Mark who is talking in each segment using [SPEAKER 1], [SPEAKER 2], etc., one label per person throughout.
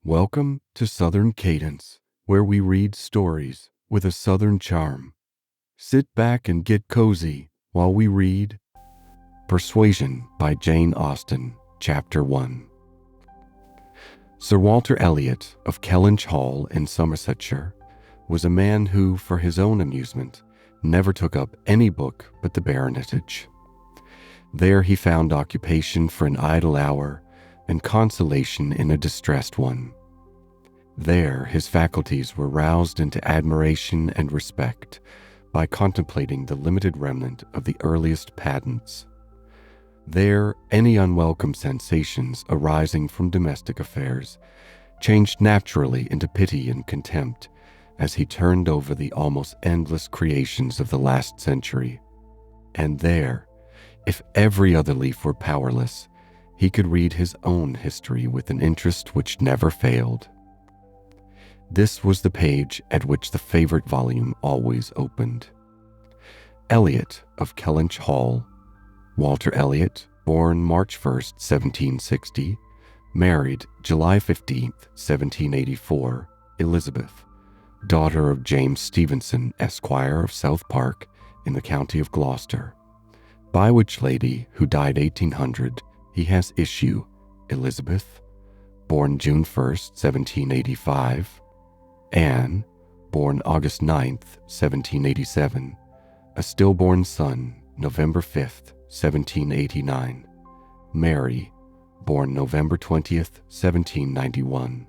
[SPEAKER 1] Welcome to Southern Cadence, where we read stories with a Southern charm. Sit back and get cozy while we read Persuasion by Jane Austen, Chapter 1. Sir Walter Elliot of Kellynch Hall in Somersetshire was a man who, for his own amusement, never took up any book but the baronetage. There he found occupation for an idle hour and consolation in a distressed one. There his faculties were roused into admiration and respect by contemplating the limited remnant of the earliest patents. There any unwelcome sensations arising from domestic affairs changed naturally into pity and contempt as he turned over the almost endless creations of the last century. And there, if every other leaf were powerless, he could read his own history with an interest which never failed. This was the page at which the favorite volume always opened. Elliot of Kellynch Hall, Walter Elliot, born March 1st, 1760, married July 15th, 1784, Elizabeth, daughter of James Stevenson, Esquire of South Park in the county of Gloucester, by which lady, who died 1800, he has issue, Elizabeth, born June 1st, 1785, Anne, born August 9th, 1787, a stillborn son, November 5th, 1789, Mary, born November 20th, 1791.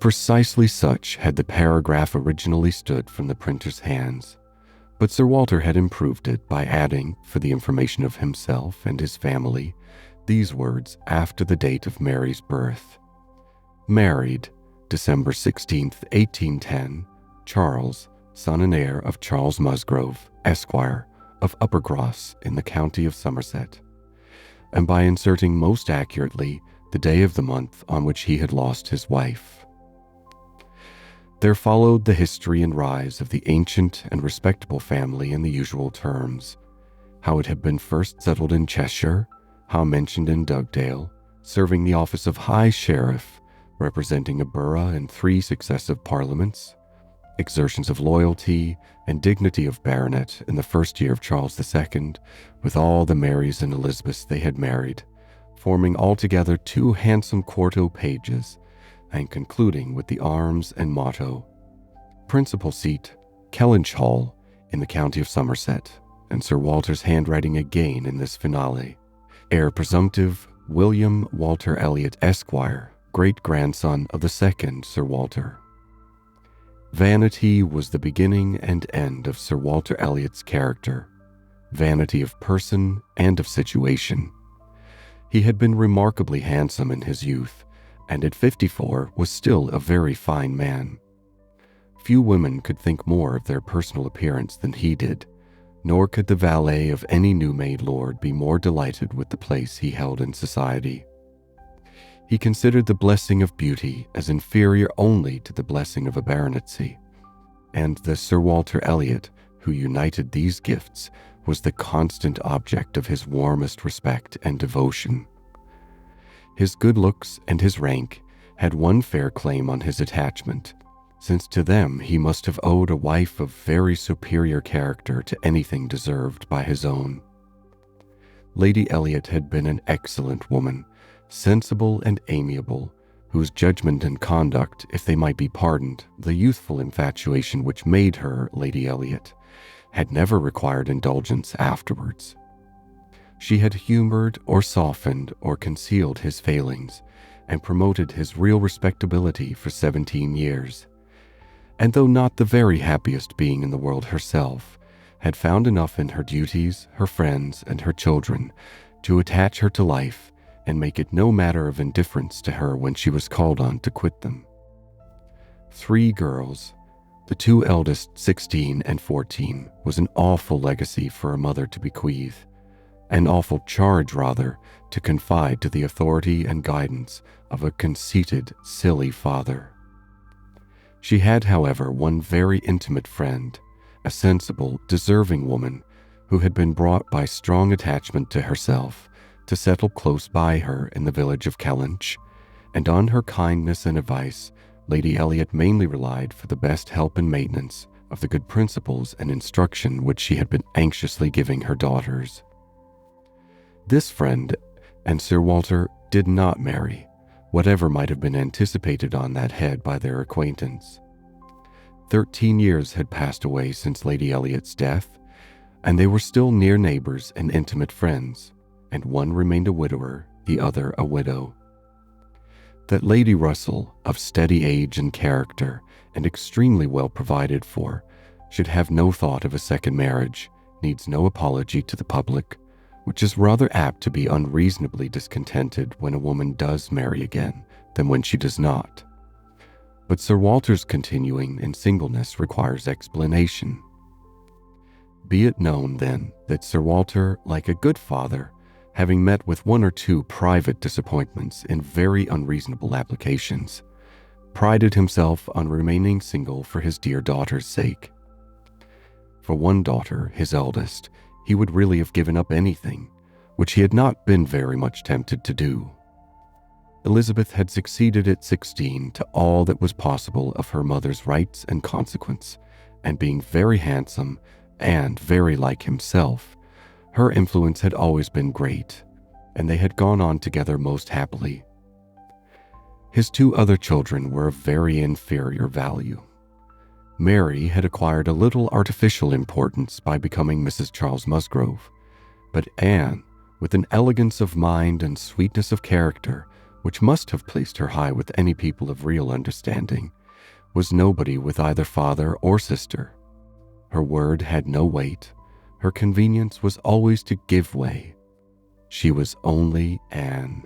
[SPEAKER 1] Precisely such had the paragraph originally stood from the printer's hands, but Sir Walter had improved it by adding, for the information of himself and his family, these words after the date of Mary's birth. Married, December 16th, 1810, Charles, son and heir of Charles Musgrove, Esquire, of Uppercross in the county of Somerset, and by inserting most accurately the day of the month on which he had lost his wife. There followed the history and rise of the ancient and respectable family in the usual terms, how it had been first settled in Cheshire, how mentioned in Dugdale, serving the office of High Sheriff, representing a borough in 3 successive parliaments, exertions of loyalty and dignity of baronet in the first year of Charles II, with all the Marys and Elizabeths they had married, forming altogether 2 handsome quarto pages, and concluding with the arms and motto. Principal seat, Kellynch Hall, in the county of Somerset, and Sir Walter's handwriting again in this finale. Heir presumptive, William Walter Elliot, Esquire, great-grandson of the second Sir Walter. Vanity was the beginning and end of Sir Walter Elliot's character, vanity of person and of situation. He had been remarkably handsome in his youth, and at 54 was still a very fine man. Few women could think more of their personal appearance than he did, nor could the valet of any new-made lord be more delighted with the place he held in society. He considered the blessing of beauty as inferior only to the blessing of a baronetcy, and the Sir Walter Elliot, who united these gifts, was the constant object of his warmest respect and devotion. His good looks and his rank had one fair claim on his attachment, since to them he must have owed a wife of very superior character to anything deserved by his own. Lady Elliot had been an excellent woman, sensible and amiable, whose judgment and conduct, if they might be pardoned, the youthful infatuation which made her Lady Elliot, had never required indulgence afterwards. She had humored or softened or concealed his failings, and promoted his real respectability for 17 years, and though not the very happiest being in the world herself, had found enough in her duties, her friends, and her children to attach her to life and make it no matter of indifference to her when she was called on to quit them. 3 girls, the 2 eldest 16 and 14, was an awful legacy for a mother to bequeath, an awful charge rather to confide to the authority and guidance of a conceited, silly father. She had, however, one very intimate friend, a sensible, deserving woman who had been brought by strong attachment to herself to settle close by her in the village of Kellynch, and on her kindness and advice, Lady Elliot mainly relied for the best help and maintenance of the good principles and instruction which she had been anxiously giving her daughters. This friend and Sir Walter did not marry, whatever might have been anticipated on that head by their acquaintance. 13 years had passed away since Lady Elliot's death, and they were still near neighbors and intimate friends, and one remained a widower, the other a widow. That Lady Russell, of steady age and character, and extremely well provided for, should have no thought of a second marriage needs no apology to the public, which is rather apt to be unreasonably discontented when a woman does marry again than when she does not. But Sir Walter's continuing in singleness requires explanation. Be it known, then, that Sir Walter, like a good father, having met with one or two private disappointments in very unreasonable applications, prided himself on remaining single for his dear daughter's sake. For one daughter, his eldest, he would really have given up anything, which he had not been very much tempted to do. Elizabeth had succeeded at 16 to all that was possible of her mother's rights and consequence, and being very handsome and very like himself, her influence had always been great, and they had gone on together most happily. His two other children were of very inferior value. Mary had acquired a little artificial importance by becoming Mrs. Charles Musgrove, but Anne, with an elegance of mind and sweetness of character which must have placed her high with any people of real understanding, was nobody with either father or sister. Her word had no weight. Her convenience was always to give way. She was only Anne.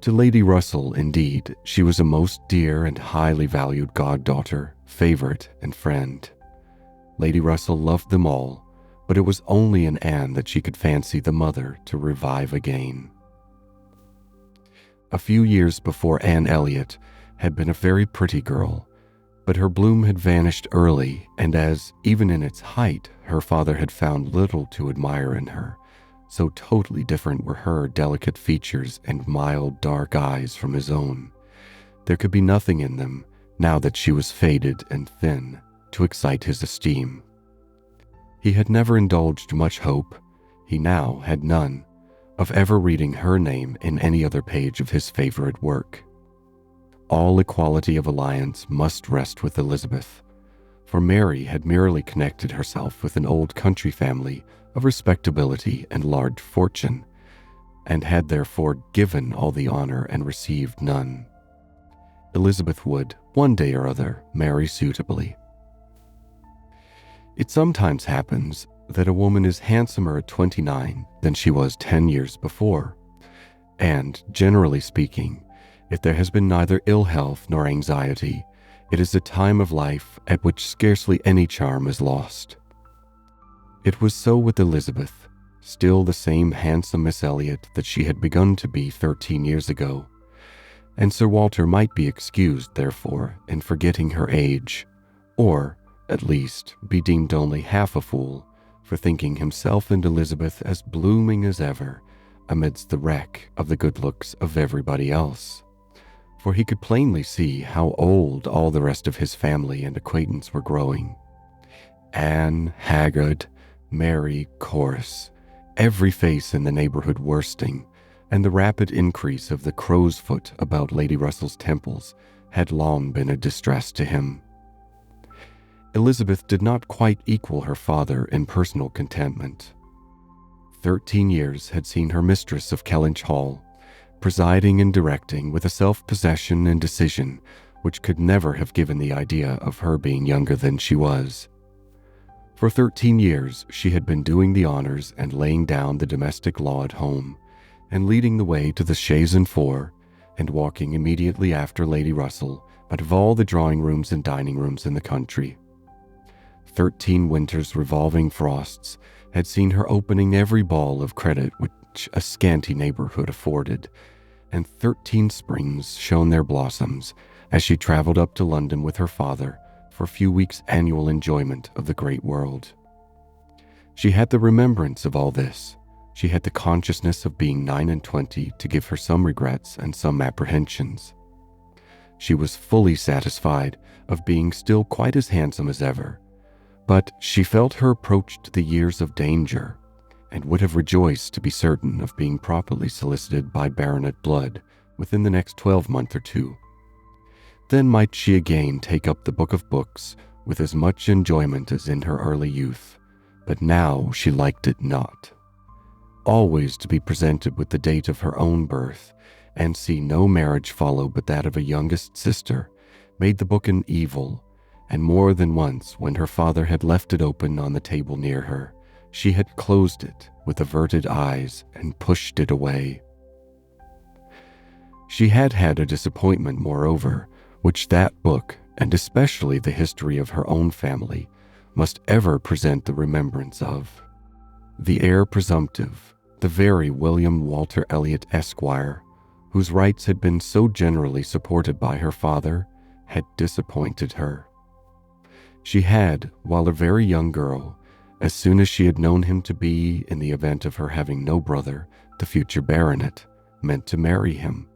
[SPEAKER 1] To Lady Russell, indeed, she was a most dear and highly valued goddaughter, favorite, and friend. Lady Russell loved them all, but it was only in Anne that she could fancy the mother to revive again. A few years before, Anne Elliot had been a very pretty girl, but her bloom had vanished early, and as, even in its height, her father had found little to admire in her, so totally different were her delicate features and mild dark eyes from his own, there could be nothing in them, now that she was faded and thin, to excite his esteem. He had never indulged much hope, he now had none, of ever reading her name in any other page of his favorite work. All equality of alliance must rest with Elizabeth, for Mary had merely connected herself with an old country family of respectability and large fortune, and had therefore given all the honor and received none. Elizabeth would, one day or other, marry suitably. It sometimes happens that a woman is handsomer at 29 than she was 10 years before, and, generally speaking, if there has been neither ill health nor anxiety, it is a time of life at which scarcely any charm is lost. It was so with Elizabeth, still the same handsome Miss Elliot that she had begun to be 13 years ago, and Sir Walter might be excused, therefore, in forgetting her age, or, at least, be deemed only half a fool for thinking himself and Elizabeth as blooming as ever amidst the wreck of the good looks of everybody else, for he could plainly see how old all the rest of his family and acquaintance were growing. Anne haggard, Mary coarse, every face in the neighborhood worsting, and the rapid increase of the crow's foot about Lady Russell's temples had long been a distress to him. Elizabeth did not quite equal her father in personal contentment. 13 years had seen her mistress of Kellynch Hall, presiding and directing with a self-possession and decision which could never have given the idea of her being younger than she was. For 13 years she had been doing the honors and laying down the domestic law at home, and leading the way to the chaise and four, and walking immediately after Lady Russell out of all the drawing-rooms and dining-rooms in the country. 13 winters' revolving frosts had seen her opening every ball of credit which a scanty neighborhood afforded, and 13 springs shone their blossoms as she traveled up to London with her father for a few weeks' annual enjoyment of the great world. She had the remembrance of all this. She had the consciousness of being 29 to give her some regrets and some apprehensions. She was fully satisfied of being still quite as handsome as ever, but she felt her approach to the years of danger, and would have rejoiced to be certain of being properly solicited by baronet blood within the next 12 months or two. Then might she again take up the book of books with as much enjoyment as in her early youth, but now she liked it not. Always to be presented with the date of her own birth, and see no marriage follow but that of a youngest sister, made the book an evil, and more than once, when her father had left it open on the table near her, she had closed it with averted eyes and pushed it away. She had had a disappointment, moreover, which that book, and especially the history of her own family, must ever present the remembrance of. The heir presumptive, the very William Walter Elliot, Esquire, whose rights had been so generally supported by her father, had disappointed her. She had, while a very young girl, as soon as she had known him to be, in the event of her having no brother, the future baronet, meant to marry him,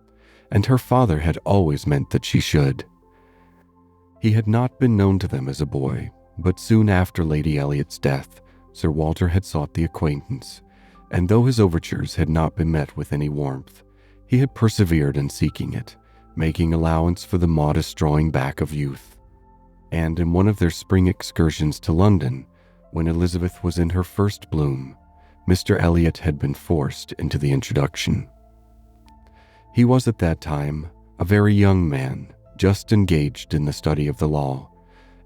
[SPEAKER 1] and her father had always meant that she should. He had not been known to them as a boy, but soon after Lady Elliot's death, Sir Walter had sought the acquaintance, and though his overtures had not been met with any warmth, he had persevered in seeking it, making allowance for the modest drawing back of youth. And in one of their spring excursions to London, when Elizabeth was in her first bloom, Mr. Elliot had been forced into the introduction. He was at that time a very young man, just engaged in the study of the law,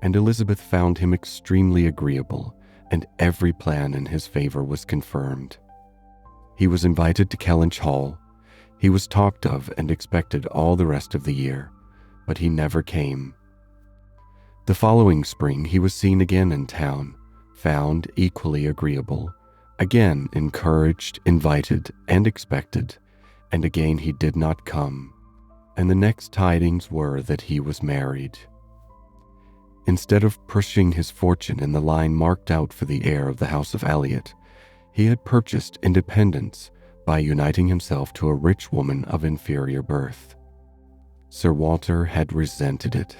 [SPEAKER 1] and Elizabeth found him extremely agreeable, and every plan in his favor was confirmed. He was invited to Kellynch Hall. He was talked of and expected all the rest of the year, but he never came. The following spring he was seen again in town, found equally agreeable, again encouraged, invited, and expected, and again he did not come, and the next tidings were that he was married. Instead of pushing his fortune in the line marked out for the heir of the house of Elliot, he had purchased independence by uniting himself to a rich woman of inferior birth. Sir Walter had resented it.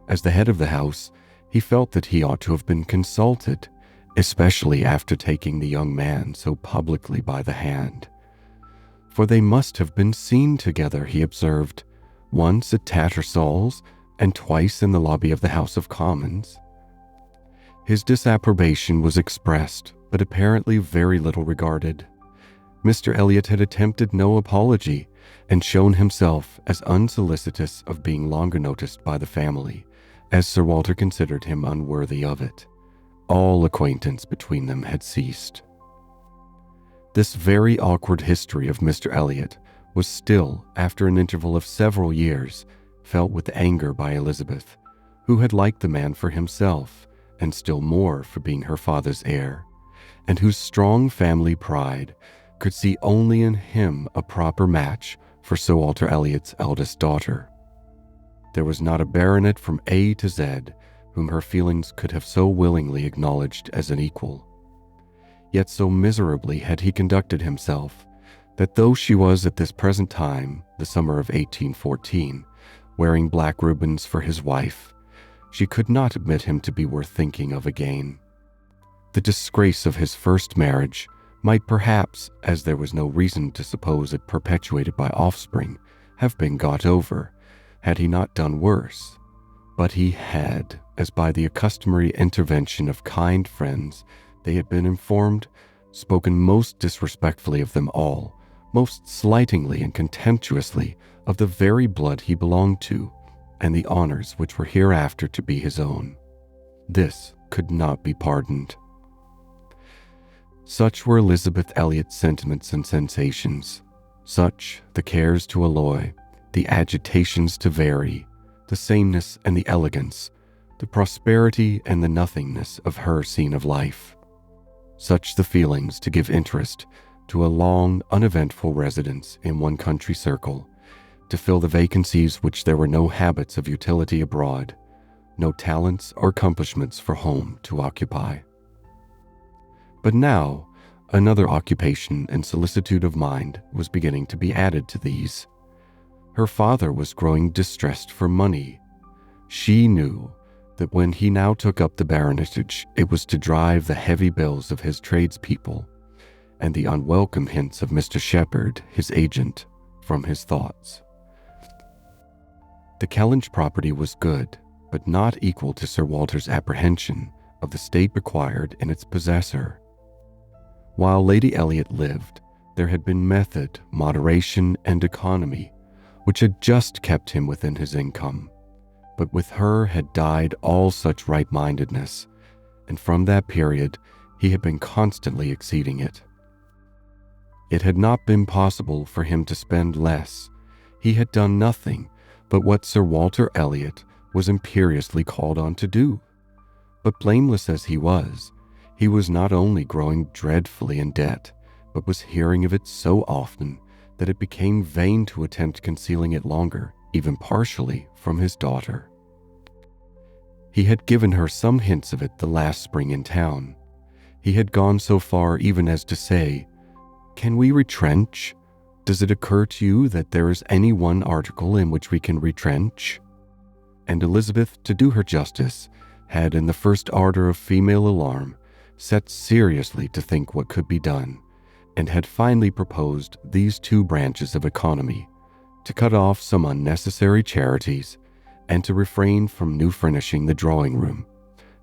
[SPEAKER 1] As the head of the house, he felt that he ought to have been consulted, especially after taking the young man so publicly by the hand. For they must have been seen together, he observed, once at Tattersall's and twice in the lobby of the House of Commons. His disapprobation was expressed, but apparently very little regarded. Mr. Elliot had attempted no apology, and shown himself as unsolicitous of being longer noticed by the family, as Sir Walter considered him unworthy of it. All acquaintance between them had ceased. This very awkward history of Mr. Elliot was still, after an interval of several years, felt with anger by Elizabeth, who had liked the man for himself, and still more for being her father's heir, and whose strong family pride could see only in him a proper match for Sir Walter Elliot's eldest daughter. There was not a baronet from A to Z whom her feelings could have so willingly acknowledged as an equal. Yet so miserably had he conducted himself, that though she was at this present time, the summer of 1814, wearing black ribbons for his wife, she could not admit him to be worth thinking of again. The disgrace of his first marriage might perhaps, as there was no reason to suppose it perpetuated by offspring, have been got over, had he not done worse. But he had, as by the customary intervention of kind friends, they had been informed, spoken most disrespectfully of them all, most slightingly and contemptuously of the very blood he belonged to, and the honors which were hereafter to be his own. This could not be pardoned. Such were Elizabeth Elliot's sentiments and sensations, such the cares to alloy, the agitations to vary, the sameness and the elegance, the prosperity and the nothingness of her scene of life. Such the feelings to give interest to a long, uneventful residence in one country circle, to fill the vacancies which there were no habits of utility abroad, no talents or accomplishments for home to occupy. But now, Another occupation and solicitude of mind was beginning to be added to these. Her father was growing distressed for money. She knew that when he now took up the baronetage, it was to drive the heavy bills of his tradespeople and the unwelcome hints of Mr. Shepherd, his agent, from his thoughts. The Kellynch property was good, but not equal to Sir Walter's apprehension of the state required in its possessor. While Lady Elliot lived, there had been method, moderation, and economy, which had just kept him within his income. But with her had died all such right-mindedness, and from that period he had been constantly exceeding it. It had not been possible for him to spend less. He had done nothing but what Sir Walter Elliot was imperiously called on to do. But blameless as he was not only growing dreadfully in debt, but was hearing of it so often that it became vain to attempt concealing it longer, even partially, from his daughter. He had given her some hints of it the last spring in town. He had gone so far even as to say, "Can we retrench? Does it occur to you that there is any one article in which we can retrench?" And Elizabeth, to do her justice, had in the first ardor of female alarm set seriously to think what could be done, and had finally proposed these two branches of economy: to cut off some unnecessary charities, and to refrain from new furnishing the drawing-room,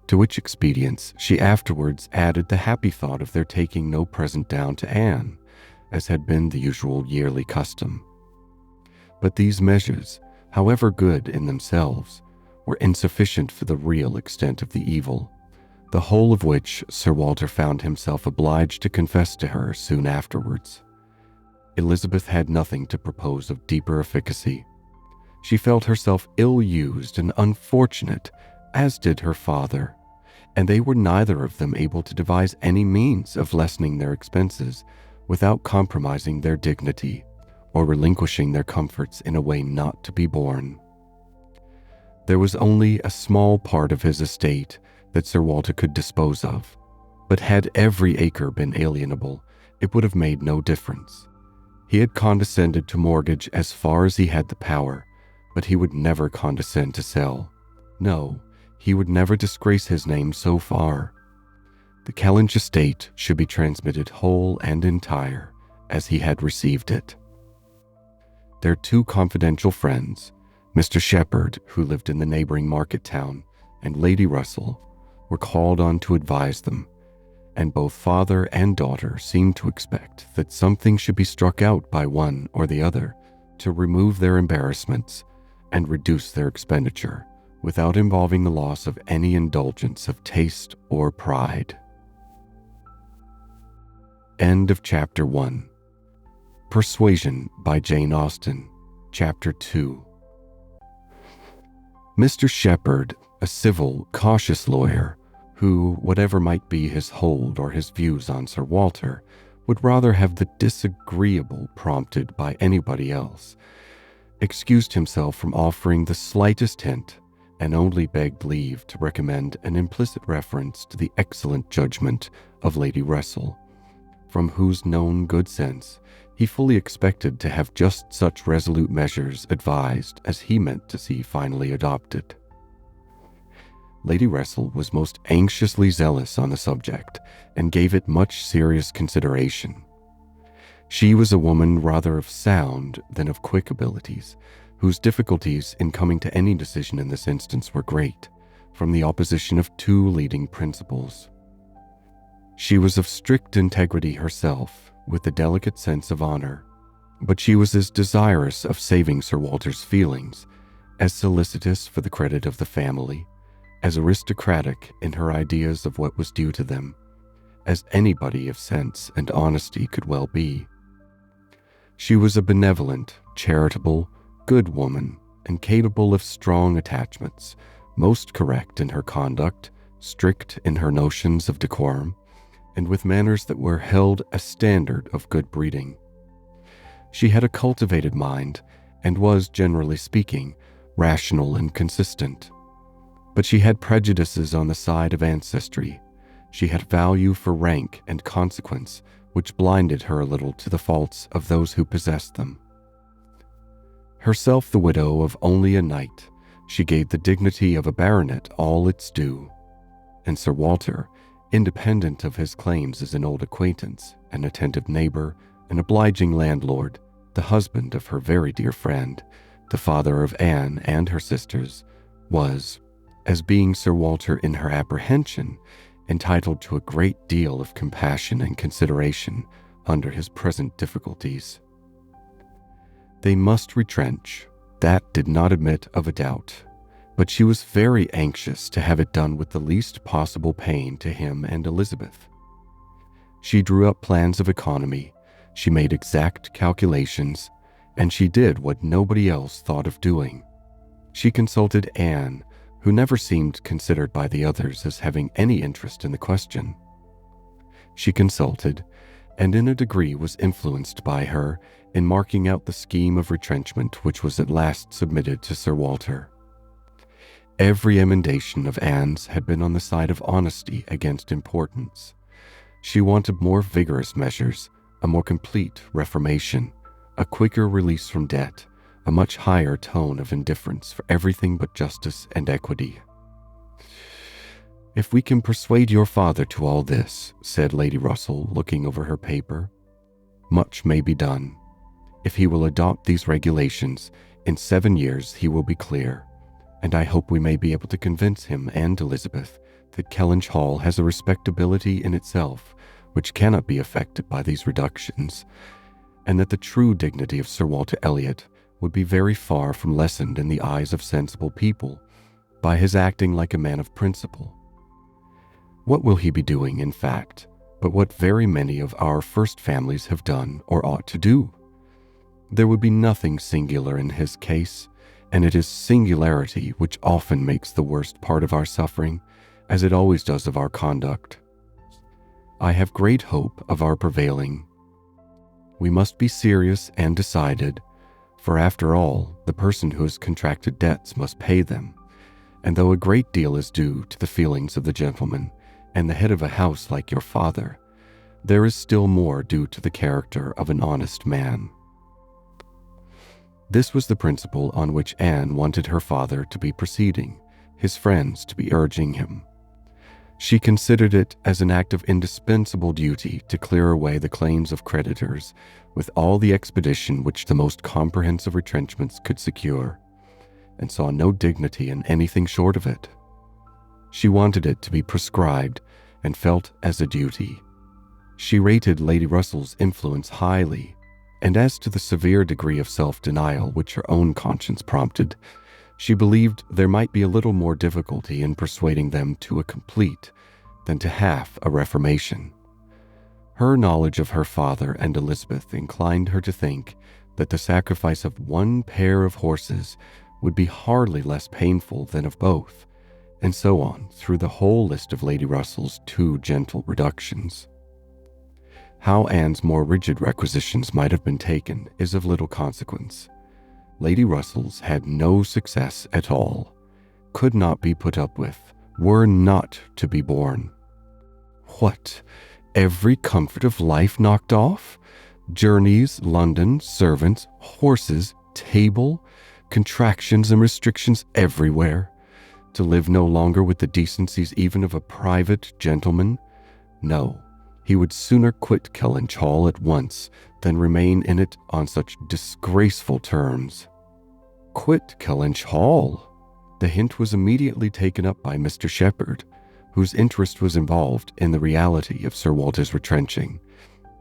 [SPEAKER 1] to which expedients she afterwards added the happy thought of their taking no present down to Anne, as had been the usual yearly custom. But these measures, however good in themselves, were insufficient for the real extent of the evil, the whole of which Sir Walter found himself obliged to confess to her soon afterwards. Elizabeth had nothing to propose of deeper efficacy. She felt herself ill-used and unfortunate, as did her father, and they were neither of them able to devise any means of lessening their expenses without compromising their dignity or relinquishing their comforts in a way not to be borne. There was only a small part of his estate that Sir Walter could dispose of, but had every acre been alienable, it would have made no difference. He had condescended to mortgage as far as he had the power, but he would never condescend to sell. No, he would never disgrace his name so far. The Kellynch estate should be transmitted whole and entire, as he had received it. Their two confidential friends, Mr. Shepherd, who lived in the neighboring market town, and Lady Russell, were called on to advise them, and both father and daughter seemed to expect that something should be struck out by one or the other to remove their embarrassments and reduce their expenditure without involving the loss of any indulgence of taste or pride. End of Chapter 1. Persuasion by Jane Austen. Chapter 2. Mr. Shepherd, a civil, cautious lawyer, who, whatever might be his hold or his views on Sir Walter, would rather have the disagreeable prompted by anybody else, excused himself from offering the slightest hint, and only begged leave to recommend an implicit reference to the excellent judgment of Lady Russell, from whose known good sense he fully expected to have just such resolute measures advised as he meant to see finally adopted. Lady Russell was most anxiously zealous on the subject, and gave it much serious consideration. She was a woman rather of sound than of quick abilities, whose difficulties in coming to any decision in this instance were great, from the opposition of two leading principles. She was of strict integrity herself, with a delicate sense of honor, but she was as desirous of saving Sir Walter's feelings, as solicitous for the credit of the family, as aristocratic in her ideas of what was due to them, as anybody of sense and honesty could well be. She was a benevolent, charitable, good woman, and capable of strong attachments, most correct in her conduct, strict in her notions of decorum, and with manners that were held a standard of good breeding. She had a cultivated mind, and was, generally speaking, rational and consistent. But she had prejudices on the side of ancestry, She had value for rank and consequence, which blinded her a little to the faults of those who possessed them. Herself the widow of only a knight, she gave the dignity of a baronet all its due, and Sir Walter, independent of his claims as an old acquaintance, an attentive neighbor, an obliging landlord, the husband of her very dear friend, the father of Anne and her sisters, was, as being Sir Walter in her apprehension, entitled to a great deal of compassion and consideration under his present difficulties. They must retrench, that did not admit of a doubt, but she was very anxious to have it done with the least possible pain to him and Elizabeth. She drew up plans of economy, she made exact calculations, and she did what nobody else thought of doing. She consulted Anne, who never seemed considered by the others as having any interest in the question. She consulted, and in a degree was influenced by her in marking out the scheme of retrenchment which was at last submitted to Sir Walter. Every emendation of Anne's had been on the side of honesty against importance. She wanted more vigorous measures, a more complete reformation, a quicker release from debt, a much higher tone of indifference for everything but justice and equity. "If we can persuade your father to all this," said Lady Russell, looking over her paper, "much may be done. If he will adopt these regulations, in 7 years he will be clear, and I hope we may be able to convince him and Elizabeth that Kellynch Hall has a respectability in itself which cannot be affected by these reductions, and that the true dignity of Sir Walter Elliot would be very far from lessened in the eyes of sensible people by his acting like a man of principle. What will he be doing, in fact, but what very many of our first families have done or ought to do? There would be nothing singular in his case, and it is singularity which often makes the worst part of our suffering, as it always does of our conduct. I have great hope of our prevailing. We must be serious and decided, for after all, the person who has contracted debts must pay them, and though a great deal is due to the feelings of the gentleman and the head of a house like your father, there is still more due to the character of an honest man." This was the principle on which Anne wanted her father to be proceeding, his friends to be urging him. She considered it as an act of indispensable duty to clear away the claims of creditors with all the expedition which the most comprehensive retrenchments could secure, and saw no dignity in anything short of it. She wanted it to be prescribed and felt as a duty. She rated Lady Russell's influence highly, and as to the severe degree of self-denial which her own conscience prompted, she believed there might be a little more difficulty in persuading them to a complete than to half a reformation. Her knowledge of her father and Elizabeth inclined her to think that the sacrifice of one pair of horses would be hardly less painful than of both, and so on through the whole list of Lady Russell's too gentle reductions. How Anne's more rigid requisitions might have been taken is of little consequence. Lady Russell's had no success at all, could not be put up with, were not to be borne. What? Every comfort of life knocked off? Journeys, London, servants, horses, table, contractions and restrictions everywhere. To live no longer with the decencies even of a private gentleman? No, he would sooner quit Kellynch Hall at once than remain in it on such disgraceful terms. Quit Kellynch Hall? The hint was immediately taken up by Mr. Shepherd, whose interest was involved in the reality of Sir Walter's retrenching,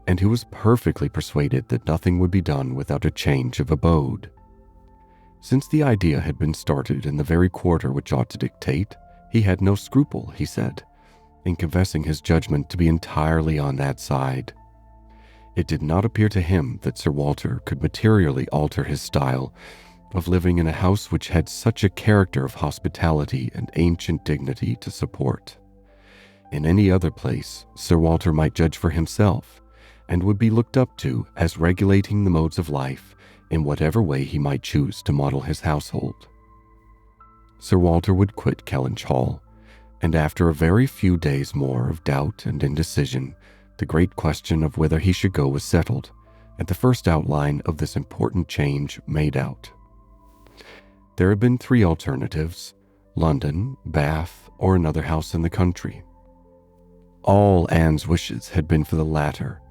[SPEAKER 1] and who was perfectly persuaded that nothing would be done without a change of abode. Since the idea had been started in the very quarter which ought to dictate, he had no scruple, he said, in confessing his judgment to be entirely on that side. It did not appear to him that Sir Walter could materially alter his style of living in a house which had such a character of hospitality and ancient dignity to support. In any other place, Sir Walter might judge for himself, and would be looked up to as regulating the modes of life in whatever way he might choose to model his household. Sir Walter would quit Kellynch Hall, and after a very few days more of doubt and indecision, the great question of whither he should go was settled, and the first outline of this important change made out. There had been 3 alternatives: London, Bath, or another house in the country. All Anne's wishes had been for the latter,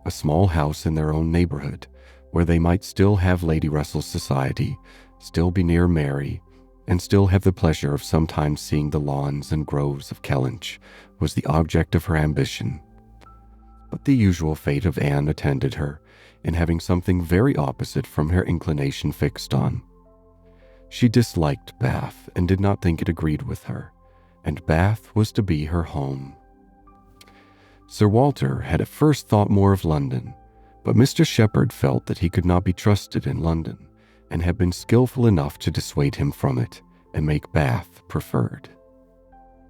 [SPEAKER 1] a small house in their own neighborhood, where they might still have Lady Russell's society, still be near Mary, and still have the pleasure of sometimes seeing the lawns and groves of Kellynch, was the object of her ambition. But the usual fate of Anne attended her, in having something very opposite from her inclination fixed on. She disliked Bath and did not think it agreed with her, and Bath was to be her home. Sir Walter had at first thought more of London, but Mr. Shepherd felt that he could not be trusted in London, and had been skillful enough to dissuade him from it and make Bath preferred.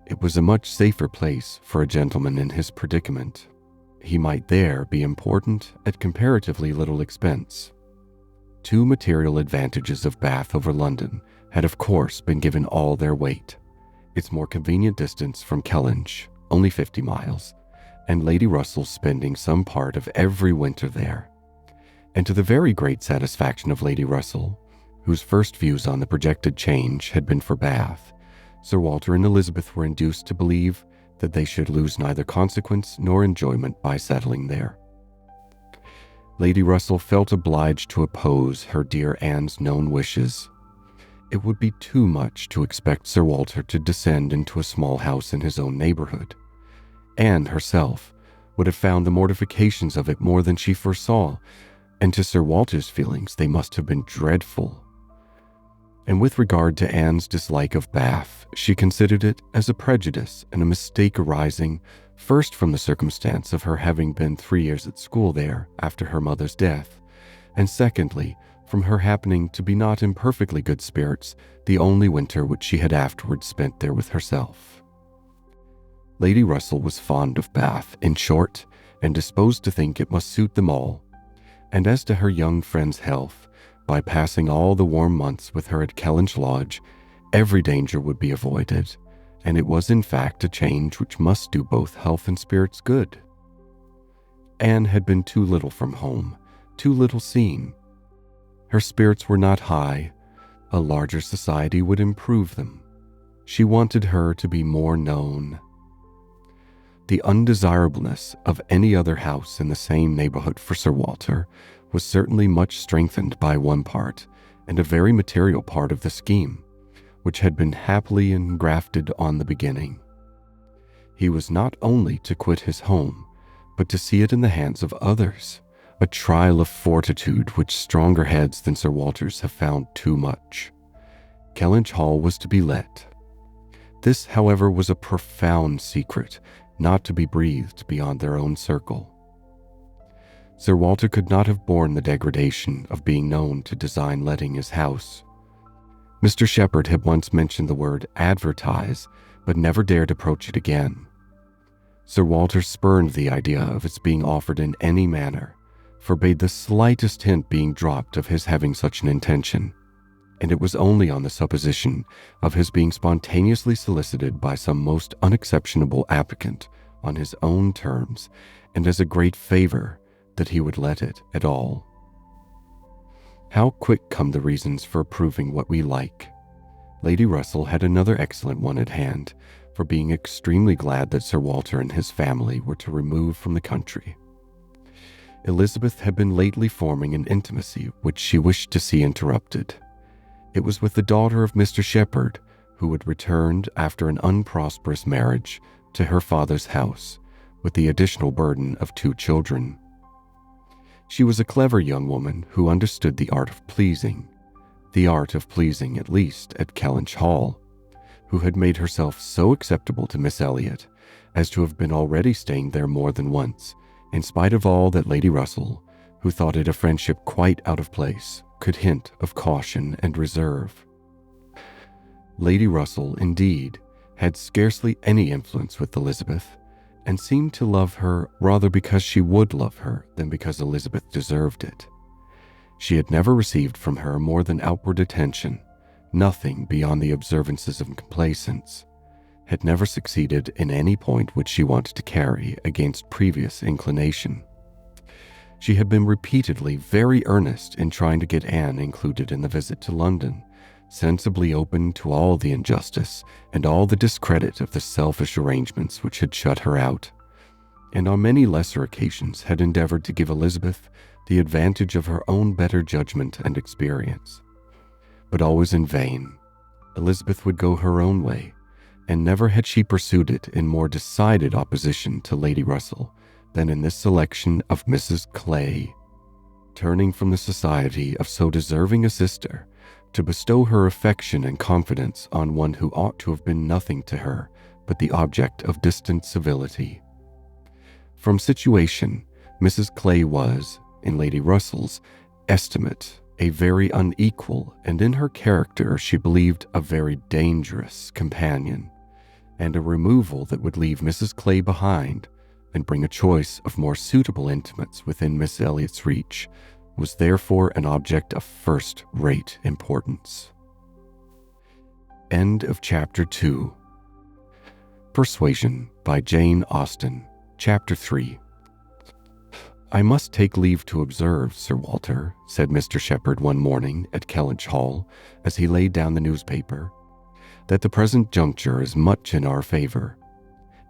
[SPEAKER 1] It was a much safer place for a gentleman in his predicament. He might there be important at comparatively little expense. 2 material advantages of Bath over London had of course been given all their weight: its more convenient distance from Kellynch, only 50 miles, and Lady Russell spending some part of every winter there. And to the very great satisfaction of Lady Russell, whose first views on the projected change had been for Bath, Sir Walter and Elizabeth were induced to believe that they should lose neither consequence nor enjoyment by settling there. Lady Russell felt obliged to oppose her dear Anne's known wishes. It would be too much to expect Sir Walter to descend into a small house in his own neighborhood. Anne herself would have found the mortifications of it more than she foresaw, and to Sir Walter's feelings they must have been dreadful. And with regard to Anne's dislike of Bath, she considered it as a prejudice and a mistake arising first from the circumstance of her having been 3 years at school there after her mother's death, and secondly, from her happening to be not in perfectly good spirits the only winter which she had afterwards spent there with herself. Lady Russell was fond of Bath, in short, and disposed to think it must suit them all. And as to her young friend's health, by passing all the warm months with her at Kellynch Lodge, every danger would be avoided, and it was in fact a change which must do both health and spirits good. Anne had been too little from home, too little seen. Her spirits were not high. A larger society would improve them. She wanted her to be more known. The undesirableness of any other house in the same neighborhood for Sir Walter was certainly much strengthened by one part, and a very material part of the scheme, which had been happily engrafted on the beginning. He was not only to quit his home, but to see it in the hands of others, a trial of fortitude which stronger heads than Sir Walter's have found too much. Kellynch Hall was to be let. This, however, was a profound secret, not to be breathed beyond their own circle. Sir Walter could not have borne the degradation of being known to design letting his house. Mr. Shepherd had once mentioned the word advertise, but never dared approach it again. Sir Walter spurned the idea of its being offered in any manner, forbade the slightest hint being dropped of his having such an intention, and it was only on the supposition of his being spontaneously solicited by some most unexceptionable applicant on his own terms and as a great favor that he would let it at all. How quick come the reasons for approving what we like! Lady Russell had another excellent one at hand, for being extremely glad that Sir Walter and his family were to remove from the country. Elizabeth had been lately forming an intimacy which she wished to see interrupted. It was with the daughter of Mr. Shepherd, who had returned after an unprosperous marriage to her father's house, with the additional burden of 2 children. She was a clever young woman who understood the art of pleasing at least at Kellynch Hall, who had made herself so acceptable to Miss Elliot as to have been already staying there more than once, in spite of all that Lady Russell, who thought it a friendship quite out of place, could hint of caution and reserve. Lady Russell, indeed, had scarcely any influence with Elizabeth, and seemed to love her rather because she would love her than because Elizabeth deserved it. She had never received from her more than outward attention, nothing beyond the observances of complaisance, had never succeeded in any point which she wanted to carry against previous inclination. She had been repeatedly very earnest in trying to get Anne included in the visit to London, sensibly open to all the injustice and all the discredit of the selfish arrangements which had shut her out, and on many lesser occasions had endeavored to give Elizabeth the advantage of her own better judgment and experience. But always in vain. Elizabeth would go her own way, and never had she pursued it in more decided opposition to Lady Russell than in this selection of Mrs. Clay, turning from the society of so deserving a sister to bestow her affection and confidence on one who ought to have been nothing to her but the object of distant civility. From situation, Mrs. Clay was, in Lady Russell's estimate, a very unequal, and in her character she believed a very dangerous companion, and a removal that would leave Mrs. Clay behind and bring a choice of more suitable intimates within Miss Elliot's reach was therefore an object of first-rate importance. End of Chapter 2. Persuasion by Jane Austen. Chapter 3. "I must take leave to observe, Sir Walter," said Mr. Shepherd one morning at Kellynch Hall, as he laid down the newspaper, "that the present juncture is much in our favor.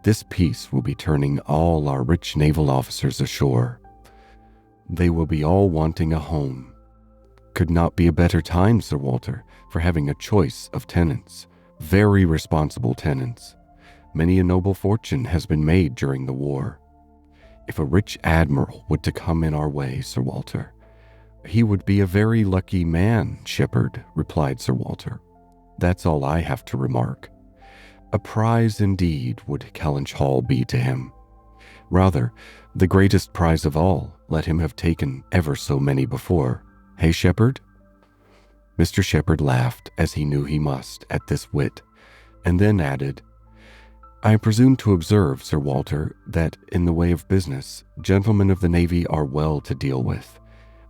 [SPEAKER 1] This peace will be turning all our rich naval officers ashore. They will be all wanting a home. Could not be a better time, Sir Walter, for having a choice of tenants, very responsible tenants. Many a noble fortune has been made during the war. If a rich admiral were to come in our way, Sir Walter—" "He would be a very lucky man, Shepherd," replied Sir Walter. "That's all I have to remark. A prize indeed would Kellynch Hall be to him. Rather, the greatest prize of all, let him have taken ever so many before. Hey, Shepherd?" Mr. Shepherd laughed, as he knew he must, at this wit, and then added, "I presume to observe, Sir Walter, that in the way of business, gentlemen of the Navy are well to deal with.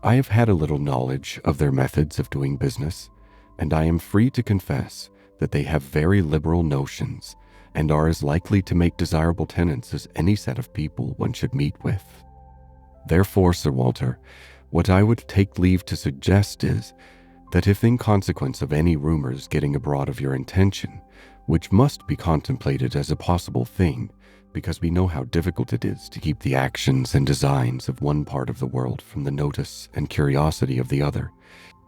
[SPEAKER 1] I have had a little knowledge of their methods of doing business, and I am free to confess that they have very liberal notions, and are as likely to make desirable tenants as any set of people one should meet with. Therefore, Sir Walter, what I would take leave to suggest is, that if in consequence of any rumors getting abroad of your intention, which must be contemplated as a possible thing, because we know how difficult it is to keep the actions and designs of one part of the world from the notice and curiosity of the other,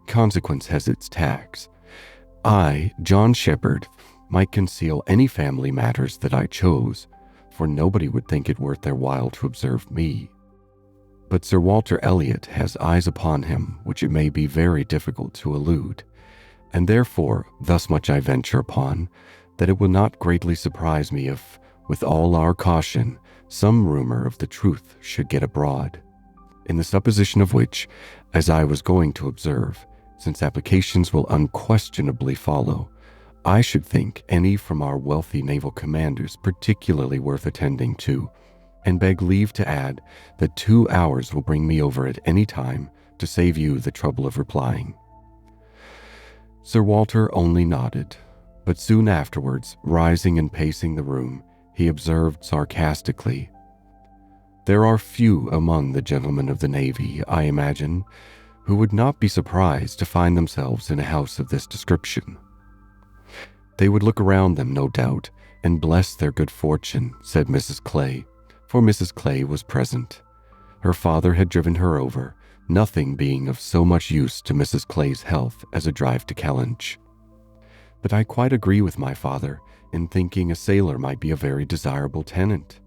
[SPEAKER 1] consequence has its tax. I, John Shepherd, might conceal any family matters that I chose, for nobody would think it worth their while to observe me. But Sir Walter Elliot has eyes upon him which it may be very difficult to elude, and therefore thus much I venture upon, that it will not greatly surprise me if, with all our caution, some rumor of the truth should get abroad, in the supposition of which, as I was going to observe, since applications will unquestionably follow, I should think any from our wealthy naval commanders particularly worth attending to, and beg leave to add that 2 hours will bring me over at any time to save you the trouble of replying." Sir Walter only nodded, but soon afterwards, rising and pacing the room, he observed sarcastically, "There are few among the gentlemen of the Navy, I imagine, who would not be surprised to find themselves in a house of this description." "They would look around them, no doubt, and bless their good fortune," said Mrs. Clay, for Mrs. Clay was present. Her father had driven her over, nothing being of so much use to Mrs. Clay's health as a drive to Kellynch. "But I quite agree with my father in thinking a sailor might be a very desirable tenant.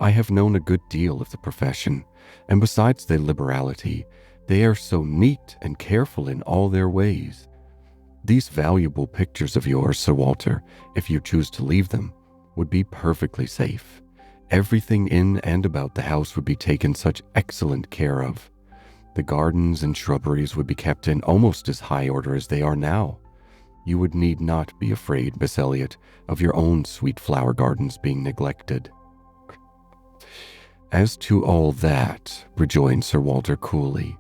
[SPEAKER 1] I have known a good deal of the profession, and besides their liberality, they are so neat and careful in all their ways. These valuable pictures of yours, Sir Walter, if you choose to leave them, would be perfectly safe. Everything in and about the house would be taken such excellent care of. The gardens and shrubberies would be kept in almost as high order as they are now. You would need not be afraid, Miss Elliot, of your own sweet flower gardens being neglected." "As to all that," rejoined Sir Walter coolly,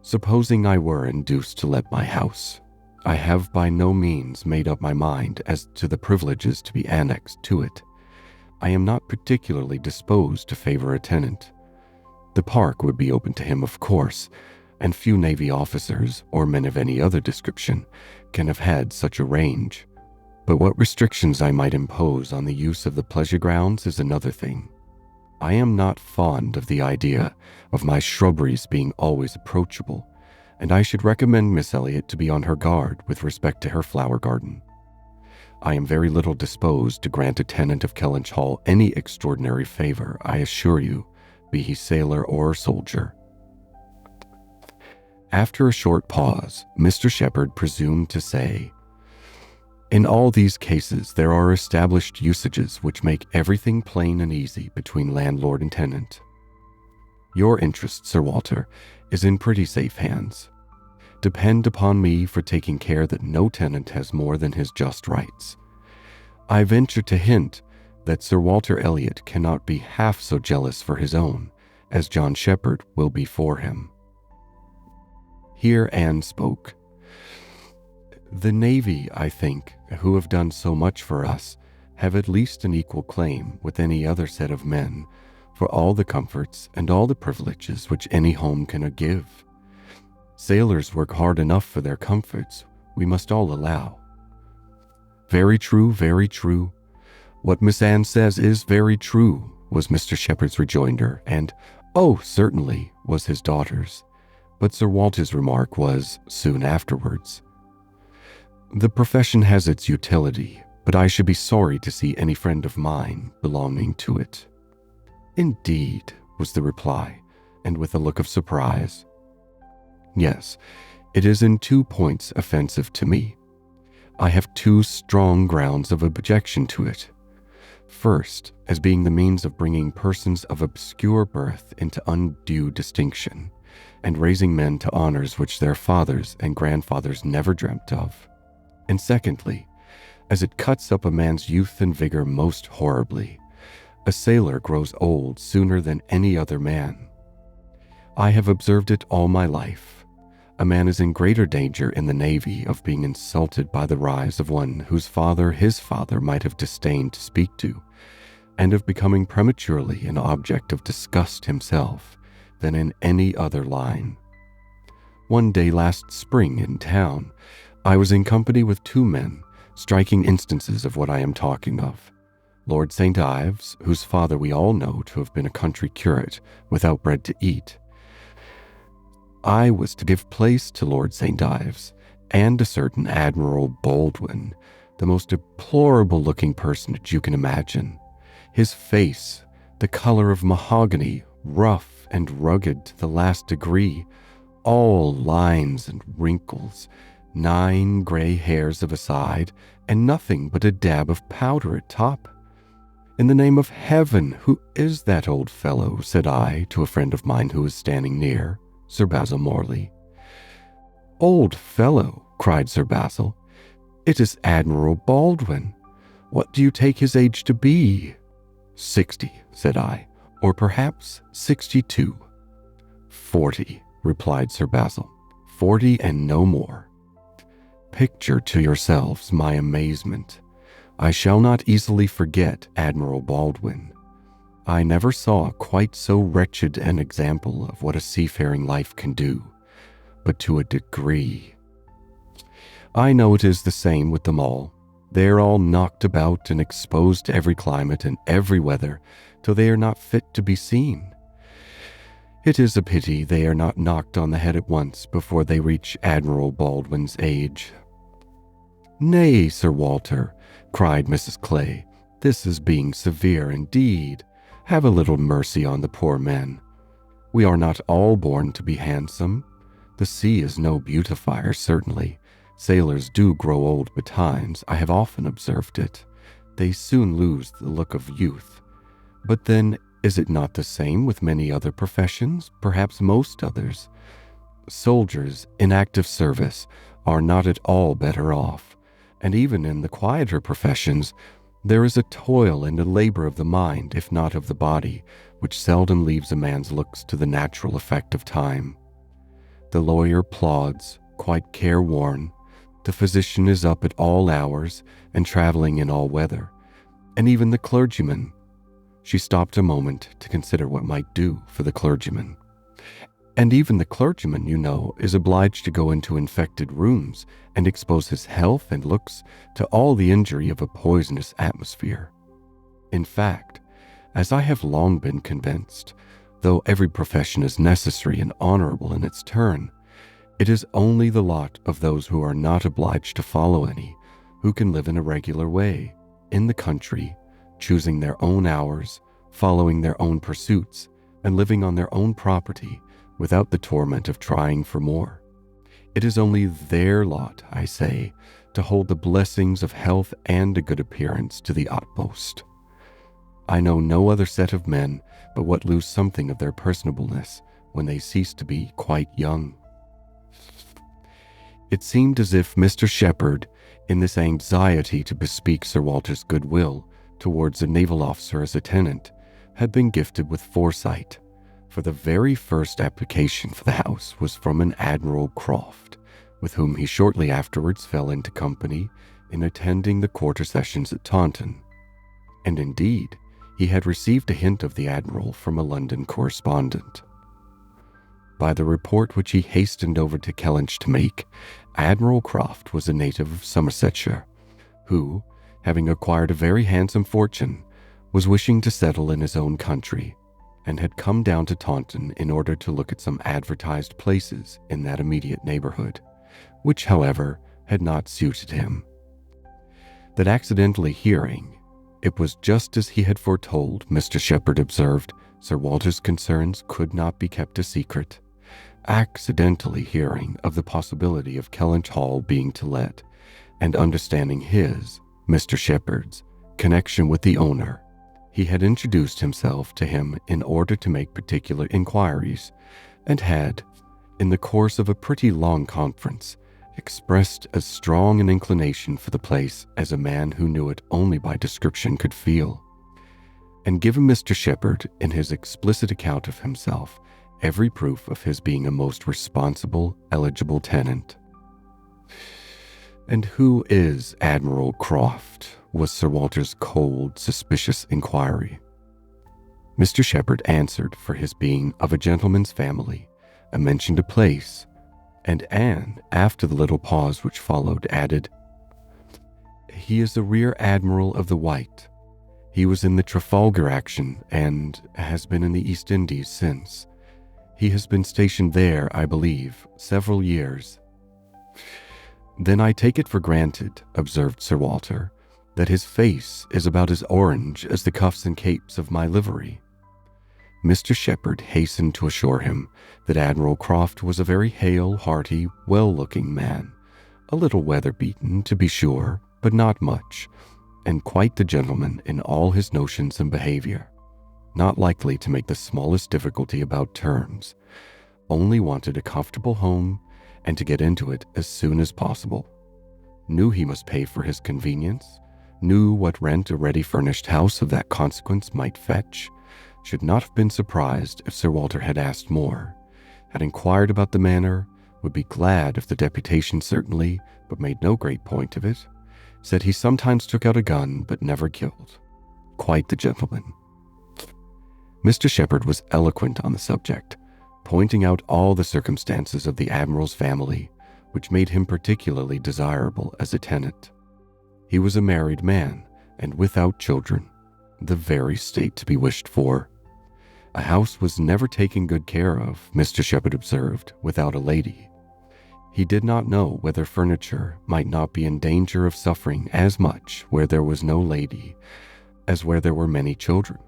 [SPEAKER 1] "supposing I were induced to let my house, I have by no means made up my mind as to the privileges to be annexed to it. I am not particularly disposed to favor a tenant. The park would be open to him, of course, and few Navy officers, or men of any other description, can have had such a range. But what restrictions I might impose on the use of the pleasure grounds is another thing. I am not fond of the idea of my shrubberies being always approachable, and I should recommend Miss Elliot to be on her guard with respect to her flower garden. I am very little disposed to grant a tenant of Kellynch Hall any extraordinary favor, I assure you, be he sailor or soldier. After a short pause, Mr. Shepherd presumed to say, "In all these cases there are established usages which make everything plain and easy between landlord and tenant. Your interest, Sir Walter, is in pretty safe hands. Depend upon me for taking care that no tenant has more than his just rights. I venture to hint that Sir Walter Elliot cannot be half so jealous for his own as John Shepherd will be for him." Here Anne spoke. "The Navy, I think, who have done so much for us, have at least an equal claim with any other set of men for all the comforts and all the privileges which any home can give. Sailors work hard enough for their comforts, we must all allow." "Very true, very true. What Miss Anne says is very true," was Mr. Shepherd's rejoinder, and "Oh, certainly," was his daughter's. But Sir Walter's remark was soon afterwards. "The profession has its utility, but I should be sorry to see any friend of mine belonging to it." "Indeed," was the reply, and with a look of surprise. "Yes, it is in 2 points offensive to me. I have 2 strong grounds of objection to it. First, as being the means of bringing persons of obscure birth into undue distinction, and raising men to honors which their fathers and grandfathers never dreamt of. And secondly, as it cuts up a man's youth and vigor most horribly. A sailor grows old sooner than any other man. I have observed it all my life. A man is in greater danger in the Navy of being insulted by the rise of one whose father his father might have disdained to speak to, and of becoming prematurely an object of disgust himself, than in any other line. One day last spring in town, I was in company with 2 men, striking instances of what I am talking of. Lord St. Ives, whose father we all know to have been a country curate, without bread to eat. I was to give place to Lord St. Ives, and a certain Admiral Baldwin, the most deplorable-looking personage you can imagine. His face, the color of mahogany, rough and rugged to the last degree, all lines and wrinkles, 9 gray hairs of a side, and nothing but a dab of powder at top. "In the name of heaven, who is that old fellow?" said I to a friend of mine who was standing near, Sir Basil Morley. "Old fellow," cried Sir Basil. "It is Admiral Baldwin. What do you take his age to be?" 60, said I, "or perhaps 62. 40, replied Sir Basil. 40 and no more. Picture to yourselves my amazement. I shall not easily forget Admiral Baldwin. I never saw quite so wretched an example of what a seafaring life can do, but to a degree. I know it is the same with them all. They are all knocked about and exposed to every climate and every weather, till they are not fit to be seen. It is a pity they are not knocked on the head at once before they reach Admiral Baldwin's age." "Nay, Sir Walter," cried Mrs. Clay, "this is being severe indeed. Have a little mercy on the poor men. We are not all born to be handsome. The sea is no beautifier, certainly. Sailors do grow old betimes, I have often observed it. They soon lose the look of youth. But then, is it not the same with many other professions, perhaps most others? Soldiers in active service are not at all better off, and even in the quieter professions, there is a toil and a labor of the mind, if not of the body, which seldom leaves a man's looks to the natural effect of time. The lawyer plods, quite careworn. The physician is up at all hours and traveling in all weather, and even the clergyman." She stopped a moment to consider what might do for the clergyman. "And even the clergyman, you know, is obliged to go into infected rooms and expose his health and looks to all the injury of a poisonous atmosphere. In fact, as I have long been convinced, though every profession is necessary and honorable in its turn, it is only the lot of those who are not obliged to follow any, who can live in a regular way, in the country, choosing their own hours, following their own pursuits, and living on their own property without the torment of trying for more. It is only their lot, I say, to hold the blessings of health and a good appearance to the utmost. I know no other set of men but what lose something of their personableness when they cease to be quite young." It seemed as if Mr. Shepherd, in this anxiety to bespeak Sir Walter's goodwill towards a naval officer as a tenant, had been gifted with foresight, for the very first application for the house was from an Admiral Croft, with whom he shortly afterwards fell into company in attending the quarter sessions at Taunton. And indeed, he had received a hint of the Admiral from a London correspondent. By the report which he hastened over to Kellynch to make, Admiral Croft was a native of Somersetshire, who, having acquired a very handsome fortune, was wishing to settle in his own country, and had come down to Taunton in order to look at some advertised places in that immediate neighborhood, which, however, had not suited him. That accidentally hearing, it was just as he had foretold, Mr. Shepherd observed, Sir Walter's concerns could not be kept a secret. Accidentally hearing of the possibility of Kellynch Hall being to let, and understanding his, Mr. Shepherd's, connection with the owner, he had introduced himself to him in order to make particular inquiries, and had, in the course of a pretty long conference, expressed as strong an inclination for the place as a man who knew it only by description could feel, and given Mr. Shepherd, in his explicit account of himself, every proof of his being a most responsible, eligible tenant. "And who is Admiral Croft?" was Sir Walter's cold, suspicious inquiry. Mr. Shepherd answered for his being of a gentleman's family, and mentioned a place, and Anne, after the little pause which followed, added, "He is a rear admiral of the White. He was in the Trafalgar action, and has been in the East Indies since. He has been stationed there, I believe, several years." "Then I take it for granted," observed Sir Walter, "that his face is about as orange as the cuffs and capes of my livery." Mr. Shepherd hastened to assure him that Admiral Croft was a very hale, hearty, well-looking man, a little weather-beaten, to be sure, but not much, and quite the gentleman in all his notions and behavior, not likely to make the smallest difficulty about terms, only wanted a comfortable home and to get into it as soon as possible, knew he must pay for his convenience, knew what rent a ready-furnished house of that consequence might fetch, should not have been surprised if Sir Walter had asked more, had inquired about the manor, would be glad if the deputation certainly, but made no great point of it, said he sometimes took out a gun but never killed. Quite the gentleman. Mr. Shepherd was eloquent on the subject, pointing out all the circumstances of the Admiral's family, which made him particularly desirable as a tenant. He was a married man, and without children, the very state to be wished for. A house was never taken good care of, Mr. Shepherd observed, without a lady. He did not know whether furniture might not be in danger of suffering as much where there was no lady as where there were many children.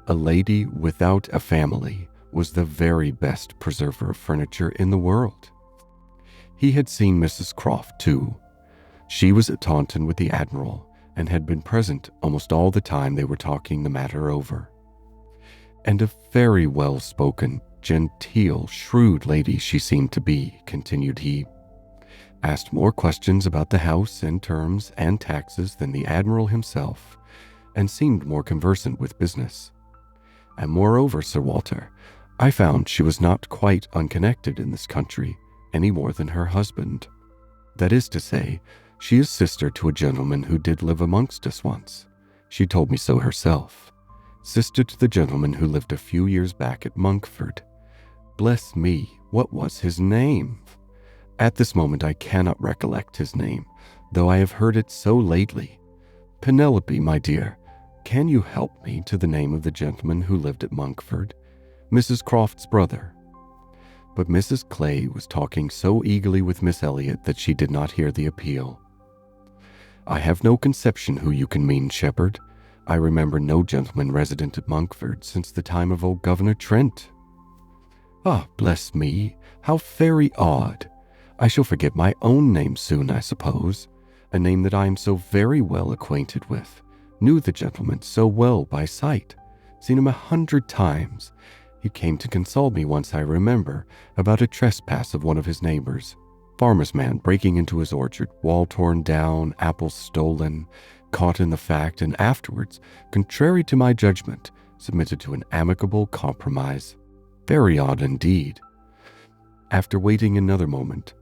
[SPEAKER 1] A lady without a family was the very best preserver of furniture in the world. He had seen Mrs. Croft, too. She was at Taunton with the Admiral, and had been present almost all the time they were talking the matter over. And a very well-spoken, genteel, shrewd lady she seemed to be, continued he. Asked more questions about the house and terms and taxes than the Admiral himself, and seemed more conversant with business. And moreover, Sir Walter, I found she was not quite unconnected in this country, any more than her husband. That is to say, she is sister to a gentleman who did live amongst us once. She told me so herself. Sister to the gentleman who lived a few years back at Monkford. Bless me, what was his name? At this moment I cannot recollect his name, though I have heard it so lately. Penelope, my dear, can you help me to the name of the gentleman who lived at Monkford? Mrs. Croft's brother. But Mrs. Clay was talking so eagerly with Miss Elliot that she did not hear the appeal. I have no conception who you can mean, Shepherd. I remember no gentleman resident at Monkford since the time of old Governor Trent. Ah, bless me, how very odd. I shall forget my own name soon, I suppose, a name that I am so very well acquainted with, knew the gentleman so well by sight, seen him 100 times. He came to console me once, I remember, about a trespass of one of his neighbors. Farmer's man breaking into his orchard, wall torn down, apples stolen, caught in the fact, and afterwards, contrary to my judgment, submitted to an amicable compromise. Very odd indeed. After waiting another moment,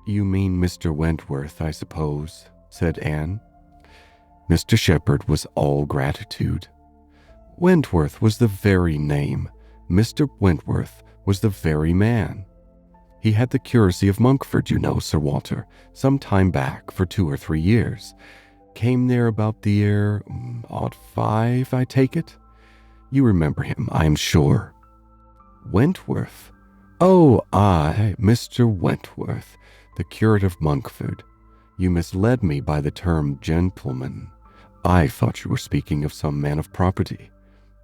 [SPEAKER 1] You mean Mr. Wentworth, I suppose, said Anne. Mr. Shepherd was all gratitude. Wentworth was the very name. Mr. Wentworth was the very man. He had the curacy of Monkford, you know, Sir Walter, some time back for 2 or 3 years. Came there about the year, odd 5, I take it. You remember him, I am sure. Wentworth? Oh, aye, Mr. Wentworth, the curate of Monkford. You misled me by the term gentleman. I thought you were speaking of some man of property.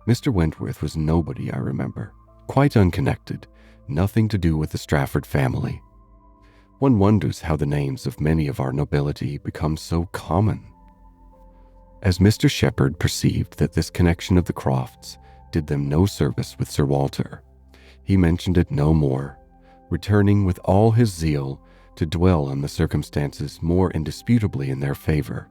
[SPEAKER 1] Mr. Wentworth was nobody, I remember, quite unconnected, nothing to do with the Strafford family. One wonders how the names of many of our nobility become so common. As Mr. Shepherd perceived that this connection of the Crofts did them no service with Sir Walter, he mentioned it no more, returning with all his zeal to dwell on the circumstances more indisputably in their favor,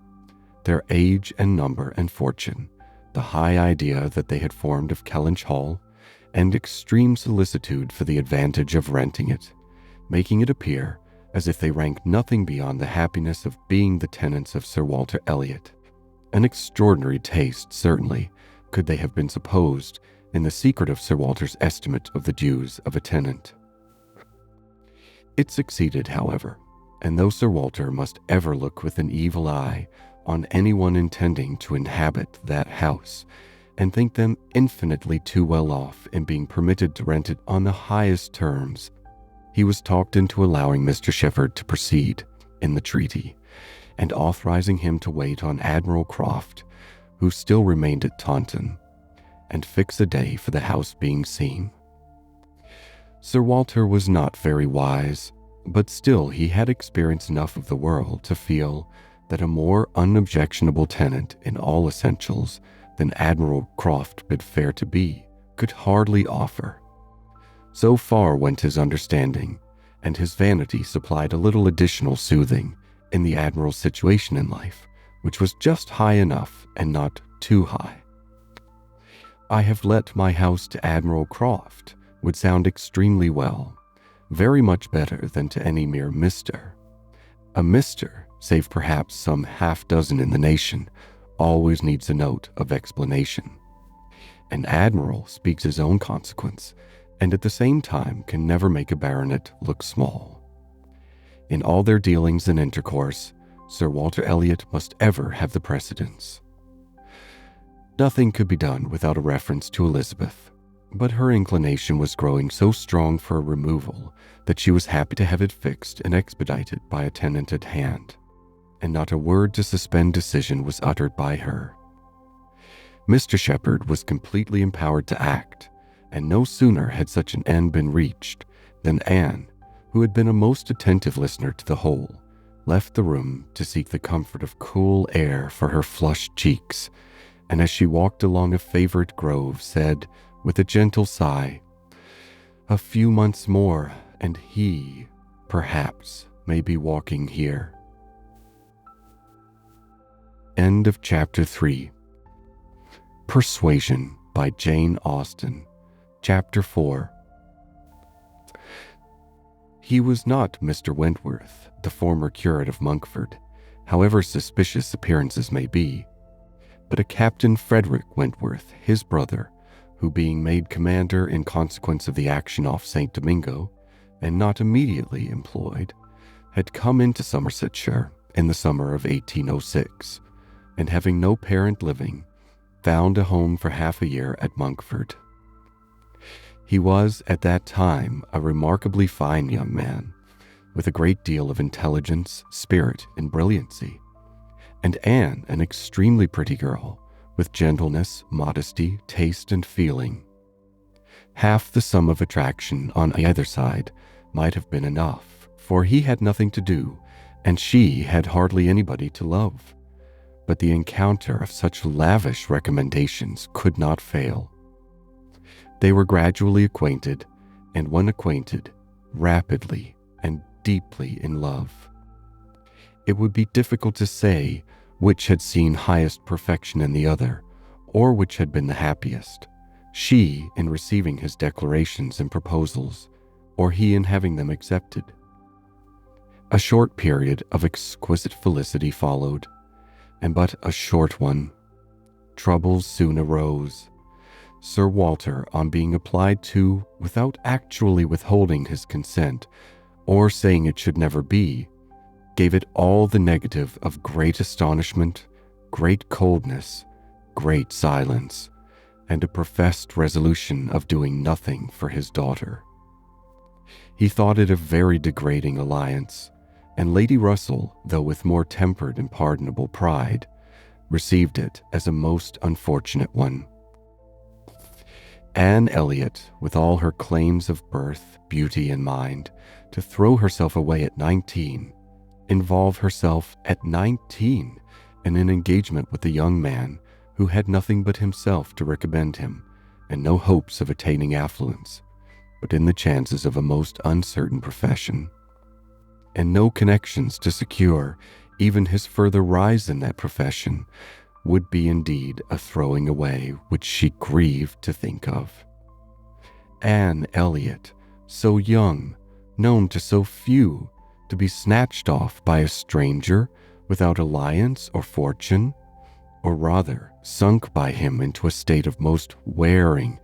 [SPEAKER 1] their age and number and fortune, the high idea that they had formed of Kellynch Hall, and extreme solicitude for the advantage of renting it, making it appear as if they ranked nothing beyond the happiness of being the tenants of Sir Walter Elliot. An extraordinary taste, certainly, could they have been supposed in the secret of Sir Walter's estimate of the dues of a tenant. It succeeded, however, and though Sir Walter must ever look with an evil eye on anyone intending to inhabit that house, and think them infinitely too well off in being permitted to rent it on the highest terms, he was talked into allowing Mr. Shepherd to proceed in the treaty, and authorizing him to wait on Admiral Croft, who still remained at Taunton, and fix a day for the house being seen. Sir Walter was not very wise, but still he had experience enough of the world to feel that a more unobjectionable tenant in all essentials than Admiral Croft bid fair to be could hardly offer. So far went his understanding, and his vanity supplied a little additional soothing in the Admiral's situation in life, which was just high enough and not too high. I have let my house to Admiral Croft would sound extremely well, very much better than to any mere Mr. A Mr., save perhaps some half-dozen in the nation, always needs a note of explanation. An admiral speaks his own consequence, and at the same time can never make a baronet look small. In all their dealings and intercourse, Sir Walter Elliot must ever have the precedence. Nothing could be done without a reference to Elizabeth, but her inclination was growing so strong for a removal that she was happy to have it fixed and expedited by a tenant at hand, and not a word to suspend decision was uttered by her. Mr. Shepherd was completely empowered to act, and no sooner had such an end been reached than Anne, who had been a most attentive listener to the whole, left the room to seek the comfort of cool air for her flushed cheeks, and as she walked along a favorite grove said, with a gentle sigh, "A few months more, and he, perhaps, may be walking here." End of Chapter 3. Persuasion by Jane Austen. Chapter 4. He was not Mr. Wentworth, the former curate of Monkford, however suspicious appearances may be, but a Captain Frederick Wentworth, his brother, who being made commander in consequence of the action off St. Domingo, and not immediately employed, had come into Somersetshire in the summer of 1806, and having no parent living, found a home for half a year at Monkford. He was at that time a remarkably fine young man, with a great deal of intelligence, spirit, and brilliancy, and Anne an extremely pretty girl, with gentleness, modesty, taste, and feeling. Half the sum of attraction on either side might have been enough, for he had nothing to do, and she had hardly anybody to love. But the encounter of such lavish recommendations could not fail. They were gradually acquainted, and when acquainted, rapidly and deeply in love. It would be difficult to say which had seen highest perfection in the other, or which had been the happiest, she in receiving his declarations and proposals, or he in having them accepted. A short period of exquisite felicity followed, and but a short one. Troubles soon arose. Sir Walter, on being applied to without actually withholding his consent, or saying it should never be, gave it all the negative of great astonishment, great coldness, great silence, and a professed resolution of doing nothing for his daughter. He thought it a very degrading alliance, and Lady Russell, though with more tempered and pardonable pride, received it as a most unfortunate one. Anne Elliot, with all her claims of birth, beauty, and mind, to throw herself away at 19, involve herself at 19 in an engagement with a young man who had nothing but himself to recommend him, and no hopes of attaining affluence, but in the chances of a most uncertain profession, and no connections to secure even his further rise in that profession, would be indeed a throwing away which she grieved to think of. Anne Elliot, so young, known to so few, to be snatched off by a stranger without alliance or fortune, or rather sunk by him into a state of most wearing,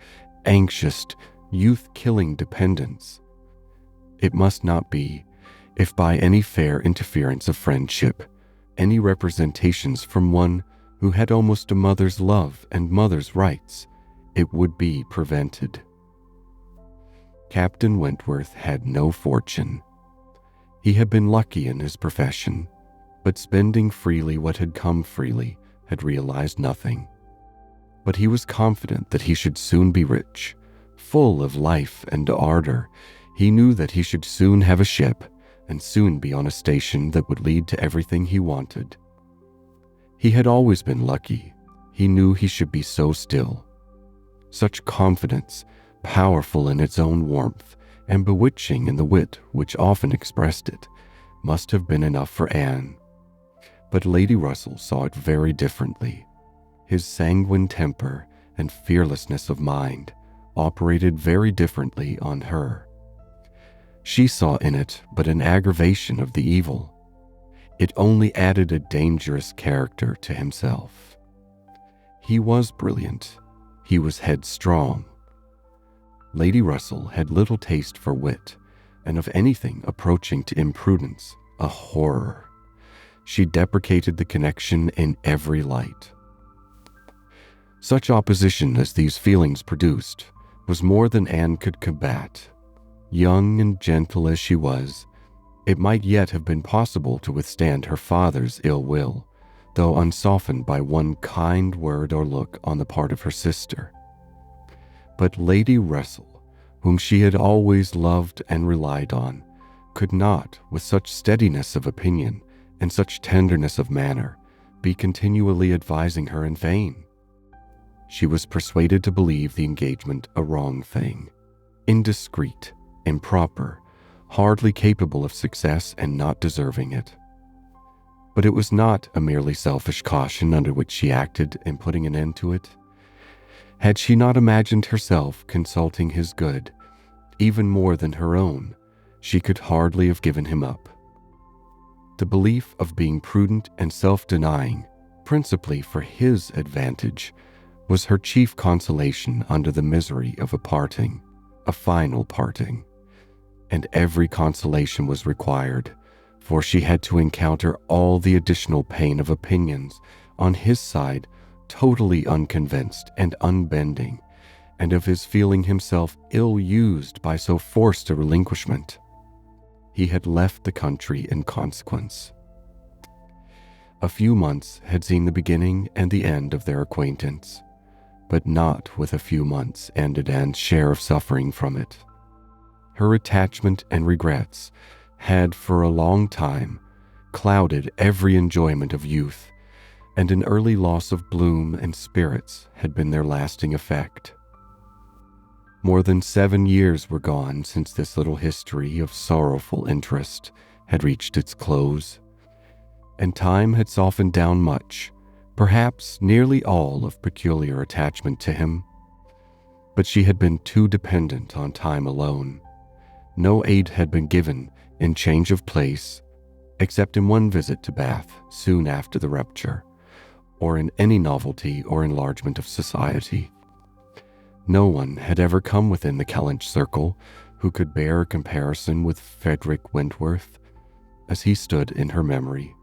[SPEAKER 1] anxious, youth-killing dependence. It must not be, if by any fair interference of friendship, any representations from one who had almost a mother's love and mother's rights, it would be prevented. Captain Wentworth had no fortune. He had been lucky in his profession, but spending freely what had come freely, had realized nothing. But he was confident that he should soon be rich, full of life and ardor. He knew that he should soon have a ship, and soon be on a station that would lead to everything he wanted. He had always been lucky. He knew he should be so still. Such confidence, powerful in its own warmth, and bewitching in the wit which often expressed it, must have been enough for Anne. But Lady Russell saw it very differently. His sanguine temper and fearlessness of mind operated very differently on her. She saw in it but an aggravation of the evil. It only added a dangerous character to himself. He was brilliant. He was headstrong. Lady Russell had little taste for wit, and of anything approaching to imprudence, a horror. She deprecated the connection in every light. Such opposition as these feelings produced was more than Anne could combat. Young and gentle as she was, it might yet have been possible to withstand her father's ill will, though unsoftened by one kind word or look on the part of her sister. But Lady Russell, whom she had always loved and relied on, could not, with such steadiness of opinion and such tenderness of manner, be continually advising her in vain. She was persuaded to believe the engagement a wrong thing, indiscreet, improper, hardly capable of success and not deserving it. But it was not a merely selfish caution under which she acted in putting an end to it. Had she not imagined herself consulting his good, even more than her own, she could hardly have given him up. The belief of being prudent and self-denying, principally for his advantage, was her chief consolation under the misery of a parting, a final parting. And every consolation was required, for she had to encounter all the additional pain of opinions on his side totally unconvinced and unbending, and of his feeling himself ill-used by so forced a relinquishment. He had left the country in consequence. A few months had seen the beginning and the end of their acquaintance, but not with a few months ended Anne's share of suffering from it. Her attachment and regrets had for a long time clouded every enjoyment of youth, and an early loss of bloom and spirits had been their lasting effect. More than 7 years were gone since this little history of sorrowful interest had reached its close, and time had softened down much, perhaps nearly all, of peculiar attachment to him. But she had been too dependent on time alone. No aid had been given in change of place, except in one visit to Bath soon after the rupture, or in any novelty or enlargement of society. No one had ever come within the Kellynch circle who could bear a comparison with Frederick Wentworth as he stood in her memory.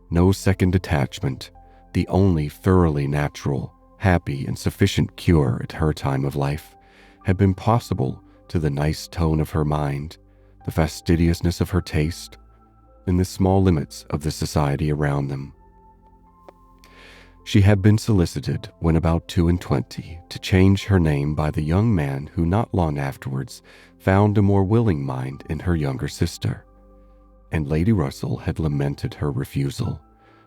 [SPEAKER 1] No second attachment, the only thoroughly natural, happy, and sufficient cure at her time of life, had been possible to the nice tone of her mind, the fastidiousness of her taste, and the small limits of the society around them. She had been solicited, when about 22, to change her name by the young man who not long afterwards found a more willing mind in her younger sister, and Lady Russell had lamented her refusal,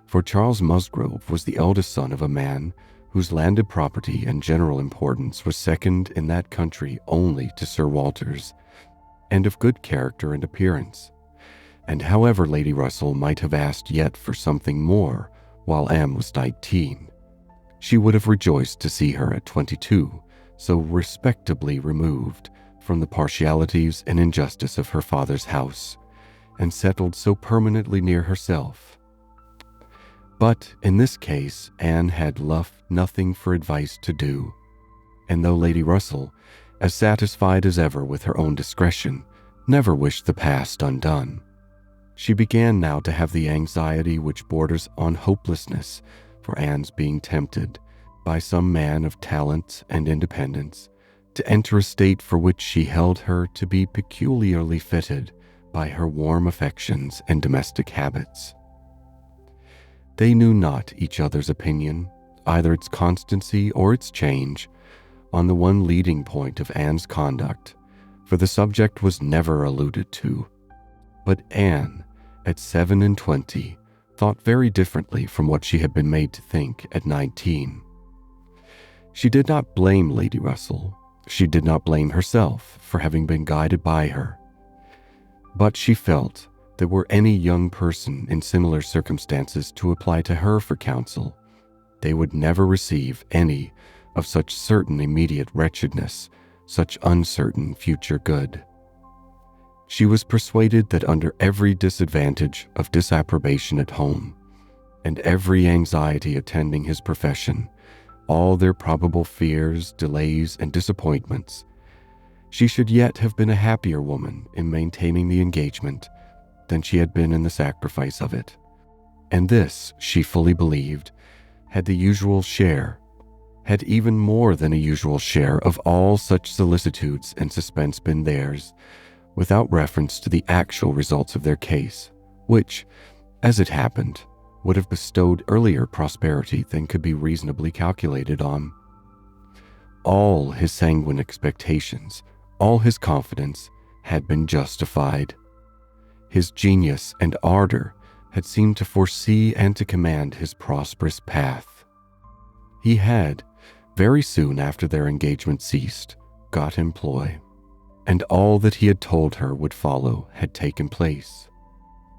[SPEAKER 1] for Charles Musgrove was the eldest son of a man whose landed property and general importance was second in that country only to Sir Walter's, and of good character and appearance. And however Lady Russell might have asked yet for something more while Anne was 19, she would have rejoiced to see her at 22 so respectably removed from the partialities and injustice of her father's house, and settled so permanently near herself. But in this case, Anne had left nothing for advice to do, and though Lady Russell, as satisfied as ever with her own discretion, never wished the past undone, she began now to have the anxiety which borders on hopelessness for Anne's being tempted by some man of talent and independence to enter a state for which she held her to be peculiarly fitted by her warm affections and domestic habits. They knew not each other's opinion, either its constancy or its change, on the one leading point of Anne's conduct, for the subject was never alluded to. But Anne, at 27, thought very differently from what she had been made to think at 19. She did not blame Lady Russell. She did not blame herself for having been guided by her. But she felt that were any young person in similar circumstances to apply to her for counsel, they would never receive any of such certain immediate wretchedness, such uncertain future good. She was persuaded that under every disadvantage of disapprobation at home, and every anxiety attending his profession, all their probable fears, delays, and disappointments, she should yet have been a happier woman in maintaining the engagement than she had been in the sacrifice of it. And this, she fully believed, had the usual share, had even more than a usual share of all such solicitudes and suspense been theirs, without reference to the actual results of their case, which, as it happened, would have bestowed earlier prosperity than could be reasonably calculated on. All his sanguine expectations, all his confidence, had been justified. His genius and ardor had seemed to foresee and to command his prosperous path. He had, very soon after their engagement ceased, got employ, and all that he had told her would follow had taken place.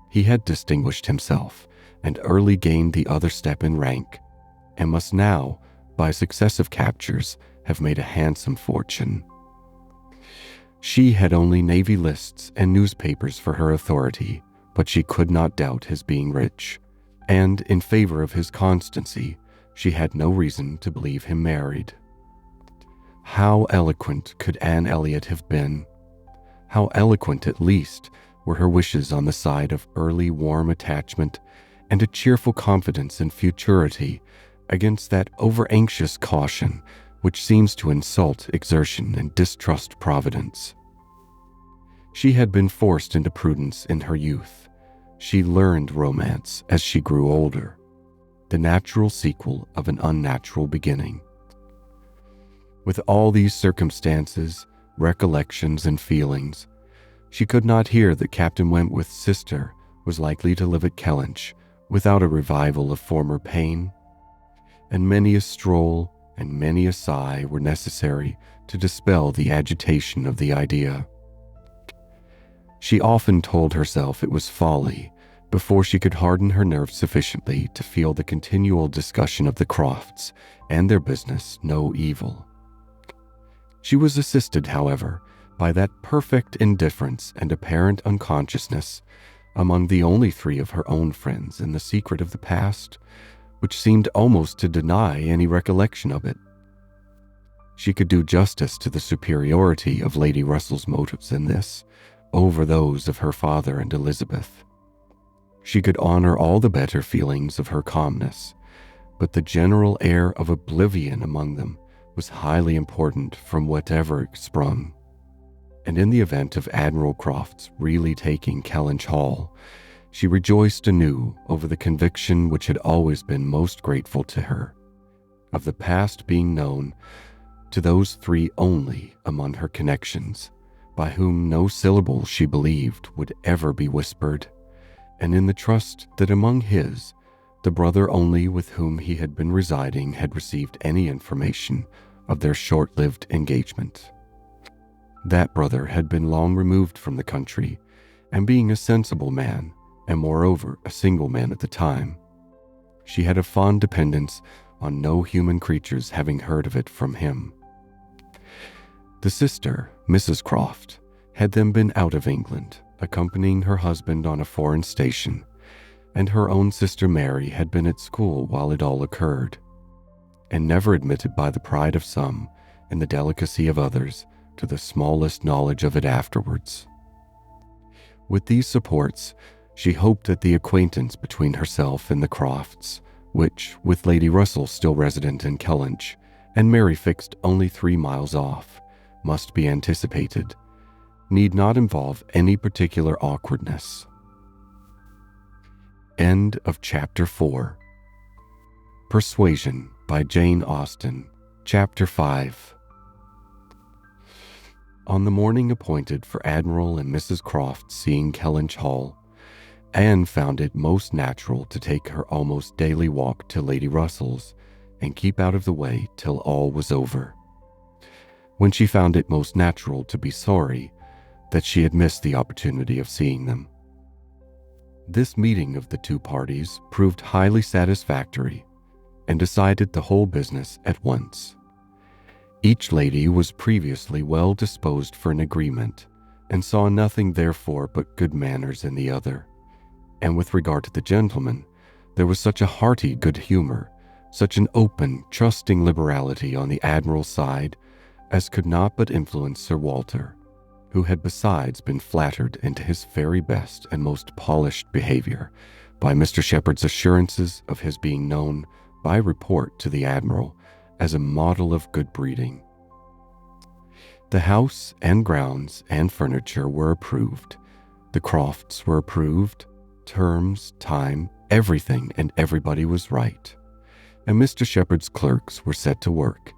[SPEAKER 1] He had distinguished himself and early gained the other step in rank, and must now, by successive captures, have made a handsome fortune. She had only navy lists and newspapers for her authority, but she could not doubt his being rich, and in favor of his constancy, she had no reason to believe him married. How eloquent could Anne Elliot have been? How eloquent, at least, were her wishes on the side of early warm attachment and a cheerful confidence in futurity against that over-anxious caution which seems to insult exertion and distrust providence. She had been forced into prudence in her youth. She learned romance as she grew older, the natural sequel of an unnatural beginning. With all these circumstances, recollections, and feelings, she could not hear that Captain Wentworth's sister was likely to live at Kellynch without a revival of former pain, and many a stroll and many a sigh were necessary to dispel the agitation of the idea. She often told herself it was folly before she could harden her nerves sufficiently to feel the continual discussion of the Crofts and their business no evil. She was assisted, however, by that perfect indifference and apparent unconsciousness among the only three of her own friends in the secret of the past, which seemed almost to deny any recollection of it. She could do justice to the superiority of Lady Russell's motives in this over those of her father and Elizabeth. She could honor all the better feelings of her calmness, but the general air of oblivion among them was highly important from whatever it sprung. And in the event of Admiral Croft's really taking Kellynch Hall, she rejoiced anew over the conviction which had always been most grateful to her, of the past being known to those three only among her connections, by whom no syllable, she believed, would ever be whispered, and in the trust that among his, the brother only with whom he had been residing had received any information of their short-lived engagement. That brother had been long removed from the country, and being a sensible man, and moreover a single man at the time, she had a fond dependence on no human creatures having heard of it from him. The sister, Mrs. Croft, had then been out of England, accompanying her husband on a foreign station, and her own sister Mary had been at school while it all occurred, and never admitted by the pride of some and the delicacy of others to the smallest knowledge of it afterwards. With these supports, she hoped that the acquaintance between herself and the Crofts, which, with Lady Russell still resident in Kellynch, and Mary fixed only 3 miles off, must be anticipated, need not involve any particular awkwardness. End of Chapter 4. Persuasion by Jane Austen, Chapter 5. On the morning appointed for Admiral and Mrs. Croft seeing Kellynch Hall, Anne found it most natural to take her almost daily walk to Lady Russell's and keep out of the way till all was over, when she found it most natural to be sorry that she had missed the opportunity of seeing them. This meeting of the two parties proved highly satisfactory and decided the whole business at once. Each lady was previously well disposed for an agreement and saw nothing therefore but good manners in the other. And with regard to the gentleman, there was such a hearty good humor, such an open, trusting liberality on the Admiral's side as could not but influence Sir Walter, who had besides been flattered into his very best and most polished behavior by Mr. Shepherd's assurances of his being known by report to the Admiral as a model of good breeding. The house and grounds and furniture were approved. The Crofts were approved. Terms, time, everything and everybody was right. And Mr. Shepherd's clerks were set to work,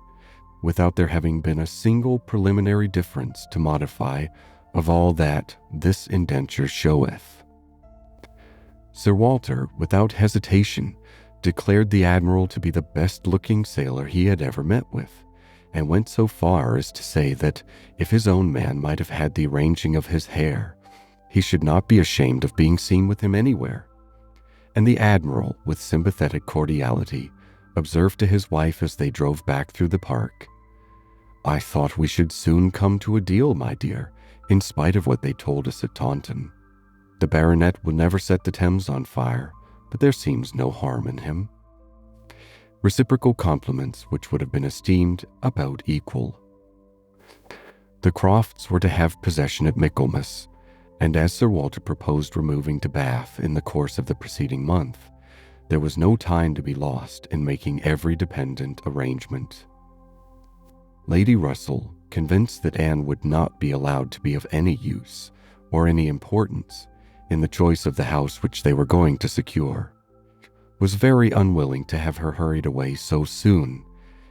[SPEAKER 1] without there having been a single preliminary difference to modify of all that this indenture showeth. Sir Walter, without hesitation, declared the Admiral to be the best-looking sailor he had ever met with, and went so far as to say that if his own man might have had the arranging of his hair, he should not be ashamed of being seen with him anywhere. And the Admiral, with sympathetic cordiality, observed to his wife as they drove back through the park, "I thought we should soon come to a deal, my dear, in spite of what they told us at Taunton. The baronet will never set the Thames on fire, but there seems no harm in him. Reciprocal compliments which would have been esteemed about equal. The Crofts were to have possession at Michaelmas, and as Sir Walter proposed removing to Bath in the course of the preceding month, there was no time to be lost in making every dependent arrangement. Lady Russell, convinced that Anne would not be allowed to be of any use or any importance in the choice of the house which they were going to secure, was very unwilling to have her hurried away so soon,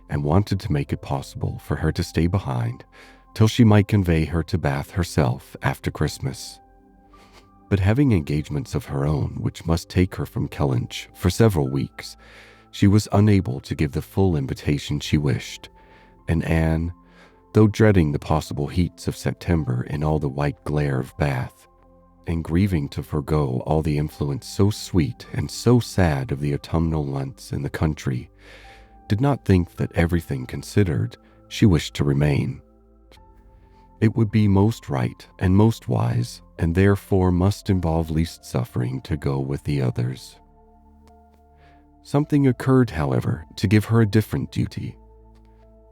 [SPEAKER 1] and wanted to make it possible for her to stay behind till she might convey her to Bath herself after Christmas. But having engagements of her own which must take her from Kellynch for several weeks, she was unable to give the full invitation she wished, and Anne, though dreading the possible heats of September in all the white glare of Bath, and grieving to forego all the influence so sweet and so sad of the autumnal months in the country, did not think that, everything considered, she wished to remain. It would be most right and most wise, and therefore must involve least suffering, to go with the others. Something occurred, however, to give her a different duty.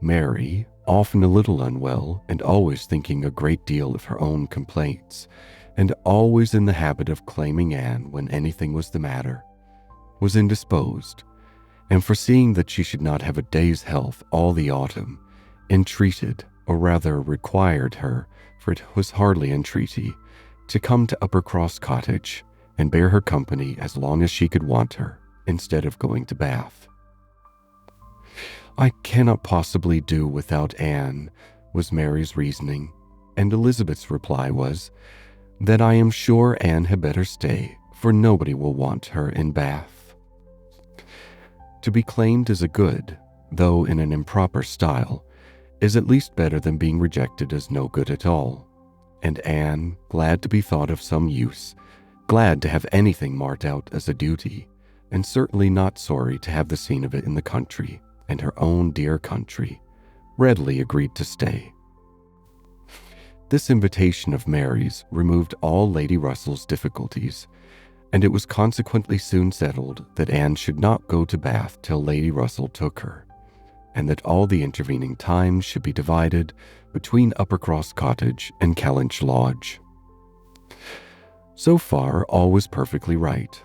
[SPEAKER 1] Mary, often a little unwell and always thinking a great deal of her own complaints, and always in the habit of claiming Anne when anything was the matter, was indisposed, and foreseeing that she should not have a day's health all the autumn, entreated, or rather required her, for it was hardly entreaty, to come to Uppercross Cottage and bear her company as long as she could want her, instead of going to Bath. "I cannot possibly do without Anne," was Mary's reasoning, and Elizabeth's reply was, "that I am sure Anne had better stay, for nobody will want her in Bath." To be claimed as a good, though in an improper style, is at least better than being rejected as no good at all, and Anne, glad to be thought of some use, glad to have anything marked out as a duty, and certainly not sorry to have the scene of it in the country, and her own dear country, readily agreed to stay. This invitation of Mary's removed all Lady Russell's difficulties, and it was consequently soon settled that Anne should not go to Bath till Lady Russell took her, and that all the intervening time should be divided between Uppercross Cottage and Kellynch Lodge. So far all was perfectly right,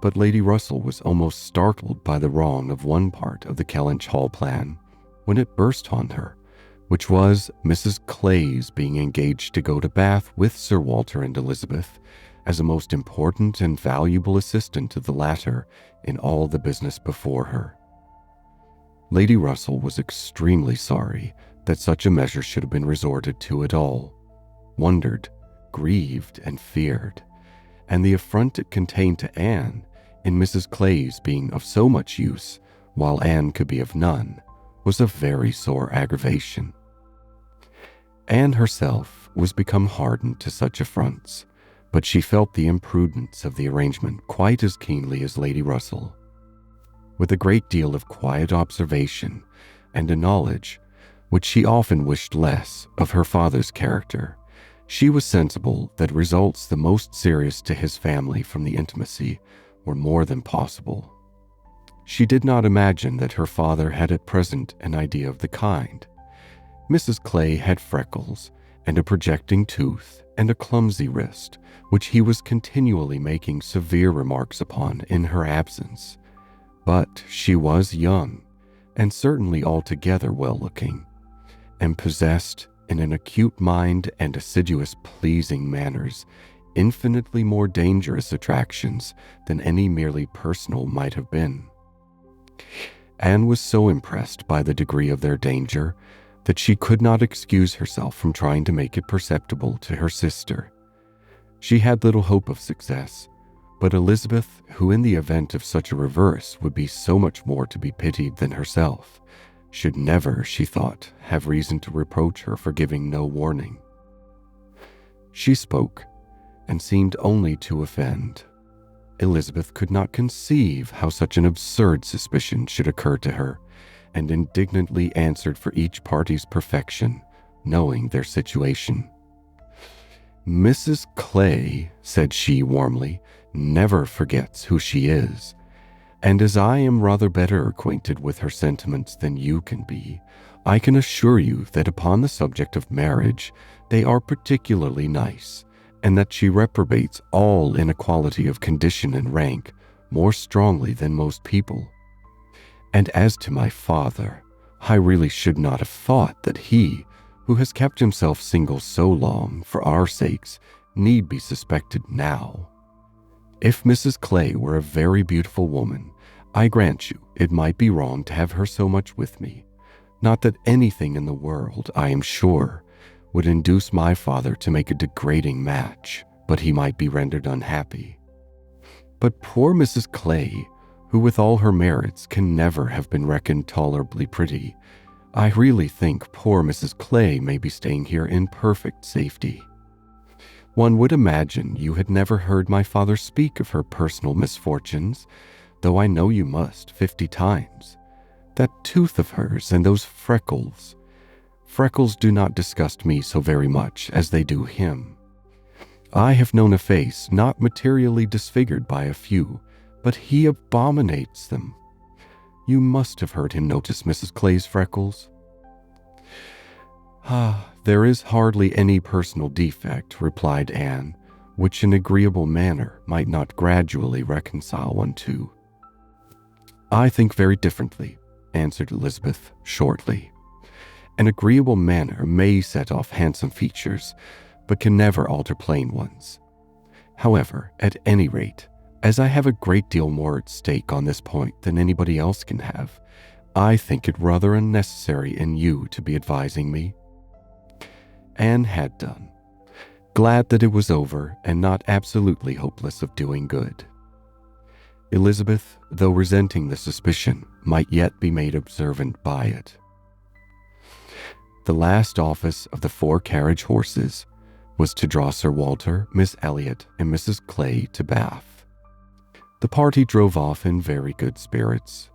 [SPEAKER 1] but Lady Russell was almost startled by the wrong of one part of the Kellynch Hall plan when it burst on her, which was Mrs. Clay's being engaged to go to Bath with Sir Walter and Elizabeth as a most important and valuable assistant to the latter in all the business before her. Lady Russell was extremely sorry that such a measure should have been resorted to at all, wondered, grieved, and feared, and the affront it contained to Anne in Mrs. Clay's being of so much use, while Anne could be of none, was a very sore aggravation. Anne herself was become hardened to such affronts, but she felt the imprudence of the arrangement quite as keenly as Lady Russell. With a great deal of quiet observation and a knowledge, which she often wished less, of her father's character, she was sensible that results the most serious to his family from the intimacy were more than possible. She did not imagine that her father had at present an idea of the kind. Mrs. Clay had freckles and a projecting tooth and a clumsy wrist, which he was continually making severe remarks upon in her absence. But she was young, and certainly altogether well-looking, and possessed, in an acute mind and assiduous pleasing manners, infinitely more dangerous attractions than any merely personal might have been. Anne was so impressed by the degree of their danger that she could not excuse herself from trying to make it perceptible to her sister. She had little hope of success, but Elizabeth, who in the event of such a reverse would be so much more to be pitied than herself, should never, she thought, have reason to reproach her for giving no warning. She spoke, and seemed only to offend. Elizabeth could not conceive how such an absurd suspicion should occur to her, and indignantly answered for each party's perfection, knowing their situation. "Mrs. Clay," said she warmly, "never forgets who she is. And as I am rather better acquainted with her sentiments than you can be, I can assure you that upon the subject of marriage, they are particularly nice, and that she reprobates all inequality of condition and rank more strongly than most people. And as to my father, I really should not have thought that he, who has kept himself single so long for our sakes, need be suspected now. If Mrs. Clay were a very beautiful woman, I grant you it might be wrong to have her so much with me. Not that anything in the world, I am sure, would induce my father to make a degrading match, but he might be rendered unhappy. But poor Mrs. Clay, who with all her merits can never have been reckoned tolerably pretty, I really think poor Mrs. Clay may be staying here in perfect safety. One would imagine you had never heard my father speak of her personal misfortunes, though I know you must 50 times. That tooth of hers and those freckles. Freckles do not disgust me so very much as they do him. I have known a face not materially disfigured by a few, but he abominates them. You must have heard him notice Mrs. Clay's freckles." "Ah, there is hardly any personal defect," replied Anne, "which an agreeable manner might not gradually reconcile one to." "I think very differently," answered Elizabeth shortly. "An agreeable manner may set off handsome features, but can never alter plain ones. However, at any rate, as I have a great deal more at stake on this point than anybody else can have, I think it rather unnecessary in you to be advising me." Anne had done, glad that it was over and not absolutely hopeless of doing good. Elizabeth, though resenting the suspicion, might yet be made observant by it. The last office of the 4 carriage horses was to draw Sir Walter, Miss Elliot, and Mrs. Clay to Bath. The party drove off in very good spirits.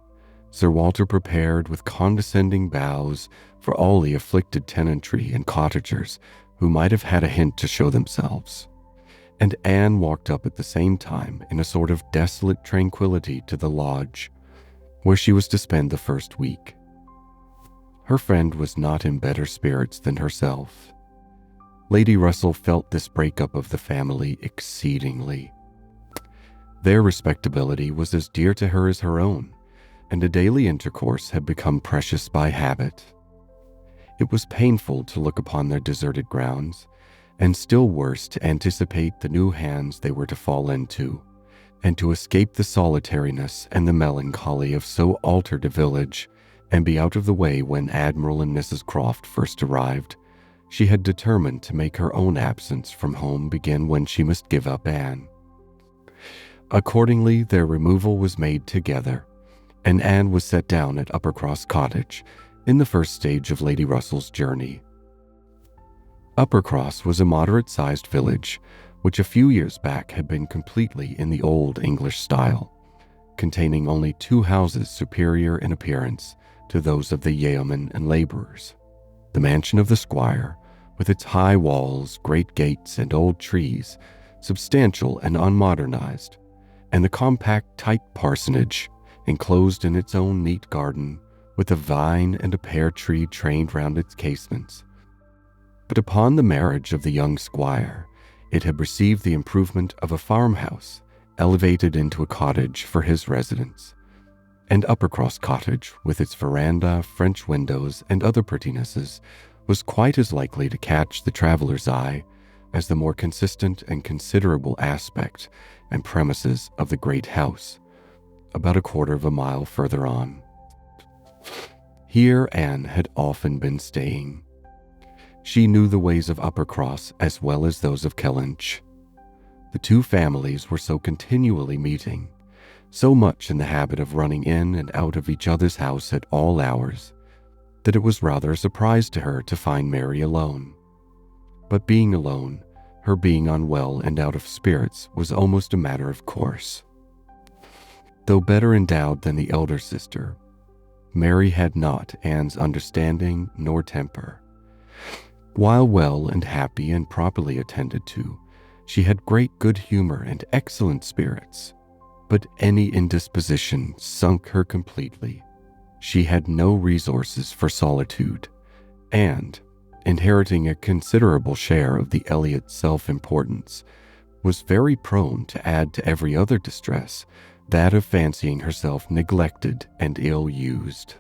[SPEAKER 1] Sir Walter prepared with condescending bows for all the afflicted tenantry and cottagers who might have had a hint to show themselves, and Anne walked up at the same time in a sort of desolate tranquility to the lodge, where she was to spend the first week. Her friend was not in better spirits than herself. Lady Russell felt this breakup of the family exceedingly. Their respectability was as dear to her as her own, and a daily intercourse had become precious by habit. It was painful to look upon their deserted grounds, and still worse to anticipate the new hands they were to fall into, and to escape the solitariness and the melancholy of so altered a village, and be out of the way when Admiral and Mrs. Croft first arrived. She had determined to make her own absence from home begin when she must give up Anne. Accordingly, their removal was made together, and Anne was set down at Uppercross Cottage in the first stage of Lady Russell's journey. Uppercross was a moderate-sized village, which a few years back had been completely in the old English style, containing only 2 houses superior in appearance to those of the yeomen and laborers. The mansion of the squire, with its high walls, great gates, and old trees, substantial and unmodernized, and the compact, tight parsonage, enclosed in its own neat garden, with a vine and a pear tree trained round its casements. But upon the marriage of the young squire, it had received the improvement of a farmhouse, elevated into a cottage for his residence. And Uppercross Cottage, with its veranda, French windows, and other prettinesses, was quite as likely to catch the traveler's eye as the more consistent and considerable aspect and premises of the great house, about a quarter of a mile further on. Here Anne had often been staying. She knew the ways of Uppercross as well as those of Kellynch. The 2 families were so continually meeting, so much in the habit of running in and out of each other's house at all hours, that it was rather a surprise to her to find Mary alone. But being alone, her being unwell and out of spirits was almost a matter of course. Though better endowed than the elder sister, Mary had not Anne's understanding nor temper. While well and happy and properly attended to, she had great good humor and excellent spirits, but any indisposition sunk her completely. She had no resources for solitude, and, inheriting a considerable share of the Elliot self-importance, was very prone to add to every other distress that of fancying herself neglected and ill-used.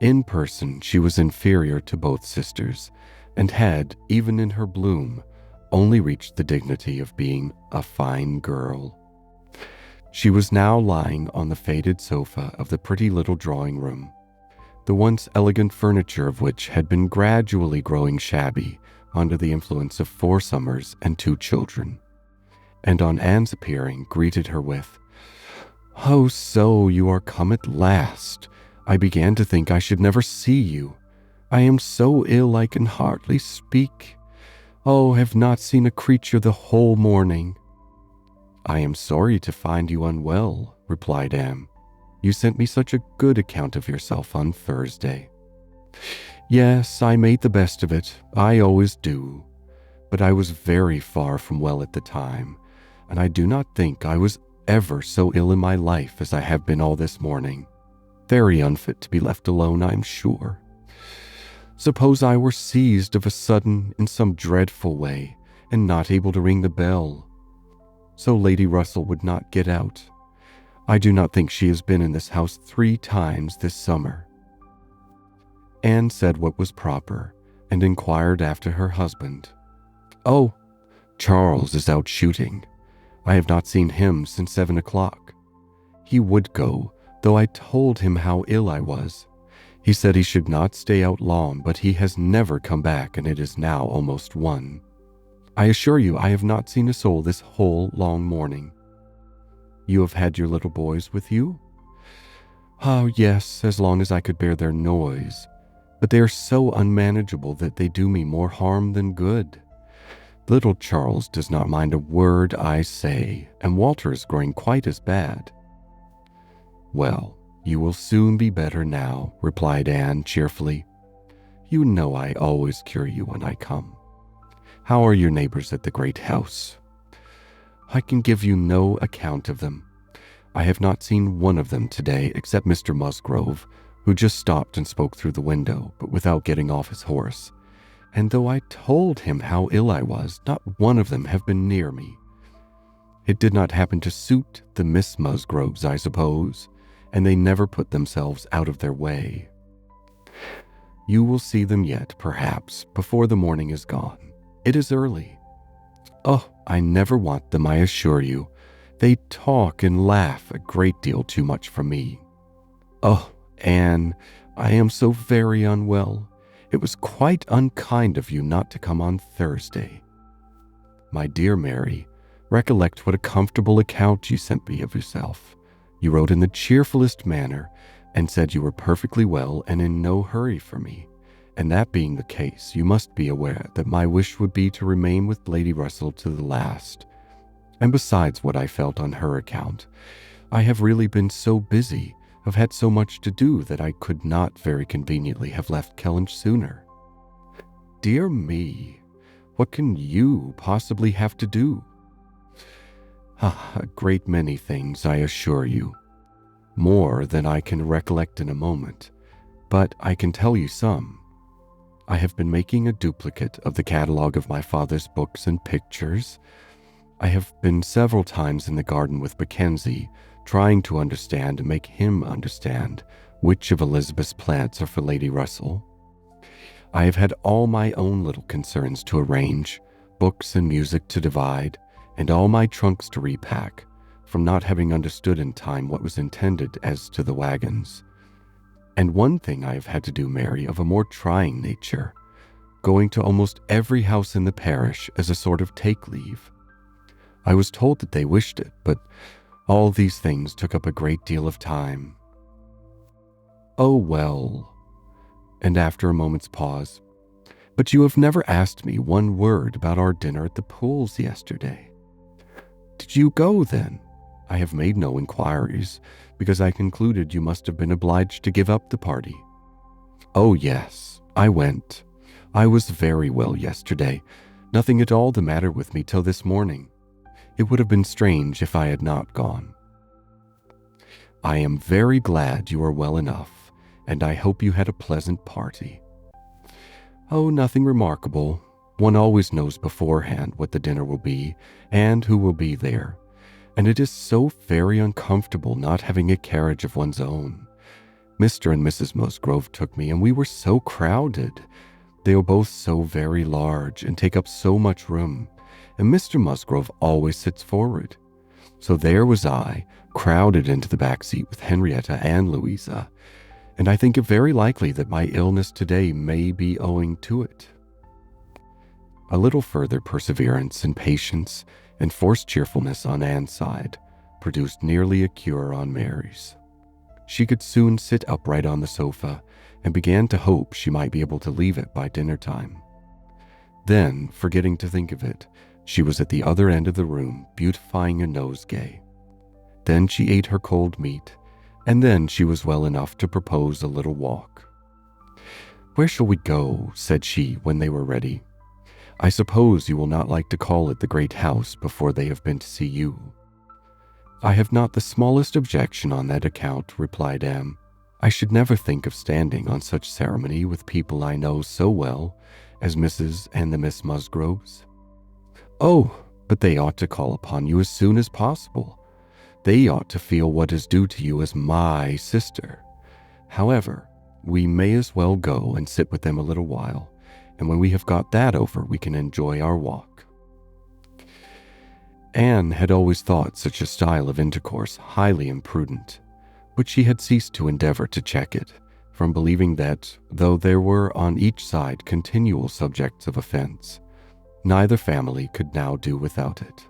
[SPEAKER 1] In person, she was inferior to both sisters, and had, even in her bloom, only reached the dignity of being a fine girl. She was now lying on the faded sofa of the pretty little drawing room, the once elegant furniture of which had been gradually growing shabby under the influence of 4 summers and 2 children, and on Anne's appearing greeted her with, "Oh, so you are come at last. I began to think I should never see you. I am so ill I can hardly speak. Oh, have not seen a creature the whole morning." "I am sorry to find you unwell," replied Anne. "You sent me such a good account of yourself on Thursday." "Yes, I made the best of it. I always do. But I was very far from well at the time, and I do not think I was ever so ill in my life as I have been all this morning. Very unfit to be left alone, I am sure. Suppose I were seized of a sudden in some dreadful way, and not able to ring the bell. So Lady Russell would not get out. I do not think she has been in this house 3 times this summer." Anne said what was proper, and inquired after her husband. "Oh, Charles is out shooting. I have not seen him since 7 o'clock. He would go, though I told him how ill I was. He said he should not stay out long, but he has never come back, and it is now almost 1. I assure you I have not seen a soul this whole long morning." "You have had your little boys with you?" "Oh, yes, as long as I could bear their noise. But they are so unmanageable that they do me more harm than good. Little Charles does not mind a word I say, and Walter is growing quite as bad." "Well, you will soon be better now," replied Anne cheerfully. "You know I always cure you when I come. How are your neighbors at the great house?" "I can give you no account of them. I have not seen one of them today except Mr. Musgrove, who just stopped and spoke through the window, but without getting off his horse. And though I told him how ill I was, not one of them have been near me. It did not happen to suit the Miss Musgroves, I suppose, and they never put themselves out of their way. You will see them yet, perhaps, before the morning is gone. It is early. Oh, I never want them, I assure you. They talk and laugh a great deal too much for me. Oh, Anne, I am so very unwell. It was quite unkind of you not to come on Thursday. My dear Mary, recollect what a comfortable account you sent me of yourself. You wrote in the cheerfulest manner, and said you were perfectly well and in no hurry for me. And that being the case, you must be aware that my wish would be to remain with Lady Russell to the last. And besides what I felt on her account, I have really been so busy, have had so much to do, that I could not very conveniently have left Kellynch sooner. Dear me, what can you possibly have to do? A great many things, I assure you. More than I can recollect in a moment, but I can tell you some. I have been making a duplicate of the catalogue of my father's books and pictures. I have been several times in the garden with Mackenzie, trying to understand and make him understand which of Elizabeth's plants are for Lady Russell. I have had all my own little concerns to arrange, books and music to divide, and all my trunks to repack, from not having understood in time what was intended as to the wagons. And one thing I have had to do, Mary, of a more trying nature, going to almost every house in the parish as a sort of take-leave. I was told that they wished it, but all these things took up a great deal of time. Oh, well. And after a moment's pause, but you have never asked me one word about our dinner at the Pools yesterday. Did you go, then? I have made no inquiries, because I concluded you must have been obliged to give up the party. Oh, yes, I went. I was very well yesterday. Nothing at all the matter with me till this morning. It would have been strange if I had not gone. I am very glad you are well enough, and I hope you had a pleasant party. Oh, nothing remarkable. One always knows beforehand what the dinner will be and who will be there. And it is so very uncomfortable not having a carriage of one's own. Mr. and Mrs. Musgrove took me, and we were so crowded. They are both so very large and take up so much room, and Mr. Musgrove always sits forward. So there was I, crowded into the back seat with Henrietta and Louisa, and I think it very likely that my illness today may be owing to it. A little further perseverance and patience and forced cheerfulness on Anne's side produced nearly a cure on Mary's. She could soon sit upright on the sofa and began to hope she might be able to leave it by dinner time. Then, forgetting to think of it, she was at the other end of the room beautifying a nosegay. Then she ate her cold meat, and then she was well enough to propose a little walk. "Where shall we go?" said she when they were ready. "I suppose you will not like to call at the great house before they have been to see you." "I have not the smallest objection on that account," replied Anne. "I should never think of standing on such ceremony with people I know so well as Mrs. and the Miss Musgroves." "Oh, but they ought to call upon you as soon as possible. They ought to feel what is due to you as my sister. However, we may as well go and sit with them a little while, and when we have got that over, we can enjoy our walk." Anne had always thought such a style of intercourse highly imprudent, but she had ceased to endeavor to check it, from believing that, though there were on each side continual subjects of offense, neither family could now do without it.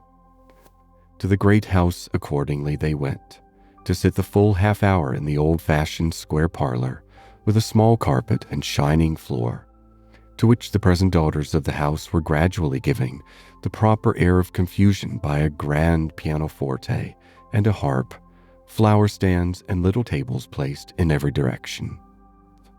[SPEAKER 1] To the great house, accordingly, they went, to sit the full half-hour in the old-fashioned square parlor, with a small carpet and shining floor, to which the present daughters of the house were gradually giving the proper air of confusion by a grand pianoforte and a harp, flower stands, and little tables placed in every direction.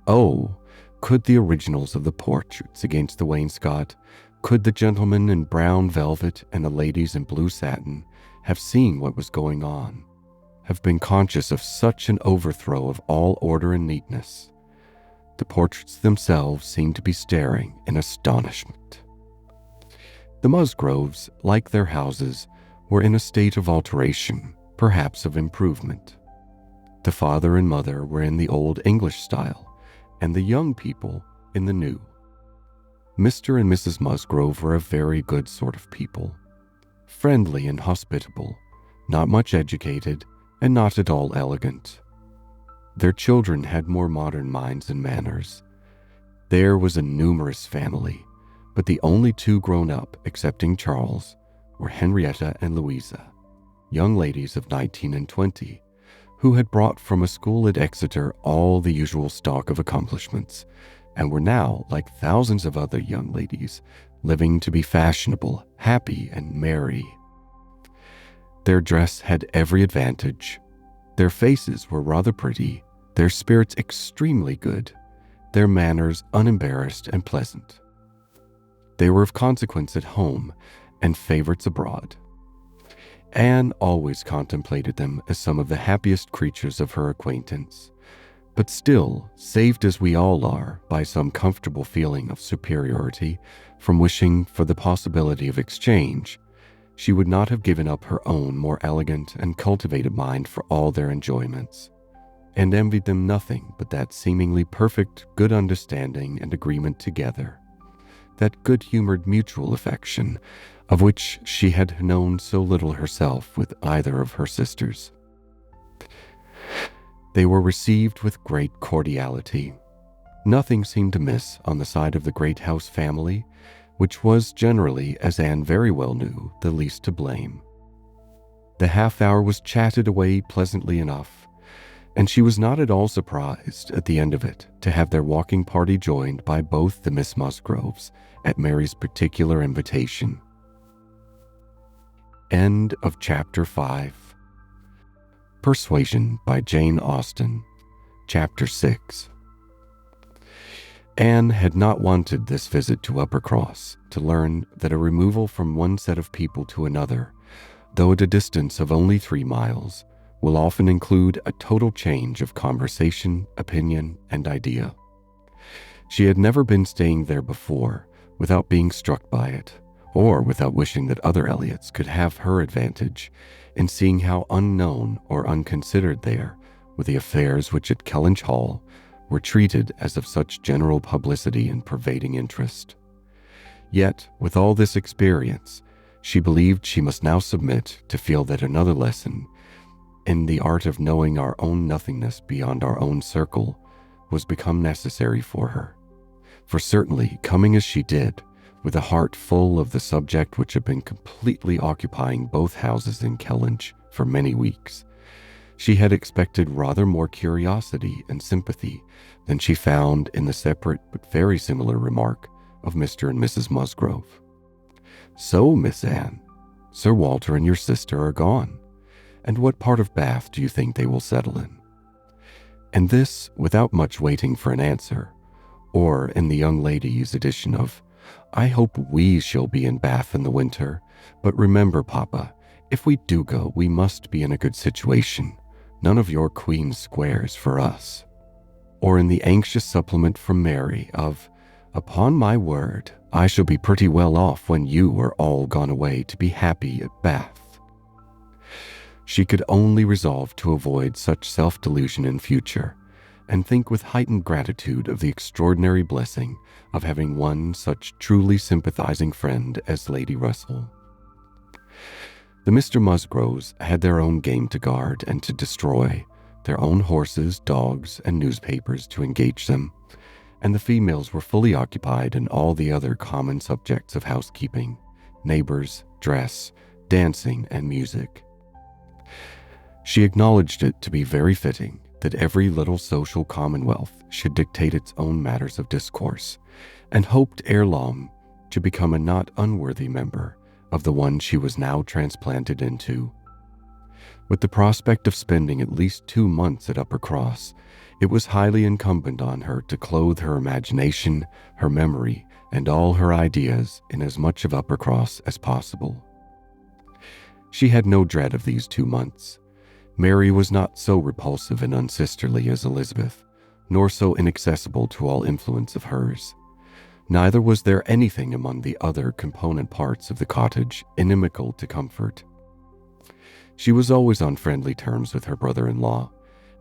[SPEAKER 1] Oh, could the originals of the portraits against the wainscot, could the gentlemen in brown velvet and the ladies in blue satin have seen what was going on, have been conscious of such an overthrow of all order and neatness, the portraits themselves seemed to be staring in astonishment. The Musgroves, like their houses, were in a state of alteration, perhaps of improvement. The father and mother were in the old English style, and the young people in the new. Mr. and Mrs. Musgrove were a very good sort of people, friendly and hospitable, not much educated, and not at all elegant. Their children had more modern minds and manners. There was a numerous family, but the only two grown up, excepting Charles, were Henrietta and Louisa, young ladies of 19 and 20, who had brought from a school at Exeter all the usual stock of accomplishments, and were now, like thousands of other young ladies, living to be fashionable, happy, and merry. Their dress had every advantage. Their faces were rather pretty, their spirits extremely good, their manners unembarrassed and pleasant. They were of consequence at home and favorites abroad. Anne always contemplated them as some of the happiest creatures of her acquaintance, but still, saved as we all are by some comfortable feeling of superiority from wishing for the possibility of exchange, she would not have given up her own more elegant and cultivated mind for all their enjoyments, and envied them nothing but that seemingly perfect good understanding and agreement together, that good-humored mutual affection of which she had known so little herself with either of her sisters. They were received with great cordiality. Nothing seemed amiss on the side of the great house family, which was generally, as Anne very well knew, the least to blame. The half-hour was chatted away pleasantly enough, and she was not at all surprised at the end of it to have their walking party joined by both the Miss Musgroves at Mary's particular invitation. End of Chapter 5. Persuasion by Jane Austen. Chapter 6. Anne had not wanted this visit to Uppercross to learn that a removal from one set of people to another, though at a distance of only 3 miles, will often include a total change of conversation, opinion, and idea. She had never been staying there before without being struck by it, or without wishing that other Elliots could have her advantage in seeing how unknown or unconsidered there were the affairs which at Kellynch Hall were treated as of such general publicity and pervading interest. Yet, with all this experience, she believed she must now submit to feel that another lesson in the art of knowing our own nothingness beyond our own circle was become necessary for her. For certainly, coming as she did, with a heart full of the subject which had been completely occupying both houses in Kellynch for many weeks, she had expected rather more curiosity and sympathy than she found in the separate but very similar remark of Mr. and Mrs. Musgrove. "So, Miss Anne, Sir Walter and your sister are gone, and what part of Bath do you think they will settle in?" And this without much waiting for an answer, or in the young lady's addition of, "I hope we shall be in Bath in the winter, but remember, Papa, if we do go, we must be in a good situation. None of your Queen's squares for us." Or in the anxious supplement from Mary of, "Upon my word, I shall be pretty well off when you are all gone away to be happy at Bath." She could only resolve to avoid such self-delusion in future, and think with heightened gratitude of the extraordinary blessing of having one such truly sympathizing friend as Lady Russell. The Mr. Musgroves had their own game to guard and to destroy, their own horses, dogs, and newspapers to engage them, and the females were fully occupied in all the other common subjects of housekeeping, neighbors, dress, dancing, and music. She acknowledged it to be very fitting that every little social commonwealth should dictate its own matters of discourse, and hoped ere long to become a not unworthy member of the one she was now transplanted into. With the prospect of spending at least 2 months at Uppercross, it was highly incumbent on her to clothe her imagination, her memory, and all her ideas in as much of Uppercross as possible. She had no dread of these 2 months. Mary was not so repulsive and unsisterly as Elizabeth, nor so inaccessible to all influence of hers. Neither was there anything among the other component parts of the cottage inimical to comfort. She was always on friendly terms with her brother-in-law,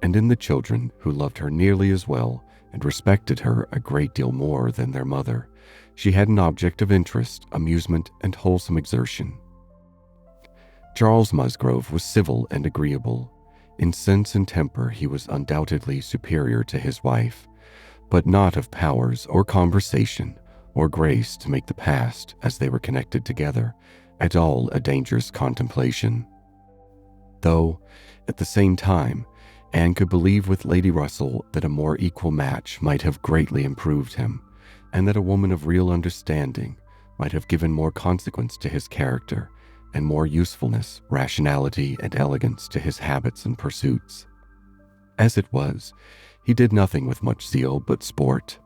[SPEAKER 1] and in the children, who loved her nearly as well and respected her a great deal more than their mother, she had an object of interest, amusement, and wholesome exertion. Charles Musgrove was civil and agreeable. In sense and temper he was undoubtedly superior to his wife, but not of powers or conversation or grace to make the past, as they were connected together, at all a dangerous contemplation. Though, at the same time, Anne could believe with Lady Russell that a more equal match might have greatly improved him, and that a woman of real understanding might have given more consequence to his character, and more usefulness, rationality, and elegance to his habits and pursuits. As it was, he did nothing with much zeal but sport,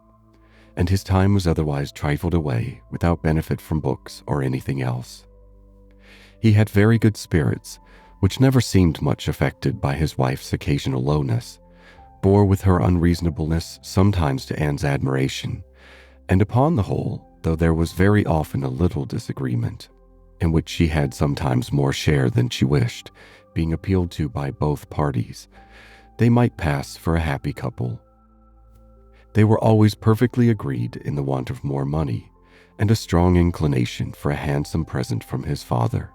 [SPEAKER 1] and his time was otherwise trifled away without benefit from books or anything else. He had very good spirits, which never seemed much affected by his wife's occasional lowness, bore with her unreasonableness sometimes to Anne's admiration, and upon the whole, though there was very often a little disagreement, in which she had sometimes more share than she wished, being appealed to by both parties, they might pass for a happy couple. They were always perfectly agreed in the want of more money, and a strong inclination for a handsome present from his father.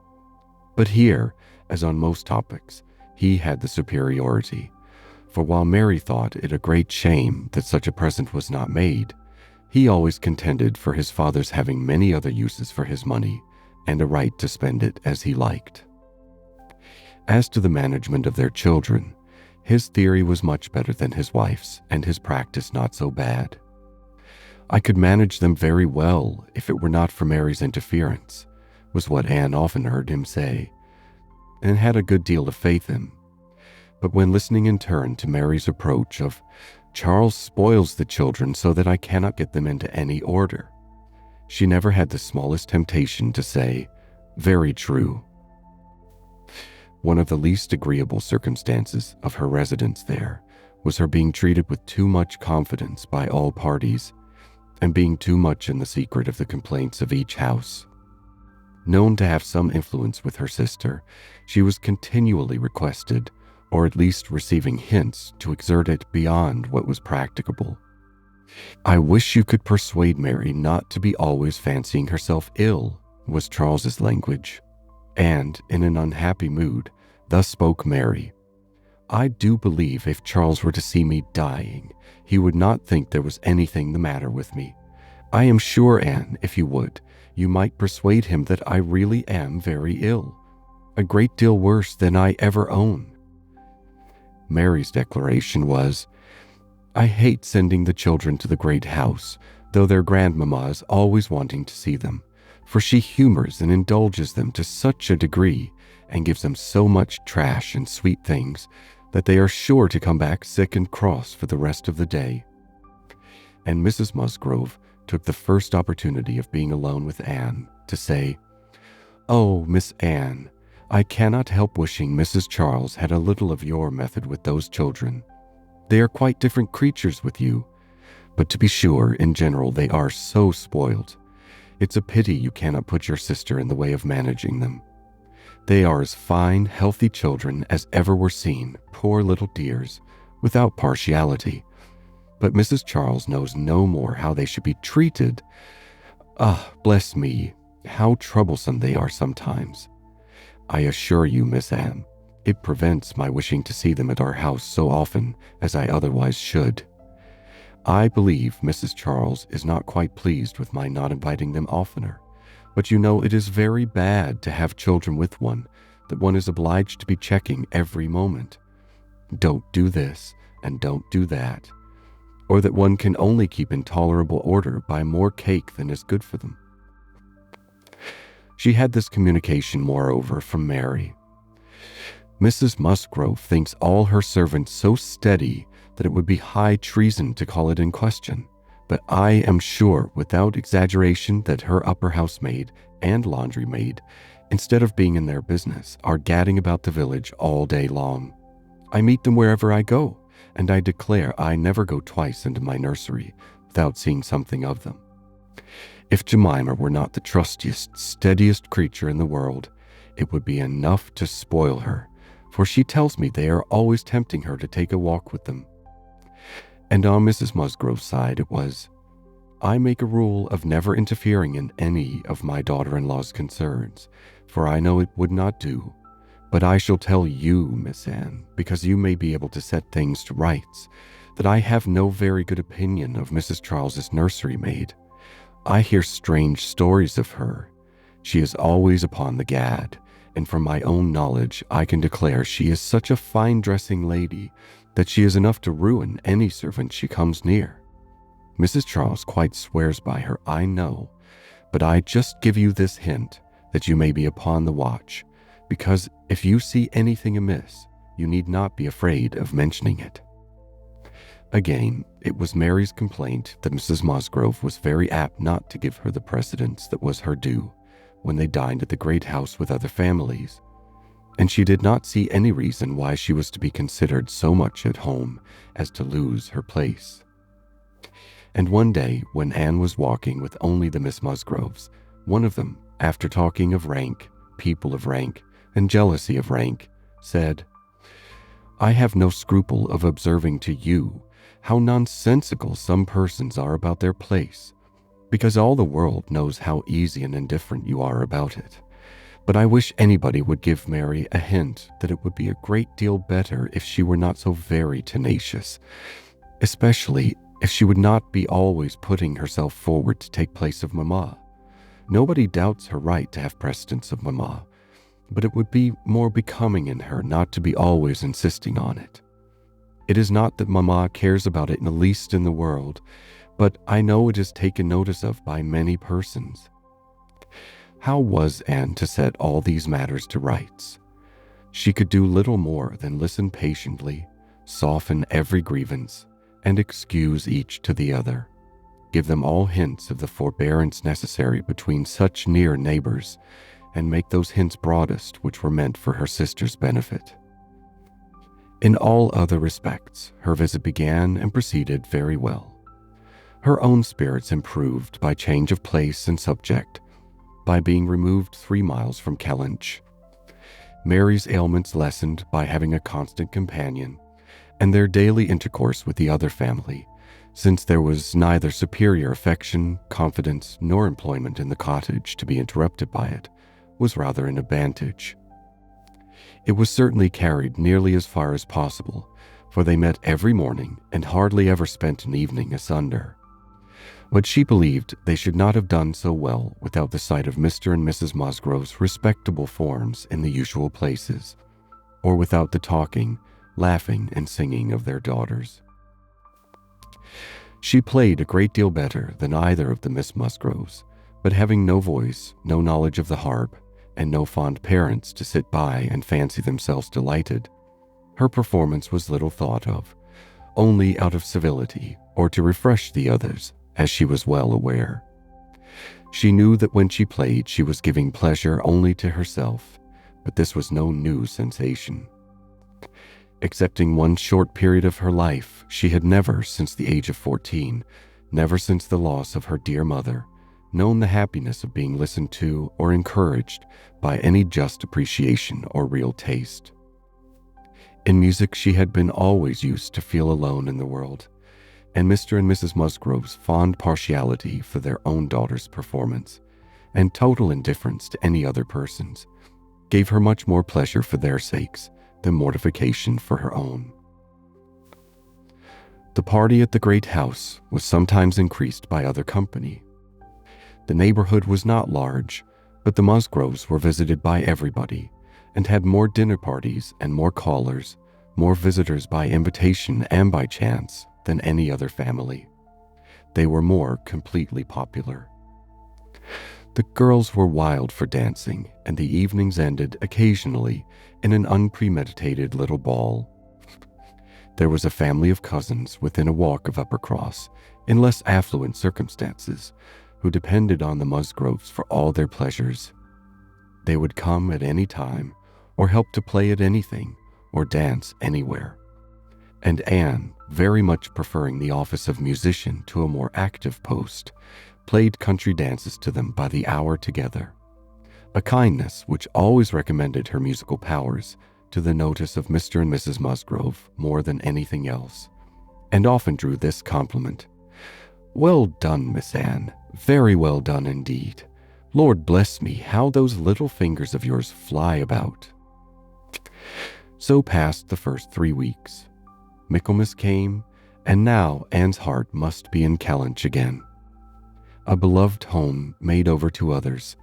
[SPEAKER 1] But here, as on most topics, he had the superiority, for while Mary thought it a great shame that such a present was not made, he always contended for his father's having many other uses for his money, and a right to spend it as he liked. As to the management of their children, his theory was much better than his wife's, and his practice not so bad. "I could manage them very well if it were not for Mary's interference," was what Anne often heard him say, and had a good deal of faith in. But when listening in turn to Mary's reproach of Charles spoils the children so that I cannot get them into any order. She never had the smallest temptation to say, "Very true." One of the least agreeable circumstances of her residence there was her being treated with too much confidence by all parties, and being too much in the secret of the complaints of each house. Known to have some influence with her sister, she was continually requested, or at least receiving hints, to exert it beyond what was practicable. "I wish you could persuade Mary not to be always fancying herself ill," was Charles's language. And, in an unhappy mood, thus spoke Mary. "I do believe if Charles were to see me dying, he would not think there was anything the matter with me. I am sure, Anne, if you would, you might persuade him that I really am very ill, a great deal worse than I ever own." Mary's declaration was, "I hate sending the children to the great house, though their grandmamma is always wanting to see them, for she humors and indulges them to such a degree and gives them so much trash and sweet things that they are sure to come back sick and cross for the rest of the day." And Mrs. Musgrove took the first opportunity of being alone with Anne to say, "Oh, Miss Anne, I cannot help wishing Mrs. Charles had a little of your method with those children. They are quite different creatures with you, but to be sure, in general, they are so spoiled. It's a pity you cannot put your sister in the way of managing them. They are as fine, healthy children as ever were seen, poor little dears, without partiality. But Mrs. Charles knows no more how they should be treated. Ah, bless me, how troublesome they are sometimes. I assure you, Miss Anne, it prevents my wishing to see them at our house so often as I otherwise should. I believe Mrs. Charles is not quite pleased with my not inviting them oftener, but you know it is very bad to have children with one that one is obliged to be checking every moment. Don't do this and don't do that, or that one can only keep in tolerable order by more cake than is good for them." She had this communication, moreover, from Mary. "Mrs. Musgrove thinks all her servants so steady that it would be high treason to call it in question, but I am sure, without exaggeration, that her upper housemaid and laundry maid, instead of being in their business, are gadding about the village all day long. I meet them wherever I go, and I declare I never go twice into my nursery without seeing something of them. If Jemima were not the trustiest, steadiest creature in the world, it would be enough to spoil her, for she tells me they are always tempting her to take a walk with them." And on Mrs. Musgrove's side it was, "I make a rule of never interfering in any of my daughter-in-law's concerns, for I know it would not do. But I shall tell you, Miss Anne, because you may be able to set things to rights, that I have no very good opinion of Mrs. Charles's nursery maid. I hear strange stories of her. She is always upon the gad, and from my own knowledge I can declare she is such a fine-dressing lady that she is enough to ruin any servant she comes near. Mrs. Charles quite swears by her, I know, but I just give you this hint that you may be upon the watch, because if you see anything amiss, you need not be afraid of mentioning it." Again, it was Mary's complaint that Mrs. Musgrove was very apt not to give her the precedence that was her due when they dined at the great house with other families, and she did not see any reason why she was to be considered so much at home as to lose her place. And one day, when Anne was walking with only the Miss Musgroves, one of them, after talking of rank, people of rank, and jealousy of rank, said, "I have no scruple of observing to you how nonsensical some persons are about their place, because all the world knows how easy and indifferent you are about it. But I wish anybody would give Mary a hint that it would be a great deal better if she were not so very tenacious, especially if she would not be always putting herself forward to take place of mamma. Nobody doubts her right to have precedence of mamma, but it would be more becoming in her not to be always insisting on it. It is not that mamma cares about it in the least in the world, but I know it is taken notice of by many persons." How was Anne to set all these matters to rights? She could do little more than listen patiently, soften every grievance, and excuse each to the other. Give them all hints of the forbearance necessary between such near neighbors, and make those hints broadest which were meant for her sister's benefit. In all other respects, her visit began and proceeded very well. Her own spirits improved by change of place and subject, by being removed 3 miles from Kellynch. Mary's ailments lessened by having a constant companion, and their daily intercourse with the other family, since there was neither superior affection, confidence, nor employment in the cottage to be interrupted by it, was rather an advantage. It was certainly carried nearly as far as possible, for they met every morning and hardly ever spent an evening asunder. But she believed they should not have done so well without the sight of Mr. and Mrs. Musgrove's respectable forms in the usual places, or without the talking, laughing, and singing of their daughters. She played a great deal better than either of the Miss Musgroves, but having no voice, no knowledge of the harp, and no fond parents to sit by and fancy themselves delighted, her performance was little thought of, only out of civility or to refresh the others, as she was well aware. She knew that when she played she was giving pleasure only to herself, but this was no new sensation. Excepting one short period of her life, she had never, since the age of 14, never since the loss of her dear mother, known the happiness of being listened to or encouraged by any just appreciation or real taste. In music she had been always used to feel alone in the world, and Mr. and Mrs. Musgrove's fond partiality for their own daughter's performance, and total indifference to any other person's, gave her much more pleasure for their sakes than mortification for her own. The party at the great house was sometimes increased by other company. The neighborhood was not large, but the Musgroves were visited by everybody, and had more dinner parties and more callers, more visitors by invitation and by chance than any other family. They were more completely popular. The girls were wild for dancing, and the evenings ended occasionally in an unpremeditated little ball. There was a family of cousins within a walk of Uppercross, in less affluent circumstances, who depended on the Musgroves for all their pleasures. They would come at any time, or help to play at anything, or dance anywhere. And Anne, very much preferring the office of musician to a more active post, played country dances to them by the hour together, a kindness which always recommended her musical powers to the notice of Mr. and Mrs. Musgrove more than anything else, and often drew this compliment: "Well done, Miss Anne, very well done indeed. Lord bless me, how those little fingers of yours fly about." So passed the first 3 weeks. Michaelmas came, and now Anne's heart must be in Kellynch again. A beloved home made over to others,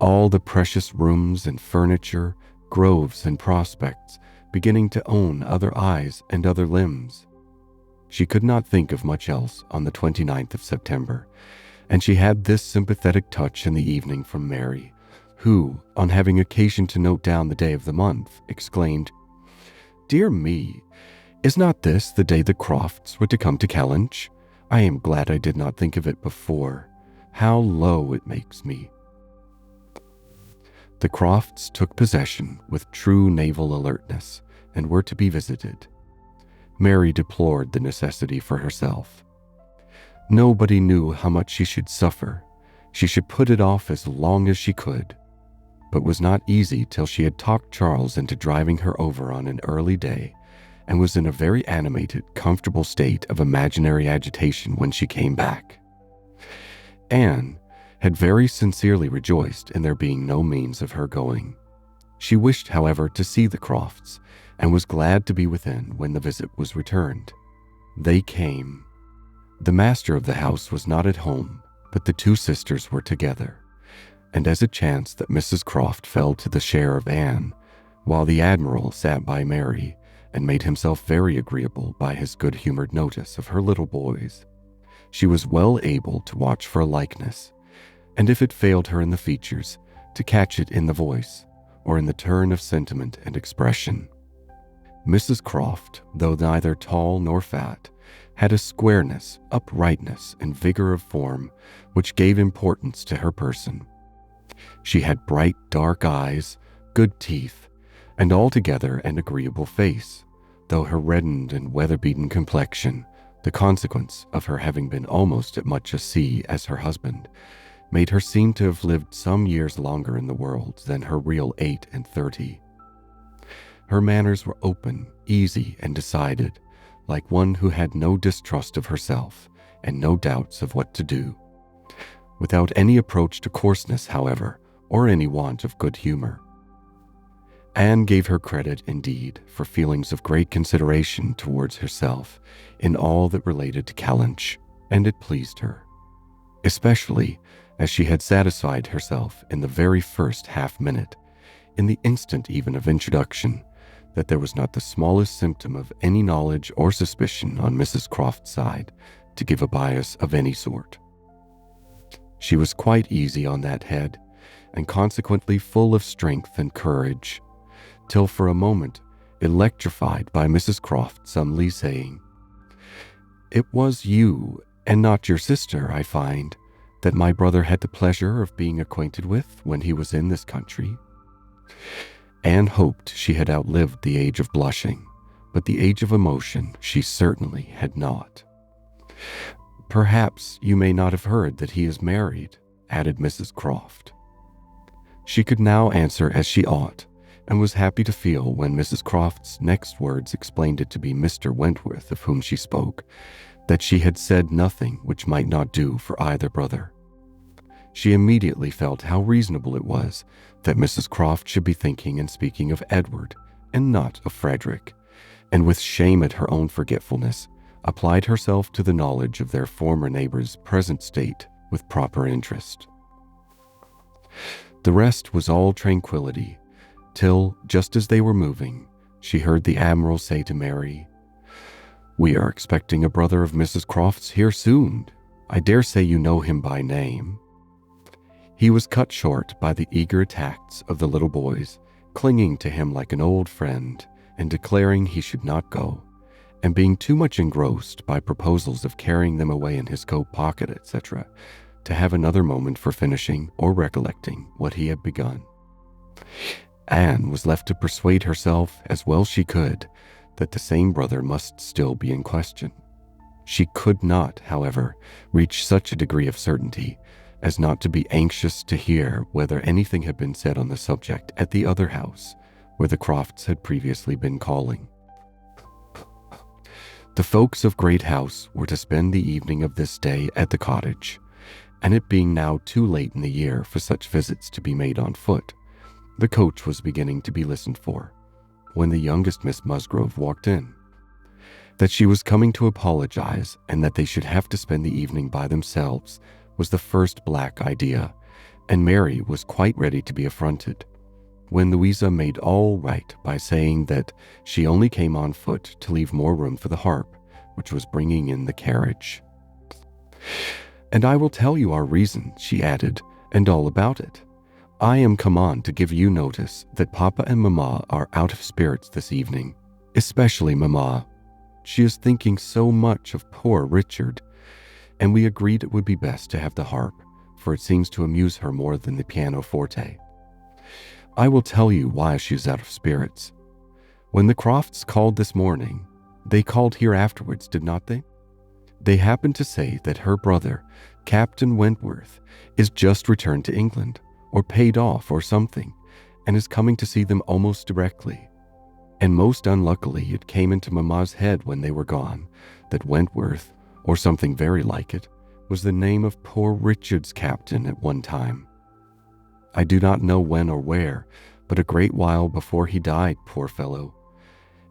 [SPEAKER 1] all the precious rooms and furniture, groves and prospects, beginning to own other eyes and other limbs. She could not think of much else on the 29th of September, and she had this sympathetic touch in the evening from Mary, who, on having occasion to note down the day of the month, exclaimed, "Dear me, is not this the day the Crofts were to come to Kellynch? I am glad I did not think of it before. How low it makes me." The Crofts took possession with true naval alertness, and were to be visited. Mary deplored the necessity for herself. Nobody knew how much she should suffer. She should put it off as long as she could, but was not easy till she had talked Charles into driving her over on an early day, and was in a very animated, comfortable state of imaginary agitation when she came back. Anne had very sincerely rejoiced in there being no means of her going. She wished, however, to see the Crofts, and was glad to be within when the visit was returned. They came. The master of the house was not at home, but the 2 sisters were together, and as it chanced that Mrs. Croft fell to the share of Anne, while the Admiral sat by Mary, and made himself very agreeable by his good-humored notice of her little boys, she was well able to watch for a likeness, and if it failed her in the features, to catch it in the voice, or in the turn of sentiment and expression. Mrs. Croft, though neither tall nor fat, had a squareness, uprightness, and vigor of form which gave importance to her person. She had bright, dark eyes, good teeth, and altogether an agreeable face, though her reddened and weather-beaten complexion, the consequence of her having been almost as much a sea as her husband, made her seem to have lived some years longer in the world than her real 38. Her manners were open, easy, and decided, like one who had no distrust of herself and no doubts of what to do, without any approach to coarseness, however, or any want of good humor. Anne gave her credit, indeed, for feelings of great consideration towards herself in all that related to Kellynch, and it pleased her, especially as she had satisfied herself in the very first half-minute, in the instant even of introduction, that there was not the smallest symptom of any knowledge or suspicion on Mrs. Croft's side to give a bias of any sort. She was quite easy on that head, and consequently full of strength and courage, till for a moment electrified by Mrs. Croft suddenly saying, "It was you, and not your sister, I find, that my brother had the pleasure of being acquainted with when he was in this country." Anne hoped she had outlived the age of blushing, but the age of emotion she certainly had not. "Perhaps you may not have heard that he is married," added Mrs. Croft. She could now answer as she ought, and was happy to feel when Mrs. Croft's next words explained it to be Mr. Wentworth of whom she spoke, that she had said nothing which might not do for either brother. She immediately felt how reasonable it was that Mrs. Croft should be thinking and speaking of Edward, and not of Frederick, and with shame at her own forgetfulness, applied herself to the knowledge of their former neighbor's present state with proper interest. The rest was all tranquillity, till, just as they were moving, she heard the Admiral say to Mary, "We are expecting a brother of Mrs. Croft's here soon. I dare say you know him by name." He was cut short by the eager attacks of the little boys, clinging to him like an old friend, and declaring he should not go, and being too much engrossed by proposals of carrying them away in his coat pocket, etc., to have another moment for finishing or recollecting what he had begun. Anne was left to persuade herself as well she could that the same brother must still be in question. She could not, however, reach such a degree of certainty as not to be anxious to hear whether anything had been said on the subject at the other house where the Crofts had previously been calling. The folks of Great House were to spend the evening of this day at the cottage, and it being now too late in the year for such visits to be made on foot, the coach was beginning to be listened for, when the youngest Miss Musgrove walked in. That she was coming to apologize, and that they should have to spend the evening by themselves, was the first black idea, and Mary was quite ready to be affronted, when Louisa made all right by saying that she only came on foot to leave more room for the harp, which was bringing in the carriage. "And I will tell you our reason," she added, "and all about it. I am come on to give you notice that Papa and Mamma are out of spirits this evening, especially Mamma. She is thinking so much of poor Richard, and we agreed it would be best to have the harp, for it seems to amuse her more than the pianoforte. I will tell you why she is out of spirits. When the Crofts called this morning, they called here afterwards, did not they? They happened to say that her brother, Captain Wentworth, is just returned to England, or paid off or something, and is coming to see them almost directly. And most unluckily it came into Mamma's head when they were gone, that Wentworth, or something very like it, was the name of poor Richard's captain at one time. I do not know when or where, but a great while before he died, poor fellow.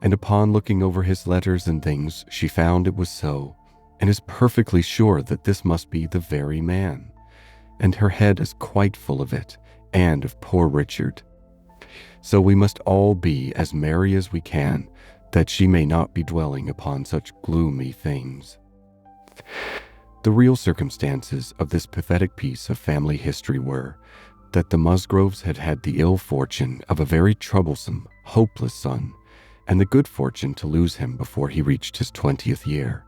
[SPEAKER 1] And upon looking over his letters and things, she found it was so, and is perfectly sure that this must be the very man. And her head is quite full of it, and of poor Richard. So we must all be as merry as we can, that she may not be dwelling upon such gloomy things." The real circumstances of this pathetic piece of family history were that the Musgroves had had the ill fortune of a very troublesome, hopeless son, and the good fortune to lose him before he reached his 20th year.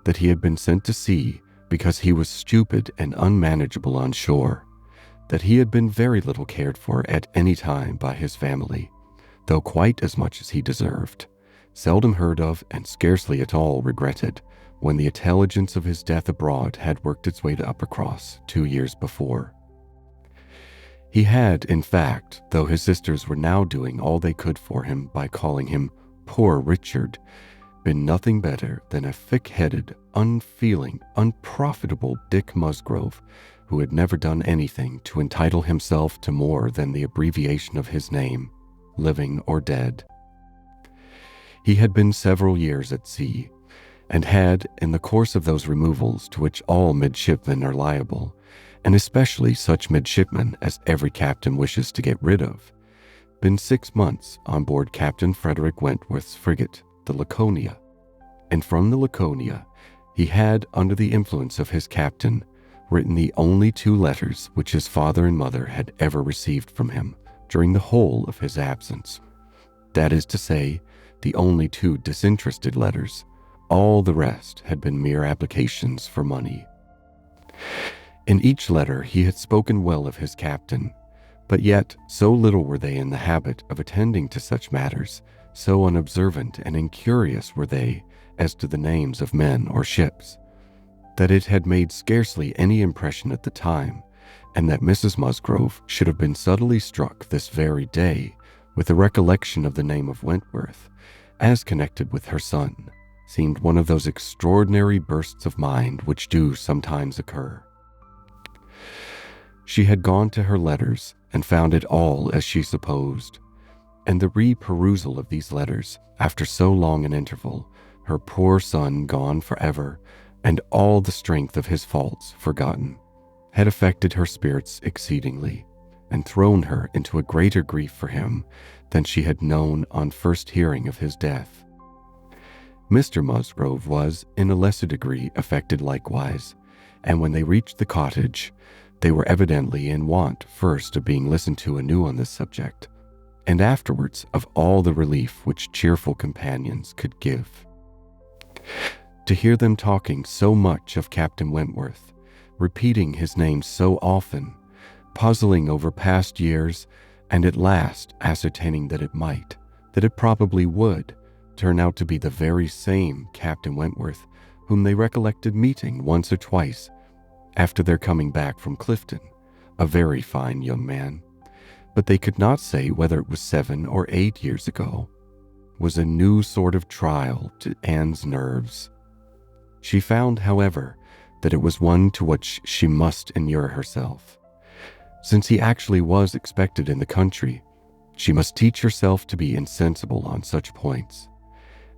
[SPEAKER 1] that he had been sent to sea because he was stupid and unmanageable on shore, that he had been very little cared for at any time by his family, though quite as much as he deserved, seldom heard of and scarcely at all regretted when the intelligence of his death abroad had worked its way to Uppercross 2 years before. He had, in fact, though his sisters were now doing all they could for him by calling him poor Richard, been nothing better than a thick-headed, unfeeling, unprofitable Dick Musgrove, who had never done anything to entitle himself to more than the abbreviation of his name, living or dead. He had been several years at sea, and had, in the course of those removals to which all midshipmen are liable, and especially such midshipmen as every captain wishes to get rid of, been 6 months on board Captain Frederick Wentworth's frigate, the Laconia, and from the Laconia he had, under the influence of his captain, written the only 2 letters which his father and mother had ever received from him during the whole of his absence. That is to say, the only 2 disinterested letters. All the rest had been mere applications for money. In each letter he had spoken well of his captain, but yet so little were they in the habit of attending to such matters, so unobservant and incurious were they as to the names of men or ships, that it had made scarcely any impression at the time, and that Mrs. Musgrove should have been subtly struck this very day with the recollection of the name of Wentworth, as connected with her son, seemed one of those extraordinary bursts of mind which do sometimes occur. She had gone to her letters and found it all as she supposed, and the re-perusal of these letters, after so long an interval, her poor son gone forever, and all the strength of his faults forgotten, had affected her spirits exceedingly, and thrown her into a greater grief for him than she had known on first hearing of his death. Mr. Musgrove was, in a lesser degree, affected likewise, and when they reached the cottage, they were evidently in want first of being listened to anew on this subject, and afterwards of all the relief which cheerful companions could give. To hear them talking so much of Captain Wentworth, repeating his name so often, puzzling over past years, and at last ascertaining that it probably would, turn out to be the very same Captain Wentworth whom they recollected meeting once or twice after their coming back from Clifton, a very fine young man, but they could not say whether it was 7 or 8 years ago, was a new sort of trial to Anne's nerves. She found, however, that it was one to which she must inure herself. Since he actually was expected in the country, she must teach herself to be insensible on such points.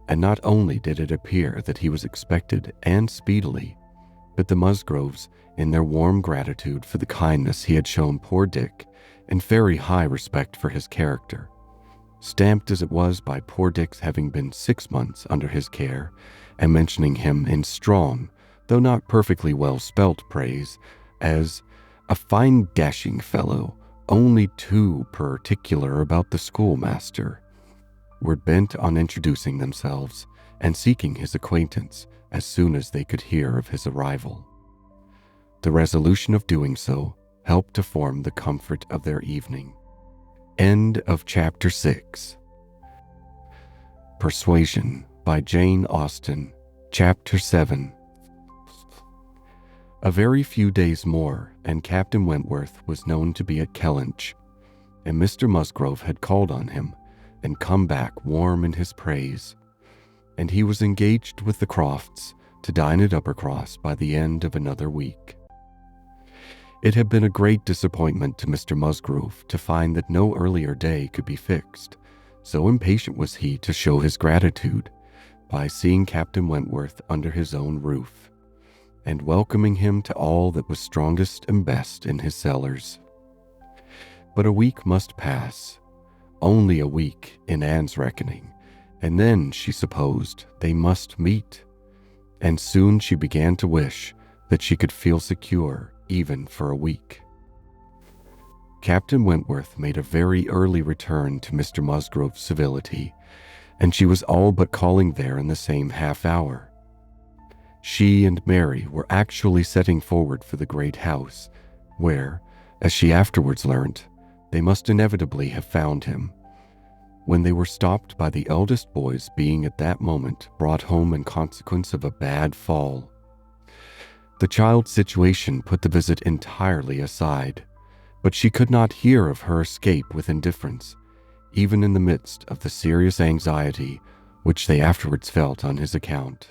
[SPEAKER 1] And not only did it appear that he was expected and speedily, but the Musgroves, in their warm gratitude for the kindness he had shown poor Dick, and very high respect for his character, stamped as it was by poor Dick's having been 6 months under his care, and mentioning him in strong, though not perfectly well spelt praise, as a fine dashing fellow, only too particular about the schoolmaster, were bent on introducing themselves and seeking his acquaintance as soon as they could hear of his arrival. The resolution of doing so helped to form the comfort of their evening. End of Chapter 6. Persuasion by Jane Austen, Chapter 7. A very few days more, and Captain Wentworth was known to be at Kellynch, and Mr. Musgrove had called on him and come back warm in his praise, and he was engaged with the Crofts to dine at Uppercross by the end of another week. It had been a great disappointment to Mr. Musgrove to find that no earlier day could be fixed, so impatient was he to show his gratitude by seeing Captain Wentworth under his own roof, and welcoming him to all that was strongest and best in his cellars. But a week must pass, only a week in Anne's reckoning, and then, she supposed, they must meet, and soon she began to wish that she could feel secure even for a week. Captain Wentworth made a very early return to Mr. Musgrove's civility, and she was all but calling there in the same half hour. she and Mary were actually setting forward for the great house, where, as she afterwards learnt, they must inevitably have found him, when they were stopped by the eldest boys being at that moment brought home in consequence of a bad fall. The child's situation put the visit entirely aside, but she could not hear of her escape with indifference, even in the midst of the serious anxiety which they afterwards felt on his account.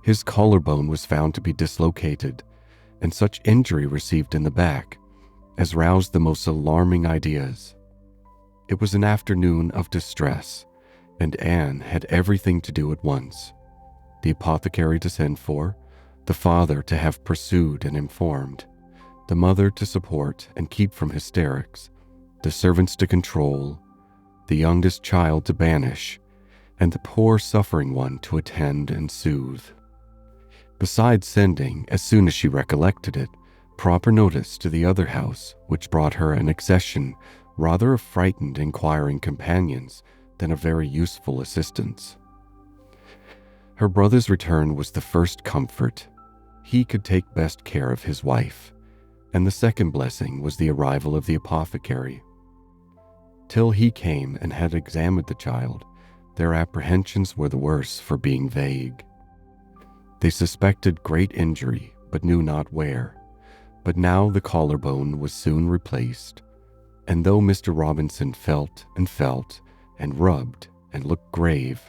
[SPEAKER 1] His collarbone was found to be dislocated, and such injury received in the back as roused the most alarming ideas. It was an afternoon of distress, and Anne had everything to do at once: the apothecary to send for, the father to have pursued and informed, the mother to support and keep from hysterics, the servants to control, the youngest child to banish, and the poor suffering one to attend and soothe. Besides sending, as soon as she recollected it, proper notice to the other house, which brought her an accession rather of frightened inquiring companions than of very useful assistance. Her brother's return was the first comfort. He could take best care of his wife, and the second blessing was the arrival of the apothecary. Till he came and had examined the child, their apprehensions were the worse for being vague. They suspected great injury, but knew not where. But now the collarbone was soon replaced, and though Mr. Robinson felt and rubbed and looked grave,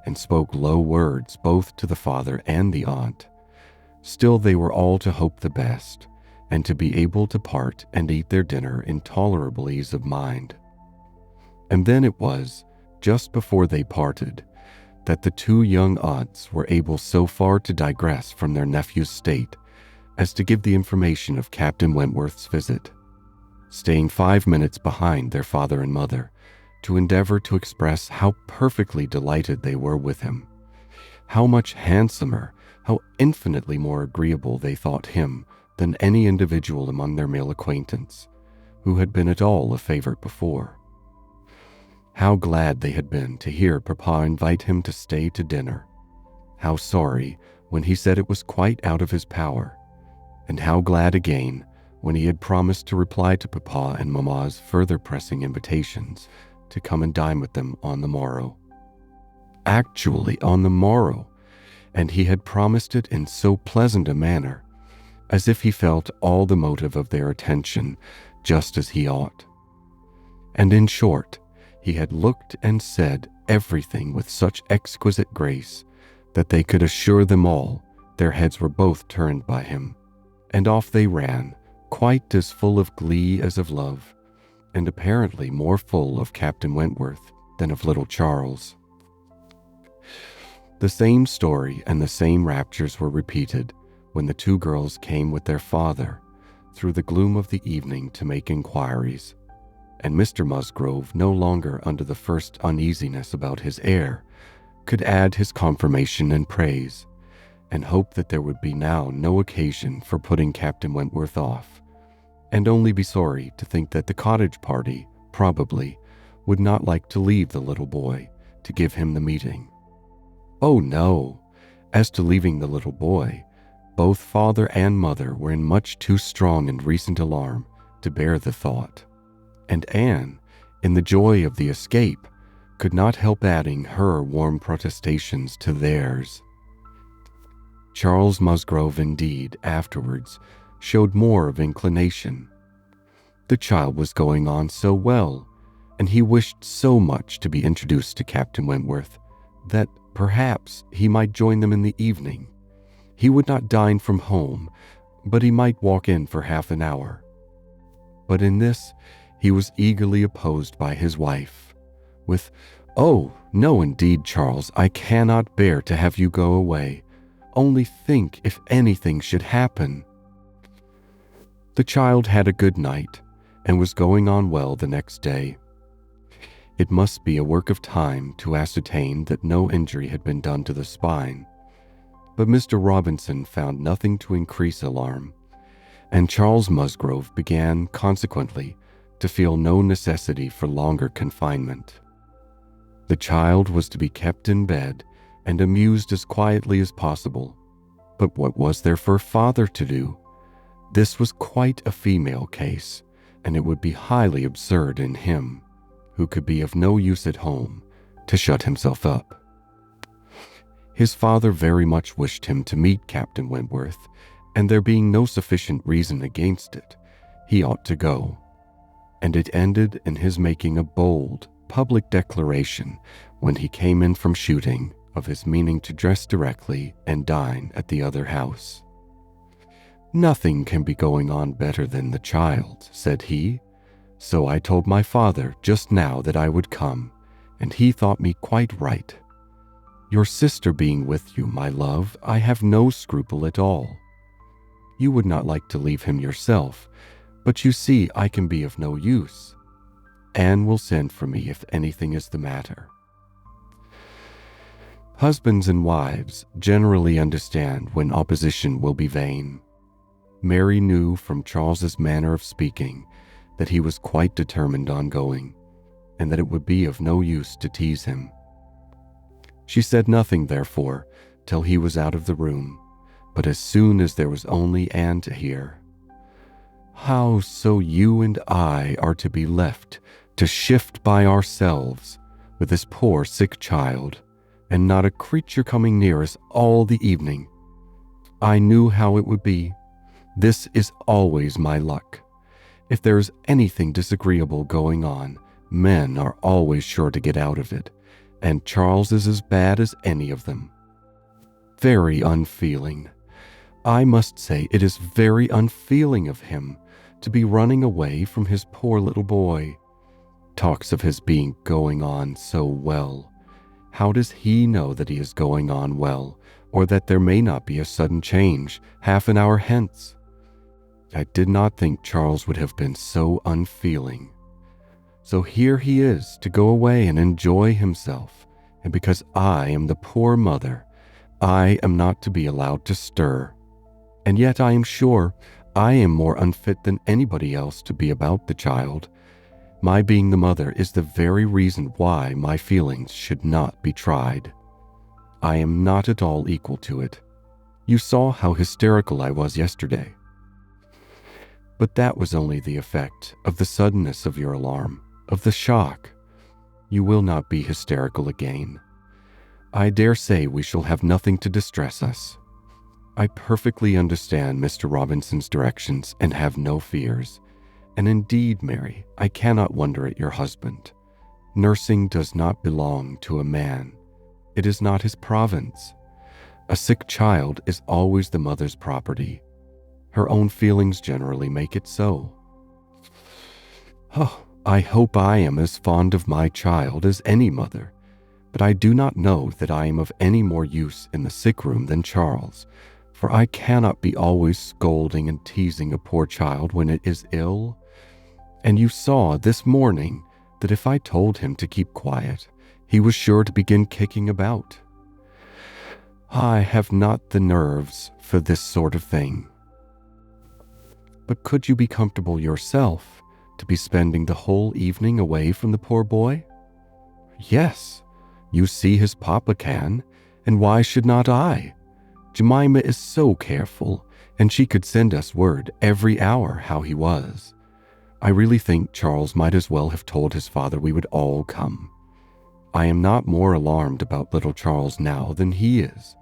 [SPEAKER 1] and spoke low words both to the father and the aunt, still they were all to hope the best, and to be able to part and eat their dinner in tolerable ease of mind. And then it was, just before they parted, that the two young aunts were able so far to digress from their nephew's state as to give the information of Captain Wentworth's visit, staying 5 minutes behind their father and mother to endeavor to express how perfectly delighted they were with him, how much handsomer, how infinitely more agreeable they thought him than any individual among their male acquaintance who had been at all a favorite before. How glad they had been to hear Papa invite him to stay to dinner, how sorry when he said it was quite out of his power, and how glad again when he had promised to reply to Papa and Mamma's further pressing invitations to come and dine with them on the morrow. Actually on the morrow, and he had promised it in so pleasant a manner, as if he felt all the motive of their attention just as he ought. And in short, he had looked and said everything with such exquisite grace that they could assure them all their heads were both turned by him, and off they ran, quite as full of glee as of love, and apparently more full of Captain Wentworth than of little Charles. The same story and the same raptures were repeated when the two girls came with their father through the gloom of the evening to make inquiries, and Mr. Musgrove, no longer under the first uneasiness about his heir, could add his confirmation and praise, and hope that there would be now no occasion for putting Captain Wentworth off, and only be sorry to think that the cottage party, probably, would not like to leave the little boy to give him the meeting. Oh no! As to leaving the little boy, both father and mother were in much too strong and recent alarm to bear the thought, and Anne, in the joy of the escape, could not help adding her warm protestations to theirs. Charles Musgrove, indeed, afterwards showed more of inclination. The child was going on so well, and he wished so much to be introduced to Captain Wentworth, that perhaps he might join them in the evening. He would not dine from home, but he might walk in for half an hour. But in this he was eagerly opposed by his wife, with, "Oh, no indeed, Charles, I cannot bear to have you go away. Only think if anything should happen." The child had a good night, and was going on well the next day. It must be a work of time to ascertain that no injury had been done to the spine, but Mr. Robinson found nothing to increase alarm, and Charles Musgrove began, consequently, to feel no necessity for longer confinement. The child was to be kept in bed and amused as quietly as possible. But what was there for a father to do? This was quite a female case, and it would be highly absurd in him, who could be of no use at home, to shut himself up. His father very much wished him to meet Captain Wentworth, and there being no sufficient reason against it, he ought to go. And it ended in his making a bold, public declaration when he came in from shooting of his meaning to dress directly and dine at the other house. "Nothing can be going on better than the child," said he, "so I told my father just now that I would come, and he thought me quite right. Your sister being with you, my love, I have no scruple at all. You would not like to leave him yourself, but you see I can be of no use. Anne will send for me if anything is the matter." Husbands and wives generally understand when opposition will be vain. Mary knew from Charles's manner of speaking that he was quite determined on going, and that it would be of no use to tease him. She said nothing, therefore, till he was out of the room, but as soon as there was only Anne to hear, "How so you and I are to be left to shift by ourselves with this poor sick child, and not a creature coming near us all the evening. I knew how it would be. This is always my luck. If there is anything disagreeable going on, men are always sure to get out of it, and Charles is as bad as any of them. Very unfeeling. I must say it is very unfeeling of him to be running away from his poor little boy. Talks of his being going on so well. How does he know that he is going on well, or that there may not be a sudden change half an hour hence? I did not think Charles would have been so unfeeling. So here he is to go away and enjoy himself, and because I am the poor mother, I am not to be allowed to stir. And yet I am sure I am more unfit than anybody else to be about the child. My being the mother is the very reason why my feelings should not be tried. I am not at all equal to it. You saw how hysterical I was yesterday. But that was only the effect of the suddenness of your alarm, of the shock. You will not be hysterical again. I dare say we shall have nothing to distress us. I perfectly understand Mr. Robinson's directions and have no fears. And indeed, Mary, I cannot wonder at your husband. Nursing does not belong to a man. It is not his province. A sick child is always the mother's property. Her own feelings generally make it so. Oh, I hope I am as fond of my child as any mother, but I do not know that I am of any more use in the sick room than Charles, for I cannot be always scolding and teasing a poor child when it is ill. And you saw this morning that if I told him to keep quiet, he was sure to begin kicking about. I have not the nerves for this sort of thing. But could you be comfortable yourself to be spending the whole evening away from the poor boy? Yes, you see his papa can, and why should not I? Jemima is so careful, and she could send us word every hour how he was. I really think Charles might as well have told his father we would all come. I am not more alarmed about little Charles now than he is.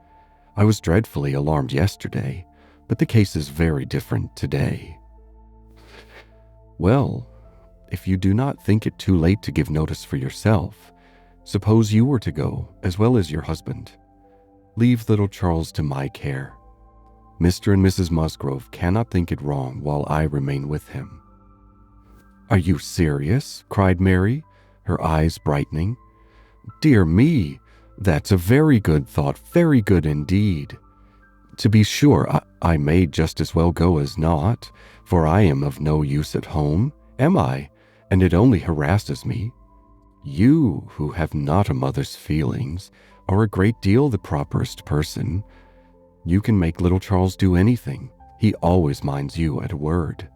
[SPEAKER 1] I was dreadfully alarmed yesterday, but the case is very different today. Well, if you do not think it too late to give notice for yourself, suppose you were to go, as well as your husband. Leave little Charles to my care. Mr. and Mrs. Musgrove cannot think it wrong while I remain with him." "Are you serious?" cried Mary, her eyes brightening. "Dear me, that's a very good thought, very good indeed. To be sure, I may just as well go as not, for I am of no use at home, am I? And it only harasses me. You, who have not a mother's feelings, are a great deal the properest person. You can make little Charles do anything. He always minds you at a word.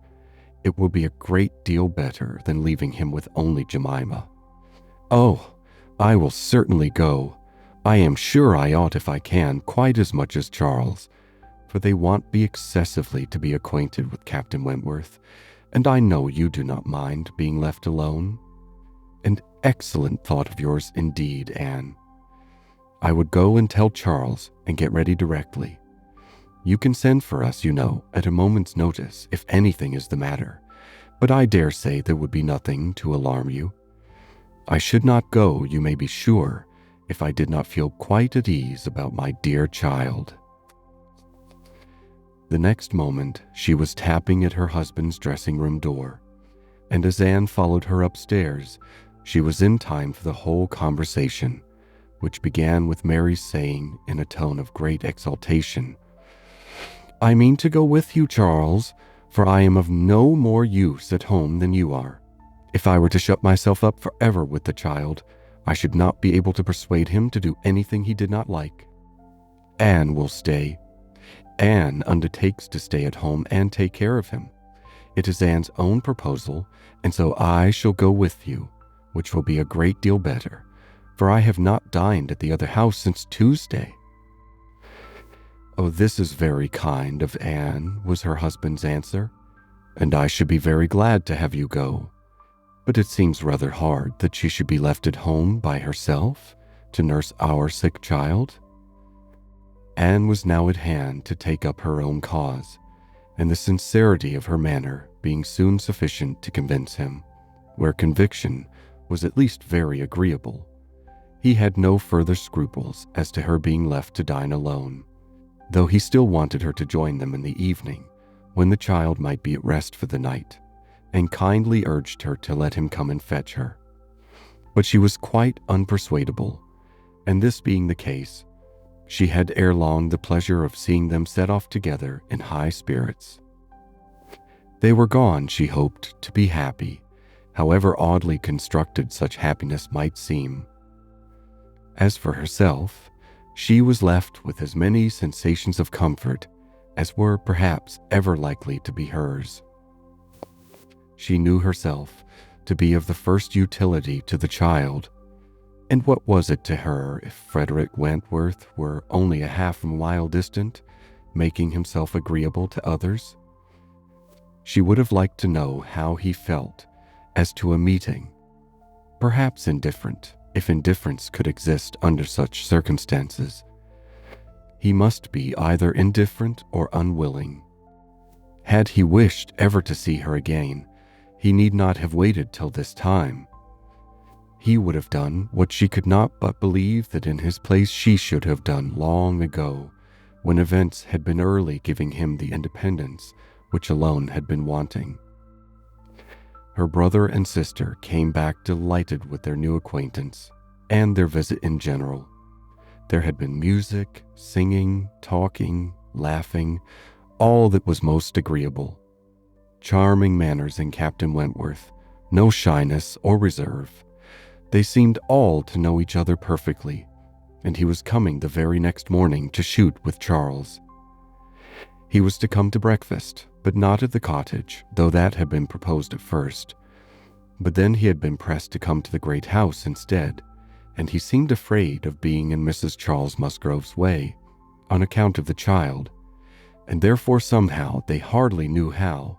[SPEAKER 1] It will be a great deal better than leaving him with only Jemima. Oh, I will certainly go. I am sure I ought, if I can, quite as much as Charles, for they want me excessively to be acquainted with Captain Wentworth, and I know you do not mind being left alone. An excellent thought of yours indeed, Anne. I would go and tell Charles and get ready directly. You can send for us, you know, at a moment's notice if anything is the matter, but I dare say there would be nothing to alarm you. I should not go, you may be sure, if I did not feel quite at ease about my dear child." The next moment, she was tapping at her husband's dressing-room door, and as Anne followed her upstairs, she was in time for the whole conversation, which began with Mary's saying in a tone of great exultation, "I mean to go with you, Charles, for I am of no more use at home than you are. If I were to shut myself up forever with the child, I should not be able to persuade him to do anything he did not like. Anne will stay. Anne undertakes to stay at home and take care of him. It is Anne's own proposal, and so I shall go with you, which will be a great deal better, for I have not dined at the other house since Tuesday." "Oh, this is very kind of Anne," was her husband's answer, "and I should be very glad to have you go. But it seems rather hard that she should be left at home by herself to nurse our sick child." Anne was now at hand to take up her own cause, and the sincerity of her manner being soon sufficient to convince him, where conviction was at least very agreeable. He had no further scruples as to her being left to dine alone, though he still wanted her to join them in the evening, when the child might be at rest for the night, and kindly urged her to let him come and fetch her. But she was quite unpersuadable, and this being the case, she had ere long the pleasure of seeing them set off together in high spirits. They were gone, she hoped, to be happy, however oddly constructed such happiness might seem. As for herself, she was left with as many sensations of comfort as were perhaps ever likely to be hers. She knew herself to be of the first utility to the child, and what was it to her if Frederick Wentworth were only a half-mile distant, making himself agreeable to others? She would have liked to know how he felt as to a meeting, perhaps indifferent, if indifference could exist under such circumstances. He must be either indifferent or unwilling. Had he wished ever to see her again, he need not have waited till this time. He would have done what she could not but believe that in his place she should have done long ago, when events had been early giving him the independence which alone had been wanting. Her brother and sister came back delighted with their new acquaintance and their visit in general. There had been music, singing, talking, laughing, all that was most agreeable. Charming manners in Captain Wentworth, no shyness or reserve. They seemed all to know each other perfectly, and he was coming the very next morning to shoot with Charles. He was to come to breakfast, but not at the cottage, though that had been proposed at first. But then he had been pressed to come to the great house instead, and he seemed afraid of being in Mrs. Charles Musgrove's way, on account of the child, and therefore somehow, they hardly knew how,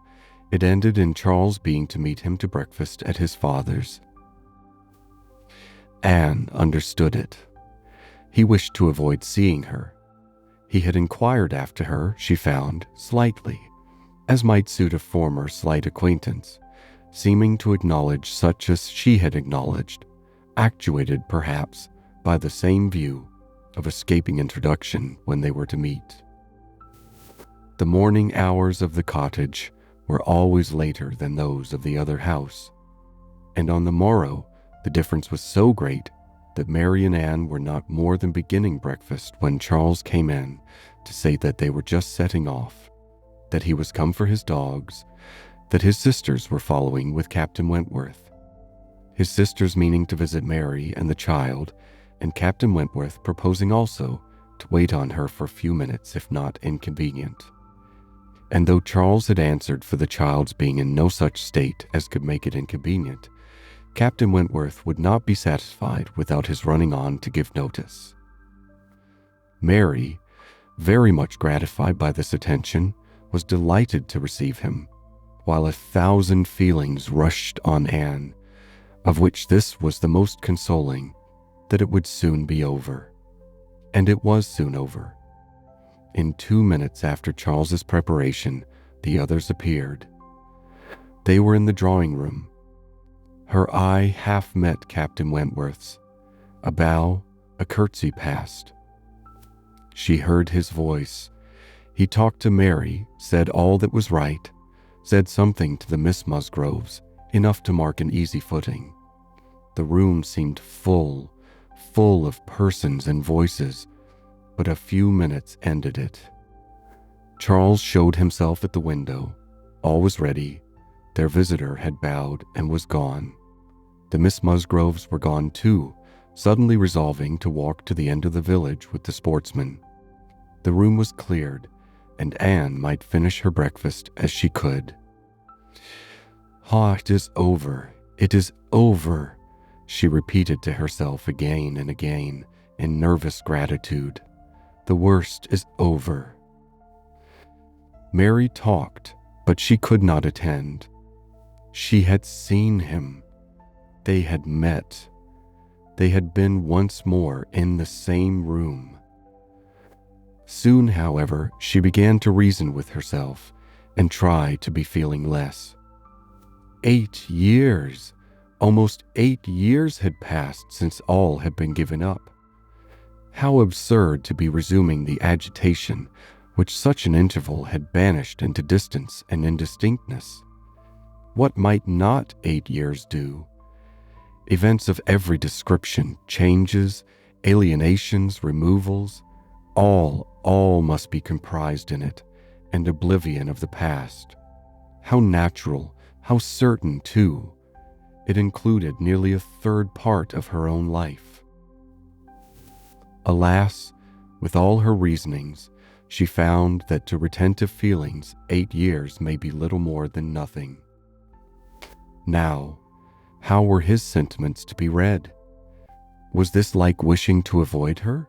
[SPEAKER 1] it ended in Charles being to meet him to breakfast at his father's. Anne understood it. He wished to avoid seeing her. He had inquired after her, she found, slightly, as might suit a former slight acquaintance, seeming to acknowledge such as she had acknowledged, actuated perhaps by the same view of escaping introduction when they were to meet. The morning hours of the cottage were always later than those of the other house, and on the morrow the difference was so great that Mary and Anne were not more than beginning breakfast when Charles came in to say that they were just setting off, that he was come for his dogs, that his sisters were following with Captain Wentworth. His sisters meaning to visit Mary and the child, and Captain Wentworth proposing also to wait on her for a few minutes if not inconvenient. And though Charles had answered for the child's being in no such state as could make it inconvenient, Captain Wentworth would not be satisfied without his running on to give notice. Mary, very much gratified by this attention, was delighted to receive him, while 1,000 feelings rushed on Anne, of which this was the most consoling, that it would soon be over. And it was soon over. In 2 minutes after Charles's preparation, the others appeared. They were in the drawing room. Her eye half met Captain Wentworth's. A bow, a curtsy passed. She heard his voice. He talked to Mary, said all that was right, said something to the Miss Musgroves, enough to mark an easy footing. The room seemed full of persons and voices, but a few minutes ended it. Charles showed himself at the window. All was ready. Their visitor had bowed and was gone. The Miss Musgroves were gone too, suddenly resolving to walk to the end of the village with the sportsmen. The room was cleared, and Anne might finish her breakfast as she could. "Ah, it is over, it is over," she repeated to herself again and again in nervous gratitude. "The worst is over." Mary talked, but she could not attend. She had seen him. They had met. They had been once more in the same room. Soon, however, she began to reason with herself and try to be feeling less. 8 years, almost 8 years had passed since all had been given up. How absurd to be resuming the agitation which such an interval had banished into distance and indistinctness. What might not 8 years do? Events of every description, changes, alienations, removals, all must be comprised in it, and oblivion of the past. How natural, how certain, too. It included nearly a third part of her own life. Alas, with all her reasonings, she found that to retentive feelings 8 years may be little more than nothing. Now, how were his sentiments to be read? Was this like wishing to avoid her?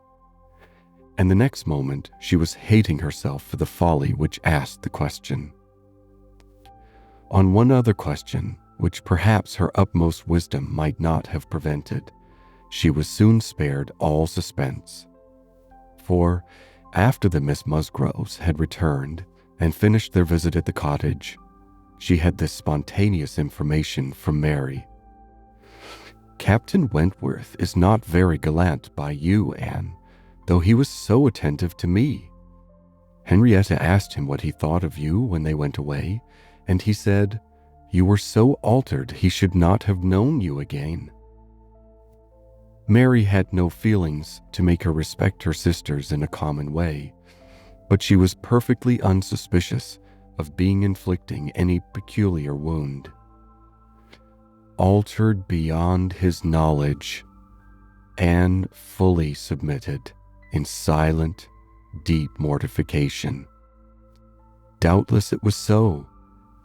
[SPEAKER 1] And the next moment she was hating herself for the folly which asked the question. On one other question, which perhaps her utmost wisdom might not have prevented, she was soon spared all suspense. For, after the Miss Musgroves had returned and finished their visit at the cottage, she had this spontaneous information from Mary. "Captain Wentworth is not very gallant by you, Anne, though he was so attentive to me. Henrietta asked him what he thought of you when they went away, and he said, 'You were so altered he should not have known you again.'" Mary had no feelings to make her respect her sisters in a common way, but she was perfectly unsuspicious of being inflicting any peculiar wound. Altered beyond his knowledge, Anne fully submitted in silent, deep mortification. Doubtless it was so,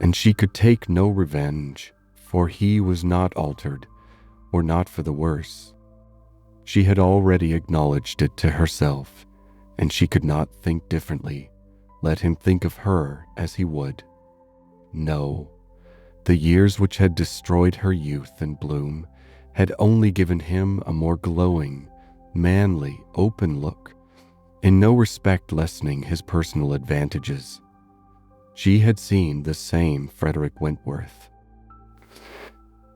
[SPEAKER 1] and she could take no revenge, for he was not altered, or not for the worse. She had already acknowledged it to herself, and she could not think differently, let him think of her as he would. No, the years which had destroyed her youth and bloom had only given him a more glowing, manly, open look, in no respect lessening his personal advantages. She had seen the same Frederick Wentworth.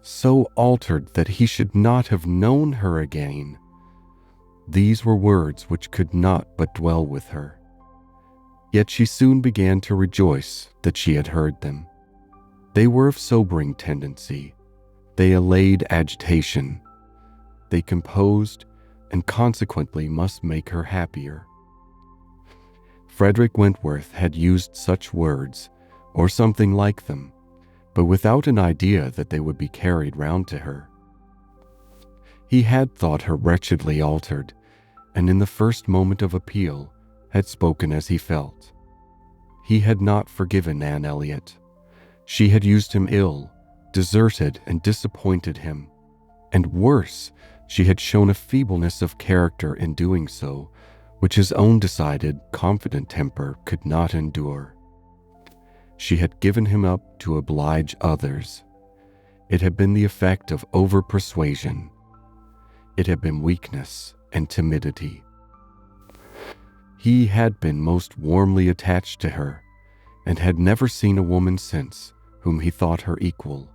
[SPEAKER 1] So altered that he should not have known her again. These were words which could not but dwell with her. Yet she soon began to rejoice that she had heard them. They were of sobering tendency. They allayed agitation. They composed and consequently must make her happier. Frederick Wentworth had used such words, or something like them, but without an idea that they would be carried round to her. He had thought her wretchedly altered, and in the first moment of appeal had spoken as he felt. He had not forgiven Anne Elliot. She had used him ill, deserted and disappointed him, and worse, she had shown a feebleness of character in doing so, which his own decided, confident temper could not endure. She had given him up to oblige others. It had been the effect of over-persuasion. It had been weakness and timidity. He had been most warmly attached to her, and had never seen a woman since whom he thought her equal.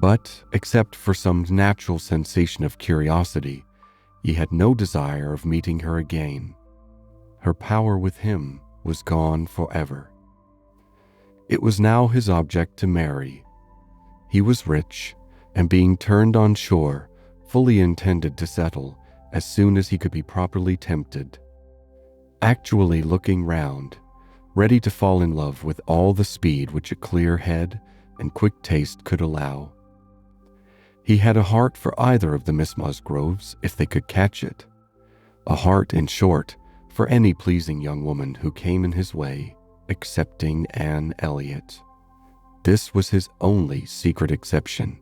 [SPEAKER 1] But, except for some natural sensation of curiosity, he had no desire of meeting her again. Her power with him was gone forever. It was now his object to marry. He was rich, and being turned on shore, fully intended to settle as soon as he could be properly tempted. Actually looking round, ready to fall in love with all the speed which a clear head and quick taste could allow. He had a heart for either of the Miss Musgroves if they could catch it. A heart, in short, for any pleasing young woman who came in his way, excepting Anne Elliot. This was his only secret exception,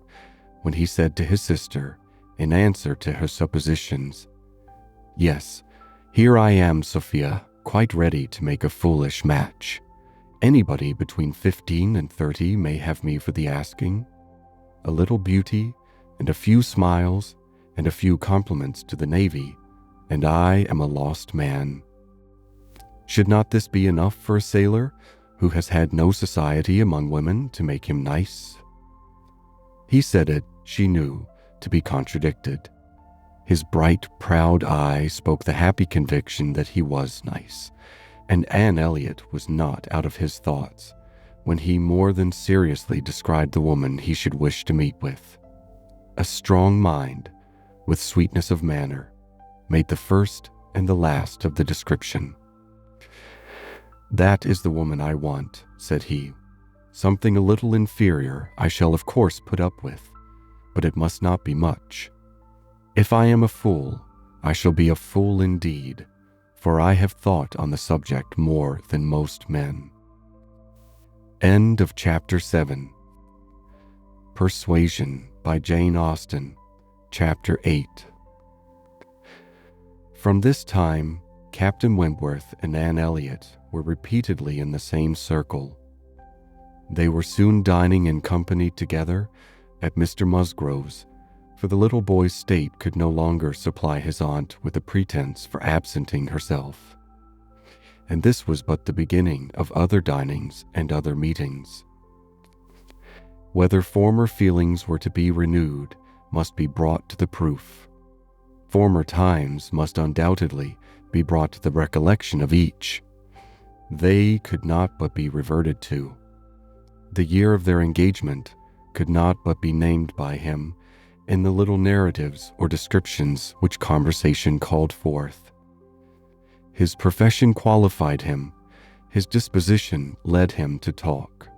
[SPEAKER 1] when he said to his sister, in answer to her suppositions, "Yes, here I am, Sophia, quite ready to make a foolish match. Anybody between 15 and 30 may have me for the asking. A little beauty, and a few smiles, and a few compliments to the Navy, and I am a lost man. Should not this be enough for a sailor who has had no society among women to make him nice?" He said it, she knew, to be contradicted. His bright, proud eye spoke the happy conviction that he was nice, and Anne Elliot was not out of his thoughts when he more than seriously described the woman he should wish to meet with. A strong mind, with sweetness of manner, made the first and the last of the description. "That is the woman I want," said he. "Something a little inferior I shall of course put up with, but it must not be much. If I am a fool, I shall be a fool indeed, for I have thought on the subject more than most men." End of Chapter 7. Persuasion by Jane Austen, Chapter 8. From this time, Captain Wentworth and Anne Elliot were repeatedly in the same circle. They were soon dining in company together at Mr. Musgrove's, for the little boy's state could no longer supply his aunt with a pretense for absenting herself. And this was but the beginning of other dinings and other meetings. Whether former feelings were to be renewed must be brought to the proof. Former times must undoubtedly be brought to the recollection of each. They could not but be reverted to. The year of their engagement could not but be named by him in the little narratives or descriptions which conversation called forth. His profession qualified him, his disposition led him to talk.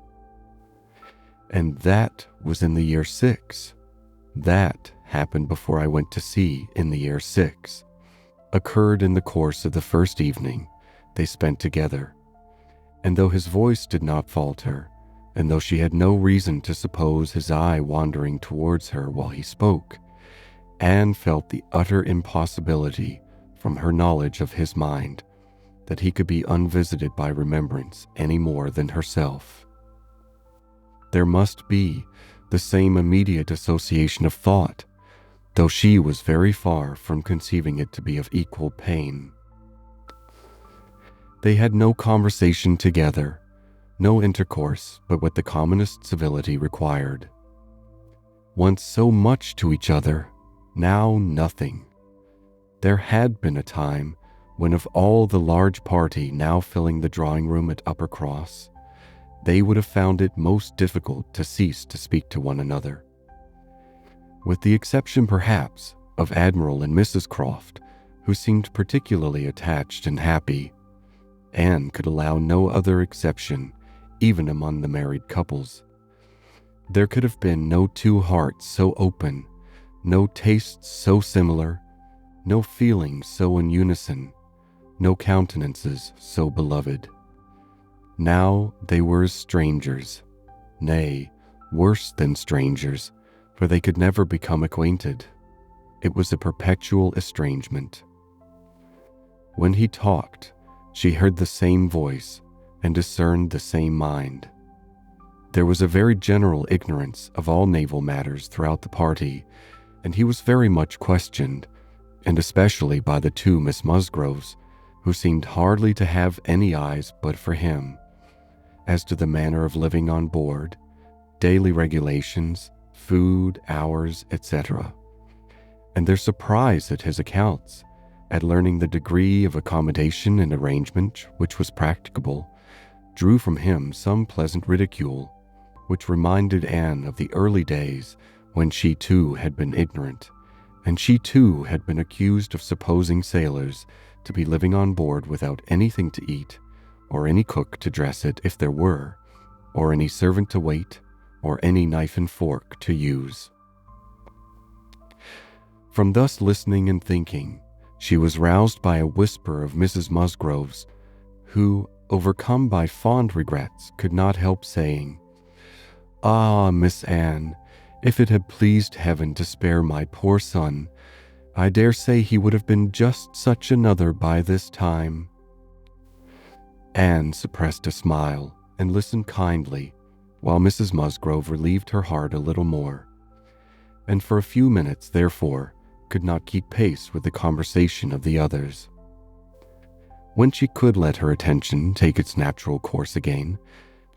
[SPEAKER 1] And that was in the year 6. That happened before I went to sea in the year 6. Occurred in the course of the first evening they spent together. And though his voice did not falter, and though she had no reason to suppose his eye wandering towards her while he spoke, Anne felt the utter impossibility, from her knowledge of his mind, that he could be unvisited by remembrance any more than herself. There must be the same immediate association of thought, though she was very far from conceiving it to be of equal pain. They had no conversation together, no intercourse but what the commonest civility required. Once so much to each other, now nothing. There had been a time when of all the large party now filling the drawing-room at Uppercross, they would have found it most difficult to cease to speak to one another. With the exception, perhaps, of Admiral and Mrs. Croft, who seemed particularly attached and happy, Anne could allow no other exception, even among the married couples. There could have been no two hearts so open, no tastes so similar, no feelings so in unison, no countenances so beloved. Now they were as strangers, nay, worse than strangers, for they could never become acquainted. It was a perpetual estrangement. When he talked, she heard the same voice and discerned the same mind. There was a very general ignorance of all naval matters throughout the party, and he was very much questioned, and especially by the two Miss Musgroves, who seemed hardly to have any eyes but for him, as to the manner of living on board, daily regulations, food, hours, etc., and their surprise at his accounts, at learning the degree of accommodation and arrangement which was practicable, drew from him some pleasant ridicule, which reminded Anne of the early days when she too had been ignorant, and she too had been accused of supposing sailors to be living on board without anything to eat, or any cook to dress it if there were, or any servant to wait, or any knife and fork to use. From thus listening and thinking, she was roused by a whisper of Mrs. Musgrove's, who, overcome by fond regrets, could not help saying, "Ah, Miss Anne, if it had pleased heaven to spare my poor son, I dare say he would have been just such another by this time." Anne suppressed a smile and listened kindly, while Mrs. Musgrove relieved her heart a little more, and for a few minutes, therefore, could not keep pace with the conversation of the others. When she could let her attention take its natural course again,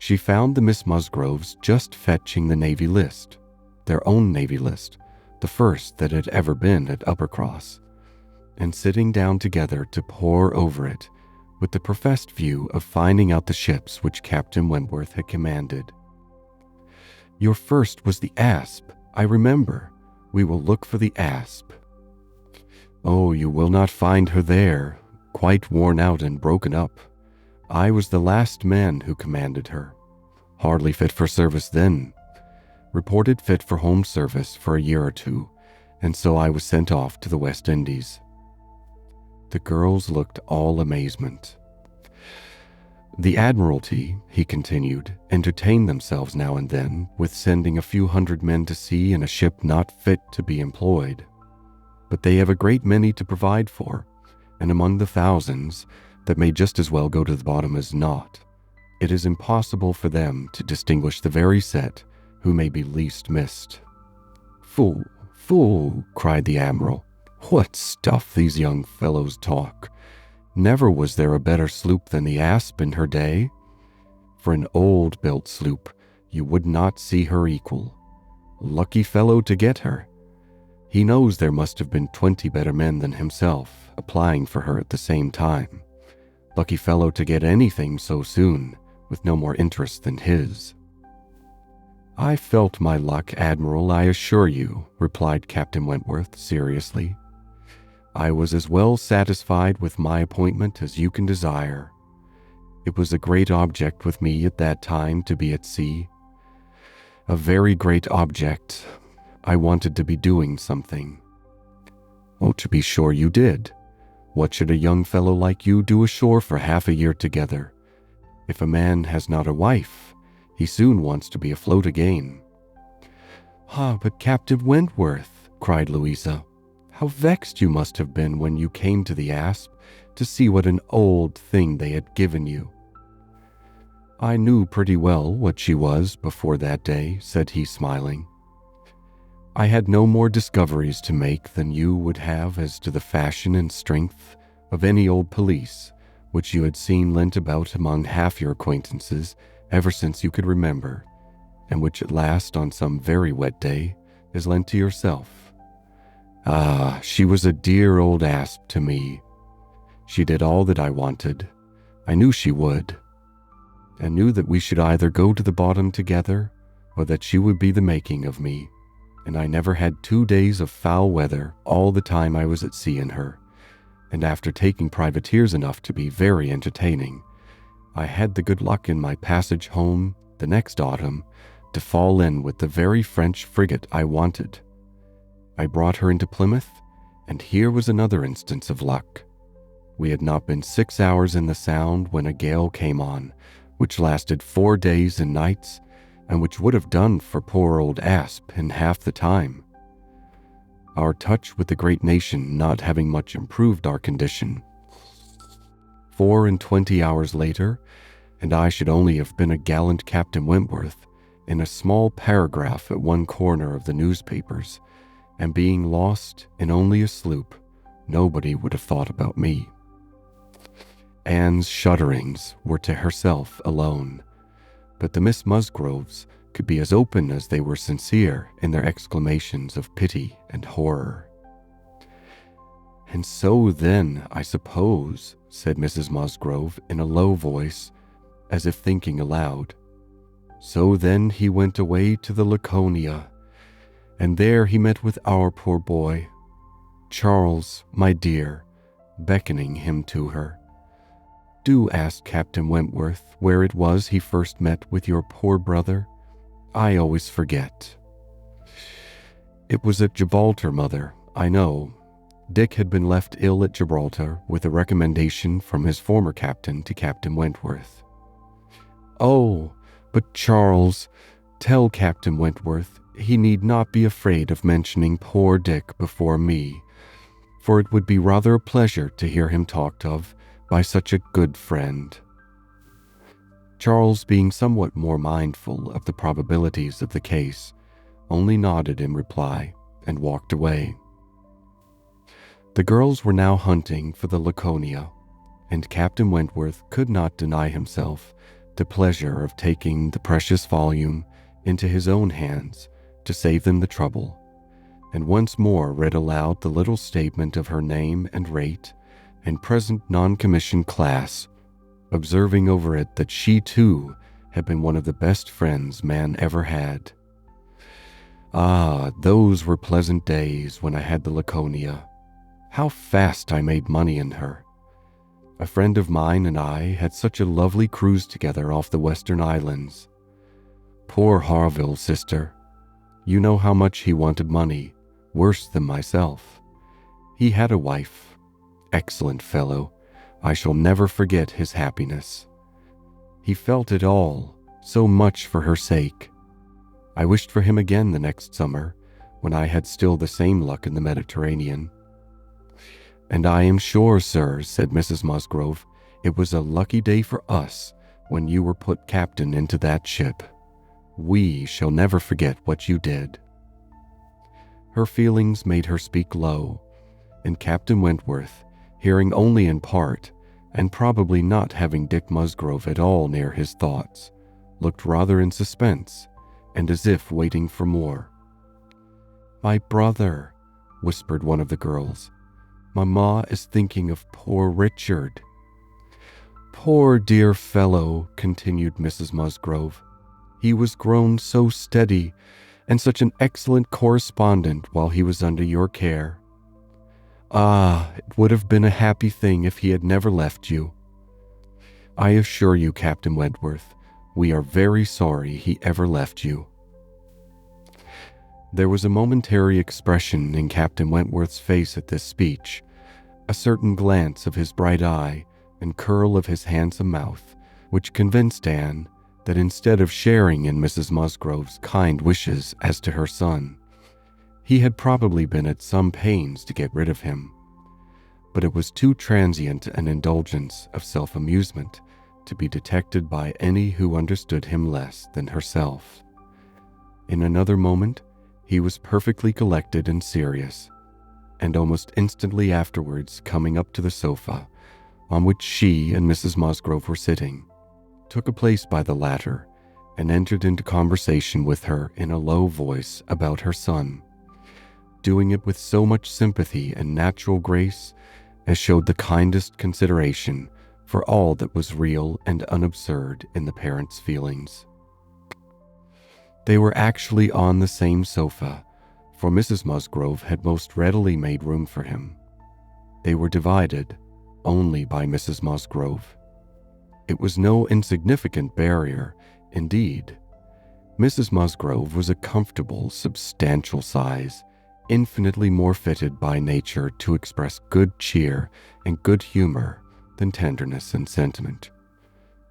[SPEAKER 1] she found the Miss Musgroves just fetching the Navy List, their own Navy List, the first that had ever been at Uppercross, and sitting down together to pore over it, with the professed view of finding out the ships which Captain Wentworth had commanded. "Your first was the Asp, I remember. We will look for the Asp." "Oh, you will not find her there, quite worn out and broken up. I was the last man who commanded her. Hardly fit for service then. Reported fit for home service for a year or two, and so I was sent off to the West Indies." The girls looked all amazement. "The Admiralty," he continued, "entertained themselves now and then with sending a few hundred men to sea in a ship not fit to be employed. But they have a great many to provide for, and among the thousands that may just as well go to the bottom as not, it is impossible for them to distinguish the very set who may be least missed." "Fool, fool," cried the Admiral. "What stuff these young fellows talk! Never was there a better sloop than the Asp in her day. For an old-built sloop, you would not see her equal. Lucky fellow to get her. He knows there must have been 20 better men than himself applying for her at the same time. Lucky fellow to get anything so soon, with no more interest than his." "I felt my luck, Admiral, I assure you," replied Captain Wentworth seriously. "I was as well satisfied with my appointment as you can desire. It was a great object with me at that time to be at sea. A very great object. I wanted to be doing something." "Oh, to be sure you did. What should a young fellow like you do ashore for half a year together? If a man has not a wife, he soon wants to be afloat again." "Ah, but Captain Wentworth," cried Louisa, "how vexed you must have been when you came to the Asp to see what an old thing they had given you." "I knew pretty well what she was before that day," said he, smiling. "I had no more discoveries to make than you would have as to the fashion and strength of any old pelisse which you had seen lent about among half your acquaintances ever since you could remember, and which at last on some very wet day is lent to yourself. Ah, she was a dear old Asp to me. She did all that I wanted. I knew she would, and knew that we should either go to the bottom together, or that she would be the making of me, and I never had 2 days of foul weather all the time I was at sea in her, and after taking privateers enough to be very entertaining, I had the good luck in my passage home the next autumn to fall in with the very French frigate I wanted. I brought her into Plymouth, and here was another instance of luck. We had not been 6 hours in the Sound when a gale came on, which lasted 4 days and nights, and which would have done for poor old Asp in half the time. Our touch with the great nation not having much improved our condition, 24 hours later, and I should only have been a gallant Captain Wentworth in a small paragraph at one corner of the newspapers, and being lost in only a sloop, nobody would have thought about me. Anne's shudderings were to herself alone, but the Miss Musgroves could be as open as they were sincere in their exclamations of pity and horror. "And so then, I suppose," said Mrs. Musgrove in a low voice, as if thinking aloud, "so then he went away to the Laconia, and there he met with our poor boy, Charles, my dear," beckoning him to her. "Do ask Captain Wentworth where it was he first met with your poor brother. I always forget." "It was at Gibraltar, Mother, I know. Dick had been left ill at Gibraltar with a recommendation from his former captain to Captain Wentworth." "Oh, but Charles, tell Captain Wentworth he need not be afraid of mentioning poor Dick before me, for it would be rather a pleasure to hear him talked of by such a good friend." Charles, being somewhat more mindful of the probabilities of the case, only nodded in reply and walked away. The girls were now hunting for the Laconia, and Captain Wentworth could not deny himself the pleasure of taking the precious volume into his own hands to save them the trouble, and once more read aloud the little statement of her name and rate and present non-commissioned class, observing over it that she too had been one of the best friends man ever had. Ah, those were pleasant days when I had the Laconia. How fast I made money in her. A friend of mine and I had such a lovely cruise together off the Western Islands. Poor Harville's sister. You know how much he wanted money, worse than myself. He had a wife. Excellent fellow. I shall never forget his happiness. He felt it all, so much for her sake. I wished for him again the next summer, when I had still the same luck in the Mediterranean. "And I am sure, sir," said Mrs. Musgrove, "it was a lucky day for us when you were put captain into that ship. We shall never forget what you did." Her feelings made her speak low, and Captain Wentworth, hearing only in part, and probably not having Dick Musgrove at all near his thoughts, looked rather in suspense, and as if waiting for more. "My brother," whispered one of the girls. "Mamma is thinking of poor Richard." "Poor dear fellow," continued Mrs. Musgrove. "He was grown so steady, and such an excellent correspondent while he was under your care. Ah, it would have been a happy thing if he had never left you. I assure you, Captain Wentworth, we are very sorry he ever left you." There was a momentary expression in Captain Wentworth's face at this speech, a certain glance of his bright eye and curl of his handsome mouth, which convinced Anne that instead of sharing in Mrs. Musgrove's kind wishes as to her son, he had probably been at some pains to get rid of him. But it was too transient an indulgence of self-amusement to be detected by any who understood him less than herself. In another moment, he was perfectly collected and serious, and almost instantly afterwards coming up to the sofa, on which she and Mrs. Musgrove were sitting, took a place by the latter, and entered into conversation with her in a low voice about her son, doing it with so much sympathy and natural grace as showed the kindest consideration for all that was real and unabsurd in the parent's feelings. They were actually on the same sofa, for Mrs. Musgrove had most readily made room for him. They were divided only by Mrs. Musgrove. It was no insignificant barrier, indeed. Mrs. Musgrove was a comfortable, substantial size, infinitely more fitted by nature to express good cheer and good humor than tenderness and sentiment.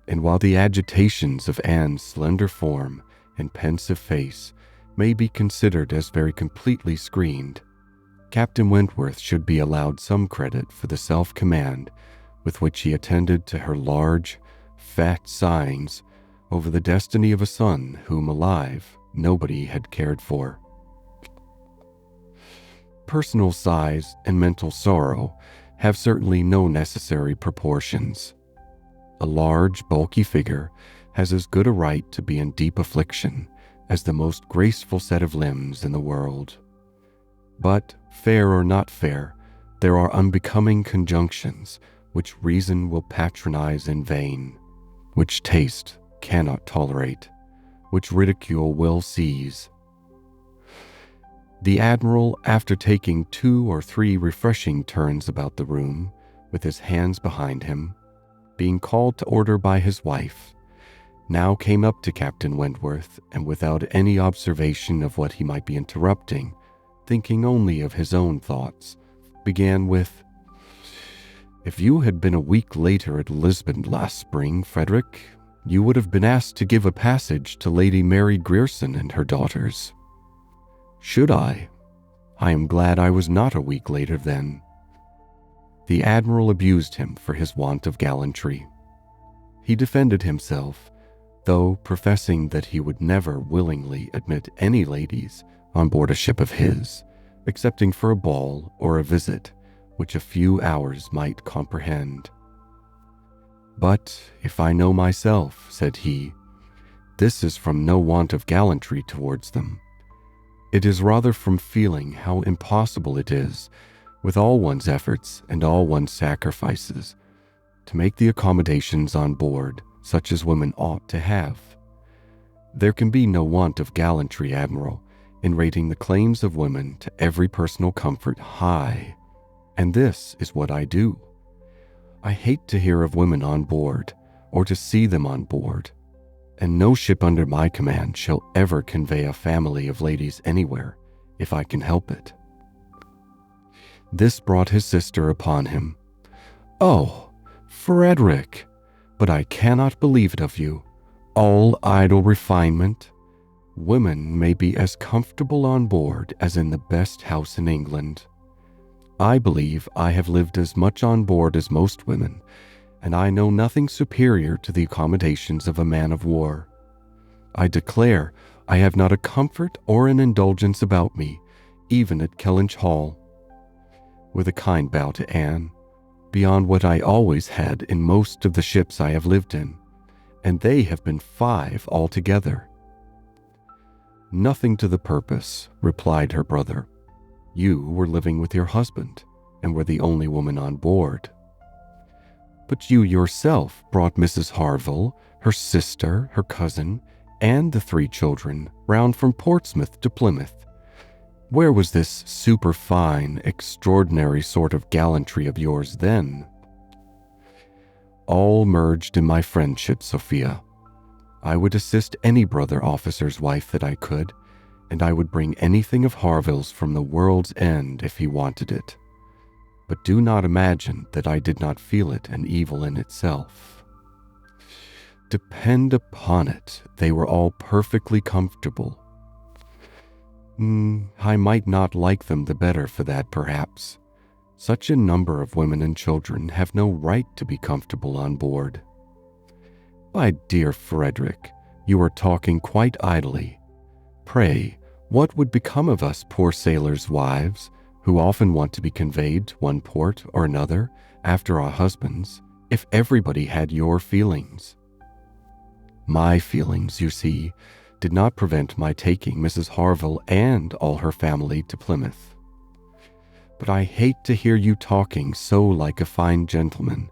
[SPEAKER 1] And while the agitations of Anne's slender form and pensive face may be considered as very completely screened, Captain Wentworth should be allowed some credit for the self-command with which he attended to her large, fat sighings over the destiny of a son whom alive nobody had cared for. Personal sighs and mental sorrow have certainly no necessary proportions. A large, bulky figure has as good a right to be in deep affliction as the most graceful set of limbs in the world. But, fair or not fair, there are unbecoming conjunctions which reason will patronize in vain, which taste cannot tolerate, which ridicule will seize. The Admiral, after taking 2 or 3 refreshing turns about the room, with his hands behind him, being called to order by his wife, now came up to Captain Wentworth, and without any observation of what he might be interrupting, thinking only of his own thoughts, began with, "If you had been a week later at Lisbon last spring, Frederick, you would have been asked to give a passage to Lady Mary Grierson and her daughters." "Should I? I am glad I was not a week later then." The Admiral abused him for his want of gallantry. He defended himself, though professing that he would never willingly admit any ladies on board a ship of his, excepting for a ball or a visit which a few hours might comprehend. "But if I know myself," said he, "this is from no want of gallantry towards them. It is rather from feeling how impossible it is, with all one's efforts and all one's sacrifices, to make the accommodations on board such as women ought to have. There can be no want of gallantry, Admiral, in rating the claims of women to every personal comfort high, and this is what I do. I hate to hear of women on board, or to see them on board, and no ship under my command shall ever convey a family of ladies anywhere, if I can help it." This brought his sister upon him. "Oh, Frederick, but I cannot believe it of you. All idle refinement. Women may be as comfortable on board as in the best house in England. I believe I have lived as much on board as most women, and I know nothing superior to the accommodations of a man of war. I declare I have not a comfort or an indulgence about me, even at Kellynch Hall," with a kind bow to Anne, "beyond what I always had in most of the ships I have lived in, and they have been 5 altogether." "Nothing to the purpose," replied her brother. "You were living with your husband, and were the only woman on board." "But you yourself brought Mrs. Harville, her sister, her cousin, and the 3 children round from Portsmouth to Plymouth. Where was this superfine, extraordinary sort of gallantry of yours then?" "All merged in my friendship, Sophia. I would assist any brother officer's wife that I could, and I would bring anything of Harville's from the world's end if he wanted it. But do not imagine that I did not feel it an evil in itself. Depend upon it, they were all perfectly comfortable. I might not like them the better for that, perhaps. Such a number of women and children have no right to be comfortable on board." "My dear Frederick, you are talking quite idly. Pray, what would become of us poor sailors' wives, who often want to be conveyed to one port or another after our husbands, if everybody had your feelings?" "My feelings, you see, did not prevent my taking Mrs. Harville and all her family to Plymouth. But I hate to hear you talking so like a fine gentleman,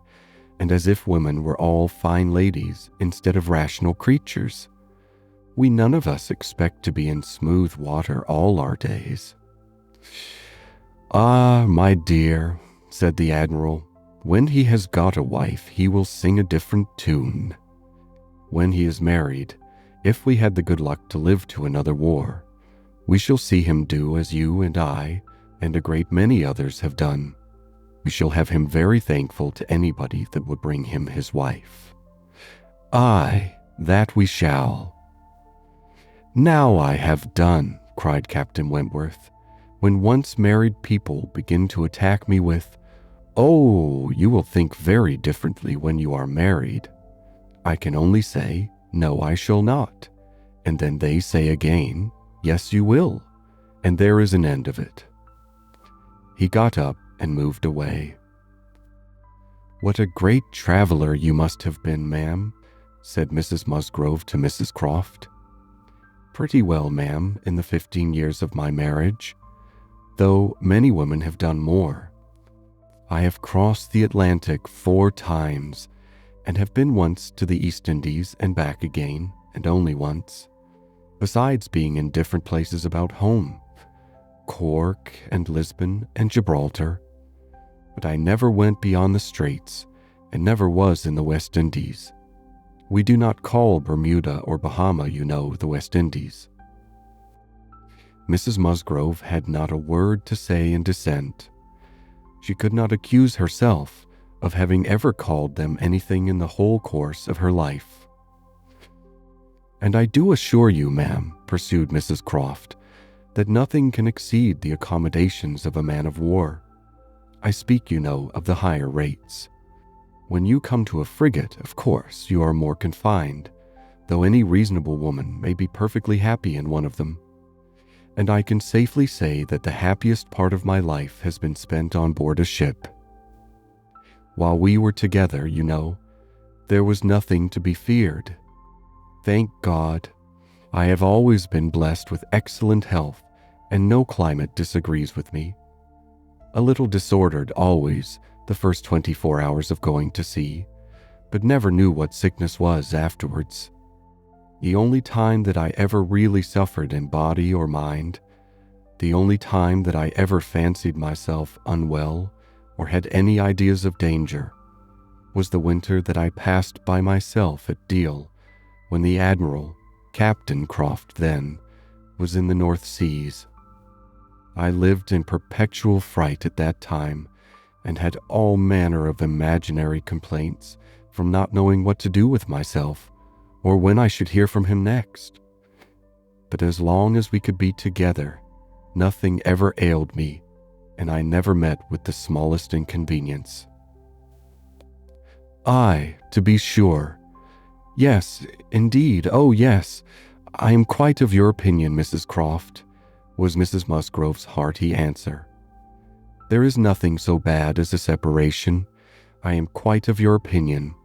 [SPEAKER 1] and as if women were all fine ladies instead of rational creatures. We none of us expect to be in smooth water all our days." "Ah, my dear," said the Admiral, "when he has got a wife, he will sing a different tune. When he is married, if we had the good luck to live to another war, we shall see him do as you and I and a great many others have done. We shall have him very thankful to anybody that would bring him his wife. Aye, that we shall." "Now I have done," cried Captain Wentworth. "When once married people begin to attack me with, "Oh, you will think very differently when you are married." I can only say, "No, I shall not." And then they say again, "Yes, you will." And there is an end of it. He got up and moved away. "What a great traveler you must have been, ma'am," said Mrs. Musgrove to Mrs. Croft. "Pretty well, ma'am, in the 15 years of my marriage, though many women have done more. I have crossed the Atlantic 4 times, and have been once to the East Indies and back again, and only once, besides being in different places about home, Cork and Lisbon and Gibraltar. But I never went beyond the Straits, and never was in the West Indies. We do not call Bermuda or Bahama, you know, the West Indies." Mrs. Musgrove had not a word to say in dissent. She could not accuse herself of having ever called them anything in the whole course of her life. "And I do assure you, ma'am," pursued Mrs. Croft, "that nothing can exceed the accommodations of a man of war. I speak, you know, of the higher rates. When you come to a frigate, of course, you are more confined, though any reasonable woman may be perfectly happy in one of them. And I can safely say that the happiest part of my life has been spent on board a ship. While we were together, you know, there was nothing to be feared. Thank God, I have always been blessed with excellent health, and no climate disagrees with me. A little disordered always, the first 24 hours of going to sea, but never knew what sickness was afterwards. The only time that I ever really suffered in body or mind, the only time that I ever fancied myself unwell or had any ideas of danger, was the winter that I passed by myself at Deal, when the Admiral, Captain Croft then, was in the North Seas. I lived in perpetual fright at that time, and had all manner of imaginary complaints from not knowing what to do with myself, or when I should hear from him next. But as long as we could be together, nothing ever ailed me, and I never met with the smallest inconvenience." "Aye, to be sure. Yes, indeed, oh yes, I am quite of your opinion, Mrs. Croft," was Mrs. Musgrove's hearty answer. "There is nothing so bad as a separation. I am quite of your opinion.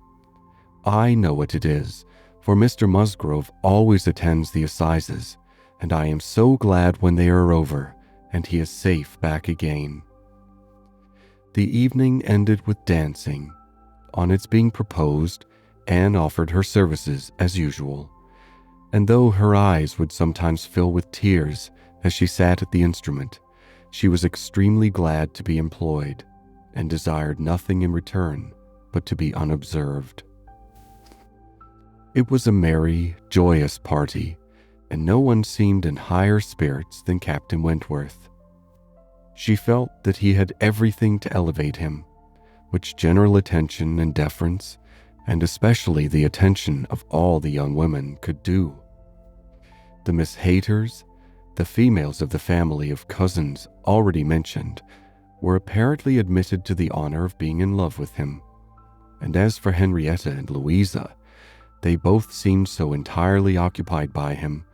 [SPEAKER 1] I know what it is, for Mr. Musgrove always attends the assizes, and I am so glad when they are over, and he is safe back again." The evening ended with dancing. On its being proposed, Anne offered her services as usual, and though her eyes would sometimes fill with tears as she sat at the instrument, she was extremely glad to be employed, and desired nothing in return but to be unobserved. It was a merry, joyous party, and no one seemed in higher spirits than Captain Wentworth. She felt that he had everything to elevate him, which general attention and deference, and especially the attention of all the young women, could do. The Miss Hayters, the females of the family of cousins already mentioned, were apparently admitted to the honor of being in love with him, and as for Henrietta and Louisa, they both seemed so entirely occupied by him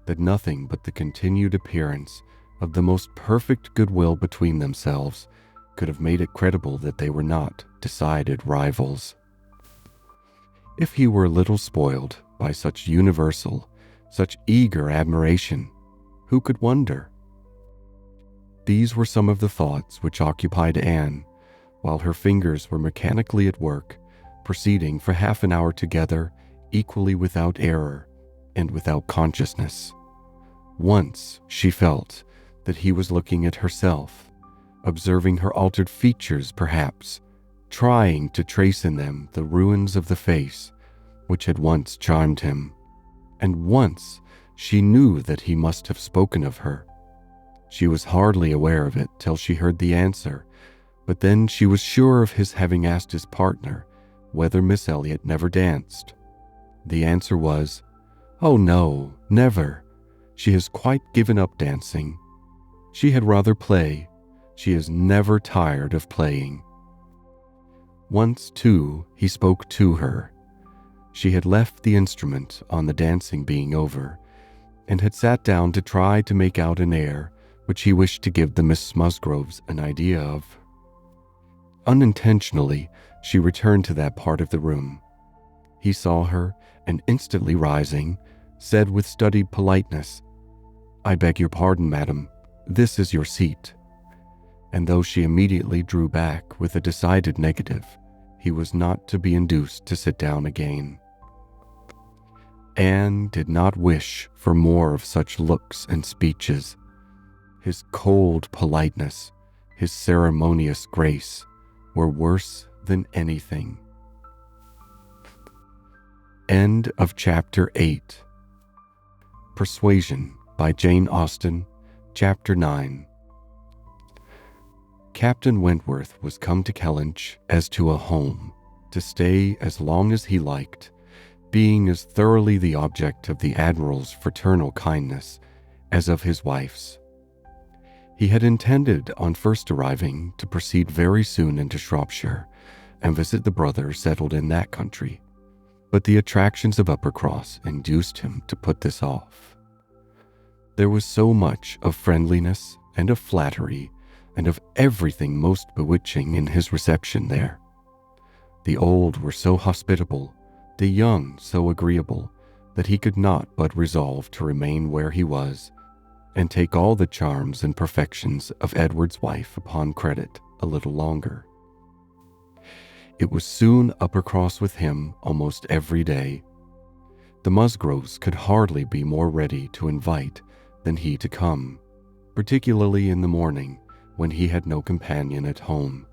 [SPEAKER 1] that nothing but the continued appearance of the most perfect goodwill between themselves could have made it credible that they were not decided rivals. If he were a little spoiled by such universal, such eager admiration, who could wonder? These were some of the thoughts which occupied Anne, while her fingers were mechanically at work, proceeding for half an hour together, equally without error and without consciousness. Once she felt that he was looking at herself, observing her altered features perhaps, trying to trace in them the ruins of the face which had once charmed him, and once she knew that he must have spoken of her. She was hardly aware of it till she heard the answer, but then she was sure of his having asked his partner whether Miss Elliot never danced. The answer was, "Oh no, never. She has quite given up dancing. She had rather play. She is never tired of playing." Once, too, he spoke to her. She had left the instrument on the dancing being over, and had sat down to try to make out an air which he wished to give the Miss Musgroves an idea of. Unintentionally, she returned to that part of the room. He saw her, and instantly rising, said with studied politeness, "I beg your pardon, madam. This is your seat." And though she immediately drew back with a decided negative, he was not to be induced to sit down again. Anne did not wish for more of such looks and speeches. His cold politeness, his ceremonious grace, were worse than anything. End of Chapter 8. Persuasion by Jane Austen, Chapter 9. Captain Wentworth was come to Kellynch as to a home, to stay as long as he liked, being as thoroughly the object of the Admiral's fraternal kindness as of his wife's. He had intended, on first arriving, to proceed very soon into Shropshire and visit the brother settled in that country, but the attractions of Uppercross induced him to put this off. There was so much of friendliness and of flattery and of everything most bewitching in his reception there. The old were so hospitable, the young so agreeable, that he could not but resolve to remain where he was, and take all the charms and perfections of Edward's wife upon credit a little longer. It was soon Uppercross with him almost every day. The Musgroves could hardly be more ready to invite than he to come, particularly in the morning, when he had no companion at home,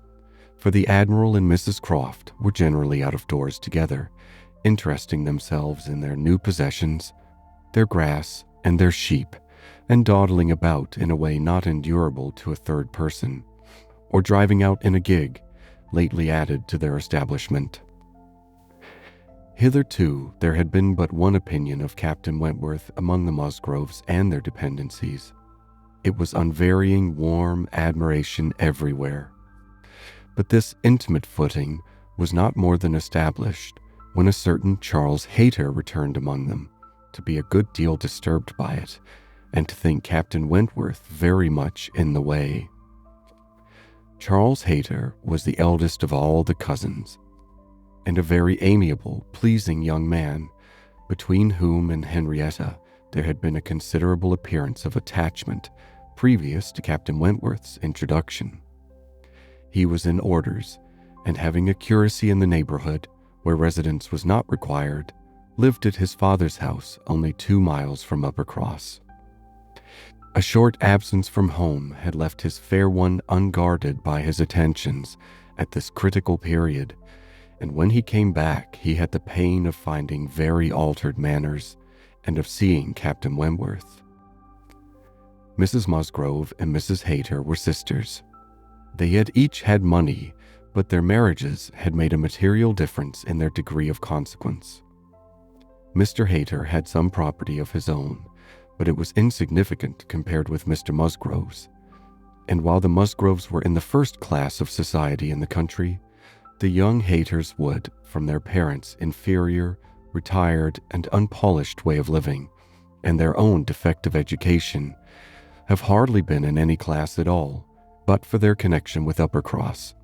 [SPEAKER 1] for the Admiral and Mrs. Croft were generally out of doors together, interesting themselves in their new possessions, their grass and their sheep, and dawdling about in a way not endurable to a third person, or driving out in a gig, lately added to their establishment. Hitherto there had been but one opinion of Captain Wentworth among the Musgroves and their dependencies. It was unvarying warm admiration everywhere. But this intimate footing was not more than established when a certain Charles Hayter returned among them, to be a good deal disturbed by it, and to think Captain Wentworth very much in the way. Charles Hayter was the eldest of all the cousins, and a very amiable, pleasing young man, between whom and Henrietta there had been a considerable appearance of attachment previous to Captain Wentworth's introduction. He was in orders, and having a curacy in the neighborhood, where residence was not required, lived at his father's house only 2 miles from Uppercross. A short absence from home had left his fair one unguarded by his attentions at this critical period, and when he came back he had the pain of finding very altered manners, and of seeing Captain Wentworth. Mrs. Musgrove and Mrs. Hayter were sisters. They had each had money, but their marriages had made a material difference in their degree of consequence. Mr. Hayter had some property of his own, but it was insignificant compared with Mr. Musgrove's, and while the Musgroves were in the first class of society in the country, the young Hayters would, from their parents' inferior, retired, and unpolished way of living, and their own defective education, have hardly been in any class at all, but for their connection with Uppercross,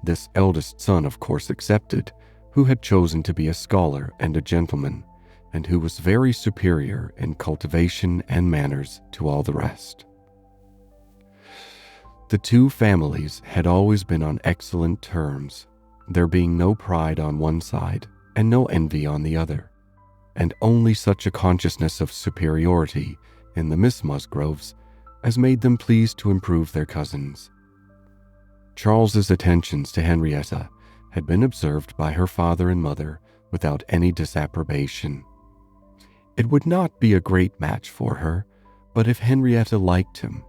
[SPEAKER 1] this eldest son of course excepted, who had chosen to be a scholar and a gentleman, and who was very superior in cultivation and manners to all the rest. The two families had always been on excellent terms, there being no pride on one side and no envy on the other, and only such a consciousness of superiority in the Miss Musgroves as made them pleased to improve their cousins. Charles's attentions to Henrietta had been observed by her father and mother without any disapprobation. It would not be a great match for her, but if Henrietta liked him,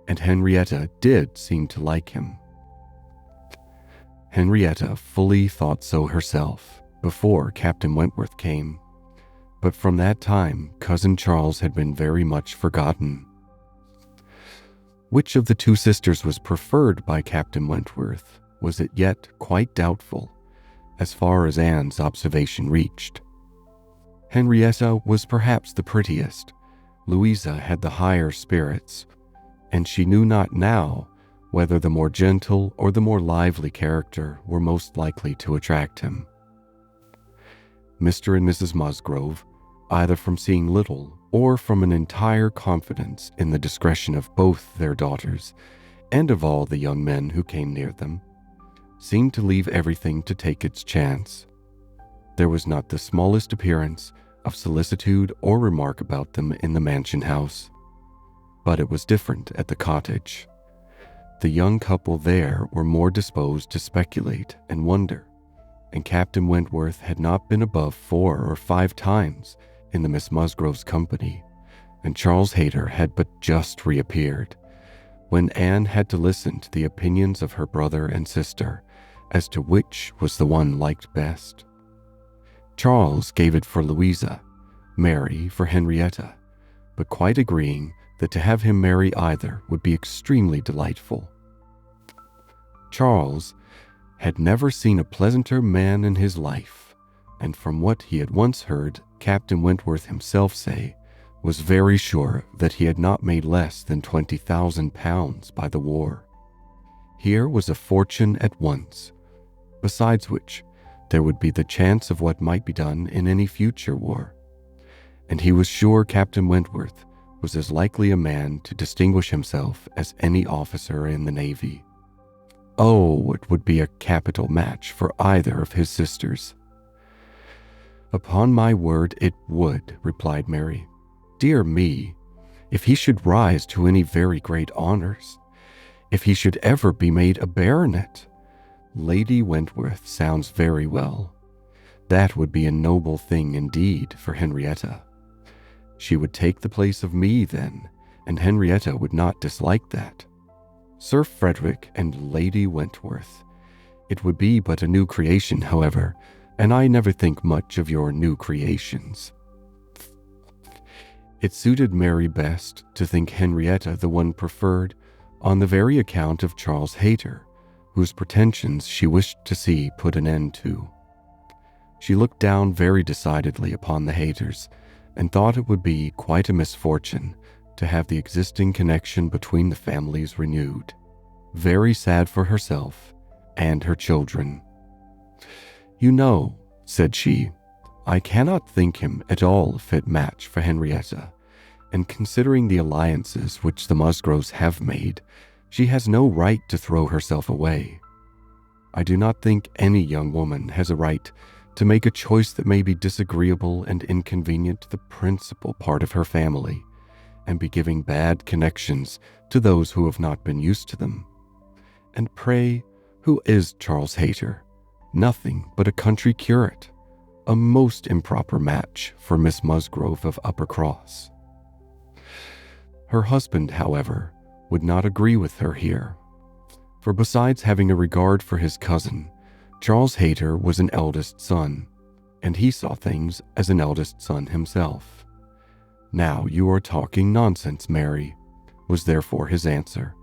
[SPEAKER 1] and Henrietta did seem to like him. Henrietta fully thought so herself before Captain Wentworth came, but from that time Cousin Charles had been very much forgotten. Which of the two sisters was preferred by Captain Wentworth was as yet quite doubtful, as far as Anne's observation reached. Henrietta was perhaps the prettiest, Louisa had the higher spirits, and she knew not now whether the more gentle or the more lively character were most likely to attract him. Mr. and Mrs. Musgrove, either from seeing little or from an entire confidence in the discretion of both their daughters and of all the young men who came near them, seemed to leave everything to take its chance. There was not the smallest appearance of solicitude or remark about them in the mansion house. But it was different at the cottage. The young couple there were more disposed to speculate and wonder, and Captain Wentworth had not been above 4 or 5 times in the Miss Musgrove's company, and Charles Hayter had but just reappeared, when Anne had to listen to the opinions of her brother and sister as to which was the one liked best. Charles gave it for Louisa, Mary for Henrietta, but quite agreeing that to have him marry either would be extremely delightful. Charles had never seen a pleasanter man in his life, and from what he had once heard Captain Wentworth himself say, was very sure that he had not made less than £20,000 by the war. Here was a fortune at once, besides which there would be the chance of what might be done in any future war, and he was sure Captain Wentworth was as likely a man to distinguish himself as any officer in the Navy. Oh, it would be a capital match for either of his sisters. Upon my word it would, replied Mary. Dear me, if he should rise to any very great honors, if he should ever be made a baronet. Lady Wentworth sounds very well. That would be a noble thing indeed for Henrietta. She would take the place of me then, and Henrietta would not dislike that. Sir Frederick and Lady Wentworth. It would be but a new creation, however, and I never think much of your new creations. It suited Mary best to think Henrietta the one preferred on the very account of Charles Hayter, whose pretensions she wished to see put an end to. She looked down very decidedly upon the Hayters, and thought it would be quite a misfortune to have the existing connection between the families renewed. Very sad for herself and her children. You know, said she, I cannot think him at all a fit match for Henrietta, and considering the alliances which the Musgroves have made, she has no right to throw herself away. I do not think any young woman has a right to make a choice that may be disagreeable and inconvenient to the principal part of her family, and be giving bad connections to those who have not been used to them. And pray, who is Charles Hayter? Nothing but a country curate, a most improper match for Miss Musgrove of Uppercross. Her husband, however, would not agree with her here, for besides having a regard for his cousin, Charles Hayter was an eldest son, and he saw things as an eldest son himself. Now you are talking nonsense, Mary, was therefore his answer.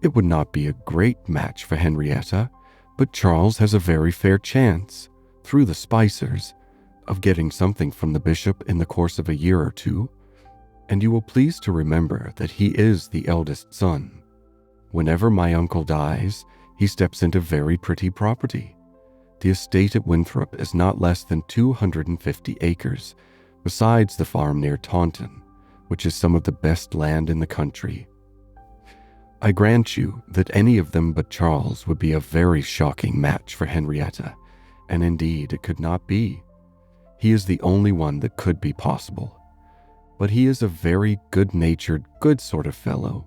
[SPEAKER 1] It would not be a great match for Henrietta, but Charles has a very fair chance, through the Spicers, of getting something from the bishop in the course of a year or 2, and you will please to remember that he is the eldest son. Whenever my uncle dies, he steps into very pretty property. The estate at Winthrop is not less than 250 acres, besides the farm near Taunton, which is some of the best land in the country. I grant you that any of them but Charles would be a very shocking match for Henrietta, and indeed it could not be. He is the only one that could be possible. But he is a very good-natured, good sort of fellow,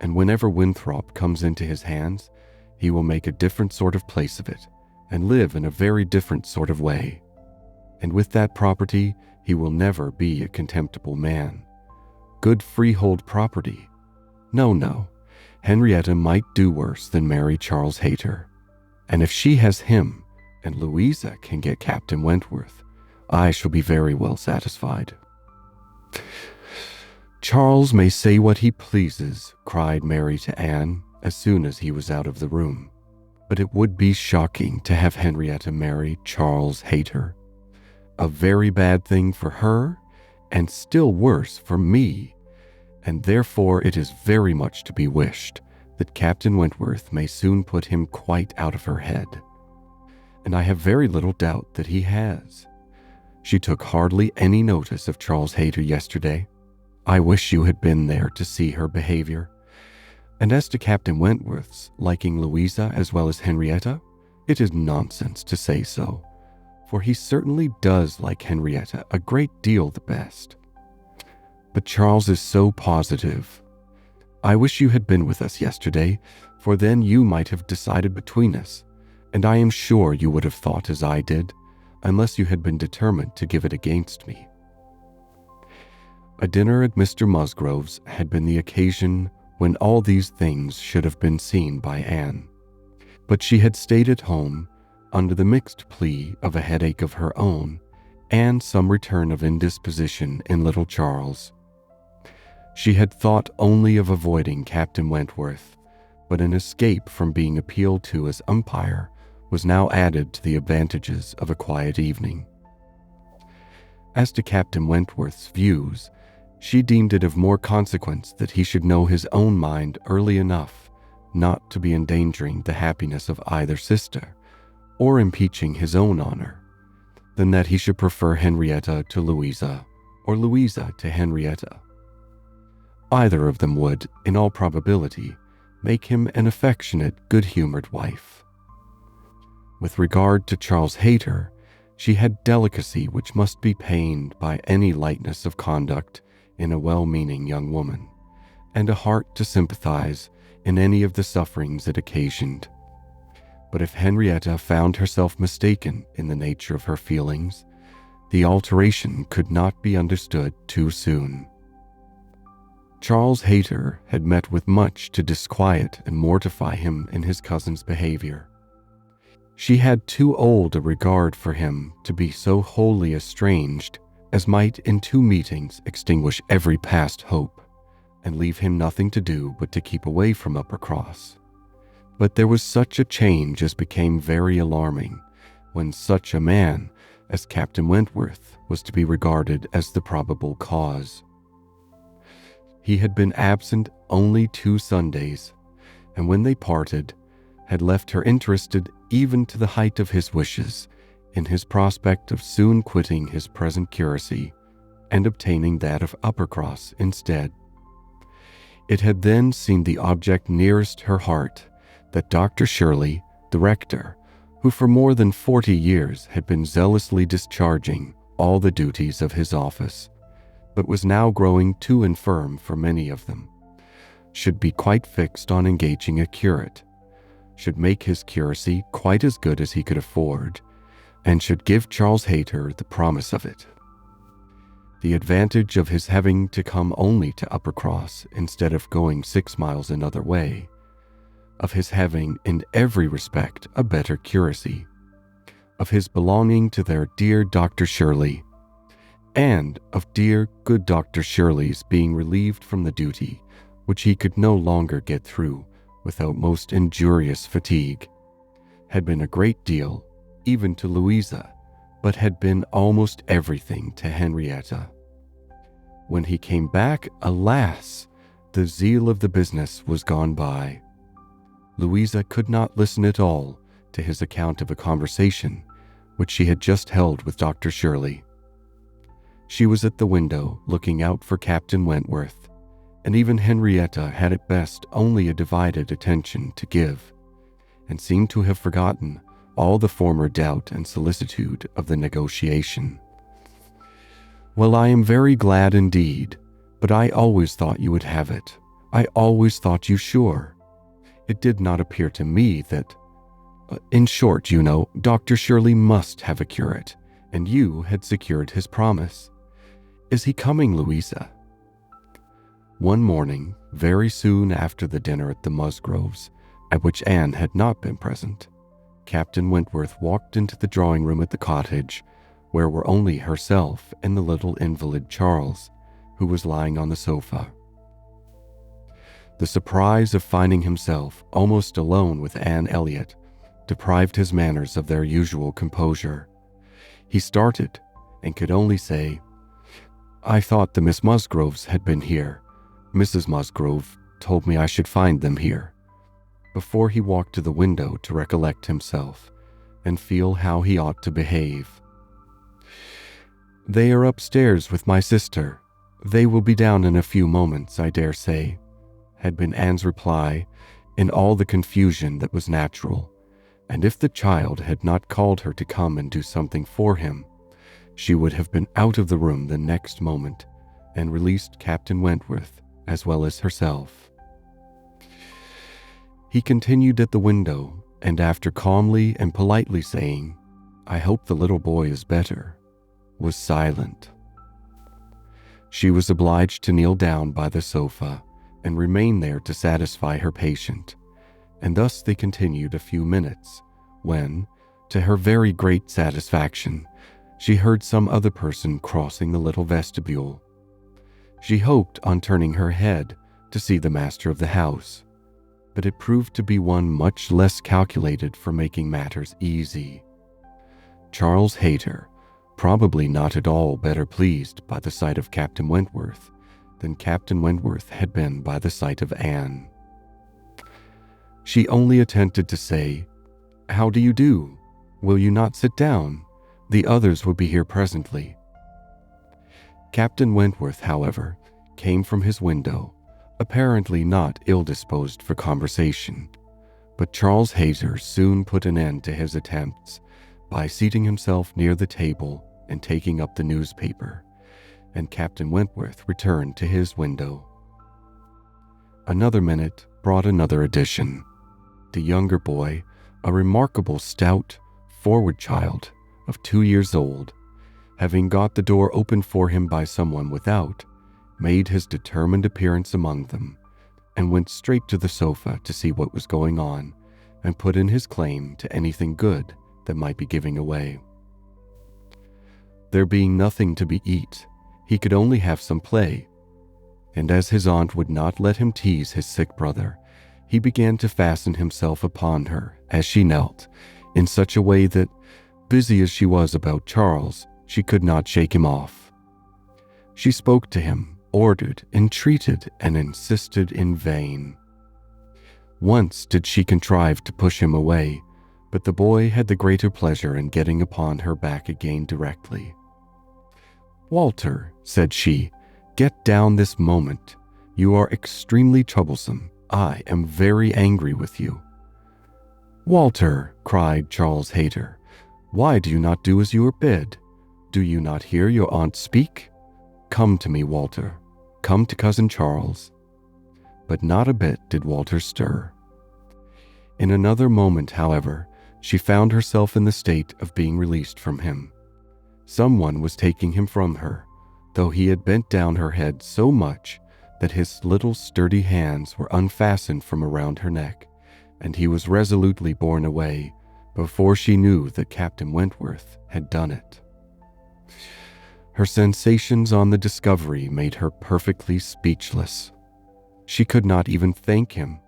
[SPEAKER 1] and whenever Winthrop comes into his hands, he will make a different sort of place of it, and live in a very different sort of way. And with that property, he will never be a contemptible man. Good freehold property. No, Henrietta might do worse than marry Charles Hayter. And if she has him, and Louisa can get Captain Wentworth, I shall be very well satisfied. Charles may say what he pleases, cried Mary to Anne as soon as he was out of the room. But it would be shocking to have Henrietta marry Charles Hayter. A very bad thing for her, and still worse for me, and therefore it is very much to be wished that Captain Wentworth may soon put him quite out of her head. And I have very little doubt that he has. She took hardly any notice of Charles Hayter yesterday. I wish you had been there to see her behavior. And as to Captain Wentworth's liking Louisa as well as Henrietta, it is nonsense to say so, for he certainly does like Henrietta a great deal the best. But Charles is so positive. I wish you had been with us yesterday, for then you might have decided between us, and I am sure you would have thought as I did, unless you had been determined to give it against me. A dinner at Mr. Musgrove's had been the occasion when all these things should have been seen by Anne, but she had stayed at home under the mixed plea of a headache of her own and some return of indisposition in little Charles. She had thought only of avoiding Captain Wentworth, but an escape from being appealed to as umpire was now added to the advantages of a quiet evening. As to Captain Wentworth's views, she deemed it of more consequence that he should know his own mind early enough not to be endangering the happiness of either sister, or impeaching his own honor, than that he should prefer Henrietta to Louisa, or Louisa to Henrietta. Either of them would, in all probability, make him an affectionate, good-humored wife. With regard to Charles Hayter, she had delicacy which must be pained by any lightness of conduct in a well-meaning young woman, and a heart to sympathize in any of the sufferings it occasioned. But if Henrietta found herself mistaken in the nature of her feelings, the alteration could not be understood too soon. Charles Hayter had met with much to disquiet and mortify him in his cousin's behavior. She had too old a regard for him to be so wholly estranged as might in two meetings extinguish every past hope, and leave him nothing to do but to keep away from Uppercross. But there was such a change as became very alarming, when such a man as Captain Wentworth was to be regarded as the probable cause. He had been absent only 2 Sundays, and when they parted, had left her interested even to the height of his wishes in his prospect of soon quitting his present curacy and obtaining that of Uppercross instead. It had then seemed the object nearest her heart that Dr. Shirley, the rector, who for more than 40 years had been zealously discharging all the duties of his office, but was now growing too infirm for many of them, should be quite fixed on engaging a curate, should make his curacy quite as good as he could afford, and should give Charles Hayter the promise of it. The advantage of his having to come only to Uppercross instead of going 6 miles another way, of his having in every respect a better curacy, of his belonging to their dear Dr. Shirley, and of dear good Dr. Shirley's being relieved from the duty which he could no longer get through without most injurious fatigue, had been a great deal, even to Louisa, but had been almost everything to Henrietta. When he came back, alas, the zeal of the business was gone by. Louisa could not listen at all to his account of a conversation which she had just held with Dr. Shirley. She was at the window looking out for Captain Wentworth, and even Henrietta had at best only a divided attention to give, and seemed to have forgotten all the former doubt and solicitude of the negotiation. "Well, I am very glad indeed, but I always thought you would have it. I always thought you sure. It did not appear to me that... In short, you know, Dr. Shirley must have a curate, and you had secured his promise. Is he coming, Louisa?" One morning, very soon after the dinner at the Musgroves, at which Anne had not been present, Captain Wentworth walked into the drawing room at the cottage, where were only herself and the little invalid Charles, who was lying on the sofa. The surprise of finding himself almost alone with Anne Elliot deprived his manners of their usual composure. He started and could only say, "I thought the Miss Musgroves had been here. Mrs. Musgrove told me I should find them here," before he walked to the window to recollect himself and feel how he ought to behave. "They are upstairs with my sister. They will be down in a few moments, I dare say," had been Anne's reply in all the confusion that was natural, and if the child had not called her to come and do something for him, she would have been out of the room the next moment and released Captain Wentworth as well as herself. He continued at the window, and after calmly and politely saying, "I hope the little boy is better," was silent. She was obliged to kneel down by the sofa and remain there to satisfy her patient, and thus they continued a few minutes, when, to her very great satisfaction, she heard some other person crossing the little vestibule. She hoped, on turning her head, to see the master of the house, but it proved to be one much less calculated for making matters easy. Charles Hayter, probably not at all better pleased by the sight of Captain Wentworth than Captain Wentworth had been by the sight of Anne. She only attempted to say, "How do you do? Will you not sit down? The others will be here presently." Captain Wentworth, however, came from his window, apparently not ill-disposed for conversation, but Charles Hayter soon put an end to his attempts by seating himself near the table and taking up the newspaper, and Captain Wentworth returned to his window. Another minute brought another addition. The younger boy, a remarkable stout, forward child of 2 years old, having got the door opened for him by someone without, made his determined appearance among them, and went straight to the sofa to see what was going on, and put in his claim to anything good that might be giving away. There being nothing to be eat, he could only have some play, and as his aunt would not let him tease his sick brother, he began to fasten himself upon her as she knelt, in such a way that, busy as she was about Charles, she could not shake him off. She spoke to him, ordered, entreated, and insisted in vain. Once did she contrive to push him away, but the boy had the greater pleasure in getting upon her back again directly. "Walter," said she, "get down this moment. You are extremely troublesome. I am very angry with you." "Walter," cried Charles Hayter, "why do you not do as you are bid? Do you not hear your aunt speak? Come to me, Walter. Come to Cousin Charles." But not a bit did Walter stir. In another moment, however, she found herself in the state of being released from him. Someone was taking him from her, though he had bent down her head so much that his little sturdy hands were unfastened from around her neck, and he was resolutely borne away before she knew that Captain Wentworth had done it. Her sensations on the discovery made her perfectly speechless. She could not even thank him.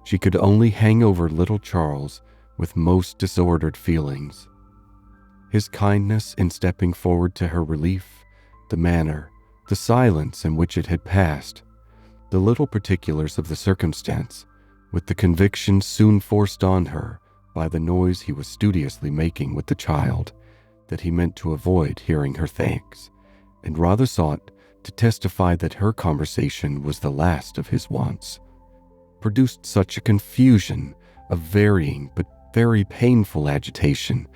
[SPEAKER 1] She could only hang over little Charles with most disordered feelings. His kindness in stepping forward to her relief, the manner, the silence in which it had passed, the little particulars of the circumstance, with the conviction soon forced on her by the noise he was studiously making with the child, that he meant to avoid hearing her thanks, and rather sought to testify that her conversation was the last of his wants, produced such a confusion of varying but very painful agitation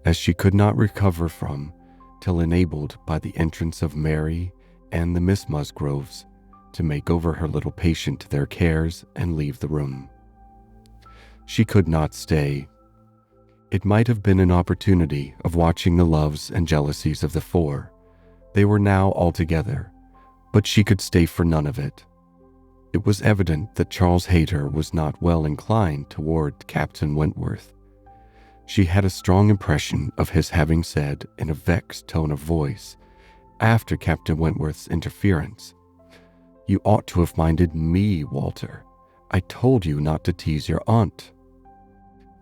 [SPEAKER 1] as she could not recover from till enabled by the entrance of Mary and the Miss Musgroves to make over her little patient to their cares and leave the room. She could not stay. It might have been an opportunity of watching the loves and jealousies of the four. They were now all together, but she could stay for none of it. It was evident that Charles Hayter was not well inclined toward Captain Wentworth. She had a strong impression of his having said in a vexed tone of voice, after Captain Wentworth's interference, "You ought to have minded me, Walter. I told you not to tease your aunt."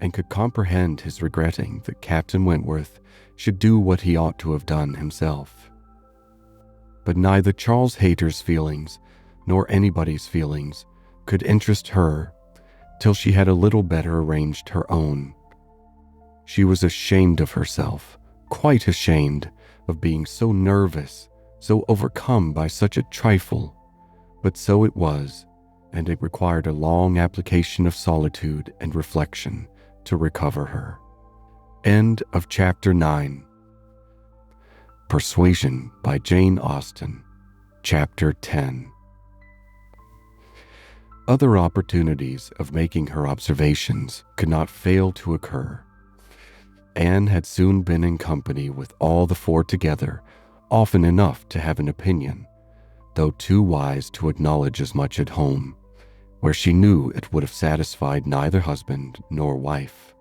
[SPEAKER 1] and could comprehend his regretting that Captain Wentworth should do what he ought to have done himself. But neither Charles Hayter's feelings nor anybody's feelings could interest her till she had a little better arranged her own. She was ashamed of herself, quite ashamed of being so nervous, so overcome by such a trifle, but so it was, and it required a long application of solitude and reflection to recover her. End of Chapter 9. Persuasion by Jane Austen. Chapter 10. Other opportunities of making her observations could not fail to occur. Anne had soon been in company with all the four together, often enough to have an opinion, though too wise to acknowledge as much at home, where she knew it would have satisfied neither husband nor wife.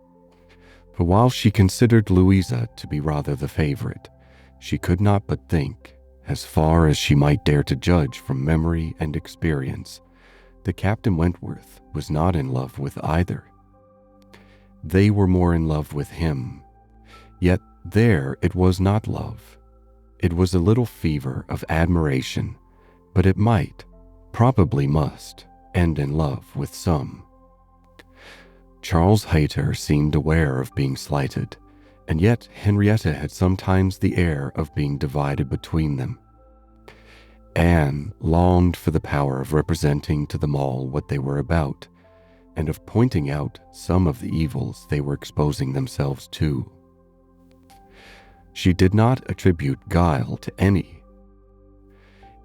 [SPEAKER 1] For while she considered Louisa to be rather the favorite, she could not but think, as far as she might dare to judge from memory and experience, that Captain Wentworth was not in love with either. They were more in love with him, yet there it was not love. It was a little fever of admiration, but it might, probably must, end in love with some. Charles Hayter seemed aware of being slighted, and yet Henrietta had sometimes the air of being divided between them. Anne longed for the power of representing to them all what they were about, and of pointing out some of the evils they were exposing themselves to. She did not attribute guile to any.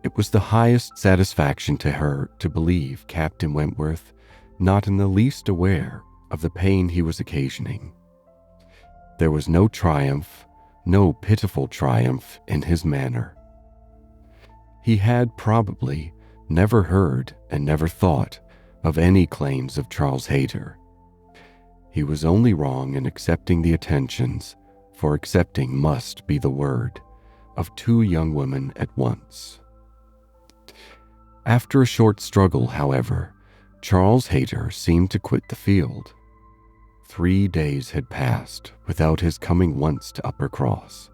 [SPEAKER 1] It was the highest satisfaction to her to believe Captain Wentworth not in the least aware of the pain he was occasioning. There was no triumph, no pitiful triumph in his manner. He had probably never heard and never thought of any claims of Charles Hayter. He was only wrong in accepting the attentions, for accepting must be the word, of two young women at once. After a short struggle, however, Charles Hayter seemed to quit the field. 3 days had passed without his coming once to Uppercross,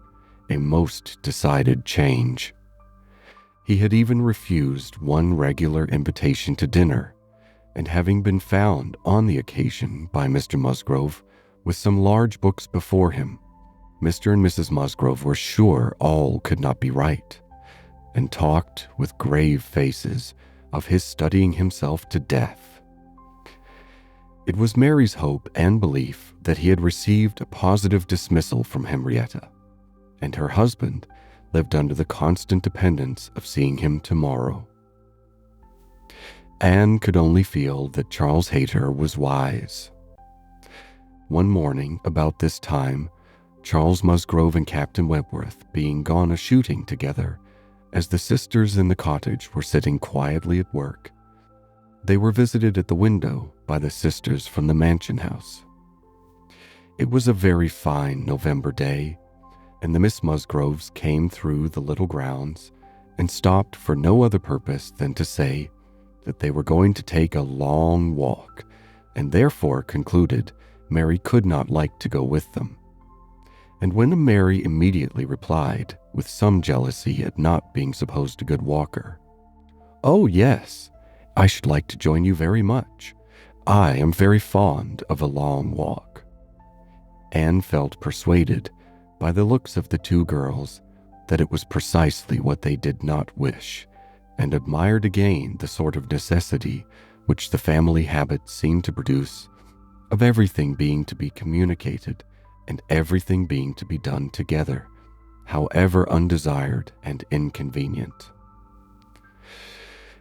[SPEAKER 1] a most decided change. He had even refused one regular invitation to dinner, and having been found on the occasion by Mr. Musgrove with some large books before him, Mr. and Mrs. Musgrove were sure all could not be right, and talked with grave faces of his studying himself to death. It was Mary's hope and belief that he had received a positive dismissal from Henrietta, and her husband lived under the constant dependence of seeing him tomorrow. Anne could only feel that Charles Hayter was wise. One morning, about this time, Charles Musgrove and Captain Wentworth being gone a-shooting together, as the sisters in the cottage were sitting quietly at work, they were visited at the window by the sisters from the mansion house. It was a very fine November day, and the Miss Musgroves came through the little grounds and stopped for no other purpose than to say that they were going to take a long walk, and therefore concluded Mary could not like to go with them. And when Mary immediately replied, with some jealousy at not being supposed a good walker, "Oh, yes, I should like to join you very much. I am very fond of a long walk," Anne felt persuaded, by the looks of the two girls, that it was precisely what they did not wish, and admired again the sort of necessity which the family habit seemed to produce, of everything being to be communicated and everything being to be done together, however undesired and inconvenient.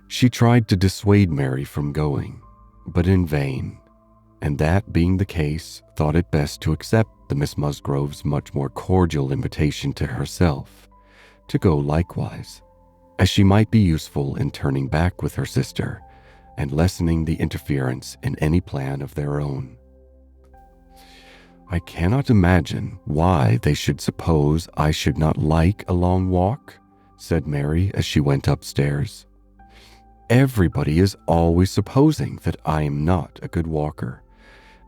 [SPEAKER 1] She tried to dissuade Mary from going, but in vain, and that being the case, thought it best to accept the Miss Musgrove's much more cordial invitation to herself, to go likewise, as she might be useful in turning back with her sister, and lessening the interference in any plan of their own. "I cannot imagine why they should suppose I should not like a long walk," said Mary as she went upstairs. "Everybody is always supposing that I am not a good walker,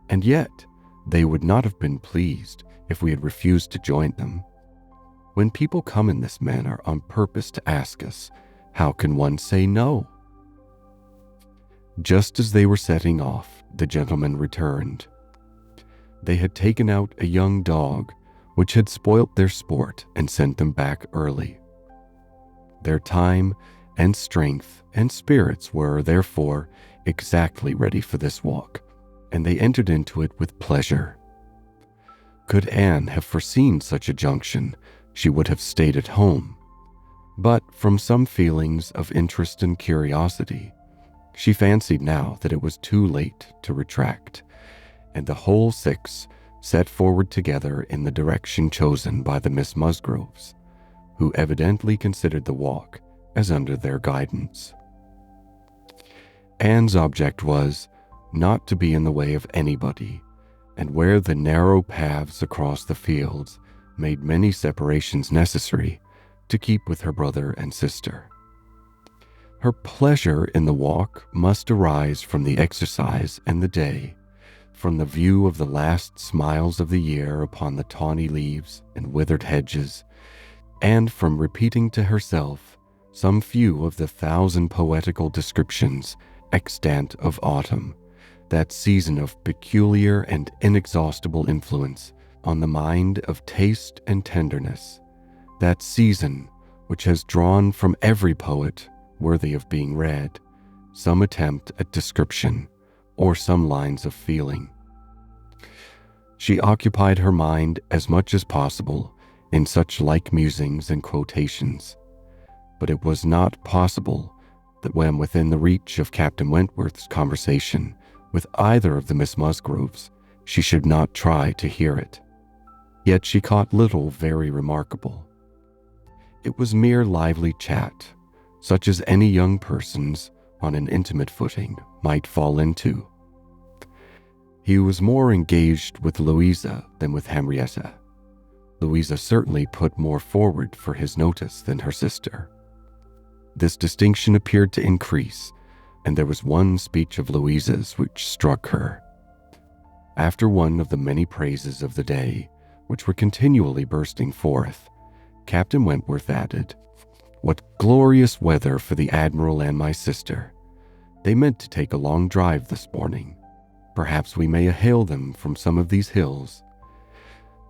[SPEAKER 1] and yet They would not have been pleased if we had refused to join them. When people come in this manner on purpose to ask us, how can one say no? Just as they were setting off, the gentleman returned. They had taken out a young dog, which had spoilt their sport and sent them back early. Their time and strength and spirits were, therefore, exactly ready for this walk, and they entered into it with pleasure. Could Anne have foreseen such a junction, she would have stayed at home. But from some feelings of interest and curiosity, she fancied now that it was too late to retract, and the whole six set forward together in the direction chosen by the Miss Musgroves, who evidently considered the walk as under their guidance. Anne's object was not to be in the way of anybody, and where the narrow paths across the fields made many separations necessary, to keep with her brother and sister. Her pleasure in the walk must arise from the exercise and the day, from the view of the last smiles of the year upon the tawny leaves and withered hedges, and from repeating to herself some few of the 1,000 poetical descriptions extant of autumn, that season of peculiar and inexhaustible influence on the mind of taste and tenderness, that season which has drawn from every poet worthy of being read some attempt at description or some lines of feeling. She occupied her mind as much as possible in such like musings and quotations, but it was not possible that when within the reach of Captain Wentworth's conversation with either of the Miss Musgroves, she should not try to hear it. Yet she caught little very remarkable. It was mere lively chat, such as any young persons on an intimate footing might fall into. He was more engaged with Louisa than with Henrietta. Louisa certainly put more forward for his notice than her sister. This distinction appeared to increase, and there was one speech of Louisa's which struck her. After one of the many praises of the day, which were continually bursting forth, Captain Wentworth added, "What glorious weather for the Admiral and my sister. They meant to take a long drive this morning. Perhaps we may hail them from some of these hills.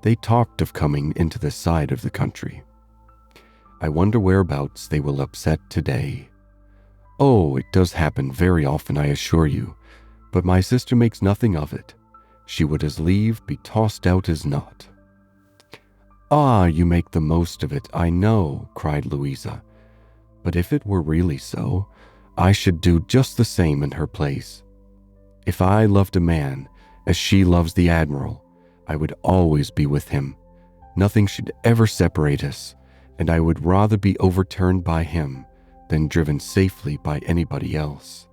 [SPEAKER 1] They talked of coming into this side of the country. I wonder whereabouts they will upset today. Oh, it does happen very often, I assure you, but my sister makes nothing of it. She would as lieve be tossed out as not." "Ah, you make the most of it, I know," cried Louisa. "But if it were really so, I should do just the same in her place. If I loved a man as she loves the Admiral, I would always be with him. Nothing should ever separate us, and I would rather be overturned by him than driven safely by anybody else."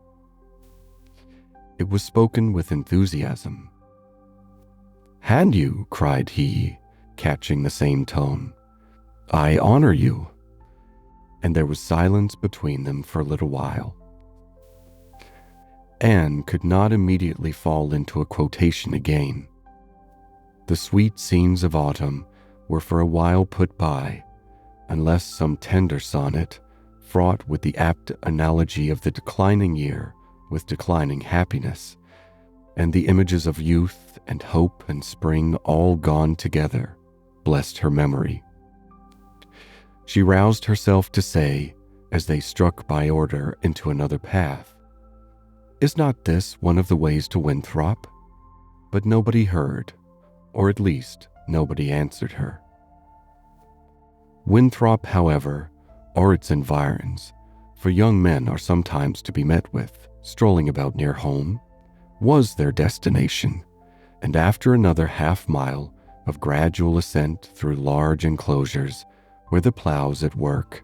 [SPEAKER 1] It was spoken with enthusiasm. "Had you?" cried he, catching the same tone. "I honor you." And there was silence between them for a little while. Anne could not immediately fall into a quotation again. The sweet scenes of autumn were for a while put by, unless some tender sonnet, fraught with the apt analogy of the declining year with declining happiness, and the images of youth and hope and spring all gone together, blessed her memory. She roused herself to say, as they struck by order into another path, "Is not this one of the ways to Winthrop?" But nobody heard, or at least nobody answered her. Winthrop, however, or its environs, for young men are sometimes to be met with, strolling about near home, was their destination, and after another half-mile of gradual ascent through large enclosures where the ploughs at work,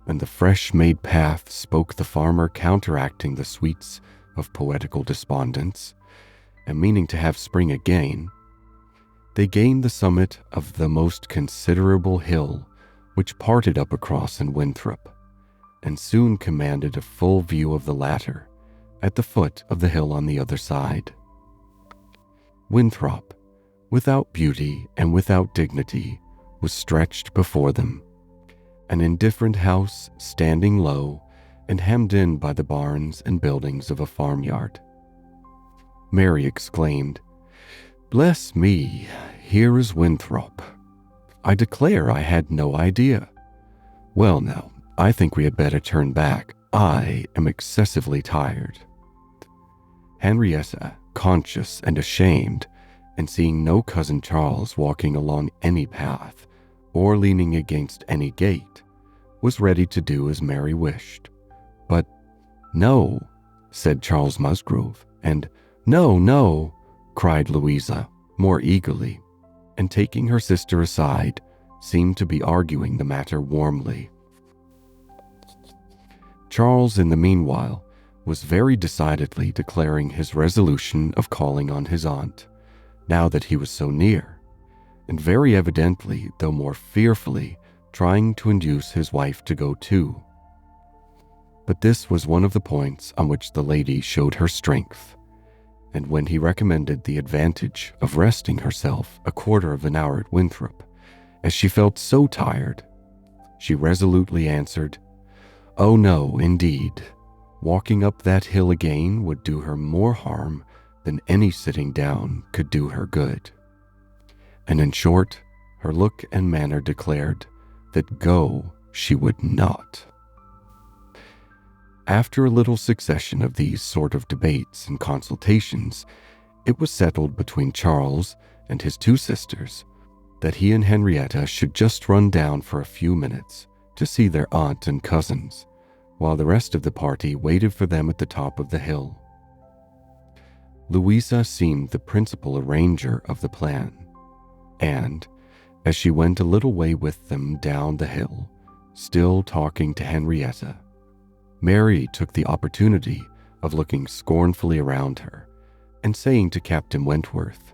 [SPEAKER 1] and the fresh-made path spoke the farmer counteracting the sweets of poetical despondence, and meaning to have spring again, they gained the summit of the most considerable hill which parted up across in Winthrop, and soon commanded a full view of the latter at the foot of the hill on the other side. Winthrop, without beauty and without dignity, was stretched before them, an indifferent house standing low and hemmed in by the barns and buildings of a farmyard. Mary exclaimed, "Bless me, here is Winthrop. I declare I had no idea. Well now, I think we had better turn back. I am excessively tired." Henrietta, conscious and ashamed, and seeing no cousin Charles walking along any path or leaning against any gate, was ready to do as Mary wished. But "No," said Charles Musgrove, and "No, no," cried Louisa more eagerly, and taking her sister aside, seemed to be arguing the matter warmly. Charles, in the meanwhile, was very decidedly declaring his resolution of calling on his aunt, now that he was so near, and very evidently, though more fearfully, trying to induce his wife to go too. But this was one of the points on which the lady showed her strength, and when he recommended the advantage of resting herself a quarter of an hour at Winthrop, as she felt so tired, she resolutely answered, "Oh no, indeed. Walking up that hill again would do her more harm than any sitting down could do her good." And in short, her look and manner declared that go she would not. After a little succession of these sort of debates and consultations, it was settled between Charles and his two sisters that he and Henrietta should just run down for a few minutes to see their aunt and cousins, while the rest of the party waited for them at the top of the hill. Louisa seemed the principal arranger of the plan, and, as she went a little way with them down the hill, still talking to Henrietta, Mary took the opportunity of looking scornfully around her and saying to Captain Wentworth,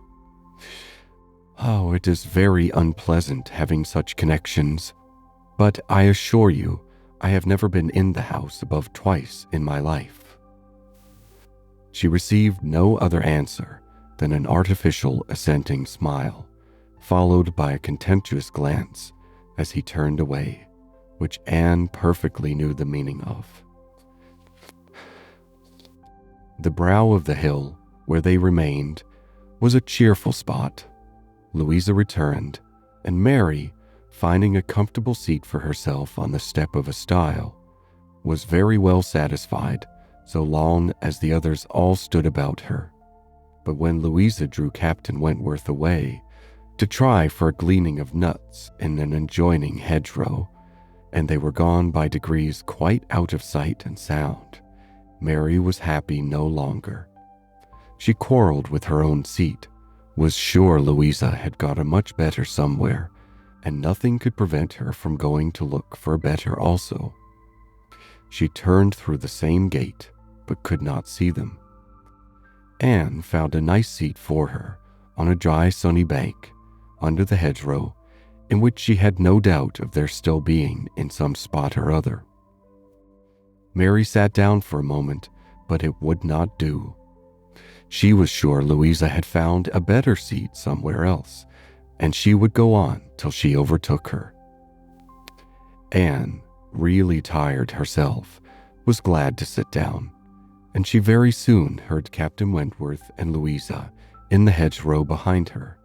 [SPEAKER 1] "Oh, it is very unpleasant having such connections, but I assure you I have never been in the house above twice in my life." She received no other answer than an artificial assenting smile, followed by a contemptuous glance as he turned away, which Anne perfectly knew the meaning of. The brow of the hill, where they remained, was a cheerful spot. Louisa returned, and Mary, finding a comfortable seat for herself on the step of a stile, was very well satisfied so long as the others all stood about her. But when Louisa drew Captain Wentworth away to try for a gleaning of nuts in an adjoining hedgerow, and they were gone by degrees quite out of sight and sound, Mary was happy no longer. She quarreled with her own seat, was sure Louisa had got a much better somewhere, and nothing could prevent her from going to look for a better also. She turned through the same gate, but could not see them. Anne found a nice seat for her on a dry sunny bank, under the hedgerow, in which she had no doubt of their still being in some spot or other. Mary sat down for a moment, but it would not do. She was sure Louisa had found a better seat somewhere else, and she would go on till she overtook her. Anne, really tired herself, was glad to sit down, and she very soon heard Captain Wentworth and Louisa in the hedgerow behind her,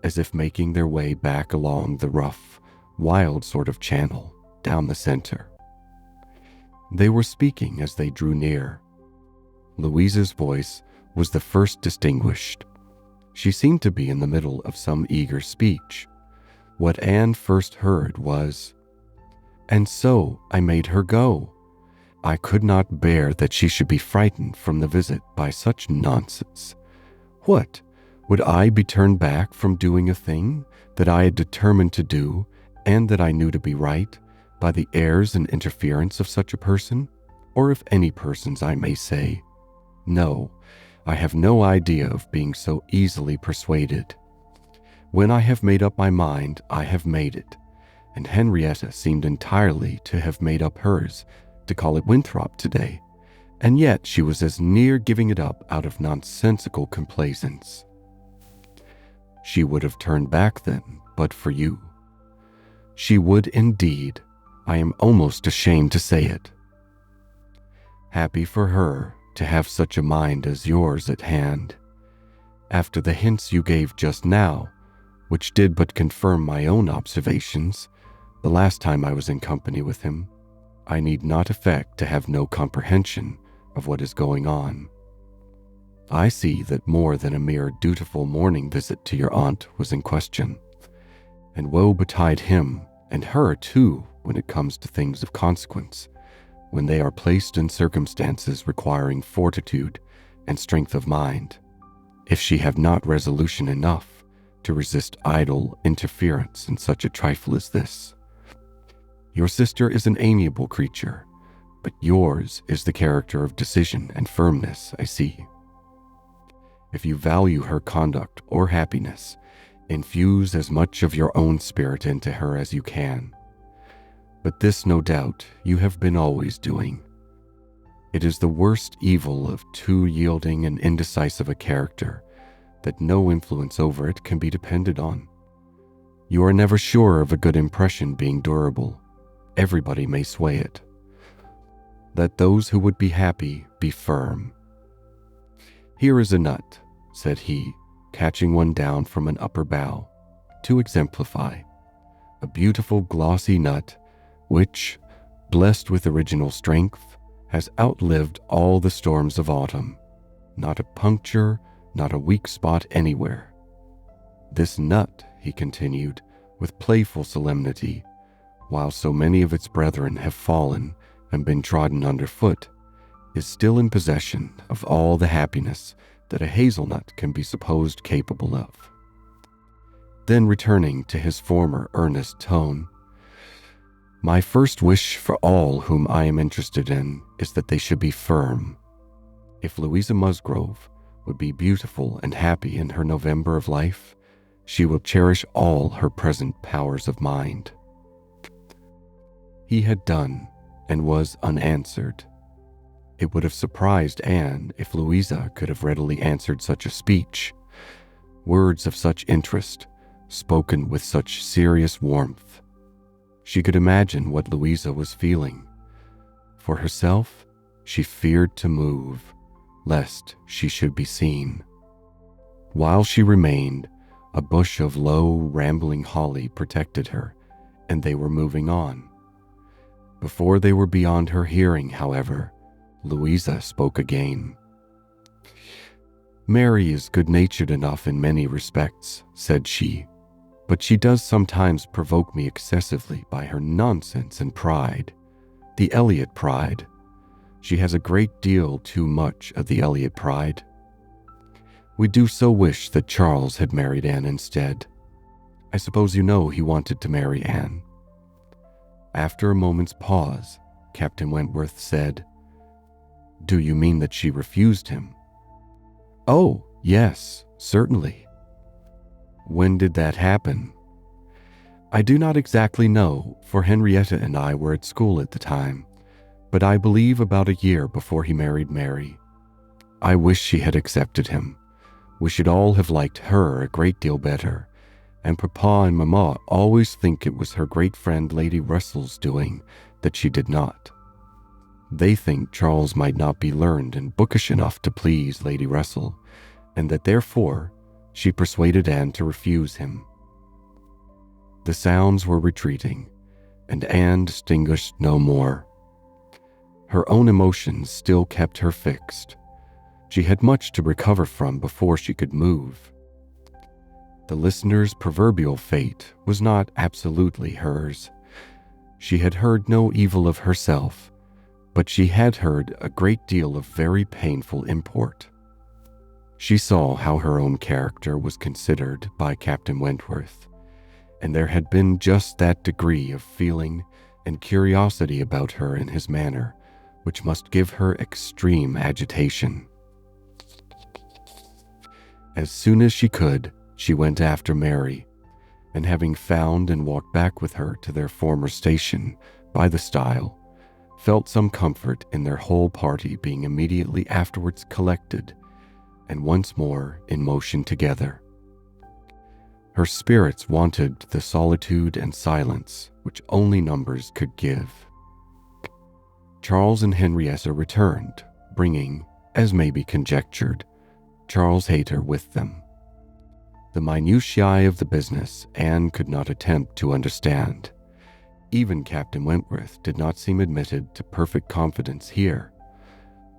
[SPEAKER 1] as if making their way back along the rough, wild sort of channel down the center. They were speaking as they drew near. Louisa's voice was the first distinguished. She seemed to be in the middle of some eager speech. What Anne first heard was, "And so I made her go. I could not bear that she should be frightened from the visit by such nonsense. What, would I be turned back from doing a thing that I had determined to do and that I knew to be right, by the airs and interference of such a person, or of any persons I may say? No, I have no idea of being so easily persuaded. When I have made up my mind, I have made it, and Henrietta seemed entirely to have made up hers to call at Winthrop today, and yet she was as near giving it up out of nonsensical complaisance. She would have turned back then, but for you. She would indeed. I am almost ashamed to say it. Happy for her to have such a mind as yours at hand. After the hints you gave just now, which did but confirm my own observations, the last time I was in company with him, I need not affect to have no comprehension of what is going on. I see that more than a mere dutiful morning visit to your aunt was in question, and woe betide him, and her too, when it comes to things of consequence, when they are placed in circumstances requiring fortitude and strength of mind, if she have not resolution enough to resist idle interference in such a trifle as this. Your sister is an amiable creature, but yours is the character of decision and firmness, I see. If you value her conduct or happiness, infuse as much of your own spirit into her as you can. But this, no doubt, you have been always doing. It is the worst evil of too yielding and indecisive a character that no influence over it can be depended on. You are never sure of a good impression being durable. Everybody may sway it. Let those who would be happy be firm. Here is a nut, said he, catching one down from an upper bough, to exemplify. A beautiful glossy nut, which, blessed with original strength, has outlived all the storms of autumn. Not a puncture, not a weak spot anywhere. This nut, he continued, with playful solemnity, while so many of its brethren have fallen and been trodden underfoot, is still in possession of all the happiness that a hazelnut can be supposed capable of. Then returning to his former earnest tone, my first wish for all whom I am interested in is that they should be firm. If Louisa Musgrove would be beautiful and happy in her November of life, she will cherish all her present powers of mind. He had done and was unanswered. It would have surprised Anne if Louisa could have readily answered such a speech. Words of such interest, spoken with such serious warmth. She could imagine what Louisa was feeling. For herself, she feared to move, lest she should be seen. While she remained, a bush of low, rambling holly protected her, and they were moving on. Before they were beyond her hearing, however, Louisa spoke again. Mary is good-natured enough in many respects, said she, but she does sometimes provoke me excessively by her nonsense and pride. The Elliot pride. She has a great deal too much of the Elliot pride. We do so wish that Charles had married Anne instead. I suppose you know he wanted to marry Anne. After a moment's pause, Captain Wentworth said, Do you mean that she refused him? Oh, yes, certainly. When did that happen? I do not exactly know, for Henrietta and I were at school at the time, but I believe about a year before he married Mary. I wish she had accepted him. We should all have liked her a great deal better, and Papa and Mamma always think it was her great friend Lady Russell's doing that she did not. They think Charles might not be learned and bookish enough to please Lady Russell, and that therefore she persuaded Anne to refuse him. The sounds were retreating, and Anne distinguished no more. Her own emotions still kept her fixed. She had much to recover from before she could move. The listener's proverbial fate was not absolutely hers. She had heard no evil of herself, but she had heard a great deal of very painful import. She saw how her own character was considered by Captain Wentworth, and there had been just that degree of feeling and curiosity about her in his manner which must give her extreme agitation. As soon as she could, she went after Mary, and having found and walked back with her to their former station by the stile, felt some comfort in their whole party being immediately afterwards collected and once more in motion together. Her spirits wanted the solitude and silence which only numbers could give. Charles and Henrietta returned, bringing, as may be conjectured, Charles Hayter with them. The minutiae of the business Anne could not attempt to understand. Even Captain Wentworth did not seem admitted to perfect confidence here,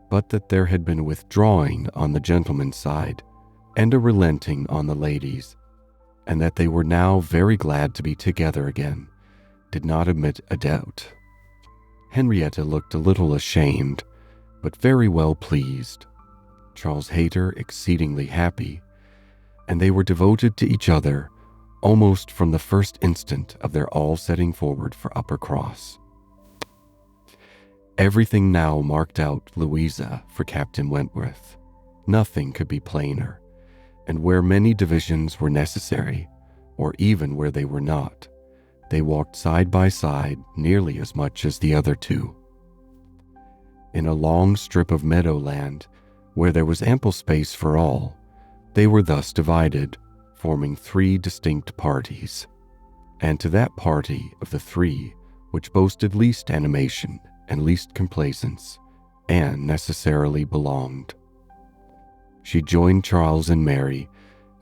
[SPEAKER 1] but that there had been a withdrawing on the gentleman's side and a relenting on the ladies', and that they were now very glad to be together again, did not admit a doubt. Henrietta looked a little ashamed, but very well pleased. Charles Hayter exceedingly happy, and they were devoted to each other almost from the first instant of their all setting forward for Uppercross. Everything now marked out Louisa for Captain Wentworth. Nothing could be plainer, and where many divisions were necessary, or even where they were not, they walked side by side nearly as much as the other two. In a long strip of meadowland, where there was ample space for all, they were thus divided, forming 3 distinct parties, and to that party of the 3 which boasted least animation and least complaisance, Anne necessarily belonged. She joined Charles and Mary,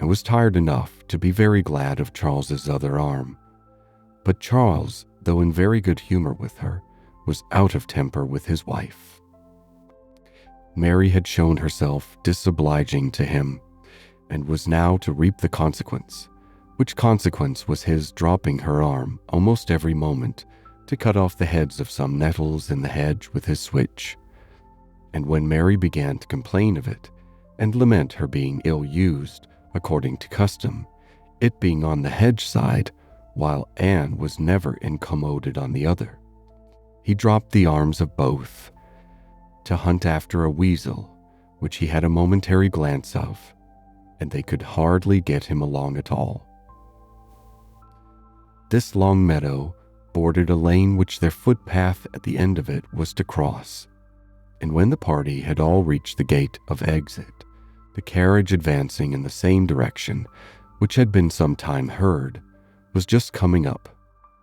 [SPEAKER 1] and was tired enough to be very glad of Charles's other arm. But Charles, though in very good humor with her, was out of temper with his wife. Mary had shown herself disobliging to him, and was now to reap the consequence, which consequence was his dropping her arm almost every moment to cut off the heads of some nettles in the hedge with his switch. And when Mary began to complain of it, and lament her being ill-used, according to custom, it being on the hedge side, while Anne was never incommoded on the other, he dropped the arms of both, to hunt after a weasel, which he had a momentary glance of, and they could hardly get him along at all. This long meadow bordered a lane which their footpath at the end of it was to cross, and when the party had all reached the gate of exit, the carriage advancing in the same direction, which had been some time heard, was just coming up,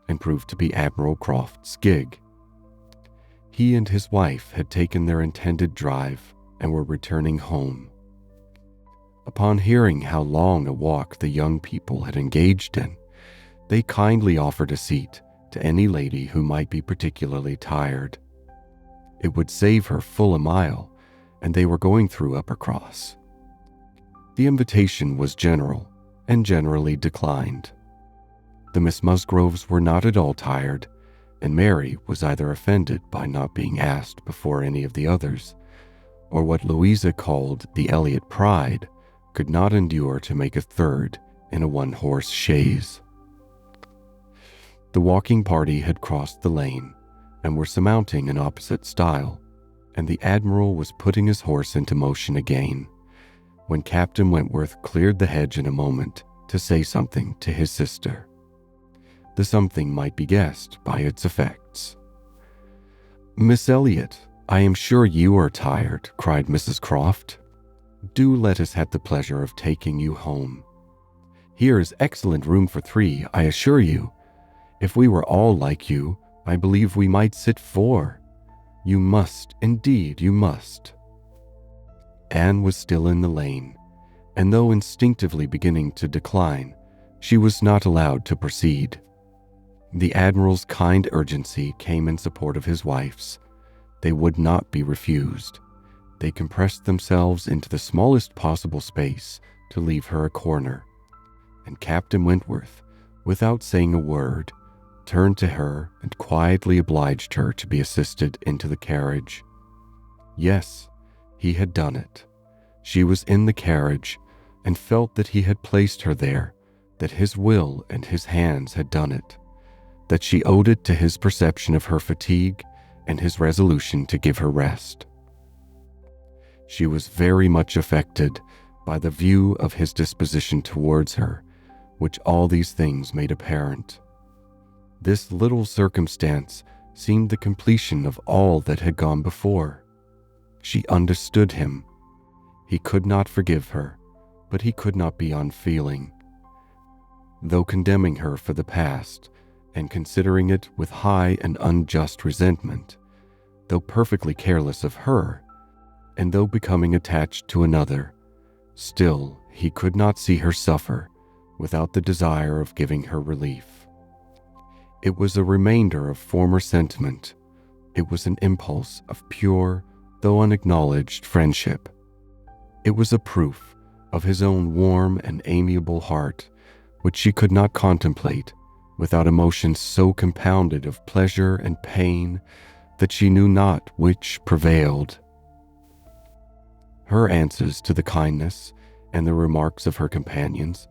[SPEAKER 1] and proved to be Admiral Croft's gig. He and his wife had taken their intended drive and were returning home. Upon hearing how long a walk the young people had engaged in, they kindly offered a seat to any lady who might be particularly tired. It would save her full a mile, and they were going through Uppercross. The invitation was general, and generally declined. The Miss Musgroves were not at all tired, and Mary was either offended by not being asked before any of the others, or what Louisa called the Elliot pride could not endure to make a third in a one-horse chaise. The walking party had crossed the lane, and were surmounting an opposite stile, and the Admiral was putting his horse into motion again, when Captain Wentworth cleared the hedge in a moment to say something to his sister. The something might be guessed by its effects. "Miss Elliot, I am sure you are tired," cried Mrs. Croft. "Do let us have the pleasure of taking you home. Here is excellent room for 3, I assure you. If we were all like you, I believe we might sit 4. You must, indeed you must." Anne was still in the lane, and though instinctively beginning to decline, she was not allowed to proceed. The Admiral's kind urgency came in support of his wife's. They would not be refused. They compressed themselves into the smallest possible space to leave her a corner, and Captain Wentworth, without saying a word, turned to her and quietly obliged her to be assisted into the carriage. Yes, he had done it. She was in the carriage, and felt that he had placed her there, that his will and his hands had done it, that she owed it to his perception of her fatigue and his resolution to give her rest. She was very much affected by the view of his disposition towards her, which all these things made apparent. This little circumstance seemed the completion of all that had gone before. She understood him. He could not forgive her, but he could not be unfeeling. though condemning her for the past and considering it with high and unjust resentment, though perfectly careless of her, and though becoming attached to another, still he could not see her suffer without the desire of giving her relief. It was a remainder of former sentiment. It was an impulse of pure, though unacknowledged, friendship. It was a proof of his own warm and amiable heart, which she could not contemplate without emotions so compounded of pleasure and pain that she knew not which prevailed. Her answers to the kindness and the remarks of her companions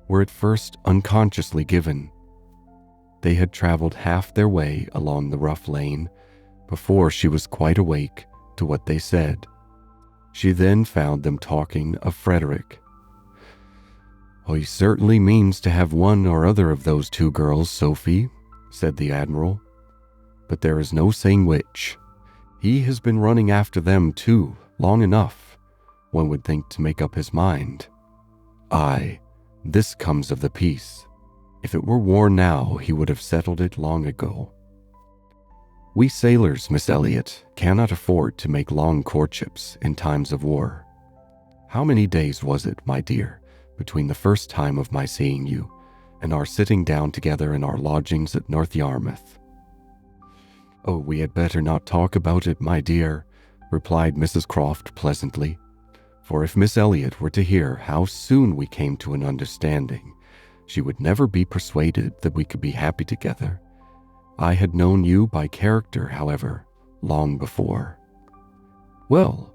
[SPEAKER 1] were at first unconsciously given. They had traveled half their way along the rough lane before she was quite awake to what they said. She then found them talking of Frederick. "Oh, he certainly means to have one or other of those two girls, Sophie," said the Admiral, "but there is no saying which. He has been running after them too, long enough, one would think, to make up his mind. Aye, this comes of the peace. If it were war now, he would have settled it long ago. We sailors, Miss Elliot, cannot afford to make long courtships in times of war. How many days was it, my dear, between the first time of my seeing you and our sitting down together in our lodgings at North Yarmouth?" "Oh, we had better not talk about it, my dear," replied Mrs. Croft pleasantly, "for if Miss Elliot were to hear how soon we came to an understanding, she would never be persuaded that we could be happy together. I had known you by character, however, long before." "Well,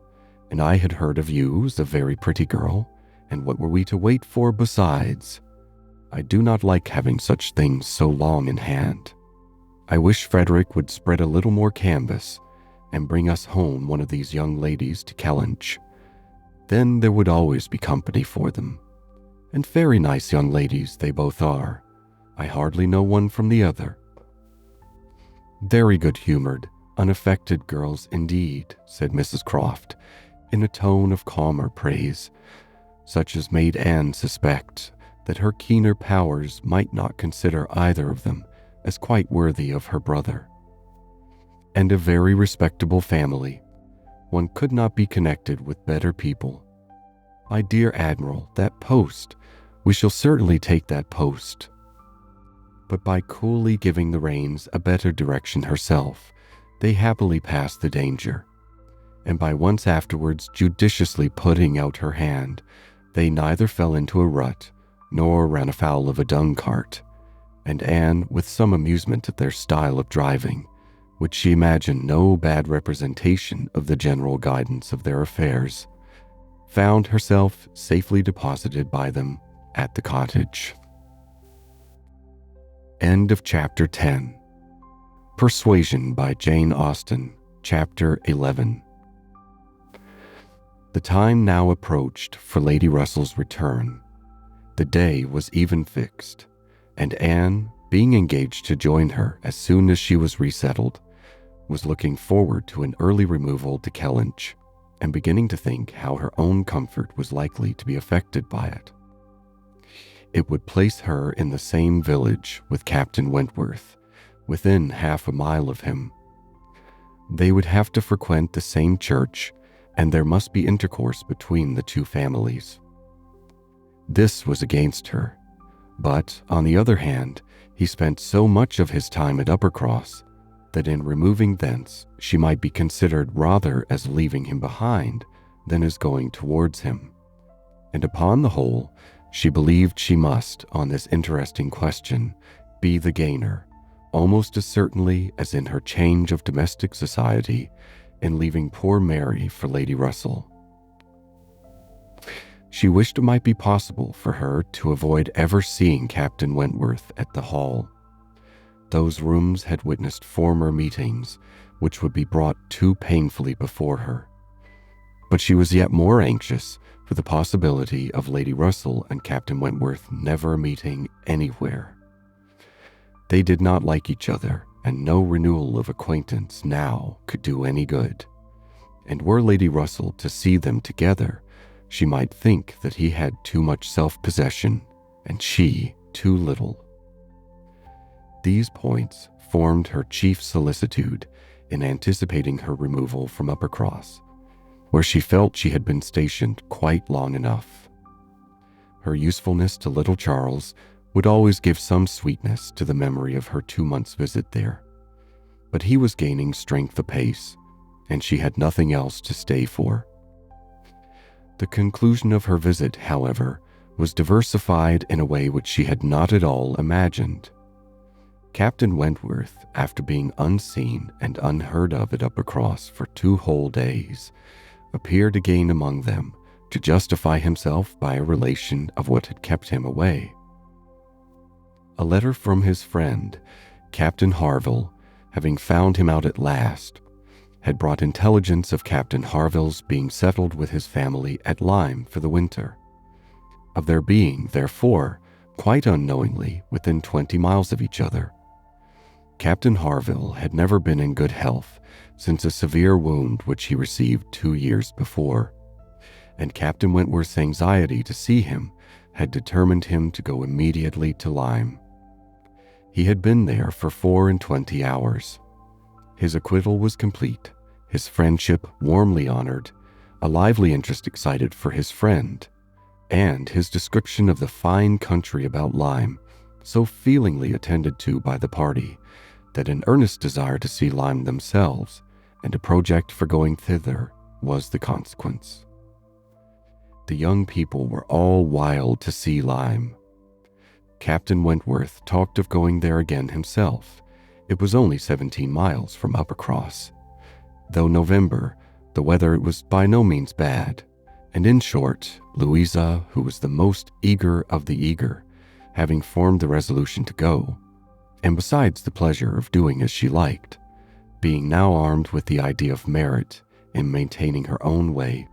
[SPEAKER 1] and I had heard of you as a very pretty girl, and what were we to wait for besides? I do not like having such things so long in hand. I wish Frederick would spread a little more canvas and bring us home one of these young ladies to Kellynch. Then there would always be company for them. And very nice young ladies they both are. I hardly know one from the other." "Very good-humored, unaffected girls indeed," said Mrs. Croft, in a tone of calmer praise, such as made Anne suspect that her keener powers might not consider either of them as quite worthy of her brother. "And a very respectable family. One could not be connected with better people. My dear Admiral, that post, we shall certainly take that post." But by coolly giving the reins a better direction herself, they happily passed the danger, and by once afterwards judiciously putting out her hand, they neither fell into a rut nor ran afoul of a dung cart, and Anne, with some amusement at their style of driving, which she imagined no bad representation of the general guidance of their affairs, found herself safely deposited by them at the cottage. End of Chapter 10. Persuasion by Jane Austen, Chapter 11. The time now approached for Lady Russell's return. The day was even fixed, and Anne, being engaged to join her as soon as she was resettled, was looking forward to an early removal to Kellynch, and beginning to think how her own comfort was likely to be affected by it. It would place her in the same village with Captain Wentworth, within half a mile of him. They would have to frequent the same church, and there must be intercourse between the two families. This was against her, but, on the other hand, he spent so much of his time at Uppercross that in removing thence she might be considered rather as leaving him behind than as going towards him, and upon the whole, she believed she must, on this interesting question, be the gainer, almost as certainly as in her change of domestic society in leaving poor Mary for Lady Russell. She wished it might be possible for her to avoid ever seeing Captain Wentworth at the Hall. Those rooms had witnessed former meetings which would be brought too painfully before her. But she was yet more anxious for the possibility of Lady Russell and Captain Wentworth never meeting anywhere. They did not like each other, and no renewal of acquaintance now could do any good. And were Lady Russell to see them together, she might think that he had too much self-possession, and she too little. These points formed her chief solicitude in anticipating her removal from Uppercross, where she felt she had been stationed quite long enough. Her usefulness to little Charles would always give some sweetness to the memory of her 2 months' visit there, but he was gaining strength apace, and she had nothing else to stay for. The conclusion of her visit, however, was diversified in a way which she had not at all imagined. Captain Wentworth, after being unseen and unheard of at Uppercross for 2 whole days, appeared again among them to justify himself by a relation of what had kept him away. A letter from his friend, Captain Harville, having found him out at last, had brought intelligence of Captain Harville's being settled with his family at Lyme for the winter, of their being, therefore, quite unknowingly within 20 miles of each other. Captain Harville had never been in good health since a severe wound which he received 2 years before, and Captain Wentworth's anxiety to see him had determined him to go immediately to Lyme. He had been there for 24 hours. His acquittal was complete, his friendship warmly honored, a lively interest excited for his friend, and his description of the fine country about Lyme so feelingly attended to by the party that an earnest desire to see Lyme themselves and a project for going thither was the consequence. The young people were all wild to see Lyme. Captain Wentworth talked of going there again himself. It was only 17 miles from Uppercross. Though November, the weather was by no means bad, and in short, Louisa, who was the most eager of the eager, having formed the resolution to go, and besides the pleasure of doing as she liked, being now armed with the idea of merit in maintaining her own way,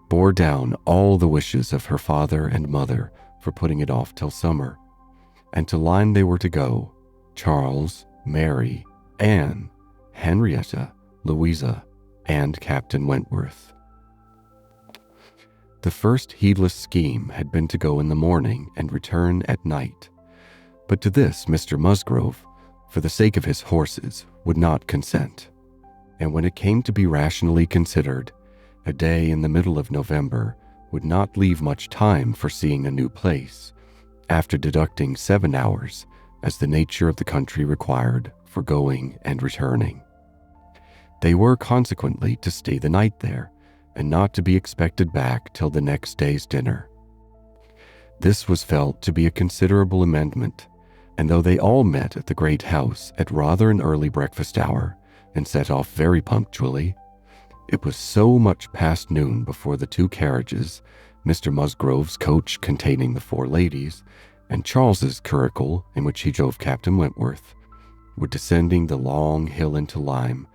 [SPEAKER 1] bore down all the wishes of her father and mother for putting it off till summer, and to Lyme they were to go, Charles, Mary, Anne, Henrietta, Louisa, and Captain Wentworth. The first heedless scheme had been to go in the morning and return at night, but to this Mr. Musgrove, for the sake of his horses, would not consent, and when it came to be rationally considered, a day in the middle of November would not leave much time for seeing a new place, after deducting 7 hours as the nature of the country required for going and returning. They were consequently to stay the night there, and not to be expected back till the next day's dinner. This was felt to be a considerable amendment, and though they all met at the great house at rather an early breakfast hour, and set off very punctually, it was so much past noon before the 2 carriages, Mr. Musgrove's coach containing the 4 ladies, and Charles's curricle in which he drove Captain Wentworth, were descending the long hill into Lyme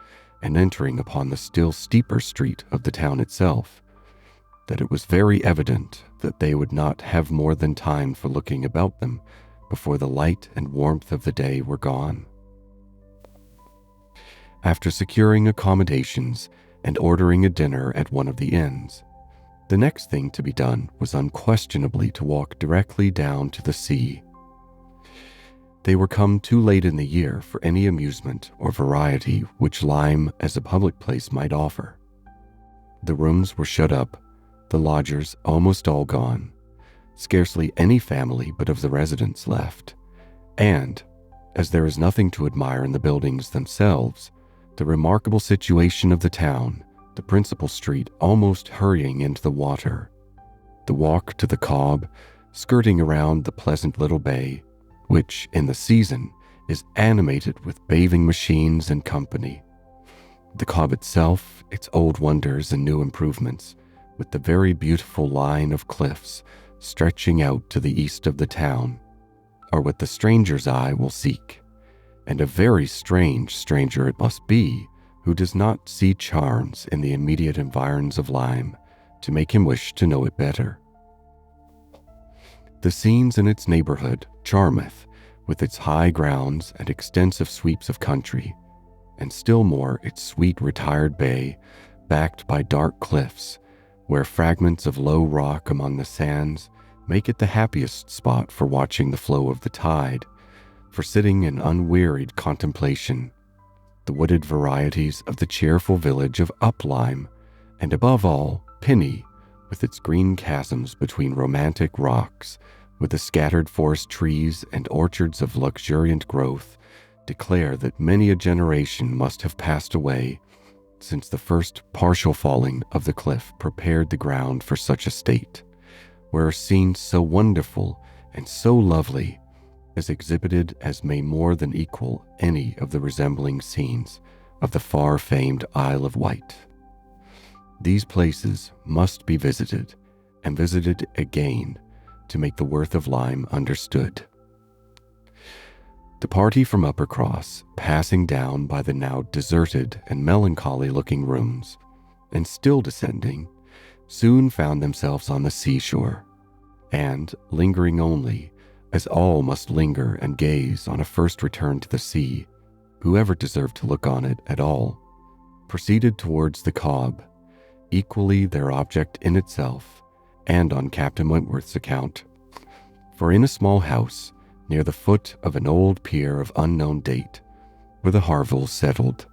[SPEAKER 1] and entering upon the still steeper street of the town itself, that it was very evident that they would not have more than time for looking about them before the light and warmth of the day were gone. After securing accommodations and ordering a dinner at one of the inns, the next thing to be done was unquestionably to walk directly down to the sea. They were come too late in the year for any amusement or variety which Lyme as a public place might offer. The rooms were shut up, the lodgers almost all gone, scarcely any family but of the residents left, and, as there is nothing to admire in the buildings themselves, the remarkable situation of the town, the principal street almost hurrying into the water, the walk to the Cobb, skirting around the pleasant little bay, which, in the season, is animated with bathing machines and company, the Cobb itself, its old wonders and new improvements, with the very beautiful line of cliffs stretching out to the east of the town, are what the stranger's eye will seek, and a very strange stranger it must be who does not see charms in the immediate environs of Lyme to make him wish to know it better. The scenes in its neighborhood charmeth with its high grounds and extensive sweeps of country, and still more its sweet retired bay, backed by dark cliffs, where fragments of low rock among the sands make it the happiest spot for watching the flow of the tide, for sitting in unwearied contemplation, the wooded varieties of the cheerful village of Uplime, and above all, Pinny, with its green chasms between romantic rocks, with the scattered forest trees and orchards of luxuriant growth, declare that many a generation must have passed away since the first partial falling of the cliff prepared the ground for such a state, where a scene so wonderful and so lovely is exhibited as may more than equal any of the resembling scenes of the far-famed Isle of Wight. These places must be visited, and visited again, to make the worth of Lyme understood. The party from Uppercross, passing down by the now deserted and melancholy-looking rooms, and still descending, soon found themselves on the seashore, and, lingering only, as all must linger and gaze on a first return to the sea, whoever deserved to look on it at all, proceeded towards the Cobb, equally their object in itself, and on Captain Wentworth's account. For in a small house, near the foot of an old pier of unknown date, were the Harvilles settled.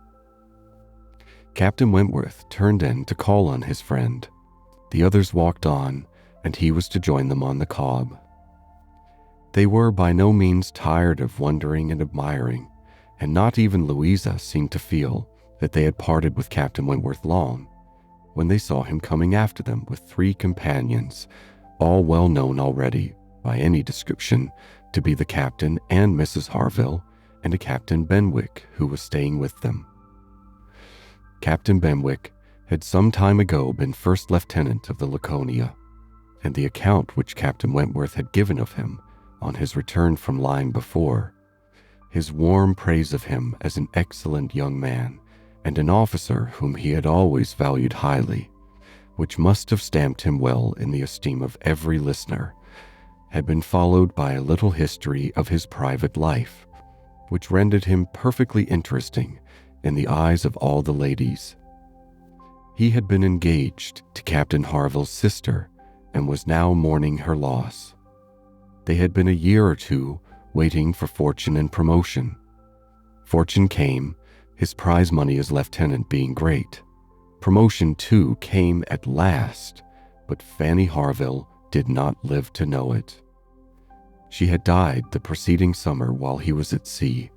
[SPEAKER 1] Captain Wentworth turned in to call on his friend. The others walked on, and he was to join them on the Cobb. They were by no means tired of wondering and admiring, and not even Louisa seemed to feel that they had parted with Captain Wentworth long, when they saw him coming after them with 3 companions, all well known already, by any description, to be the captain and Mrs. Harville, and a Captain Benwick who was staying with them. Captain Benwick had some time ago been first lieutenant of the Laconia, and the account which Captain Wentworth had given of him on his return from Lyme before, his warm praise of him as an excellent young man and an officer whom he had always valued highly, which must have stamped him well in the esteem of every listener, had been followed by a little history of his private life, which rendered him perfectly interesting in the eyes of all the ladies. He had been engaged to Captain Harville's sister and was now mourning her loss. They had been a year or 2 waiting for fortune and promotion. Fortune came, his prize money as lieutenant being great. Promotion, too, came at last, but Fanny Harville did not live to know it. She had died the preceding summer while he was at sea.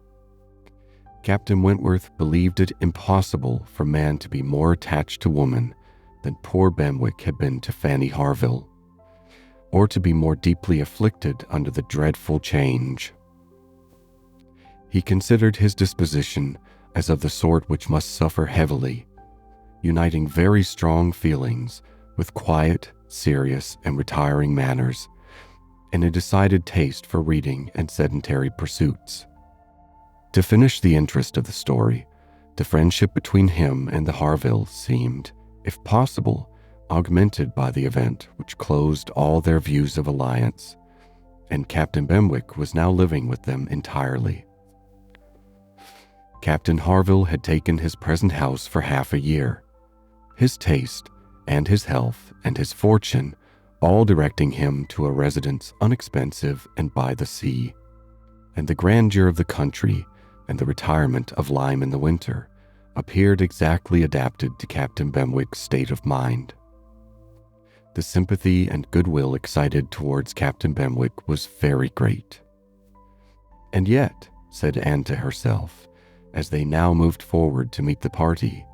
[SPEAKER 1] Captain Wentworth believed it impossible for man to be more attached to woman than poor Benwick had been to Fanny Harville, or to be more deeply afflicted under the dreadful change. He considered his disposition as of the sort which must suffer heavily, uniting very strong feelings with quiet, serious, and retiring manners, and a decided taste for reading and sedentary pursuits. To finish the interest of the story, the friendship between him and the Harvilles seemed, if possible, augmented by the event which closed all their views of alliance, and Captain Benwick was now living with them entirely. Captain Harville had taken his present house for half a year, his taste and his health and his fortune all directing him to a residence unexpensive and by the sea, and the grandeur of the country and the retirement of Lyme in the winter appeared exactly adapted to Captain Benwick's state of mind. The sympathy and goodwill excited towards Captain Benwick was very great. And yet, said Anne to herself, as they now moved forward to meet the party,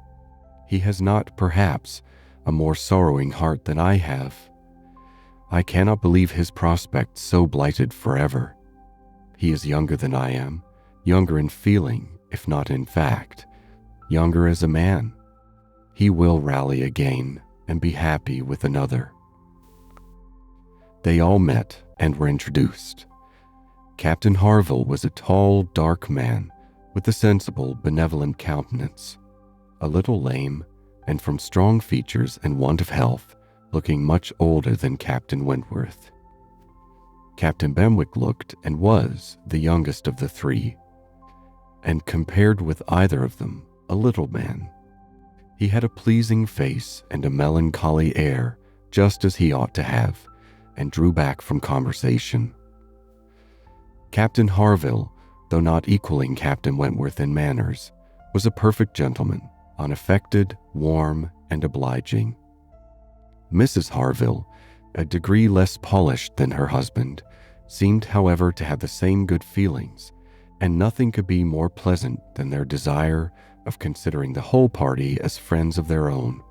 [SPEAKER 1] he has not, perhaps, a more sorrowing heart than I have. I cannot believe his prospects so blighted forever. He is younger than I am, younger in feeling, if not in fact, younger as a man. He will rally again and be happy with another. They all met and were introduced. Captain Harville was a tall, dark man with a sensible, benevolent countenance, a little lame, and from strong features and want of health, looking much older than Captain Wentworth. Captain Benwick looked and was the youngest of the 3, and compared with either of them, a little man. He had a pleasing face and a melancholy air, just as he ought to have, and drew back from conversation. Captain Harville, though not equaling Captain Wentworth in manners, was a perfect gentleman, unaffected, warm, and obliging. Mrs. Harville, a degree less polished than her husband, seemed, however, to have the same good feelings, and nothing could be more pleasant than their desire of considering the whole party as friends of their own,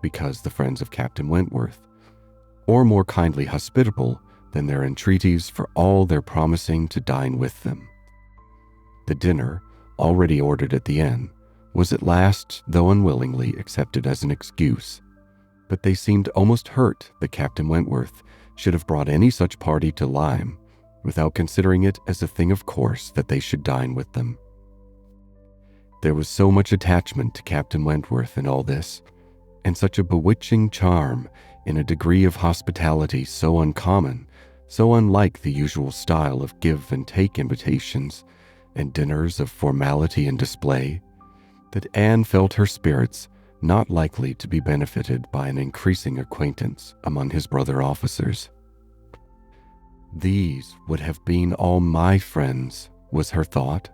[SPEAKER 1] because the friends of Captain Wentworth, or more kindly hospitable than their entreaties for all their promising to dine with them. The dinner, already ordered at the inn, was at last, though unwillingly, accepted as an excuse, but they seemed almost hurt that Captain Wentworth should have brought any such party to Lyme, without considering it as a thing of course that they should dine with them. There was so much attachment to Captain Wentworth in all this, and such a bewitching charm in a degree of hospitality so uncommon, so unlike the usual style of give and take invitations and dinners of formality and display, that Anne felt her spirits not likely to be benefited by an increasing acquaintance among his brother officers. These would have been all my friends, was her thought,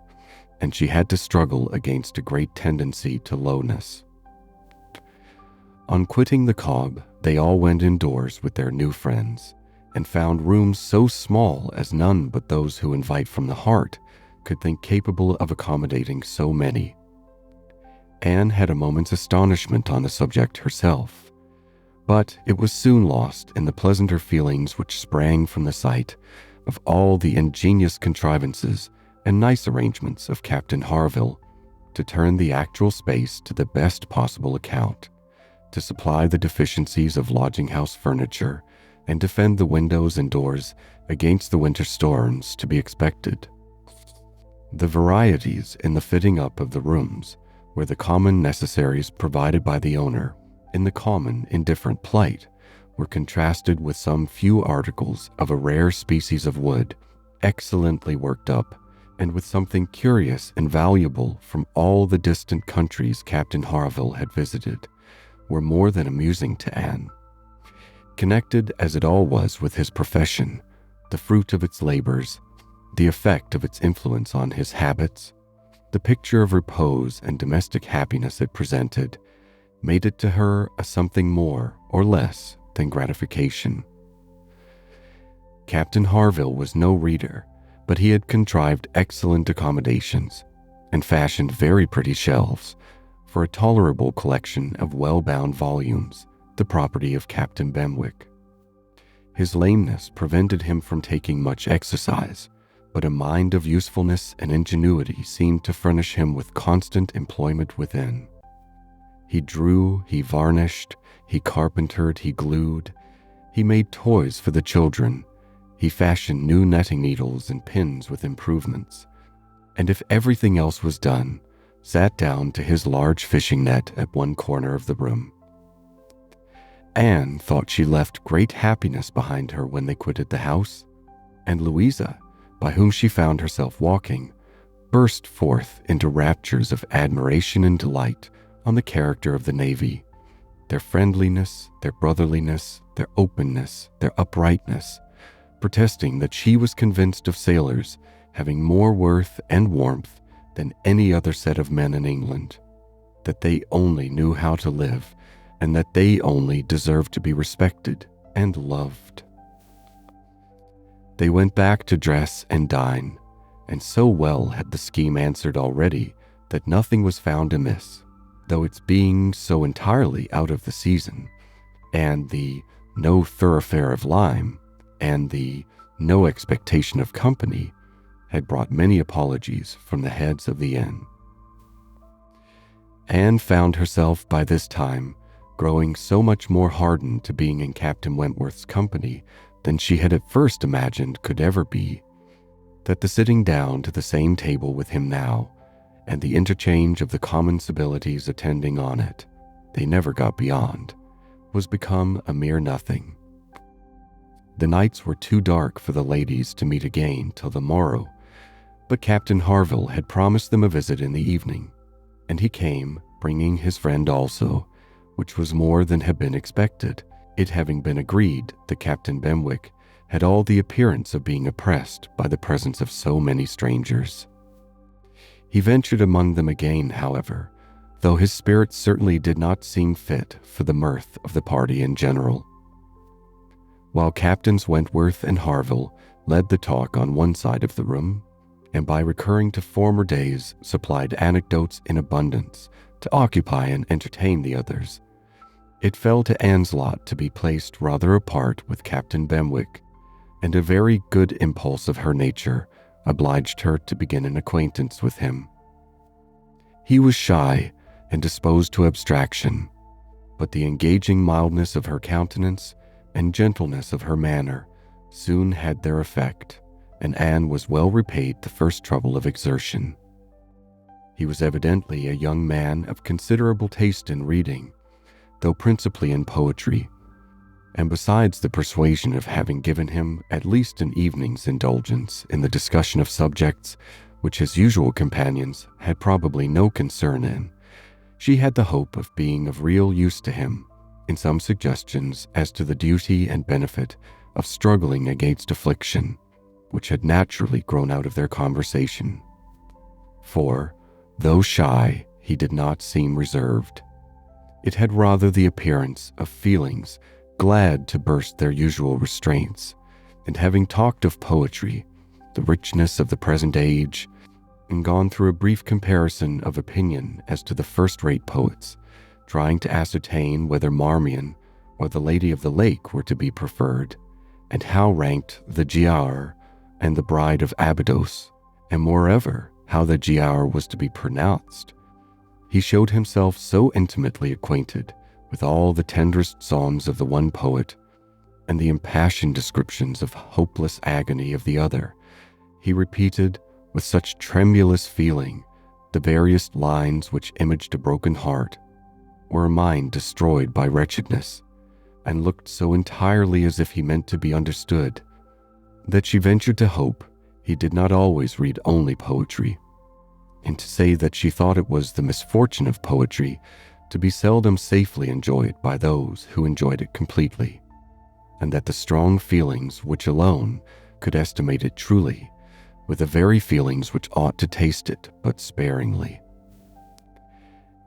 [SPEAKER 1] and she had to struggle against a great tendency to lowness. On quitting the Cobb, they all went indoors with their new friends, and found rooms so small as none but those who invite from the heart could think capable of accommodating so many. Anne had a moment's astonishment on the subject herself, but it was soon lost in the pleasanter feelings which sprang from the sight of all the ingenious contrivances and nice arrangements of Captain Harville to turn the actual space to the best possible account, to supply the deficiencies of lodging-house furniture, and defend the windows and doors against the winter storms to be expected. The varieties in the fitting up of the rooms were the common necessaries provided by the owner in the common indifferent plight, were contrasted with some few articles of a rare species of wood, excellently worked up, and with something curious and valuable from all the distant countries Captain Harville had visited, were more than amusing to Anne. Connected as it all was with his profession, the fruit of its labors, the effect of its influence on his habits, the picture of repose and domestic happiness it presented, made it to her a something more or less than gratification. Captain Harville was no reader, but he had contrived excellent accommodations, and fashioned very pretty shelves for a tolerable collection of well-bound volumes, the property of Captain Benwick. His lameness prevented him from taking much exercise, but a mind of usefulness and ingenuity seemed to furnish him with constant employment within. He drew, he varnished, he carpentered, he glued, he made toys for the children, he fashioned new netting needles and pins with improvements, and if everything else was done, sat down to his large fishing net at one corner of the room. Anne thought she left great happiness behind her when they quitted the house, and Louisa, by whom she found herself walking, burst forth into raptures of admiration and delight on the character of the navy, their friendliness, their brotherliness, their openness, their uprightness, protesting that she was convinced of sailors having more worth and warmth than any other set of men in England, that they only knew how to live, and that they only deserved to be respected and loved. They went back to dress and dine, and so well had the scheme answered already that nothing was found amiss, though its being so entirely out of the season, and the no thoroughfare of Lyme, and the no expectation of company had brought many apologies from the heads of the inn. Anne found herself by this time growing so much more hardened to being in Captain Wentworth's company than she had at first imagined could ever be, that the sitting down to the same table with him now, and the interchange of the common civilities attending on it, they never got beyond, was become a mere nothing. The nights were too dark for the ladies to meet again till the morrow, but Captain Harville had promised them a visit in the evening, and he came, bringing his friend also, which was more than had been expected, it having been agreed that Captain Benwick had all the appearance of being oppressed by the presence of so many strangers. He ventured among them again, however, though his spirits certainly did not seem fit for the mirth of the party in general. While Captains Wentworth and Harville led the talk on one side of the room, and by recurring to former days supplied anecdotes in abundance to occupy and entertain the others, it fell to Anne's lot to be placed rather apart with Captain Benwick, and a very good impulse of her nature obliged her to begin an acquaintance with him. He was shy and disposed to abstraction, but the engaging mildness of her countenance and gentleness of her manner soon had their effect, and Anne was well repaid the first trouble of exertion. He was evidently a young man of considerable taste in reading, though principally in poetry, and besides the persuasion of having given him at least an evening's indulgence in the discussion of subjects which his usual companions had probably no concern in, she had the hope of being of real use to him in some suggestions as to the duty and benefit of struggling against affliction, which had naturally grown out of their conversation. For, though shy, he did not seem reserved. It had rather the appearance of feelings glad to burst their usual restraints, and having talked of poetry, the richness of the present age, and gone through a brief comparison of opinion as to the first-rate poets, trying to ascertain whether Marmion or the Lady of the Lake were to be preferred, and how ranked the Giaour and the Bride of Abydos, and moreover how the Giaour was to be pronounced, he showed himself so intimately acquainted with all the tenderest psalms of the one poet, and the impassioned descriptions of hopeless agony of the other, he repeated with such tremulous feeling the various lines which imaged a broken heart, or a mind destroyed by wretchedness, and looked so entirely as if he meant to be understood, that she ventured to hope he did not always read only poetry, and to say that she thought it was the misfortune of poetry to be seldom safely enjoyed by those who enjoyed it completely, and that the strong feelings which alone could estimate it truly were the very feelings which ought to taste it but sparingly.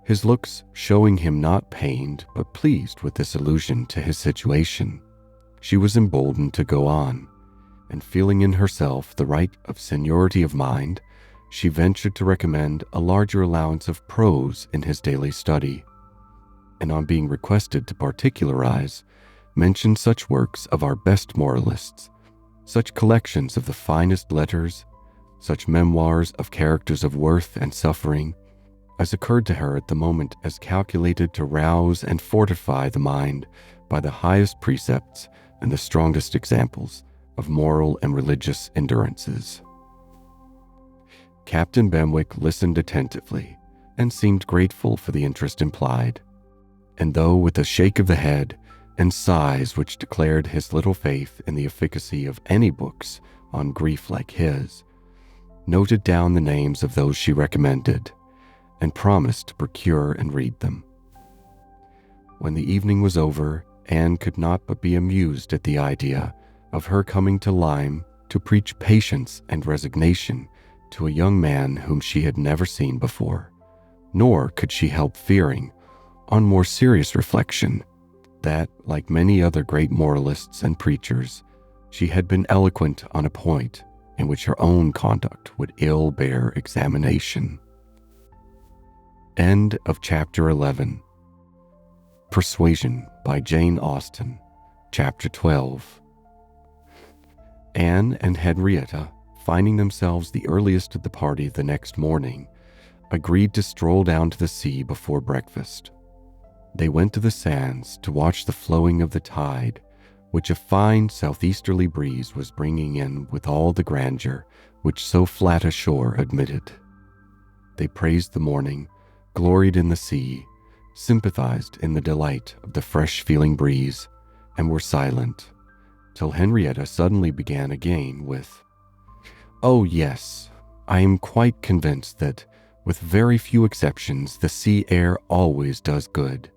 [SPEAKER 1] His looks showing him not pained but pleased with this allusion to his situation, she was emboldened to go on, and feeling in herself the right of seniority of mind, she ventured to recommend a larger allowance of prose in his daily study, and on being requested to particularize, mentioned such works of our best moralists, such collections of the finest letters, such memoirs of characters of worth and suffering, as occurred to her at the moment as calculated to rouse and fortify the mind by the highest precepts and the strongest examples of moral and religious endurances. Captain Benwick listened attentively and seemed grateful for the interest implied, and though with a shake of the head and sighs which declared his little faith in the efficacy of any books on grief like his, noted down the names of those she recommended, and promised to procure and read them. When the evening was over, Anne could not but be amused at the idea of her coming to Lyme to preach patience and resignation to a young man whom she had never seen before, nor could she help fearing, on more serious reflection, that, like many other great moralists and preachers, she had been eloquent on a point in which her own conduct would ill bear examination. End of Chapter 11. Persuasion by Jane Austen. Chapter 12. Anne and Henrietta, finding themselves the earliest of the party the next morning, agreed to stroll down to the sea before breakfast. They went to the sands to watch the flowing of the tide, which a fine southeasterly breeze was bringing in with all the grandeur which so flat a shore admitted. They praised the morning, gloried in the sea, sympathized in the delight of the fresh-feeling breeze, and were silent, till Henrietta suddenly began again with, "Oh yes, I am quite convinced that, with very few exceptions, the sea air always does good.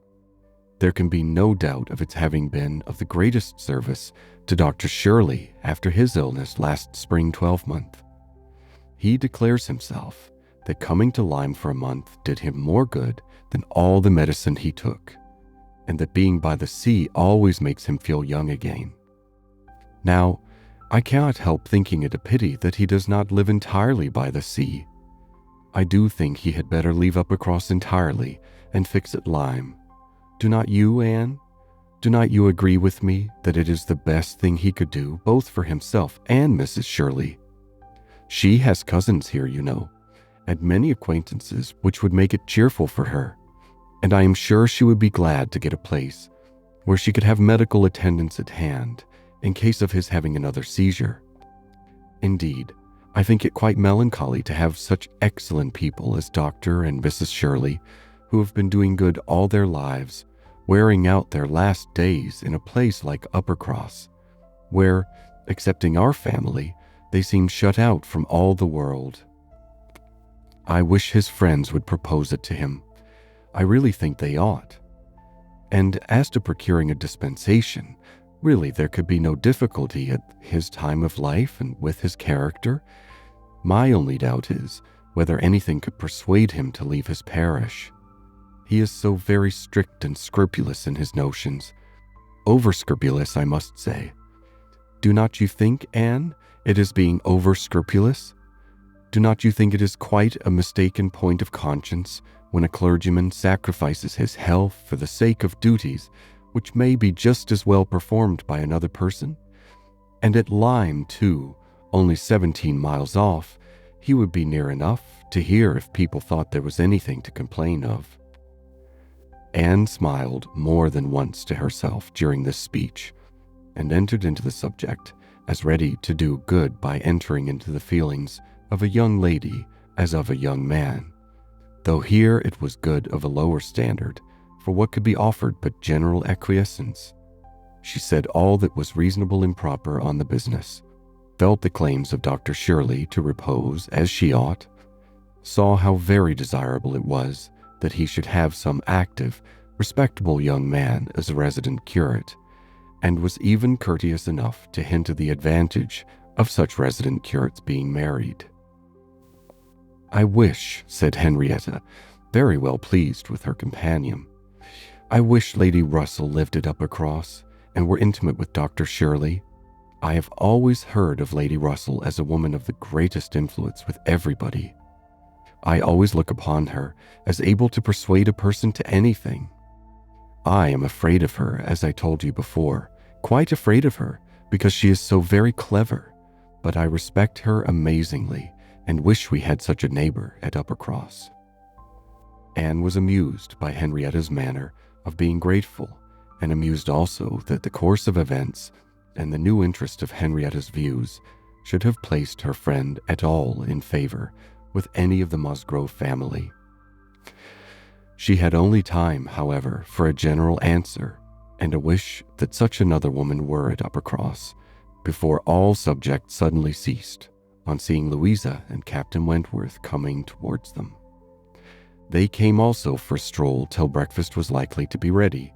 [SPEAKER 1] there can be no doubt of its having been of the greatest service to Dr. Shirley after his illness last spring 12-month. He declares himself that coming to Lyme for a month did him more good than all the medicine he took, and that being by the sea always makes him feel young again. Now, I cannot help thinking it a pity that he does not live entirely by the sea. I do think he had better leave Uppercross entirely and fix at Lyme. Do not you, Anne? Do not you agree with me that it is the best thing he could do, both for himself and Mrs. Shirley? She has cousins here, you know, and many acquaintances which would make it cheerful for her, and I am sure she would be glad to get a place where she could have medical attendance at hand in case of his having another seizure. Indeed, I think it quite melancholy to have such excellent people as Dr. and Mrs. Shirley, who have been doing good all their lives, wearing out their last days in a place like Uppercross, where, excepting our family, they seem shut out from all the world. I wish his friends would propose it to him. I really think they ought. And as to procuring a dispensation, really there could be no difficulty at his time of life and with his character. My only doubt is whether anything could persuade him to leave his parish. He is so very strict and scrupulous in his notions. Over-scrupulous, I must say. Do not you think, Anne, it is being over-scrupulous? Do not you think it is quite a mistaken point of conscience when a clergyman sacrifices his health for the sake of duties which may be just as well performed by another person? And at Lyme, too, only 17 miles off, he would be near enough to hear if people thought there was anything to complain of. Anne smiled more than once to herself during this speech, and entered into the subject as ready to do good by entering into the feelings of a young lady as of a young man, though here it was good of a lower standard, for what could be offered but general acquiescence. She said all that was reasonable and proper on the business, felt the claims of Dr. Shirley to repose as she ought, saw how very desirable it was that he should have some active, respectable young man as a resident curate, and was even courteous enough to hint at the advantage of such resident curates being married. "I wish," said Henrietta, very well pleased with her companion, "I wish Lady Russell lived at Uppercross and were intimate with Dr. Shirley. I have always heard of Lady Russell as a woman of the greatest influence with everybody. I always look upon her as able to persuade a person to anything. I am afraid of her, as I told you before, quite afraid of her, because she is so very clever, but I respect her amazingly and wish we had such a neighbor at Uppercross." Anne was amused by Henrietta's manner of being grateful, and amused also that the course of events and the new interest of Henrietta's views should have placed her friend at all in favor with any of the Musgrove family. She had only time, however, for a general answer and a wish that such another woman were at Uppercross, before all subject suddenly ceased on seeing Louisa and Captain Wentworth coming towards them. They came also for a stroll till breakfast was likely to be ready,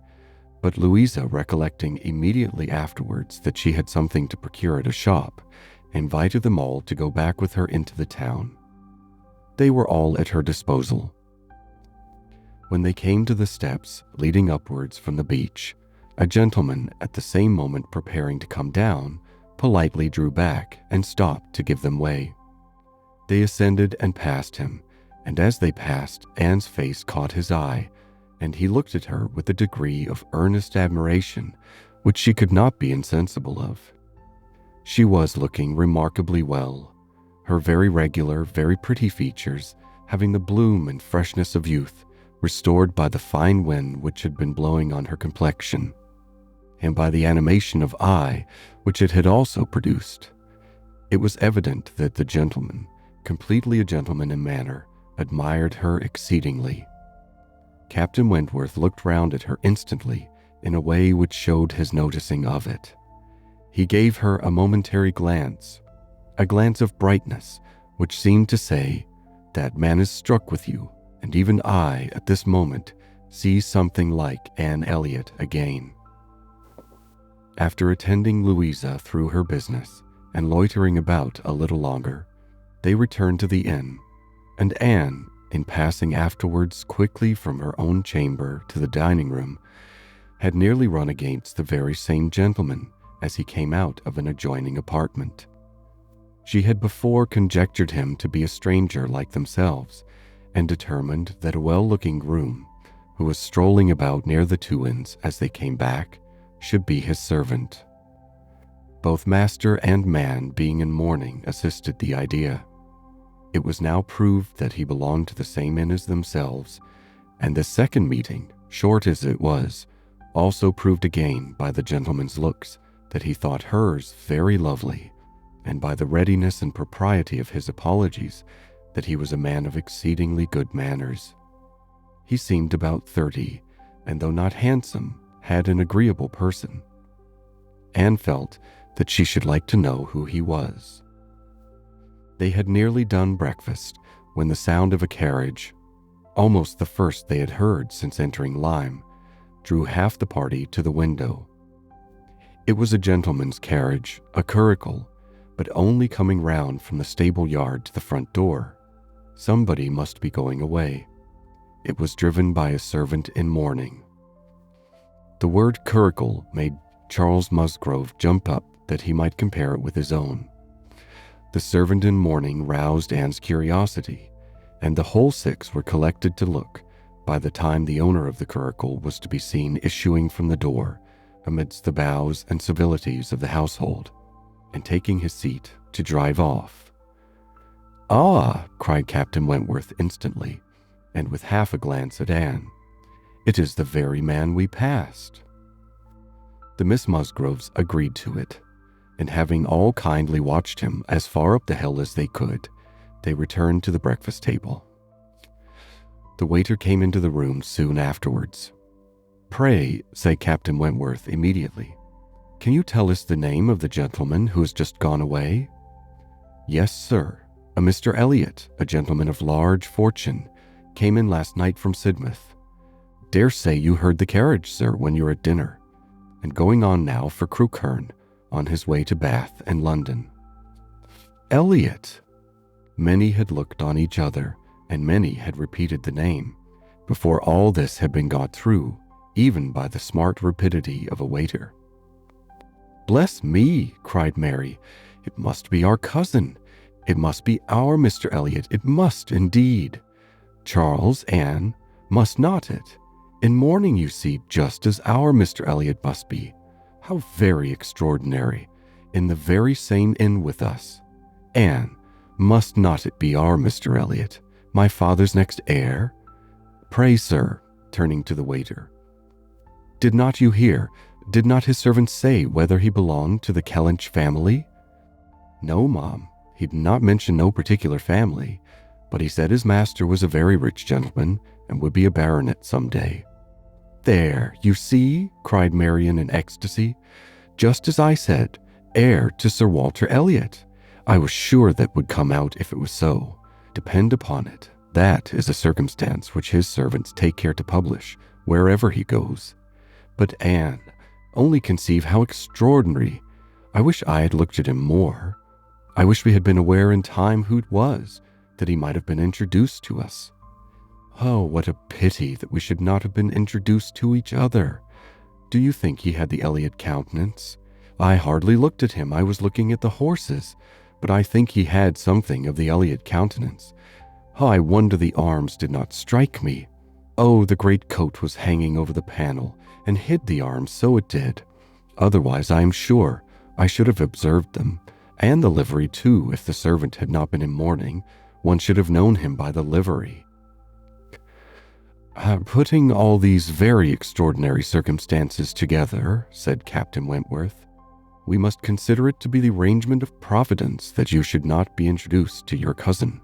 [SPEAKER 1] but Louisa, recollecting immediately afterwards that she had something to procure at a shop, invited them all to go back with her into the town. They were all at her disposal. When they came to the steps leading upwards from the beach, a gentleman, at the same moment preparing to come down, politely drew back and stopped to give them way. They ascended and passed him, and as they passed, Anne's face caught his eye, and he looked at her with a degree of earnest admiration which she could not be insensible of. She was looking remarkably well, her very regular, very pretty features having the bloom and freshness of youth, restored by the fine wind which had been blowing on her complexion, and by the animation of eye which it had also produced. It was evident that the gentleman, completely a gentleman in manner, admired her exceedingly. Captain Wentworth looked round at her instantly in a way which showed his noticing of it. He gave her a momentary glance, a glance of brightness which seemed to say, "That man is struck with you, and even I, at this moment, see something like Anne Elliot again. After attending Louisa through her business and loitering about a little longer, they returned to the inn, and Anne, in passing afterwards quickly from her own chamber to the dining room, had nearly run against the very same gentleman as he came out of an adjoining apartment. She had before conjectured him to be a stranger like themselves, and determined that a well-looking groom, who was strolling about near the two inns as they came back, should be his servant. Both master and man being in mourning assisted the idea. It was now proved that he belonged to the same inn as themselves, and the second meeting, short as it was, also proved again by the gentleman's looks that he thought hers very lovely, and by the readiness and propriety of his apologies that he was a man of exceedingly good manners. He seemed about 30, and though not handsome, had an agreeable person. Anne felt that she should like to know who he was. They had nearly done breakfast when the sound of a carriage, almost the first they had heard since entering Lyme, drew half the party to the window. It was a gentleman's carriage, a curricle, but only coming round from the stable yard to the front door. Somebody must be going away. It was driven by a servant in mourning. The word curricle made Charles Musgrove jump up that he might compare it with his own. The servant in mourning roused Anne's curiosity, and the whole six were collected to look by the time the owner of the curricle was to be seen issuing from the door amidst the bows and civilities of the household, and taking his seat to drive off. "Ah!" cried Captain Wentworth instantly, and with half a glance at Anne. "It is the very man we passed." The Miss Musgroves agreed to it, and having all kindly watched him as far up the hill as they could, they returned to the breakfast table. The waiter came into the room soon afterwards. "Pray," said Captain Wentworth immediately, "can you tell us the name of the gentleman who has just gone away?" "Yes, sir. A Mr. Elliot, a gentleman of large fortune, came in last night from Sidmouth. Dare say you heard the carriage, sir, when you were at dinner, and going on now for Crewkerne, on his way to Bath and London." Elliot! Many had looked on each other, and many had repeated the name, before all this had been got through, even by the smart rapidity of a waiter. "Bless me!" cried Mary. "It must be our cousin. It must be our Mr. Elliot. It must indeed. Charles, Anne, must not it? In mourning, you see, just as our Mr. Elliot must be. How very extraordinary. In the very same inn with us. Anne, must not it be our Mr. Elliot, my father's next heir? Pray, sir," turning to the waiter, did not his servant say whether he belonged to the Kellynch family?" "No, ma'am, he did not mention no particular family, but he said his master was a very rich gentleman and would be a baronet some day." "There, you see," cried Marian in ecstasy, "just as I said, heir to Sir Walter Elliot. I was sure that would come out if it was so. Depend upon it, that is a circumstance which his servants take care to publish wherever he goes. But Anne, only conceive how extraordinary. I wish I had looked at him more. I wish we had been aware in time who it was, that he might have been introduced to us. Oh, what a pity that we should not have been introduced to each other. Do you think he had the Elliot countenance? I hardly looked at him. I was looking at the horses, but I think he had something of the Elliot countenance. Oh, I wonder the arms did not strike me. Oh, the great coat was hanging over the panel, and hid the arms, so it did. Otherwise, I am sure, I should have observed them, and the livery too. If the servant had not been in mourning, one should have known him by the livery." "Putting all these very extraordinary circumstances together," said Captain Wentworth, "we must consider it to be the arrangement of Providence that you should not be introduced to your cousin."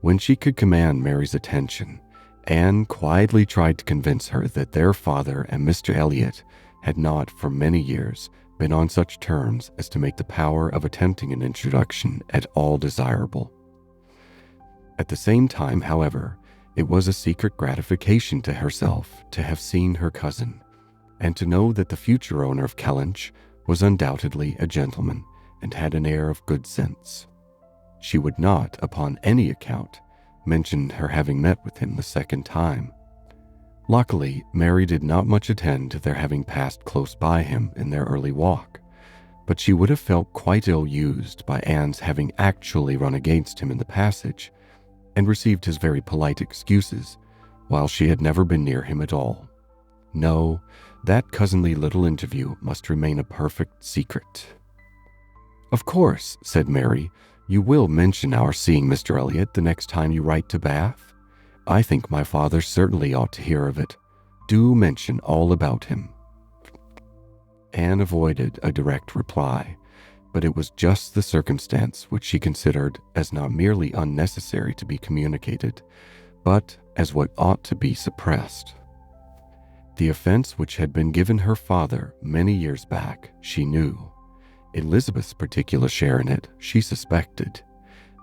[SPEAKER 1] When she could command Mary's attention, Anne quietly tried to convince her that their father and Mr. Elliot had not for many years been on such terms as to make the power of attempting an introduction at all desirable. At the same time, however, It was a secret gratification to herself to have seen her cousin, and to know that the future owner of Kellynch was undoubtedly a gentleman and had an air of good sense. She would not, upon any account, mention her having met with him the second time. Luckily, Mary did not much attend to their having passed close by him in their early walk, but she would have felt quite ill-used by Anne's having actually run against him in the passage and received his very polite excuses, while she had never been near him at all. No, that cousinly little interview must remain a perfect secret. "Of course," said Mary, "you will mention our seeing Mr. Elliot the next time you write to Bath. I think my father certainly ought to hear of it. Do mention all about him." Anne avoided a direct reply, but it was just the circumstance which she considered as not merely unnecessary to be communicated, but as what ought to be suppressed. The offense which had been given her father many years back, she knew. Elizabeth's particular share in it, she suspected,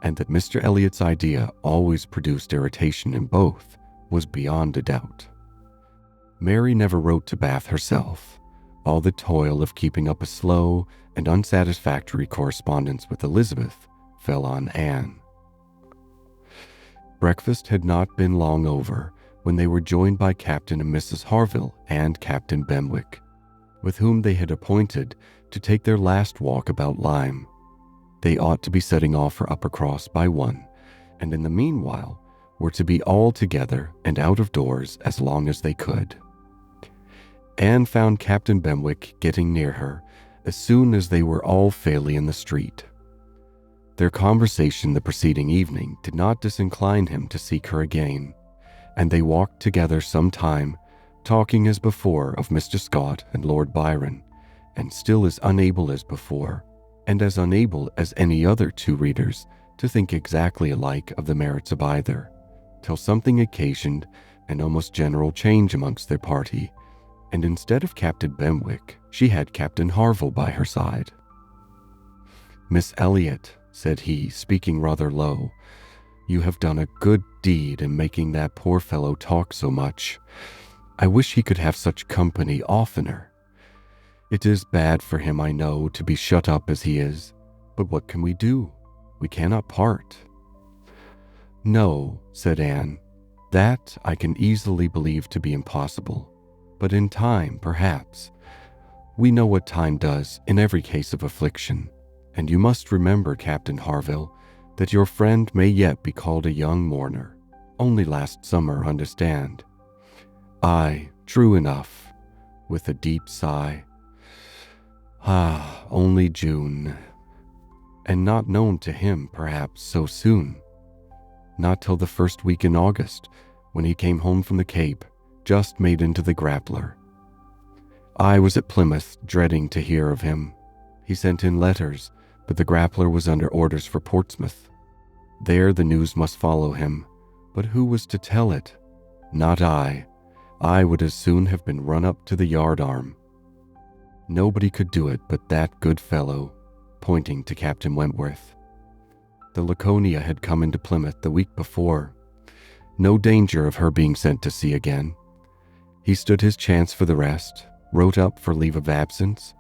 [SPEAKER 1] and that Mr. Elliot's idea always produced irritation in both was beyond a doubt. Mary never wrote to Bath herself. All the toil of keeping up a slow and unsatisfactory correspondence with Elizabeth fell on Anne. Breakfast had not been long over when they were joined by Captain and Mrs. Harville and Captain Benwick, with whom they had appointed to take their last walk about Lyme. They ought to be setting off for Uppercross by 1, and in the meanwhile were to be all together and out of doors as long as they could. Anne found Captain Benwick getting near her as soon as they were all fairly in the street. Their conversation the preceding evening did not disincline him to seek her again, and they walked together some time, talking as before of Mr. Scott and Lord Byron, and still as unable as before, and as unable as any other two readers, to think exactly alike of the merits of either, till something occasioned an almost general change amongst their party, and instead of Captain Benwick, she had Captain Harville by her side. "Miss Elliot," said he, speaking rather low, "you have done a good deed in making that poor fellow talk so much. I wish he could have such company oftener. It is bad for him, I know, to be shut up as he is, but what can we do? We cannot part." "No," said Anne, "that I can easily believe to be impossible, but in time, perhaps. We know what time does in every case of affliction, and you must remember, Captain Harville, that your friend may yet be called a young mourner. Only last summer, understand." "Aye, true enough," with a deep sigh. "Ah, only June. And not known to him, perhaps, so soon. Not till the first week in August, when he came home from the Cape, just made into the Grappler. I was at Plymouth, dreading to hear of him. He sent in letters, but the Grappler was under orders for Portsmouth. There the news must follow him, but who was to tell it? Not I. I would as soon have been run up to the yardarm. Nobody could do it but that good fellow," pointing to Captain Wentworth. "The Laconia had come into Plymouth the week before. No danger of her being sent to sea again. He stood his chance for the rest, wrote up for leave of absence,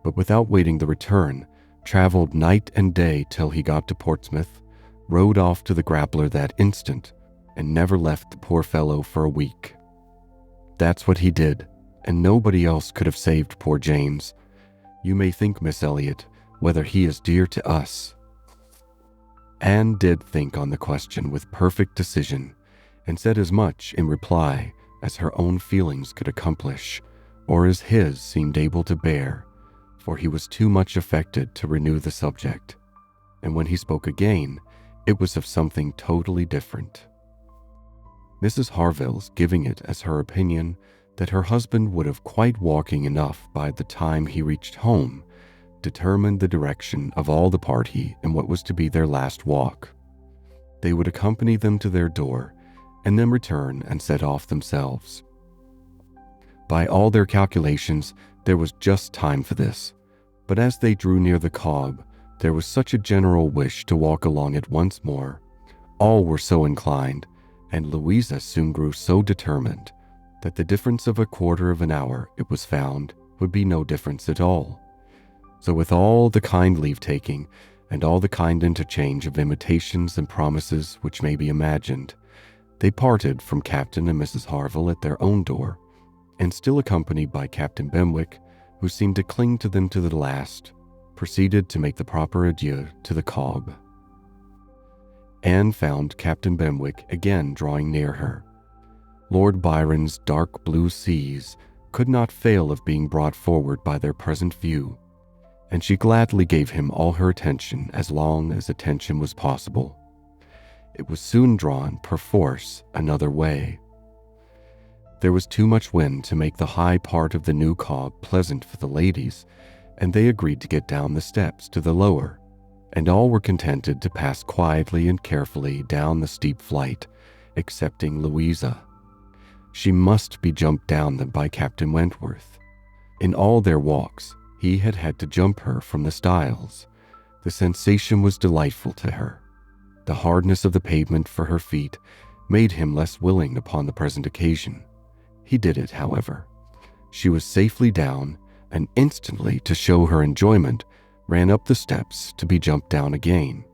[SPEAKER 1] but without waiting the return, traveled night and day till he got to Portsmouth, rode off to the Grappler that instant, and never left the poor fellow for a week. That's what he did, and nobody else could have saved poor James. You may think, Miss Elliot, whether he is dear to us." Anne did think on the question with perfect decision, and said as much in reply as her own feelings could accomplish, or as his seemed able to bear, for he was too much affected to renew the subject, and when he spoke again, it was of something totally different. Mrs. Harville's giving it as her opinion that her husband would have quite walking enough by the time he reached home, determined the direction of all the party in what was to be their last walk. They would accompany them to their door, and then return and set off themselves. By all their calculations, there was just time for this, but as they drew near the Cobb, there was such a general wish to walk along it once more. All were so inclined, and Louisa soon grew so determined that the difference of a quarter of an hour, it was found, would be no difference at all. So with all the kind leave-taking and all the kind interchange of invitations and promises which may be imagined, they parted from Captain and Mrs. Harville at their own door, and still accompanied by Captain Benwick, who seemed to cling to them to the last, proceeded to make the proper adieu to the Cobb. Anne found Captain Benwick again drawing near her. Lord Byron's dark blue seas could not fail of being brought forward by their present view, and she gladly gave him all her attention as long as attention was possible. It was soon drawn, perforce, another way. There was too much wind to make the high part of the new Cobb pleasant for the ladies, and they agreed to get down the steps to the lower, and all were contented to pass quietly and carefully down the steep flight, excepting Louisa. She must be jumped down them by Captain Wentworth. In all their walks, he had had to jump her from the stiles. The sensation was delightful to her. The hardness of the pavement for her feet made him less willing upon the present occasion. He did it, however. She was safely down, and instantly, to show her enjoyment, ran up the steps to be jumped down again.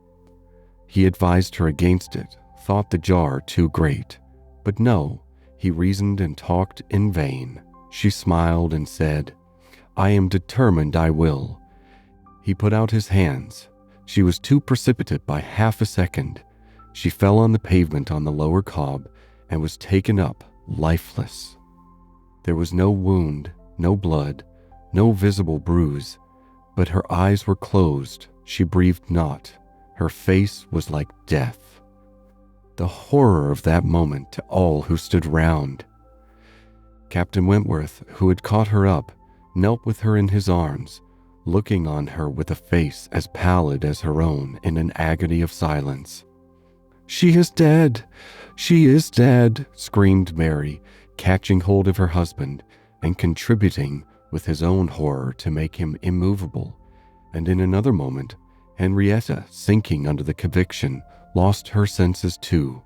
[SPEAKER 1] He advised her against it, thought the jar too great. But no, he reasoned and talked in vain. She smiled and said, "I am determined I will." He put out his hands. She was too precipitate by half a second. She fell on the pavement on the lower Cobb and was taken up, lifeless. There was no wound, no blood, no visible bruise, but her eyes were closed. She breathed not. Her face was like death. The horror of that moment to all who stood round. Captain Wentworth, who had caught her up, knelt with her in his arms, looking on her with a face as pallid as her own in an agony of silence. "She is dead! She is dead!" screamed Mary, catching hold of her husband and contributing with his own horror to make him immovable, and in another moment, Henrietta, sinking under the conviction, lost her senses too,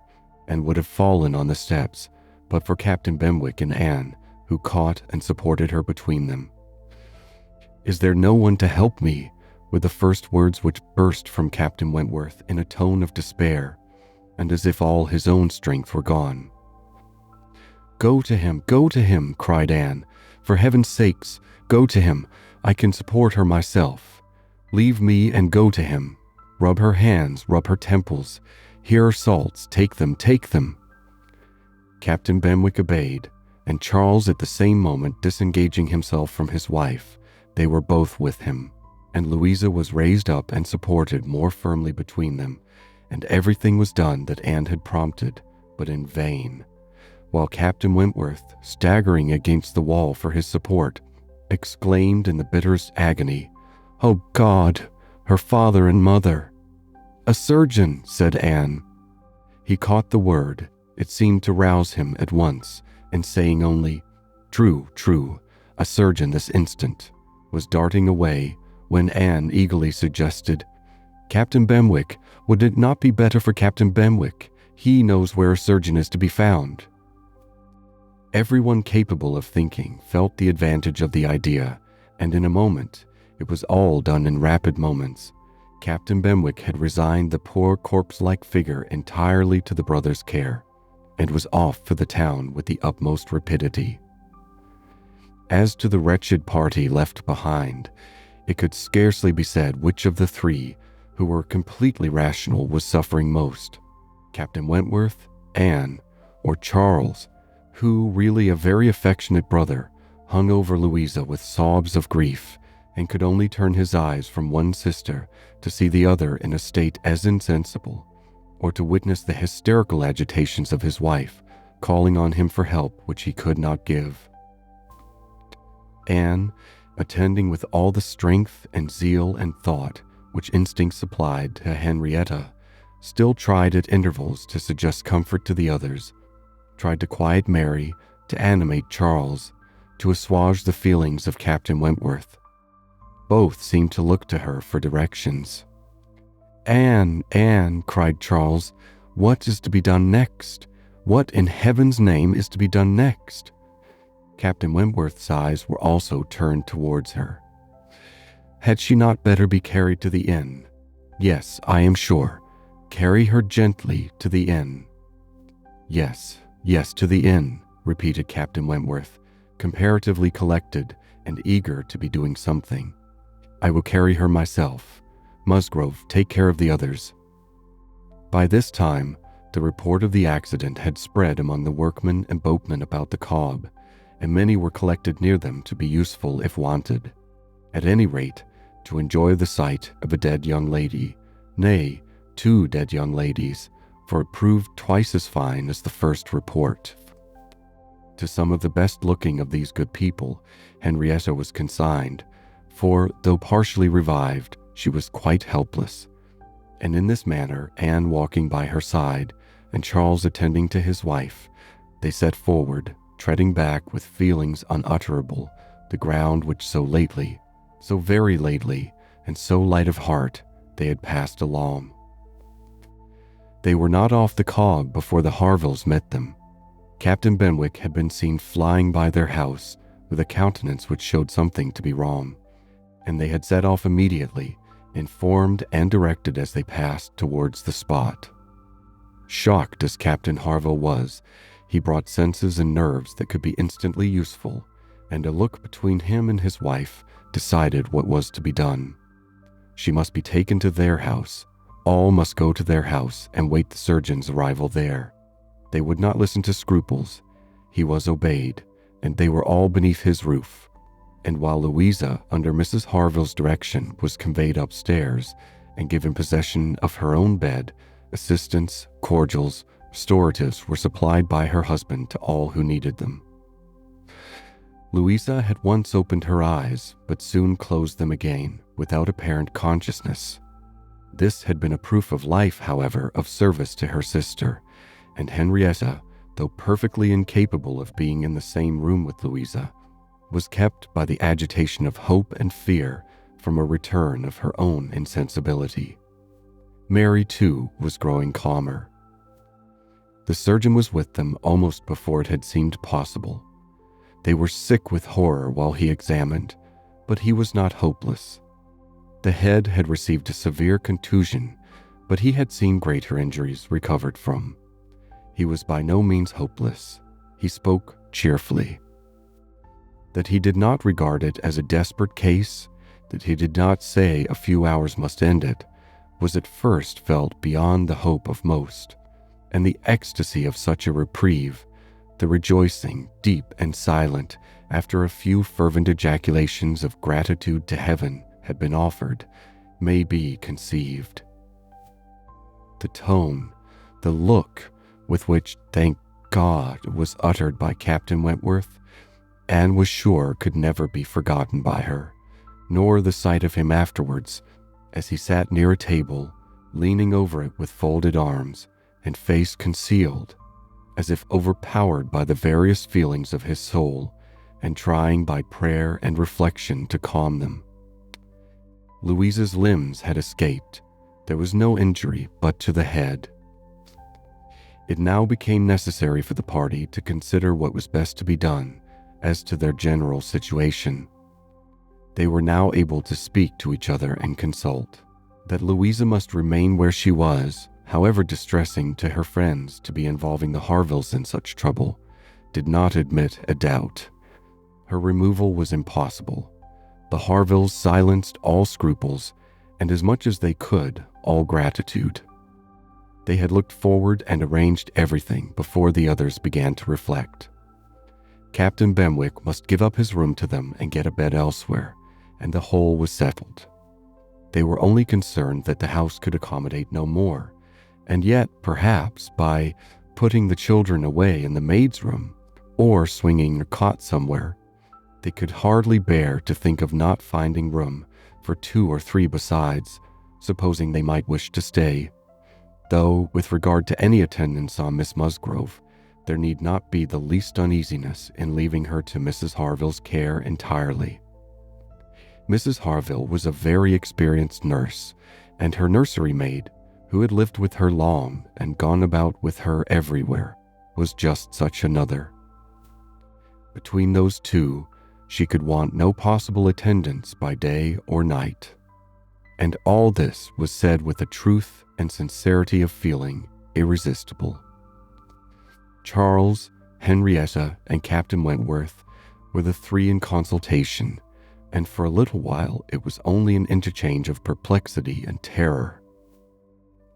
[SPEAKER 1] and would have fallen on the steps, but for Captain Benwick and Anne, who caught and supported her between them. "Is there no one to help me?" were the first words which burst from Captain Wentworth in a tone of despair, and as if all his own strength were gone. Go to him," cried Anne. "For heaven's sakes, go to him. I can support her myself. Leave me and go to him. Rub her hands, rub her temples. Here are salts, take them, take them." Captain Benwick obeyed, and Charles at the same moment disengaging himself from his wife, they were both with him, and Louisa was raised up and supported more firmly between them, and everything was done that Anne had prompted, but in vain, while Captain Wentworth, staggering against the wall for his support, exclaimed in the bitterest agony, "Oh God, her father and mother!" "A surgeon," said Anne. He caught the word. It seemed to rouse him at once, and saying only, "True, true, a surgeon this instant," was darting away, when Anne eagerly suggested, "Captain Benwick, would it not be better for Captain Benwick? He knows where a surgeon is to be found." Everyone capable of thinking felt the advantage of the idea, and in a moment, it was all done in rapid moments, Captain Benwick had resigned the poor corpse-like figure entirely to the brothers' care, and was off for the town with the utmost rapidity. As to the wretched party left behind, it could scarcely be said which of the three, who were completely rational, was suffering most, Captain Wentworth, Anne, or Charles, who, really a very affectionate brother, hung over Louisa with sobs of grief, and could only turn his eyes from one sister to see the other in a state as insensible, or to witness the hysterical agitations of his wife, calling on him for help which he could not give. Anne, attending with all the strength and zeal and thought which instinct supplied to Henrietta, still tried at intervals to suggest comfort to the others, tried to quiet Mary, to animate Charles, to assuage the feelings of Captain Wentworth. Both seemed to look to her for directions. "Anne, Anne," cried Charles, "what is to be done next? What in heaven's name is to be done next? Captain Wentworth's eyes were also turned towards her. Had she not better be carried to the inn? Yes, I am sure. Carry her gently to the inn. Yes, to the inn, repeated Captain Wentworth, comparatively collected and eager to be doing something. I will carry her myself. Musgrove, take care of the others. By this time, the report of the accident had spread among the workmen and boatmen about the cob, and many were collected near them to be useful if wanted. At any rate, to enjoy the sight of a dead young lady, nay, 2 dead young ladies, for it proved twice as fine as the first report. To some of the best-looking of these good people, Henrietta was consigned, for, though partially revived, she was quite helpless. And in this manner, Anne walking by her side, and Charles attending to his wife, they set forward, treading back with feelings unutterable, the ground which so lately, so very lately, and so light of heart, they had passed along. They were not off the cog before the Harvilles met them. Captain Benwick had been seen flying by their house with a countenance which showed something to be wrong, and they had set off immediately, informed and directed as they passed towards the spot. Shocked as Captain Harville was, he brought senses and nerves that could be instantly useful, and a look between him and his wife decided what was to be done. She must be taken to their house. All must go to their house and wait the surgeon's arrival there. They would not listen to scruples. He was obeyed, and they were all beneath his roof. And while Louisa, under Mrs. Harville's direction, was conveyed upstairs and given possession of her own bed, assistance, cordials, restoratives were supplied by her husband to all who needed them. Louisa had once opened her eyes, but soon closed them again, without apparent consciousness. This had been a proof of life, however, of service to her sister, and Henrietta, though perfectly incapable of being in the same room with Louisa, was kept by the agitation of hope and fear from a return of her own insensibility. Mary, too, was growing calmer. The surgeon was with them almost before it had seemed possible. They were sick with horror while he examined, but he was not hopeless. The head had received a severe contusion, but he had seen greater injuries recovered from. He was by no means hopeless. He spoke cheerfully. That he did not regard it as a desperate case, that he did not say a few hours must end it, was at first felt beyond the hope of most, and the ecstasy of such a reprieve, the rejoicing, deep and silent, after a few fervent ejaculations of gratitude to heaven had been offered, may be conceived. The tone, the look with which "thank God" was uttered by Captain Wentworth, Anne was sure could never be forgotten by her, nor the sight of him afterwards, as he sat near a table, leaning over it with folded arms and face concealed, as if overpowered by the various feelings of his soul, and trying by prayer and reflection to calm them. Louisa's limbs had escaped. There was no injury but to the head. It now became necessary for the party to consider what was best to be done as to their general situation. They were now able to speak to each other and consult. That Louisa must remain where she was, however distressing to her friends to be involving the Harvilles in such trouble, did not admit a doubt. Her removal was impossible. The Harvilles silenced all scruples, and as much as they could, all gratitude. They had looked forward and arranged everything before the others began to reflect. Captain Benwick must give up his room to them and get a bed elsewhere, and the whole was settled. They were only concerned that the house could accommodate no more, and yet, perhaps, by putting the children away in the maid's room, or swinging a cot somewhere, they could hardly bear to think of not finding room for 2 or 3 besides, supposing they might wish to stay. Though, with regard to any attendance on Miss Musgrove, there need not be the least uneasiness in leaving her to Mrs. Harville's care entirely. Mrs. Harville was a very experienced nurse, and her nursery maid, who had lived with her long and gone about with her everywhere, was just such another. Between those two, she could want no possible attendance by day or night. And all this was said with a truth and sincerity of feeling irresistible. Charles, Henrietta, and Captain Wentworth were the three in consultation, and for a little while it was only an interchange of perplexity and terror.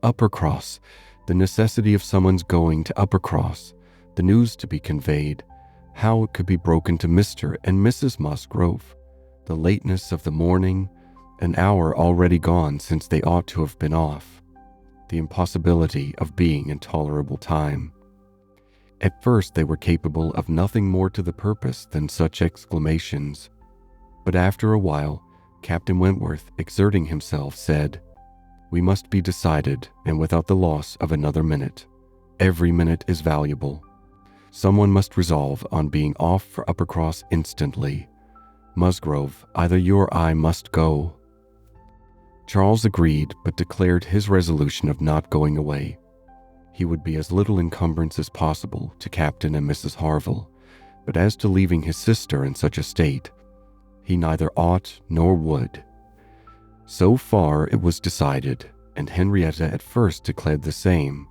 [SPEAKER 1] Uppercross, the necessity of someone's going to Uppercross, the news to be conveyed, how it could be broken to Mr. and Mrs. Musgrove, the lateness of the morning, an hour already gone since they ought to have been off, the impossibility of being in tolerable time. At first they were capable of nothing more to the purpose than such exclamations, but after a while, Captain Wentworth, exerting himself, said, "We must be decided, and without the loss of another minute. Every minute is valuable. Someone must resolve on being off for Uppercross instantly. Musgrove, either you or I must go." Charles agreed, but declared his resolution of not going away. He would be as little encumbrance as possible to Captain and Mrs. Harville, but as to leaving his sister in such a state, he neither ought nor would. So far it was decided, and Henrietta at first declared the same.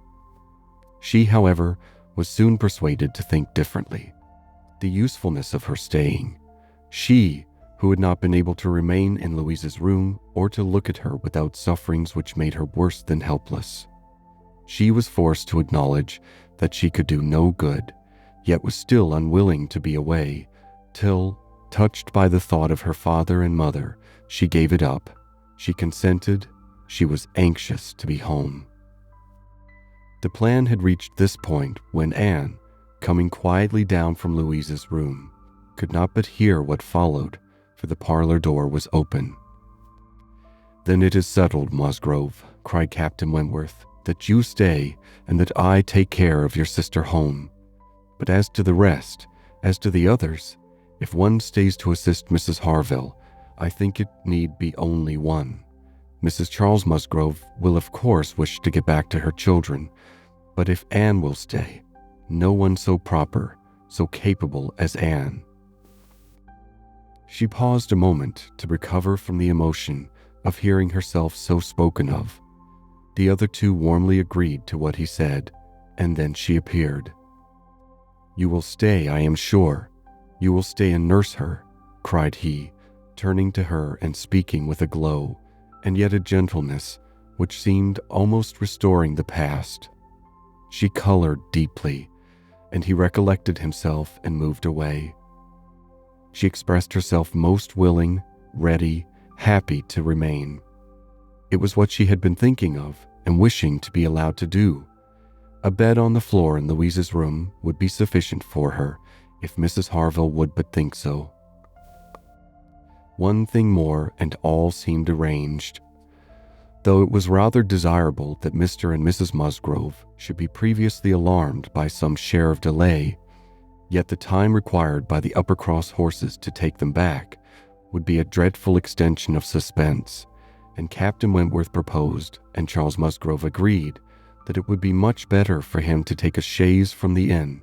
[SPEAKER 1] She, however, was soon persuaded to think differently. The usefulness of her staying, she, who had not been able to remain in Louisa's room or to look at her without sufferings which made her worse than helpless. She was forced to acknowledge that she could do no good, yet was still unwilling to be away, till, touched by the thought of her father and mother, she gave it up. She consented. She was anxious to be home. The plan had reached this point when Anne, coming quietly down from Louisa's room, could not but hear what followed, for the parlor door was open. "Then it is settled, Musgrove," cried Captain Wentworth, "that you stay and that I take care of your sister home. But as to the rest, as to the others, if one stays to assist Mrs. Harville, I think it need be only one. Mrs. Charles Musgrove will of course wish to get back to her children, but if Anne will stay, no one so proper, so capable as Anne." She paused a moment to recover from the emotion of hearing herself so spoken of. The other two warmly agreed to what he said, and then she appeared. "You will stay, I am sure. You will stay and nurse her," cried he, turning to her and speaking with a glow, and yet a gentleness which seemed almost restoring the past. She colored deeply, and he recollected himself and moved away. She expressed herself most willing, ready, happy to remain. It was what she had been thinking of and wishing to be allowed to do. A bed on the floor in Louisa's room would be sufficient for her if Mrs. Harville would but think so. One thing more and all seemed arranged. Though it was rather desirable that Mr. and Mrs. Musgrove should be previously alarmed by some share of delay, yet the time required by the Uppercross horses to take them back would be a dreadful extension of suspense, and Captain Wentworth proposed, and Charles Musgrove agreed, that it would be much better for him to take a chaise from the inn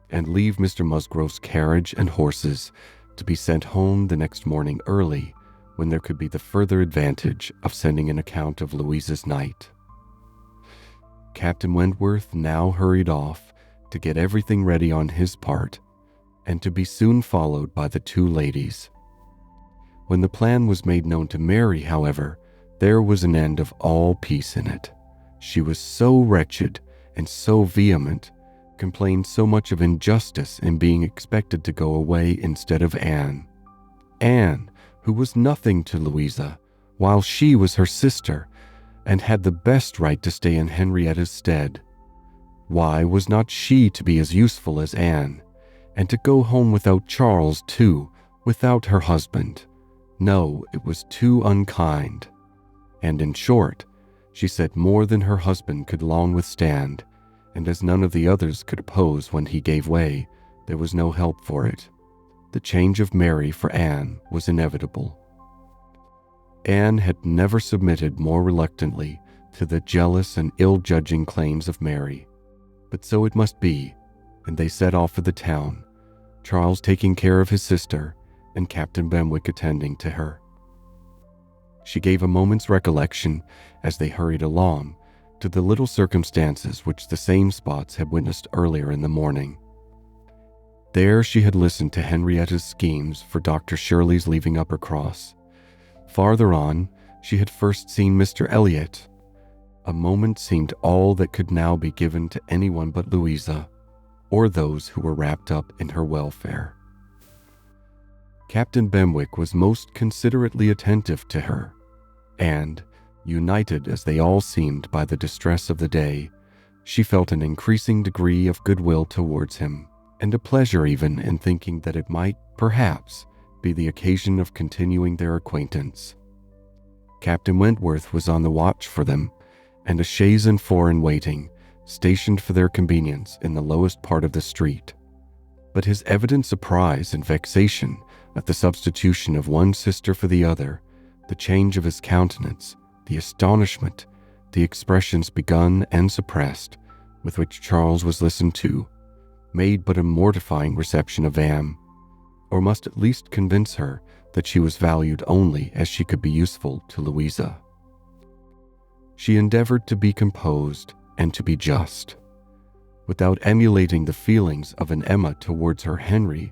[SPEAKER 1] and leave Mr. Musgrove's carriage and horses to be sent home the next morning early, when there could be the further advantage of sending an account of Louisa's night. Captain Wentworth now hurried off to get everything ready on his part, and to be soon followed by the two ladies. When the plan was made known to Mary, however, there was an end of all peace in it. She was so wretched and so vehement, complained so much of injustice in being expected to go away instead of Anne. Anne, who was nothing to Louisa, while she was her sister, and had the best right to stay in Henrietta's stead. Why was not she to be as useful as Anne, and to go home without Charles too, without her husband? No, it was too unkind. And in short, she said more than her husband could long withstand, and as none of the others could oppose when he gave way, there was no help for it. The change of Mary for Anne was inevitable. Anne had never submitted more reluctantly to the jealous and ill-judging claims of Mary, but so it must be, and they set off for the town, Charles taking care of his sister and Captain Benwick attending to her. She gave a moment's recollection as they hurried along to the little circumstances which the same spots had witnessed earlier in the morning. There she had listened to Henrietta's schemes for Dr. Shirley's leaving Uppercross. Farther on, she had first seen Mr. Elliot. A moment seemed all that could now be given to anyone but Louisa, or those who were wrapped up in her welfare. Captain Benwick was most considerately attentive to her, and, united as they all seemed by the distress of the day, she felt an increasing degree of goodwill towards him, and a pleasure even in thinking that it might, perhaps, be the occasion of continuing their acquaintance. Captain Wentworth was on the watch for them, and a chaise and four in waiting, stationed for their convenience in the lowest part of the street. But his evident surprise and vexation at the substitution of one sister for the other, the change of his countenance, the astonishment, the expressions begun and suppressed, with which Charles was listened to, made but a mortifying reception of Anne, or must at least convince her that she was valued only as she could be useful to Louisa. She endeavored to be composed and to be just. Without emulating the feelings of an Emma towards her Henry,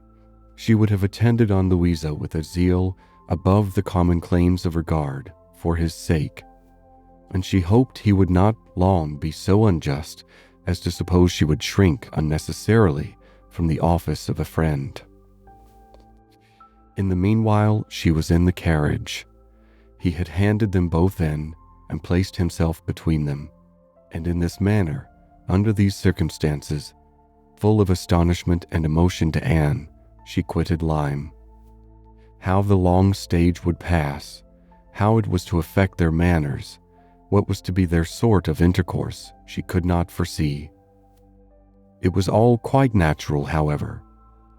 [SPEAKER 1] she would have attended on Louisa with a zeal above the common claims of regard for his sake, and she hoped he would not long be so unjust as to suppose she would shrink unnecessarily from the office of a friend. In the meanwhile, she was in the carriage. He had handed them both in and placed himself between them, and in this manner, under these circumstances, full of astonishment and emotion to Anne, she quitted Lyme. How the long stage would pass, how it was to affect their manners, what was to be their sort of intercourse, she could not foresee. It was all quite natural, however.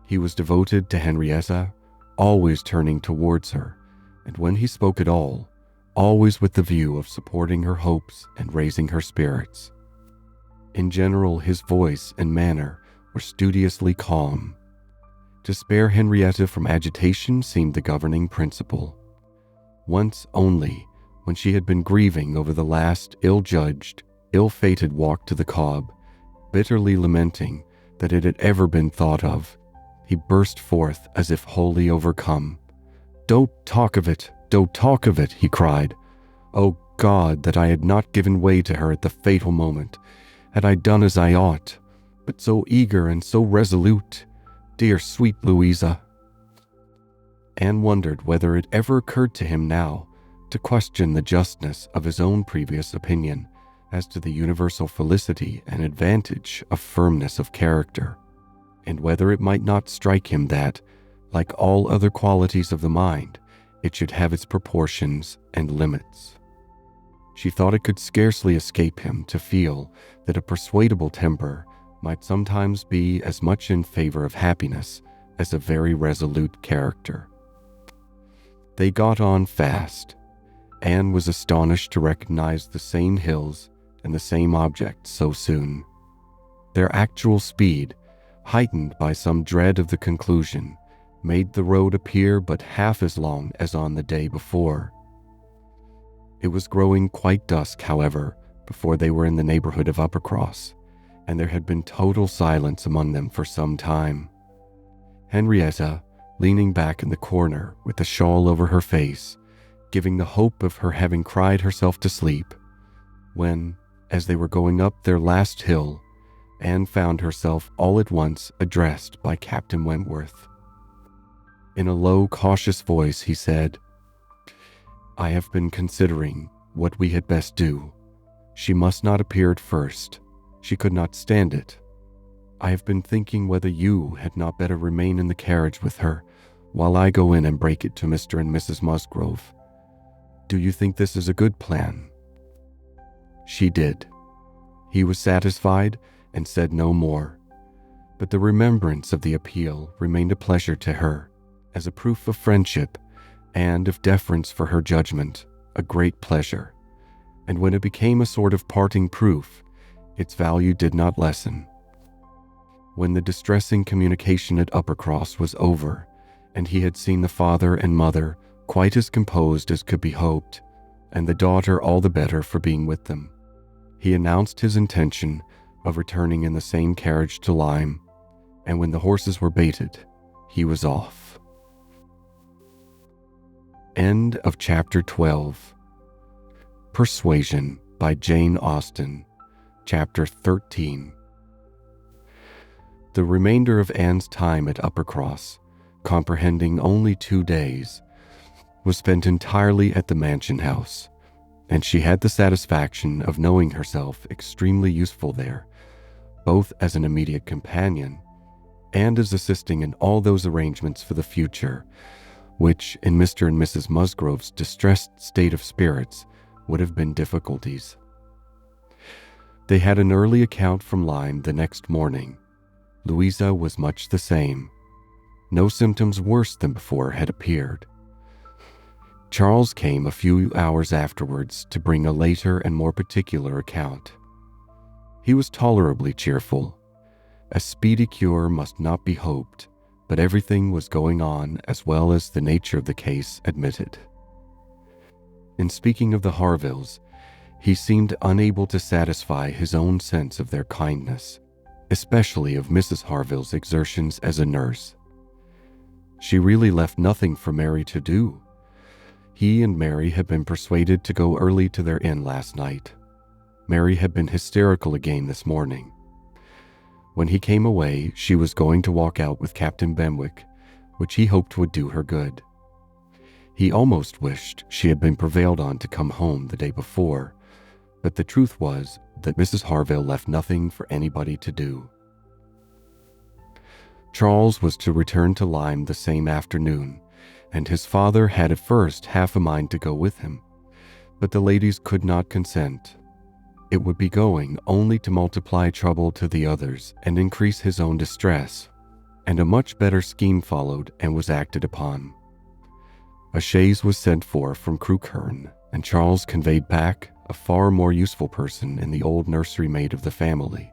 [SPEAKER 1] He was devoted to Henrietta, always turning towards her, and when he spoke at all, always with the view of supporting her hopes and raising her spirits. In general, his voice and manner were studiously calm. To spare Henrietta from agitation seemed the governing principle. Once only, when she had been grieving over the last ill-judged, ill-fated walk to the Cobb, bitterly lamenting that it had ever been thought of, he burst forth as if wholly overcome. "Don't talk of it, don't talk of it," he cried. "Oh God, that I had not given way to her at the fatal moment, had I done as I ought, but so eager and so resolute, dear sweet Louisa." Anne wondered whether it ever occurred to him now to question the justness of his own previous opinion as to the universal felicity and advantage of firmness of character, and whether it might not strike him that, like all other qualities of the mind, it should have its proportions and limits. She thought it could scarcely escape him to feel that a persuadable temper might sometimes be as much in favor of happiness as a very resolute character. They got on fast. Anne was astonished to recognize the same hills and the same objects so soon. Their actual speed, heightened by some dread of the conclusion, made the road appear but half as long as on the day before. It was growing quite dusk, however, before they were in the neighborhood of Uppercross, and there had been total silence among them for some time. Henrietta, leaning back in the corner with the shawl over her face, giving the hope of her having cried herself to sleep, when, as they were going up their last hill, Anne found herself all at once addressed by Captain Wentworth. In a low, cautious voice, he said, "I have been considering what we had best do. She must not appear at first. She could not stand it. I have been thinking whether you had not better remain in the carriage with her while I go in and break it to Mr. and Mrs. Musgrove. Do you think this is a good plan?" She did. He was satisfied and said no more, but the remembrance of the appeal remained a pleasure to her, as a proof of friendship and of deference for her judgment, a great pleasure, and when it became a sort of parting proof, its value did not lessen. When the distressing communication at Uppercross was over, and he had seen the father and mother quite as composed as could be hoped, and the daughter all the better for being with them, he announced his intention of returning in the same carriage to Lyme, and when the horses were baited, he was off. End of chapter 12. Persuasion by Jane Austen, chapter 13. The remainder of Anne's time at Uppercross, comprehending only 2 days, was spent entirely at the mansion house, and she had the satisfaction of knowing herself extremely useful there, both as an immediate companion and as assisting in all those arrangements for the future, which, in Mr. and Mrs. Musgrove's distressed state of spirits, would have been difficulties. They had an early account from Lyme the next morning. Louisa was much the same. No symptoms worse than before had appeared. Charles came a few hours afterwards to bring a later and more particular account. He was tolerably cheerful. A speedy cure must not be hoped, but everything was going on as well as the nature of the case admitted. In speaking of the Harvilles, he seemed unable to satisfy his own sense of their kindness, especially of Mrs. Harville's exertions as a nurse. She really left nothing for Mary to do. He and Mary had been persuaded to go early to their inn last night. Mary had been hysterical again this morning. When he came away, she was going to walk out with Captain Benwick, which he hoped would do her good. He almost wished she had been prevailed on to come home the day before, but the truth was that Mrs. Harville left nothing for anybody to do. Charles was to return to Lyme the same afternoon, and his father had at first half a mind to go with him, but the ladies could not consent. It would be going only to multiply trouble to the others and increase his own distress, and a much better scheme followed and was acted upon. A chaise was sent for from Crewkerne, and Charles conveyed back a far more useful person in the old nursery maid of the family,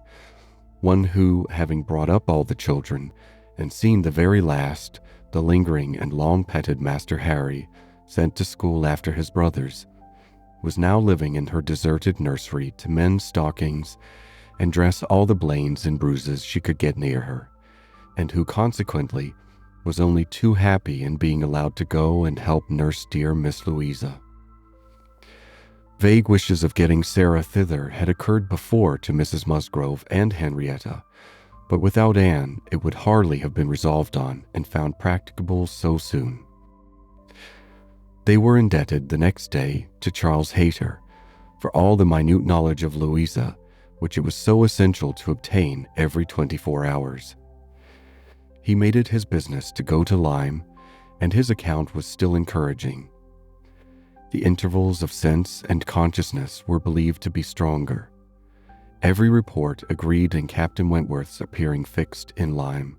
[SPEAKER 1] one who, having brought up all the children and seen the very last, the lingering and long-petted Master Harry, sent to school after his brothers, was now living in her deserted nursery to mend stockings and dress all the blains and bruises she could get near her, and who consequently was only too happy in being allowed to go and help nurse dear Miss Louisa. Vague wishes of getting Sarah thither had occurred before to Mrs. Musgrove and Henrietta, but without Anne it would hardly have been resolved on and found practicable so soon. They were indebted the next day to Charles Hayter for all the minute knowledge of Louisa, which it was so essential to obtain every 24 hours. He made it his business to go to Lyme, and his account was still encouraging. The intervals of sense and consciousness were believed to be stronger. Every report agreed in Captain Wentworth's appearing fixed in Lyme.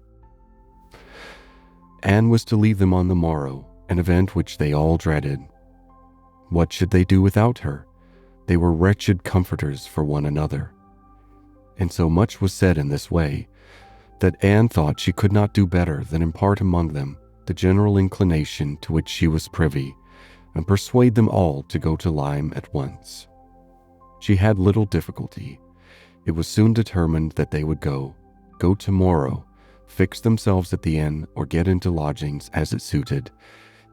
[SPEAKER 1] Anne was to leave them on the morrow, an event which they all dreaded. What should they do without her? They were wretched comforters for one another. And so much was said in this way, that Anne thought she could not do better than impart among them the general inclination to which she was privy, and persuade them all to go to Lyme at once. She had little difficulty. It was soon determined that they would go tomorrow, fix themselves at the inn or get into lodgings as it suited,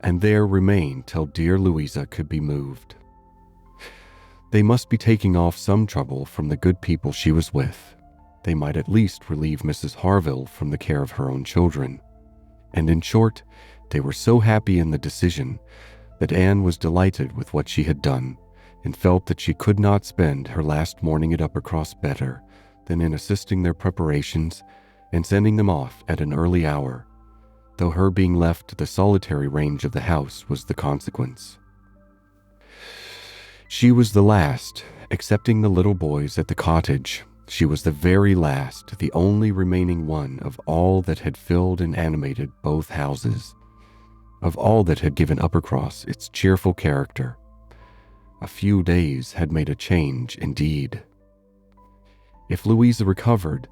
[SPEAKER 1] and there remain till dear Louisa could be moved. They must be taking off some trouble from the good people she was with. They might at least relieve Mrs. Harville from the care of her own children. And in short, they were so happy in the decision that Anne was delighted with what she had done, and felt that she could not spend her last morning at Uppercross better than in assisting their preparations and sending them off at an early hour, though her being left to the solitary range of the house was the consequence. She was the last, excepting the little boys at the cottage. She was the very last, the only remaining one of all that had filled and animated both houses, of all that had given Uppercross its cheerful character. A few days had made a change indeed. If Louisa recovered,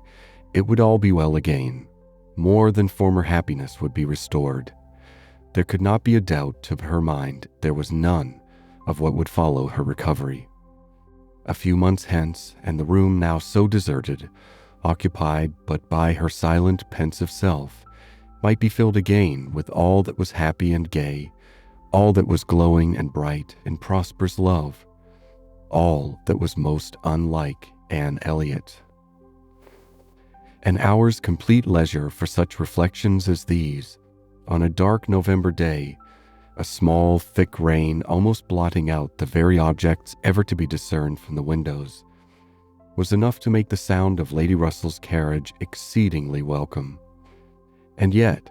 [SPEAKER 1] it would all be well again. More than former happiness would be restored. There could not be a doubt to her mind there was none of what would follow her recovery. A few months hence, and the room now so deserted, occupied but by her silent, pensive self, might be filled again with all that was happy and gay, all that was glowing and bright in prosperous love, all that was most unlike Anne Elliot. An hour's complete leisure for such reflections as these, on a dark November day, a small, thick rain almost blotting out the very objects ever to be discerned from the windows, was enough to make the sound of Lady Russell's carriage exceedingly welcome. And yet,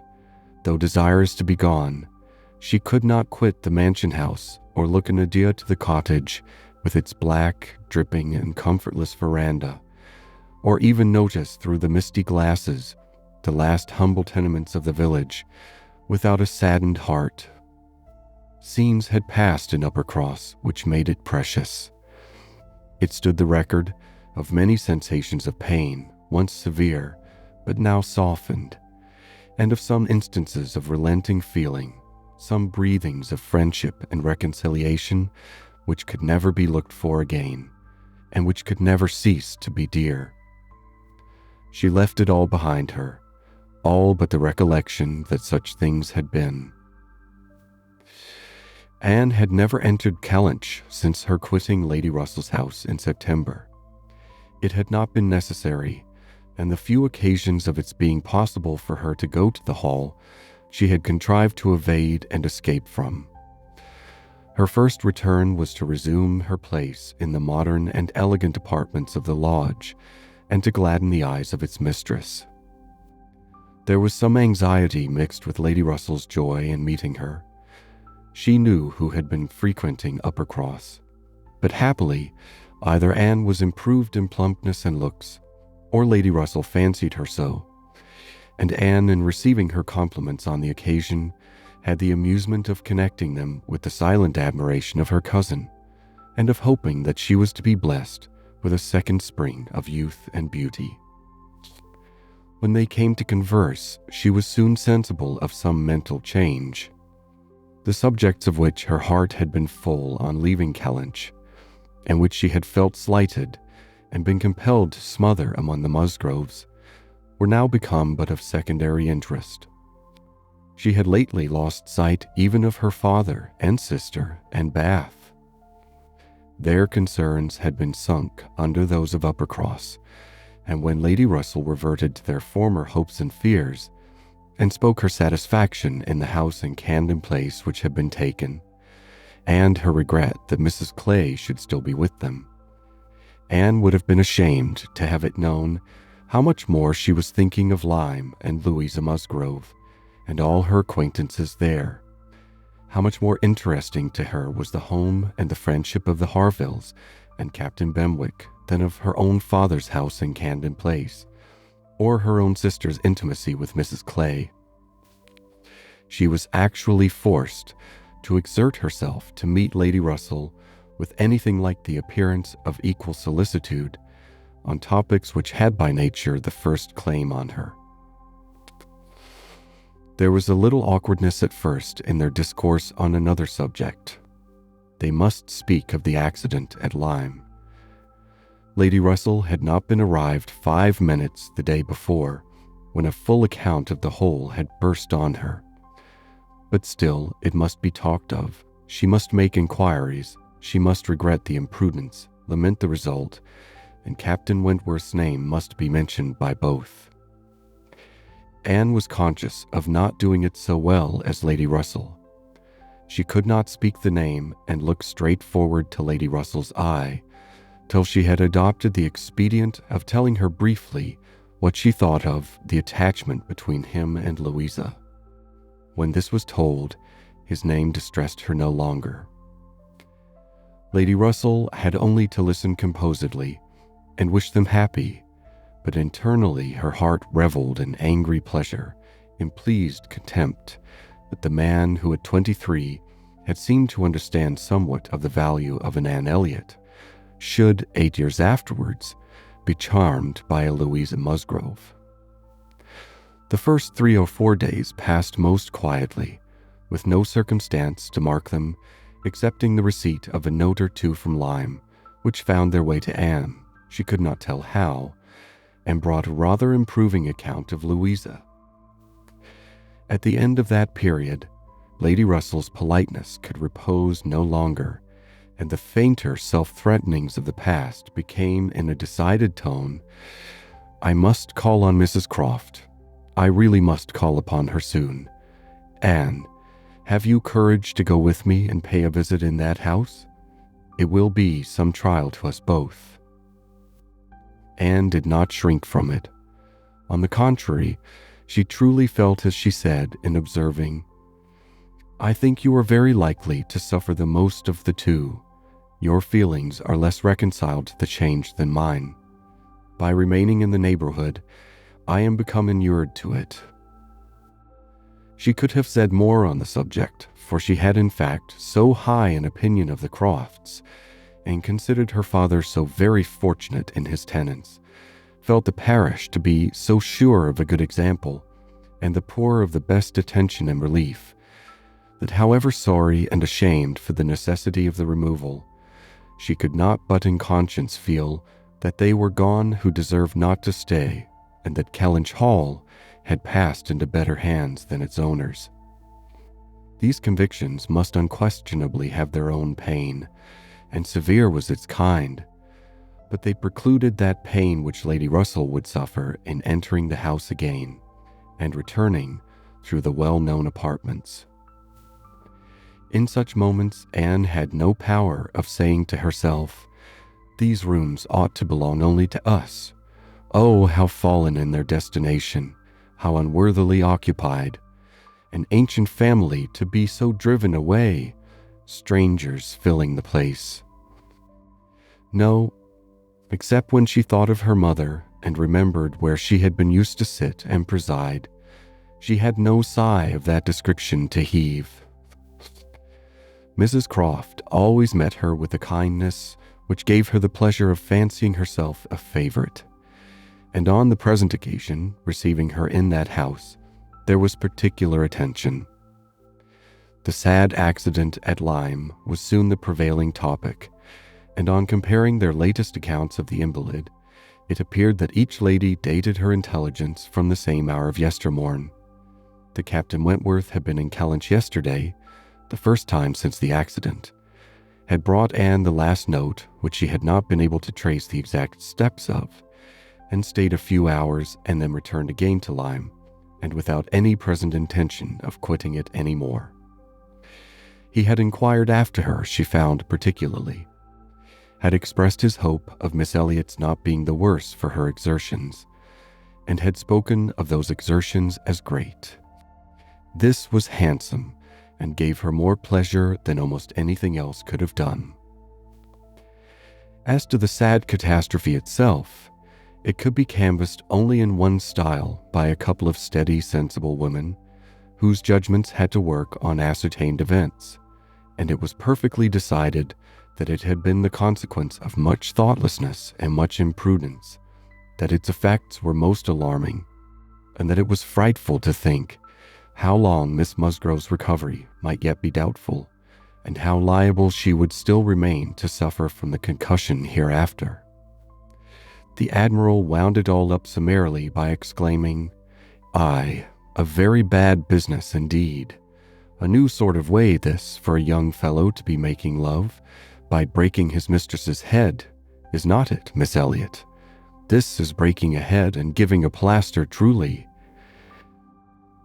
[SPEAKER 1] though desirous to be gone, she could not quit the mansion house or look an adieu to the cottage with its black, dripping, and comfortless veranda, or even notice through the misty glasses the last humble tenements of the village, without a saddened heart. Scenes had passed in Uppercross which made it precious. It stood the record of many sensations of pain, once severe, but now softened, and of some instances of relenting feeling, some breathings of friendship and reconciliation which could never be looked for again, and which could never cease to be dear. She left it all behind her, all but the recollection that such things had been. Anne had never entered Kellynch since her quitting Lady Russell's house in September. It had not been necessary, and the few occasions of its being possible for her to go to the hall, she had contrived to evade and escape from. Her first return was to resume her place in the modern and elegant apartments of the lodge, and to gladden the eyes of its mistress. There was some anxiety mixed with Lady Russell's joy in meeting her. She knew who had been frequenting Uppercross, but happily either Anne was improved in plumpness and looks, or Lady Russell fancied her so, and Anne, in receiving her compliments on the occasion, had the amusement of connecting them with the silent admiration of her cousin, and of hoping that she was to be blessed with a second spring of youth and beauty. When they came to converse, she was soon sensible of some mental change, the subjects of which her heart had been full on leaving Kellynch, and which she had felt slighted and been compelled to smother among the Musgroves, were now become but of secondary interest. She had lately lost sight even of her father and sister and Bath. Their concerns had been sunk under those of Uppercross, and when Lady Russell reverted to their former hopes and fears, and spoke her satisfaction in the house in Camden Place which had been taken, and her regret that Mrs. Clay should still be with them, Anne would have been ashamed to have it known how much more she was thinking of Lyme and Louisa Musgrove, and all her acquaintances there. How much more interesting to her was the home and the friendship of the Harvilles and Captain Benwick than of her own father's house in Camden Place, or her own sister's intimacy with Mrs. Clay. She was actually forced to exert herself to meet Lady Russell with anything like the appearance of equal solicitude on topics which had by nature the first claim on her. There was a little awkwardness at first in their discourse on another subject. They must speak of the accident at Lyme. Lady Russell had not been arrived 5 minutes the day before, when a full account of the whole had burst on her. But still it must be talked of. She must make inquiries. She must regret the imprudence, lament the result, and Captain Wentworth's name must be mentioned by both. Anne was conscious of not doing it so well as Lady Russell. She could not speak the name and look straight forward to Lady Russell's eye till she had adopted the expedient of telling her briefly what she thought of the attachment between him and Louisa. When this was told, his name distressed her no longer. Lady Russell had only to listen composedly and wish them happy, but internally her heart reveled in angry pleasure, in pleased contempt that the man who at 23 had seemed to understand somewhat of the value of an Anne Elliot should, 8 years afterwards, be charmed by a Louisa Musgrove. The first 3 or 4 days passed most quietly, with no circumstance to mark them, excepting the receipt of a note or two from Lyme, which found their way to Anne, she could not tell how, and brought a rather improving account of Louisa. At the end of that period, Lady Russell's politeness could repose no longer, and the fainter self-threatenings of the past became, in a decided tone, "I must call on Mrs. Croft. I really must call upon her soon. Anne, have you courage to go with me and pay a visit in that house? It will be some trial to us both." Anne did not shrink from it. On the contrary, she truly felt as she said in observing, "I think you are very likely to suffer the most of the two. Your feelings are less reconciled to the change than mine. By remaining in the neighborhood, I am become inured to it." She could have said more on the subject, for she had in fact so high an opinion of the Crofts, and considered her father so very fortunate in his tenants, felt the parish to be so sure of a good example, and the poor of the best attention and relief, that however sorry and ashamed for the necessity of the removal, she could not but in conscience feel that they were gone who deserved not to stay, and that Kellynch Hall had passed into better hands than its owners. These convictions must unquestionably have their own pain, and severe was its kind, but they precluded that pain which Lady Russell would suffer in entering the house again, and returning through the well-known apartments. In such moments, Anne had no power of saying to herself, "These rooms ought to belong only to us. Oh, how fallen in their destination, how unworthily occupied. An ancient family to be so driven away, strangers filling the place." No, except when she thought of her mother and remembered where she had been used to sit and preside, she had no sigh of that description to heave. Mrs. Croft always met her with a kindness which gave her the pleasure of fancying herself a favorite, and on the present occasion, receiving her in that house, there was particular attention. The sad accident at Lyme was soon the prevailing topic, and on comparing their latest accounts of the invalid, it appeared that each lady dated her intelligence from the same hour of yestermorn. The Captain Wentworth had been in Kellynch yesterday, the first time since the accident, had brought Anne the last note, which she had not been able to trace the exact steps of, and stayed a few hours and then returned again to Lyme, and without any present intention of quitting it any more. He had inquired after her, she found particularly, had expressed his hope of Miss Elliot's not being the worse for her exertions, and had spoken of those exertions as great. This was handsome, and gave her more pleasure than almost anything else could have done. As to the sad catastrophe itself, it could be canvassed only in one style by a couple of steady, sensible women, whose judgments had to work on ascertained events, and it was perfectly decided that it had been the consequence of much thoughtlessness and much imprudence, that its effects were most alarming, and that it was frightful to think how long Miss Musgrove's recovery might yet be doubtful, and how liable she would still remain to suffer from the concussion hereafter. The Admiral wound it all up summarily by exclaiming, "Aye, a very bad business indeed. A new sort of way this for a young fellow to be making love by breaking his mistress's head, is not it, Miss Elliot? This is breaking a head and giving a plaster truly."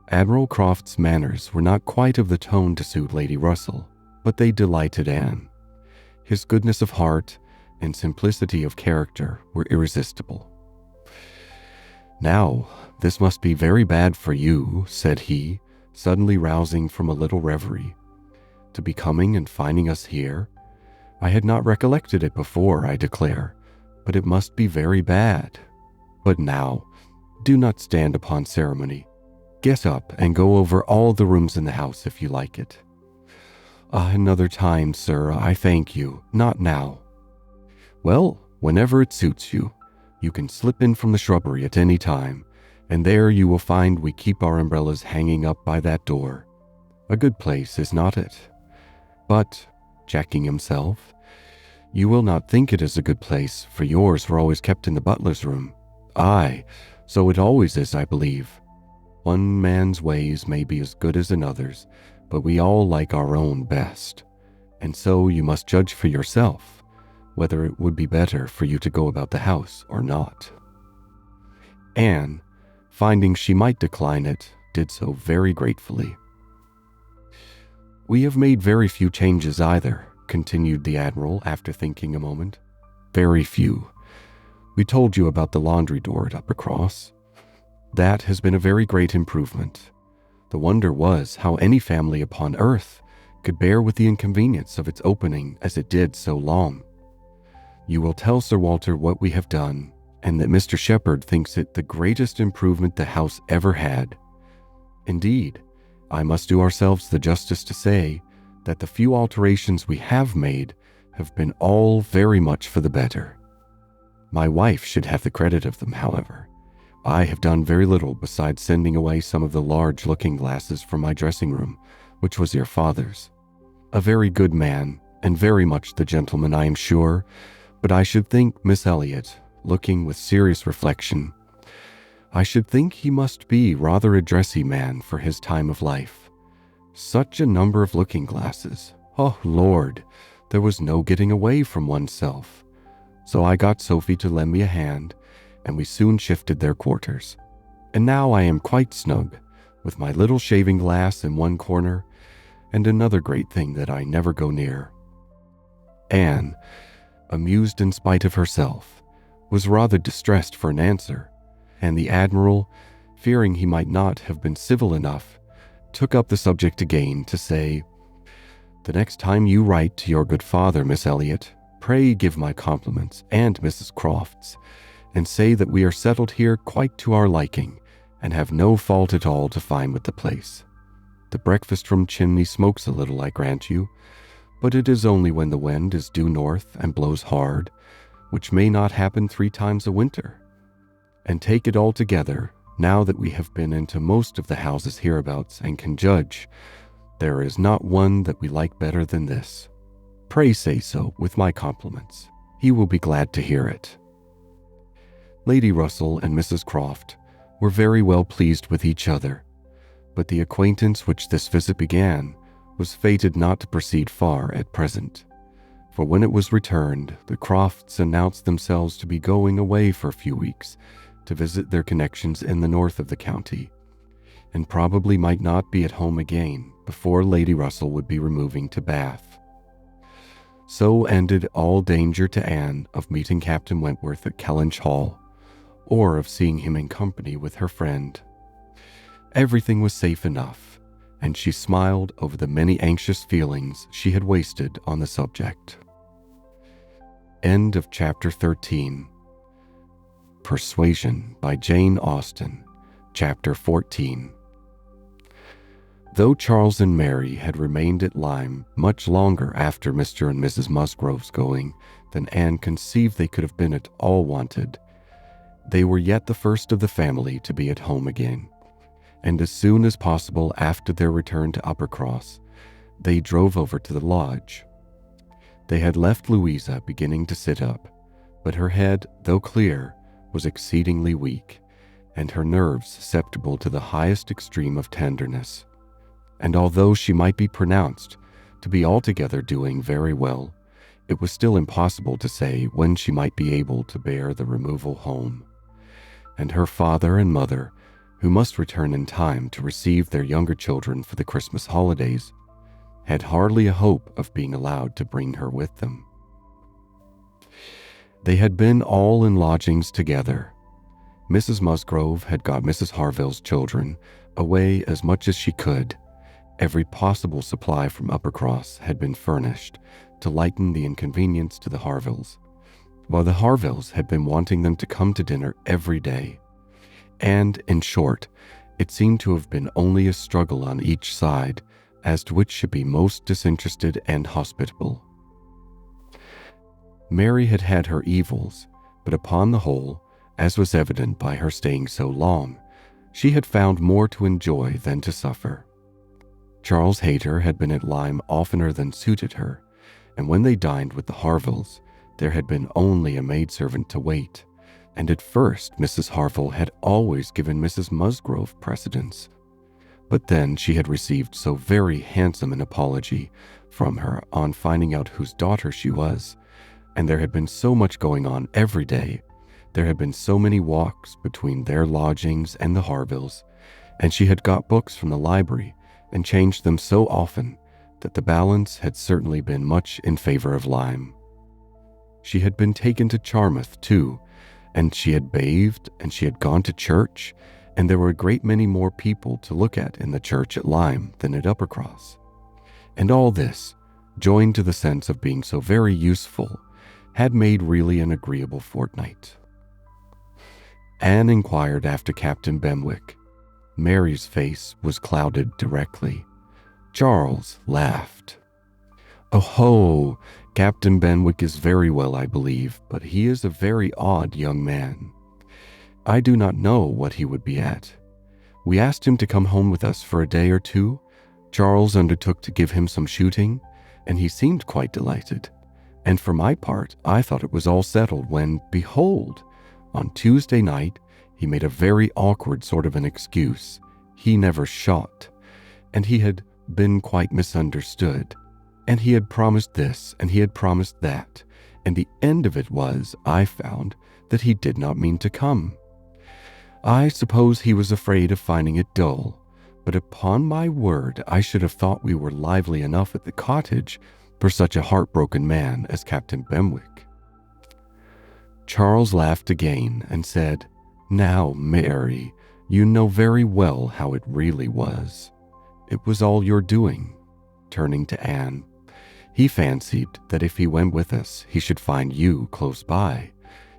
[SPEAKER 1] Admiral Croft's manners were not quite of the tone to suit Lady Russell, but they delighted Anne. His goodness of heart and simplicity of character were irresistible. "Now, this must be very bad for you," said he, suddenly rousing from a little reverie, "to be coming and finding us here. I had not recollected it before, I declare, but it must be very bad. But now, do not stand upon ceremony. Get up and go over all the rooms in the house if you like it." "Another time, sir, I thank you. Not now." "Well, whenever it suits you. You can slip in from the shrubbery at any time, and there you will find we keep our umbrellas hanging up by that door. A good place, is not it? But, checking himself, you will not think it is a good place, for yours were always kept in the butler's room. Aye, so it always is, I believe. One man's ways may be as good as another's, but we all like our own best. And so you must judge for yourself whether it would be better for you to go about the house or not. Anne, finding she might decline it, did so very gratefully. We have made very few changes either, continued the Admiral after thinking a moment. Very few. We told you about the laundry door at Uppercross. That has been a very great improvement. The wonder was how any family upon earth could bear with the inconvenience of its opening as it did so long. You will tell Sir Walter what we have done, and that Mr. Shepherd thinks it the greatest improvement the house ever had. Indeed, I must do ourselves the justice to say that the few alterations we have made have been all very much for the better. My wife should have the credit of them, however. I have done very little besides sending away some of the large looking-glasses from my dressing room, which was your father's. A very good man, and very much the gentleman, I am sure, but I should think, Miss Elliot, looking with serious reflection, I should think he must be rather a dressy man for his time of life. Such a number of looking-glasses. Oh, Lord, there was no getting away from oneself. So I got Sophie to lend me a hand, and we soon shifted their quarters. And now I am quite snug, with my little shaving glass in one corner, and another great thing that I never go near. Anne, amused in spite of herself, was rather distressed for an answer, and the Admiral, fearing he might not have been civil enough, took up the subject again to say, The next time you write to your good father, Miss Elliot, pray give my compliments and Mrs. Croft's, and say that we are settled here quite to our liking, and have no fault at all to find with the place. The breakfast-room chimney smokes a little, I grant you, but it is only when the wind is due north and blows hard, which may not happen 3 times a winter. And take it all together, now that we have been into most of the houses hereabouts and can judge, there is not one that we like better than this. Pray say so with my compliments. He will be glad to hear it. Lady Russell and Mrs. Croft were very well pleased with each other, but the acquaintance which this visit began was fated not to proceed far at present, for when it was returned, the Crofts announced themselves to be going away for a few weeks to visit their connections in the north of the county, and probably might not be at home again before Lady Russell would be removing to Bath. So ended all danger to Anne of meeting Captain Wentworth at Kellynch Hall, or of seeing him in company with her friend. Everything was safe enough, and she smiled over the many anxious feelings she had wasted on the subject. End of chapter 13. Persuasion by Jane Austen, chapter 14. Though Charles and Mary had remained at Lyme much longer after Mr. and Mrs. Musgrove's going than Anne conceived they could have been at all wanted, they were yet the first of the family to be at home again, and as soon as possible after their return to Uppercross, they drove over to the lodge. They had left Louisa beginning to sit up, but her head, though clear, was exceedingly weak, and her nerves susceptible to the highest extreme of tenderness. And although she might be pronounced to be altogether doing very well, it was still impossible to say when she might be able to bear the removal home. And her father and mother, who must return in time to receive their younger children for the Christmas holidays, had hardly a hope of being allowed to bring her with them. They had been all in lodgings together. Mrs. Musgrove had got Mrs. Harville's children away as much as she could. Every possible supply from Uppercross had been furnished to lighten the inconvenience to the Harvilles, while the Harvilles had been wanting them to come to dinner every day. And, in short, it seemed to have been only a struggle on each side as to which should be most disinterested and hospitable. Mary had had her evils, but upon the whole, as was evident by her staying so long, She had found more to enjoy than to suffer. Charles Hayter had been at Lyme oftener than suited her, and when they dined with the Harvilles, there had been only a maidservant to wait, and at first Mrs. Harville had always given Mrs. Musgrove precedence. But then she had received so very handsome an apology from her on finding out whose daughter she was, and there had been so much going on every day, there had been so many walks between their lodgings and the Harvilles, and she had got books from the library and changed them so often that the balance had certainly been much in favor of Lyme. She had been taken to Charmouth, too, and she had bathed, and she had gone to church, and there were a great many more people to look at in the church at Lyme than at Uppercross. And all this, joined to the sense of being so very useful, had made really an agreeable fortnight. Anne inquired after Captain Benwick. Mary's face was clouded directly. Charles laughed. "Oh ho, Captain Benwick is very well, I believe, but he is a very odd young man. I do not know what he would be at. We asked him to come home with us for a day or two. Charles undertook to give him some shooting, and he seemed quite delighted. And for my part, I thought it was all settled when, behold, on Tuesday night, he made a very awkward sort of an excuse. He never shot, and he had been quite misunderstood, and he had promised this, and he had promised that, and the end of it was, I found, that he did not mean to come. I suppose he was afraid of finding it dull, but upon my word, I should have thought we were lively enough at the cottage for such a heartbroken man as Captain Benwick." Charles laughed again and said, "Now, Mary, you know very well how it really was. It was all your doing." Turning to Anne, "He fancied that if he went with us, he should find you close by.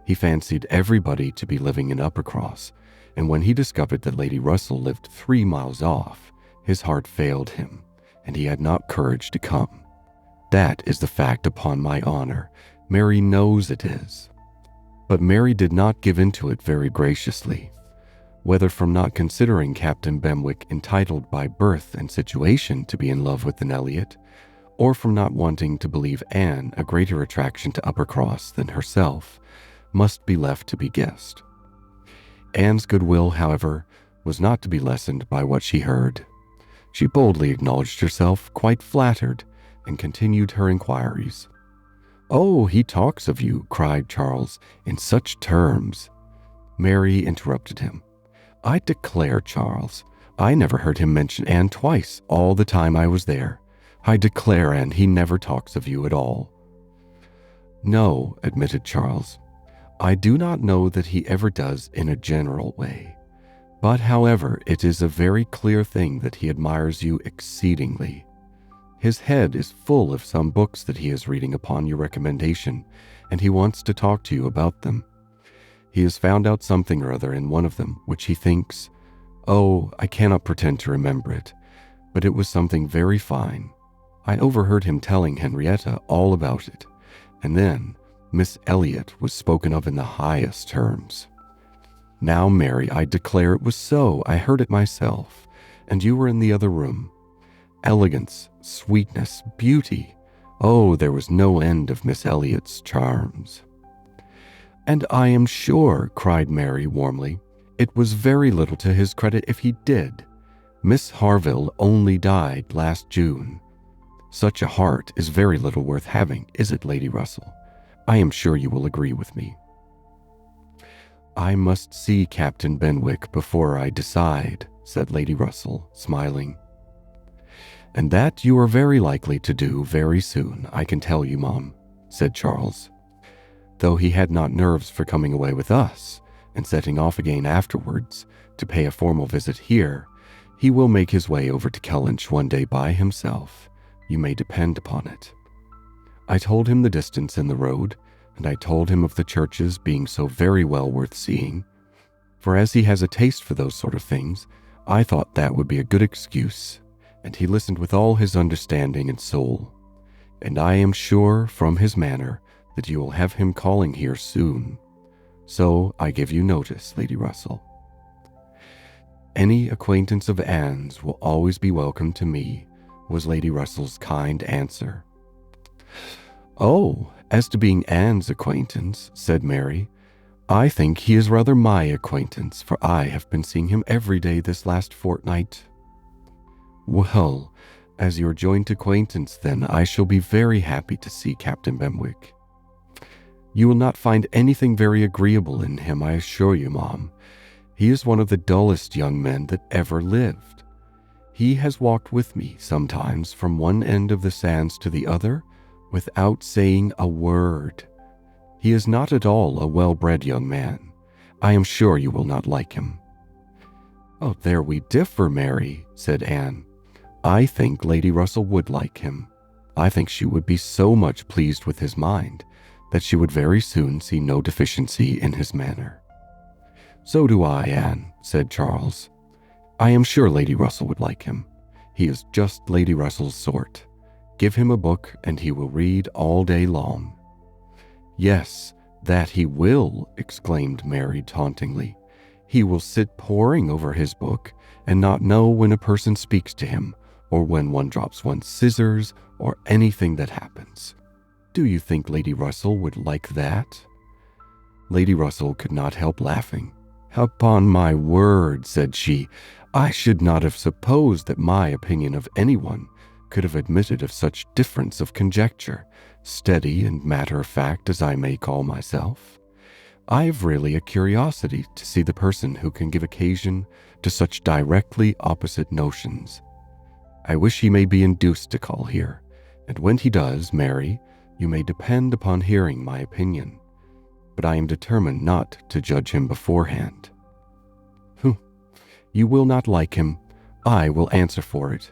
[SPEAKER 1] He fancied everybody to be living in Uppercross, and when he discovered that Lady Russell lived 3 miles off, his heart failed him, and he had not courage to come. That is the fact, upon my honor. Mary knows it is." But Mary did not give into it very graciously, whether from not considering Captain Benwick entitled by birth and situation to be in love with an Elliot, or from not wanting to believe Anne a greater attraction to Uppercross than herself, must be left to be guessed. Anne's goodwill, however, was not to be lessened by what she heard. She boldly acknowledged herself quite flattered and continued her inquiries. "Oh, he talks of you," cried Charles, "in such terms." Mary interrupted him. "I declare, Charles, I never heard him mention Anne twice all the time I was there. I declare, Anne, he never talks of you at all." "No," admitted Charles. "I do not know that he ever does in a general way. But, however, it is a very clear thing that he admires you exceedingly. His head is full of some books that he is reading upon your recommendation, and he wants to talk to you about them. He has found out something or other in one of them, which he thinks, oh, I cannot pretend to remember it, but it was something very fine. I overheard him telling Henrietta all about it, and then Miss Elliot was spoken of in the highest terms. Now, Mary, I declare it was so. I heard it myself, and you were in the other room. Elegance, sweetness, beauty. Oh, there was no end of Miss Elliot's charms." "And I am sure," cried Mary warmly, "it was very little to his credit if he did. Miss Harville only died last June. Such a heart is very little worth having, is it, Lady Russell? I am sure you will agree with me." "I must see Captain Benwick before I decide," said Lady Russell, smiling. "And that you are very likely to do very soon, I can tell you, Mom," said Charles. "Though he had not nerves for coming away with us and setting off again afterwards to pay a formal visit here, he will make his way over to Kellynch one day by himself, you may depend upon it. I told him the distance in the road, and I told him of the churches being so very well worth seeing, for as he has a taste for those sort of things, I thought that would be a good excuse, and he listened with all his understanding and soul, and I am sure from his manner that you will have him calling here soon. So I give you notice, Lady Russell." Any acquaintance of Anne's will always be welcome to me, was Lady Russell's kind answer. Oh, as to being Anne's acquaintance, said Mary, I think he is rather my acquaintance, for I have been seeing him every day this last fortnight. Well, as your joint acquaintance, then, I shall be very happy to see Captain Benwick. You will not find anything very agreeable in him, I assure you, Mom. He is one of the dullest young men that ever lived. He has walked with me sometimes from one end of the sands to the other without saying a word. He is not at all a well-bred young man. I am sure you will not like him. Oh, there we differ, Mary, said Anne. I think Lady Russell would like him. I think she would be so much pleased with his mind that she would very soon see no deficiency in his manner. So do I, Anne, said Charles. I am sure Lady Russell would like him. He is just Lady Russell's sort. Give him a book and he will read all day long. Yes, that he will, exclaimed Mary tauntingly. He will sit poring over his book and not know when a person speaks to him, or when one drops one's scissors, or anything that happens. Do you think Lady Russell would like that? Lady Russell could not help laughing. Upon my word, said she, I should not have supposed that my opinion of anyone could have admitted of such difference of conjecture, steady and matter-of-fact as I may call myself. I've really a curiosity to see the person who can give occasion to such directly opposite notions. I wish he may be induced to call here, and when he does, Mary, you may depend upon hearing my opinion, but I am determined not to judge him beforehand. You will not like him. I will answer for it.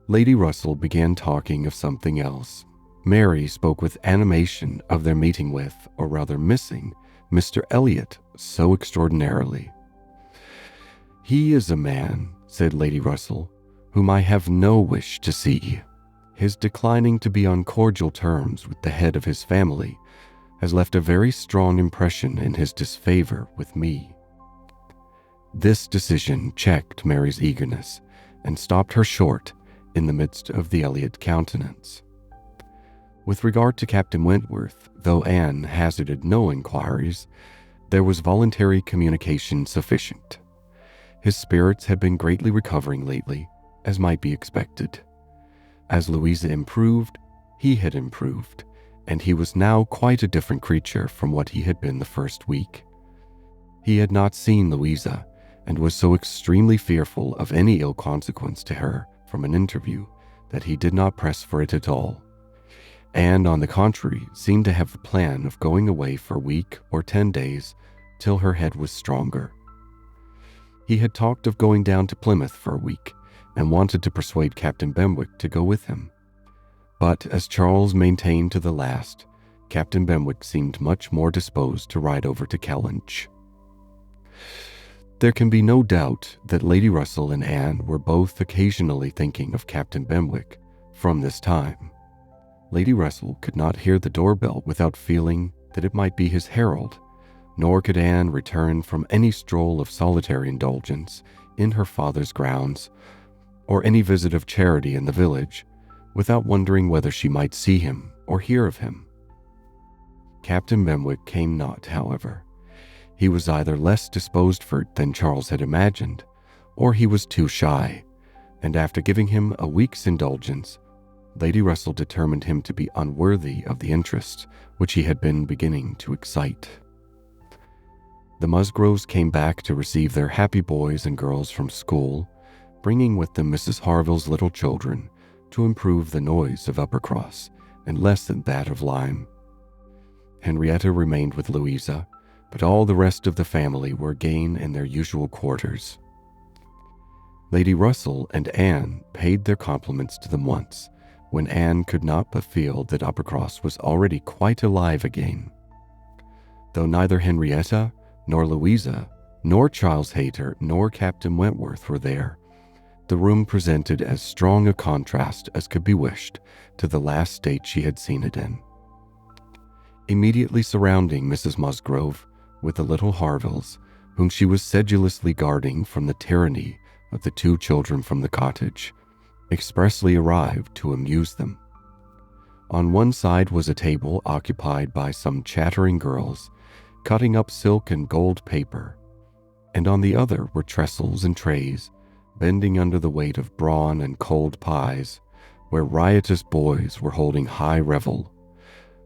[SPEAKER 1] Lady Russell began talking of something else. Mary spoke with animation of their meeting with, or rather missing, Mr. Elliot so extraordinarily. He is a man, said Lady Russell, whom I have no wish to see. His declining to be on cordial terms with the head of his family has left a very strong impression in his disfavor with me. This decision checked Mary's eagerness and stopped her short in the midst of the Elliot countenance. With regard to Captain Wentworth, though Anne hazarded no inquiries, there was voluntary communication sufficient. His spirits had been greatly recovering lately, as might be expected. As Louisa improved, he had improved, and he was now quite a different creature from what he had been the first week. He had not seen Louisa, and was so extremely fearful of any ill consequence to her from an interview that he did not press for it at all, and on the contrary seemed to have the plan of going away for a week or 10 days till her head was stronger. He had talked of going down to Plymouth for a week, and wanted to persuade Captain Benwick to go with him. But as Charles maintained to the last, Captain Benwick seemed much more disposed to ride over to Kellynch. There can be no doubt that Lady Russell and Anne were both occasionally thinking of Captain Benwick from this time. Lady Russell could not hear the doorbell without feeling that it might be his herald, nor could Anne return from any stroll of solitary indulgence in her father's grounds, or any visit of charity in the village, without wondering whether she might see him or hear of him. Captain Benwick came not, however. He was either less disposed for it than Charles had imagined, or he was too shy, and after giving him a week's indulgence, Lady Russell determined him to be unworthy of the interest which he had been beginning to excite. The Musgroves came back to receive their happy boys and girls from school, bringing with them Mrs. Harville's little children to improve the noise of Uppercross and lessen that of Lyme. Henrietta remained with Louisa, but all the rest of the family were again in their usual quarters. Lady Russell and Anne paid their compliments to them once, when Anne could not but feel that Uppercross was already quite alive again. Though neither Henrietta, nor Louisa, nor Charles Hayter, nor Captain Wentworth were there, the room presented as strong a contrast as could be wished to the last state she had seen it in. Immediately surrounding Mrs. Musgrove, with the little Harvilles, whom she was sedulously guarding from the tyranny of the 2 children from the cottage, expressly arrived to amuse them. On one side was a table occupied by some chattering girls, cutting up silk and gold paper, and on the other were trestles and trays, bending under the weight of brawn and cold pies, where riotous boys were holding high revel,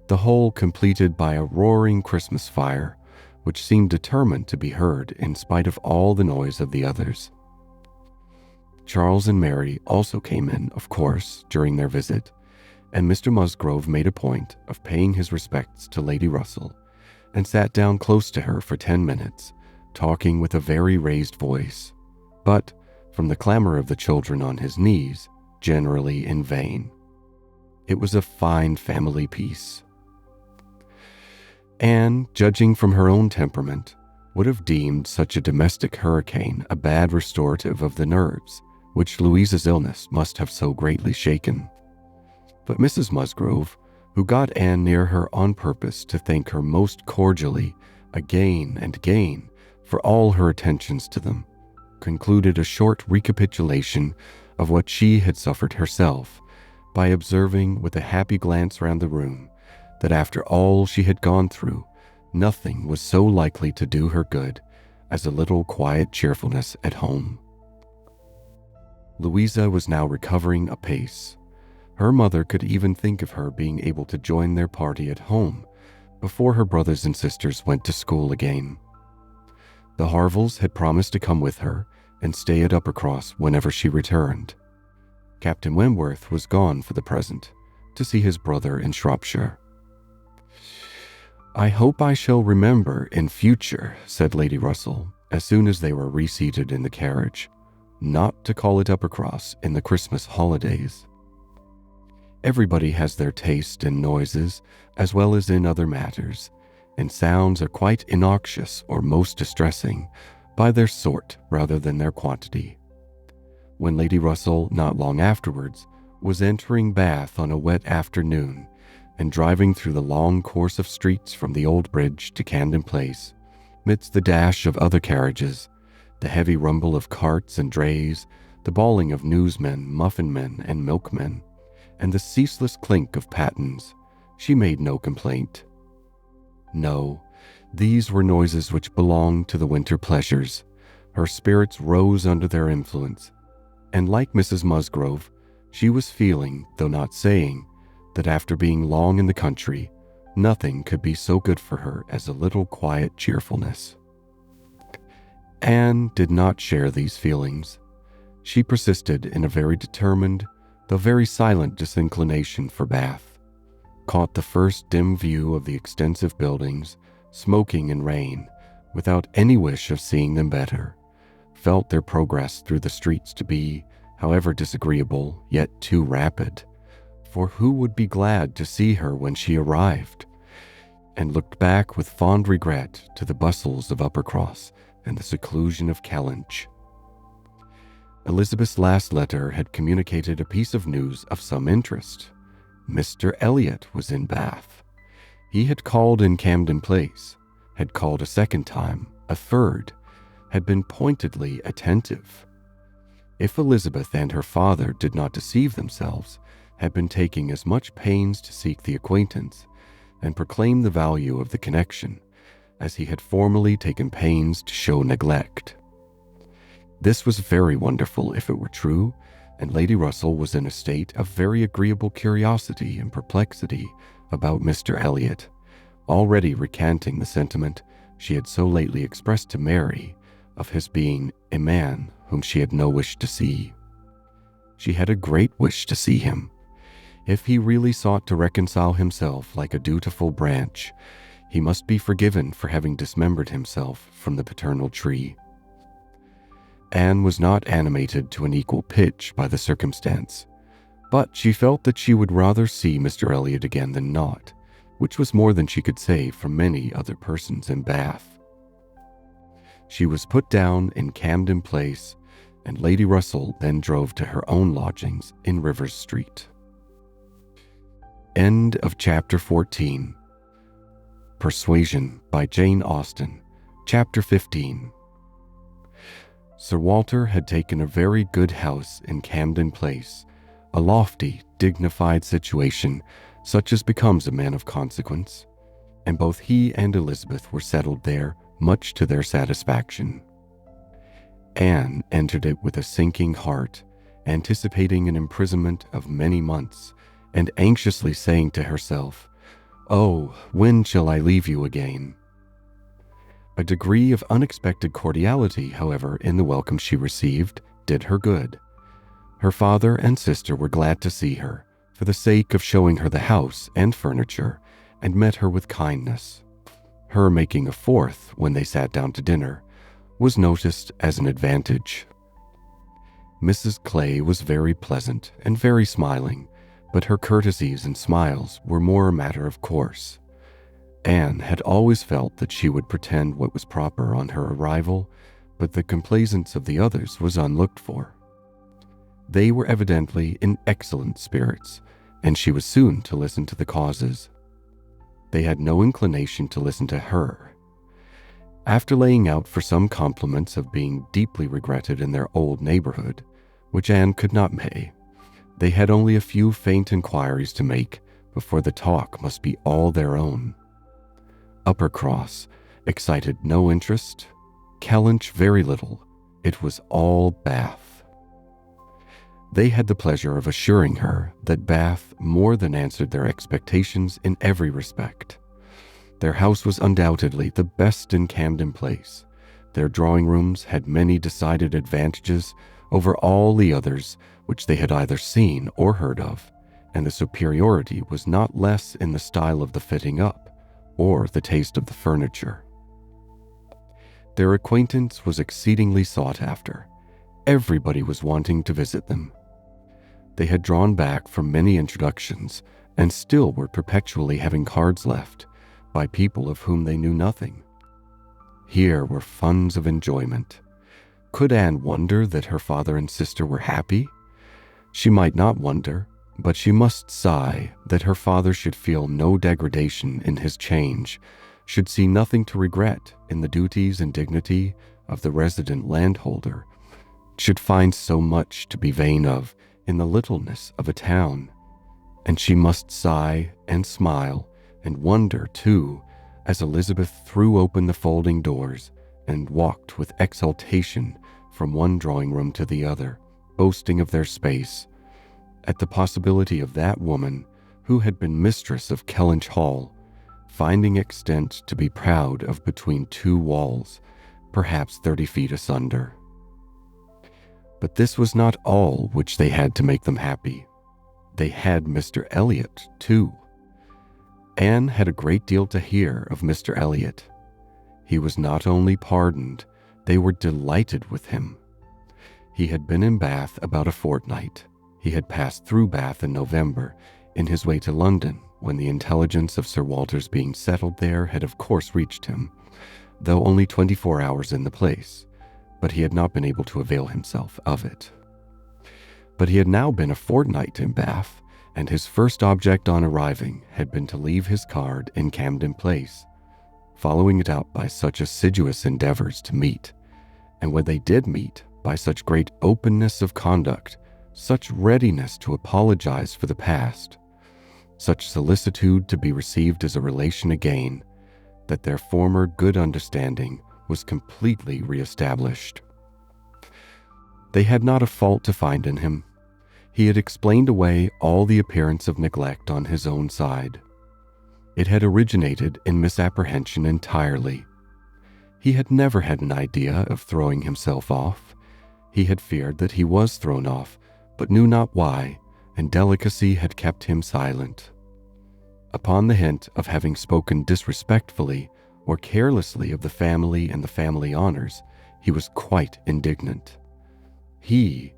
[SPEAKER 1] the whole completed by a roaring Christmas fire, which seemed determined to be heard in spite of all the noise of the others. Charles and Mary also came in, of course, during their visit, and Mr. Musgrove made a point of paying his respects to Lady Russell, and sat down close to her for 10 minutes, talking with a very raised voice, but, from the clamor of the children on his knees, generally in vain. It was a fine family peace. Anne, judging from her own temperament, would have deemed such a domestic hurricane a bad restorative of the nerves, which Louisa's illness must have so greatly shaken. But Mrs. Musgrove, who got Anne near her on purpose to thank her most cordially again and again for all her attentions to them, concluded a short recapitulation of what she had suffered herself by observing with a happy glance round the room that after all she had gone through, nothing was so likely to do her good as a little quiet cheerfulness at home. Louisa was now recovering apace. Her mother could even think of her being able to join their party at home before her brothers and sisters went to school again. The Harvilles had promised to come with her and stay at Uppercross whenever she returned. Captain Wentworth was gone for the present to see his brother in Shropshire. "I hope I shall remember in future," said Lady Russell, as soon as they were reseated in the carriage, "not to call it Uppercross in the Christmas holidays. Everybody has their taste in noises as well as in other matters, and sounds are quite innoxious or most distressing by their sort rather than their quantity." When Lady Russell, not long afterwards, was entering Bath on a wet afternoon and driving through the long course of streets from the Old Bridge to Camden Place, midst the dash of other carriages, the heavy rumble of carts and drays, the bawling of newsmen, muffin-men, and milkmen, and the ceaseless clink of pattens, she made no complaint. No, these were noises which belonged to the winter pleasures. Her spirits rose under their influence, and like Mrs. Musgrove, she was feeling, though not saying, that after being long in the country, nothing could be so good for her as a little quiet cheerfulness. Anne did not share these feelings. She persisted in a very determined, though very silent disinclination for Bath, caught the first dim view of the extensive buildings, smoking in rain, without any wish of seeing them better, felt their progress through the streets to be, however disagreeable, yet too rapid, for who would be glad to see her when she arrived, and looked back with fond regret to the bustles of Uppercross and the seclusion of Kellynch. Elizabeth's last letter had communicated a piece of news of some interest. Mr. Elliot was in Bath. He had called in Camden Place, had called a second time, a third, had been pointedly attentive. If Elizabeth and her father did not deceive themselves, had been taking as much pains to seek the acquaintance and proclaim the value of the connection as he had formerly taken pains to show neglect. This was very wonderful if it were true, and Lady Russell was in a state of very agreeable curiosity and perplexity about Mr. Elliot, already recanting the sentiment she had so lately expressed to Mary of his being a man whom she had no wish to see. She had a great wish to see him. If he really sought to reconcile himself like a dutiful branch, he must be forgiven for having dismembered himself from the paternal tree. Anne was not animated to an equal pitch by the circumstance, but she felt that she would rather see Mr. Elliot again than not, which was more than she could say for many other persons in Bath. She was put down in Camden Place, and Lady Russell then drove to her own lodgings in Rivers Street. End of Chapter 14. Persuasion by Jane Austen. Chapter 15. Sir Walter had taken a very good house in Camden Place, a lofty, dignified situation such as becomes a man of consequence, and both he and Elizabeth were settled there, much to their satisfaction. Anne entered it with a sinking heart, anticipating an imprisonment of many months, and anxiously saying to herself, "Oh, when shall I leave you again?" A degree of unexpected cordiality, however, in the welcome she received, did her good. Her father and sister were glad to see her, for the sake of showing her the house and furniture, and met her with kindness. Her making a fourth when they sat down to dinner was noticed as an advantage. Mrs. Clay was very pleasant and very smiling, but her courtesies and smiles were more a matter of course. Anne had always felt that she would pretend what was proper on her arrival, but the complaisance of the others was unlooked for. They were evidently in excellent spirits, and she was soon to listen to the causes. They had no inclination to listen to her. After laying out for some compliments of being deeply regretted in their old neighborhood, which Anne could not pay, they had only a few faint inquiries to make before the talk must be all their own. Uppercross excited no interest, Kellynch very little. It was all Bath. They had the pleasure of assuring her that Bath more than answered their expectations in every respect. Their house was undoubtedly the best in Camden Place. Their drawing rooms had many decided advantages over all the others which they had either seen or heard of, and the superiority was not less in the style of the fitting up or the taste of the furniture. Their acquaintance was exceedingly sought after. Everybody was wanting to visit them. They had drawn back from many introductions and still were perpetually having cards left by people of whom they knew nothing. Here were funds of enjoyment. Could Anne wonder that her father and sister were happy? She might not wonder, but she must sigh that her father should feel no degradation in his change, should see nothing to regret in the duties and dignity of the resident landholder, should find so much to be vain of in the littleness of a town. And she must sigh and smile and wonder, too, as Elizabeth threw open the folding doors and walked with exultation from one drawing room to the other, boasting of their space, at the possibility of that woman who had been mistress of Kellynch Hall, finding extent to be proud of between two walls, perhaps 30 feet asunder. But this was not all which they had to make them happy. They had Mr. Elliot, too. Anne had a great deal to hear of Mr. Elliot. He was not only pardoned, they were delighted with him. He had been in Bath about a fortnight. He had passed through Bath in November, in his way to London, when the intelligence of Sir Walter's being settled there had of course reached him, though only 24 hours in the place, but he had not been able to avail himself of it. But he had now been a fortnight in Bath, and his first object on arriving had been to leave his card in Camden Place, following it up by such assiduous endeavors to meet, and when they did meet, by such great openness of conduct, such readiness to apologize for the past, such solicitude to be received as a relation again, that their former good understanding was completely reestablished. They had not a fault to find in him. He had explained away all the appearance of neglect on his own side. It had originated in misapprehension entirely. He had never had an idea of throwing himself off. He had feared that he was thrown off, but knew not why, and delicacy had kept him silent. Upon the hint of having spoken disrespectfully or carelessly of the family and the family honors, he was quite indignant. He,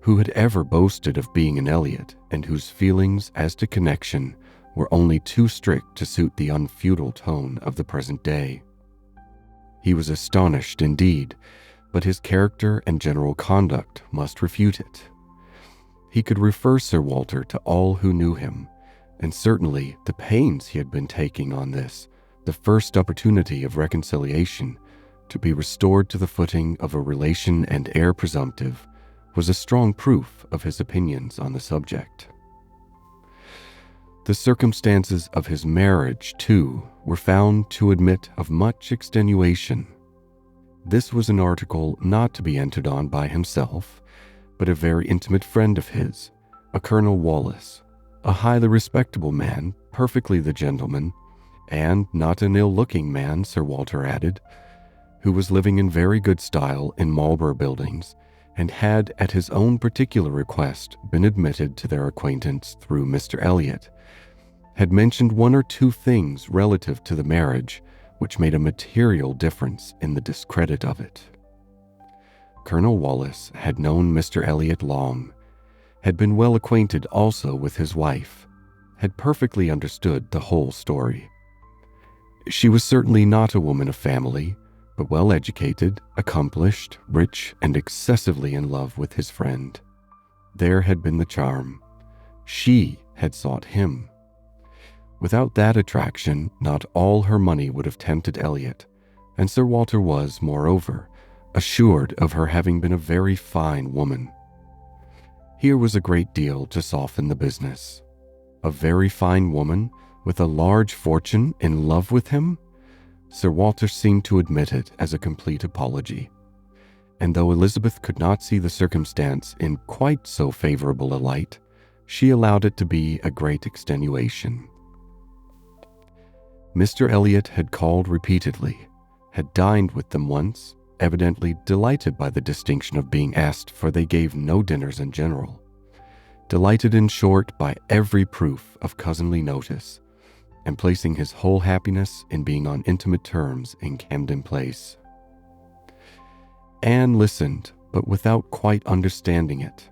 [SPEAKER 1] who had ever boasted of being an Elliot, and whose feelings as to connection were only too strict to suit the unfeudal tone of the present day. He was astonished indeed, but his character and general conduct must refute it. He could refer Sir Walter to all who knew him, and certainly the pains he had been taking on this, the first opportunity of reconciliation, to be restored to the footing of a relation and heir presumptive was a strong proof of his opinions on the subject. The circumstances of his marriage, too, were found to admit of much extenuation. This was an article not to be entered on by himself, but a very intimate friend of his, a Colonel Wallace, a highly respectable man, perfectly the gentleman, and not an ill-looking man, Sir Walter added, who was living in very good style in Marlborough Buildings, and had, at his own particular request, been admitted to their acquaintance through Mr. Elliot, had mentioned one or two things relative to the marriage which made a material difference in the discredit of it. Colonel Wallace had known Mr. Elliot long, had been well acquainted also with his wife, had perfectly understood the whole story. She was certainly not a woman of family, but well educated, accomplished, rich, and excessively in love with his friend. There had been the charm. She had sought him. Without that attraction, not all her money would have tempted Elliot, and Sir Walter was, moreover, assured of her having been a very fine woman. Here was a great deal to soften the business. A very fine woman, with a large fortune, in love with him? Sir Walter seemed to admit it as a complete apology, and though Elizabeth could not see the circumstance in quite so favorable a light, she allowed it to be a great extenuation. Mr. Elliot had called repeatedly, had dined with them once, evidently delighted by the distinction of being asked, for they gave no dinners in general. Delighted, in short, by every proof of cousinly notice, and placing his whole happiness in being on intimate terms in Camden Place. Anne listened, but without quite understanding it.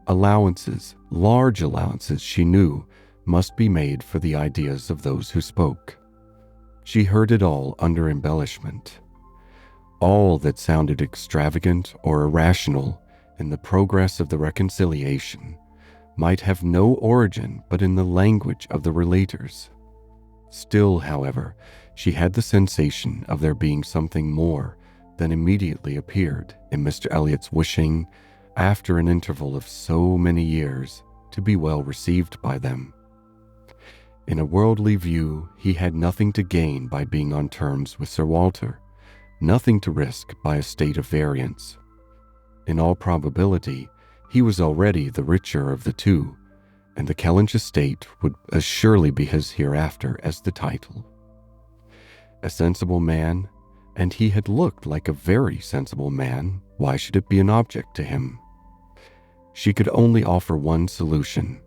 [SPEAKER 1] Allowances, large allowances, she knew, must be made for the ideas of those who spoke. She heard it all under embellishment. All that sounded extravagant or irrational in the progress of the reconciliation might have no origin but in the language of the relators. Still, however, she had the sensation of there being something more than immediately appeared in Mr. Elliot's wishing, after an interval of so many years, to be well received by them. In a worldly view, he had nothing to gain by being on terms with Sir Walter, nothing to risk by a state of variance. In all probability, he was already the richer of the two, and the Kellynch estate would as surely be his hereafter as the title. A sensible man, and he had looked like a very sensible man, why should it be an object to him? She could only offer one solution.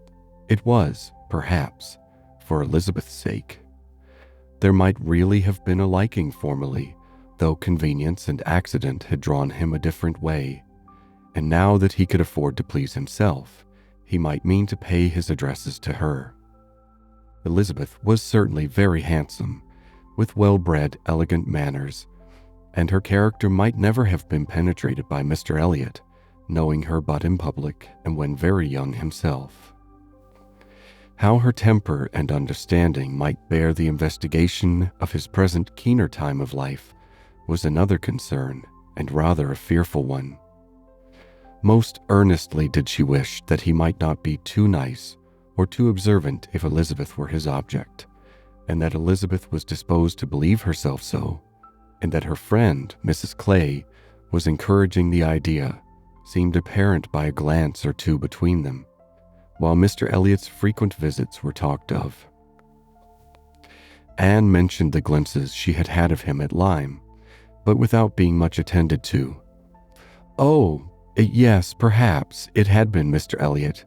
[SPEAKER 1] It was, perhaps, for Elizabeth's sake. There might really have been a liking formerly, though convenience and accident had drawn him a different way, and now that he could afford to please himself, he might mean to pay his addresses to her. Elizabeth was certainly very handsome, with well-bred, elegant manners, and her character might never have been penetrated by Mr. Elliot, knowing her but in public and when very young himself. How her temper and understanding might bear the investigation of his present keener time of life was another concern, and rather a fearful one. Most earnestly did she wish that he might not be too nice or too observant if Elizabeth were his object, and that Elizabeth was disposed to believe herself so, and that her friend, Mrs. Clay, was encouraging the idea, seemed apparent by a glance or two between them, while Mr. Elliot's frequent visits were talked of. Anne mentioned the glimpses she had had of him at Lyme, but without being much attended to. Oh, yes, perhaps it had been Mr. Elliot.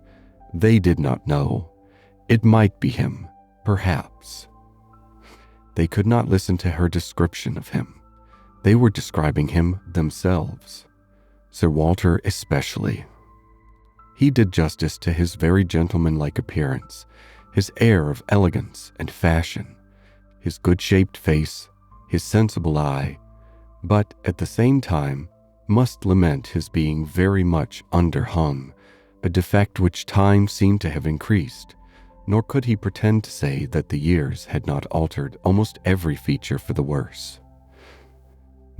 [SPEAKER 1] They did not know. It might be him, perhaps. They could not listen to her description of him. They were describing him themselves, Sir Walter especially. He did justice to his very gentlemanlike appearance, his air of elegance and fashion, his good-shaped face, his sensible eye, but at the same time must lament his being very much underhung, a defect which time seemed to have increased, nor could he pretend to say that the years had not altered almost every feature for the worse.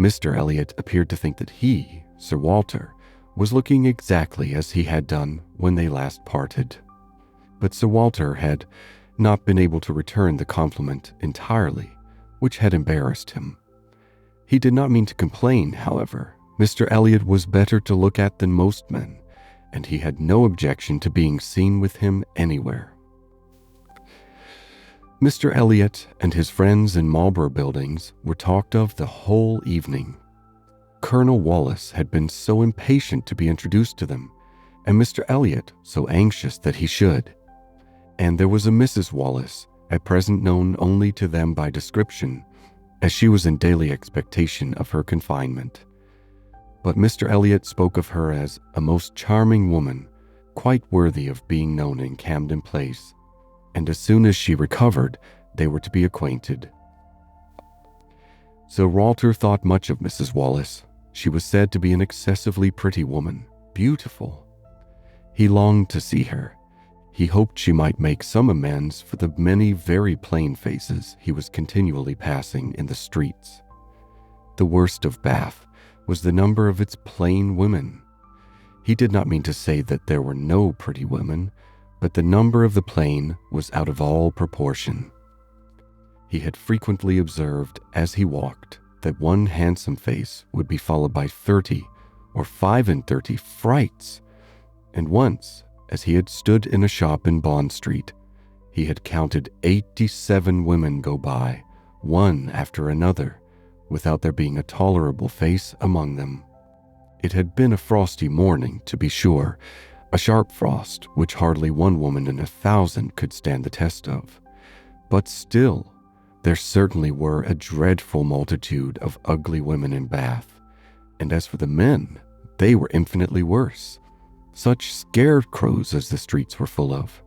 [SPEAKER 1] Mr. Elliot appeared to think that he, Sir Walter, was looking exactly as he had done when they last parted. But Sir Walter had not been able to return the compliment entirely, which had embarrassed him. He did not mean to complain, however. Mr. Elliot was better to look at than most men, and he had no objection to being seen with him anywhere. Mr. Elliot and his friends in Marlborough Buildings were talked of the whole evening. Colonel Wallis had been so impatient to be introduced to them, and Mr. Elliot so anxious that he should. And there was a Mrs. Wallis, at present known only to them by description, as she was in daily expectation of her confinement. But Mr. Elliot spoke of her as a most charming woman, quite worthy of being known in Camden Place, and as soon as she recovered, they were to be acquainted. Sir Walter thought much of Mrs. Wallis. She was said to be an excessively pretty woman, beautiful. He longed to see her. He hoped she might make some amends for the many very plain faces he was continually passing in the streets. The worst of Bath was the number of its plain women. He did not mean to say that there were no pretty women, but the number of the plain was out of all proportion. He had frequently observed as he walked that one handsome face would be followed by 30 or 35 frights, and once, as he had stood in a shop in Bond Street, he had counted 87 women go by, one after another, without there being a tolerable face among them. It had been a frosty morning, to be sure, a sharp frost which hardly one woman in 1,000 could stand the test of. But still, there certainly were a dreadful multitude of ugly women in Bath, and as for the men, they were infinitely worse. Such scarecrows as the streets were full of.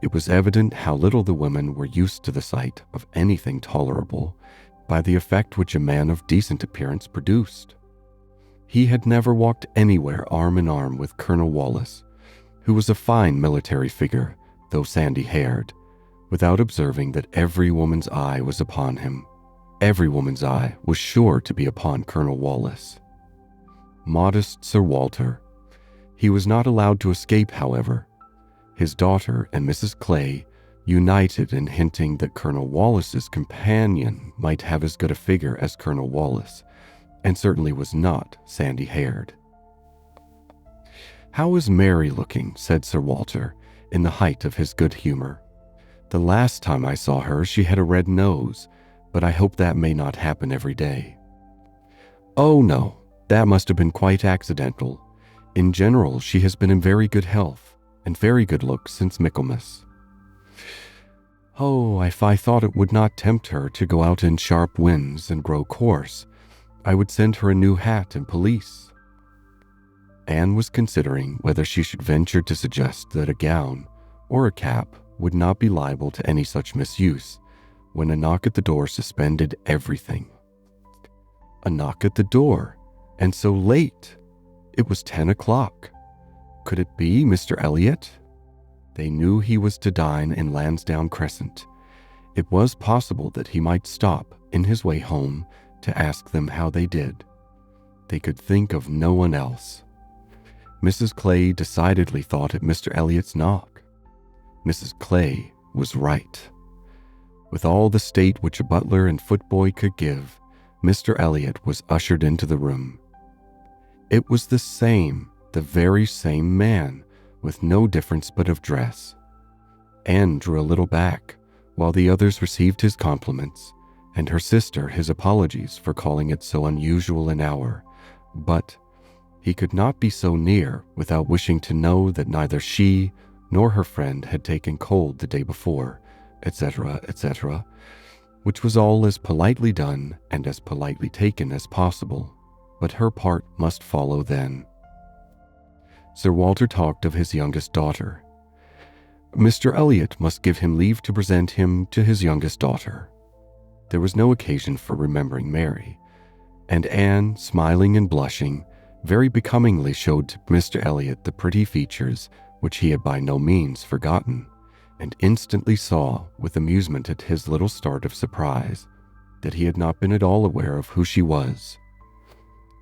[SPEAKER 1] It was evident how little the women were used to the sight of anything tolerable by the effect which a man of decent appearance produced. He had never walked anywhere arm in arm with Colonel Wallis, who was a fine military figure, though sandy-haired, without observing that every woman's eye was upon him. Every woman's eye was sure to be upon Colonel Wallis. Modest Sir Walter. He was not allowed to escape, however. His daughter and Mrs. Clay united in hinting that Colonel Wallis's companion might have as good a figure as Colonel Wallis, and certainly was not sandy-haired. "How is Mary looking?" said Sir Walter, in the height of his good humor. "The last time I saw her she had a red nose, but I hope that may not happen every day." "Oh no, that must have been quite accidental. In general, she has been in very good health and very good looks since Michaelmas." "Oh, if I thought it would not tempt her to go out in sharp winds and grow coarse, I would send her a new hat and pelisse." Anne was considering whether she should venture to suggest that a gown or a cap would not be liable to any such misuse, when a knock at the door suspended everything. A knock at the door, and so late! It was 10 o'clock. Could it be Mr. Elliot? They knew he was to dine in Lansdowne Crescent. It was possible that he might stop in his way home to ask them how they did. They could think of no one else. Mrs. Clay decidedly thought it Mr. Elliot's knock. Mrs. Clay was right. With all the state which a butler and footboy could give, Mr. Elliot was ushered into the room. It was the very same man, with no difference but of dress. Anne drew a little back, while the others received his compliments, and her sister his apologies for calling it so unusual an hour, but he could not be so near without wishing to know that neither she nor her friend had taken cold the day before, etc., etc., which was all as politely done and as politely taken as possible, but her part must follow then. Sir Walter talked of his youngest daughter. Mr. Elliot must give him leave to present him to his youngest daughter. There was no occasion for remembering Mary, and Anne, smiling and blushing, very becomingly showed to Mr. Elliot the pretty features which he had by no means forgotten, and instantly saw, with amusement at his little start of surprise, that he had not been at all aware of who she was.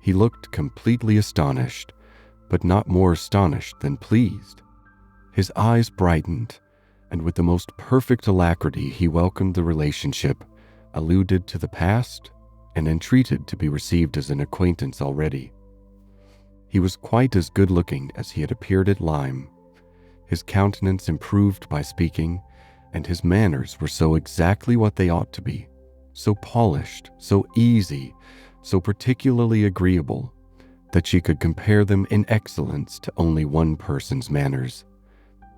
[SPEAKER 1] He looked completely astonished, but not more astonished than pleased. His eyes brightened, and with the most perfect alacrity he welcomed the relationship, alluded to the past, and entreated to be received as an acquaintance already. He was quite as good-looking as he had appeared at Lyme. His countenance improved by speaking, and his manners were so exactly what they ought to be, so polished, so easy, so particularly agreeable, that she could compare them in excellence to only one person's manners.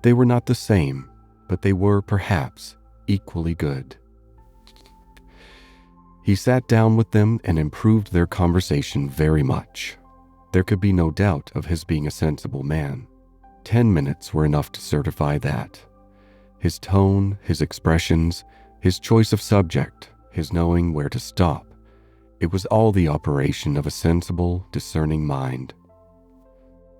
[SPEAKER 1] They were not the same, but they were, perhaps, equally good. He sat down with them and improved their conversation very much. There could be no doubt of his being a sensible man. 10 minutes were enough to certify that. His tone, his expressions, his choice of subject, his knowing where to stop, it was all the operation of a sensible, discerning mind.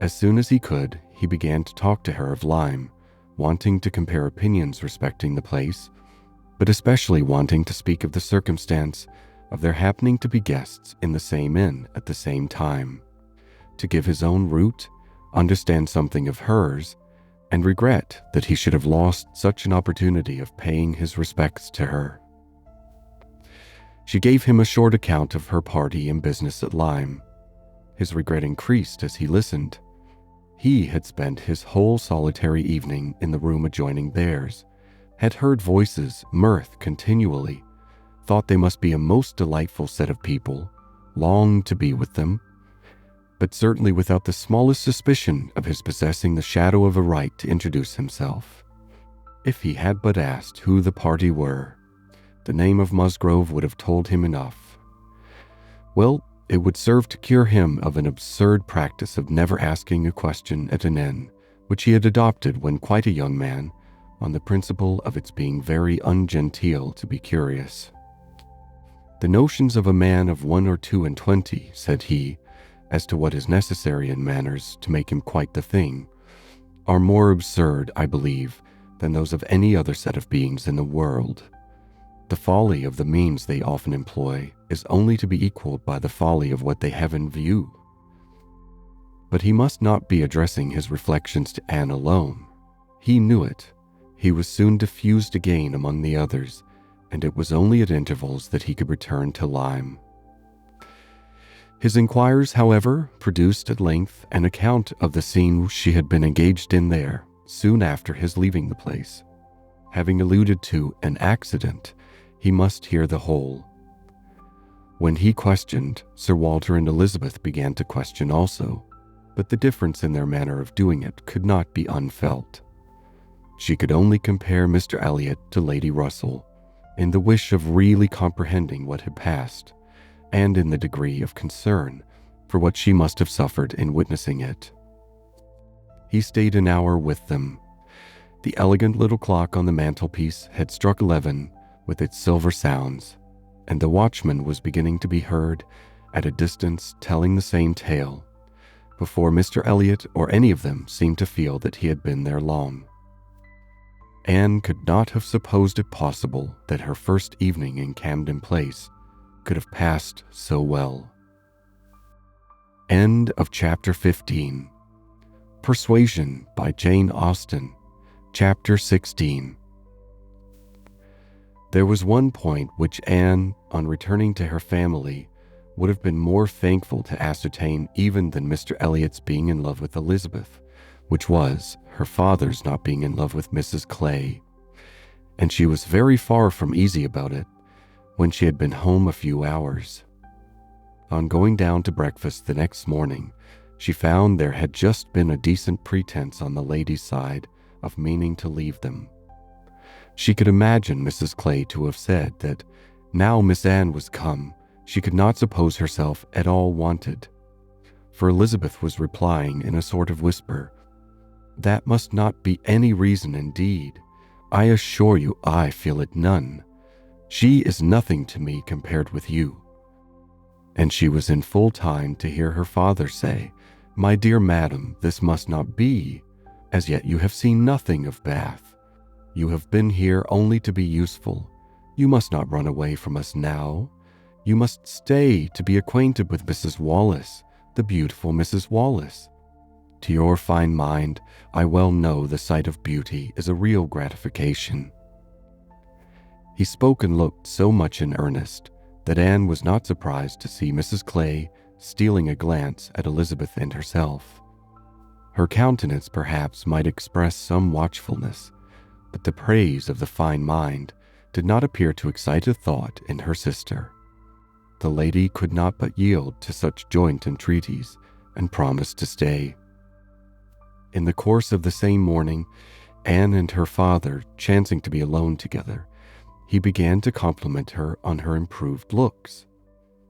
[SPEAKER 1] As soon as he could, he began to talk to her of Lyme, wanting to compare opinions respecting the place, but especially wanting to speak of the circumstance of their happening to be guests in the same inn at the same time, to give his own route, understand something of hers, and regret that he should have lost such an opportunity of paying his respects to her. She gave him a short account of her party and business at Lyme. His regret increased as he listened. He had spent his whole solitary evening in the room adjoining theirs, had heard voices, mirth continually, thought they must be a most delightful set of people, longed to be with them, but certainly without the smallest suspicion of his possessing the shadow of a right to introduce himself. If he had but asked who the party were, the name of Musgrove would have told him enough. Well, it would serve to cure him of an absurd practice of never asking a question at an inn, which he had adopted when quite a young man, on the principle of its being very ungenteel to be curious. The notions of a man of 1 or 2 and 20, said he, as to what is necessary in manners to make him quite the thing, are more absurd, I believe, than those of any other set of beings in the world. The folly of the means they often employ is only to be equaled by the folly of what they have in view. But he must not be addressing his reflections to Anne alone. He knew it. He was soon diffused again among the others, and it was only at intervals that he could return to Lyme. His inquiries, however, produced at length an account of the scene she had been engaged in there, soon after his leaving the place. Having alluded to an accident, he must hear the whole. When he questioned, Sir Walter and Elizabeth began to question also, but the difference in their manner of doing it could not be unfelt. She could only compare Mr. Elliot to Lady Russell, in the wish of really comprehending what had passed, and in the degree of concern for what she must have suffered in witnessing it. He stayed an hour with them. The elegant little clock on the mantelpiece had struck 11 with its silver sounds, and the watchman was beginning to be heard at a distance telling the same tale, before Mr. Elliot or any of them seemed to feel that he had been there long. Anne could not have supposed it possible that her first evening in Camden Place could have passed so well. End of Chapter 15. Persuasion by Jane Austen. Chapter 16. There was one point which Anne, on returning to her family, would have been more thankful to ascertain even than Mr. Elliot's being in love with Elizabeth, which was her father's not being in love with Mrs. Clay, and she was very far from easy about it when she had been home a few hours. On going down to breakfast the next morning, she found there had just been a decent pretense on the ladies' side of meaning to leave them. She could imagine Mrs. Clay to have said that now Miss Anne was come, she could not suppose herself at all wanted, for Elizabeth was replying in a sort of whisper, "That must not be any reason indeed. I assure you I feel it none. She is nothing to me compared with you." And she was in full time to hear her father say, "My dear madam, this must not be. As yet you have seen nothing of Bath. You have been here only to be useful. You must not run away from us now. You must stay to be acquainted with Mrs. Wallace, the beautiful Mrs. Wallace. To your fine mind, I well know the sight of beauty is a real gratification." He spoke and looked so much in earnest that Anne was not surprised to see Mrs. Clay stealing a glance at Elizabeth and herself. Her countenance perhaps might express some watchfulness, but the praise of the fine mind did not appear to excite a thought in her sister. The lady could not but yield to such joint entreaties and promised to stay. In the course of the same morning, Anne and her father chancing to be alone together, he began to compliment her on her improved looks.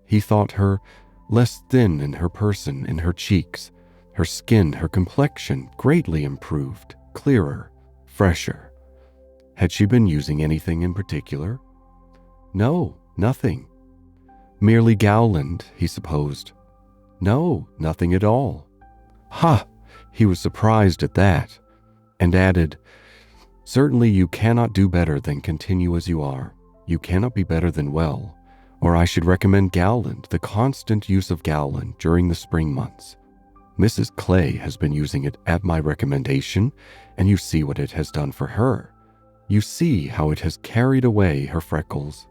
[SPEAKER 1] He thought her less thin in her person, in her cheeks, her skin, her complexion greatly improved, clearer, fresher. Had she been using anything in particular? No, nothing. Merely Gowland, he supposed. No, nothing at all. Ha! He was surprised at that, and added, "Certainly you cannot do better than continue as you are. You cannot be better than well, or I should recommend Gowland, the constant use of Gowland during the spring months. Mrs. Clay has been using it at my recommendation, and you see what it has done for her. You see how it has carried away her freckles."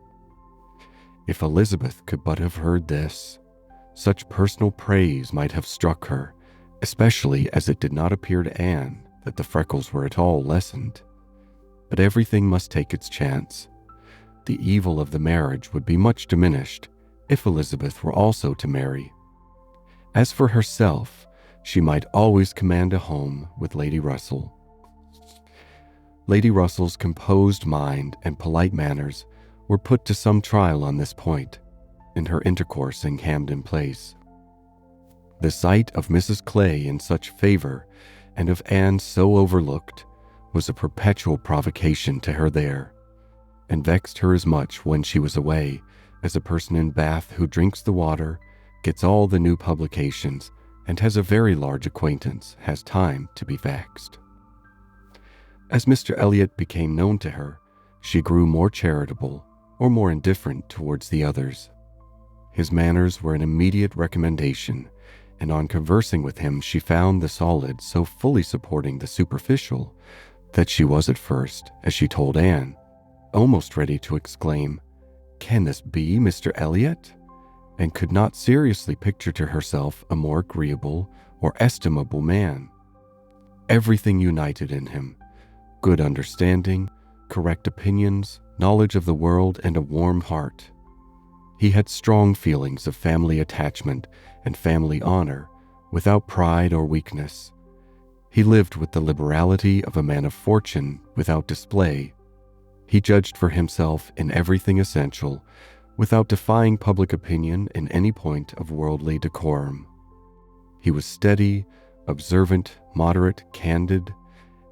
[SPEAKER 1] If Elizabeth could but have heard this, such personal praise might have struck her, especially as it did not appear to Anne that the freckles were at all lessened. But everything must take its chance. The evil of the marriage would be much diminished if Elizabeth were also to marry. As for herself, she might always command a home with Lady Russell. Lady Russell's composed mind and polite manners were put to some trial on this point in her intercourse in Camden Place. The sight of Mrs. Clay in such favor and of Anne so overlooked was a perpetual provocation to her there, and vexed her as much when she was away as a person in Bath who drinks the water, gets all the new publications, and has a very large acquaintance, has time to be vexed. As Mr. Elliot became known to her, she grew more charitable or more indifferent towards the others. His manners were an immediate recommendation, and on conversing with him she found the solid so fully supporting the superficial that she was at first, as she told Anne, almost ready to exclaim, "Can this be Mr. Elliot?" and could not seriously picture to herself a more agreeable or estimable man. Everything united in him: good understanding, correct opinions, knowledge of the world, and a warm heart. He had strong feelings of family attachment and family honor, without pride or weakness. He lived with the liberality of a man of fortune, without display. He judged for himself in everything essential, without defying public opinion in any point of worldly decorum. He was steady, observant, moderate, candid,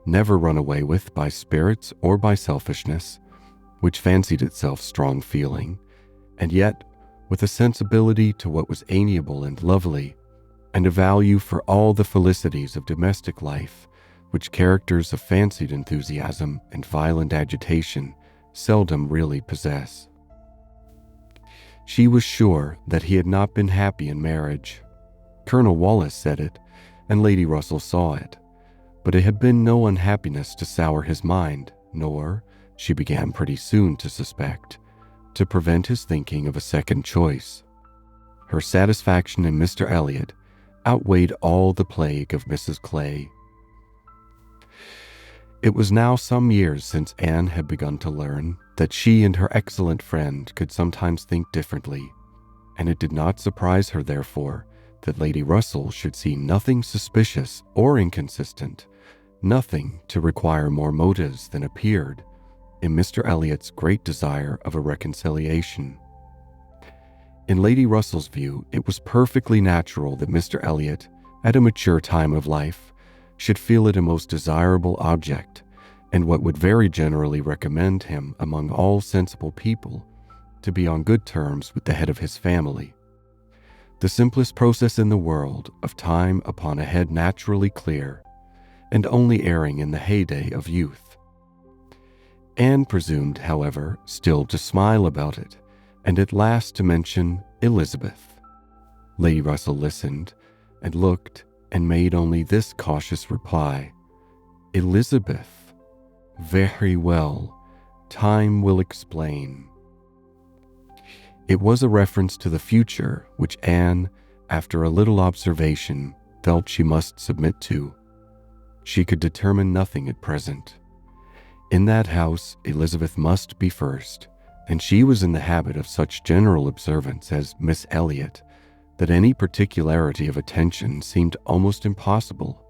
[SPEAKER 1] never run away with by spirits or by selfishness, which fancied itself strong feeling, and yet with a sensibility to what was amiable and lovely, and a value for all the felicities of domestic life, which characters of fancied enthusiasm and violent agitation seldom really possess. She was sure that he had not been happy in marriage. Colonel Wallace said it, and Lady Russell saw it, but it had been no unhappiness to sour his mind, nor, she began pretty soon to suspect, to prevent his thinking of a second choice. Her satisfaction in Mr. Elliot outweighed all the plague of Mrs. Clay. It was now some years since Anne had begun to learn that she and her excellent friend could sometimes think differently, and it did not surprise her, therefore, that Lady Russell should see nothing suspicious or inconsistent, nothing to require more motives than appeared, in Mr. Elliot's great desire of a reconciliation. In Lady Russell's view, it was perfectly natural that Mr. Elliot, at a mature time of life, should feel it a most desirable object, and what would very generally recommend him among all sensible people, to be on good terms with the head of his family. The simplest process in the world of time upon a head naturally clear, and only erring in the heyday of youth. Anne presumed, however, still to smile about it, and at last to mention Elizabeth. Lady Russell listened, and looked, and made only this cautious reply: "Elizabeth. Very well. Time will explain." It was a reference to the future which Anne, after a little observation, felt she must submit to. She could determine nothing at present. In that house, Elizabeth must be first, and she was in the habit of such general observance as Miss Elliot that any particularity of attention seemed almost impossible.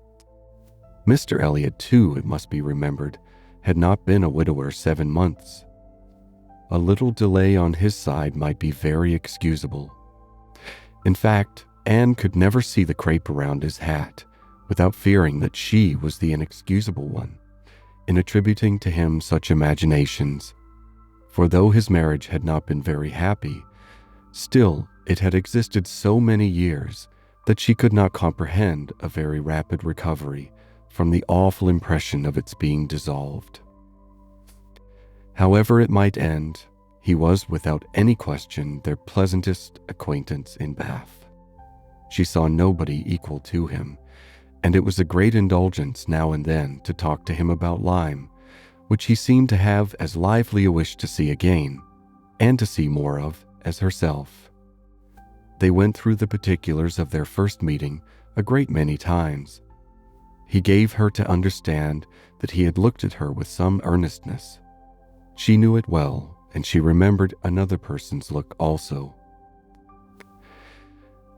[SPEAKER 1] Mr. Elliot, too, it must be remembered, had not been a widower 7 months. A little delay on his side might be very excusable. In fact, Anne could never see the crape around his hat without fearing that she was the inexcusable one in attributing to him such imaginations. For though his marriage had not been very happy, still it had existed so many years that she could not comprehend a very rapid recovery from the awful impression of its being dissolved. However it might end, he was without any question their pleasantest acquaintance in Bath. She saw nobody equal to him, and it was a great indulgence now and then to talk to him about Lyme, which he seemed to have as lively a wish to see again, and to see more of, as herself. They went through the particulars of their first meeting a great many times. He gave her to understand that he had looked at her with some earnestness. She knew it well, and she remembered another person's look also.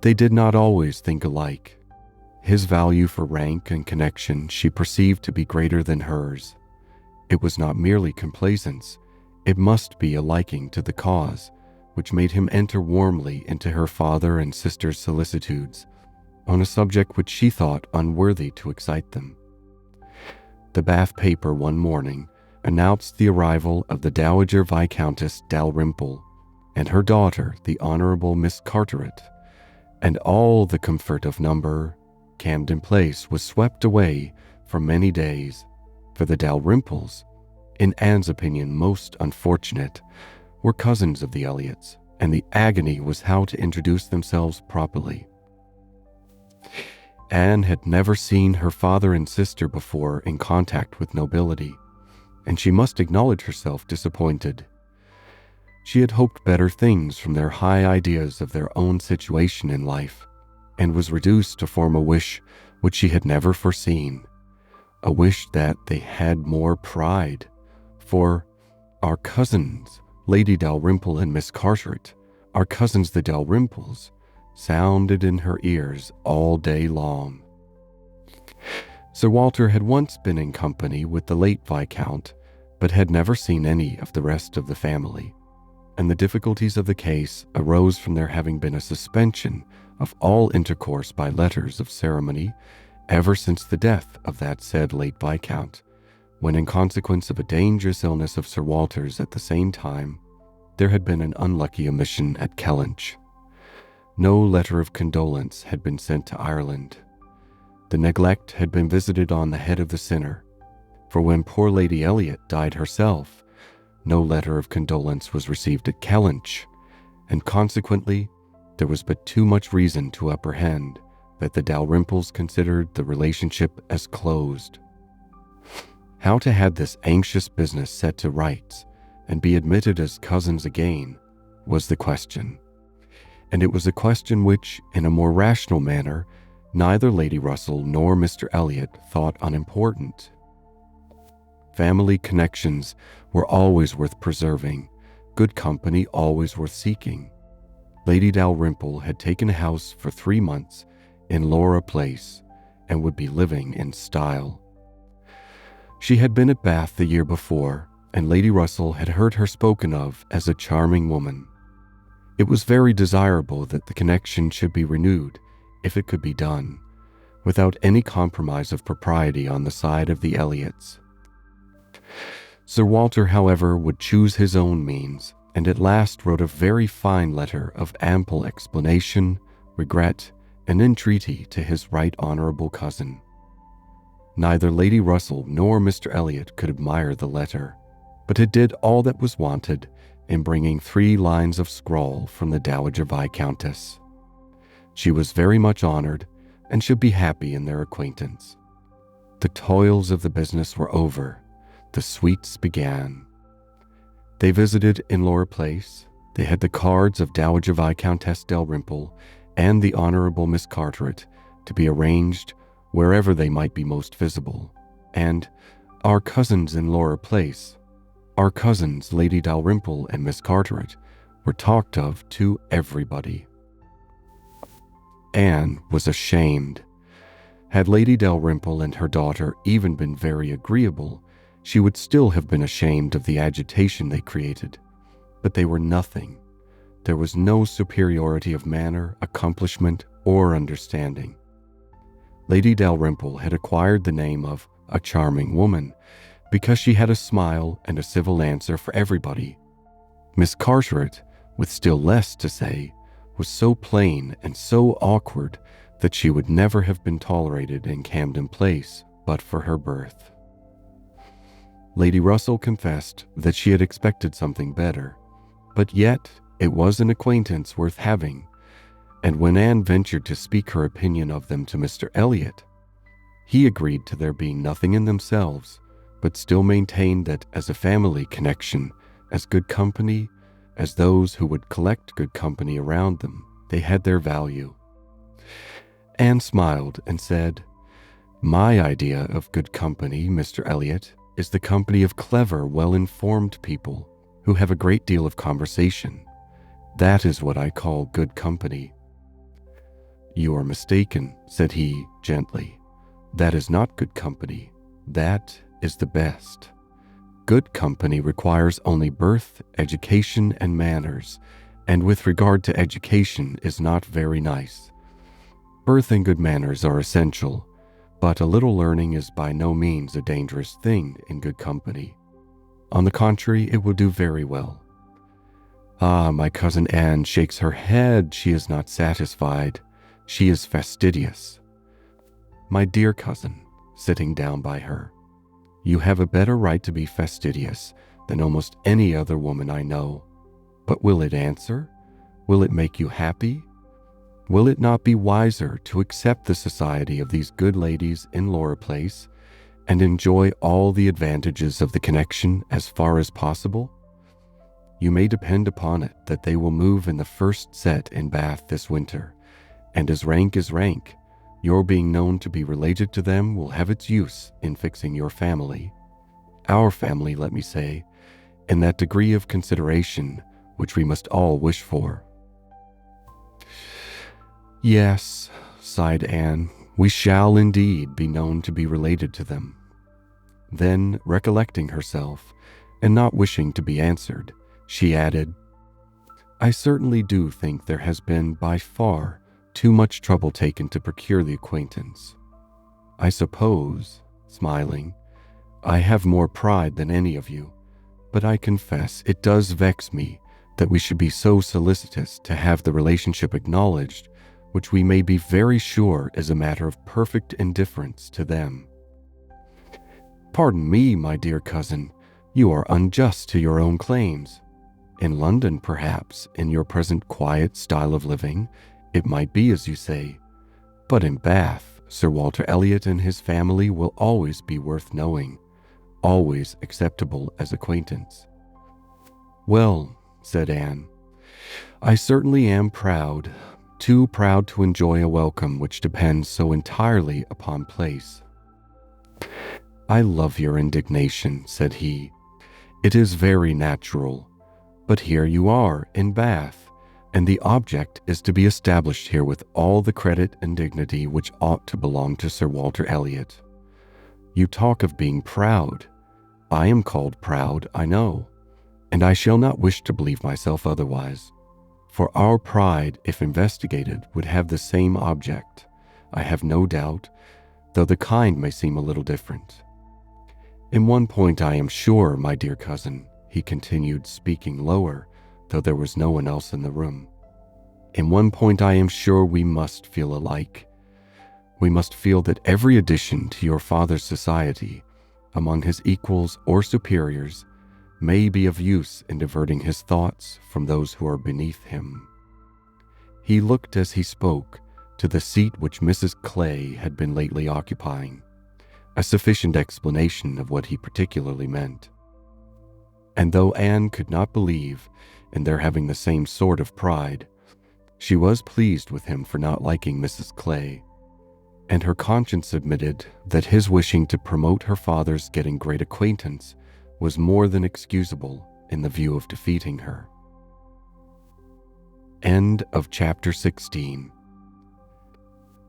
[SPEAKER 1] They did not always think alike. His value for rank and connection she perceived to be greater than hers. It was not merely complaisance, it must be a liking to the cause, which made him enter warmly into her father and sister's solicitudes on a subject which she thought unworthy to excite them. The Bath paper one morning announced the arrival of the Dowager Viscountess Dalrymple and her daughter, the Honorable Miss Carteret, and all the comfort of Camden Place was swept away for many days, for the Dalrymples, in Anne's opinion most unfortunate, were cousins of the Elliots, and the agony was how to introduce themselves properly. Anne had never seen her father and sister before in contact with nobility, and she must acknowledge herself disappointed. She had hoped better things from their high ideas of their own situation in life, and was reduced to form a wish which she had never foreseen, a wish that they had more pride, for "our cousins, Lady Dalrymple and Miss Carteret, our cousins the Dalrymples," sounded in her ears all day long. Sir Walter had once been in company with the late Viscount, but had never seen any of the rest of the family, and the difficulties of the case arose from there having been a suspension of all intercourse by letters of ceremony ever since the death of that said late Viscount, when in consequence of a dangerous illness of Sir Walter's at the same time, there had been an unlucky omission at Kellynch. No letter of condolence had been sent to Ireland. The neglect had been visited on the head of the sinner, for when poor Lady Elliot died herself, no letter of condolence was received at Kellynch, and consequently there was but too much reason to apprehend that the Dalrymples considered the relationship as closed. How to have this anxious business set to rights and be admitted as cousins again was the question, and it was a question which, in a more rational manner, neither Lady Russell nor Mr. Elliot thought unimportant. Family connections were always worth preserving, good company always worth seeking. Lady Dalrymple had taken a house for 3 months in Laura Place and would be living in style. She had been at Bath the year before, and Lady Russell had heard her spoken of as a charming woman. It was very desirable that the connection should be renewed, if it could be done, without any compromise of propriety on the side of the Elliots. Sir Walter, however, would choose his own means, and at last wrote a very fine letter of ample explanation, regret, and entreaty to his right honourable cousin. Neither Lady Russell nor Mr. Elliot could admire the letter, but it did all that was wanted in bringing 3 lines of scrawl from the Dowager Viscountess. She was very much honored and should be happy in their acquaintance. The toils of the business were over. The sweets began. They visited in Laura Place. They had the cards of Dowager Viscountess Dalrymple and the Honorable Miss Carteret to be arranged wherever they might be most visible, and our cousins in Laura Place, our cousins Lady Dalrymple and Miss Carteret, were talked of to everybody. Anne was ashamed. Had Lady Dalrymple and her daughter even been very agreeable, she would still have been ashamed of the agitation they created. But they were nothing. There was no superiority of manner, accomplishment, or understanding. Lady Dalrymple had acquired the name of a charming woman because she had a smile and a civil answer for everybody. Miss Carteret, with still less to say, was so plain and so awkward that she would never have been tolerated in Camden Place but for her birth. Lady Russell confessed that she had expected something better, but yet it was an acquaintance worth having, and when Anne ventured to speak her opinion of them to Mr. Elliot, he agreed to their being nothing in themselves, but still maintained that as a family connection, as good company, as those who would collect good company around them, they had their value. Anne smiled and said, "My idea of good company, Mr. Elliot, is the company of clever, well-informed people who have a great deal of conversation. That is what I call good company." "You are mistaken," said he gently. "That is not good company. That is the best. Good company requires only birth, education, and manners, and with regard to education is not very nice. Birth and good manners are essential, but a little learning is by no means a dangerous thing in good company. On the contrary, it will do very well." "Ah, my cousin Anne shakes her head. She is not satisfied. She is fastidious." "My dear cousin," sitting down by her, "you have a better right to be fastidious than almost any other woman I know. But will it answer? Will it make you happy? Will it not be wiser to accept the society of these good ladies in Laura Place and enjoy all the advantages of the connection as far as possible? You may depend upon it that they will move in the first set in Bath this winter, and as rank is rank, your being known to be related to them will have its use in fixing your family, our family, let me say, in that degree of consideration which we must all wish for." "Yes," sighed Anne, "we shall indeed be known to be related to them." Then, recollecting herself, and not wishing to be answered, she added, "I certainly do think there has been, by far, too much trouble taken to procure the acquaintance. I suppose," smiling, "I have more pride than any of you, but I confess it does vex me that we should be so solicitous to have the relationship acknowledged, which we may be very sure is a matter of perfect indifference to them." "Pardon me, my dear cousin, you are unjust to your own claims. In London, perhaps, in your present quiet style of living, it might be as you say, but in Bath, Sir Walter Elliot and his family will always be worth knowing, always acceptable as acquaintance." "Well," said Anne, "I certainly am proud, too proud to enjoy a welcome which depends so entirely upon place." "I love your indignation," said he. "It is very natural. But here you are in Bath, and the object is to be established here with all the credit and dignity which ought to belong to Sir Walter Elliot. You talk of being proud. I am called proud, I know, and I shall not wish to believe myself otherwise. For our pride, if investigated, would have the same object, I have no doubt, though the kind may seem a little different. In one point I am sure, my dear cousin," he continued, speaking lower, though there was no one else in the room, "in one point I am sure we must feel alike. We must feel that every addition to your father's society, among his equals or superiors, may be of use in diverting his thoughts from those who are beneath him. He looked as he spoke to the seat which Mrs. Clay had been lately occupying, a sufficient explanation of what he particularly meant. And though Anne could not believe in their having the same sort of pride, she was pleased with him for not liking Mrs. Clay, and her conscience admitted that his wishing to promote her father's getting great acquaintance was more than excusable in the view of defeating her. End of chapter 16.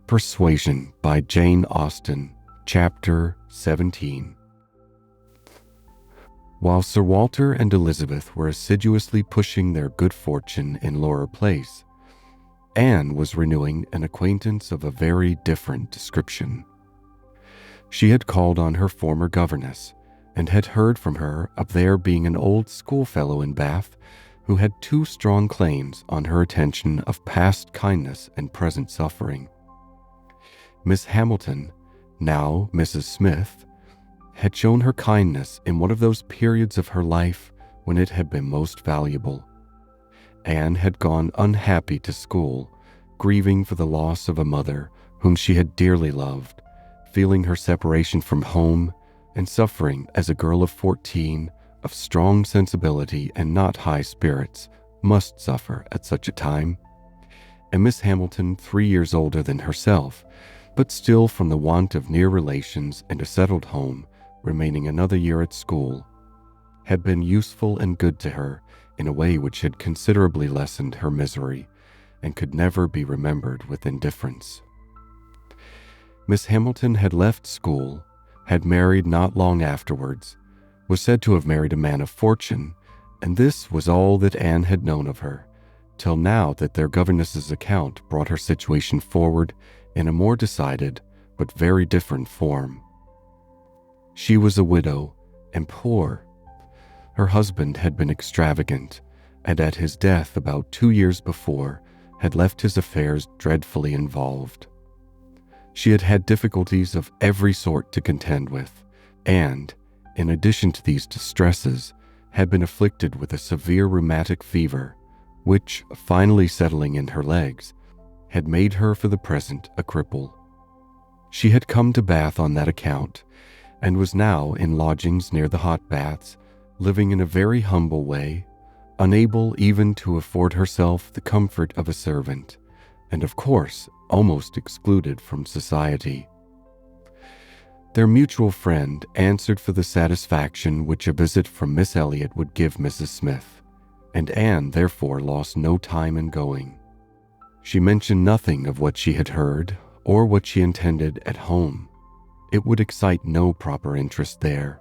[SPEAKER 1] Persuasion by Jane Austen, chapter 17. While Sir Walter and Elizabeth were assiduously pushing their good fortune in Laura Place, Anne was renewing an acquaintance of a very different description. She had called on her former governess, and had heard from her of there being an old schoolfellow in Bath who had 2 strong claims on her attention of past kindness and present suffering. Miss Hamilton, now Mrs. Smith, had shown her kindness in one of those periods of her life when it had been most valuable. Anne had gone unhappy to school, grieving for the loss of a mother whom she had dearly loved, feeling her separation from home, and suffering as a girl of 14 of strong sensibility and not high spirits must suffer at such a time. And Miss Hamilton, 3 years older than herself, but still from the want of near relations and a settled home, remaining another year at school, had been useful and good to her in a way which had considerably lessened her misery and could never be remembered with indifference. Miss Hamilton had left school, had married not long afterwards, was said to have married a man of fortune, and this was all that Anne had known of her, till now that their governess's account brought her situation forward in a more decided but very different form. She was a widow and poor. Her husband had been extravagant, and at his death about 2 years before had left his affairs dreadfully involved. She had had difficulties of every sort to contend with, and, in addition to these distresses, had been afflicted with a severe rheumatic fever, which, finally settling in her legs, had made her for the present a cripple. She had come to Bath on that account, and was now in lodgings near the hot baths, living in a very humble way, unable even to afford herself the comfort of a servant, and of course almost excluded from society. Their mutual friend answered for the satisfaction which a visit from Miss Elliot would give Mrs. Smith, and Anne therefore lost no time in going. She mentioned nothing of what she had heard or what she intended at home. It would excite no proper interest there.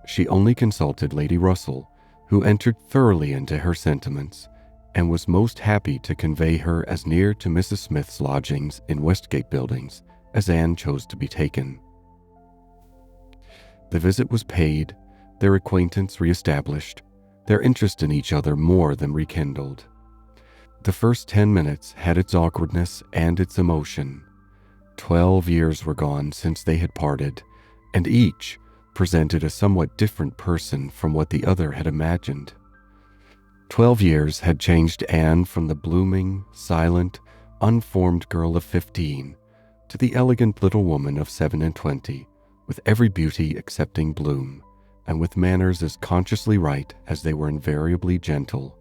[SPEAKER 1] She only consulted Lady Russell, who entered thoroughly into her sentiments, and was most happy to convey her as near to Mrs. Smith's lodgings in Westgate Buildings as Anne chose to be taken. The visit was paid, their acquaintance re-established, their interest in each other more than rekindled. The first 10 minutes had its awkwardness and its emotion. 12 years were gone since they had parted, and each presented a somewhat different person from what the other had imagined. 12 years had changed Anne from the blooming, silent, unformed girl of 15 to the elegant little woman of 27, with every beauty excepting bloom, and with manners as consciously right as they were invariably gentle.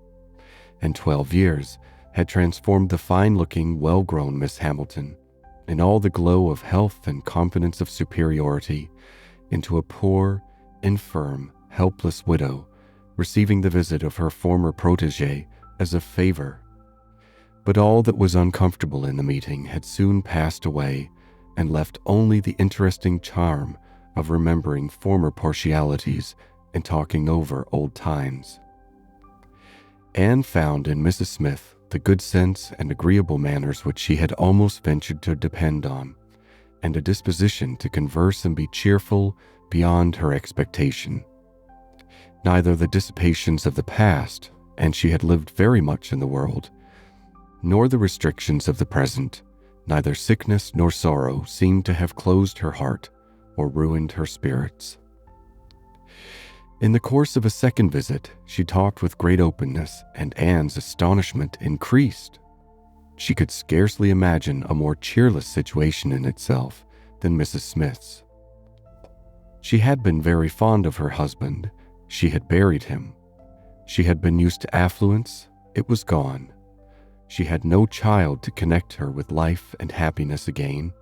[SPEAKER 1] And 12 years had transformed the fine-looking, well-grown Miss Hamilton, in all the glow of health and confidence of superiority, into a poor, infirm, helpless widow, receiving the visit of her former protégé as a favor. But all that was uncomfortable in the meeting had soon passed away and left only the interesting charm of remembering former partialities and talking over old times. Anne found in Mrs. Smith the good sense and agreeable manners which she had almost ventured to depend on, and a disposition to converse and be cheerful beyond her expectation. Neither the dissipations of the past, and she had lived very much in the world, nor the restrictions of the present, neither sickness nor sorrow seemed to have closed her heart or ruined her spirits. In the course of a second visit, she talked with great openness, and Anne's astonishment increased. She could scarcely imagine a more cheerless situation in itself than Mrs. Smith's. She had been very fond of her husband. She had buried him. She had been used to affluence. It was gone. She had no child to connect her with life and happiness again,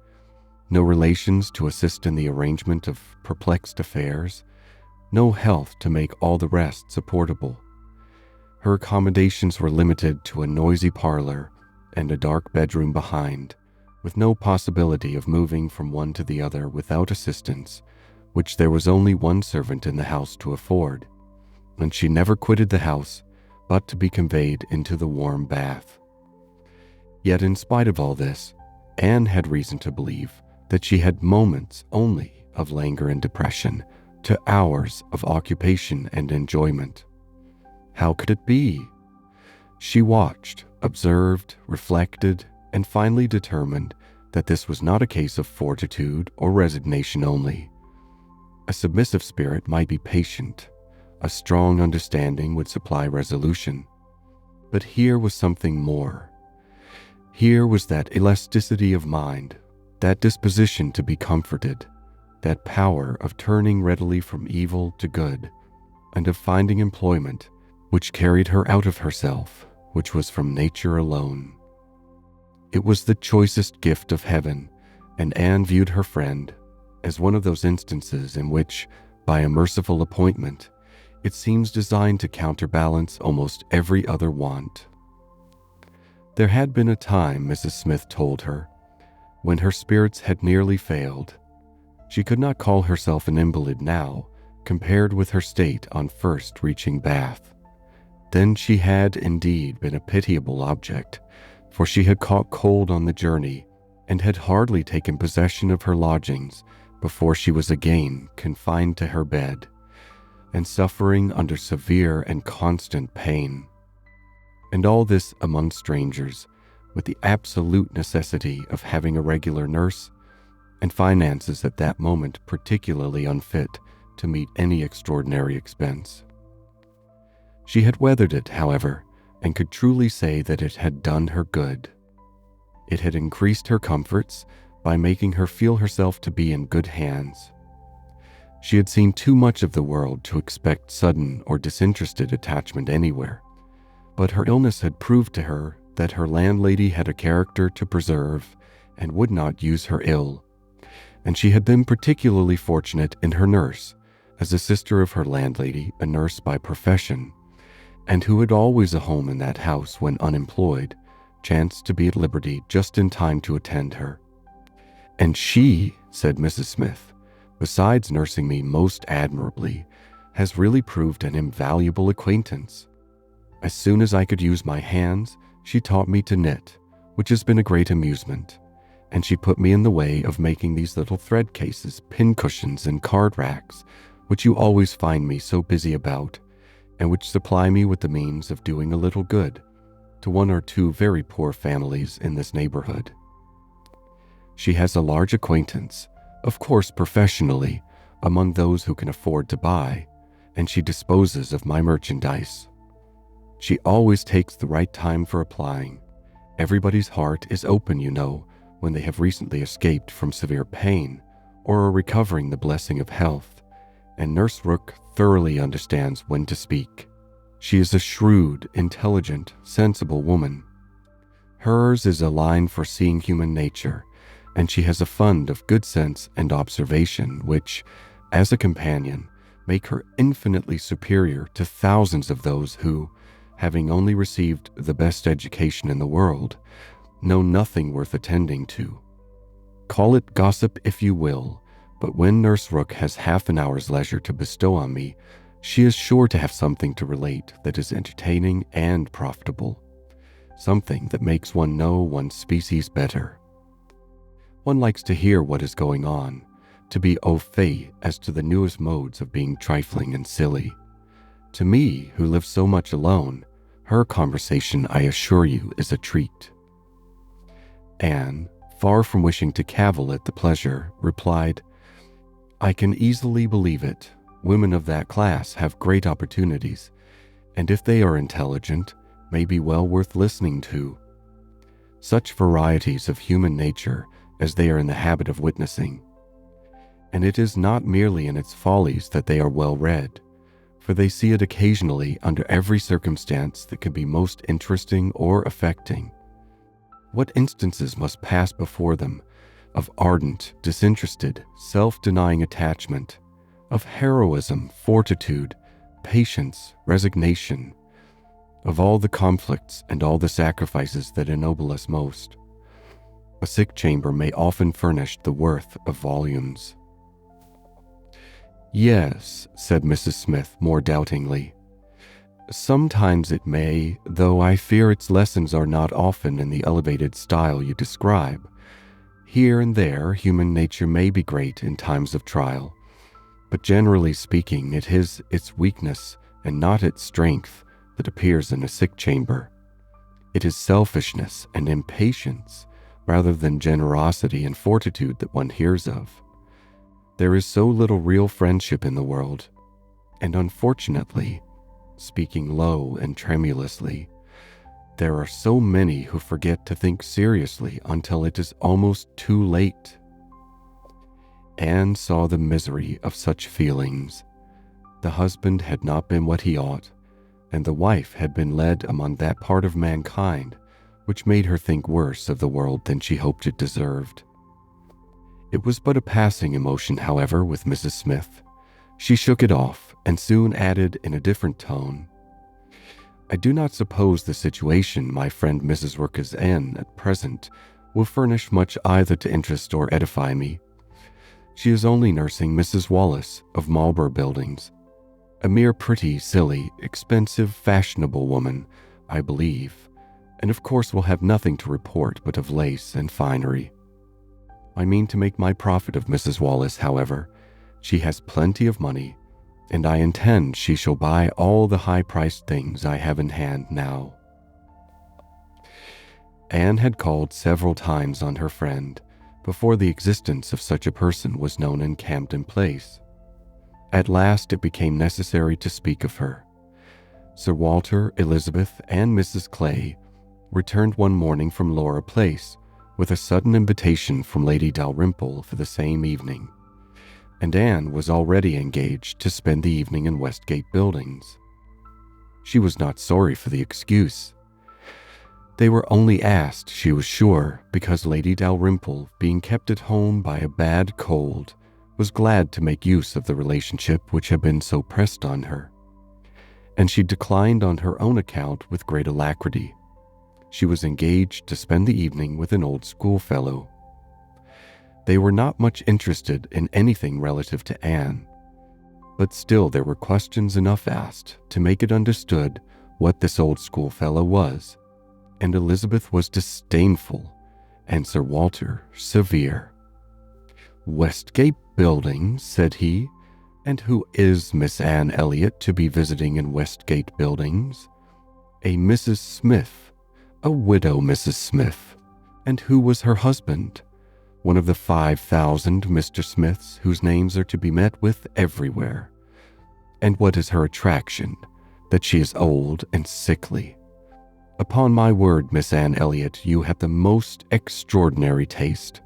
[SPEAKER 1] no relations to assist in the arrangement of perplexed affairs, no health to make all the rest supportable. Her accommodations were limited to a noisy parlor and a dark bedroom behind, with no possibility of moving from one to the other without assistance, which there was only one servant in the house to afford, and she never quitted the house but to be conveyed into the warm bath. Yet in spite of all this, Anne had reason to believe that she had moments only of languor and depression to hours of occupation and enjoyment. How could it be? She watched, observed, reflected, and finally determined that this was not a case of fortitude or resignation only. A submissive spirit might be patient. A strong understanding would supply resolution. But here was something more. Here was that elasticity of mind, that disposition to be comforted, that power of turning readily from evil to good, and of finding employment which carried her out of herself, which was from nature alone. It was the choicest gift of heaven, and Anne viewed her friend as one of those instances in which, by a merciful appointment, it seems designed to counterbalance almost every other want. There had been a time, Mrs. Smith told her, when her spirits had nearly failed. She could not call herself an invalid now, compared with her state on first reaching Bath. Then she had indeed been a pitiable object, for she had caught cold on the journey and had hardly taken possession of her lodgings before she was again confined to her bed, and suffering under severe and constant pain. And all this among strangers, with the absolute necessity of having a regular nurse, and finances at that moment particularly unfit to meet any extraordinary expense. She had weathered it, however, and could truly say that it had done her good. It had increased her comforts by making her feel herself to be in good hands. She had seen too much of the world to expect sudden or disinterested attachment anywhere, but her illness had proved to her that her landlady had a character to preserve and would not use her ill, and she had been particularly fortunate in her nurse, as a sister of her landlady, a nurse by profession, and who had always a home in that house when unemployed, chanced to be at liberty just in time to attend her. And she, said Mrs. Smith, besides nursing me most admirably, has really proved an invaluable acquaintance. As soon as I could use my hands, she taught me to knit, which has been a great amusement, and she put me in the way of making these little thread cases, pin cushions, and card racks, which you always find me so busy about, and which supply me with the means of doing a little good to one or two very poor families in this neighborhood. She has a large acquaintance, of course professionally, among those who can afford to buy, and she disposes of my merchandise. She always takes the right time for applying. Everybody's heart is open, you know, when they have recently escaped from severe pain or are recovering the blessing of health, and Nurse Rook thoroughly understands when to speak. She is a shrewd, intelligent, sensible woman. Hers is a line for seeing human nature, and she has a fund of good sense and observation which, as a companion, make her infinitely superior to thousands of those who, having only received the best education in the world, know nothing worth attending to. Call it gossip if you will, but when Nurse Rook has half an hour's leisure to bestow on me, she is sure to have something to relate that is entertaining and profitable, something that makes one know one's species better. One likes to hear what is going on, to be au fait as to the newest modes of being trifling and silly. To me, who live so much alone, her conversation, I assure you, is a treat. Anne, far from wishing to cavil at the pleasure, replied, "I can easily believe it. Women of that class have great opportunities, and if they are intelligent, may be well worth listening to. Such varieties of human nature as they are in the habit of witnessing. And it is not merely in its follies that they are well read, for they see it occasionally under every circumstance that could be most interesting or affecting. What instances must pass before them of ardent, disinterested, self-denying attachment, of heroism, fortitude, patience, resignation, of all the conflicts and all the sacrifices that ennoble us most. A sick chamber may often furnish the worth of volumes. Yes, said Mrs. Smith more doubtingly. Sometimes it may, though I fear its lessons are not often in the elevated style you describe. Here and there, human nature may be great in times of trial, but generally speaking, it is its weakness and not its strength that appears in a sick chamber. It is selfishness and impatience rather than generosity and fortitude that one hears of. There is so little real friendship in the world, and unfortunately, speaking low and tremulously, there are so many who forget to think seriously until it is almost too late. Anne saw the misery of such feelings. The husband had not been what he ought, and the wife had been led among that part of mankind which made her think worse of the world than she hoped it deserved. It was but a passing emotion, however, with Mrs. Smith. She shook it off and soon added in a different tone, I do not suppose the situation my friend Mrs. Rook is in at present will furnish much either to interest or edify me. She is only nursing Mrs. Wallace of Marlborough Buildings, a mere pretty, silly, expensive, fashionable woman, I believe, and of course will have nothing to report but of lace and finery. I mean to make my profit of Mrs. Wallace, however. She has plenty of money, and I intend she shall buy all the high-priced things I have in hand now. Anne had called several times on her friend before the existence of such a person was known in Camden Place. At last it became necessary to speak of her. Sir Walter, Elizabeth, and Mrs. Clay returned one morning from Laura Place with a sudden invitation from Lady Dalrymple for the same evening, and Anne was already engaged to spend the evening in Westgate Buildings. She was not sorry for the excuse. They were only asked, she was sure, because Lady Dalrymple, being kept at home by a bad cold, was glad to make use of the relationship which had been so pressed on her, and she declined on her own account with great alacrity. She was engaged to spend the evening with an old schoolfellow. They were not much interested in anything relative to Anne, but still there were questions enough asked to make it understood what this old schoolfellow was, and Elizabeth was disdainful, and Sir Walter severe. Westgate Buildings, said he, and who is Miss Anne Elliot to be visiting in Westgate Buildings? A Mrs. Smith, a widow Mrs. Smith, and who was her husband? One of the 5,000 Mr. Smiths whose names are to be met with everywhere. And what is her attraction? That she is old and sickly. Upon my word, Miss Anne Elliot, you have the most extraordinary taste.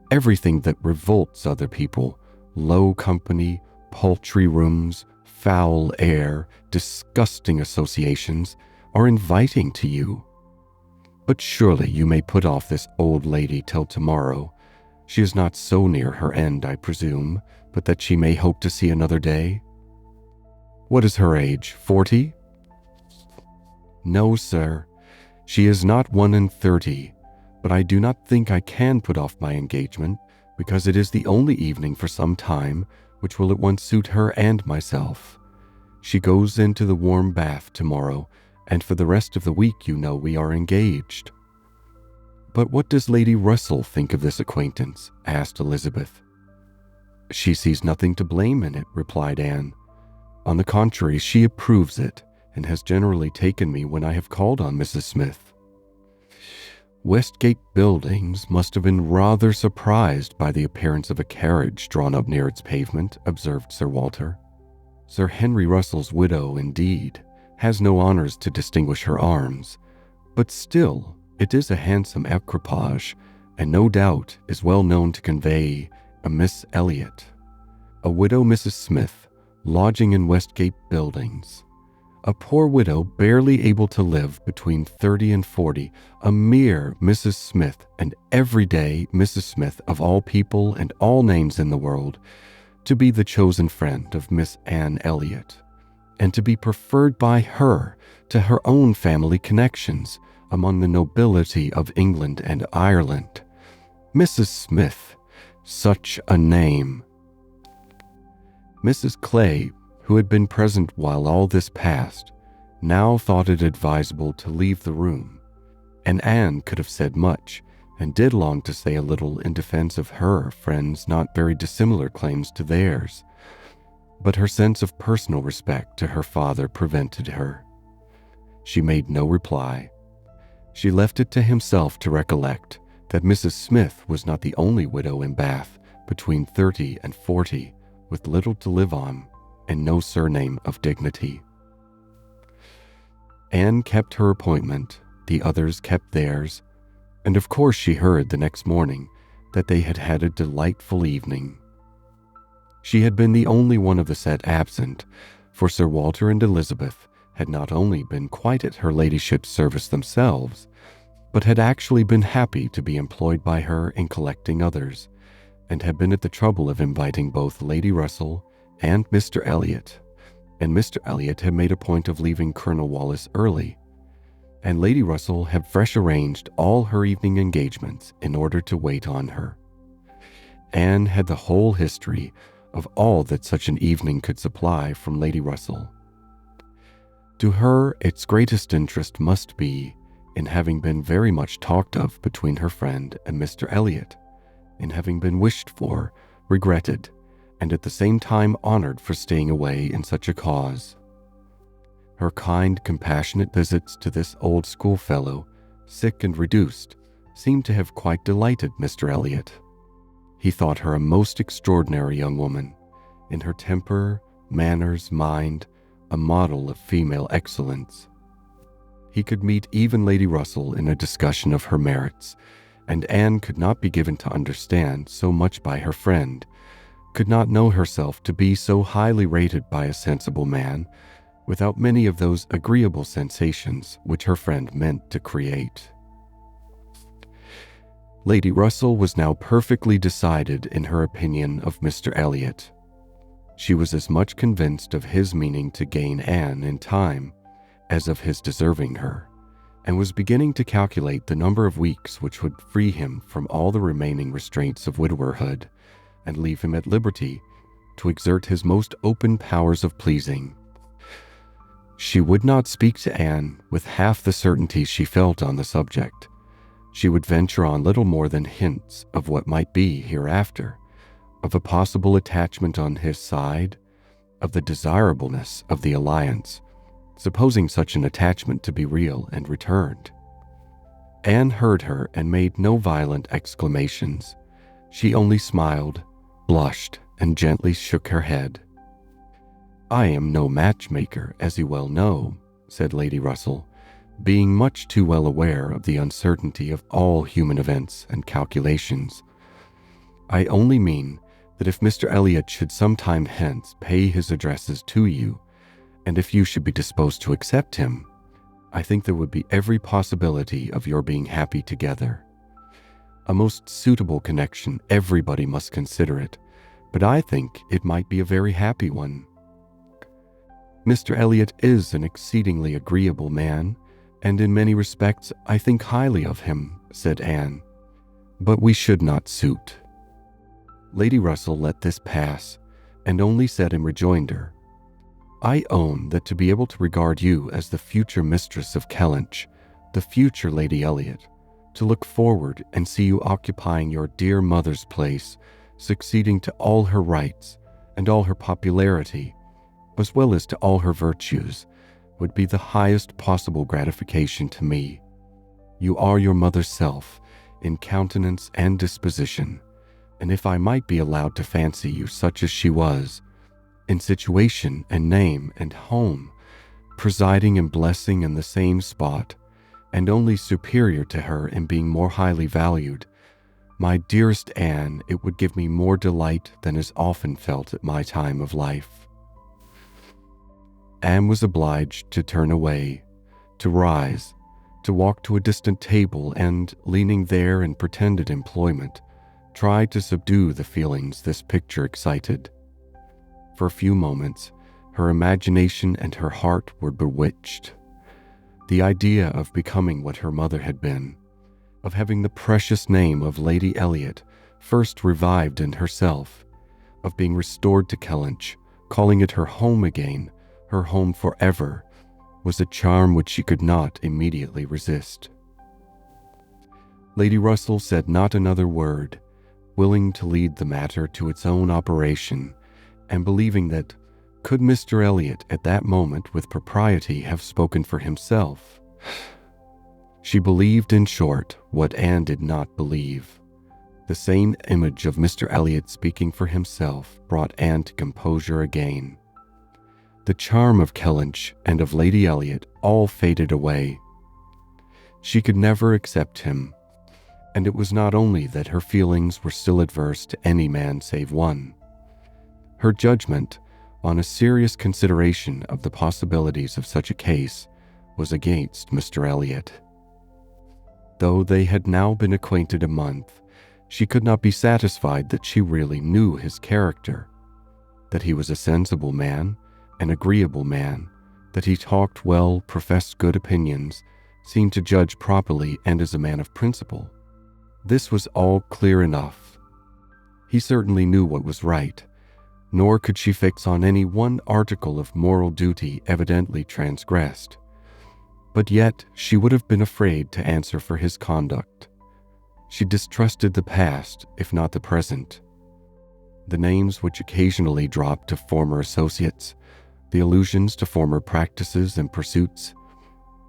[SPEAKER 1] Everything that revolts other people, low company, paltry rooms, foul air, disgusting associations, are inviting to you. But surely you may put off this old lady till tomorrow. She is not so near her end, I presume, but that she may hope to see another day. What is her age, 40? No, sir. She is not 31, but I do not think I can put off my engagement, because it is the only evening for some time which will at once suit her and myself. She goes into the warm bath tomorrow, and for the rest of the week, you know, we are engaged. But what does Lady Russell think of this acquaintance? Asked Elizabeth. She sees nothing to blame in it, replied Anne. On the contrary, she approves it, and has generally taken me when I have called on Mrs. Smith. Westgate Buildings must have been rather surprised by the appearance of a carriage drawn up near its pavement, observed Sir Walter. Sir Henry Russell's widow, indeed, has no honors to distinguish her arms, but still it is a handsome equipage, and no doubt is well known to convey a Miss Elliot, a widow Mrs. Smith, lodging in Westgate Buildings. A poor widow barely able to live between 30 and 40, a mere Mrs. Smith, and everyday Mrs. Smith of all people and all names in the world, to be the chosen friend of Miss Anne Elliot, and to be preferred by her to her own family connections among the nobility of England and Ireland. Mrs. Smith, such a name. Mrs. Clay, who had been present while all this passed, now thought it advisable to leave the room, and Anne could have said much, and did long to say a little in defense of her friends' not very dissimilar claims to theirs, but her sense of personal respect to her father prevented her. She made no reply. She left it to himself to recollect that Mrs. Smith was not the only widow in Bath between 30 and 40, with little to live on and no surname of dignity. Anne kept her appointment, the others kept theirs, and of course she heard the next morning that they had had a delightful evening. She had been the only one of the set absent, for Sir Walter and Elizabeth had not only been quite at her ladyship's service themselves, but had actually been happy to be employed by her in collecting others, and had been at the trouble of inviting both Lady Russell and Mr. Elliot, and Mr. Elliot had made a point of leaving Colonel Wallis early, and Lady Russell had fresh arranged all her evening engagements in order to wait on her. Anne had the whole history of all that such an evening could supply from Lady Russell. To her, its greatest interest must be in having been very much talked of between her friend and Mr. Elliot, in having been wished for, regretted, and at the same time honored for staying away in such a cause. Her kind, compassionate visits to this old schoolfellow, sick and reduced, seemed to have quite delighted Mr. Elliot. He thought her a most extraordinary young woman, in her temper, manners, mind, a model of female excellence. He could meet even Lady Russell in a discussion of her merits, and Anne could not be given to understand so much by her friend, could not know herself to be so highly rated by a sensible man, without many of those agreeable sensations which her friend meant to create. Lady Russell was now perfectly decided in her opinion of Mr. Elliot. She was as much convinced of his meaning to gain Anne in time as of his deserving her, and was beginning to calculate the number of weeks which would free him from all the remaining restraints of widowerhood, and leave him at liberty to exert his most open powers of pleasing. She would not speak to Anne with half the certainty she felt on the subject. She would venture on little more than hints of what might be hereafter, of a possible attachment on his side, of the desirableness of the alliance, supposing such an attachment to be real and returned. Anne heard her and made no violent exclamations. She only smiled, blushed, and gently shook her head. "I am no matchmaker, as you well know," said Lady Russell, being much too well aware of the uncertainty of all human events and calculations. "I only mean that if Mr. Elliot should some time hence pay his addresses to you, and if you should be disposed to accept him, I think there would be every possibility of your being happy together. A most suitable connection, everybody must consider it, but I think it might be a very happy one. Mr. Elliot is an exceedingly agreeable man, and in many respects I think highly of him," said Anne, "but we should not suit." Lady Russell let this pass, and only said in rejoinder, "I own that to be able to regard you as the future mistress of Kellynch, the future Lady Elliot, to look forward and see you occupying your dear mother's place, succeeding to all her rights and all her popularity, as well as to all her virtues, would be the highest possible gratification to me. You are your mother's self, in countenance and disposition, and if I might be allowed to fancy you such as she was, in situation and name and home, presiding and blessing in the same spot, and only superior to her in being more highly valued. My dearest Anne, it would give me more delight than is often felt at my time of life." Anne was obliged to turn away, to rise, to walk to a distant table, and, leaning there in pretended employment, try to subdue the feelings this picture excited. For a few moments, her imagination and her heart were bewitched. The idea of becoming what her mother had been, of having the precious name of Lady Elliot first revived in herself, of being restored to Kellynch, calling it her home again, her home forever, was a charm which she could not immediately resist. Lady Russell said not another word, willing to lead the matter to its own operation, and believing that, could Mr. Elliot at that moment with propriety have spoken for himself, she believed, in short, what Anne did not believe. The same image of Mr. Elliot speaking for himself brought Anne to composure again. The charm of Kellynch and of Lady Elliot all faded away. She could never accept him, and it was not only that her feelings were still adverse to any man save one. Her judgment, on a serious consideration of the possibilities of such a case, was against Mr. Elliot. Though they had now been acquainted a month, she could not be satisfied that she really knew his character, that he was a sensible man, an agreeable man, that he talked well, professed good opinions, seemed to judge properly, and as a man of principle. This was all clear enough. He certainly knew what was right, nor could she fix on any one article of moral duty evidently transgressed. But yet she would have been afraid to answer for his conduct. She distrusted the past, if not the present. The names which occasionally dropped to former associates, the allusions to former practices and pursuits,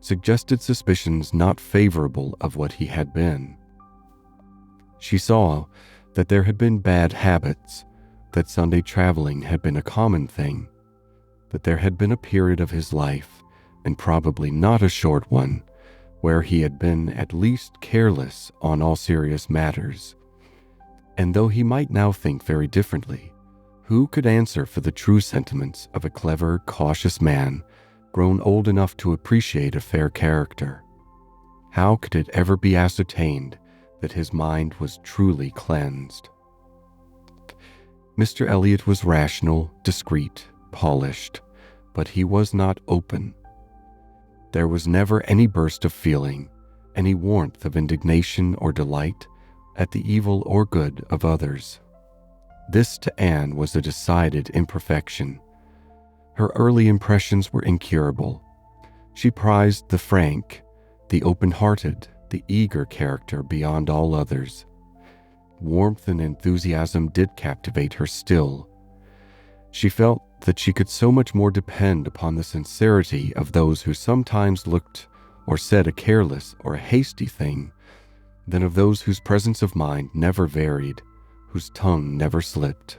[SPEAKER 1] suggested suspicions not favorable of what he had been. She saw that there had been bad habits, that Sunday traveling had been a common thing, that there had been a period of his life, and probably not a short one, where he had been at least careless on all serious matters. And though he might now think very differently, who could answer for the true sentiments of a clever, cautious man grown old enough to appreciate a fair character? How could it ever be ascertained that his mind was truly cleansed? Mr. Elliot was rational, discreet, polished, but he was not open. There was never any burst of feeling, any warmth of indignation or delight at the evil or good of others. This to Anne was a decided imperfection. Her early impressions were incurable. She prized the frank, the open-hearted, the eager character beyond all others. Warmth and enthusiasm did captivate her still. She felt that she could so much more depend upon the sincerity of those who sometimes looked or said a careless or a hasty thing than of those whose presence of mind never varied, whose tongue never slipped.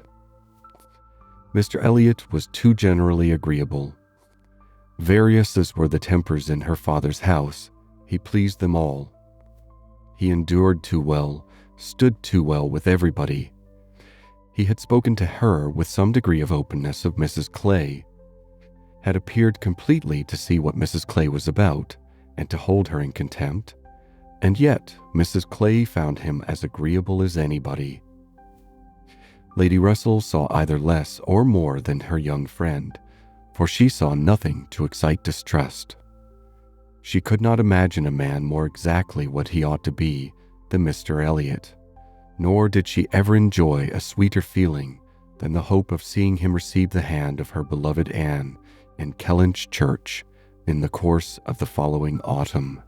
[SPEAKER 1] Mr. Elliot was too generally agreeable. Various as were the tempers in her father's house, he pleased them all. He endured too well, stood too well with everybody. He had spoken to her with some degree of openness of Mrs. Clay, had appeared completely to see what Mrs. Clay was about, and to hold her in contempt, and yet Mrs. Clay found him as agreeable as anybody. Lady Russell saw either less or more than her young friend, for she saw nothing to excite distrust. She could not imagine a man more exactly what he ought to be than Mr. Elliot, nor did she ever enjoy a sweeter feeling than the hope of seeing him receive the hand of her beloved Anne in Kellynch Church in the course of the following autumn.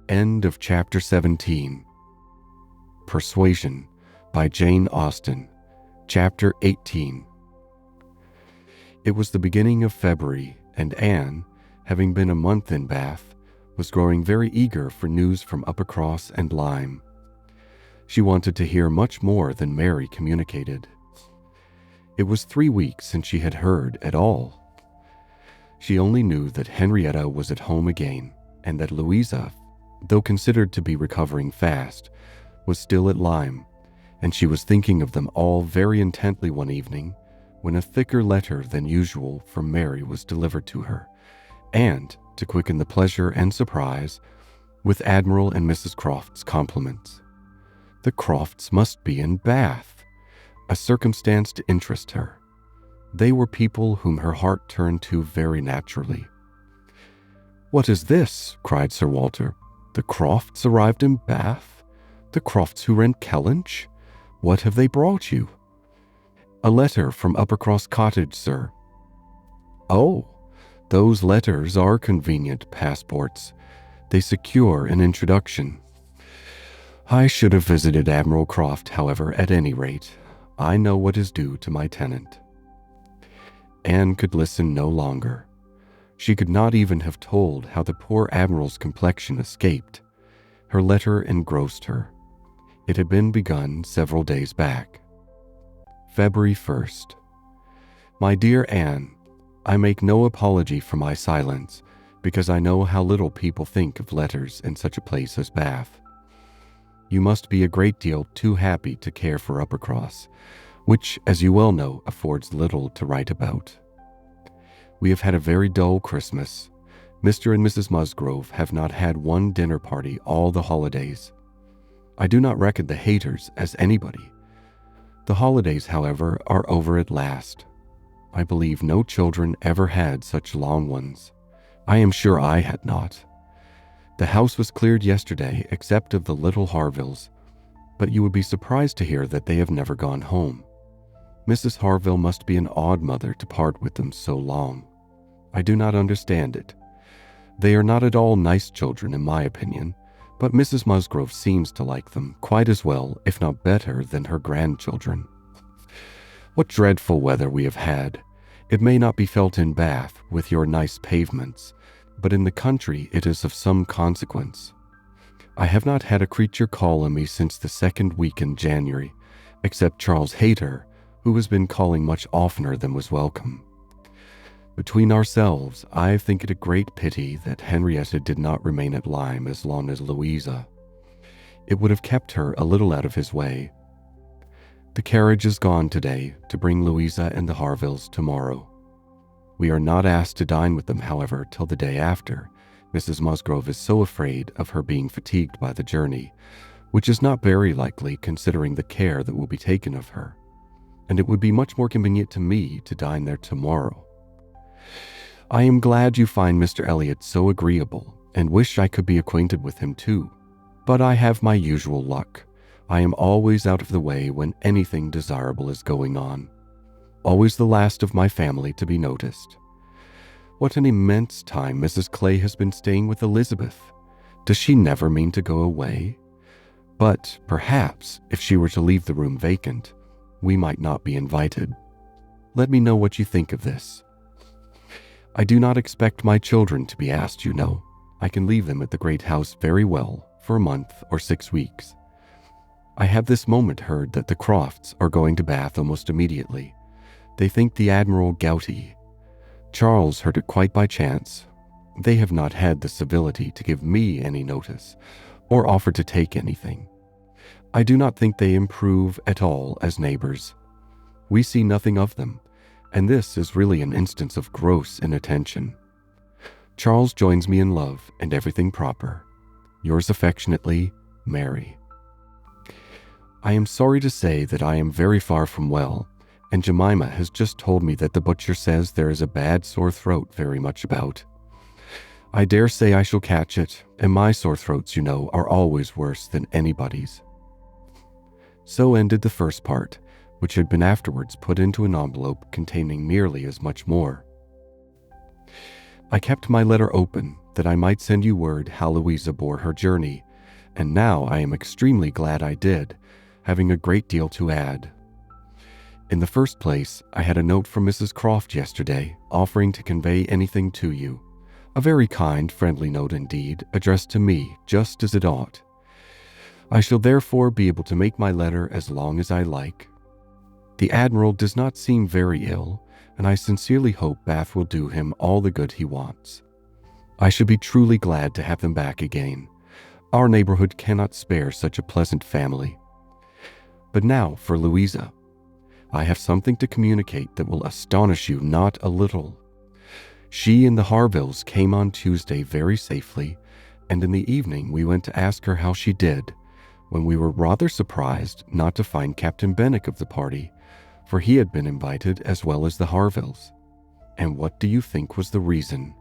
[SPEAKER 1] End of Chapter 17. Persuasion by Jane Austen. Chapter 18. It was the beginning of February, and Anne, having been a month in Bath, was growing very eager for news from Uppercross and Lyme. She wanted to hear much more than Mary communicated. It was 3 weeks since she had heard at all. She only knew that Henrietta was at home again, and that Louisa, though considered to be recovering fast, was still at Lyme, and she was thinking of them all very intently one evening when a thicker letter than usual from Mary was delivered to her, and, to quicken the pleasure and surprise, with Admiral and Mrs. Croft's compliments. The Crofts must be in Bath, a circumstance to interest her. They were people whom her heart turned to very naturally. "What is this?" cried Sir Walter. "The Crofts arrived in Bath? The Crofts who rent Kellynch? What have they brought you?" "A letter from Uppercross Cottage, sir." "Oh, those letters are convenient passports. They secure an introduction. I should have visited Admiral Croft, however, at any rate. I know what is due to my tenant." Anne could listen no longer. She could not even have told how the poor Admiral's complexion escaped. Her letter engrossed her. It had been begun several days back. February 1st. My dear Anne, I make no apology for my silence, because I know how little people think of letters in such a place as Bath. You must be a great deal too happy to care for Uppercross, which, as you well know, affords little to write about. We have had a very dull Christmas. Mr. and Mrs. Musgrove have not had one dinner party all the holidays. I do not reckon the Hayters as anybody. The holidays, however, are over at last. I believe no children ever had such long ones. I am sure I had not. The house was cleared yesterday, except of the little Harvilles, but you would be surprised to hear that they have never gone home. Mrs. Harville must be an odd mother to part with them so long. I do not understand it. They are not at all nice children, in my opinion, but Mrs. Musgrove seems to like them quite as well, if not better, than her grandchildren. What dreadful weather we have had! It may not be felt in Bath, with your nice pavements, but in the country it is of some consequence. I have not had a creature call on me since the 2nd week in January, except Charles Hayter, who has been calling much oftener than was welcome. Between ourselves, I think it a great pity that Henrietta did not remain at Lyme as long as Louisa. It would have kept her a little out of his way. The carriage is gone today to bring Louisa and the Harvilles tomorrow. We are not asked to dine with them, however, till the day after. Mrs. Musgrove is so afraid of her being fatigued by the journey, which is not very likely considering the care that will be taken of her, and it would be much more convenient to me to dine there tomorrow. I am glad you find Mr. Elliot so agreeable, and wish I could be acquainted with him too, but I have my usual luck. I am always out of the way when anything desirable is going on. Always the last of my family to be noticed. What an immense time Mrs. Clay has been staying with Elizabeth. Does she never mean to go away? But perhaps, if she were to leave the room vacant, we might not be invited. Let me know what you think of this. I do not expect my children to be asked, you know. I can leave them at the great house very well for a month or 6 weeks. I have this moment heard that the Crofts are going to Bath almost immediately. They think the Admiral gouty. Charles heard it quite by chance. They have not had the civility to give me any notice, or offer to take anything. I do not think they improve at all as neighbors. We see nothing of them, and this is really an instance of gross inattention. Charles joins me in love and everything proper. Yours affectionately, Mary. I am sorry to say that I am very far from well, and Jemima has just told me that the butcher says there is a bad sore throat very much about. I dare say I shall catch it, and my sore throats, you know, are always worse than anybody's. So ended the first part, which had been afterwards put into an envelope containing nearly as much more. I kept my letter open that I might send you word how Louisa bore her journey, and now I am extremely glad I did, having a great deal to add. In the first place, I had a note from Mrs. Croft yesterday offering to convey anything to you. A very kind, friendly note indeed, addressed to me, just as it ought. I shall therefore be able to make my letter as long as I like. The Admiral does not seem very ill, and I sincerely hope Bath will do him all the good he wants. I should be truly glad to have them back again. Our neighborhood cannot spare such a pleasant family. But now for Louisa. I have something to communicate that will astonish you not a little. She and the Harvilles came on Tuesday very safely, and in the evening we went to ask her how she did, when we were rather surprised not to find Captain Benwick of the party, for he had been invited as well as the Harvilles. And what do you think was the reason?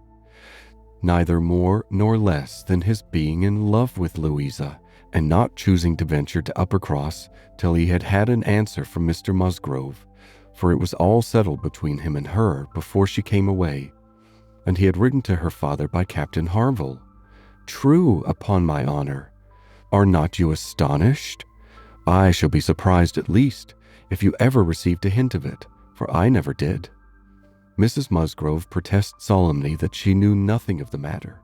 [SPEAKER 1] Neither more nor less than his being in love with Louisa, and not choosing to venture to Uppercross till he had had an answer from Mr. Musgrove, for it was all settled between him and her before she came away, and he had written to her father by Captain Harville. True, upon my honor. Are not you astonished? I shall be surprised at least if you ever received a hint of it, for I never did. Mrs. Musgrove protests solemnly that she knew nothing of the matter.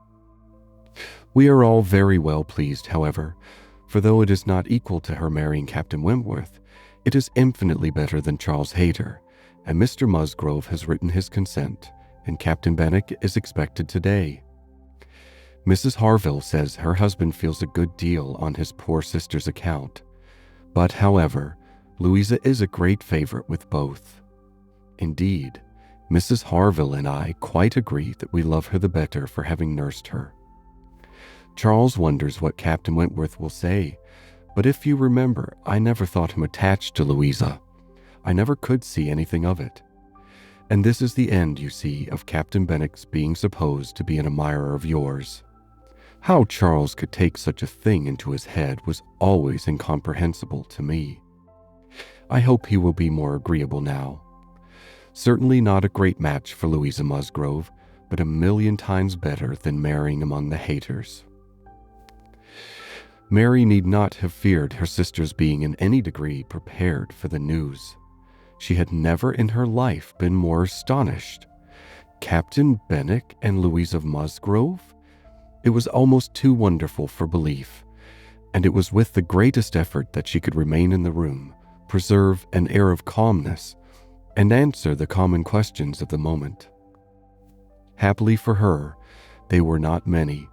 [SPEAKER 1] We are all very well pleased, however, for though it is not equal to her marrying Captain Wentworth, it is infinitely better than Charles Hayter, and Mr. Musgrove has written his consent, and Captain Benwick is expected today. Mrs. Harville says her husband feels a good deal on his poor sister's account, but, however, Louisa is a great favorite with both. Indeed, Mrs. Harville and I quite agree that we love her the better for having nursed her. Charles wonders what Captain Wentworth will say, but if you remember, I never thought him attached to Louisa. I never could see anything of it. And this is the end, you see, of Captain Benwick's being supposed to be an admirer of yours. How Charles could take such a thing into his head was always incomprehensible to me. I hope he will be more agreeable now. Certainly not a great match for Louisa Musgrove, but 1,000,000 times better than marrying among the Hayters. Mary need not have feared her sister's being in any degree prepared for the news. She had never in her life been more astonished. Captain Benwick and Louisa Musgrove? It was almost too wonderful for belief, and it was with the greatest effort that she could remain in the room, preserve an air of calmness, and answer the common questions of the moment. Happily for her, they were not many.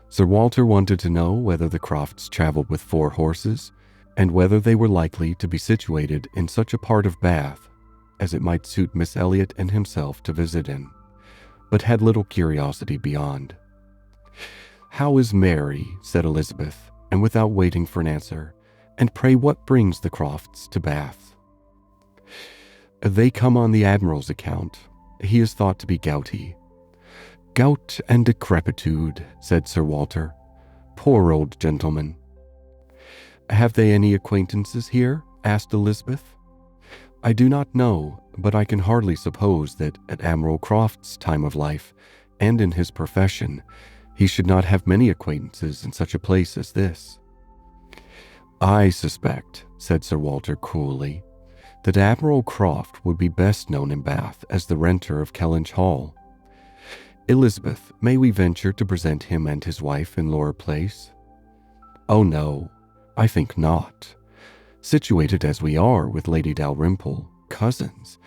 [SPEAKER 1] Sir Walter wanted to know whether the Crofts traveled with 4 horses, and whether they were likely to be situated in such a part of Bath as it might suit Miss Elliot and himself to visit in, but had little curiosity beyond. "How is Mary?" said Elizabeth, and without waiting for an answer, "and pray what brings the Crofts to Bath?" "They come on the Admiral's account. He is thought to be gouty." "Gout and decrepitude," said Sir Walter. "Poor old gentleman." "Have they any acquaintances here?" asked Elizabeth. "I do not know, but I can hardly suppose that at Admiral Croft's time of life, and in his profession, he should not have many acquaintances in such a place as this." "I suspect," said Sir Walter coolly, "that Admiral Croft would be best known in Bath as the renter of Kellynch Hall. Elizabeth, may we venture to present him and his wife in Laura Place?" "Oh no, I think not. Situated as we are with Lady Dalrymple, cousins,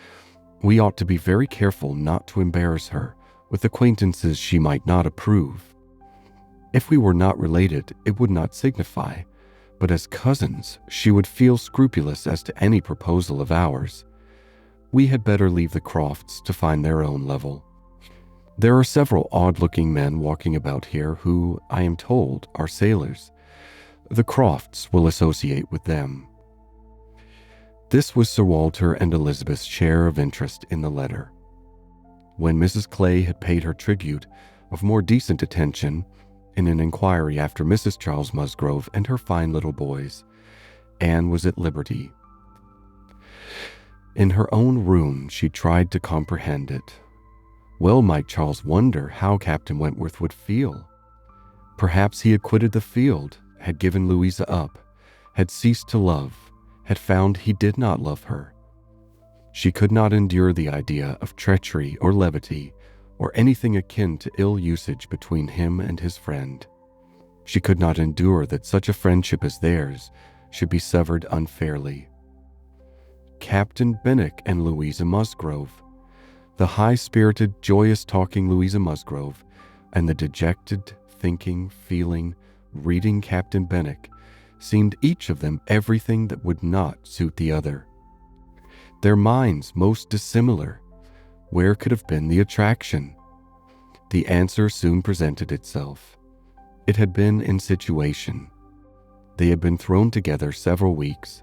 [SPEAKER 1] we ought to be very careful not to embarrass her with acquaintances she might not approve. If we were not related, it would not signify, but as cousins, she would feel scrupulous as to any proposal of ours. We had better leave the Crofts to find their own level. There are several odd-looking men walking about here who, I am told, are sailors. The Crofts will associate with them." This was Sir Walter and Elizabeth's share of interest in the letter. When Mrs. Clay had paid her tribute of more decent attention in an inquiry after Mrs. Charles Musgrove and her fine little boys, Anne was at liberty. In her own room she tried to comprehend it. Well might Charles wonder how Captain Wentworth would feel. Perhaps he had quitted the field, had given Louisa up, had ceased to love, had found he did not love her. She could not endure the idea of treachery or levity, or anything akin to ill usage between him and his friend. She could not endure that such a friendship as theirs should be severed unfairly. Captain Benwick and Louisa Musgrove. The high-spirited, joyous-talking Louisa Musgrove and the dejected, thinking, feeling, reading Captain Benwick seemed each of them everything that would not suit the other. Their minds most dissimilar. Where could have been the attraction? The answer soon presented itself. It had been in situation. They had been thrown together several weeks.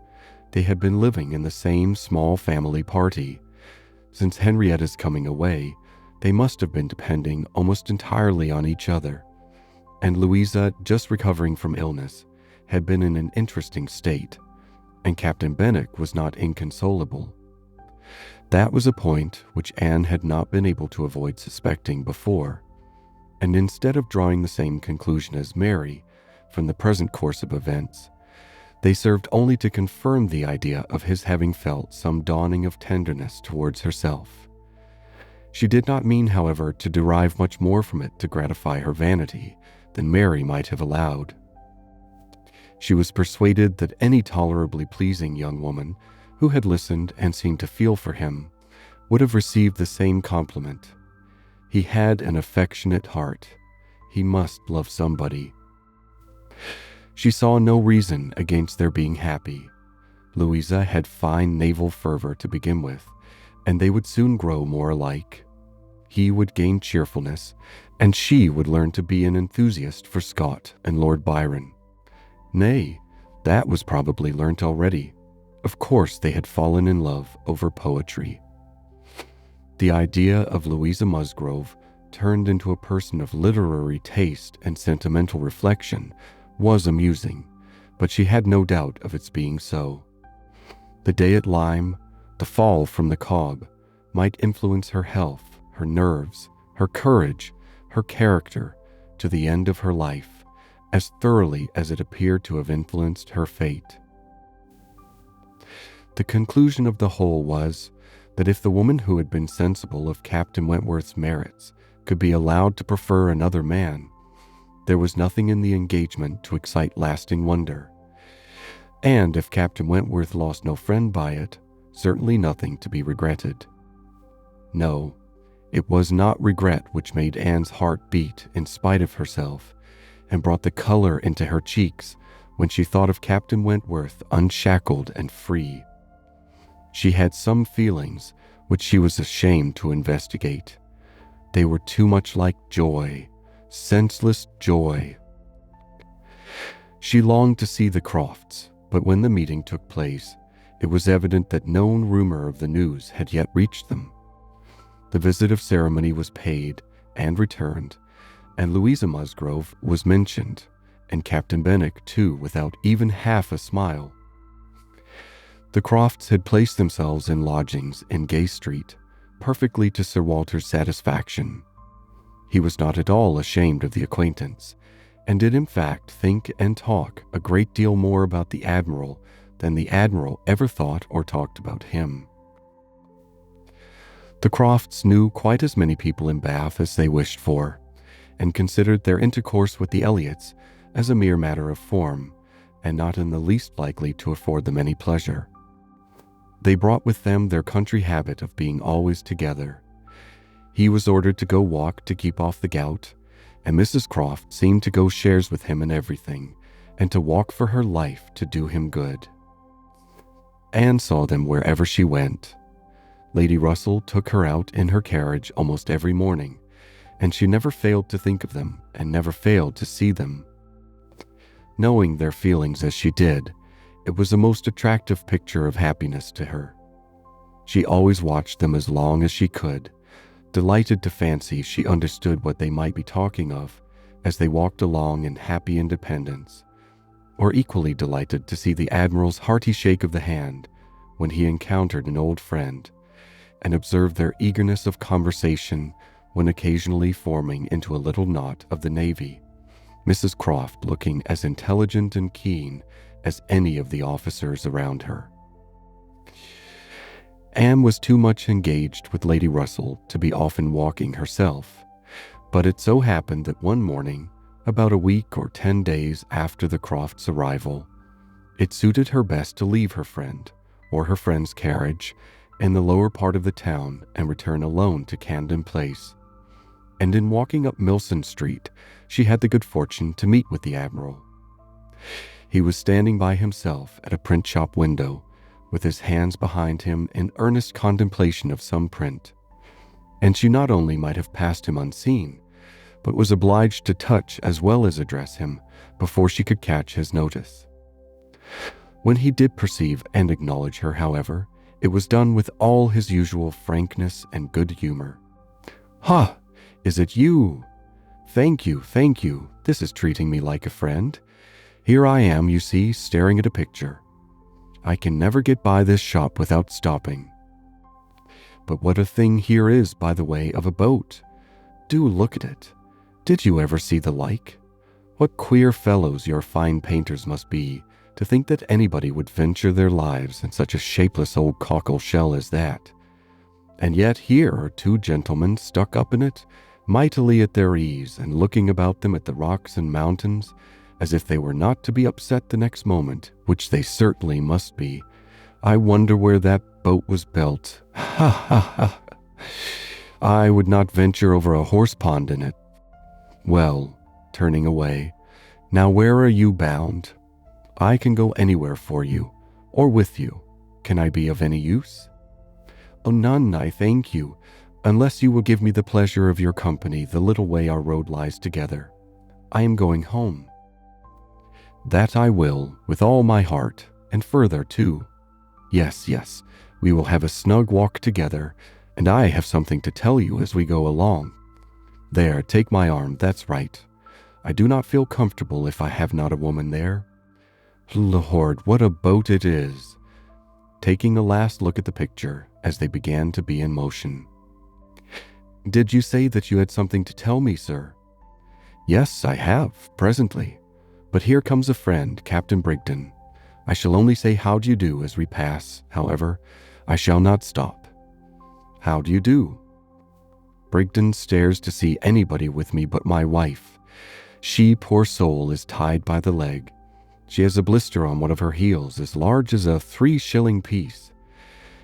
[SPEAKER 1] They had been living in the same small family party. Since Henrietta's coming away, they must have been depending almost entirely on each other. And Louisa, just recovering from illness, had been in an interesting state, and Captain Benwick was not inconsolable. That was a point which Anne had not been able to avoid suspecting before, and instead of drawing the same conclusion as Mary from the present course of events, they served only to confirm the idea of his having felt some dawning of tenderness towards herself. She did not mean, however, to derive much more from it to gratify her vanity than Mary might have allowed. She was persuaded that any tolerably pleasing young woman who had listened and seemed to feel for him would have received the same compliment. He had an affectionate heart. He must love somebody. She saw no reason against their being happy. Louisa had fine naval fervor to begin with, and they would soon grow more alike. He would gain cheerfulness, and she would learn to be an enthusiast for Scott and Lord Byron. Nay, that was probably learnt already. Of course they had fallen in love over poetry. The idea of Louisa Musgrove, turned into a person of literary taste and sentimental reflection, was amusing, but she had no doubt of its being so. The day at Lyme, the fall from the Cobb, might influence her health, her nerves, her courage, her character, to the end of her life, as thoroughly as it appeared to have influenced her fate. The conclusion of the whole was that if the woman who had been sensible of Captain Wentworth's merits could be allowed to prefer another man, there was nothing in the engagement to excite lasting wonder, and if Captain Wentworth lost no friend by it, certainly nothing to be regretted. No, it was not regret which made Anne's heart beat in spite of herself, and brought the color into her cheeks when she thought of Captain Wentworth unshackled and free. She had some feelings which she was ashamed to investigate. They were too much like joy, senseless joy. She longed to see the Crofts, but when the meeting took place, it was evident that no rumor of the news had yet reached them. The visit of ceremony was paid and returned, and Louisa Musgrove was mentioned, and Captain Benwick too, without even half a smile. The Crofts had placed themselves in lodgings in Gay Street, perfectly to Sir Walter's satisfaction. He was not at all ashamed of the acquaintance, and did in fact think and talk a great deal more about the Admiral than the Admiral ever thought or talked about him. The Crofts knew quite as many people in Bath as they wished for, and considered their intercourse with the Elliots as a mere matter of form, and not in the least likely to afford them any pleasure. They brought with them their country habit of being always together. He was ordered to go walk to keep off the gout, and Mrs. Croft seemed to go shares with him in everything, and to walk for her life to do him good. Anne saw them wherever she went. Lady Russell took her out in her carriage almost every morning, and she never failed to think of them, and never failed to see them. Knowing their feelings as she did, it was a most attractive picture of happiness to her. She always watched them as long as she could, delighted to fancy she understood what they might be talking of as they walked along in happy independence, or equally delighted to see the Admiral's hearty shake of the hand when he encountered an old friend, and observed their eagerness of conversation when occasionally forming into a little knot of the Navy, Mrs. Croft looking as intelligent and keen as any of the officers around her. Anne was too much engaged with Lady Russell to be often walking herself, but it so happened that one morning, about a week or 10 days after the Crofts' arrival, it suited her best to leave her friend, or her friend's carriage in the lower part of the town and return alone to Camden Place. And in walking up Milson Street, she had the good fortune to meet with the Admiral. He was standing by himself at a print shop window, with his hands behind him in earnest contemplation of some print, and she not only might have passed him unseen, but was obliged to touch as well as address him before she could catch his notice. When he did perceive and acknowledge her, however, it was done with all his usual frankness and good humor. "Ha! Is it you? Thank you, thank you. This is treating me like a friend. Here I am, you see, staring at a picture. I can never get by this shop without stopping. But what a thing here is by the way of a boat. Do look at it. Did you ever see the like? What queer fellows your fine painters must be, to think that anybody would venture their lives in such a shapeless old cockle shell as that. And yet here are two gentlemen stuck up in it, mightily at their ease, and looking about them at the rocks and mountains, as if they were not to be upset the next moment, which they certainly must be. I wonder where that boat was built. Ha ha ha! I would not venture over a horse pond in it. Well," turning away, "now where are you bound? I can go anywhere for you, or with you. Can I be of any use?" "Oh, none, I thank you, unless you will give me the pleasure of your company the little way our road lies together. I am going home." "That I will, with all my heart, and further too. Yes, yes, we will have a snug walk together, and I have something to tell you as we go along. There, take my arm, that's right. I do not feel comfortable if I have not a woman there. Lord, what a boat it is," taking a last look at the picture as they began to be in motion. "Did you say that you had something to tell me, sir?" "Yes, I have, presently. But here comes a friend, Captain Brigden. I shall only say how do you do as we pass, however. I shall not stop. How do you do?" Brigden stares to see anybody with me but my wife. She, poor soul, is tied by the leg. She has a blister on one of her heels as large as a 3-shilling piece.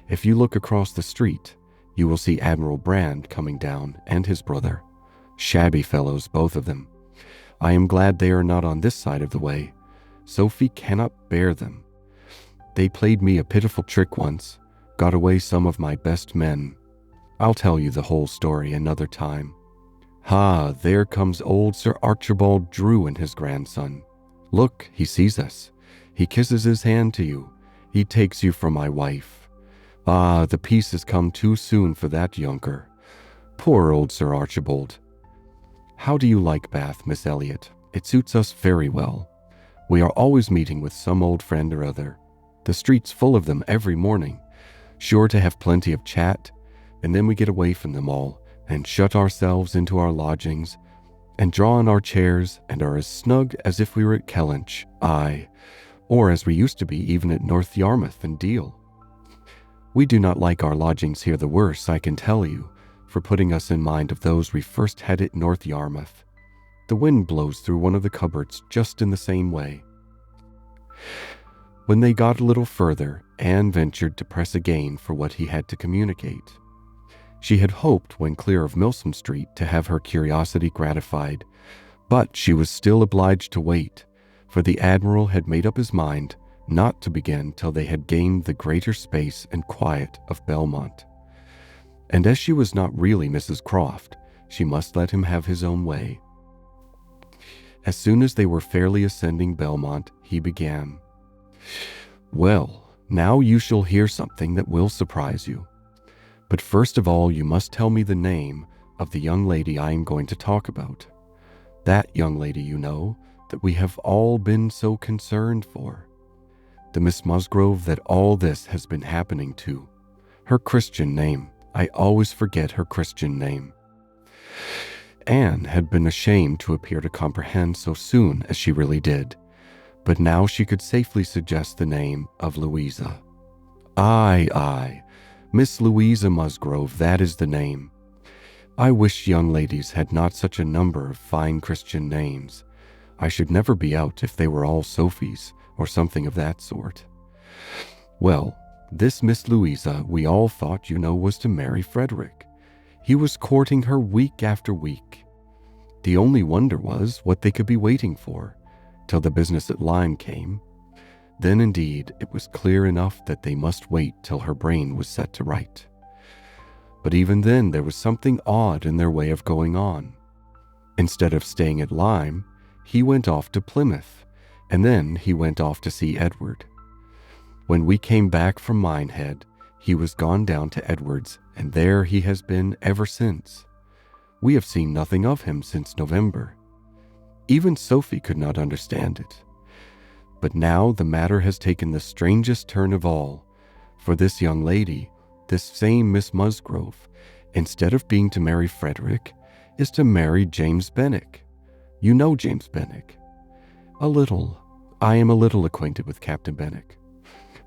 [SPEAKER 1] If you look across the street, you will see Admiral Brand coming down, and his brother. Shabby fellows, both of them. I am glad they are not on this side of the way. Sophie cannot bear them. They played me a pitiful trick once, got away some of my best men. I'll tell you the whole story another time. Ha, there comes old Sir Archibald Drew and his grandson. Look, he sees us. He kisses his hand to you. He takes you for my wife. Ah, the peace has come too soon for that younker. Poor old Sir Archibald. How do you like Bath, Miss Elliot? It suits us very well. We are always meeting with some old friend or other. The street's full of them every morning, sure to have plenty of chat, and then we get away from them all and shut ourselves into our lodgings and draw on our chairs and are as snug as if we were at Kellynch, aye, or as we used to be even at North Yarmouth and Deal. We do not like our lodgings here the worse, I can tell you, for putting us in mind of those we first had at North Yarmouth. The wind blows through one of the cupboards just in the same way. When they got a little further, Anne ventured to press again for what he had to communicate. She had hoped, when clear of Milsom Street, to have her curiosity gratified, but she was still obliged to wait, for the Admiral had made up his mind not to begin till they had gained the greater space and quiet of Belmont. And as she was not really Mrs. Croft, she must let him have his own way. As soon as they were fairly ascending Belmont, he began. "Well, now you shall hear something that will surprise you. But first of all, you must tell me the name of the young lady I am going to talk about. That young lady, you know, that we have all been so concerned for. The Miss Musgrove that all this has been happening to. Her Christian name. I always forget her Christian name." Anne had been ashamed to appear to comprehend so soon as she really did, but now she could safely suggest the name of Louisa. Aye, Miss Louisa Musgrove, that is the name. I wish young ladies had not such a number of fine Christian names. I should never be out if they were all Sophies, or something of that sort. Well, This Miss Louisa we all thought, was to marry Frederick. He was courting her week after week. The only wonder was what they could be waiting for, till the business at Lyme came. Then indeed it was clear enough that they must wait till her brain was set to right. But even then there was something odd in their way of going on. Instead of staying at Lyme, he went off to Plymouth, and then he went off to see Edward. When we came back from Minehead, he was gone down to Edward's, and there he has been ever since. We have seen nothing of him since November. Even Sophie could not understand it. But now the matter has taken the strangest turn of all, for this young lady, this same Miss Musgrove, instead of being to marry Frederick, is to marry James Benwick. You know James Benwick. A little. I am a little acquainted with Captain Benwick.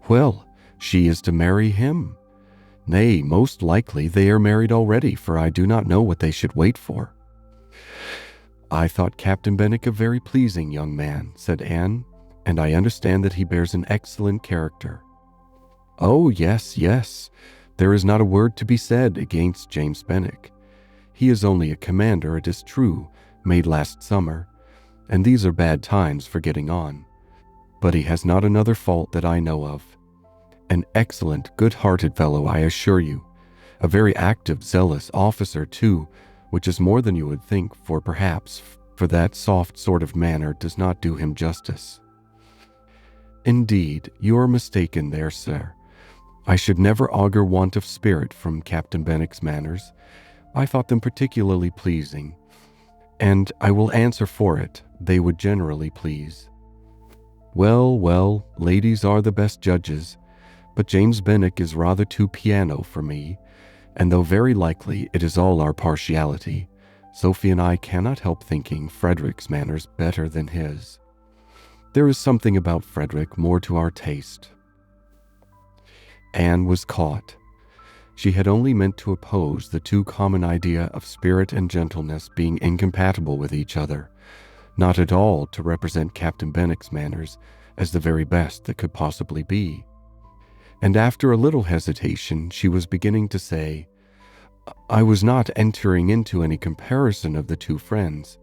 [SPEAKER 1] Well, she is to marry him. Nay, most likely they are married already, for I do not know what they should wait for. I thought Captain Benwick a very pleasing young man, said Anne, and I understand that he bears an excellent character. Oh, yes, yes. There is not a word to be said against James Benwick. He is only a commander, it is true, made last summer, and these are bad times for getting on. But he has not another fault that I know of. An excellent, good-hearted fellow, I assure you. A very active, zealous officer, too, which is more than you would think, for perhaps, for that soft sort of manner does not do him justice. Indeed, you are mistaken there, sir. I should never augur want of spirit from Captain Benwick's manners. I thought them particularly pleasing, and I will answer for it, they would generally please. Well, well, ladies are the best judges, but James Benwick is rather too piano for me, and though very likely it is all our partiality, Sophie and I cannot help thinking Frederick's manners better than his. There is something about Frederick more to our taste. Anne was caught. She had only meant to oppose the too common idea of spirit and gentleness being incompatible with each other, not at all to represent Captain Benwick's manners as the very best that could possibly be. And after a little hesitation, she was beginning to say, I was not entering into any comparison of the two friends.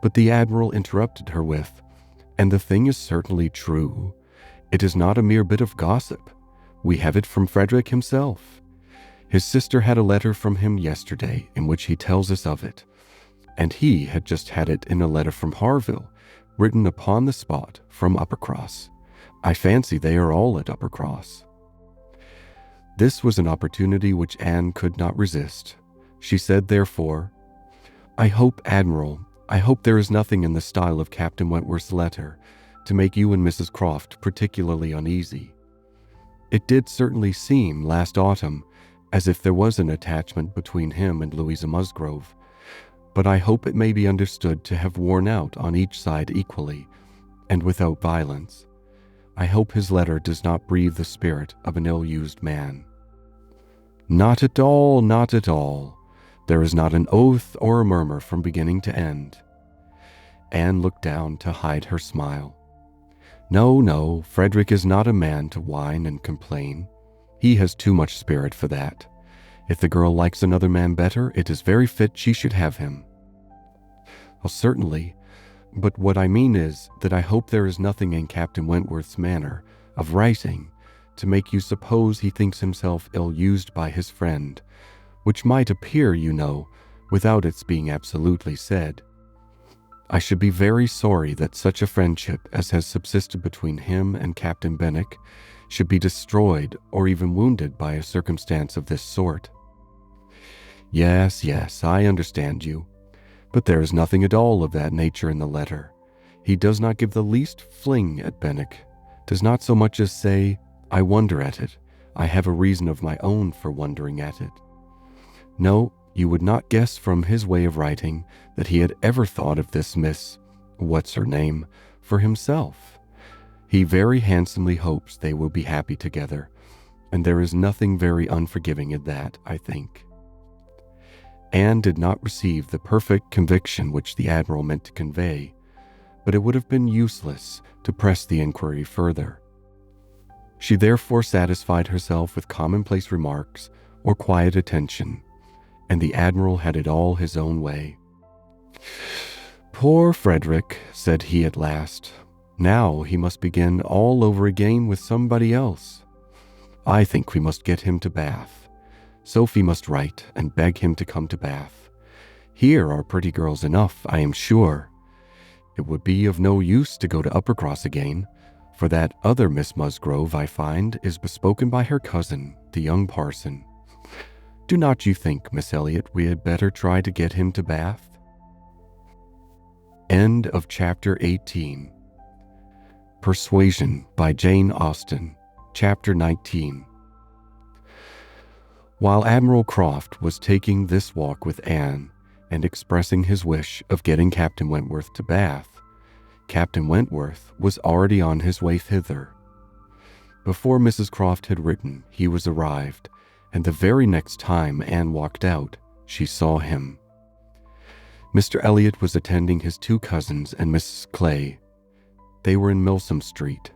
[SPEAKER 1] But the Admiral interrupted her with, and the thing is certainly true. It is not a mere bit of gossip. We have it from Frederick himself. His sister had a letter from him yesterday in which he tells us of it, and he had just had it in a letter from Harville, written upon the spot from Uppercross. I fancy they are all at Uppercross. This was an opportunity which Anne could not resist. She said, therefore, I hope, Admiral, there is nothing in the style of Captain Wentworth's letter to make you and Mrs. Croft particularly uneasy. It did certainly seem last autumn as if there was an attachment between him and Louisa Musgrove, but I hope it may be understood to have worn out on each side equally, and without violence. I hope his letter does not breathe the spirit of an ill-used man. Not at all, not at all. There is not an oath or a murmur from beginning to end. Anne looked down to hide her smile. No, no, Frederick is not a man to whine and complain. He has too much spirit for that. If the girl likes another man better, it is very fit she should have him. Well, certainly, but what I mean is that I hope there is nothing in Captain Wentworth's manner of writing to make you suppose he thinks himself ill-used by his friend, which might appear, without its being absolutely said. I should be very sorry that such a friendship as has subsisted between him and Captain Benwick should be destroyed or even wounded by a circumstance of this sort. Yes, yes, I understand you. But there is nothing at all of that nature in the letter. He does not give the least fling at Benwick, does not so much as say, I wonder at it. I have a reason of my own for wondering at it. No, you would not guess from his way of writing that he had ever thought of this Miss, what's-her-name, for himself. He very handsomely hopes they will be happy together, and there is nothing very unforgiving in that, I think. Anne did not receive the perfect conviction which the Admiral meant to convey, but it would have been useless to press the inquiry further. She therefore satisfied herself with commonplace remarks or quiet attention, and the Admiral had it all his own way. "Poor Frederick," said he at last. "Now he must begin all over again with somebody else. I think we must get him to Bath. Sophie must write and beg him to come to Bath. Here are pretty girls enough, I am sure. It would be of no use to go to Uppercross again, for that other Miss Musgrove, I find, is bespoken by her cousin, the young parson. Do not you think, Miss Elliot, we had better try to get him to Bath?" End of chapter 18. Persuasion by Jane Austen, chapter 19. While Admiral Croft was taking this walk with Anne and expressing his wish of getting Captain Wentworth to Bath, Captain Wentworth was already on his way thither. Before Mrs. Croft had written, he was arrived, and the very next time Anne walked out, she saw him. Mr. Elliot was attending his two cousins and Mrs. Clay. They were in Milsom Street.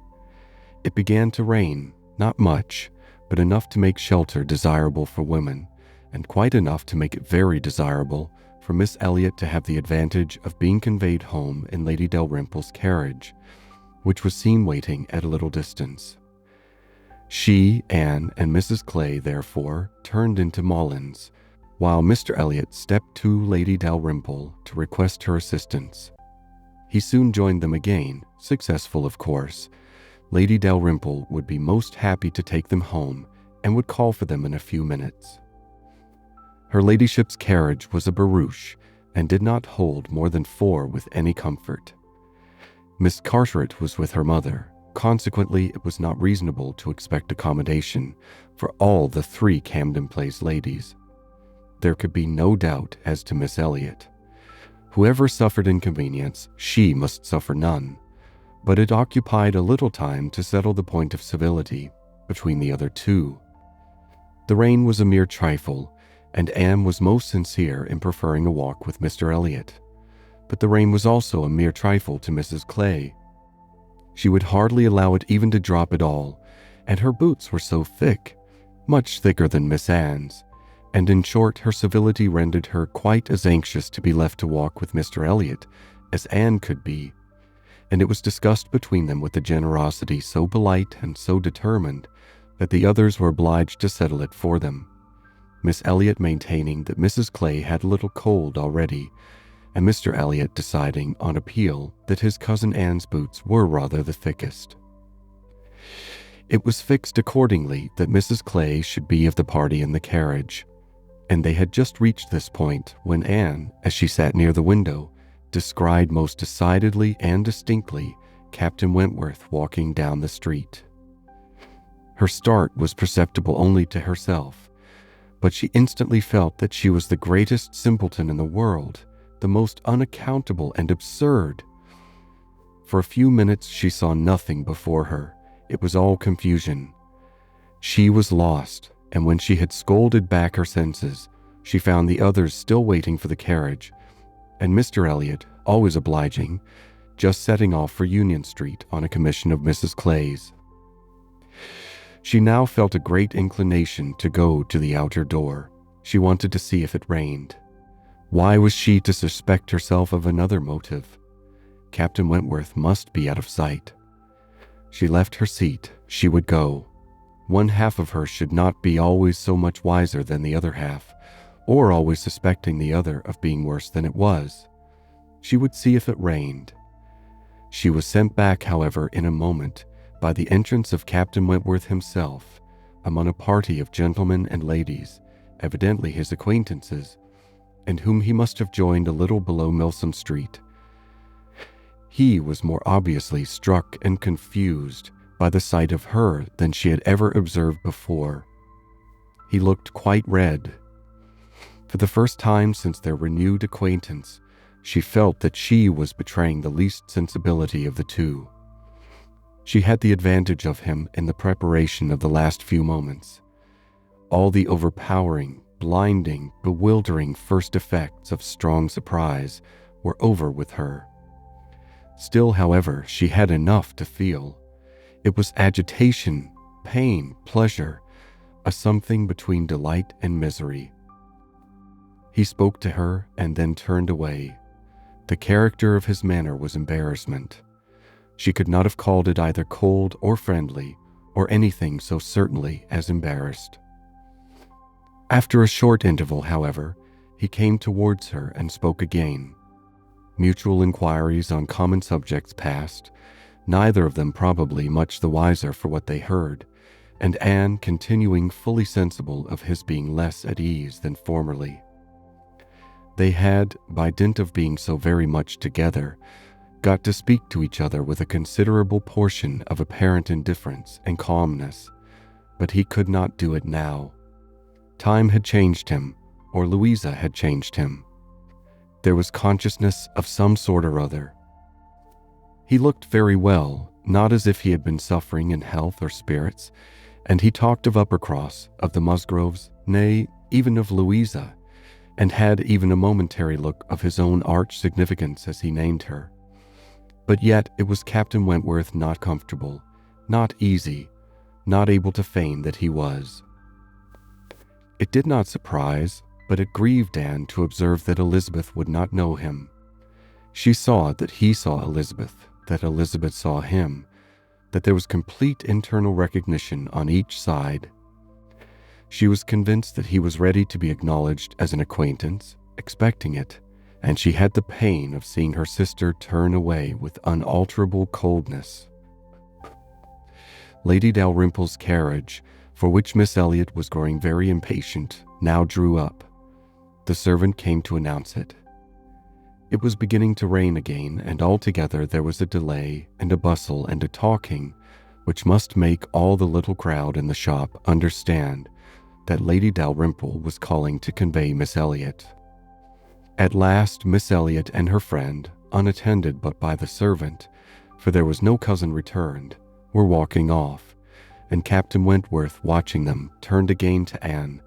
[SPEAKER 1] It began to rain, not much, but enough to make shelter desirable for women, and quite enough to make it very desirable for Miss Elliot to have the advantage of being conveyed home in Lady Dalrymple's carriage, which was seen waiting at a little distance. She, Anne, and Mrs. Clay, therefore, turned into Mullins, while Mr. Elliot stepped to Lady Dalrymple to request her assistance. He soon joined them again, successful of course. Lady Dalrymple would be most happy to take them home and would call for them in a few minutes. Her ladyship's carriage was a barouche and did not hold more than 4 with any comfort. Miss Carteret was with her mother. Consequently, it was not reasonable to expect accommodation for all the 3 Camden Place ladies. There could be no doubt as to Miss Elliot. Whoever suffered inconvenience, she must suffer none, but it occupied a little time to settle the point of civility between the other 2. The rain was a mere trifle, and Anne was most sincere in preferring a walk with Mr. Elliot, but the rain was also a mere trifle to Mrs. Clay. She would hardly allow it even to drop at all, and her boots were so thick, much thicker than Miss Anne's, and in short her civility rendered her quite as anxious to be left to walk with Mr. Elliot as Anne could be, and it was discussed between them with a generosity so polite and so determined that the others were obliged to settle it for them, Miss Elliot maintaining that Mrs. Clay had a little cold already, and Mr. Elliot deciding on appeal that his cousin Anne's boots were rather the thickest. It was fixed accordingly that Mrs. Clay should be of the party in the carriage, and they had just reached this point when Anne, as she sat near the window, descried most decidedly and distinctly Captain Wentworth walking down the street. Her start was perceptible only to herself, but she instantly felt that she was the greatest simpleton in the world, the most unaccountable and absurd. For a few minutes she saw nothing before her. It was all confusion. She was lost, and when she had scolded back her senses, she found the others still waiting for the carriage, and Mr. Elliot, always obliging, just setting off for Union Street on a commission of Mrs. Clay's. She now felt a great inclination to go to the outer door. She wanted to see if it rained. Why was she to suspect herself of another motive? Captain Wentworth must be out of sight. She left her seat. She would go. One half of her should not be always so much wiser than the other half, or always suspecting the other of being worse than it was. She would see if it rained. She was sent back, however, in a moment, by the entrance of Captain Wentworth himself, among a party of gentlemen and ladies, evidently his acquaintances, and whom he must have joined a little below Milsom Street. He was more obviously struck and confused by the sight of her than she had ever observed before. He looked quite red. For the first time since their renewed acquaintance, she felt that she was betraying the least sensibility of the 2. She had the advantage of him in the preparation of the last few moments. All the overpowering, blinding, bewildering first effects of strong surprise were over with her. Still, however, she had enough to feel. It was agitation, pain, pleasure, a something between delight and misery. He spoke to her and then turned away. The character of his manner was embarrassment. She could not have called it either cold or friendly, or anything so certainly as embarrassed. After a short interval, however, he came towards her and spoke again. Mutual inquiries on common subjects passed, neither of them probably much the wiser for what they heard, and Anne continuing fully sensible of his being less at ease than formerly. They had, by dint of being so very much together, got to speak to each other with a considerable portion of apparent indifference and calmness, but he could not do it now. Time had changed him, or Louisa had changed him. There was consciousness of some sort or other. He looked very well, not as if he had been suffering in health or spirits, and he talked of Uppercross, of the Musgroves, nay, even of Louisa, and had even a momentary look of his own arch significance as he named her. But yet it was Captain Wentworth not comfortable, not easy, not able to feign that he was. It did not surprise, but it grieved Anne to observe that Elizabeth would not know him. She saw that he saw Elizabeth, that Elizabeth saw him, that there was complete internal recognition on each side. She was convinced that he was ready to be acknowledged as an acquaintance, expecting it, and she had the pain of seeing her sister turn away with unalterable coldness. Lady Dalrymple's carriage, for which Miss Elliot was growing very impatient, now drew up. The servant came to announce it. It was beginning to rain again, and altogether there was a delay and a bustle and a talking which must make all the little crowd in the shop understand that Lady Dalrymple was calling to convey Miss Elliot. At last Miss Elliot and her friend, unattended but by the servant, for there was no cousin returned, were walking off, and Captain Wentworth, watching them, turned again to Anne,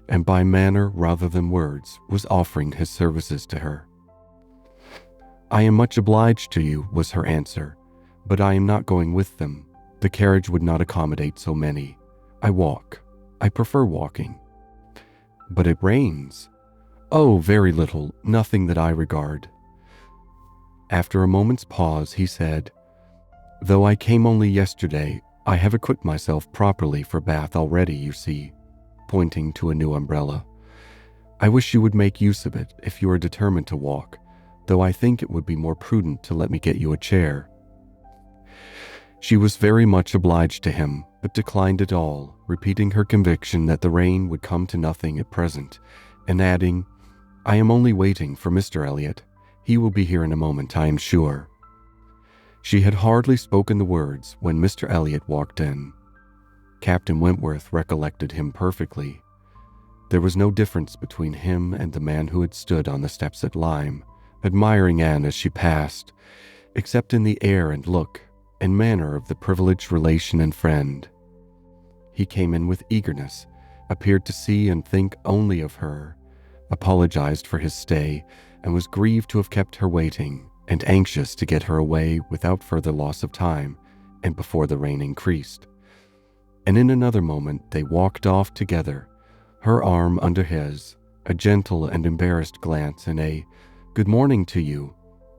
[SPEAKER 1] and by manner rather than words was offering his services to her. "I am much obliged to you," was her answer, "but I am not going with them. The carriage would not accommodate so many. I walk. I prefer walking." "But it rains." "Oh, very little, nothing that I regard." After a moment's pause, he said, "Though I came only yesterday, I have equipped myself properly for Bath already, you see," pointing to a new umbrella. "I wish you would make use of it if you are determined to walk, though I think it would be more prudent to let me get you a chair." She was very much obliged to him, but declined it all, repeating her conviction that the rain would come to nothing at present, and adding, "I am only waiting for Mr. Elliot. He will be here in a moment, I am sure." She had hardly spoken the words when Mr. Elliot walked in. Captain Wentworth recollected him perfectly. There was no difference between him and the man who had stood on the steps at Lyme, admiring Anne as she passed, except in the air and look and manner of the privileged relation and friend. He came in with eagerness, appeared to see and think only of her, apologized for his stay, and was grieved to have kept her waiting, and anxious to get her away without further loss of time, and before the rain increased. And in another moment they walked off together, her arm under his, a gentle and embarrassed glance and a "Good morning to you,"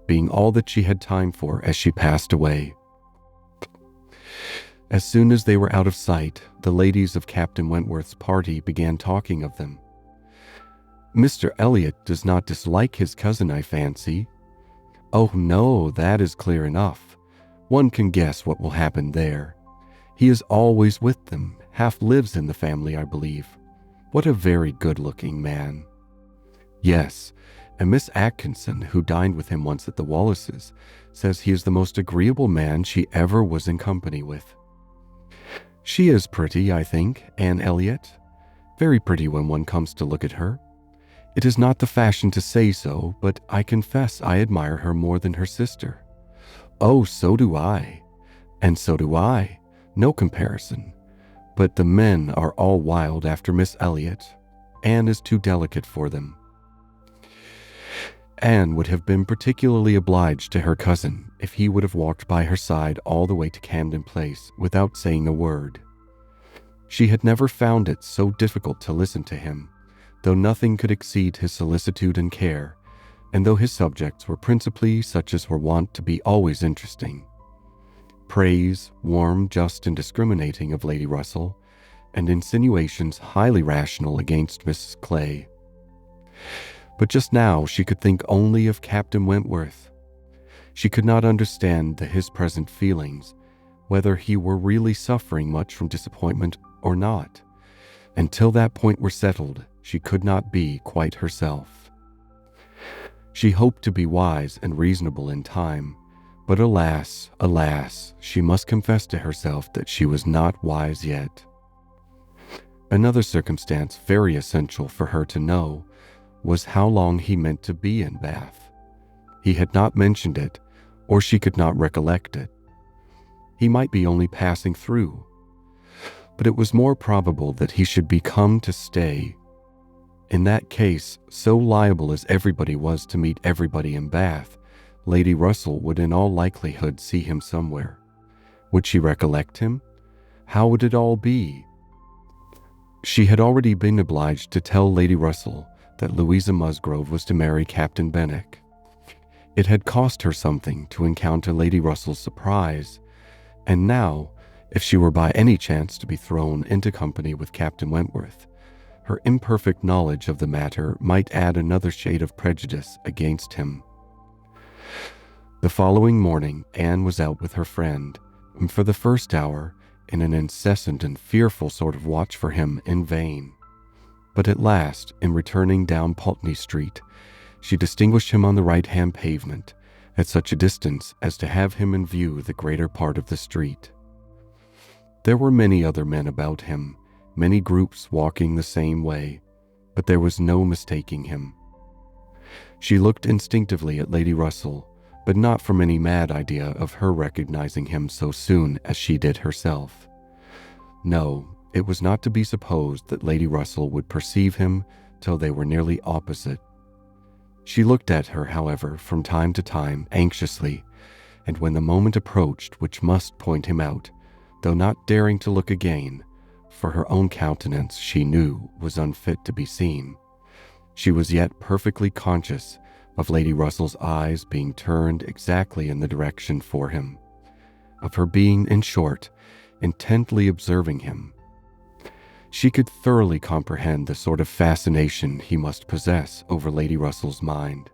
[SPEAKER 1] being all that she had time for as she passed away. As soon as they were out of sight, the ladies of Captain Wentworth's party began talking of them. "Mr. Elliot does not dislike his cousin, I fancy." "Oh no, that is clear enough. One can guess what will happen there. He is always with them, half lives in the family, I believe. What a very good-looking man." "Yes, and Miss Atkinson, who dined with him once at the Wallaces, says he is the most agreeable man she ever was in company with." "She is pretty, I think, Anne Elliot. Very pretty when one comes to look at her. It is not the fashion to say so, but I confess I admire her more than her sister." "Oh, so do I. And so do I. No comparison. But the men are all wild after Miss Elliot. Anne is too delicate for them." Anne would have been particularly obliged to her cousin if he would have walked by her side all the way to Camden Place without saying a word. She had never found it so difficult to listen to him, though nothing could exceed his solicitude and care, and though his subjects were principally such as were wont to be always interesting. Praise, warm, just, and discriminating of Lady Russell, and insinuations highly rational against Mrs. Clay. But just now she could think only of Captain Wentworth. She could not understand his present feelings, whether he were really suffering much from disappointment or not. Until that point were settled, she could not be quite herself. She hoped to be wise and reasonable in time, but alas, alas, she must confess to herself that she was not wise yet. Another circumstance very essential for her to know was how long he meant to be in Bath. He had not mentioned it, or she could not recollect it. He might be only passing through, but it was more probable that he should be come to stay. In that case, so liable as everybody was to meet everybody in Bath, Lady Russell would in all likelihood see him somewhere. Would she recollect him? How would it all be? She had already been obliged to tell Lady Russell that Louisa Musgrove was to marry Captain Benwick. It had cost her something to encounter Lady Russell's surprise, and now, if she were by any chance to be thrown into company with Captain Wentworth, her imperfect knowledge of the matter might add another shade of prejudice against him. The following morning, Anne was out with her friend, and for the first hour, in an incessant and fearful sort of watch for him in vain. But at last, in returning down Pulteney Street, she distinguished him on the right-hand pavement, at such a distance as to have him in view the greater part of the street. There were many other men about him, many groups walking the same way, but there was no mistaking him. She looked instinctively at Lady Russell, but not from any mad idea of her recognizing him so soon as she did herself. No, it was not to be supposed that Lady Russell would perceive him till they were nearly opposite. She looked at her, however, from time to time, anxiously, and when the moment approached which must point him out, though not daring to look again, for her own countenance, she knew, was unfit to be seen, she was yet perfectly conscious of Lady Russell's eyes being turned exactly in the direction for him, of her being, in short, intently observing him. She could thoroughly comprehend the sort of fascination he must possess over Lady Russell's mind,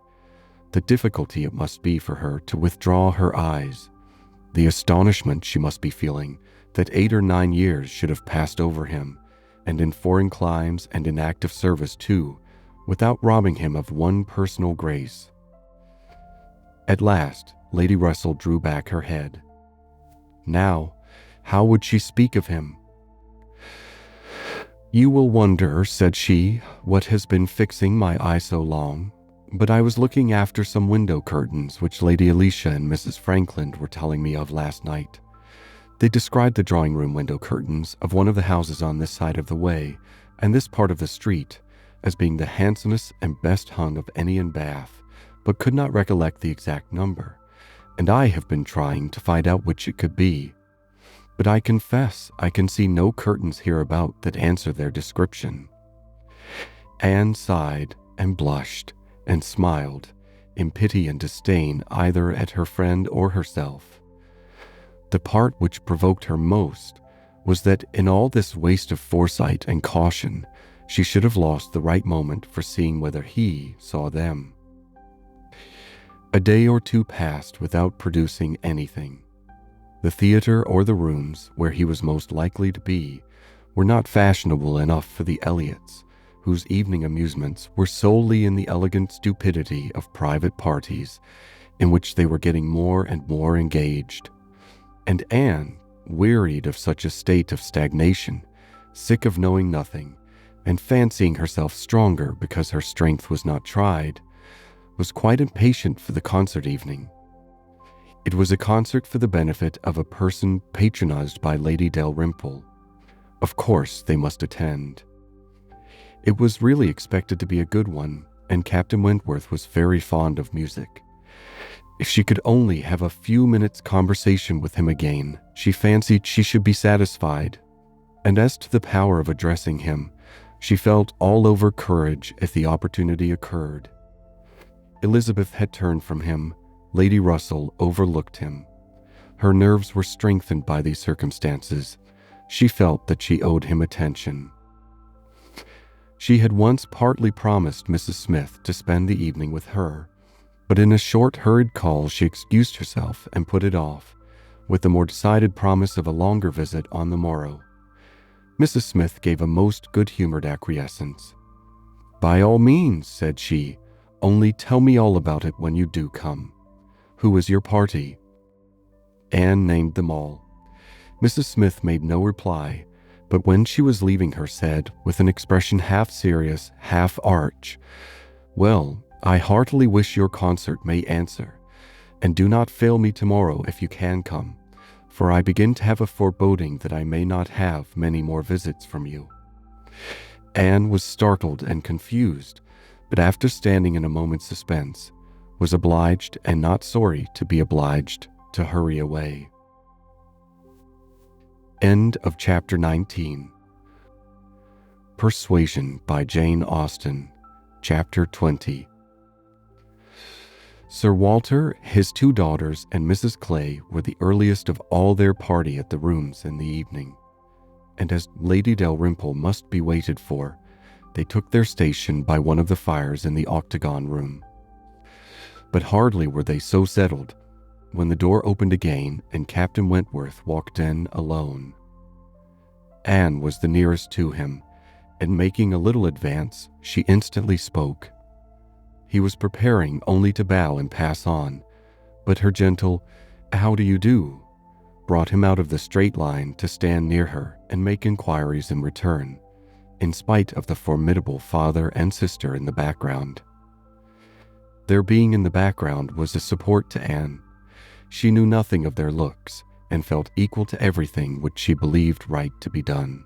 [SPEAKER 1] the difficulty it must be for her to withdraw her eyes, the astonishment she must be feeling that 8 or 9 years should have passed over him, and in foreign climes and in active service too, without robbing him of one personal grace. At last, Lady Russell drew back her head. Now, how would she speak of him? "You will wonder," said she, "what has been fixing my eye so long, but I was looking after some window curtains which Lady Alicia and Mrs. Frankland were telling me of last night. They described the drawing-room window curtains of one of the houses on this side of the way and this part of the street as being the handsomest and best hung of any in Bath, but could not recollect the exact number, and I have been trying to find out which it could be. But I confess I can see no curtains hereabout that answer their description." Anne sighed and blushed and smiled, in pity and disdain either at her friend or herself. The part which provoked her most was that in all this waste of foresight and caution, she should have lost the right moment for seeing whether he saw them. A day or two passed without producing anything. The theater or the rooms where he was most likely to be were not fashionable enough for the Elliots, whose evening amusements were solely in the elegant stupidity of private parties, in which they were getting more and more engaged. And Anne, wearied of such a state of stagnation, sick of knowing nothing, and fancying herself stronger because her strength was not tried, was quite impatient for the concert evening. It was a concert for the benefit of a person patronized by Lady Dalrymple. Of course they must attend. It was really expected to be a good one, and Captain Wentworth was very fond of music. If she could only have a few minutes' conversation with him again, she fancied she should be satisfied. And as to the power of addressing him, she felt all over courage if the opportunity occurred. Elizabeth had turned from him. Lady Russell overlooked him. Her nerves were strengthened by these circumstances. She felt that she owed him attention. She had once partly promised Mrs. Smith to spend the evening with her, but in a short, hurried call she excused herself and put it off, with the more decided promise of a longer visit on the morrow. Mrs. Smith gave a most good-humored acquiescence. "By all means," said she, "only tell me all about it when you do come. Who is your party?" Anne named them all. Mrs. Smith made no reply, but when she was leaving her said, with an expression half serious, half arch, "Well, I heartily wish your concert may answer, and do not fail me tomorrow if you can come, for I begin to have a foreboding that I may not have many more visits from you." Anne was startled and confused, but after standing in a moment's suspense, was obliged, and not sorry to be obliged, to hurry away. End of chapter 19. Persuasion by Jane Austen, chapter 20. Sir Walter, his 2 daughters, and Mrs. Clay were the earliest of all their party at the rooms in the evening, and as Lady Dalrymple must be waited for, they took their station by one of the fires in the octagon room. But hardly were they so settled when the door opened again and Captain Wentworth walked in alone. Anne was the nearest to him, and making a little advance, she instantly spoke. He was preparing only to bow and pass on, but her gentle "How do you do?" brought him out of the straight line to stand near her and make inquiries in return, in spite of the formidable father and sister in the background. Their being in the background was a support to Anne. She knew nothing of their looks, and felt equal to everything which she believed right to be done.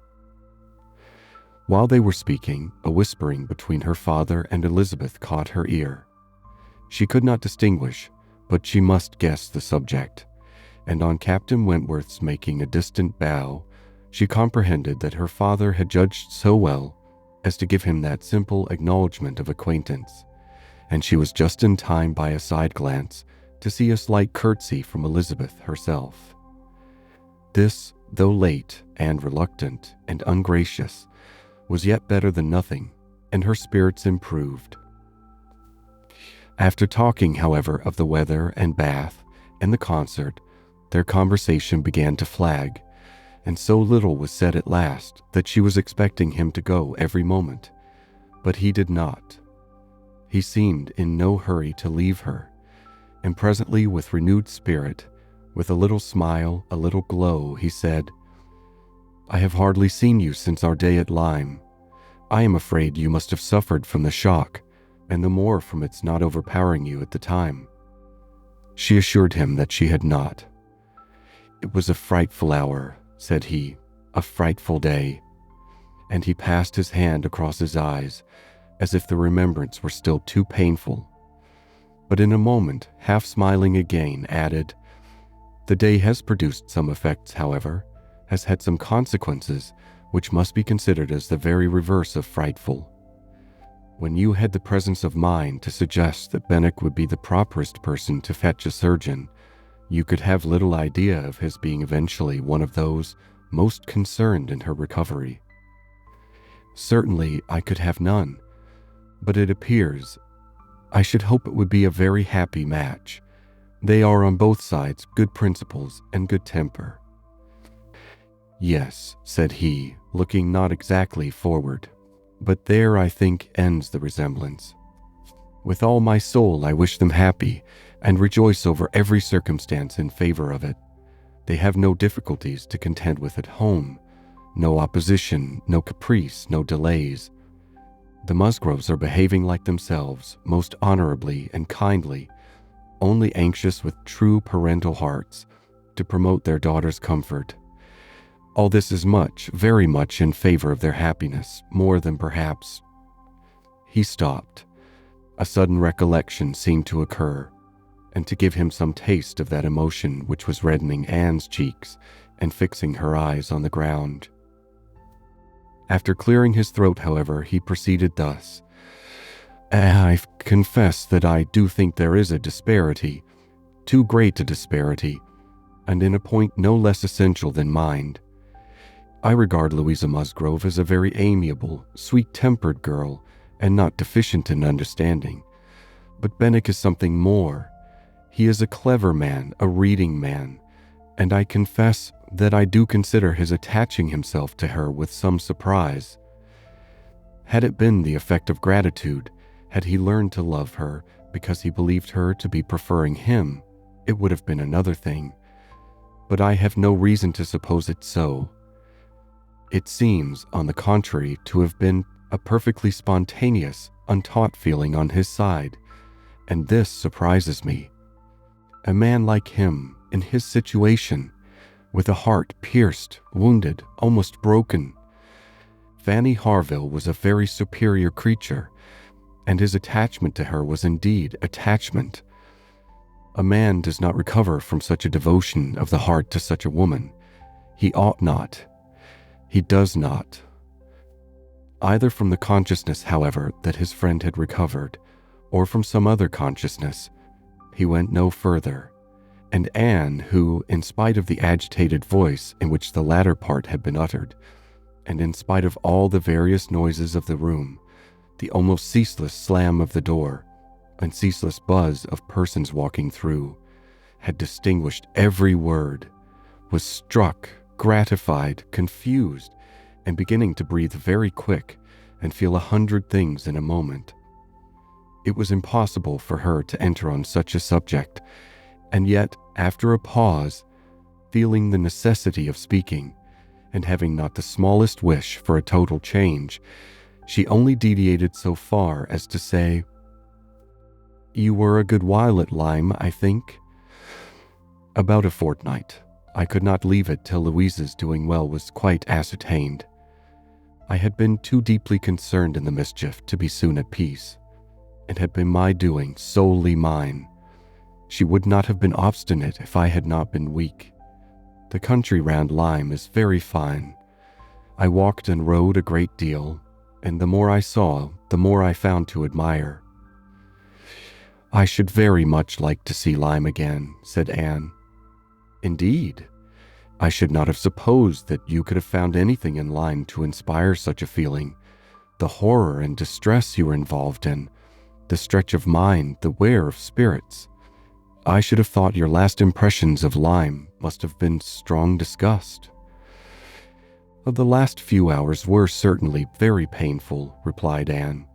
[SPEAKER 1] While they were speaking, a whispering between her father and Elizabeth caught her ear. She could not distinguish, but she must guess the subject, and on Captain Wentworth's making a distant bow, she comprehended that her father had judged so well as to give him that simple acknowledgment of acquaintance, and she was just in time by a side glance to see a slight curtsy from Elizabeth herself. This, though late and reluctant and ungracious, was yet better than nothing, and her spirits improved. After talking, however, of the weather and Bath and the concert, their conversation began to flag, and so little was said at last that she was expecting him to go every moment, but he did not. He seemed in no hurry to leave her, and presently, with renewed spirit, with a little smile, a little glow, he said, "I have hardly seen you since our day at Lyme. I am afraid you must have suffered from the shock, and the more from its not overpowering you at the time." She assured him that she had not. "It was a frightful hour," said he, "a frightful day," and he passed his hand across his eyes, as if the remembrance were still too painful. But in a moment, half smiling again, added, "The day has produced some effects, however, has had some consequences which must be considered as the very reverse of frightful. When you had the presence of mind to suggest that Benwick would be the properest person to fetch a surgeon, you could have little idea of his being eventually one of those most concerned in her recovery." "Certainly I could have none, but it appears, I should hope it would be a very happy match. They are on both sides good principles and good temper." "Yes," said he, looking not exactly forward, "but there, I think, ends the resemblance. With all my soul I wish them happy, and rejoice over every circumstance in favor of it. They have no difficulties to contend with at home, no opposition, no caprice, no delays. The Musgroves are behaving like themselves, most honorably and kindly, only anxious with true parental hearts to promote their daughter's comfort. All this is much, very much in favor of their happiness, more than perhaps—" He stopped. A sudden recollection seemed to occur, and to give him some taste of that emotion which was reddening Anne's cheeks and fixing her eyes on the ground. After clearing his throat, however, he proceeded thus. I confess that I do think there is a disparity, too great a disparity, and in a point no less essential than mind. I regard Louisa Musgrove as a very amiable, sweet-tempered girl, and not deficient in understanding. But Benwick is something more. He is a clever man, a reading man, and I confess that I do consider his attaching himself to her with some surprise. Had it been the effect of gratitude, had he learned to love her because he believed her to be preferring him, it would have been another thing. But I have no reason to suppose it so. It seems, on the contrary, to have been a perfectly spontaneous, untaught feeling on his side, and this surprises me. A man like him, in his situation, with a heart pierced, wounded, almost broken. Fanny Harville was a very superior creature, and his attachment to her was indeed attachment. A man does not recover from such a devotion of the heart to such a woman. He ought not. He does not. Either from the consciousness, however, that his friend had recovered, or from some other consciousness, he went no further, and Anne, who, in spite of the agitated voice in which the latter part had been uttered, and in spite of all the various noises of the room, the almost ceaseless slam of the door, and ceaseless buzz of persons walking through, had distinguished every word, was struck, gratified, confused, and beginning to breathe very quick and feel 100 things in a moment. It was impossible for her to enter on such a subject, and yet, after a pause, feeling the necessity of speaking, and having not the smallest wish for a total change, she only deviated so far as to say, "You were a good while at Lyme, I think?" "About a fortnight. I could not leave it till Louisa's doing well was quite ascertained. I had been too deeply concerned in the mischief to be soon at peace. It had been my doing, solely mine. She would not have been obstinate if I had not been weak. The country round Lyme is very fine. I walked and rode a great deal, and the more I saw, the more I found to admire." "I should very much like to see Lyme again," said Anne. "Indeed, I should not have supposed that you could have found anything in Lyme to inspire such a feeling. The horror and distress you were involved in, the stretch of mind, the wear of spirits. I should have thought your last impressions of Lyme must have been strong disgust." "The last few hours were certainly very painful," replied Anne.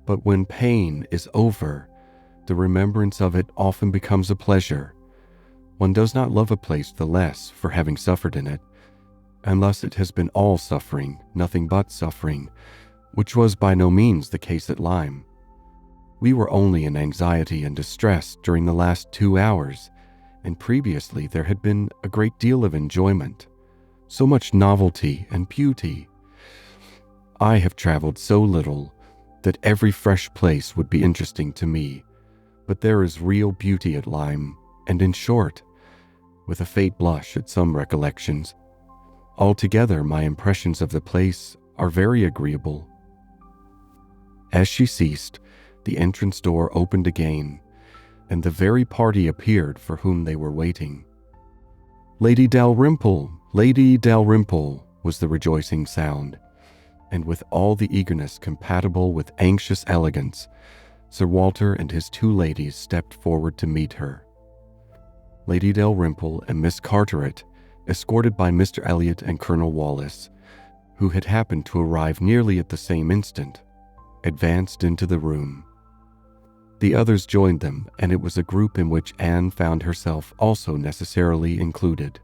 [SPEAKER 1] "But when pain is over, the remembrance of it often becomes a pleasure. One does not love a place the less for having suffered in it, unless it has been all suffering, nothing but suffering, which was by no means the case at Lyme. We were only in anxiety and distress during the last 2 hours, and previously there had been a great deal of enjoyment, so much novelty and beauty. I have traveled so little that every fresh place would be interesting to me, but there is real beauty at Lyme, and in short, with a faint blush at some recollections, altogether my impressions of the place are very agreeable." As she ceased, the entrance door opened again, and the very party appeared for whom they were waiting. "Lady Dalrymple! Lady Dalrymple!" was the rejoicing sound, and with all the eagerness compatible with anxious elegance, Sir Walter and his 2 ladies stepped forward to meet her. Lady Dalrymple and Miss Carteret, escorted by Mr. Elliot and Colonel Wallis, who had happened to arrive nearly at the same instant, advanced into the room. The others joined them, and it was a group in which Anne found herself also necessarily included.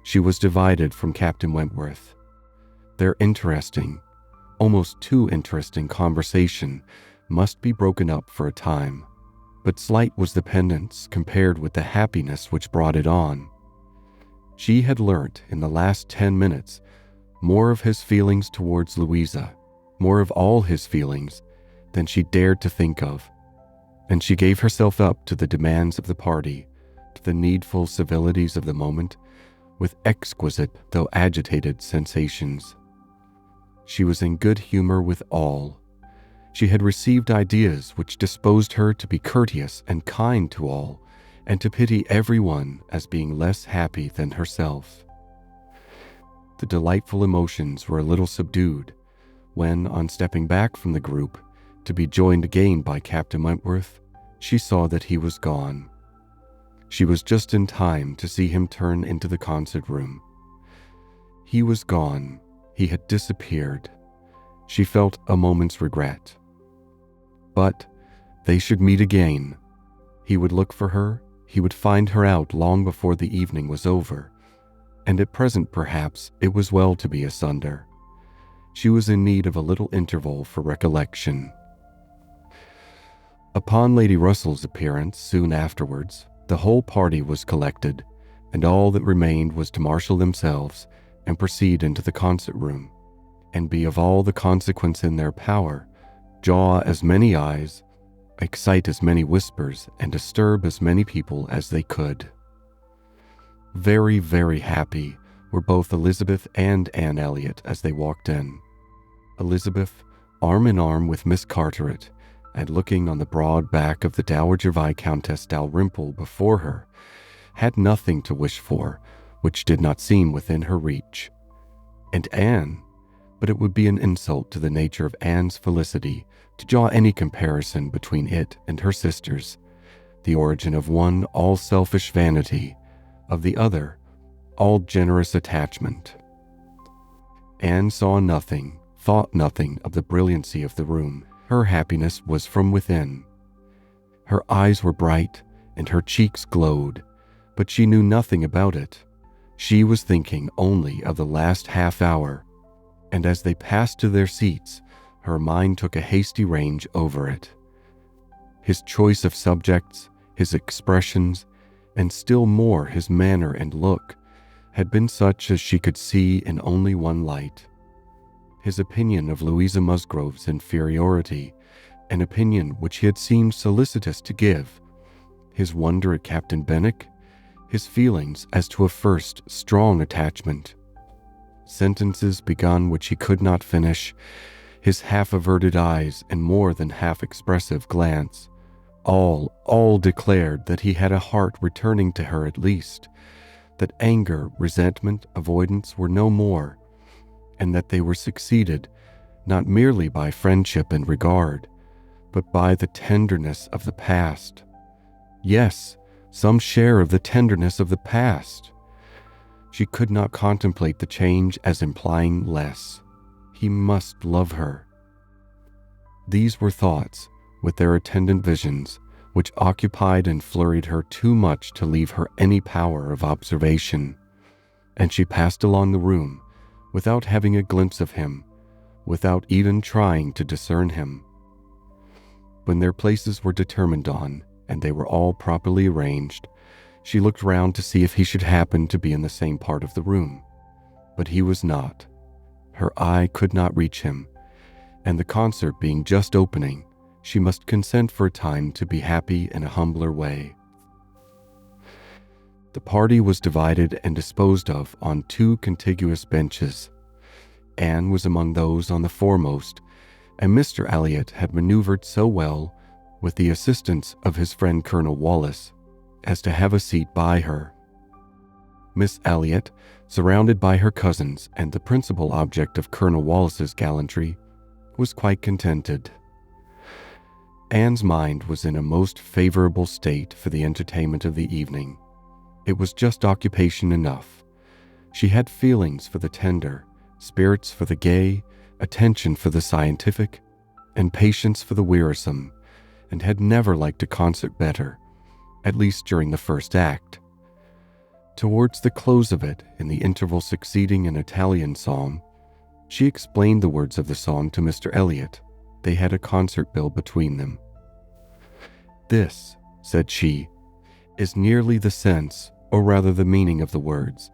[SPEAKER 1] She was divided from Captain Wentworth. Their interesting, almost too interesting conversation must be broken up for a time, but slight was the penance compared with the happiness which brought it on. She had learnt in the last 10 minutes more of his feelings towards Louisa, more of all his feelings, than she dared to think of, and she gave herself up to the demands of the party, to the needful civilities of the moment, with exquisite though agitated sensations. She was in good humor with all. She had received ideas which disposed her to be courteous and kind to all, and to pity everyone as being less happy than herself. The delightful emotions were a little subdued when, on stepping back from the group to be joined again by Captain Wentworth, she saw that he was gone. She was just in time to see him turn into the concert room. He was gone. He had disappeared. She felt a moment's regret. But they should meet again. He would look for her. He would find her out long before the evening was over. And at present, perhaps, it was well to be asunder. She was in need of a little interval for recollection. Upon Lady Russell's appearance soon afterwards, the whole party was collected, and all that remained was to marshal themselves and proceed into the concert room, and be of all the consequence in their power, draw as many eyes, excite as many whispers, and disturb as many people as they could. Very, very happy were both Elizabeth and Anne Elliot as they walked in. Elizabeth, arm in arm with Miss Carteret, and looking on the broad back of the Dowager Viscountess Dalrymple before her, had nothing to wish for which did not seem within her reach. And Anne, but it would be an insult to the nature of Anne's felicity to draw any comparison between it and her sisters, the origin of one all selfish vanity, of the other all generous attachment. Anne saw nothing, thought nothing of the brilliancy of the room. Her happiness was from within. Her eyes were bright and her cheeks glowed, but she knew nothing about it. She was thinking only of the last half hour, and as they passed to their seats, her mind took a hasty range over it. His choice of subjects, his expressions, and still more his manner and look, had been such as she could see in only one light. His opinion of Louisa Musgrove's inferiority, an opinion which he had seemed solicitous to give, his wonder at Captain Benwick, his feelings as to a first strong attachment, sentences begun which he could not finish, his half-averted eyes and more than half-expressive glance, all declared that he had a heart returning to her at least, that anger, resentment, avoidance were no more, and that they were succeeded not merely by friendship and regard, but by the tenderness of the past. Yes, some share of the tenderness of the past. She could not contemplate the change as implying less. He must love her. These were thoughts, with their attendant visions, which occupied and flurried her too much to leave her any power of observation, and she passed along the room without having a glimpse of him, without even trying to discern him. When their places were determined on, and they were all properly arranged, she looked round to see if he should happen to be in the same part of the room, but he was not. Her eye could not reach him, and the concert being just opening, she must consent for a time to be happy in a humbler way. The party was divided and disposed of on two contiguous benches. Anne was among those on the foremost, and Mr. Elliot had maneuvered so well, with the assistance of his friend Colonel Wallace, as to have a seat by her. Miss Elliot, surrounded by her cousins and the principal object of Colonel Wallace's gallantry, was quite contented. Anne's mind was in a most favorable state for the entertainment of the evening. It was just occupation enough. She had feelings for the tender, spirits for the gay, attention for the scientific, and patience for the wearisome, and had never liked a concert better, at least during the first act. Towards the close of it, in the interval succeeding an Italian song, she explained the words of the song to Mr. Elliot. They had a concert bill between them. "This," said she, "is nearly the sense, or rather the meaning of the words,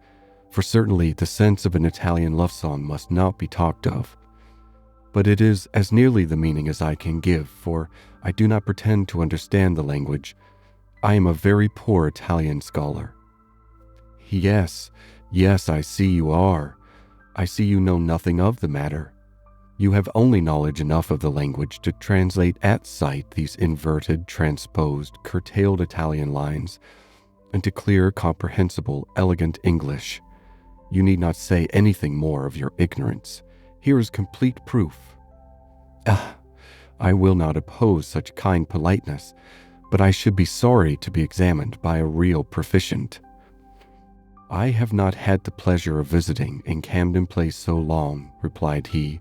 [SPEAKER 1] for certainly the sense of an Italian love song must not be talked of. But it is as nearly the meaning as I can give, for I do not pretend to understand the language. I am a very poor Italian scholar." Yes, I see you are. I see you know nothing of the matter. You have only knowledge enough of the language to translate at sight these inverted, transposed, curtailed Italian lines into clear, comprehensible, elegant English. You need not say anything more of your ignorance. Here is complete proof. I will not oppose such kind politeness, but I should be sorry to be examined by a real proficient. I have not had the pleasure of visiting in Camden Place so long, replied he,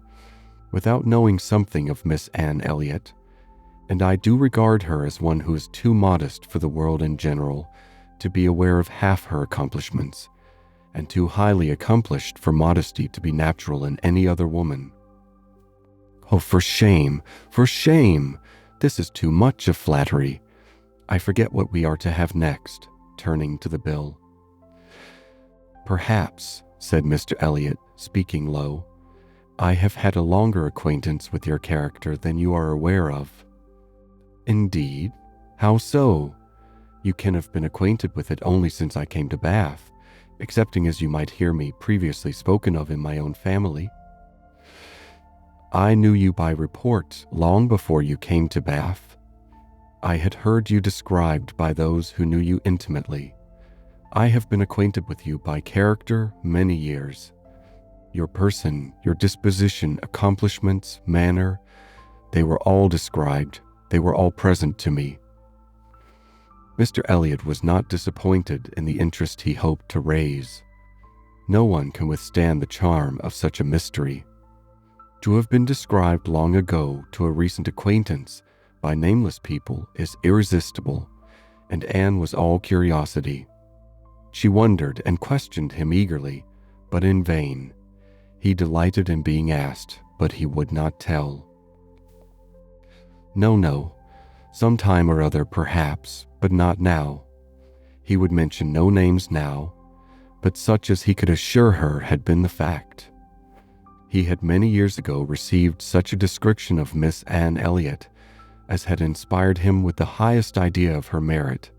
[SPEAKER 1] without knowing something of Miss Anne Elliot, and I do regard her as one who is too modest for the world in general to be aware of half her accomplishments, and too highly accomplished for modesty to be natural in any other woman. Oh, for shame, for shame! This is too much of flattery. I forget what we are to have next, turning to the bill. Perhaps, said Mr. Elliot, speaking low, I have had a longer acquaintance with your character than you are aware of. Indeed? How so? You can have been acquainted with it only since I came to Bath, excepting as you might hear me previously spoken of in my own family. I knew you by report long before you came to Bath. I had heard you described by those who knew you intimately. I have been acquainted with you by character many years. Your person, your disposition, accomplishments, manner, they were all described, they were all present to me. Mr. Elliot was not disappointed in the interest he hoped to raise. No one can withstand the charm of such a mystery. To have been described long ago to a recent acquaintance by nameless people is irresistible, and Anne was all curiosity. She wondered and questioned him eagerly, but in vain. He delighted in being asked, but he would not tell. No, some time or other perhaps, but not now. He would mention no names now, but such as he could assure her had been the fact. He had many years ago received such a description of Miss Anne Elliot as had inspired him with the highest idea of her merit,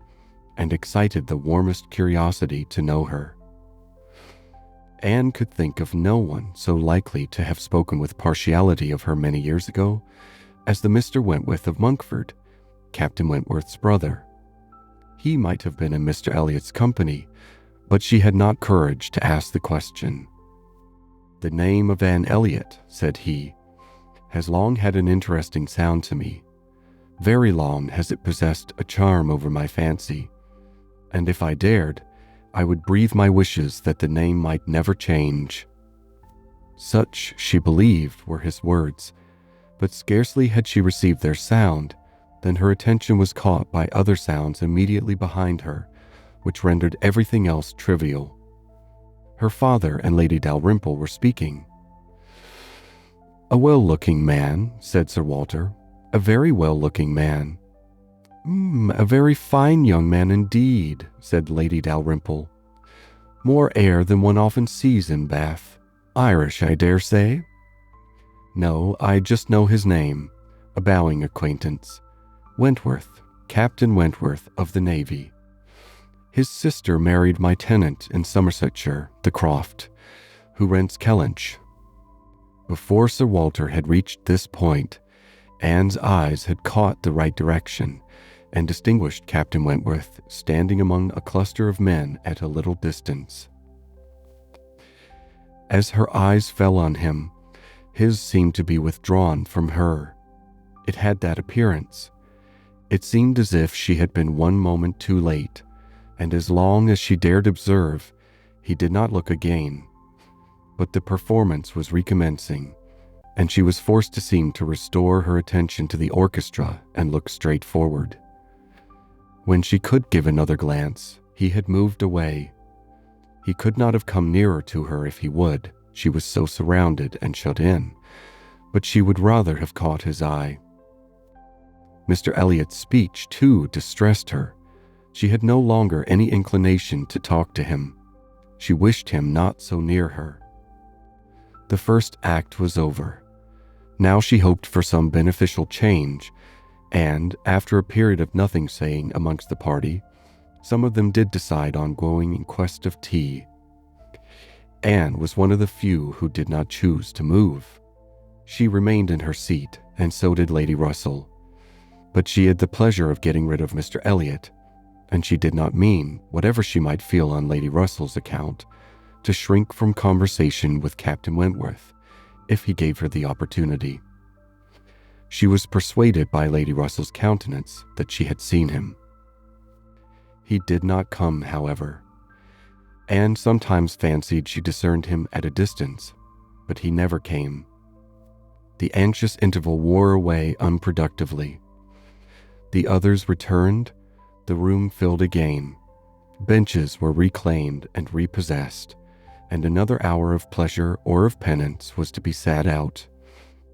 [SPEAKER 1] and excited the warmest curiosity to know her. Anne could think of no one so likely to have spoken with partiality of her many years ago as the Mr. Wentworth of Monkford, Captain Wentworth's brother. He might have been in Mr. Elliot's company, but she had not courage to ask the question. The name of Anne Elliot, said he, has long had an interesting sound to me. Very long has it possessed a charm over my fancy, and if I dared, I would breathe my wishes that the name might never change. Such, she believed, were his words, but scarcely had she received their sound than her attention was caught by other sounds immediately behind her, which rendered everything else trivial. Her father and Lady Dalrymple were speaking. "A well-looking man," said Sir Walter, "a very well-looking man." "A very fine young man indeed," said Lady Dalrymple. "More air than one often sees in Bath. Irish, I dare say?" "No, I just know his name. A bowing acquaintance. Wentworth, Captain Wentworth of the Navy. His sister married my tenant in Somersetshire, the Croft, who rents Kellynch." Before Sir Walter had reached this point, Anne's eyes had caught the right direction and distinguished Captain Wentworth standing among a cluster of men at a little distance. As her eyes fell on him, his seemed to be withdrawn from her. It had that appearance. It seemed as if she had been one moment too late, and as long as she dared observe, he did not look again. But the performance was recommencing, and she was forced to seem to restore her attention to the orchestra and look straight forward. When she could give another glance, he had moved away. He could not have come nearer to her if he would, she was so surrounded and shut in, but she would rather have caught his eye. Mr. Elliot's speech, too, distressed her. She had no longer any inclination to talk to him. She wished him not so near her. The first act was over. Now she hoped for some beneficial change, and, after a period of nothing saying amongst the party, some of them did decide on going in quest of tea. Anne was one of the few who did not choose to move. She remained in her seat, and so did Lady Russell. But she had the pleasure of getting rid of Mr. Elliot, and she did not mean, whatever she might feel on Lady Russell's account, to shrink from conversation with Captain Wentworth if he gave her the opportunity. She was persuaded by Lady Russell's countenance that she had seen him. He did not come, however. Anne sometimes fancied she discerned him at a distance, but he never came. The anxious interval wore away unproductively. The others returned, the room filled again, benches were reclaimed and repossessed, and another hour of pleasure or of penance was to be sat out.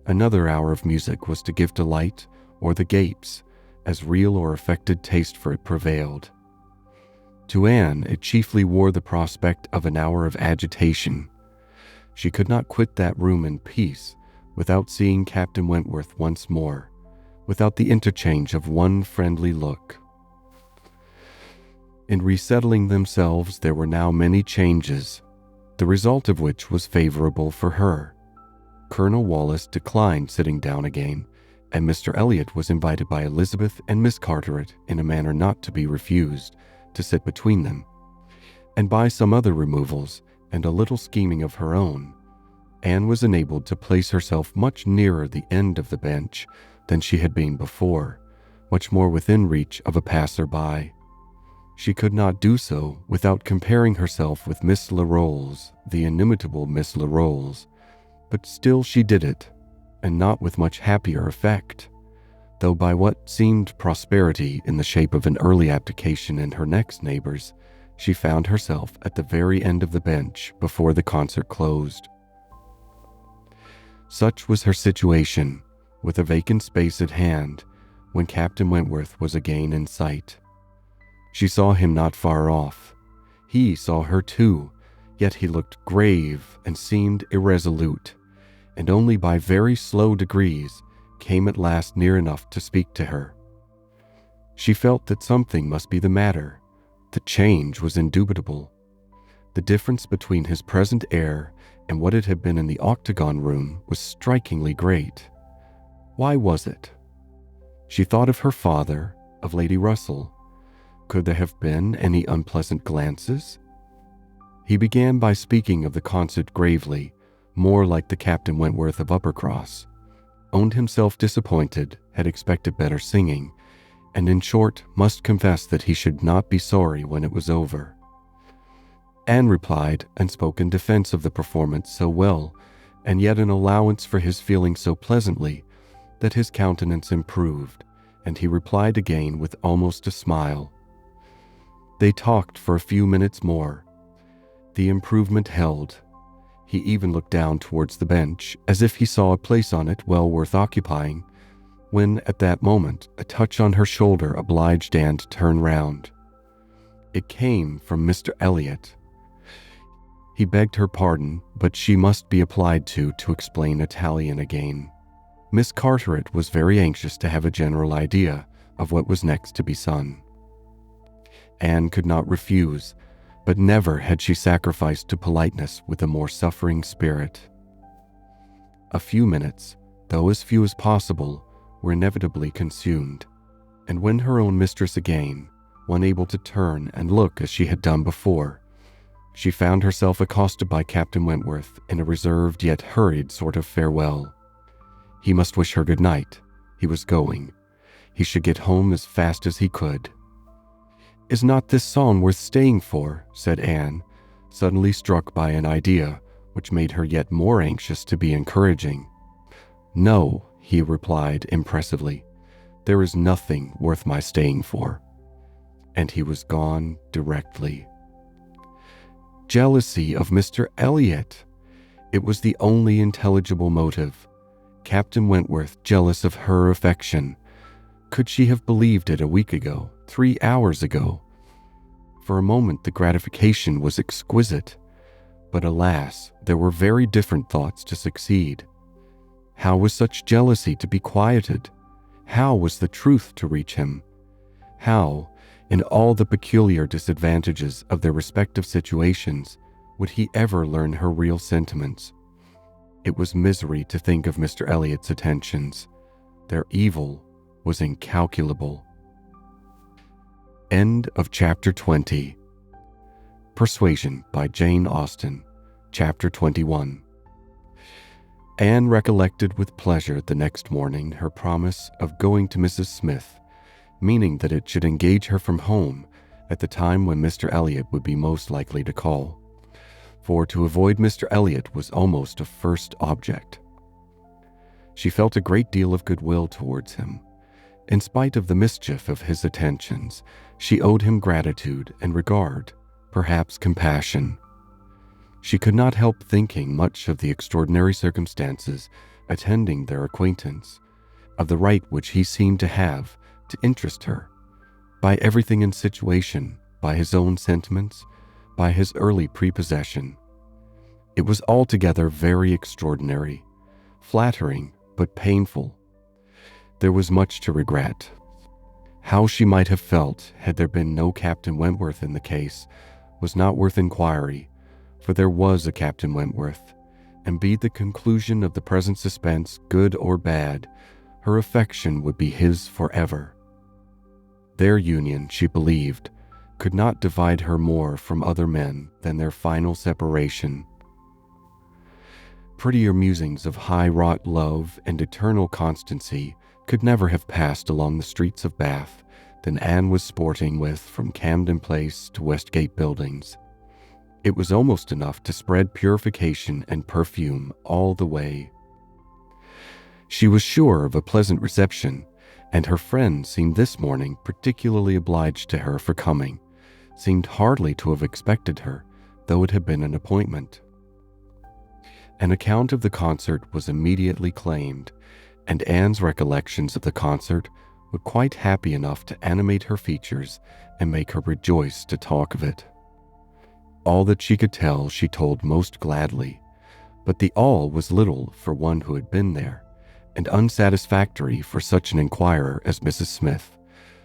[SPEAKER 1] Another hour of music was to give delight or the gapes, as real or affected taste for it prevailed. To Anne, it chiefly wore the prospect of an hour of agitation. She could not quit that room in peace without seeing Captain Wentworth once more, without the interchange of one friendly look. In resettling themselves, there were now many changes, the result of which was favorable for her. Colonel Wallis declined sitting down again, and Mr. Elliot was invited by Elizabeth and Miss Carteret in a manner not to be refused, to sit between them, and by some other removals and a little scheming of her own, Anne was enabled to place herself much nearer the end of the bench than she had been before, much more within reach of a passer-by. She could not do so without comparing herself with Miss Larolles, the inimitable Miss Larolles, but still she did it, and not with much happier effect, though by what seemed prosperity in the shape of an early application in her next neighbors, she found herself at the very end of the bench before the concert closed. Such was her situation, with a vacant space at hand, when Captain Wentworth was again in sight. She saw him not far off. He saw her too, yet he looked grave and seemed irresolute, and only by very slow degrees came at last near enough to speak to her. She felt that something must be the matter. The change was indubitable. The difference between his present air and what it had been in the octagon room was strikingly great. Why was it? She thought of her father, of Lady Russell. Could there have been any unpleasant glances? He began by speaking of the concert gravely, more like the Captain Wentworth of Uppercross, owned himself disappointed, had expected better singing, and in short must confess that he should not be sorry when it was over. Anne replied and spoke in defense of the performance so well, and yet in allowance for his feeling so pleasantly, that his countenance improved, and he replied again with almost a smile. They talked for a few minutes more. The improvement held. He even looked down towards the bench, as if he saw a place on it well worth occupying, when at that moment a touch on her shoulder obliged Anne to turn round. It came from Mr. Elliot. He begged her pardon, but she must be applied to explain Italian again. Miss Carteret was very anxious to have a general idea of what was next to be sung. Anne could not refuse, but never had she sacrificed to politeness with a more suffering spirit. A few minutes, though as few as possible, were inevitably consumed, and when her own mistress again, unable to turn and look as she had done before, she found herself accosted by Captain Wentworth in a reserved yet hurried sort of farewell. He must wish her good night. He was going. He should get home as fast as he could. "Is not this song worth staying for?" said Anne, suddenly struck by an idea which made her yet more anxious to be encouraging. "No," he replied impressively. "There is nothing worth my staying for." And he was gone directly. Jealousy of Mr. Elliot! It was the only intelligible motive. Captain Wentworth jealous of her affection. Could she have believed it a week ago, 3 hours ago? For a moment the gratification was exquisite, but alas, there were very different thoughts to succeed. How was such jealousy to be quieted? How was the truth to reach him? How, in all the peculiar disadvantages of their respective situations, would he ever learn her real sentiments? It was misery to think of Mr. Elliot's attentions. Their evil was incalculable. End of Chapter 20. Persuasion by Jane Austen, Chapter 21. Anne recollected with pleasure the next morning her promise of going to Mrs. Smith, meaning that it should engage her from home at the time when Mr. Elliot would be most likely to call, for to avoid Mr. Elliot was almost a first object. She felt a great deal of goodwill towards him. In spite of the mischief of his attentions, she owed him gratitude and regard, perhaps compassion. She could not help thinking much of the extraordinary circumstances attending their acquaintance, of the right which he seemed to have to interest her, by everything in situation, by his own sentiments, by his early prepossession. It was altogether very extraordinary, flattering but painful. There was much to regret. How she might have felt had there been no Captain Wentworth in the case was not worth inquiry, for there was a Captain Wentworth, and be the conclusion of the present suspense good or bad, her affection would be his forever. Their union, she believed, could not divide her more from other men than their final separation. Prettier musings of high-wrought love and eternal constancy could never have passed along the streets of Bath than Anne was sporting with from Camden Place to Westgate Buildings. It was almost enough to spread purification and perfume all the way. She was sure of a pleasant reception, and her friend seemed this morning particularly obliged to her for coming, seemed hardly to have expected her, though it had been an appointment. An account of the concert was immediately claimed, and Anne's recollections of the concert were quite happy enough to animate her features and make her rejoice to talk of it. All that she could tell she told most gladly, but the all was little for one who had been there, and unsatisfactory for such an inquirer as Mrs. Smith,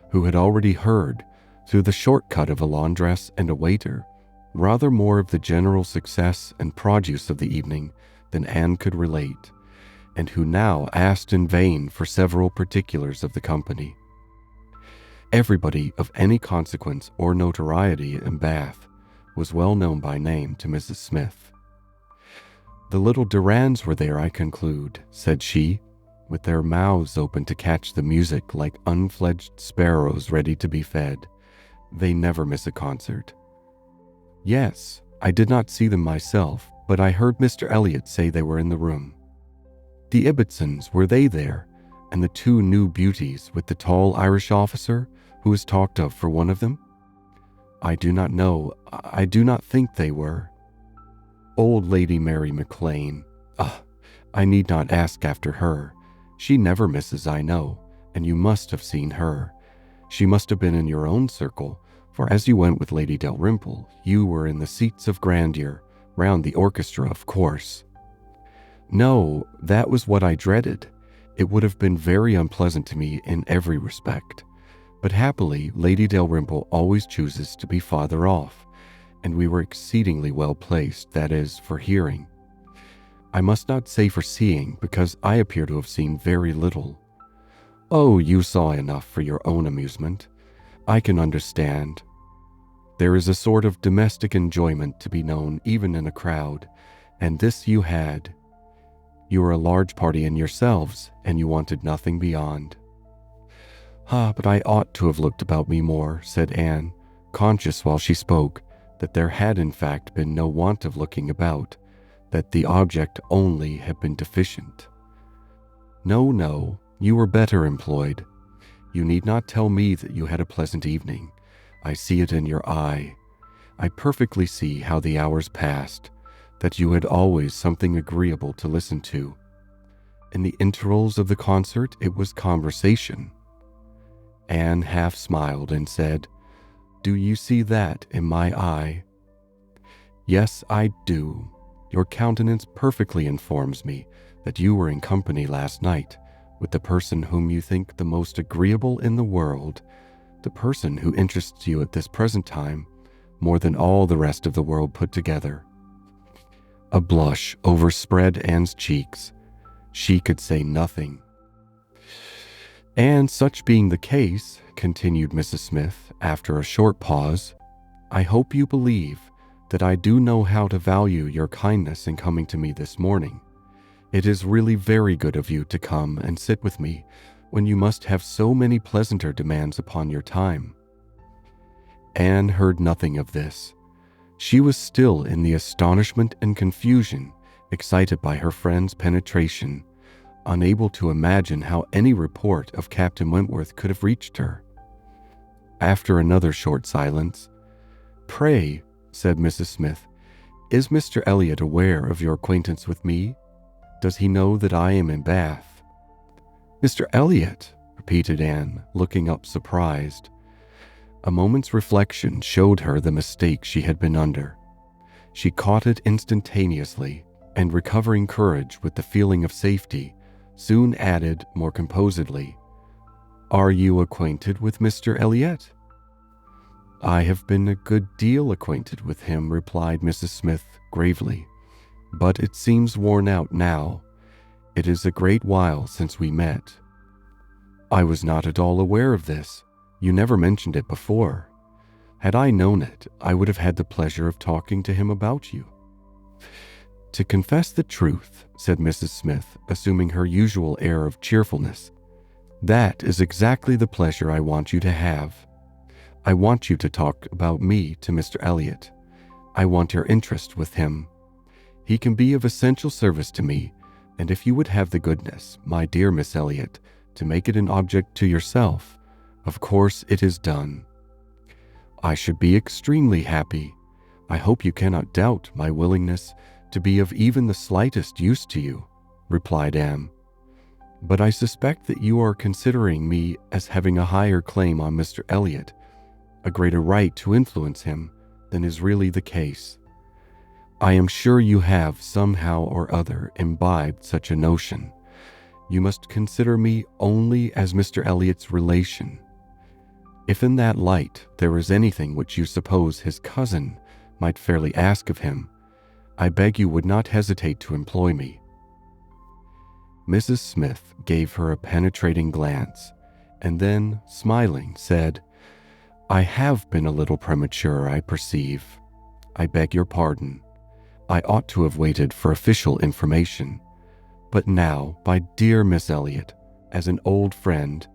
[SPEAKER 1] who had already heard, through the short-cut of a laundress and a waiter, rather more of the general success and produce of the evening than Anne could relate, and who now asked in vain for several particulars of the company. Everybody of any consequence or notoriety in Bath was well known by name to Mrs. Smith. "The little Durands were there, I conclude," said she, with their mouths open to catch the music like unfledged sparrows ready to be fed. "They never miss a concert." "Yes, I did not see them myself, but I heard Mr. Elliot say they were in the room." "The Ibbotsons, were they there? And the two new beauties with the tall Irish officer who is talked of for one of them?" "I do not know. I do not think they were." "Old Lady Mary MacLane. I need not ask after her. She never misses, I know, and you must have seen her. She must have been in your own circle, for as you went with Lady Dalrymple, you were in the seats of grandeur, round the orchestra, of course." "No, that was what I dreaded. It would have been very unpleasant to me in every respect. But happily, Lady Dalrymple always chooses to be farther off, and we were exceedingly well placed, that is, for hearing. I must not say for seeing, because I appear to have seen very little." "Oh, you saw enough for your own amusement. I can understand. There is a sort of domestic enjoyment to be known even in a crowd, and this you had. You were a large party in yourselves, and you wanted nothing beyond." But I ought to have looked about me more," said Anne, conscious while she spoke that there had in fact been no want of looking about, that the object only had been deficient. No, you were better employed. You need not tell me that you had a pleasant evening. I see it in your eye. I perfectly see how the hours passed, that you had always something agreeable to listen to. In the intervals of the concert it was conversation." Anne half smiled and said, "Do you see that in my eye?" "Yes, I do. Your countenance perfectly informs me that you were in company last night with the person whom you think the most agreeable in the world, the person who interests you at this present time more than all the rest of the world put together." A blush overspread Anne's cheeks. She could say nothing. "And such being the case," continued Mrs. Smith after a short pause, "I hope you believe that I do know how to value your kindness in coming to me this morning. It is really very good of you to come and sit with me when you must have so many pleasanter demands upon your time." Anne heard nothing of this. She was still in the astonishment and confusion excited by her friend's penetration, unable to imagine how any report of Captain Wentworth could have reached her. After another short silence, "Pray," said Mrs. Smith, "is Mr. Elliot aware of your acquaintance with me? Does he know that I am in Bath?" "Mr. Elliot," repeated Anne, looking up surprised. A moment's reflection showed her the mistake she had been under. She caught it instantaneously, and recovering courage with the feeling of safety, soon added more composedly, "Are you acquainted with Mr. Elliot?" "I have been a good deal acquainted with him," replied Mrs. Smith gravely, "but it seems worn out now. It is a great while since we met." "I was not at all aware of this. You never mentioned it before. Had I known it, I would have had the pleasure of talking to him about you." "To confess the truth," said Mrs. Smith, assuming her usual air of cheerfulness, "that is exactly the pleasure I want you to have. I want you to talk about me to Mr. Elliot. I want your interest with him. He can be of essential service to me, and if you would have the goodness, my dear Miss Elliot, to make it an object to yourself, of course it is done." "I should be extremely happy. I hope you cannot doubt my willingness to be of even the slightest use to you," replied Anne. "But I suspect that you are considering me as having a higher claim on Mr. Elliot, a greater right to influence him, than is really the case. I am sure you have somehow or other imbibed such a notion. You must consider me only as Mr. Elliot's relation. If in that light there is anything which you suppose his cousin might fairly ask of him, I beg you would not hesitate to employ me." Mrs. Smith gave her a penetrating glance, and then, smiling, said, "I have been a little premature, I perceive. I beg your pardon. I ought to have waited for official information. But now, my dear Miss Elliot, as an old friend,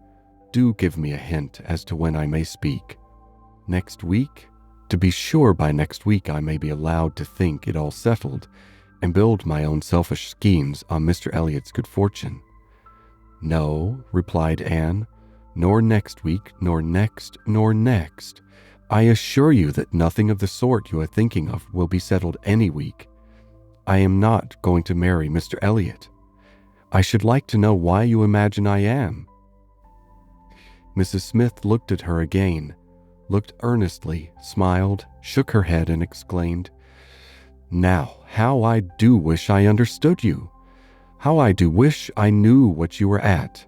[SPEAKER 1] do give me a hint as to when I may speak. Next week? To be sure, by next week I may be allowed to think it all settled and build my own selfish schemes on Mr. Elliot's good fortune." "No," replied Anne, "nor next week, nor next, nor next. I assure you that nothing of the sort you are thinking of will be settled any week. I am not going to marry Mr. Elliot. I should like to know why you imagine I am." Mrs. Smith looked at her again, looked earnestly, smiled, shook her head, and exclaimed, "Now, how I do wish I understood you! How I do wish I knew what you were at!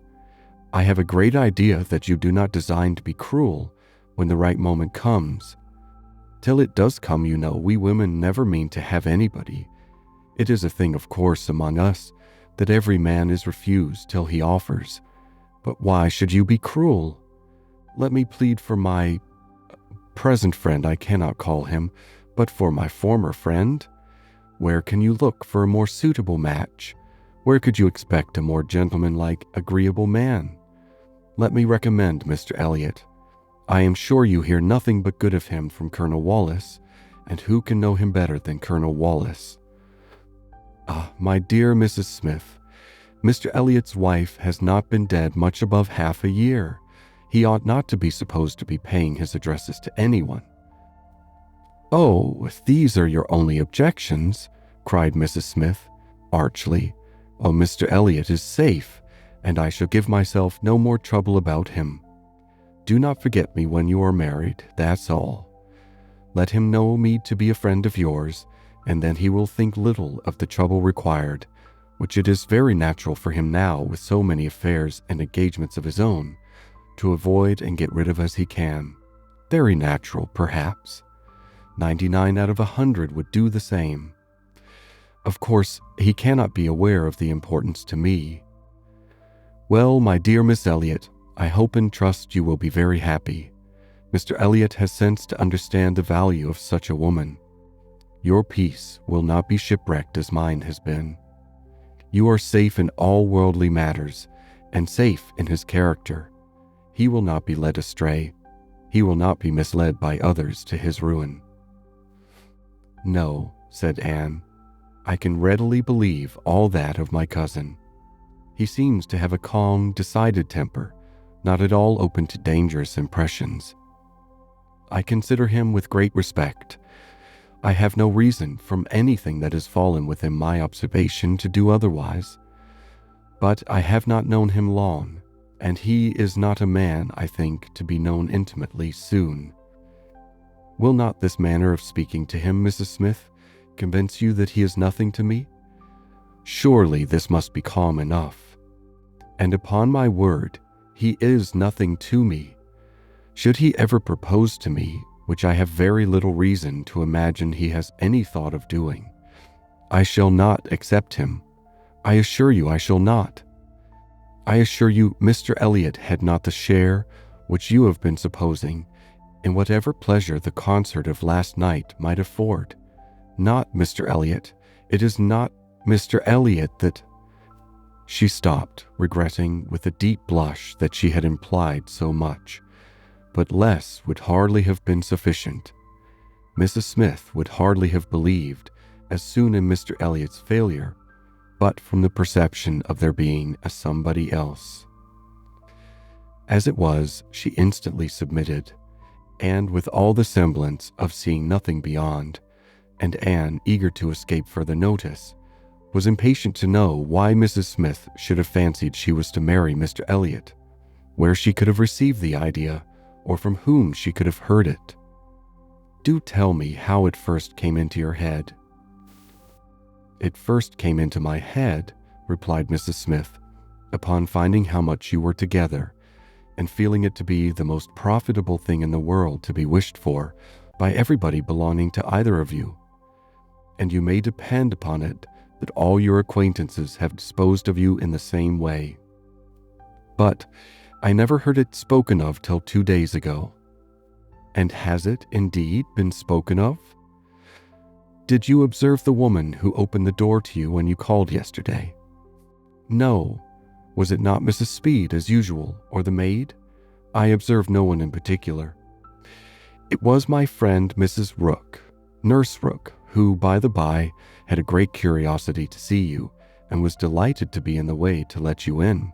[SPEAKER 1] I have a great idea that you do not design to be cruel when the right moment comes. Till it does come, you know, we women never mean to have anybody. It is a thing of course among us that every man is refused till he offers. But why should you be cruel? Let me plead for my present friend, I cannot call him, but for my former friend. Where can you look for a more suitable match? Where could you expect a more gentlemanlike, agreeable man? Let me recommend Mr. Elliot. I am sure you hear nothing but good of him from Colonel Wallace, and who can know him better than Colonel Wallace? Ah, my dear Mrs. Smith, Mr. Elliot's wife has not been dead much above half a year. He ought not to be supposed to be paying his addresses to anyone." "Oh, if these are your only objections," cried Mrs. Smith, archly, "oh, Mr. Elliot is safe, and I shall give myself no more trouble about him. Do not forget me when you are married, that's all. Let him know me to be a friend of yours, and then he will think little of the trouble required, which it is very natural for him now, with so many affairs and engagements of his own, to avoid and get rid of as he can. Very natural, perhaps. 99 out of 100 would do the same. Of course, he cannot be aware of the importance to me. Well, my dear Miss Elliot, I hope and trust you will be very happy. Mr. Elliot has sense to understand the value of such a woman. Your peace will not be shipwrecked as mine has been. You are safe in all worldly matters, and safe in his character. He will not be led astray. He will not be misled by others to his ruin." "No," said Anne, "I can readily believe all that of my cousin. He seems to have a calm, decided temper, not at all open to dangerous impressions. I consider him with great respect. I have no reason from anything that has fallen within my observation to do otherwise. But I have not known him long, and he is not a man, I think, to be known intimately soon. Will not this manner of speaking to him, Mrs. Smith, convince you that he is nothing to me? Surely this must be calm enough. And upon my word, he is nothing to me. Should he ever propose to me, which I have very little reason to imagine he has any thought of doing, I shall not accept him. I assure you I shall not. I assure you Mr. Elliot had not the share which you have been supposing in whatever pleasure the concert of last night might afford. Not Mr. Elliot. It is not Mr. Elliot that—" She stopped, regretting with a deep blush that she had implied so much. But less would hardly have been sufficient. Mrs. Smith would hardly have believed as soon in Mr. Elliot's failure, but from the perception of there being a somebody else. As it was, she instantly submitted, and with all the semblance of seeing nothing beyond, and Anne, eager to escape further notice, was impatient to know why Mrs. Smith should have fancied she was to marry Mr. Elliot, where she could have received the idea, or from whom she could have heard it. "Do tell me how it first came into your head." "It first came into my head," replied Mrs. Smith, "upon finding how much you were together, and feeling it to be the most profitable thing in the world to be wished for by everybody belonging to either of you. And you may depend upon it that all your acquaintances have disposed of you in the same way. But I never heard it spoken of till 2 days ago." "And has it, indeed, been spoken of? Did you observe the woman who opened the door to you when you called yesterday?" "No. Was it not Mrs. Speed, as usual, or the maid?" "I observed no one in particular." "It was my friend Mrs. Rook, Nurse Rook, who, by the by, had a great curiosity to see you, and was delighted to be in the way to let you in.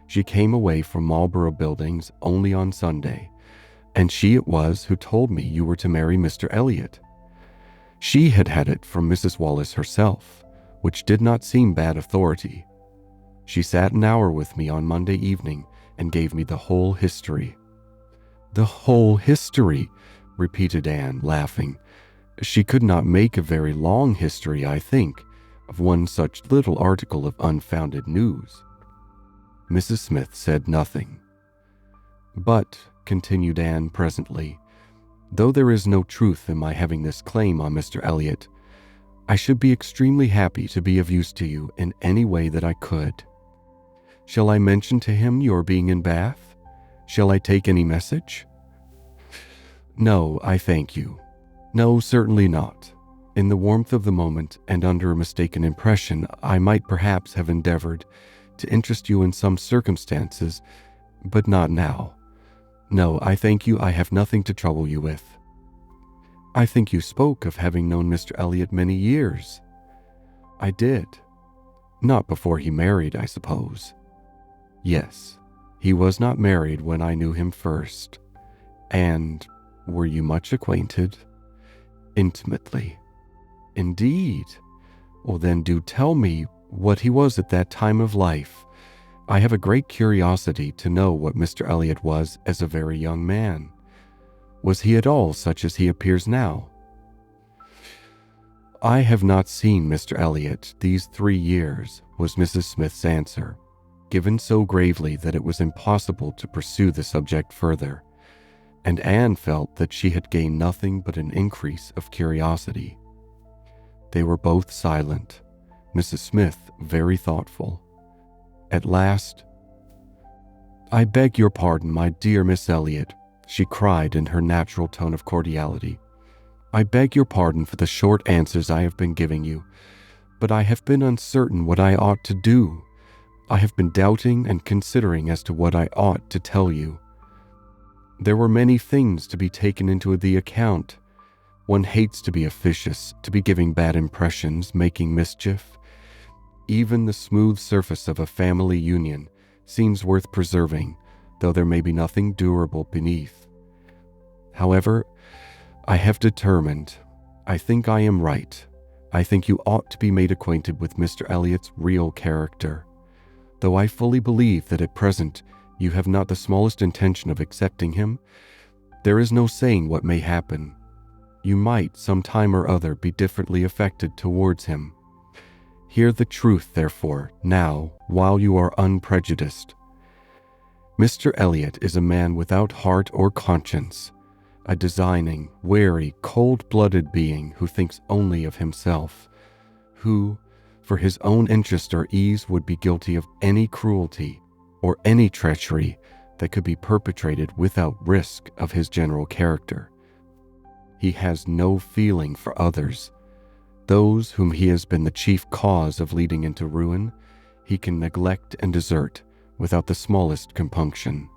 [SPEAKER 1] She came away from Marlborough Buildings only on Sunday, and she it was who told me you were to marry Mr. Elliot. She had had it from Mrs. Wallace herself, which did not seem bad authority. She sat an hour with me on Monday evening and gave me the whole history." "The whole history," repeated Anne, laughing. "She could not make a very long history, I think, of one such little article of unfounded news." Mrs. Smith said nothing. "But," continued Anne presently, "though there is no truth in my having this claim on Mr. Elliot, I should be extremely happy to be of use to you in any way that I could. Shall I mention to him your being in Bath? Shall I take any message?" "No, I thank you. No, certainly not. In the warmth of the moment and under a mistaken impression, I might perhaps have endeavored to interest you in some circumstances, but not now. No, I thank you, I have nothing to trouble you with." "I think you spoke of having known Mr. Elliot many years." "I did. Not before he married, I suppose." "Yes, he was not married when I knew him first." "And were you much acquainted?" "Intimately." "Indeed? Well, then do tell me what he was at that time of life. I have a great curiosity to know what Mr. Elliot was as a very young man. Was he at all such as he appears now?" "I have not seen Mr. Elliot these 3 years," was Mrs. Smith's answer, given so gravely that it was impossible to pursue the subject further, and Anne felt that she had gained nothing but an increase of curiosity. They were both silent, Mrs. Smith very thoughtful. At last, "I beg your pardon, my dear Miss Elliot," she cried in her natural tone of cordiality. "I beg your pardon for the short answers I have been giving you, but I have been uncertain what I ought to do. I have been doubting and considering as to what I ought to tell you. There were many things to be taken into the account. One hates to be officious, to be giving bad impressions, making mischief. Even the smooth surface of a family union seems worth preserving, though there may be nothing durable beneath. However, I have determined. I think I am right. I think you ought to be made acquainted with Mr. Elliot's real character. Though I fully believe that at present you have not the smallest intention of accepting him, there is no saying what may happen. You might, some time or other, be differently affected towards him. Hear the truth, therefore, now, while you are unprejudiced. Mr. Elliot is a man without heart or conscience, a designing, wary, cold-blooded being who thinks only of himself, who, for his own interest or ease, would be guilty of any cruelty or any treachery that could be perpetrated without risk of his general character. He has no feeling for others. Those whom he has been the chief cause of leading into ruin, he can neglect and desert without the smallest compunction.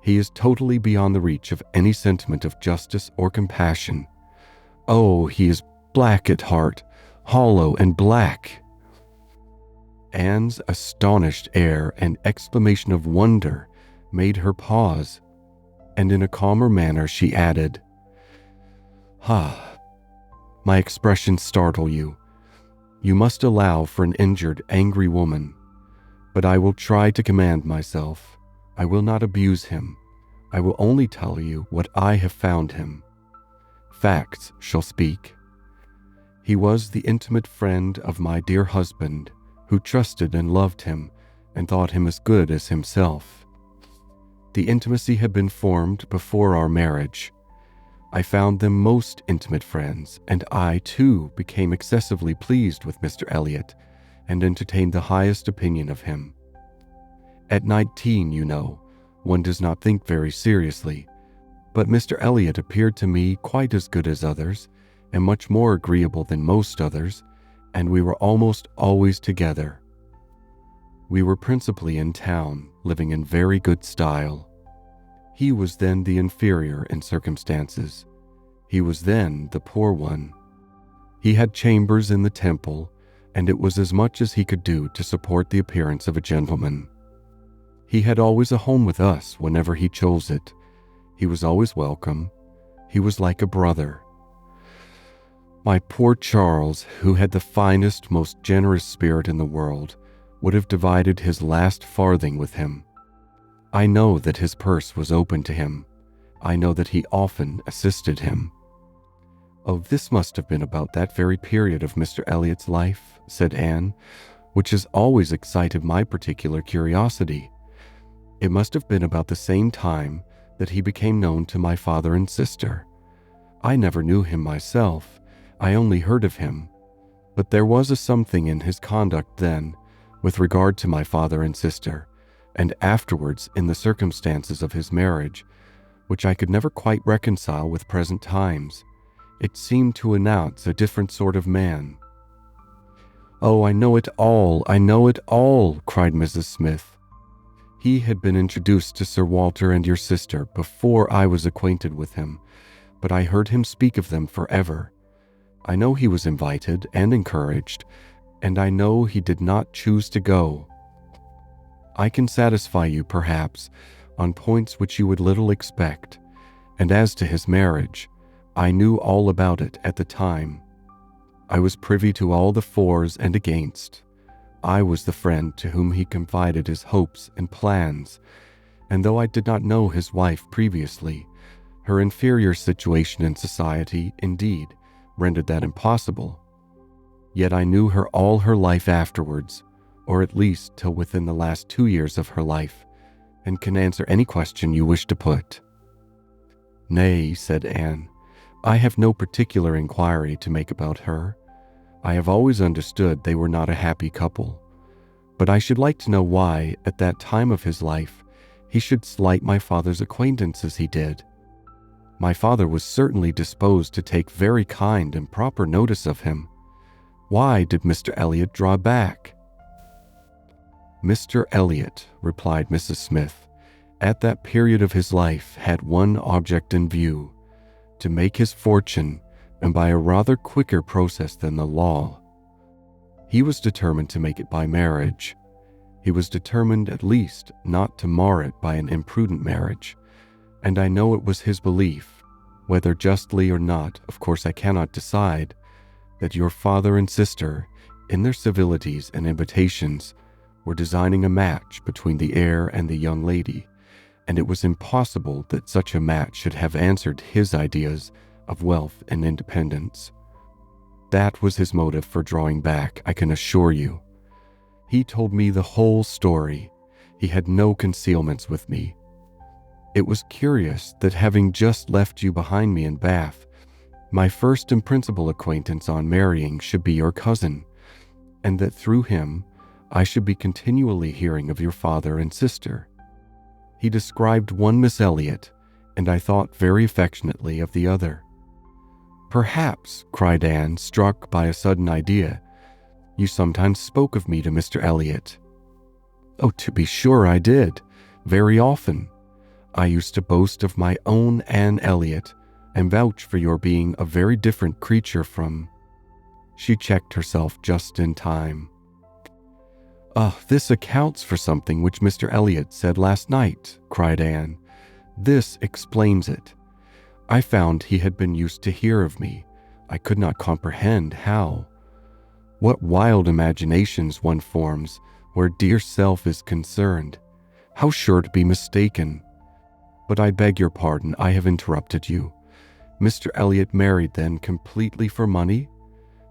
[SPEAKER 1] He is totally beyond the reach of any sentiment of justice or compassion. Oh, he is black at heart, hollow and black." Anne's astonished air and exclamation of wonder made her pause, and in a calmer manner she added, My expressions startle you. You must allow for an injured, angry woman. But I will try to command myself. I will not abuse him. I will only tell you what I have found him. Facts shall speak. He was the intimate friend of my dear husband, who trusted and loved him, and thought him as good as himself. The intimacy had been formed before our marriage. I found them most intimate friends, and I, too, became excessively pleased with Mr. Elliot, and entertained the highest opinion of him. At 19, you know, one does not think very seriously, but Mr. Elliot appeared to me quite as good as others, and much more agreeable than most others, and we were almost always together. We were principally in town, living in very good style. He was then the inferior in circumstances. He was then the poor one. He had chambers in the Temple, and it was as much as he could do to support the appearance of a gentleman. He had always a home with us whenever he chose it. He was always welcome. He was like a brother. My poor Charles, who had the finest, most generous spirit in the world, would have divided his last farthing with him. I know that his purse was open to him. I know that he often assisted him. Oh, this must have been about that very period of Mr. Elliot's life, said Anne, which has always excited my particular curiosity. It must have been about the same time that he became known to my father and sister. I never knew him myself. I only heard of him. But there was a something in his conduct then, with regard to my father and sister, and afterwards in the circumstances of his marriage, which I could never quite reconcile with present times. It seemed to announce a different sort of man. Oh, I know it all, cried Mrs. Smith. He had been introduced to Sir Walter and your sister before I was acquainted with him, but I heard him speak of them forever. I know he was invited and encouraged, and I know he did not choose to go. I can satisfy you, perhaps, on points which you would little expect, and as to his marriage, I knew all about it at the time. I was privy to all the fors and against. I was the friend to whom he confided his hopes and plans, and though I did not know his wife previously, her inferior situation in society, indeed, rendered that impossible. Yet I knew her all her life afterwards, or at least till within the last 2 years of her life, and can answer any question you wish to put. Nay, said Anne, I have no particular inquiry to make about her. I have always understood they were not a happy couple, but I should like to know why, at that time of his life, he should slight my father's acquaintance as he did. My father was certainly disposed to take very kind and proper notice of him. Why did Mr. Elliot draw back?" "Mr. Elliot," replied Mrs. Smith, "at that period of his life had one object in view, to make his fortune, and by a rather quicker process than the law. He was determined to make it by marriage. He was determined at least not to mar it by an imprudent marriage, and I know it was his belief, whether justly or not, of course I cannot decide, that your father and sister, in their civilities and invitations, were designing a match between the heir and the young lady, and it was impossible that such a match should have answered his ideas of wealth and independence. That was his motive for drawing back, I can assure you. He told me the whole story. He had no concealments with me. It was curious that having just left you behind me in Bath, my first and principal acquaintance on marrying should be your cousin, and that through him I should be continually hearing of your father and sister. He described one Miss Elliot, and I thought very affectionately of the other." "Perhaps," cried Anne, struck by a sudden idea, "you sometimes spoke of me to Mr. Elliot." "Oh, to be sure I did, very often. I used to boast of my own Anne Elliot, and vouch for your being a very different creature from—" She checked herself just in time. "This accounts for something which Mr. Elliot said last night," cried Anne. "This explains it. I found he had been used to hear of me. I could not comprehend how. What wild imaginations one forms where dear self is concerned. How sure to be mistaken. But I beg your pardon, I have interrupted you. Mr. Elliot married then completely for money?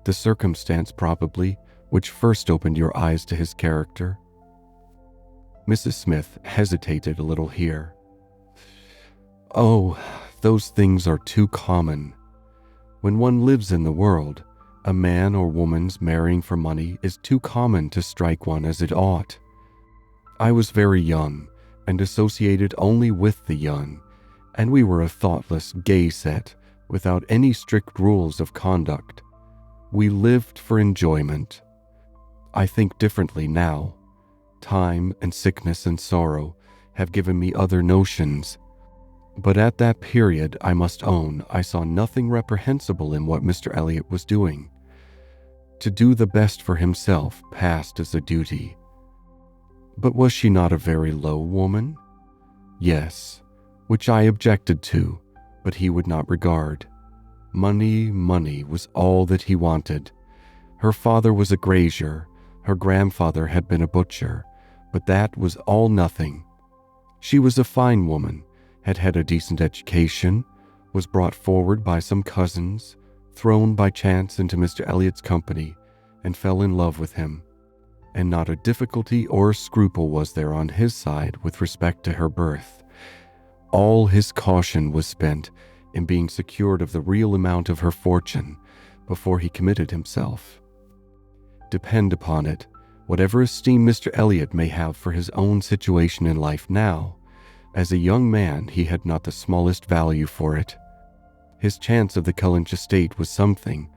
[SPEAKER 1] The circumstance, probably, which first opened your eyes to his character?" Mrs. Smith hesitated a little here. "Oh, those things are too common. When one lives in the world, a man or woman's marrying for money is too common to strike one as it ought. I was very young, and associated only with the young, and we were a thoughtless, gay set, without any strict rules of conduct. We lived for enjoyment. I think differently now. Time and sickness and sorrow have given me other notions. But at that period, I must own, I saw nothing reprehensible in what Mr. Elliot was doing. To do the best for himself passed as a duty. But was she not a very low woman? Yes, which I objected to, but he would not regard. Money was all that he wanted. Her father was a grazier, her grandfather had been a butcher, but that was all nothing. She was a fine woman, had had a decent education, was brought forward by some cousins, thrown by chance into Mr. Elliot's company, and fell in love with him. And not a difficulty or a scruple was there on his side with respect to her birth. All his caution was spent in being secured of the real amount of her fortune before he committed himself. Depend upon it, whatever esteem Mr. Elliot may have for his own situation in life now, as a young man he had not the smallest value for it. His chance of the Cullench estate was something,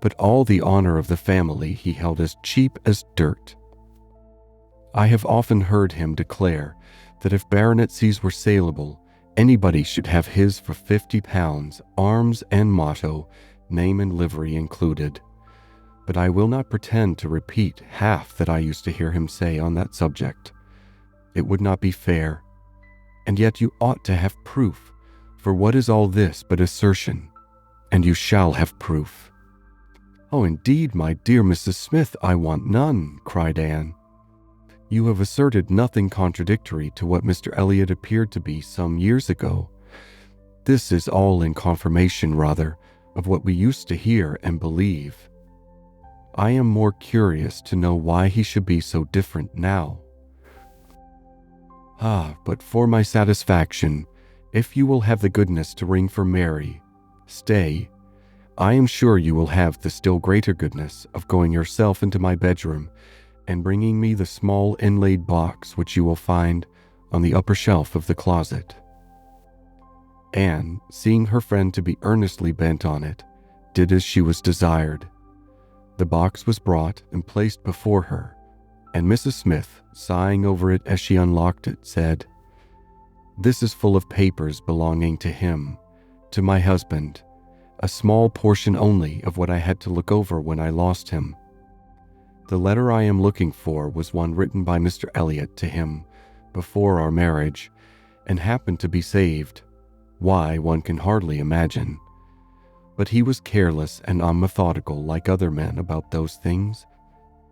[SPEAKER 1] but all the honor of the family he held as cheap as dirt. I have often heard him declare that if baronetcies were saleable, anybody should have his for £50, arms and motto, name and livery included. But I will not pretend to repeat half that I used to hear him say on that subject. It would not be fair. And yet you ought to have proof, for what is all this but assertion? And you shall have proof." "Oh, indeed, my dear Mrs. Smith, I want none," cried Anne. "You have asserted nothing contradictory to what Mr. Elliot appeared to be some years ago. This is all in confirmation, rather, of what we used to hear and believe. I am more curious to know why he should be so different now. But for my satisfaction, if you will have the goodness to ring for Mary, stay. I am sure you will have the still greater goodness of going yourself into my bedroom and bringing me the small inlaid box which you will find on the upper shelf of the closet." Anne, seeing her friend to be earnestly bent on it, did as she was desired. The box was brought and placed before her, and Mrs. Smith, sighing over it as she unlocked it, said, "This is full of papers belonging to him, to my husband, a small portion only of what I had to look over when I lost him. The letter I am looking for was one written by Mr. Elliot to him before our marriage, and happened to be saved. Why, one can hardly imagine. But he was careless and unmethodical like other men about those things,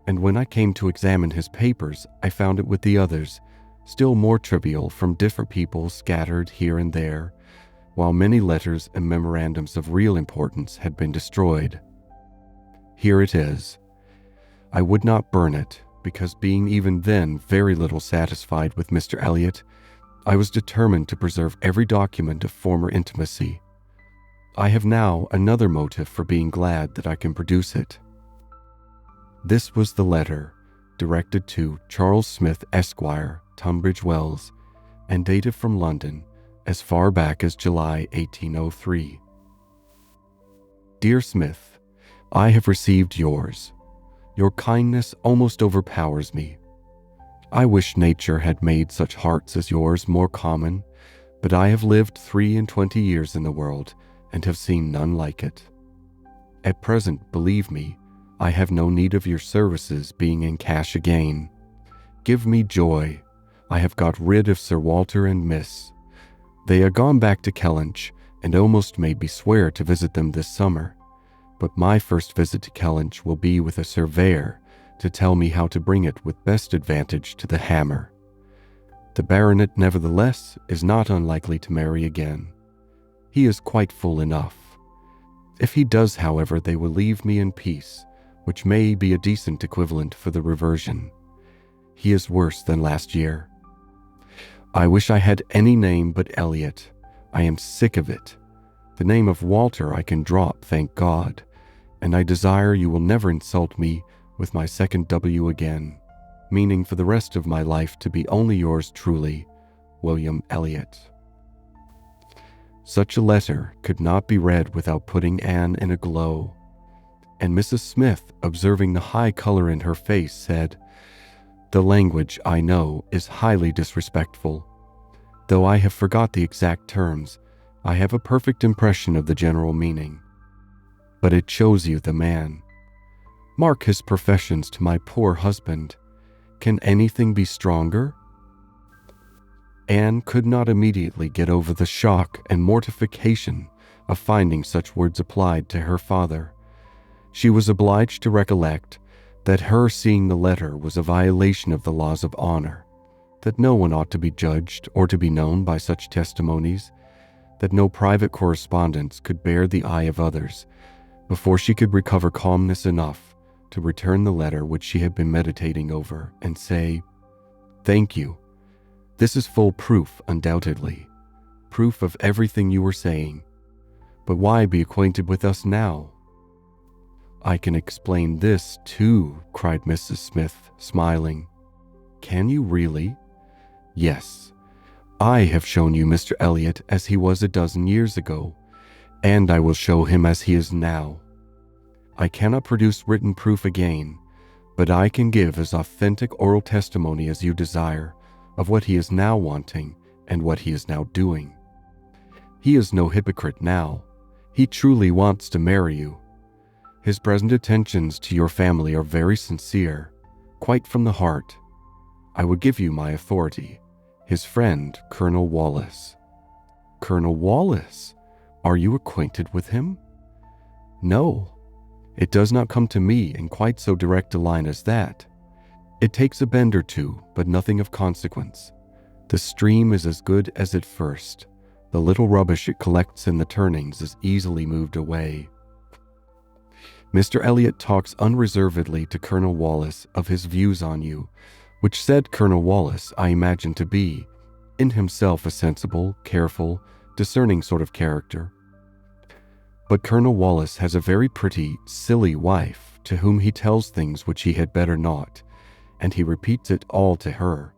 [SPEAKER 1] and when I came to examine his papers, I found it with the others, still more trivial from different people scattered here and there, while many letters and memorandums of real importance had been destroyed. Here it is. I would not burn it, because being even then very little satisfied with Mr. Elliot, I was determined to preserve every document of former intimacy. I have now another motive for being glad that I can produce it." This was the letter, directed to Charles Smith, Esquire, Tunbridge Wells, and dated from London as far back as July 1803. "Dear Smith, I have received yours. Your kindness almost overpowers me. I wish nature had made such hearts as yours more common, but I have lived 23 years in the world and have seen none like it. At present, believe me, I have no need of your services, being in cash again. Give me joy. I have got rid of Sir Walter and Miss. They are gone back to Kellynch, and almost made me swear to visit them this summer. But my first visit to Kellynch will be with a surveyor to tell me how to bring it with best advantage to the hammer. The baronet, nevertheless, is not unlikely to marry again. He is quite full enough. If he does, however, they will leave me in peace, which may be a decent equivalent for the reversion. He is worse than last year. I wish I had any name but Elliot. I am sick of it. The name of Walter I can drop, thank God, and I desire you will never insult me with my second W again, meaning for the rest of my life to be only yours truly, William Elliot." Such a letter could not be read without putting Anne in a glow, and Mrs. Smith, observing the high color in her face, said, "The language, I know, is highly disrespectful. Though I have forgot the exact terms, I have a perfect impression of the general meaning. But it shows you the man. Mark his professions to my poor husband. Can anything be stronger?" Anne could not immediately get over the shock and mortification of finding such words applied to her father. She was obliged to recollect that her seeing the letter was a violation of the laws of honor, that no one ought to be judged or to be known by such testimonies, that no private correspondence could bear the eye of others, before she could recover calmness enough to return the letter which she had been meditating over and say, "Thank you. This is full proof, undoubtedly, proof of everything you were saying. But why be acquainted with us now?" "I can explain this, too," cried Mrs. Smith, smiling. "Can you really?" "Yes. I have shown you Mr. Elliot as he was a dozen years ago, and I will show him as he is now. I cannot produce written proof again, but I can give as authentic oral testimony as you desire of what he is now wanting and what he is now doing. He is no hypocrite now. He truly wants to marry you. His present attentions to your family are very sincere, quite from the heart. I would give you my authority. His friend, Colonel Wallace." "Colonel Wallace? Are you acquainted with him?" "No. It does not come to me in quite so direct a line as that. It takes a bend or two, but nothing of consequence. The stream is as good as at first. The little rubbish it collects in the turnings is easily moved away. Mr. Elliot talks unreservedly to Colonel Wallace of his views on you, which said Colonel Wallace I imagine to be, in himself, a sensible, careful, discerning sort of character. But Colonel Wallace has a very pretty, silly wife to whom he tells things which he had better not, and he repeats it all to her.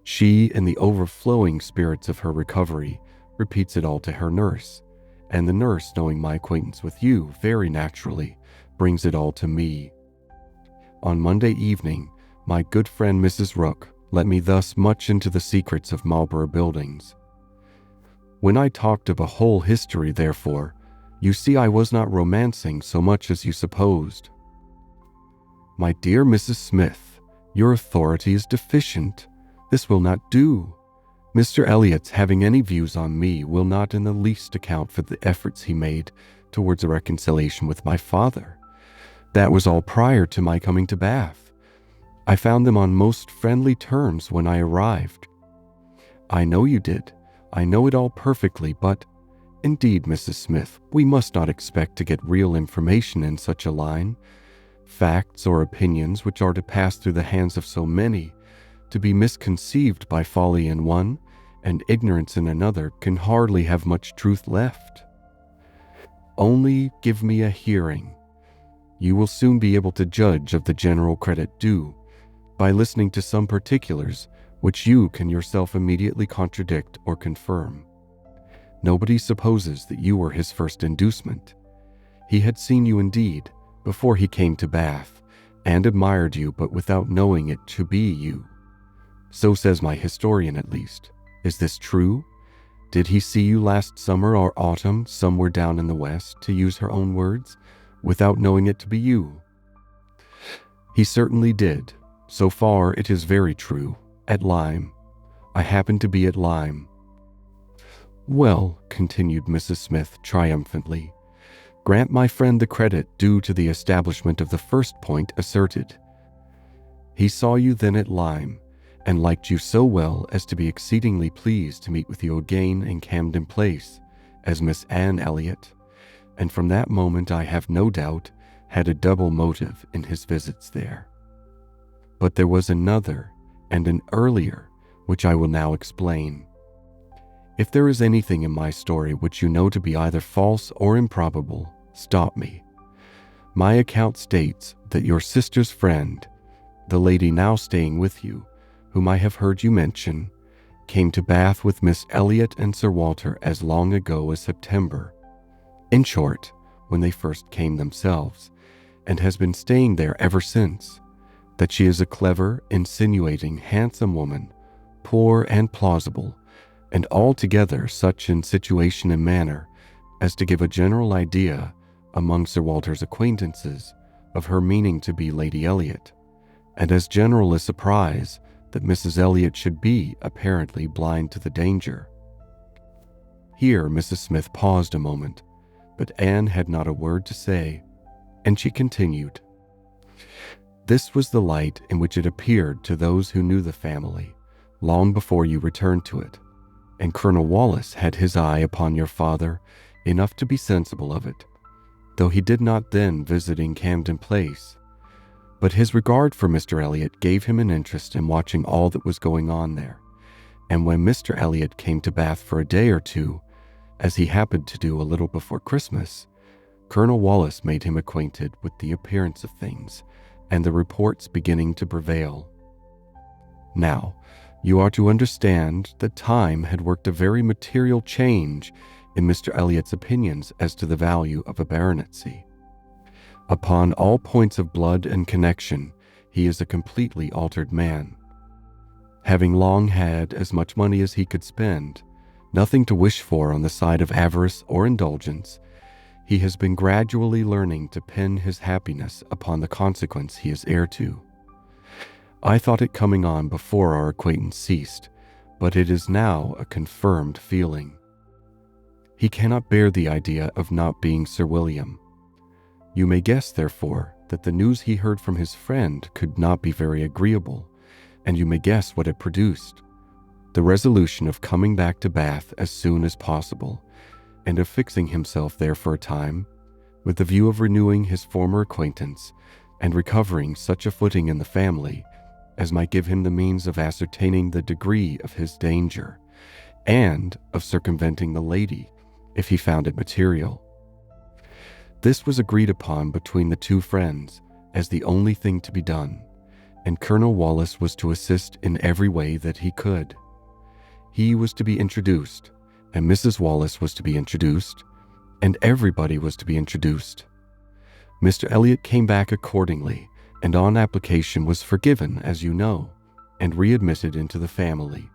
[SPEAKER 1] She, in the overflowing spirits of her recovery, repeats it all to her nurse, and the nurse, knowing my acquaintance with you, very naturally, brings it all to me. On Monday evening, my good friend Mrs. Rook let me thus much into the secrets of Marlborough Buildings. When I talked of a whole history, therefore, you see I was not romancing so much as you supposed. My dear Mrs. Smith, your authority is deficient. This will not do. Mr. Elliot's having any views on me will not in the least account for the efforts he made towards a reconciliation with my father. That was all prior to my coming to Bath. I found them on most friendly terms when I arrived. I know you did. I know it all perfectly, but indeed, Mrs. Smith, we must not expect to get real information in such a line. Facts or opinions which are to pass through the hands of so many, to be misconceived by folly in one and ignorance in another, can hardly have much truth left. Only give me a hearing. You will soon be able to judge of the general credit due by listening to some particulars which you can yourself immediately contradict or confirm. Nobody supposes that you were his first inducement. He had seen you indeed before he came to Bath, and admired you, but without knowing it to be you. So says my historian, at least. Is this true? Did he see you last summer or autumn, somewhere down in the West, to use her own words, without knowing it to be you? He certainly did. So far it is very true. At Lyme. I happened to be at Lyme. Well, continued Mrs. Smith triumphantly, grant my friend the credit due to the establishment of the first point asserted. He saw you then at Lyme, and liked you so well as to be exceedingly pleased to meet with you again in Camden Place as Miss Anne Elliot, and from that moment I have no doubt had a double motive in his visits there. But there was another and an earlier, which I will now explain. If there is anything in my story which you know to be either false or improbable, stop me. My account states that your sister's friend, the lady now staying with you, whom I have heard you mention, came to Bath with Miss Elliot and Sir Walter as long ago as September. In short, when they first came themselves, and has been staying there ever since. That she is a clever, insinuating, handsome woman, poor and plausible, and altogether such in situation and manner as to give a general idea among Sir Walter's acquaintances of her meaning to be Lady Elliot, and as general a surprise that Mrs. Elliot should be apparently blind to the danger. Here Mrs. Smith paused a moment, but Anne had not a word to say, and she continued. This was the light in which it appeared to those who knew the family, long before you returned to it, and Colonel Wallace had his eye upon your father enough to be sensible of it, though he did not then visiting Camden Place. But his regard for Mr. Elliot gave him an interest in watching all that was going on there, and when Mr. Elliot came to Bath for a day or two, as he happened to do a little before Christmas, Colonel Wallace made him acquainted with the appearance of things, and the reports beginning to prevail. Now, you are to understand that time had worked a very material change in Mr. Elliot's opinions as to the value of a baronetcy. Upon all points of blood and connection, he is a completely altered man. Having long had as much money as he could spend, nothing to wish for on the side of avarice or indulgence, he has been gradually learning to pin his happiness upon the consequence he is heir to. I thought it coming on before our acquaintance ceased, but it is now a confirmed feeling. He cannot bear the idea of not being Sir William. You may guess, therefore, that the news he heard from his friend could not be very agreeable, and you may guess what it produced. The resolution of coming back to Bath as soon as possible, and of fixing himself there for a time, with the view of renewing his former acquaintance and recovering such a footing in the family as might give him the means of ascertaining the degree of his danger, and of circumventing the lady if he found it material. This was agreed upon between the two friends as the only thing to be done, and Colonel Wallace was to assist in every way that he could. He was to be introduced, and Mrs. Wallace was to be introduced, and everybody was to be introduced. Mr. Elliot came back accordingly, and on application was forgiven, as you know, and readmitted into the family.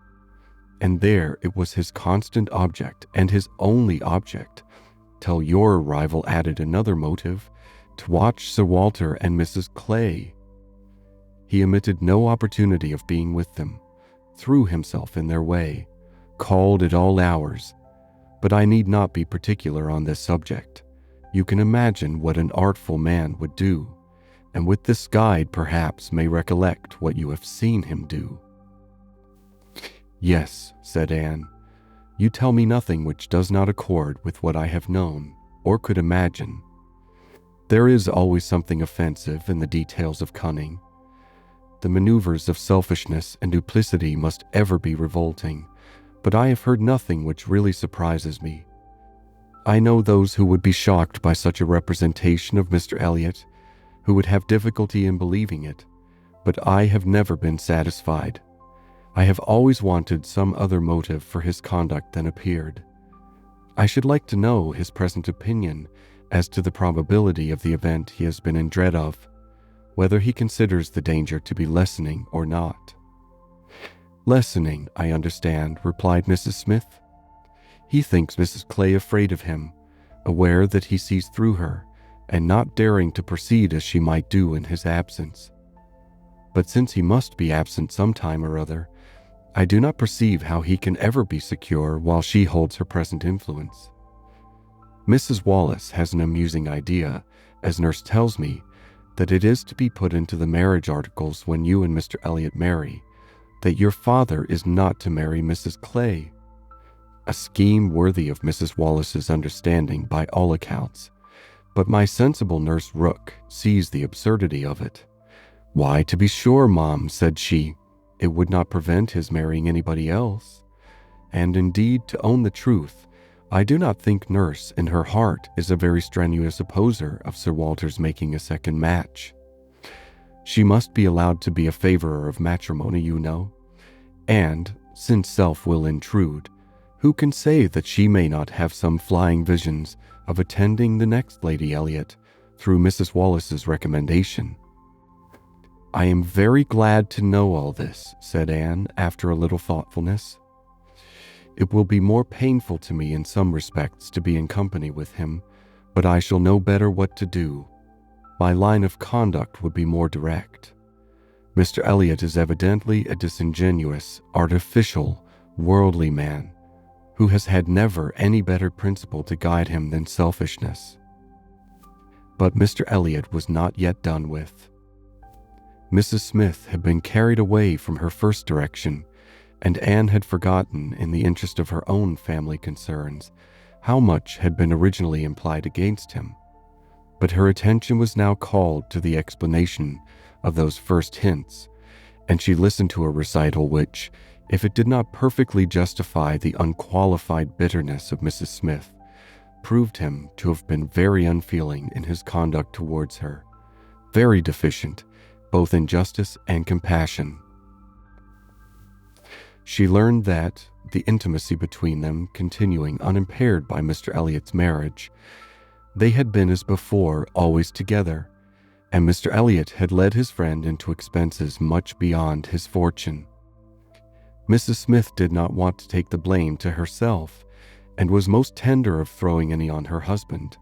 [SPEAKER 1] And there it was his constant object, and his only object, till your arrival added another motive, to watch Sir Walter and Mrs. Clay. He omitted no opportunity of being with them, threw himself in their way, called at all hours, but I need not be particular on this subject. You can imagine what an artful man would do, and with this guide perhaps may recollect what you have seen him do. Yes, said Anne, you tell me nothing which does not accord with what I have known or could imagine. There is always something offensive in the details of cunning. The maneuvers of selfishness and duplicity must ever be revolting, but I have heard nothing which really surprises me. I know those who would be shocked by such a representation of Mr. Elliot, who would have difficulty in believing it, but I have never been satisfied. I have always wanted some other motive for his conduct than appeared. I should like to know his present opinion as to the probability of the event he has been in dread of, whether he considers the danger to be lessening or not. Lessening, I understand, replied Mrs. Smith. He thinks Mrs. Clay afraid of him, aware that he sees through her, and not daring to proceed as she might do in his absence. But since he must be absent some time or other, I do not perceive how he can ever be secure while she holds her present influence. Mrs. Wallace has an amusing idea, as nurse tells me, that it is to be put into the marriage articles when you and Mr. Elliot marry, that your father is not to marry Mrs. Clay. A scheme worthy of Mrs. Wallace's understanding by all accounts, but my sensible nurse Rook sees the absurdity of it. Why, to be sure, Mom, said she, it would not prevent his marrying anybody else. And indeed, to own the truth, I do not think nurse in her heart is a very strenuous opposer of Sir Walter's making a second match. She must be allowed to be a favorer of matrimony, you know, and, since self will intrude, who can say that she may not have some flying visions of attending the next Lady Elliot through Mrs. Wallace's recommendation? I am very glad to know all this, said Anne, after a little thoughtfulness. It will be more painful to me in some respects to be in company with him, but I shall know better what to do. My line of conduct would be more direct. Mr. Elliot is evidently a disingenuous, artificial, worldly man, who has had never any better principle to guide him than selfishness. But Mr. Elliot was not yet done with. Mrs. Smith had been carried away from her first direction, and Anne had forgotten, in the interest of her own family concerns, how much had been originally implied against him. But her attention was now called to the explanation of those first hints, and she listened to a recital which, if it did not perfectly justify the unqualified bitterness of Mrs. Smith, proved him to have been very unfeeling in his conduct towards her, very deficient both in justice and compassion. She learned that, the intimacy between them continuing unimpaired by Mr. Elliot's marriage, they had been as before always together, and Mr. Elliot had led his friend into expenses much beyond his fortune. Mrs. Smith did not want to take the blame to herself, and was most tender of throwing any on her husband,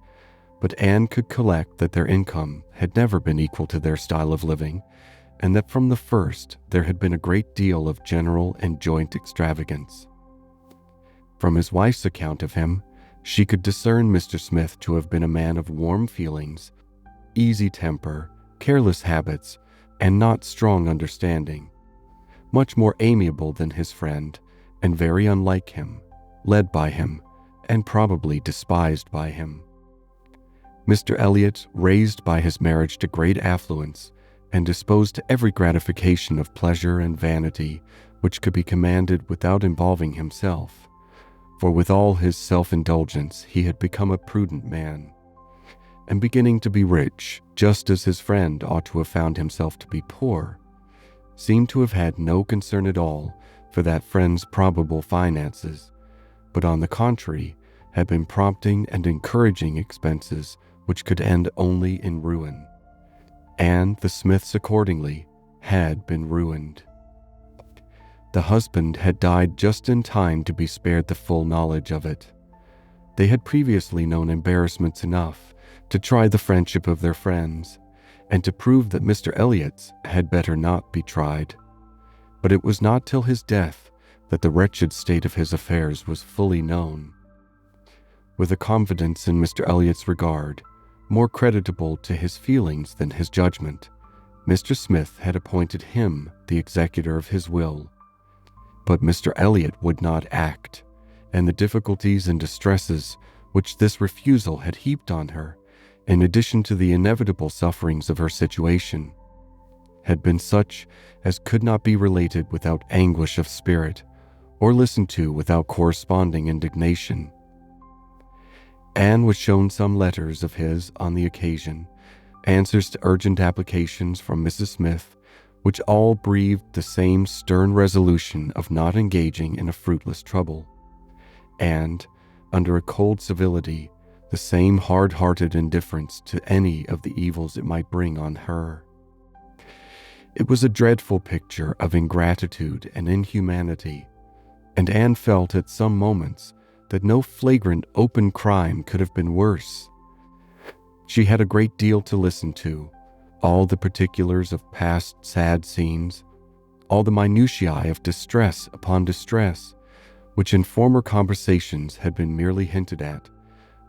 [SPEAKER 1] but Anne could collect that their income had never been equal to their style of living, and that from the first there had been a great deal of general and joint extravagance. From his wife's account of him, she could discern Mr. Smith to have been a man of warm feelings, easy temper, careless habits, and not strong understanding, much more amiable than his friend, and very unlike him, led by him, and probably despised by him. Mr. Elliot, raised by his marriage to great affluence, and disposed to every gratification of pleasure and vanity which could be commanded without involving himself, for with all his self-indulgence he had become a prudent man, and beginning to be rich, just as his friend ought to have found himself to be poor, seemed to have had no concern at all for that friend's probable finances, but on the contrary, had been prompting and encouraging expenses which could end only in ruin. And the Smiths accordingly had been ruined. The husband had died just in time to be spared the full knowledge of it. They had previously known embarrassments enough to try the friendship of their friends, and to prove that Mr. Elliot's had better not be tried. But it was not till his death that the wretched state of his affairs was fully known. With a confidence in Mr. Elliot's regard, more creditable to his feelings than his judgment, Mr. Smith had appointed him the executor of his will. But Mr. Elliot would not act, and the difficulties and distresses which this refusal had heaped on her, in addition to the inevitable sufferings of her situation, had been such as could not be related without anguish of spirit, or listened to without corresponding indignation. Anne was shown some letters of his on the occasion, answers to urgent applications from Mrs. Smith, which all breathed the same stern resolution of not engaging in a fruitless trouble, and, under a cold civility, the same hard-hearted indifference to any of the evils it might bring on her. It was a dreadful picture of ingratitude and inhumanity, and Anne felt at some moments that no flagrant open crime could have been worse. She had a great deal to listen to, all the particulars of past sad scenes, all the minutiae of distress upon distress, which in former conversations had been merely hinted at,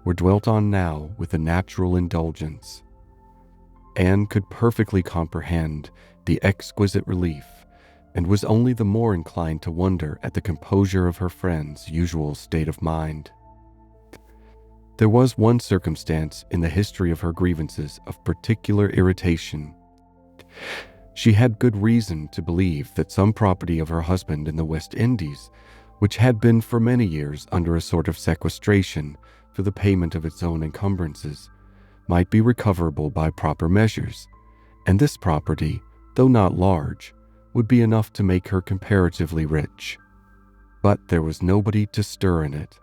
[SPEAKER 1] were dwelt on now with a natural indulgence. Anne could perfectly comprehend the exquisite relief, and was only the more inclined to wonder at the composure of her friend's usual state of mind. There was one circumstance in the history of her grievances of particular irritation. She had good reason to believe that some property of her husband in the West Indies, which had been for many years under a sort of sequestration for the payment of its own encumbrances, might be recoverable by proper measures, and this property, though not large, would be enough to make her comparatively rich. But there was nobody to stir in it.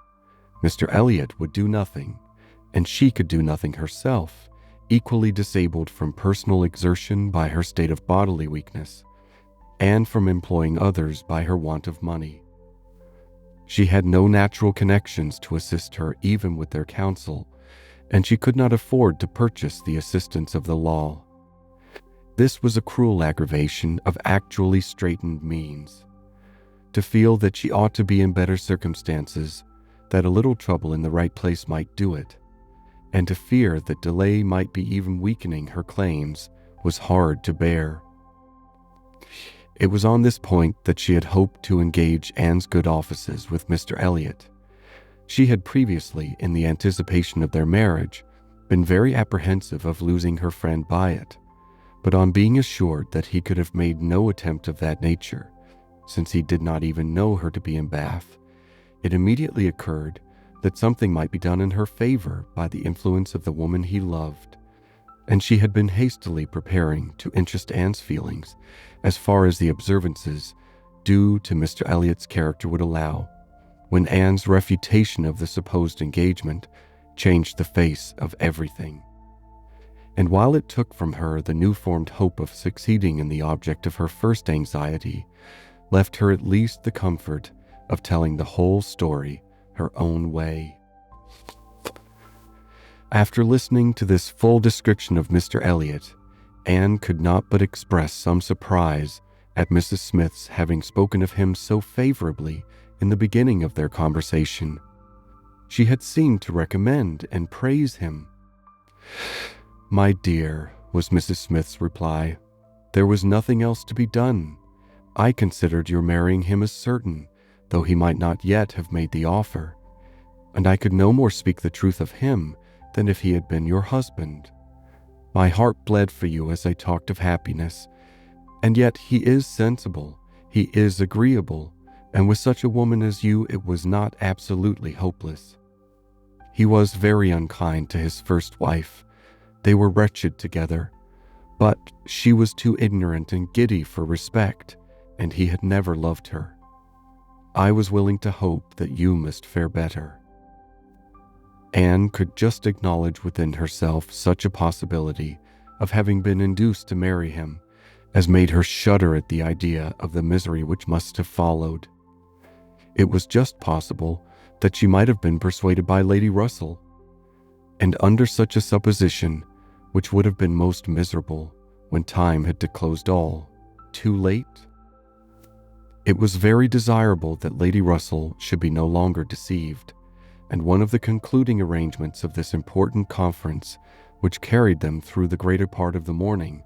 [SPEAKER 1] Mr. Elliot would do nothing, and she could do nothing herself, equally disabled from personal exertion by her state of bodily weakness, and from employing others by her want of money. She had no natural connections to assist her even with their counsel, and she could not afford to purchase the assistance of the law. This was a cruel aggravation of actually straitened means. To feel that she ought to be in better circumstances, that a little trouble in the right place might do it, and to fear that delay might be even weakening her claims, was hard to bear. It was on this point that she had hoped to engage Anne's good offices with Mr. Elliot. She had previously, in the anticipation of their marriage, been very apprehensive of losing her friend by it, but on being assured that he could have made no attempt of that nature, since he did not even know her to be in Bath, it immediately occurred that something might be done in her favor by the influence of the woman he loved, and she had been hastily preparing to interest Anne's feelings as far as the observances due to Mr. Elliot's character would allow, when Anne's refutation of the supposed engagement changed the face of everything. And while it took from her the new-formed hope of succeeding in the object of her first anxiety, left her at least the comfort of telling the whole story her own way. After listening to this full description of Mr. Elliot, Anne could not but express some surprise at Mrs. Smith's having spoken of him so favorably in the beginning of their conversation. She had seemed to recommend and praise him. "My dear," was Mrs. Smith's reply, "there was nothing else to be done. I considered your marrying him as certain, though he might not yet have made the offer, and I could no more speak the truth of him than if he had been your husband. My heart bled for you as I talked of happiness, and yet he is sensible, he is agreeable, and with such a woman as you it was not absolutely hopeless. He was very unkind to his first wife, They were wretched together, but she was too ignorant and giddy for respect, and he had never loved her. I was willing to hope that you must fare better." Anne could just acknowledge within herself such a possibility of having been induced to marry him as made her shudder at the idea of the misery which must have followed. It was just possible that she might have been persuaded by Lady Russell, and under such a supposition, which would have been most miserable when time had disclosed all, too late. It was very desirable that Lady Russell should be no longer deceived, and one of the concluding arrangements of this important conference, which carried them through the greater part of the morning,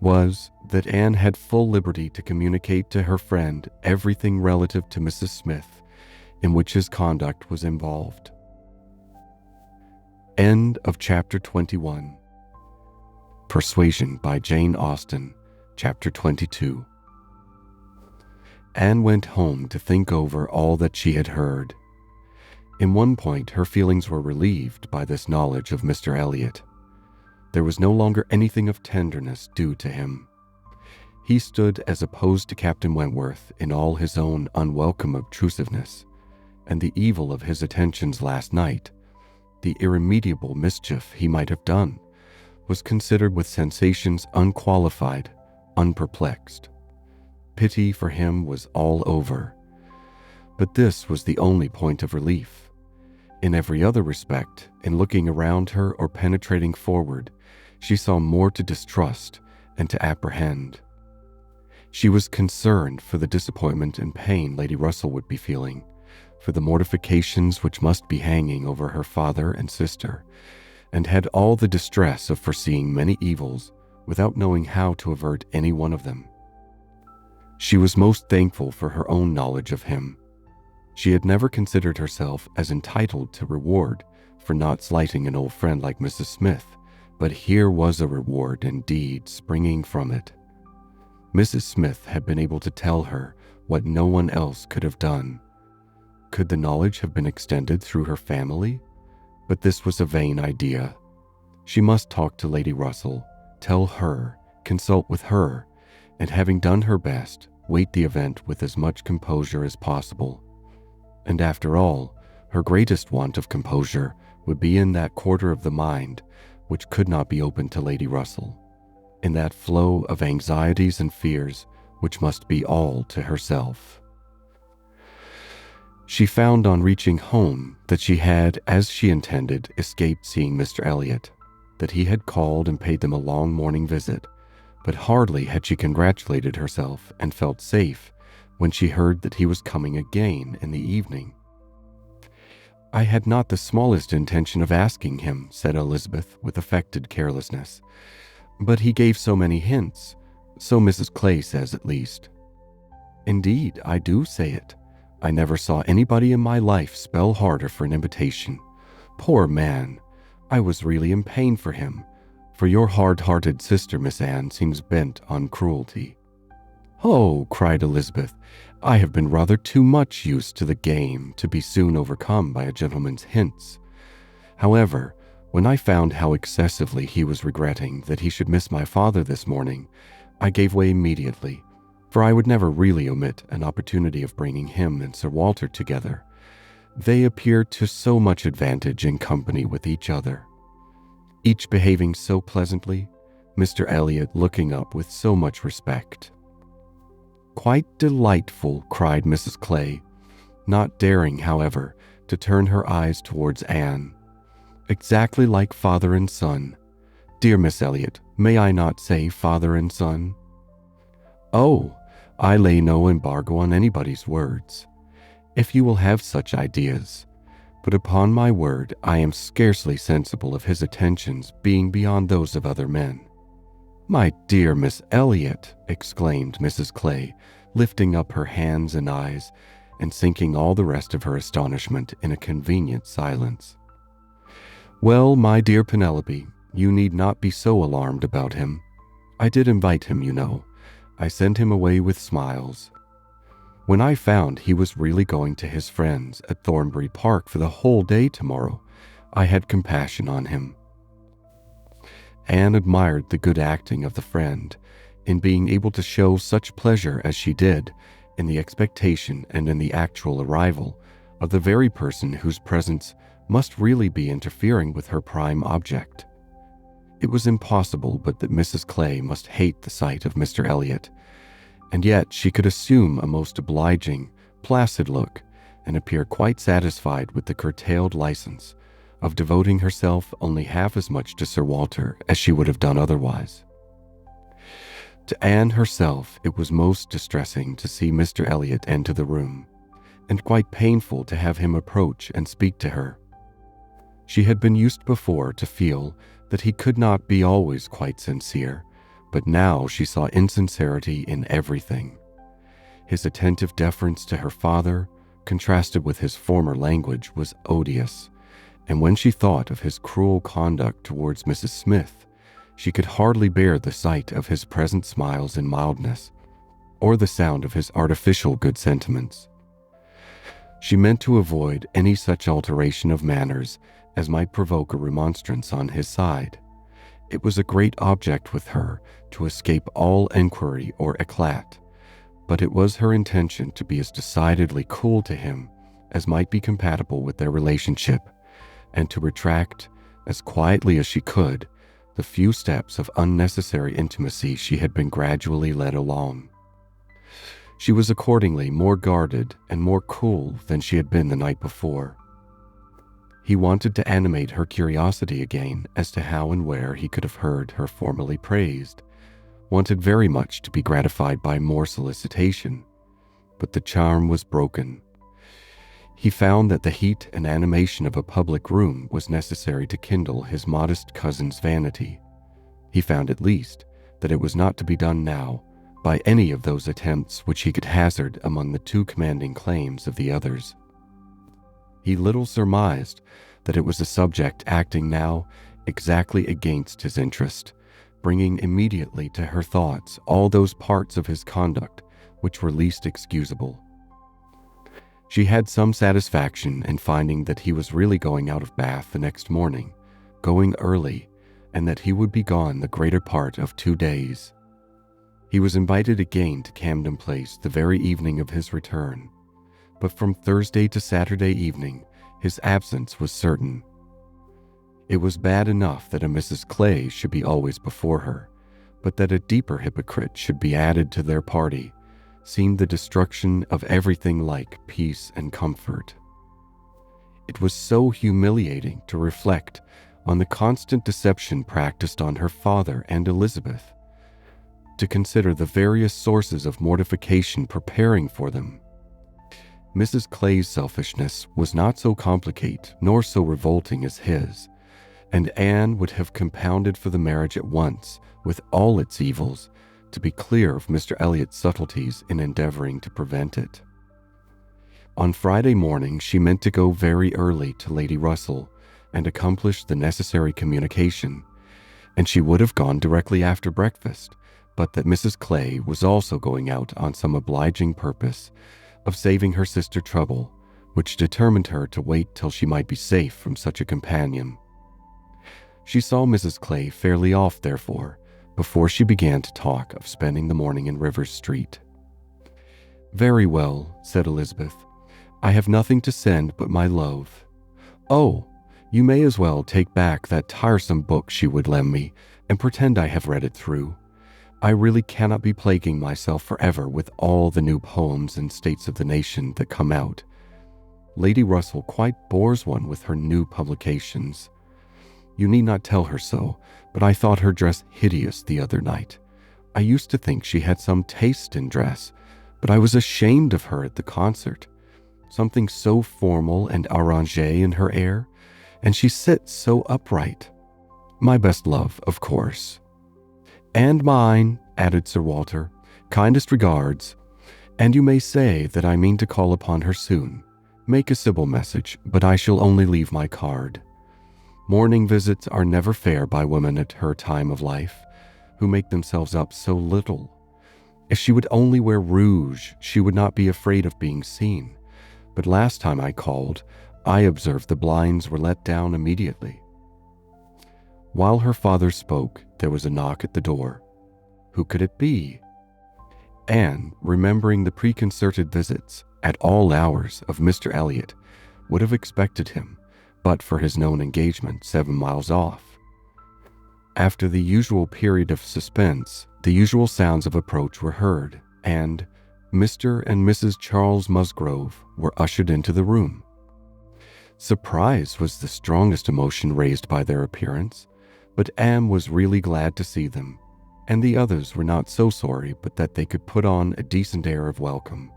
[SPEAKER 1] was that Anne had full liberty to communicate to her friend everything relative to Mrs. Smith in which his conduct was involved. End of Chapter 21. Persuasion by Jane Austen, Chapter 22. Anne went home to think over all that she had heard. In one point, her feelings were relieved by this knowledge of Mr. Elliot. There was no longer anything of tenderness due to him. He stood as opposed to Captain Wentworth in all his own unwelcome obtrusiveness, and the evil of his attentions last night, the irremediable mischief he might have done, was considered with sensations unqualified, unperplexed. Pity for him was all over. But this was the only point of relief. In every other respect, in looking around her or penetrating forward, she saw more to distrust and to apprehend. She was concerned for the disappointment and pain Lady Russell would be feeling, for the mortifications which must be hanging over her father and sister, and had all the distress of foreseeing many evils without knowing how to avert any one of them. She was most thankful for her own knowledge of him. She had never considered herself as entitled to reward for not slighting an old friend like Mrs. Smith, but here was a reward indeed springing from it. Mrs. Smith had been able to tell her what no one else could have done. Could the knowledge have been extended through her family? But this was a vain idea. She must talk to Lady Russell, tell her, consult with her, and having done her best, wait the event with as much composure as possible. And after all, her greatest want of composure would be in that quarter of the mind which could not be open to Lady Russell, in that flow of anxieties and fears which must be all to herself. She found on reaching home that she had, as she intended, escaped seeing Mr. Elliot, that he had called and paid them a long morning visit, but hardly had she congratulated herself and felt safe when she heard that he was coming again in the evening. "I had not the smallest intention of asking him," said Elizabeth with affected carelessness, "but he gave so many hints, so Mrs. Clay says at least." "Indeed, I do say it. I never saw anybody in my life spell harder for an invitation. Poor man, I was really in pain for him, for your hard-hearted sister, Miss Anne, seems bent on cruelty." "Oh," cried Elizabeth, "I have been rather too much used to the game to be soon overcome by a gentleman's hints. However, when I found how excessively he was regretting that he should miss my father this morning, I gave way immediately, for I would never really omit an opportunity of bringing him and Sir Walter together. They appeared to so much advantage in company with each other, each behaving so pleasantly, Mr. Elliot looking up with so much respect." "Quite delightful," cried Mrs. Clay, not daring, however, to turn her eyes towards Anne. "Exactly like father and son. Dear Miss Elliot, may I not say father and son?" "Oh, I lay no embargo on anybody's words, if you will have such ideas, but upon my word I am scarcely sensible of his attentions being beyond those of other men." "My dear Miss Elliot," exclaimed Mrs. Clay, lifting up her hands and eyes and sinking all the rest of her astonishment in a convenient silence. "Well, my dear Penelope, you need not be so alarmed about him. I did invite him, you know. I sent him away with smiles. When I found he was really going to his friends at Thornbury Park for the whole day tomorrow, I had compassion on him. Anne admired the good acting of the friend in being able to show such pleasure as she did in the expectation and in the actual arrival of the very person whose presence must really be interfering with her prime object. It was impossible but that Mrs. Clay must hate the sight of Mr. Elliot, and yet she could assume a most obliging, placid look and appear quite satisfied with the curtailed license of devoting herself only half as much to Sir Walter as she would have done otherwise. To Anne herself, it was most distressing to see Mr. Elliot enter the room, and quite painful to have him approach and speak to her. She had been used before to feel that he could not be always quite sincere, but now she saw insincerity in everything. His attentive deference to her father, contrasted with his former language, was odious, and when she thought of his cruel conduct towards Mrs. Smith, she could hardly bear the sight of his present smiles and mildness, or the sound of his artificial good sentiments. She meant to avoid any such alteration of manners as might provoke a remonstrance on his side. It was a great object with her to escape all enquiry or éclat, but it was her intention to be as decidedly cool to him as might be compatible with their relationship, and to retract, as quietly as she could, the few steps of unnecessary intimacy she had been gradually led along. She was accordingly more guarded and more cool than she had been the night before. He wanted to animate her curiosity again as to how and where he could have heard her formerly praised, wanted very much to be gratified by more solicitation, but the charm was broken. He found that the heat and animation of a public room was necessary to kindle his modest cousin's vanity. He found at least that it was not to be done now by any of those attempts which he could hazard among the too commanding claims of the others. He little surmised that it was a subject acting now exactly against his interest, bringing immediately to her thoughts all those parts of his conduct which were least excusable. She had some satisfaction in finding that he was really going out of Bath the next morning, going early, and that he would be gone the greater part of 2 days. He was invited again to Camden Place the very evening of his return, but from Thursday to Saturday evening his absence was certain. It was bad enough that a Mrs. Clay should be always before her, but that a deeper hypocrite should be added to their party seemed the destruction of everything like peace and comfort. It was so humiliating to reflect on the constant deception practiced on her father and Elizabeth, to consider the various sources of mortification preparing for them. Mrs. Clay's selfishness was not so complicated nor so revolting as his, and Anne would have compounded for the marriage at once with all its evils to be clear of Mr. Elliot's subtleties in endeavoring to prevent it. On Friday morning she meant to go very early to Lady Russell and accomplish the necessary communication, and she would have gone directly after breakfast, but that Mrs. Clay was also going out on some obliging purpose of saving her sister trouble, which determined her to wait till she might be safe from such a companion. She saw Mrs. Clay fairly off, therefore, before she began to talk of spending the morning in Rivers Street. "Very well," said Elizabeth. "I have nothing to send but my love. Oh, you may as well take back that tiresome book she would lend me and pretend I have read it through. I really cannot be plaguing myself forever with all the new poems and states of the nation that come out. Lady Russell quite bores one with her new publications. You need not tell her so, but I thought her dress hideous the other night. I used to think she had some taste in dress, but I was ashamed of her at the concert. Something so formal and arrangé in her air, and she sits so upright. My best love, of course." "And mine," added Sir Walter. "Kindest regards. And you may say that I mean to call upon her soon. Make a civil message, but I shall only leave my card. Morning visits are never fair by women at her time of life, who make themselves up so little. If she would only wear rouge, she would not be afraid of being seen. But last time I called, I observed the blinds were let down immediately." While her father spoke, there was a knock at the door. Who could it be? Anne, remembering the preconcerted visits at all hours of Mr. Elliot, would have expected him, but for his known engagement 7 miles off. After the usual period of suspense, the usual sounds of approach were heard, and Mr. and Mrs. Charles Musgrove were ushered into the room. Surprise was the strongest emotion raised by their appearance, but Anne was really glad to see them, and the others were not so sorry but that they could put on a decent air of welcome.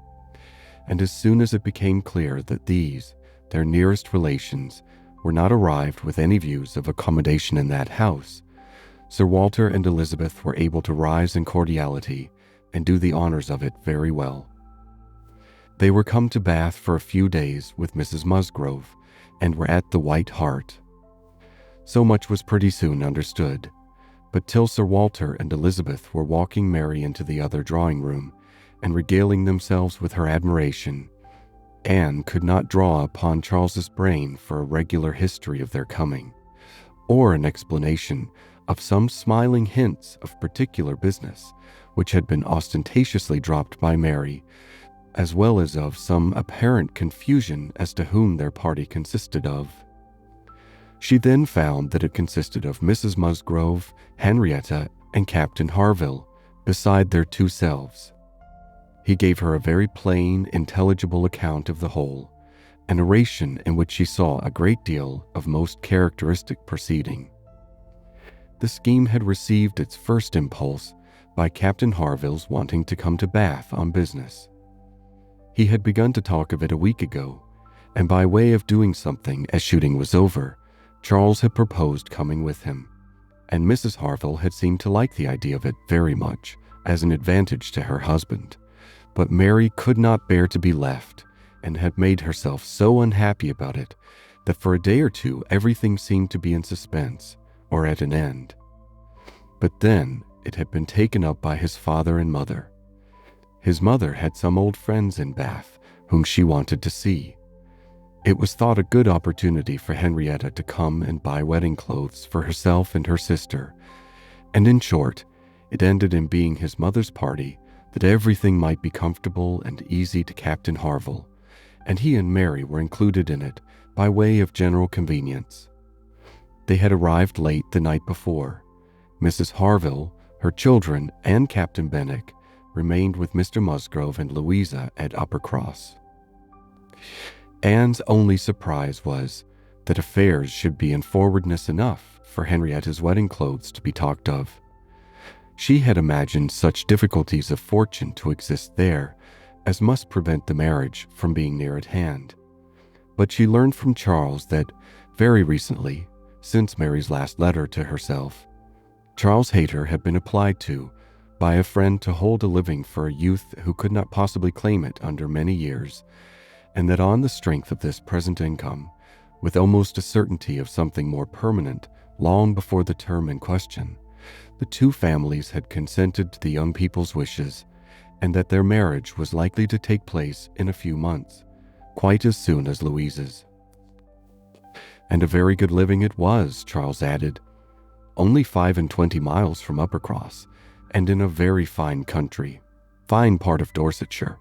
[SPEAKER 1] And as soon as it became clear that these, their nearest relations, were not arrived with any views of accommodation in that house, Sir Walter and Elizabeth were able to rise in cordiality and do the honors of it very well. They were come to Bath for a few days with Mrs. Musgrove, and were at the White Hart. So much was pretty soon understood, but till Sir Walter and Elizabeth were walking Mary into the other drawing-room and regaling themselves with her admiration, Anne could not draw upon Charles's brain for a regular history of their coming, or an explanation of some smiling hints of particular business which had been ostentatiously dropped by Mary, as well as of some apparent confusion as to whom their party consisted of. She then found that it consisted of Mrs. Musgrove, Henrietta, and Captain Harville, beside their 2 selves. He gave her a very plain, intelligible account of the whole, a narration in which she saw a great deal of most characteristic proceeding. The scheme had received its first impulse by Captain Harville's wanting to come to Bath on business. He had begun to talk of it a week ago, and by way of doing something as shooting was over, Charles had proposed coming with him, and Mrs. Harville had seemed to like the idea of it very much, as an advantage to her husband. But Mary could not bear to be left, and had made herself so unhappy about it that for a day or two everything seemed to be in suspense, or at an end. But then it had been taken up by his father and mother. His mother had some old friends in Bath whom she wanted to see. It was thought a good opportunity for Henrietta to come and buy wedding clothes for herself and her sister, and in short, it ended in being his mother's party that everything might be comfortable and easy to Captain Harville, and he and Mary were included in it by way of general convenience. They had arrived late the night before. Mrs. Harville, her children, and Captain Benwick remained with Mr. Musgrove and Louisa at Uppercross. Anne's only surprise was that affairs should be in forwardness enough for Henrietta's wedding clothes to be talked of. She had imagined such difficulties of fortune to exist there as must prevent the marriage from being near at hand. But she learned from Charles that very recently, since Mary's last letter to herself, Charles Hayter had been applied to by a friend to hold a living for a youth who could not possibly claim it under many years, and that on the strength of this present income, with almost a certainty of something more permanent long before the term in question, the 2 families had consented to the young people's wishes, and that their marriage was likely to take place in a few months, quite as soon as Louisa's. And a very good living it was, Charles added, only 25 miles from Uppercross, and in a very fine country, fine part of Dorsetshire,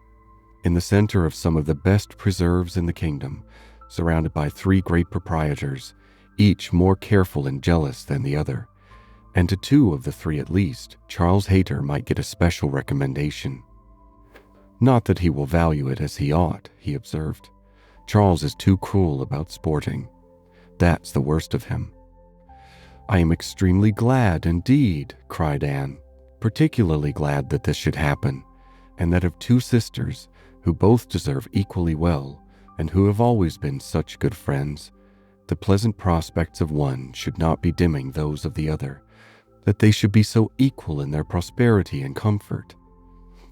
[SPEAKER 1] in the center of some of the best preserves in the kingdom, surrounded by 3 great proprietors, each more careful and jealous than the other, and to 2 of the 3 at least, Charles Hayter might get a special recommendation. Not that he will value it as he ought, he observed. Charles is too cruel about sporting. That's the worst of him. I am extremely glad indeed, cried Anne, particularly glad that this should happen, and that of 2 sisters, who both deserve equally well, and who have always been such good friends, the pleasant prospects of one should not be dimming those of the other, that they should be so equal in their prosperity and comfort.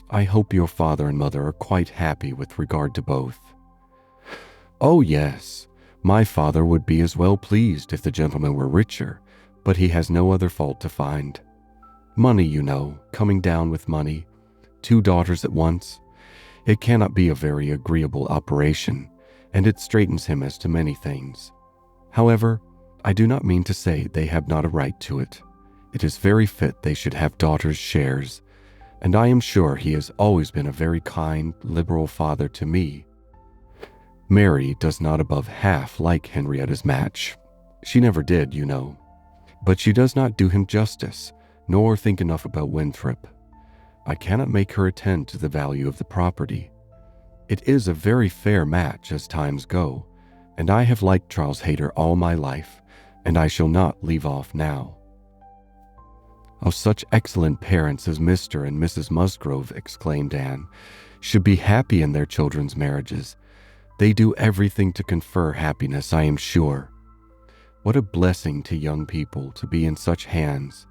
[SPEAKER 1] I hope your father and mother are quite happy with regard to both. Oh yes, my father would be as well pleased if the gentleman were richer, but he has no other fault to find. Money, you know, coming down with money, 2 daughters at once. It cannot be a very agreeable operation, and it straightens him as to many things. However, I do not mean to say they have not a right to it. It is very fit they should have daughters' shares, and I am sure he has always been a very kind, liberal father to me. Mary does not above half like Henrietta's match. She never did, you know. But she does not do him justice, nor think enough about Winthrop. I cannot make her attend to the value of the property. It is a very fair match as times go, and I have liked Charles Hayter all my life, and I shall not leave off now." "Oh, such excellent parents as Mr. and Mrs. Musgrove," exclaimed Anne, "should be happy in their children's marriages. They do everything to confer happiness, I am sure. What a blessing to young people to be in such hands.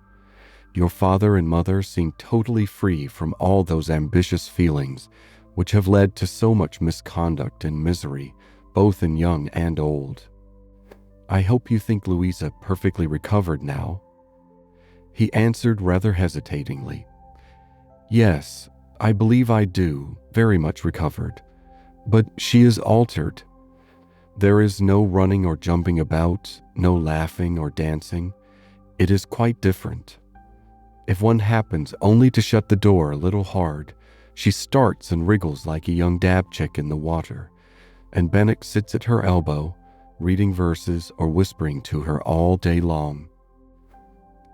[SPEAKER 1] Your father and mother seem totally free from all those ambitious feelings which have led to so much misconduct and misery, both in young and old. I hope you think Louisa perfectly recovered now?" He answered rather hesitatingly, "Yes, I believe I do, very much recovered. But she is altered. There is no running or jumping about, no laughing or dancing. It is quite different. If one happens only to shut the door a little hard, she starts and wriggles like a young dab-chick in the water, and Benwick sits at her elbow, reading verses or whispering to her all day long."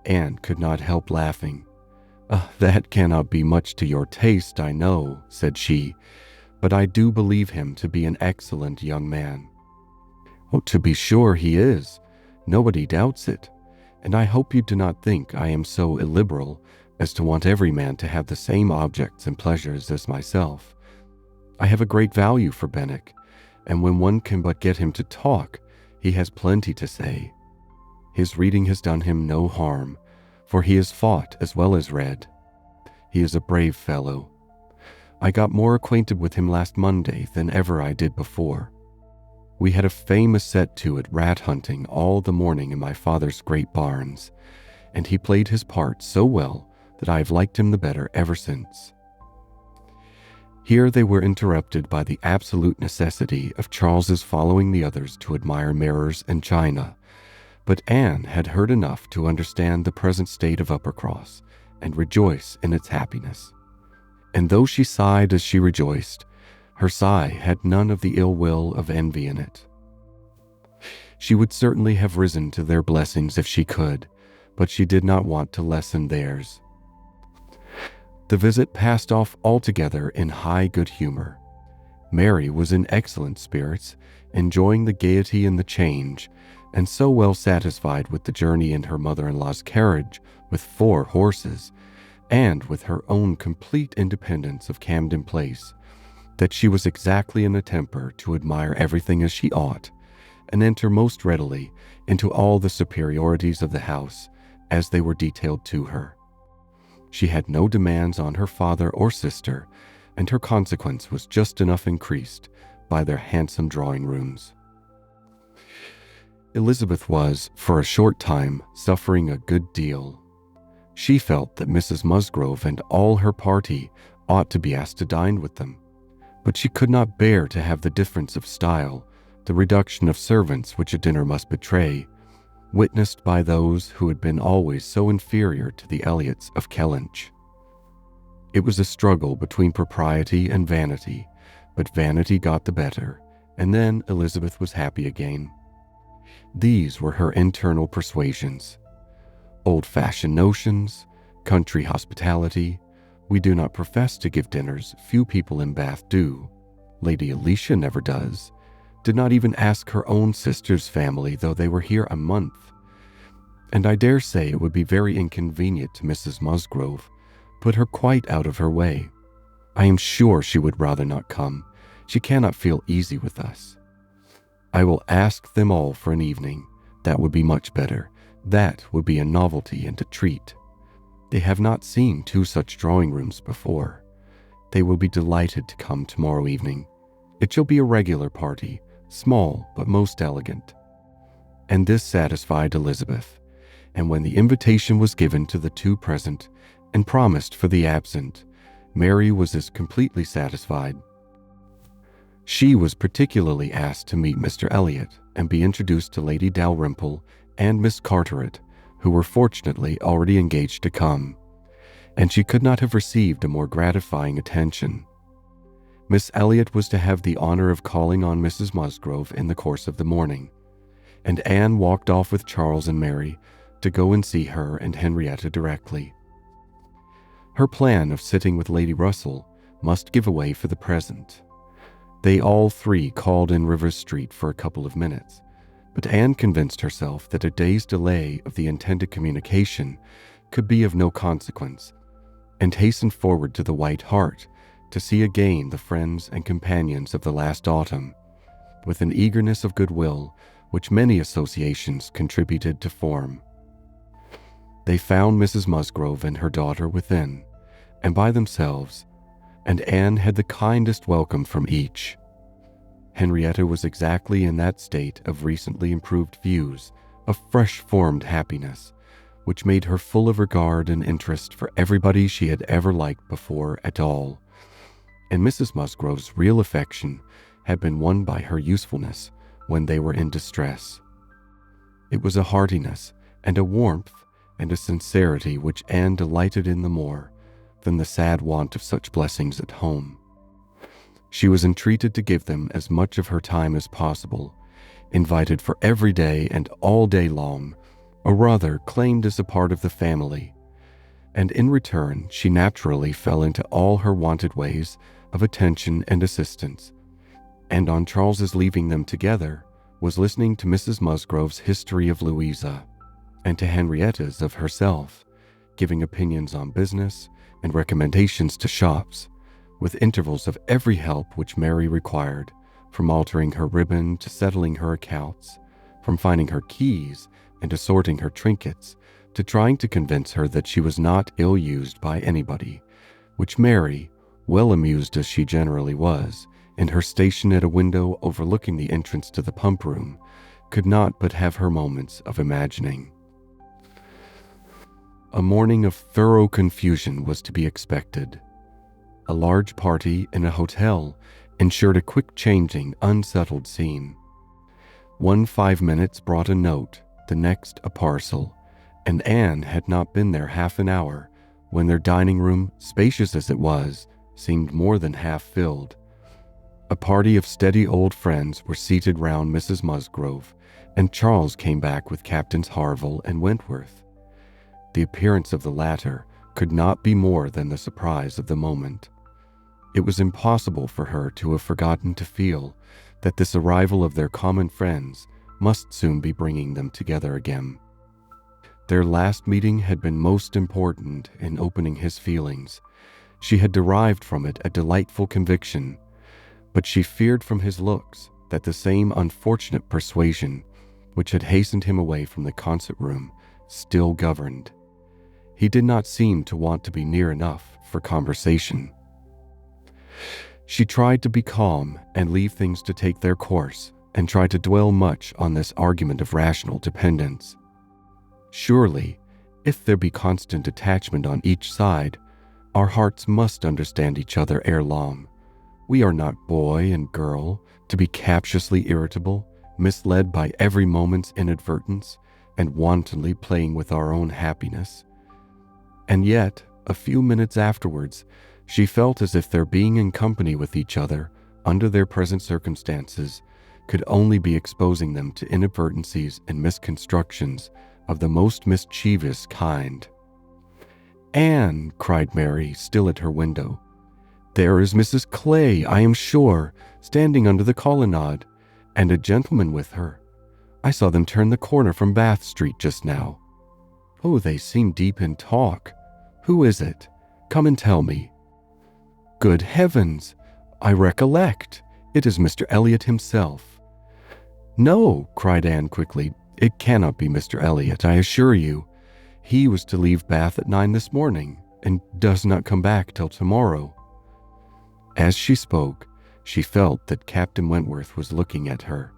[SPEAKER 1] Anne could not help laughing. "That cannot be much to your taste, I know," said she, "but I do believe him to be an excellent young man." "Oh, to be sure he is. Nobody doubts it. And I hope you do not think I am so illiberal as to want every man to have the same objects and pleasures as myself. I have a great value for Benwick, and when one can but get him to talk, he has plenty to say. His reading has done him no harm, for he has fought as well as read. He is a brave fellow. I got more acquainted with him last Monday than ever I did before. We had a famous set to at rat hunting all the morning in my father's great barns, and he played his part so well that I have liked him the better ever since." Here they were interrupted by the absolute necessity of Charles's following the others to admire mirrors and china, but Anne had heard enough to understand the present state of Uppercross and rejoice in its happiness. And though she sighed as she rejoiced, her sigh had none of the ill will of envy in it. She would certainly have risen to their blessings if she could, but she did not want to lessen theirs. The visit passed off altogether in high good humor. Mary was in excellent spirits, enjoying the gaiety and the change, and so well satisfied with the journey in her mother-in-law's carriage with 4 horses, and with her own complete independence of Camden Place, that she was exactly in a temper to admire everything as she ought, and enter most readily into all the superiorities of the house as they were detailed to her. She had no demands on her father or sister, and her consequence was just enough increased by their handsome drawing-rooms. Elizabeth was, for a short time, suffering a good deal. She felt that Mrs. Musgrove and all her party ought to be asked to dine with them, but she could not bear to have the difference of style, the reduction of servants which a dinner must betray, witnessed by those who had been always so inferior to the Elliots of Kellynch. It was a struggle between propriety and vanity, but vanity got the better, and then Elizabeth was happy again. These were her internal persuasions. Old-fashioned notions, country hospitality. We do not profess to give dinners, few people in Bath do. Lady Alicia never does. Did not even ask her own sister's family, though they were here a month. And I dare say it would be very inconvenient to Mrs. Musgrove, put her quite out of her way. I am sure she would rather not come. She cannot feel easy with us. I will ask them all for an evening. That would be much better. That would be a novelty and a treat. They have not seen 2 such drawing-rooms before. They will be delighted to come tomorrow evening. It shall be a regular party, small but most elegant. And this satisfied Elizabeth, and when the invitation was given to the 2 present and promised for the absent, Mary was as completely satisfied. She was particularly asked to meet Mr. Elliot and be introduced to Lady Dalrymple and Miss Carteret, who were fortunately already engaged to come, and she could not have received a more gratifying attention. Miss Elliot was to have the honor of calling on Mrs. Musgrove in the course of the morning, and Anne walked off with Charles and Mary to go and see her and Henrietta directly. Her plan of sitting with Lady Russell must give way for the present. They all three called in Rivers Street for a couple of minutes, but Anne convinced herself that a day's delay of the intended communication could be of no consequence, and hastened forward to the White Hart to see again the friends and companions of the last autumn, with an eagerness of goodwill which many associations contributed to form. They found Mrs. Musgrove and her daughter within, and by themselves, and Anne had the kindest welcome from each. Henrietta was exactly in that state of recently improved views, of fresh-formed happiness, which made her full of regard and interest for everybody she had ever liked before at all, and Mrs. Musgrove's real affection had been won by her usefulness when they were in distress. It was a heartiness and a warmth and a sincerity which Anne delighted in the more than the sad want of such blessings at home. She was entreated to give them as much of her time as possible, invited for every day and all day long, or rather claimed as a part of the family, and in return she naturally fell into all her wonted ways of attention and assistance, and on Charles's leaving them together was listening to Mrs. Musgrove's history of Louisa, and to Henrietta's of herself, giving opinions on business and recommendations to shops, with intervals of every help which Mary required, from altering her ribbon to settling her accounts, from finding her keys and assorting her trinkets, to trying to convince her that she was not ill-used by anybody, which Mary, well amused as she generally was, in her station at a window overlooking the entrance to the pump room, could not but have her moments of imagining. A morning of thorough confusion was to be expected. A large party in a hotel ensured a quick changing, unsettled scene. 5 minutes brought a note, the next a parcel, and Anne had not been there half an hour when their dining room, spacious as it was, seemed more than half filled. A party of steady old friends were seated round Mrs. Musgrove, and Charles came back with Captains Harville and Wentworth. The appearance of the latter could not be more than the surprise of the moment. It was impossible for her to have forgotten to feel that this arrival of their common friends must soon be bringing them together again. Their last meeting had been most important in opening his feelings. She had derived from it a delightful conviction, but she feared from his looks that the same unfortunate persuasion which had hastened him away from the concert room still governed. He did not seem to want to be near enough for conversation. She tried to be calm and leave things to take their course, and tried to dwell much on this argument of rational dependence. Surely, if there be constant attachment on each side, our hearts must understand each other ere long. We are not boy and girl to be captiously irritable, misled by every moment's inadvertence, and wantonly playing with our own happiness. And yet, a few minutes afterwards, she felt as if their being in company with each other, under their present circumstances, could only be exposing them to inadvertencies and misconstructions of the most mischievous kind. "Anne," cried Mary, still at her window, "there is Mrs. Clay, I am sure, standing under the colonnade, and a gentleman with her. I saw them turn the corner from Bath Street just now. Oh, they seem deep in talk. Who is it? Come and tell me." "Good heavens! I recollect. It is Mr. Elliot himself." "No," cried Anne quickly, "it cannot be Mr. Elliot, I assure you. He was to leave Bath at 9 this morning, and does not come back till tomorrow." As she spoke, she felt that Captain Wentworth was looking at her,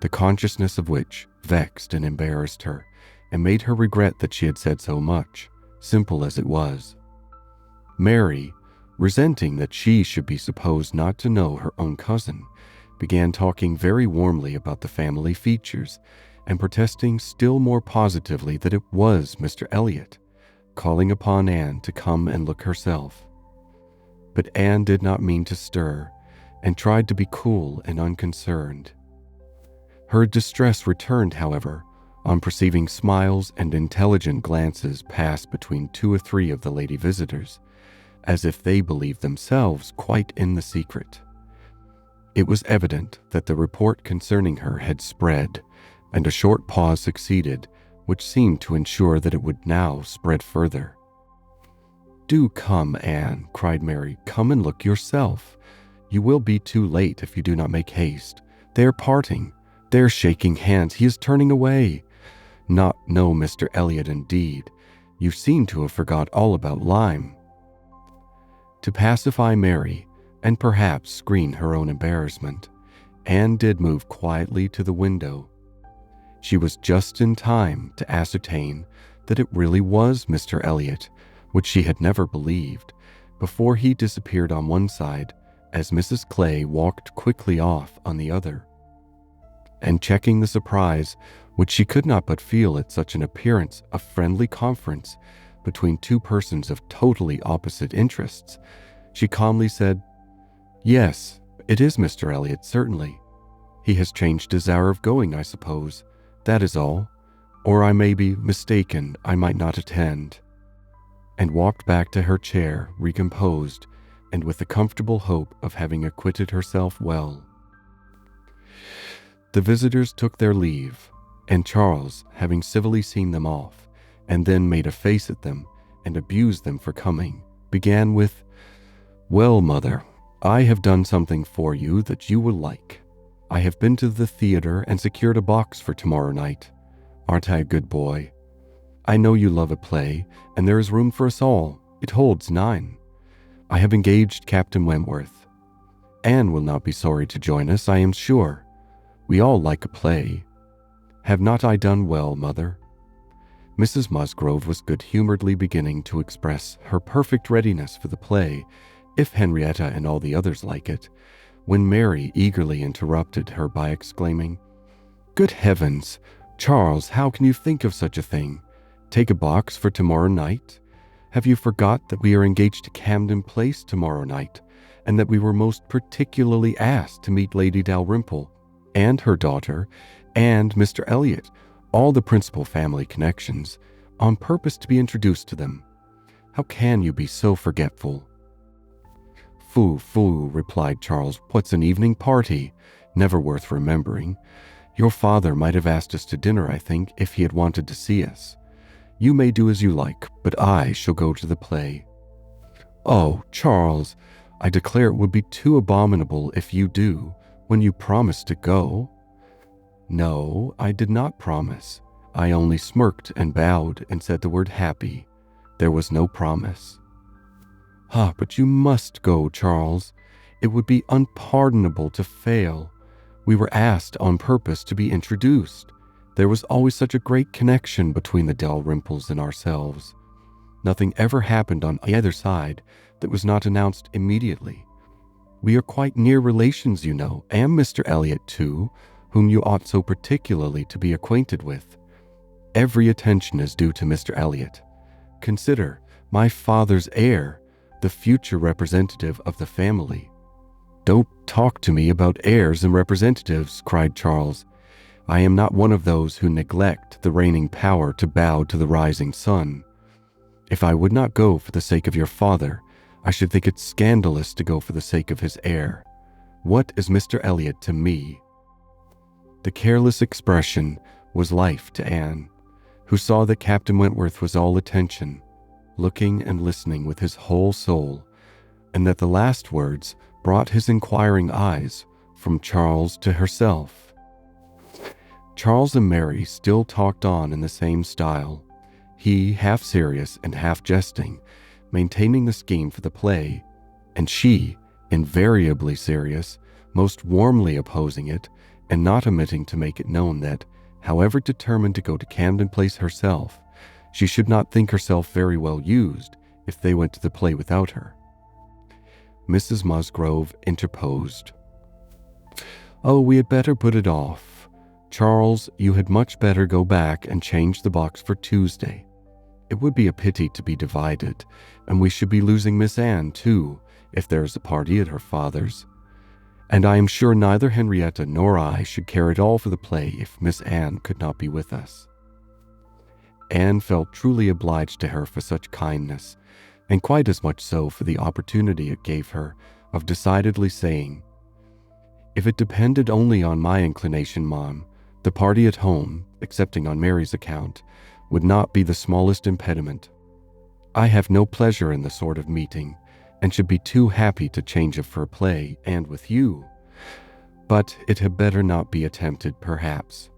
[SPEAKER 1] the consciousness of which vexed and embarrassed her, and made her regret that she had said so much, simple as it was. Mary, resenting that she should be supposed not to know her own cousin, began talking very warmly about the family features, and protesting still more positively that it was Mr. Elliot, calling upon Anne to come and look herself. But Anne did not mean to stir, and tried to be cool and unconcerned. Her distress returned, however, on perceiving smiles and intelligent glances pass between 2 or 3 of the lady visitors, as if they believed themselves quite in the secret. It was evident that the report concerning her had spread, and a short pause succeeded, which seemed to ensure that it would now spread further. "Do come, Anne," cried Mary. "Come and look yourself. You will be too late if you do not make haste. They are parting. They are shaking hands. He is turning away. Not know Mr. Elliot, indeed. You seem to have forgot all about Lyme." To pacify Mary, and perhaps screen her own embarrassment, Anne did move quietly to the window. She was just in time to ascertain that it really was Mr. Elliot, which she had never believed, before he disappeared on one side as Mrs. Clay walked quickly off on the other. And checking the surprise, which she could not but feel at such an appearance of friendly conference between 2 persons of totally opposite interests, she calmly said, "Yes, it is Mr. Elliot, certainly. He has changed his hour of going, I suppose. That is all. Or I may be mistaken, I might not attend," and walked back to her chair, recomposed, and with the comfortable hope of having acquitted herself well. The visitors took their leave, and Charles, having civilly seen them off, and then made a face at them and abused them for coming, began with, "Well, mother, I have done something for you that you will like. I have been to the theater and secured a box for tomorrow night. Aren't I a good boy? I know you love a play, and there is room for us all. It holds 9. I have engaged Captain Wentworth. Anne will not be sorry to join us, I am sure. We all like a play. Have not I done well, mother?" Mrs. Musgrove was good-humoredly beginning to express her perfect readiness for the play, if Henrietta and all the others like it, when Mary eagerly interrupted her by exclaiming, "Good heavens! Charles, how can you think of such a thing? Take a box for tomorrow night? Have you forgot that we are engaged to Camden Place tomorrow night, and that we were most particularly asked to meet Lady Dalrymple, and her daughter, and Mr. Elliot, all the principal family connections, on purpose to be introduced to them? How can you be so forgetful?" "Foo, foo," replied Charles. "What's an evening party? Never worth remembering. Your father might have asked us to dinner, I think, if he had wanted to see us. You may do as you like, but I shall go to the play." "Oh, Charles, I declare it would be too abominable if you do, when you promised to go." "No, I did not promise. I only smirked and bowed and said the word happy. There was no promise." "Ah, but you must go, Charles. It would be unpardonable to fail. We were asked on purpose to be introduced. There was always such a great connection between the Dalrymples and ourselves. Nothing ever happened on either side that was not announced immediately. We are quite near relations, you know, and Mr. Elliot, too, whom you ought so particularly to be acquainted with. Every attention is due to Mr. Elliot. Consider, my father's heir, the future representative of the family." "Don't talk to me about heirs and representatives," cried Charles. "I am not one of those who neglect the reigning power to bow to the rising sun. If I would not go for the sake of your father, I should think it scandalous to go for the sake of his heir. What is Mr. Elliot to me?" The careless expression was life to Anne, who saw that Captain Wentworth was all attention, looking and listening with his whole soul, and that the last words brought his inquiring eyes from Charles to herself. Charles and Mary still talked on in the same style, he half serious and half jesting, maintaining the scheme for the play, and she, invariably serious, most warmly opposing it, and not omitting to make it known that, however determined to go to Camden Place herself, she should not think herself very well used if they went to the play without her. Mrs. Musgrove interposed. "Oh, we had better put it off. Charles, you had much better go back and change the box for Tuesday. It would be a pity to be divided, and we should be losing Miss Anne, too, if there is a party at her father's. And I am sure neither Henrietta nor I should care at all for the play if Miss Anne could not be with us." Anne felt truly obliged to her for such kindness, and quite as much so for the opportunity it gave her of decidedly saying, "If it depended only on my inclination, Mom, the party at home, excepting on Mary's account, would not be the smallest impediment. I have no pleasure in the sort of meeting, and should be too happy to change it for a play, and with you. But it had better not be attempted, perhaps."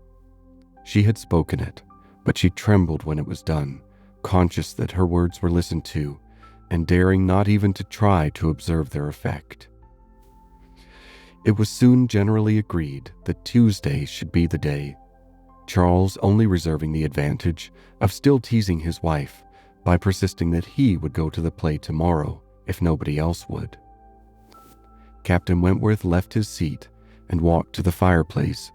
[SPEAKER 1] She had spoken it, but she trembled when it was done, conscious that her words were listened to, and daring not even to try to observe their effect. It was soon generally agreed that Tuesday should be the day, Charles only reserving the advantage of still teasing his wife by persisting that he would go to the play tomorrow if nobody else would. Captain Wentworth left his seat and walked to the fireplace,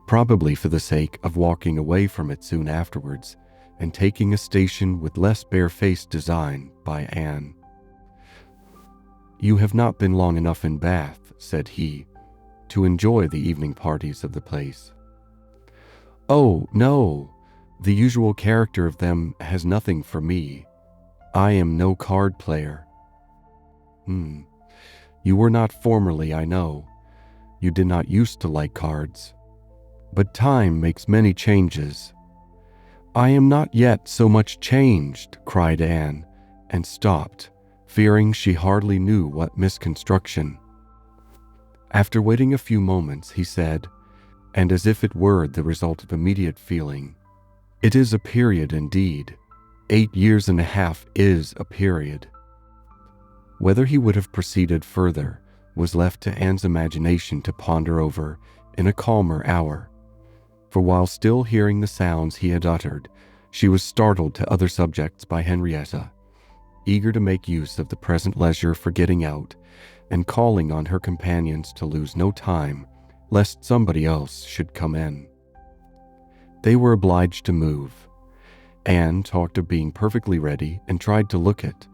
[SPEAKER 1] probably for the sake of walking away from it soon afterwards and taking a station with less barefaced design by Anne. "You have not been long enough in Bath," said he, "to enjoy the evening parties of the place." "Oh, no, the usual character of them has nothing for me. I am no card player." You were not formerly, I know. You did not used to like cards. But time makes many changes." "I am not yet so much changed," cried Anne, and stopped, fearing she hardly knew what misconstruction. After waiting a few moments, he said, and as if it were the result of immediate feeling, "It is a period indeed. 8 years and a half is a period." Whether he would have proceeded further was left to Anne's imagination to ponder over in a calmer hour, for while still hearing the sounds he had uttered, she was startled to other subjects by Henrietta, eager to make use of the present leisure for getting out, and calling on her companions to lose no time, lest somebody else should come in. They were obliged to move. Anne talked of being perfectly ready and tried to look it,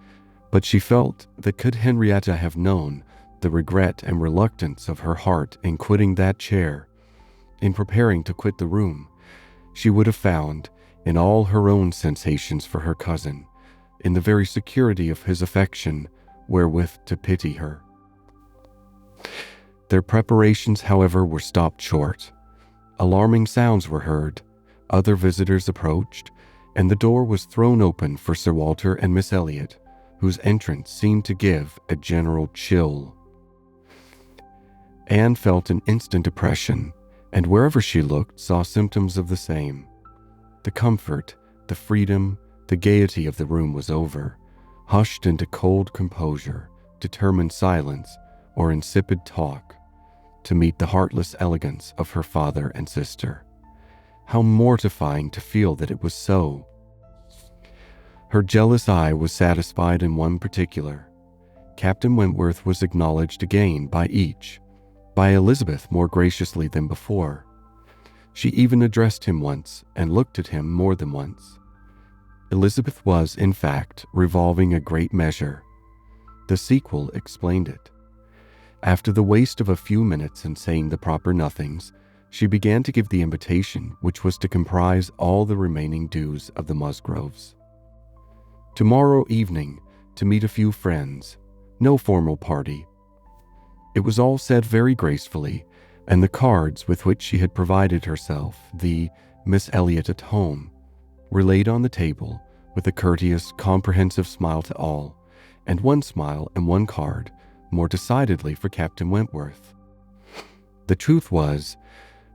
[SPEAKER 1] but she felt that could Henrietta have known the regret and reluctance of her heart in quitting that chair, in preparing to quit the room, she would have found, in all her own sensations for her cousin, in the very security of his affection, wherewith to pity her. Their preparations, however, were stopped short. Alarming sounds were heard, other visitors approached, and the door was thrown open for Sir Walter and Miss Elliot, whose entrance seemed to give a general chill. Anne felt an instant depression, and wherever she looked saw symptoms of the same. The comfort, the freedom, the gaiety of the room was over, hushed into cold composure, determined silence, or insipid talk, to meet the heartless elegance of her father and sister. How mortifying to feel that it was so! Her jealous eye was satisfied in one particular. Captain Wentworth was acknowledged again by each, by Elizabeth more graciously than before. She even addressed him once and looked at him more than once. Elizabeth was, in fact, revolving a great measure. The sequel explained it. After the waste of a few minutes in saying the proper nothings, she began to give the invitation which was to comprise all the remaining dues of the Musgroves. Tomorrow evening, to meet a few friends, no formal party. It was all said very gracefully, and the cards with which she had provided herself, the Miss Elliot at home, were laid on the table with a courteous, comprehensive smile to all, and one smile and one card, more decidedly for Captain Wentworth. The truth was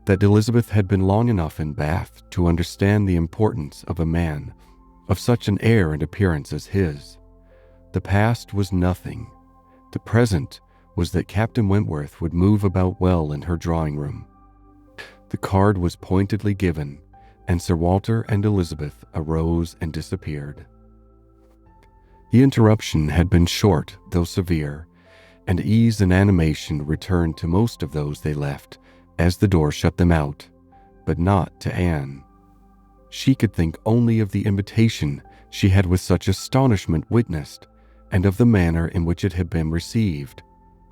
[SPEAKER 1] that Elizabeth had been long enough in Bath to understand the importance of a man of such an air and appearance as his. The past was nothing. The present was that Captain Wentworth would move about well in her drawing-room. The card was pointedly given, and Sir Walter and Elizabeth arose and disappeared. The interruption had been short, though severe, and ease and animation returned to most of those they left as the door shut them out, but not to Anne. She could think only of the invitation she had with such astonishment witnessed, and of the manner in which it had been received,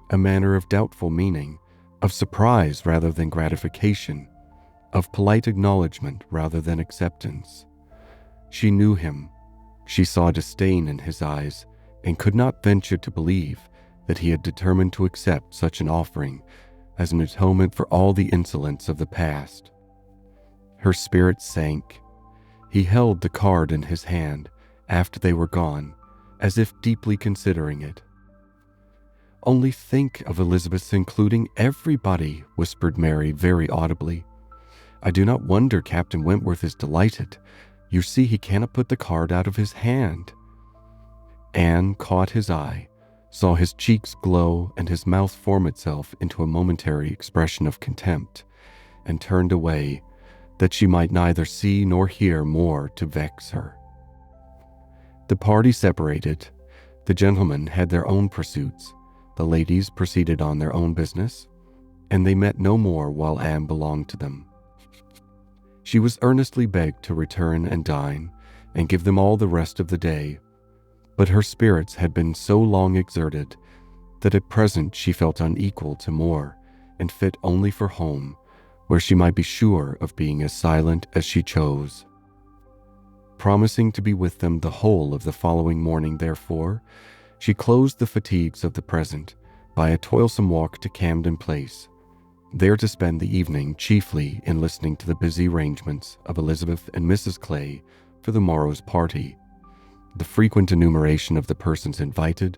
[SPEAKER 1] a manner of doubtful meaning, of surprise rather than gratification, of polite acknowledgement rather than acceptance. She knew him. She saw disdain in his eyes, and could not venture to believe that he had determined to accept such an offering as an atonement for all the insolence of the past. Her spirit sank. He held the card in his hand after they were gone, as if deeply considering it. "Only think of Elizabeth's including everybody," whispered Mary very audibly. "I do not wonder Captain Wentworth is delighted. You see, he cannot put the card out of his hand." Anne caught his eye, saw his cheeks glow and his mouth form itself into a momentary expression of contempt, and turned away, that she might neither see nor hear more to vex her. The party separated. The gentlemen had their own pursuits, the ladies proceeded on their own business, and they met no more while Anne belonged to them. She was earnestly begged to return and dine, and give them all the rest of the day, but her spirits had been so long exerted that at present she felt unequal to more, and fit only for home, where she might be sure of being as silent as she chose. Promising to be with them the whole of the following morning, therefore, she closed the fatigues of the present by a toilsome walk to Camden Place, there to spend the evening chiefly in listening to the busy arrangements of Elizabeth and Mrs. Clay for the morrow's party, the frequent enumeration of the persons invited,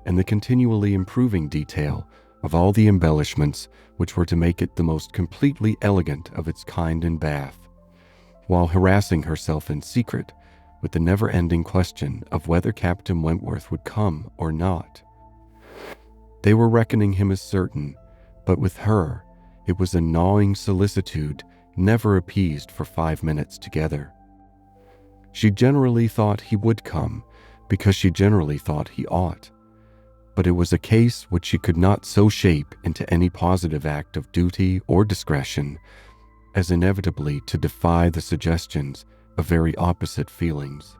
[SPEAKER 1] and the continually improving detail of all the embellishments which were to make it the most completely elegant of its kind in Bath, while harassing herself in secret with the never-ending question of whether Captain Wentworth would come or not. They were reckoning him as certain, but with her it was a gnawing solicitude never appeased for 5 minutes together. She generally thought he would come, because she generally thought he ought, but it was a case which she could not so shape into any positive act of duty or discretion as inevitably to defy the suggestions of very opposite feelings.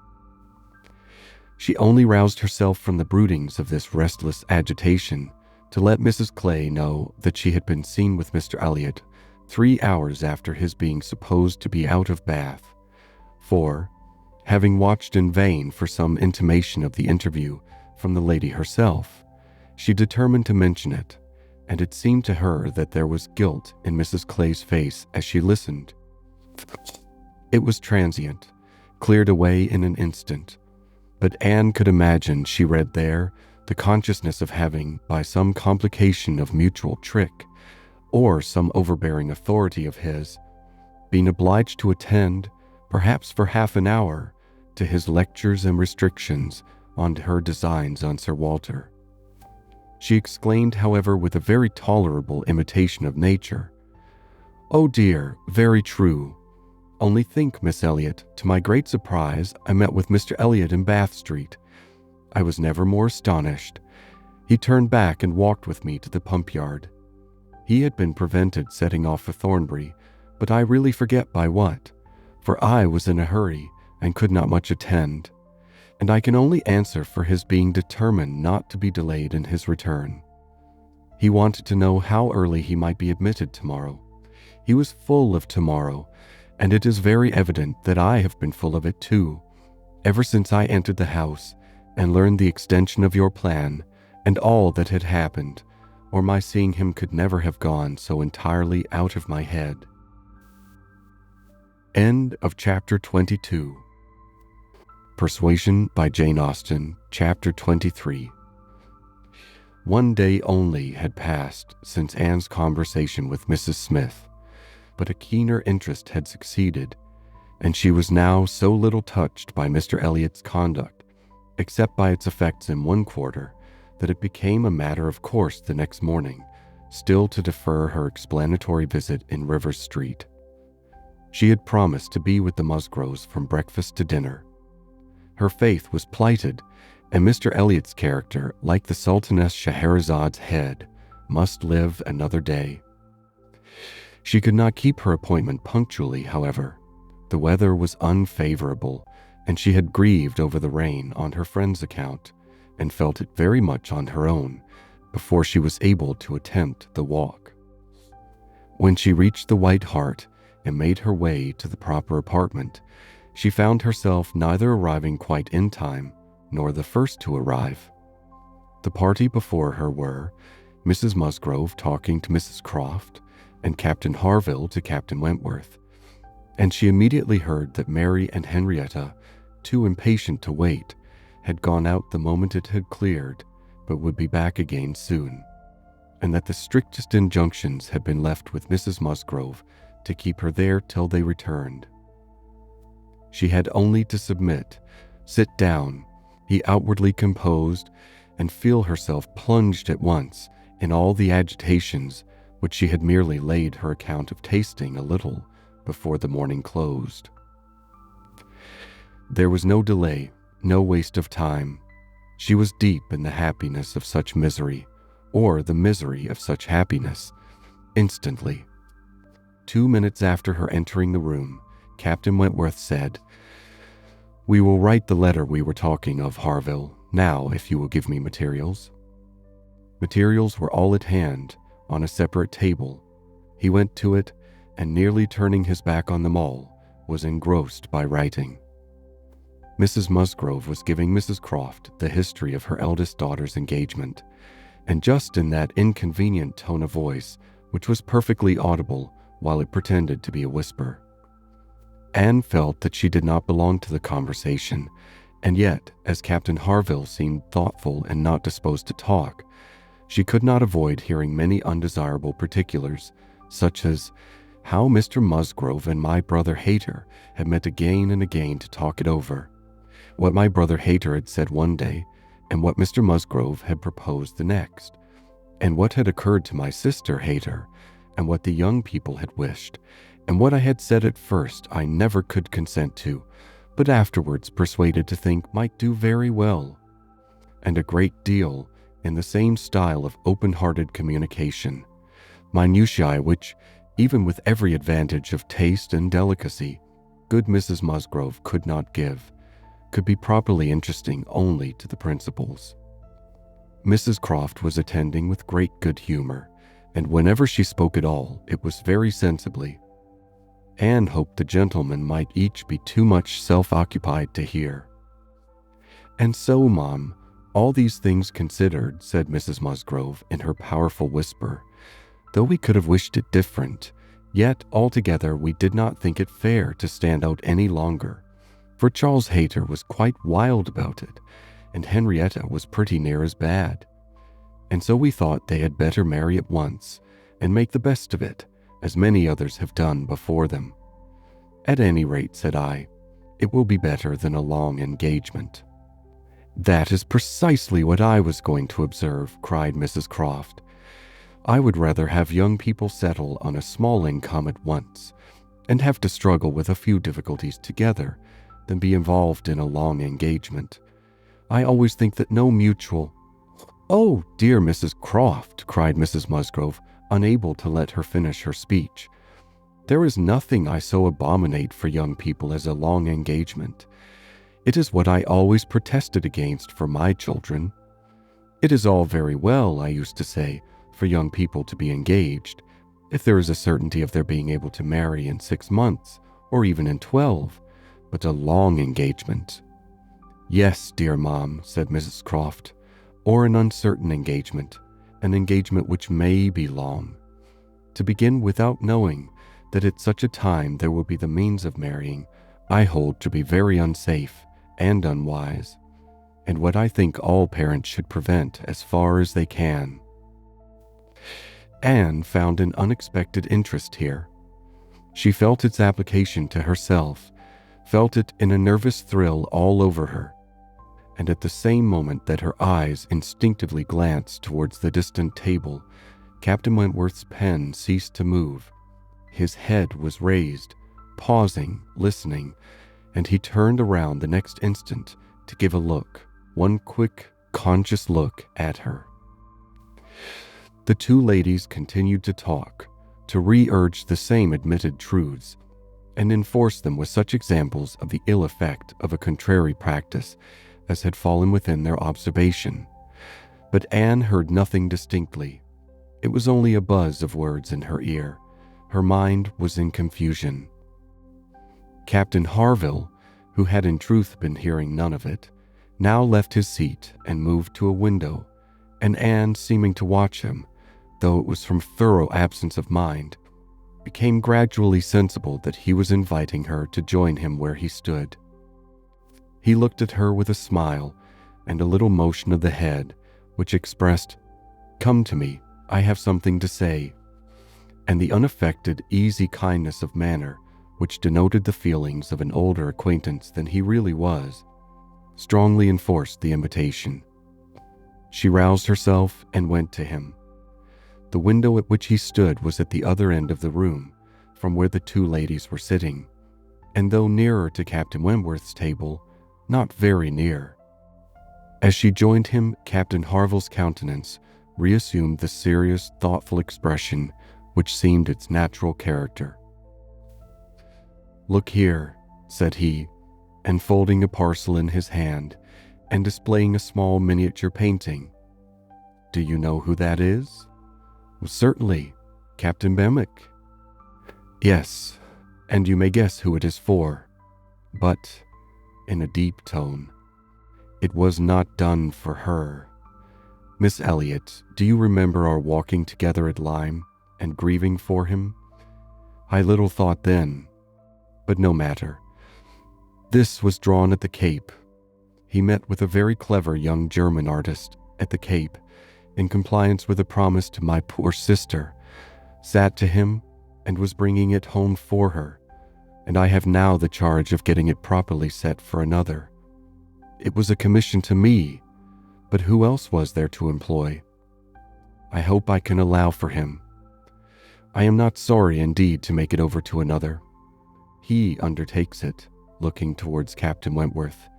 [SPEAKER 1] She only roused herself from the broodings of this restless agitation to let Mrs. Clay know that she had been seen with Mr. Elliot 3 hours after his being supposed to be out of Bath, for, having watched in vain for some intimation of the interview from the lady herself, she determined to mention it, and it seemed to her that there was guilt in Mrs. Clay's face as she listened. It was transient, cleared away in an instant, but Anne could imagine she read there the consciousness of having, by some complication of mutual trick, or some overbearing authority of his, been obliged to attend, perhaps for half an hour, to his lectures and restrictions on her designs on Sir Walter. She exclaimed, however, with a very tolerable imitation of nature, "Oh dear, very true. Only think, Miss Elliot, to my great surprise, I met with Mr. Elliot in Bath Street. I was never more astonished. He turned back and walked with me to the pump yard. He had been prevented setting off for Thornbury, but I really forget by what, for I was in a hurry and could not much attend, and I can only answer for his being determined not to be delayed in his return. He wanted to know how early he might be admitted tomorrow. He was full of tomorrow, and it is very evident that I have been full of it too, ever since I entered the house and learned the extension of your plan and all that had happened, or my seeing him could never have gone so entirely out of my head." End of chapter 22. Persuasion by Jane Austen, chapter 23. 1 day only had passed since Anne's conversation with Mrs. Smith, but a keener interest had succeeded, and she was now so little touched by Mr. Elliot's conduct, except by its effects in one quarter, that it became a matter of course the next morning still to defer her explanatory visit in Rivers Street. She had promised to be with the Musgroves from breakfast to dinner. Her faith was plighted, and Mr. Elliot's character, like the Sultaness Scheherazade's head, must live another day. She could not keep her appointment punctually, however. The weather was unfavorable, and she had grieved over the rain on her friend's account, and felt it very much on her own before she was able to attempt the walk. When she reached the White Hart and made her way to the proper apartment, she found herself neither arriving quite in time nor the first to arrive. The party before her were Mrs. Musgrove talking to Mrs. Croft, and Captain Harville to Captain Wentworth, and she immediately heard that Mary and Henrietta, too impatient to wait, had gone out the moment it had cleared, but would be back again soon, and that the strictest injunctions had been left with Mrs. Musgrove to keep her there till they returned. She had only to submit, sit down, be outwardly composed, and feel herself plunged at once in all the agitations which she had merely laid her account of tasting a little before the morning closed. There was no delay, no waste of time. She was deep in the happiness of such misery, or the misery of such happiness, instantly. 2 minutes after her entering the room, Captain Wentworth said, "We will write the letter we were talking of, Harville, now if you will give me materials." Materials were all at hand, on a separate table. He went to it, and nearly turning his back on them all, was engrossed by writing. Mrs. Musgrove was giving Mrs. Croft the history of her eldest daughter's engagement, and just in that inconvenient tone of voice which was perfectly audible while it pretended to be a whisper. Anne felt that she did not belong to the conversation, and yet, as Captain Harville seemed thoughtful and not disposed to talk, she could not avoid hearing many undesirable particulars, such as how Mr. Musgrove and my brother Hayter had met again and again to talk it over, what my brother Hayter had said one day, and what Mr. Musgrove had proposed the next, and what had occurred to my sister Hayter, and what the young people had wished, and what I had said at first I never could consent to, but afterwards persuaded to think might do very well, and a great deal in the same style of open-hearted communication, minutiae which, even with every advantage of taste and delicacy, good Mrs. Musgrove could not give, could be properly interesting only to the principals. Mrs. Croft was attending with great good humor, and whenever she spoke at all, it was very sensibly. Anne hoped the gentlemen might each be too much self-occupied to hear. "And so, Mom, all these things considered," said Mrs. Musgrove in her powerful whisper, "though we could have wished it different, yet altogether we did not think it fair to stand out any longer, for Charles Hayter was quite wild about it, and Henrietta was pretty near as bad. And so we thought they had better marry at once, and make the best of it, as many others have done before them. At any rate," said I, "it will be better than a long engagement." "That is precisely what I was going to observe," cried Mrs. Croft. "I would rather have young people settle on a small income at once, and have to struggle with a few difficulties together, than be involved in a long engagement. I always think that no mutual—" "Oh, dear Mrs. Croft," cried Mrs. Musgrove, unable to let her finish her speech, "there is nothing I so abominate for young people as a long engagement. It is what I always protested against for my children. It is all very well, I used to say, for young people to be engaged, if there is a certainty of their being able to marry in 6 months, or even in 12, but a long engagement—" "Yes, dear Mom," said Mrs. Croft, "or an uncertain engagement, an engagement which may be long. To begin without knowing that at such a time there will be the means of marrying, I hold to be very unsafe and unwise, and what I think all parents should prevent as far as they can." Anne found an unexpected interest here. She felt its application to herself, felt it in a nervous thrill all over her, and at the same moment that her eyes instinctively glanced towards the distant table, Captain Wentworth's pen ceased to move. His head was raised, pausing, listening, and he turned around the next instant to give a look, one quick, conscious look at her. The two ladies continued to talk to re-urge the same admitted truths and enforce them with such examples of the ill effect of a contrary practice as had fallen within their observation. But Anne heard nothing distinctly. It was only a buzz of words in her ear. Her mind was in confusion. Captain Harville, who had in truth been hearing none of it, now left his seat and moved to a window, and Anne, seeming to watch him, though it was from thorough absence of mind, became gradually sensible that he was inviting her to join him where he stood. He looked at her with a smile and a little motion of the head, which expressed, "Come to me, I have something to say," and the unaffected, easy kindness of manner, which denoted the feelings of an older acquaintance than he really was, strongly enforced the invitation. She roused herself and went to him. The window at which he stood was at the other end of the room, from where the two ladies were sitting, and though nearer to Captain Wentworth's table, not very near. As she joined him, Captain Harville's countenance reassumed the serious, thoughtful expression which seemed its natural character. "Look here," said he, enfolding a parcel in his hand and displaying a small miniature painting. "Do you know who that is?" "Certainly, Captain Benwick." "Yes, and you may guess who it is for." But, in a deep tone, "It was not done for her. Miss Elliot, do you remember our walking together at Lyme and grieving for him? I little thought then, but no matter. This was drawn at the Cape. He met with a very clever young German artist at the Cape, in compliance with a promise to my poor sister, sat to him, and was bringing it home for her, and I have now the charge of getting it properly set for another. It was a commission to me, but who else was there to employ? I hope I can allow for him. I am not sorry indeed to make it over to another. He undertakes it," looking towards Captain Wentworth.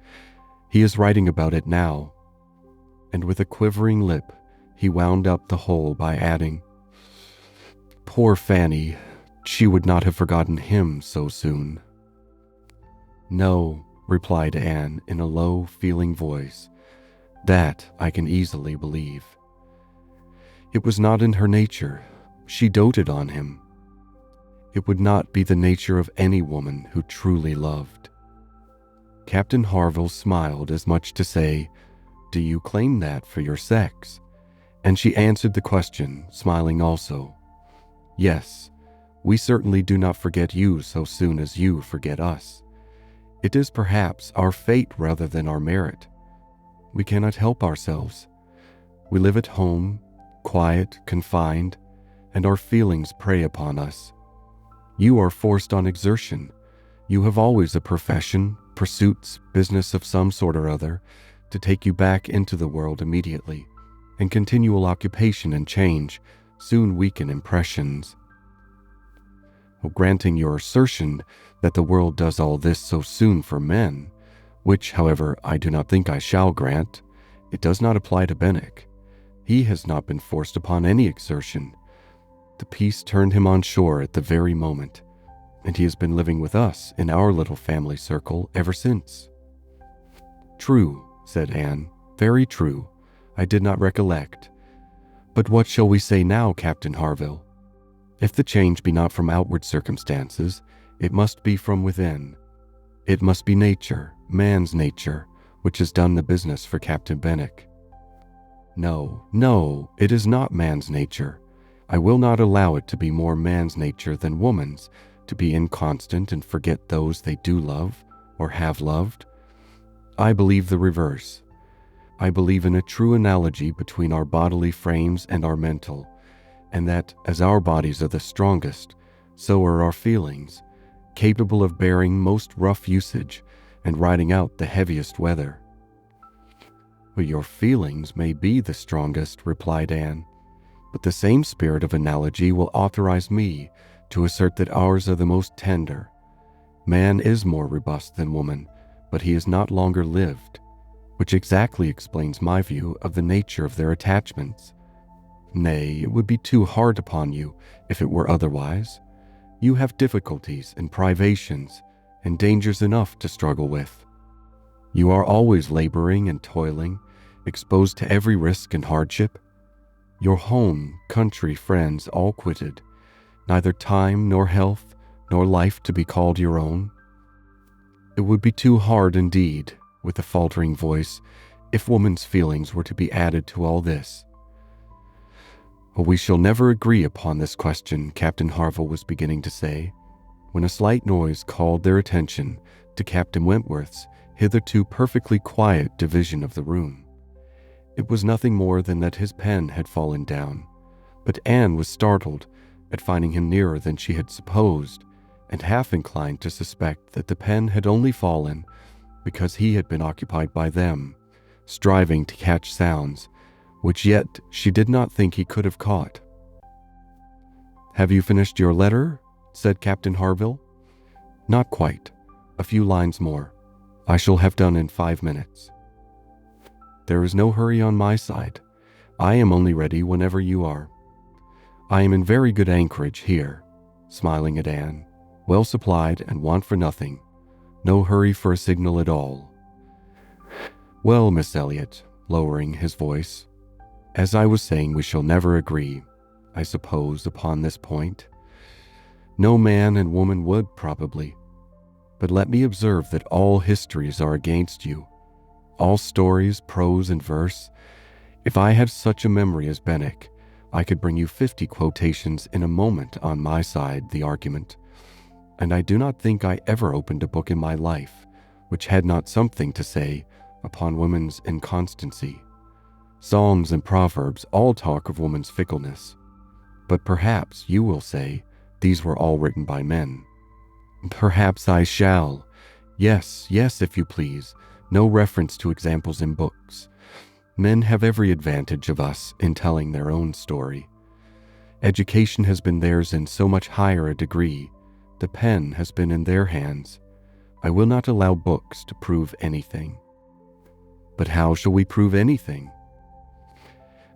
[SPEAKER 1] "He is writing about it now." And with a quivering lip, he wound up the whole by adding, "Poor Fanny, she would not have forgotten him so soon." "No," replied Anne in a low, feeling voice. "That I can easily believe. It was not in her nature. She doted on him. It would not be the nature of any woman who truly loved." Captain Harville smiled as much to say, "Do you claim that for your sex?" And she answered the question, smiling also. "Yes, we certainly do not forget you so soon as you forget us. It is perhaps our fate rather than our merit. We cannot help ourselves. We live at home, quiet, confined, and our feelings prey upon us. You are forced on exertion. You have always a profession, pursuits, business of some sort or other, to take you back into the world immediately, and continual occupation and change soon weaken impressions. Granting your assertion that the world does all this so soon for men, which, however, I do not think I shall grant, it does not apply to Benwick. He has not been forced upon any exertion. The peace turned him on shore at the very moment, and he has been living with us in our little family circle ever since." "True," said Anne, "very true. I did not recollect. But what shall we say now, Captain Harville? If the change be not from outward circumstances, it must be from within. It must be nature, man's nature, which has done the business for Captain Benwick." "No, no, it is not man's nature. I will not allow it to be more man's nature than woman's, to be inconstant and forget those they do love, or have loved. I believe the reverse. I believe in a true analogy between our bodily frames and our mental, and that as our bodies are the strongest, so are our feelings, capable of bearing most rough usage and riding out the heaviest weather." "Well, your feelings may be the strongest," replied Anne, "but the same spirit of analogy will authorize me to assert that ours are the most tender. Man is more robust than woman, but he is not longer lived, which exactly explains my view of the nature of their attachments. Nay, it would be too hard upon you if it were otherwise. You have difficulties and privations and dangers enough to struggle with. You are always laboring and toiling, exposed to every risk and hardship. Your home, country, friends, all quitted, neither time nor health nor life to be called your own. It would be too hard indeed, with a faltering voice, if woman's feelings were to be added to all this. We shall never agree upon this question, Captain Harville was beginning to say, when a slight noise called their attention to Captain Wentworth's hitherto perfectly quiet division of the room. It was nothing more than that his pen had fallen down, but Anne was startled at finding him nearer than she had supposed, and half inclined to suspect that the pen had only fallen because he had been occupied by them, striving to catch sounds, which yet she did not think he could have caught. "Have you finished your letter?" said Captain Harville. "Not quite. A few lines more. I shall have done in 5 minutes." "There is no hurry on my side. I am only ready whenever you are. I am in very good anchorage here," smiling at Anne, "well supplied and want for nothing. No hurry for a signal at all. Well, Miss Elliot," lowering his voice, "as I was saying, we shall never agree, I suppose, upon this point. No man and woman would, probably. But let me observe that all histories are against you, all stories, prose and verse. If I had such a memory as Benwick, I could bring you 50 quotations in a moment on my side the argument, and I do not think I ever opened a book in my life which had not something to say upon woman's inconstancy. Psalms and proverbs all talk of woman's fickleness. But perhaps you will say these were all written by men. Perhaps I shall. Yes, if you please. No reference to examples in books. Men have every advantage of us in telling their own story. Education has been theirs in so much higher a degree. The pen has been in their hands. I will not allow books to prove anything." "But how shall we prove anything?"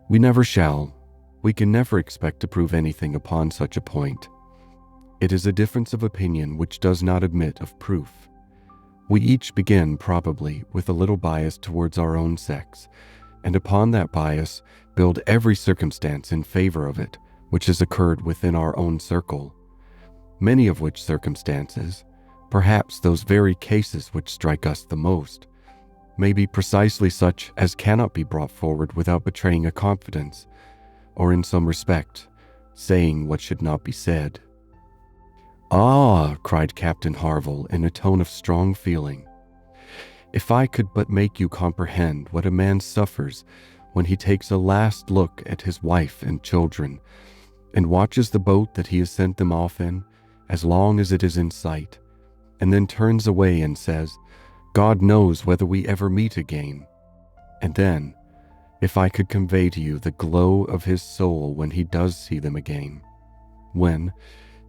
[SPEAKER 1] "We never shall. We can never expect to prove anything upon such a point. It is a difference of opinion which does not admit of proof. We each begin, probably, with a little bias towards our own sex, and upon that bias build every circumstance in favor of it which has occurred within our own circle, many of which circumstances, perhaps those very cases which strike us the most, may be precisely such as cannot be brought forward without betraying a confidence, or in some respect, saying what should not be said." "Ah," cried Captain Harville in a tone of strong feeling, "if I could but make you comprehend what a man suffers when he takes a last look at his wife and children, and watches the boat that he has sent them off in, as long as it is in sight, and then turns away and says, 'God knows whether we ever meet again.' And then, if I could convey to you the glow of his soul when he does see them again, when,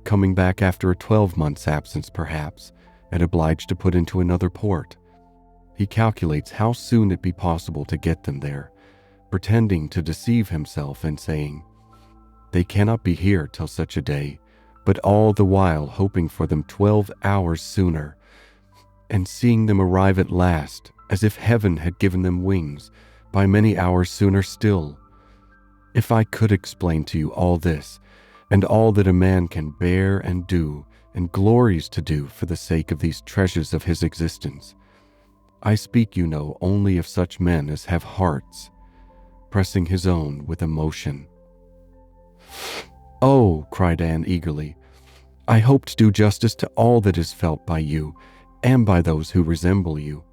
[SPEAKER 1] coming back after a 12-month's absence perhaps, and obliged to put into another port, he calculates how soon it be possible to get them there, pretending to deceive himself and saying, 'They cannot be here till such a day,' but all the while hoping for them 12 hours sooner, and seeing them arrive at last, as if heaven had given them wings, by many hours sooner still. If I could explain to you all this, and all that a man can bear and do, and glories to do for the sake of these treasures of his existence. I speak, you know, only of such men as have hearts," pressing his own with emotion. "Oh," cried Anne eagerly, "I hope to do justice to all that is felt by you, and by those who resemble you.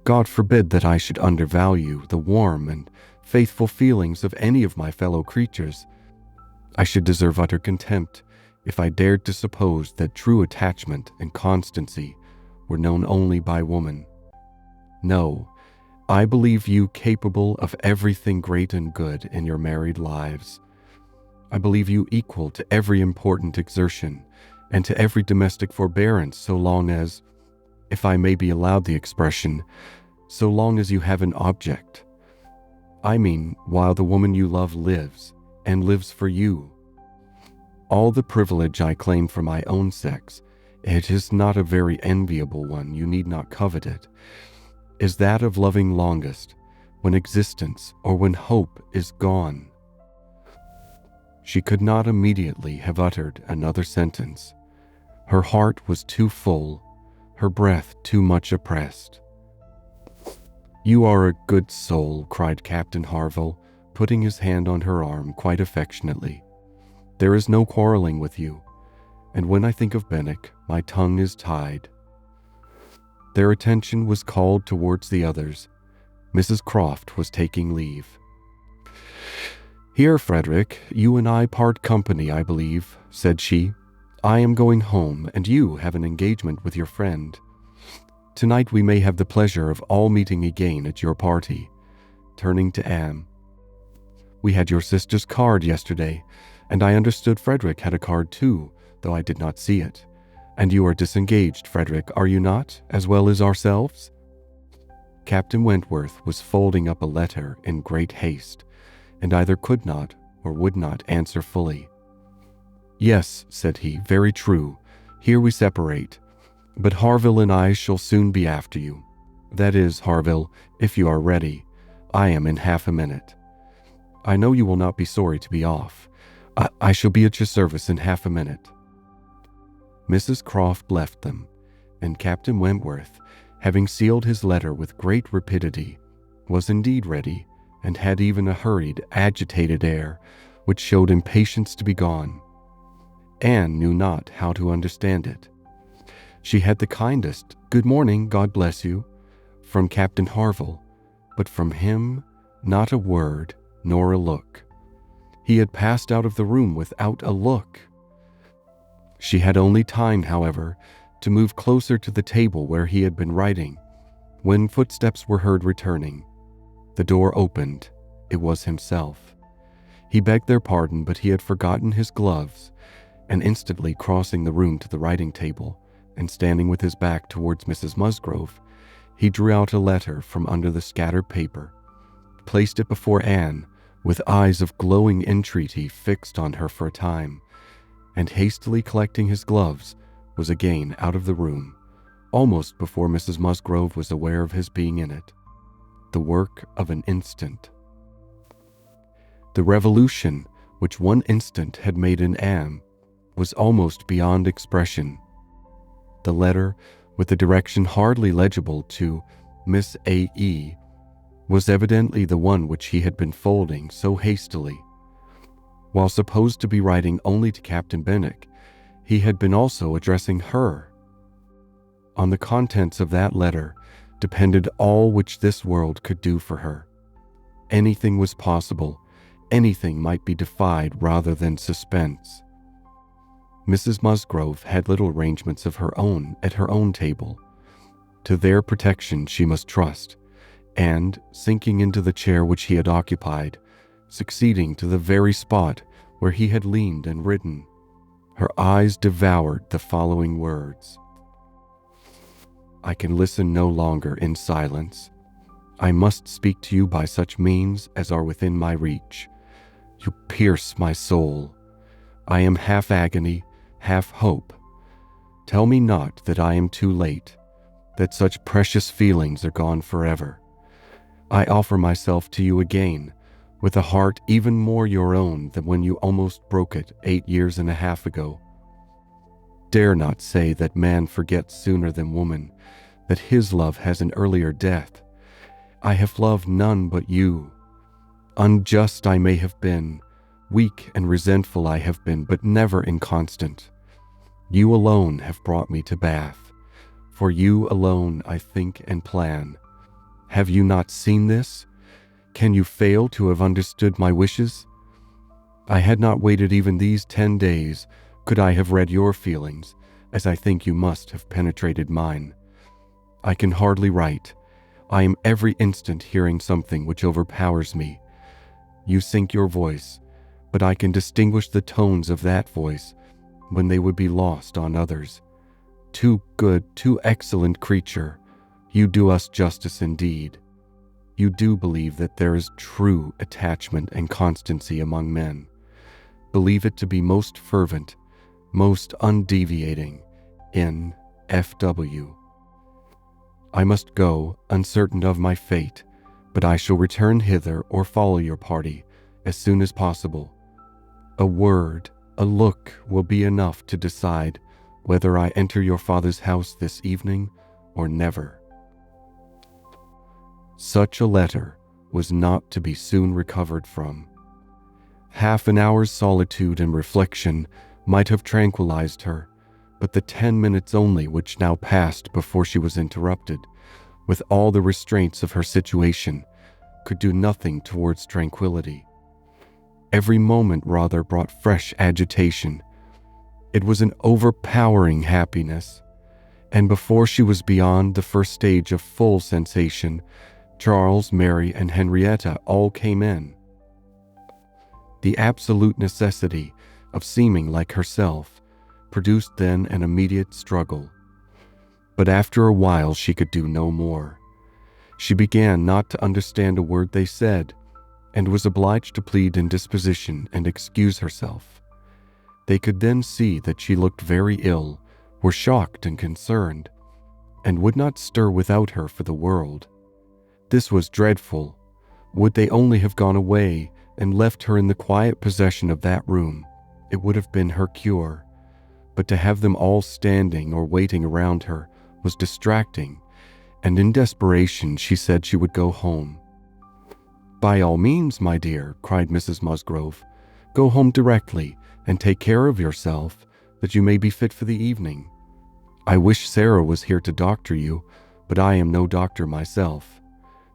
[SPEAKER 1] God forbid that I should undervalue the warm and faithful feelings of any of my fellow creatures. I should deserve utter contempt if I dared to suppose that true attachment and constancy were known only by woman. No, I believe you capable of everything great and good in your married lives. I believe you equal to every important exertion and to every domestic forbearance so long as, if I may be allowed the expression, so long as you have an object. I mean, while the woman you love lives, and lives for you. All the privilege I claim for my own sex, it is not a very enviable one, you need not covet it, is that of loving longest, when existence or when hope is gone. She could not immediately have uttered another sentence. Her heart was too full, her breath too much oppressed. "You are a good soul," cried Captain Harville, putting his hand on her arm quite affectionately. "There is no quarreling with you, and when I think of Benwick, my tongue is tied." Their attention was called towards the others. Mrs. Croft was taking leave. "Here, Frederick, you and I part company, I believe," said she. "I am going home, and you have an engagement with your friend. Tonight we may have the pleasure of all meeting again at your party." Turning to Anne, "We had your sister's card yesterday, and I understood Frederick had a card too, though I did not see it. And you are disengaged, Frederick, are you not, as well as ourselves?" Captain Wentworth was folding up a letter in great haste, and either could not or would not answer fully. "Yes," said he, "very true. Here we separate. But Harville and I shall soon be after you. That is, Harville, if you are ready. I am in half a minute. I know you will not be sorry to be off. I shall be at your service in half a minute." Mrs. Croft left them, and Captain Wentworth, having sealed his letter with great rapidity, was indeed ready, and had even a hurried, agitated air, which showed impatience to be gone. Anne knew not how to understand it. She had the kindest "Good morning, God bless you," from Captain Harville, but from him not a word nor a look. He had passed out of the room without a look. She had only time, however, to move closer to the table where he had been writing, when footsteps were heard returning. The door opened. It was himself. He begged their pardon, but he had forgotten his gloves, and instantly crossing the room to the writing table, and standing with his back towards Mrs. Musgrove, he drew out a letter from under the scattered paper, placed it before Anne, with eyes of glowing entreaty fixed on her for a time, and hastily collecting his gloves, was again out of the room, almost before Mrs. Musgrove was aware of his being in it. The work of an instant. The revolution which one instant had made in Anne was almost beyond expression. The letter, with the direction hardly legible to Miss A.E., was evidently the one which he had been folding so hastily. While supposed to be writing only to Captain Benwick, he had been also addressing her. On the contents of that letter depended all which this world could do for her. Anything was possible, anything might be defied rather than suspense. Mrs. Musgrove had little arrangements of her own at her own table. To their protection she must trust, and, sinking into the chair which he had occupied, succeeding to the very spot where he had leaned and written, her eyes devoured the following words: "I can listen no longer in silence. I must speak to you by such means as are within my reach. You pierce my soul. I am half agony, half hope. Tell me not that I am too late, that such precious feelings are gone forever. I offer myself to you again, with a heart even more your own than when you almost broke it 8 years and a half ago. Dare not say that man forgets sooner than woman, that his love has an earlier death. I have loved none but you. Unjust I may have been, weak and resentful I have been, but never inconstant. You alone have brought me to Bath. For you alone I think and plan. Have you not seen this? Can you fail to have understood my wishes? I had not waited even these 10 days, could I have read your feelings, as I think you must have penetrated mine. I can hardly write. I am every instant hearing something which overpowers me. You sink your voice, but I can distinguish the tones of that voice when they would be lost on others. Too good, too excellent creature, you do us justice indeed. You do believe that there is true attachment and constancy among men. Believe it to be most fervent, most undeviating, in F.W. I must go, uncertain of my fate, but I shall return hither or follow your party as soon as possible. A word, a look will be enough to decide whether I enter your father's house this evening or never. Such a letter was not to be soon recovered from. Half an hour's solitude and reflection might have tranquilized her, but the 10 minutes only which now passed before she was interrupted, with all the restraints of her situation, could do nothing towards tranquility. Every moment rather brought fresh agitation. It was an overpowering happiness, and before she was beyond the first stage of full sensation, Charles, Mary, and Henrietta all came in. The absolute necessity of seeming like herself produced then an immediate struggle. But after a while she could do no more. She began not to understand a word they said, and was obliged to plead indisposition and excuse herself. They could then see that she looked very ill, were shocked and concerned, and would not stir without her for the world. This was dreadful. Would they only have gone away and left her in the quiet possession of that room, it would have been her cure. But to have them all standing or waiting around her was distracting, and in desperation she said she would go home. "By all means, my dear," cried Mrs. Musgrove. "Go home directly, and take care of yourself, that you may be fit for the evening. I wish Sarah was here to doctor you, but I am no doctor myself.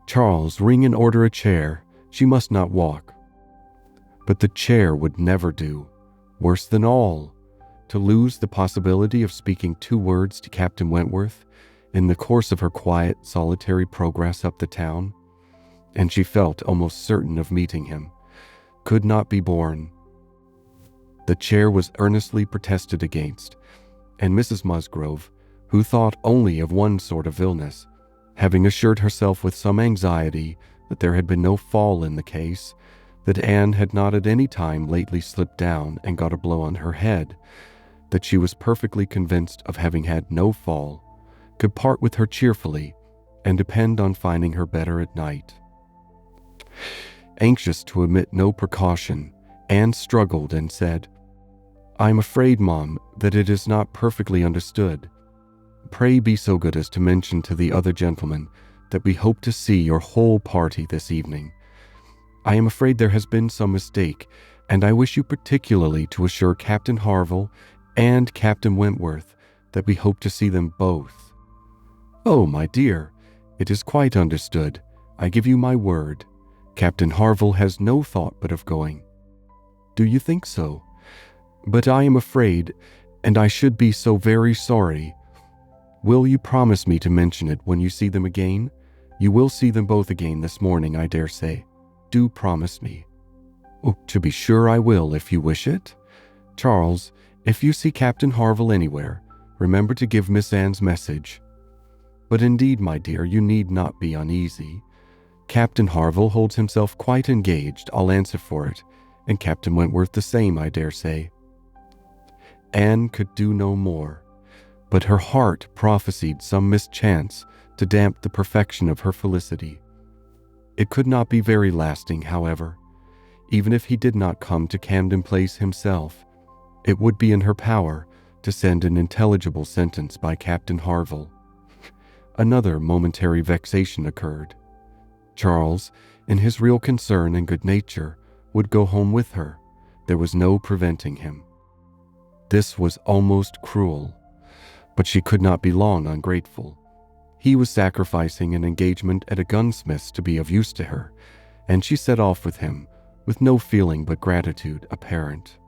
[SPEAKER 1] Charles, ring and order a chair. She must not walk." But the chair would never do. Worse than all, to lose the possibility of speaking 2 words to Captain Wentworth in the course of her quiet, solitary progress up the town, and she felt almost certain of meeting him, could not be borne. The chair was earnestly protested against, and Mrs. Musgrove, who thought only of one sort of illness, having assured herself with some anxiety that there had been no fall in the case, that Anne had not at any time lately slipped down and got a blow on her head, that she was perfectly convinced of having had no fall, could part with her cheerfully and depend on finding her better at night. Anxious to omit no precaution, Anne struggled and said, "I'm afraid, Mom, that it is not perfectly understood. Pray be so good as to mention to the other gentlemen that we hope to see your whole party this evening. I am afraid there has been some mistake, and I wish you particularly to assure Captain Harville and Captain Wentworth that we hope to see them both." "Oh, my dear, it is quite understood. I give you my word. Captain Harville has no thought but of going." "Do you think so? But I am afraid, and I should be so very sorry. Will you promise me to mention it when you see them again? You will see them both again this morning, I dare say. Do promise me." "Oh, to be sure I will, if you wish it. Charles, if you see Captain Harville anywhere, remember to give Miss Anne's message. But indeed, my dear, you need not be uneasy. Captain Harville holds himself quite engaged, I'll answer for it, and Captain Wentworth the same, I dare say." Anne could do no more, but her heart prophesied some mischance to damp the perfection of her felicity. It could not be very lasting, however. Even if he did not come to Camden Place himself, it would be in her power to send an intelligible sentence by Captain Harville. Another momentary vexation occurred. Charles, in his real concern and good nature, would go home with her. There was no preventing him. This was almost cruel, but she could not be long ungrateful. He was sacrificing an engagement at a gunsmith's to be of use to her, and she set off with him, with no feeling but gratitude apparent.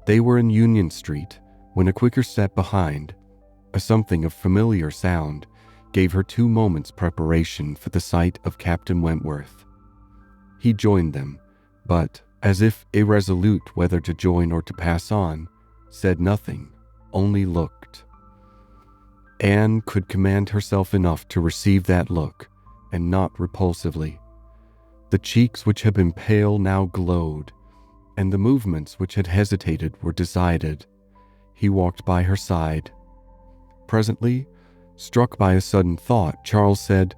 [SPEAKER 1] They were in Union Street, when a quicker step behind, a something of familiar sound, gave her 2 moments' preparation for the sight of Captain Wentworth. He joined them, but, as if irresolute whether to join or to pass on, said nothing, only looked. Anne could command herself enough to receive that look, and not repulsively. The cheeks which had been pale now glowed, and the movements which had hesitated were decided. He walked by her side. Presently, struck by a sudden thought, Charles said,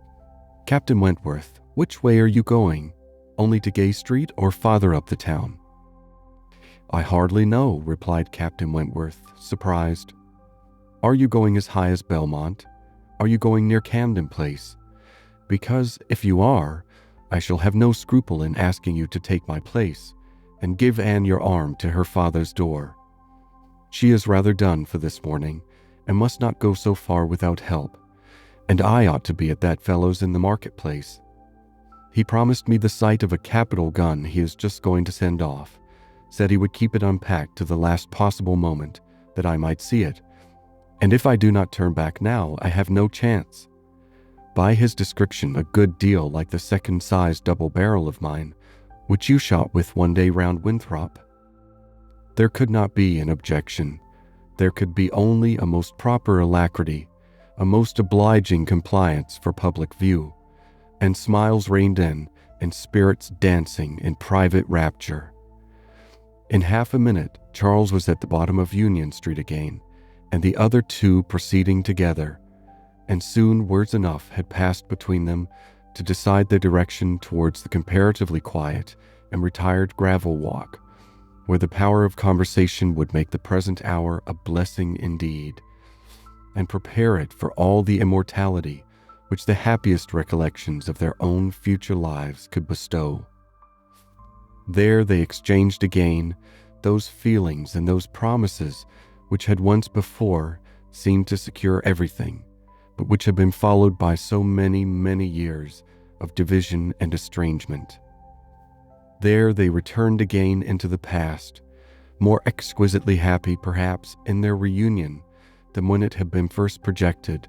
[SPEAKER 1] "Captain Wentworth, which way are you going? Only to Gay Street or farther up the town?" "I hardly know," replied Captain Wentworth, surprised. "Are you going as high as Belmont? Are you going near Camden Place? Because, if you are, I shall have no scruple in asking you to take my place, and give Anne your arm to her father's door. She is rather done for this morning, and must not go so far without help, and I ought to be at that fellow's in the marketplace. He promised me the sight of a capital gun he is just going to send off, said he would keep it unpacked to the last possible moment, that I might see it, and if I do not turn back now, I have no chance. By his description, a good deal like the second-sized double barrel of mine, which you shot with one day round Winthrop." There could not be an objection. There could be only a most proper alacrity, a most obliging compliance for public view, and smiles rained in, and spirits dancing in private rapture. In half a minute, Charles was at the bottom of Union Street again, and the other two proceeding together, and soon words enough had passed between them to decide their direction towards the comparatively quiet and retired gravel walk, where the power of conversation would make the present hour a blessing indeed, and prepare it for all the immortality which the happiest recollections of their own future lives could bestow. There they exchanged again those feelings and those promises which had once before seemed to secure everything, but which had been followed by so many, many years of division and estrangement. There they returned again into the past, more exquisitely happy, perhaps, in their reunion than when it had been first projected,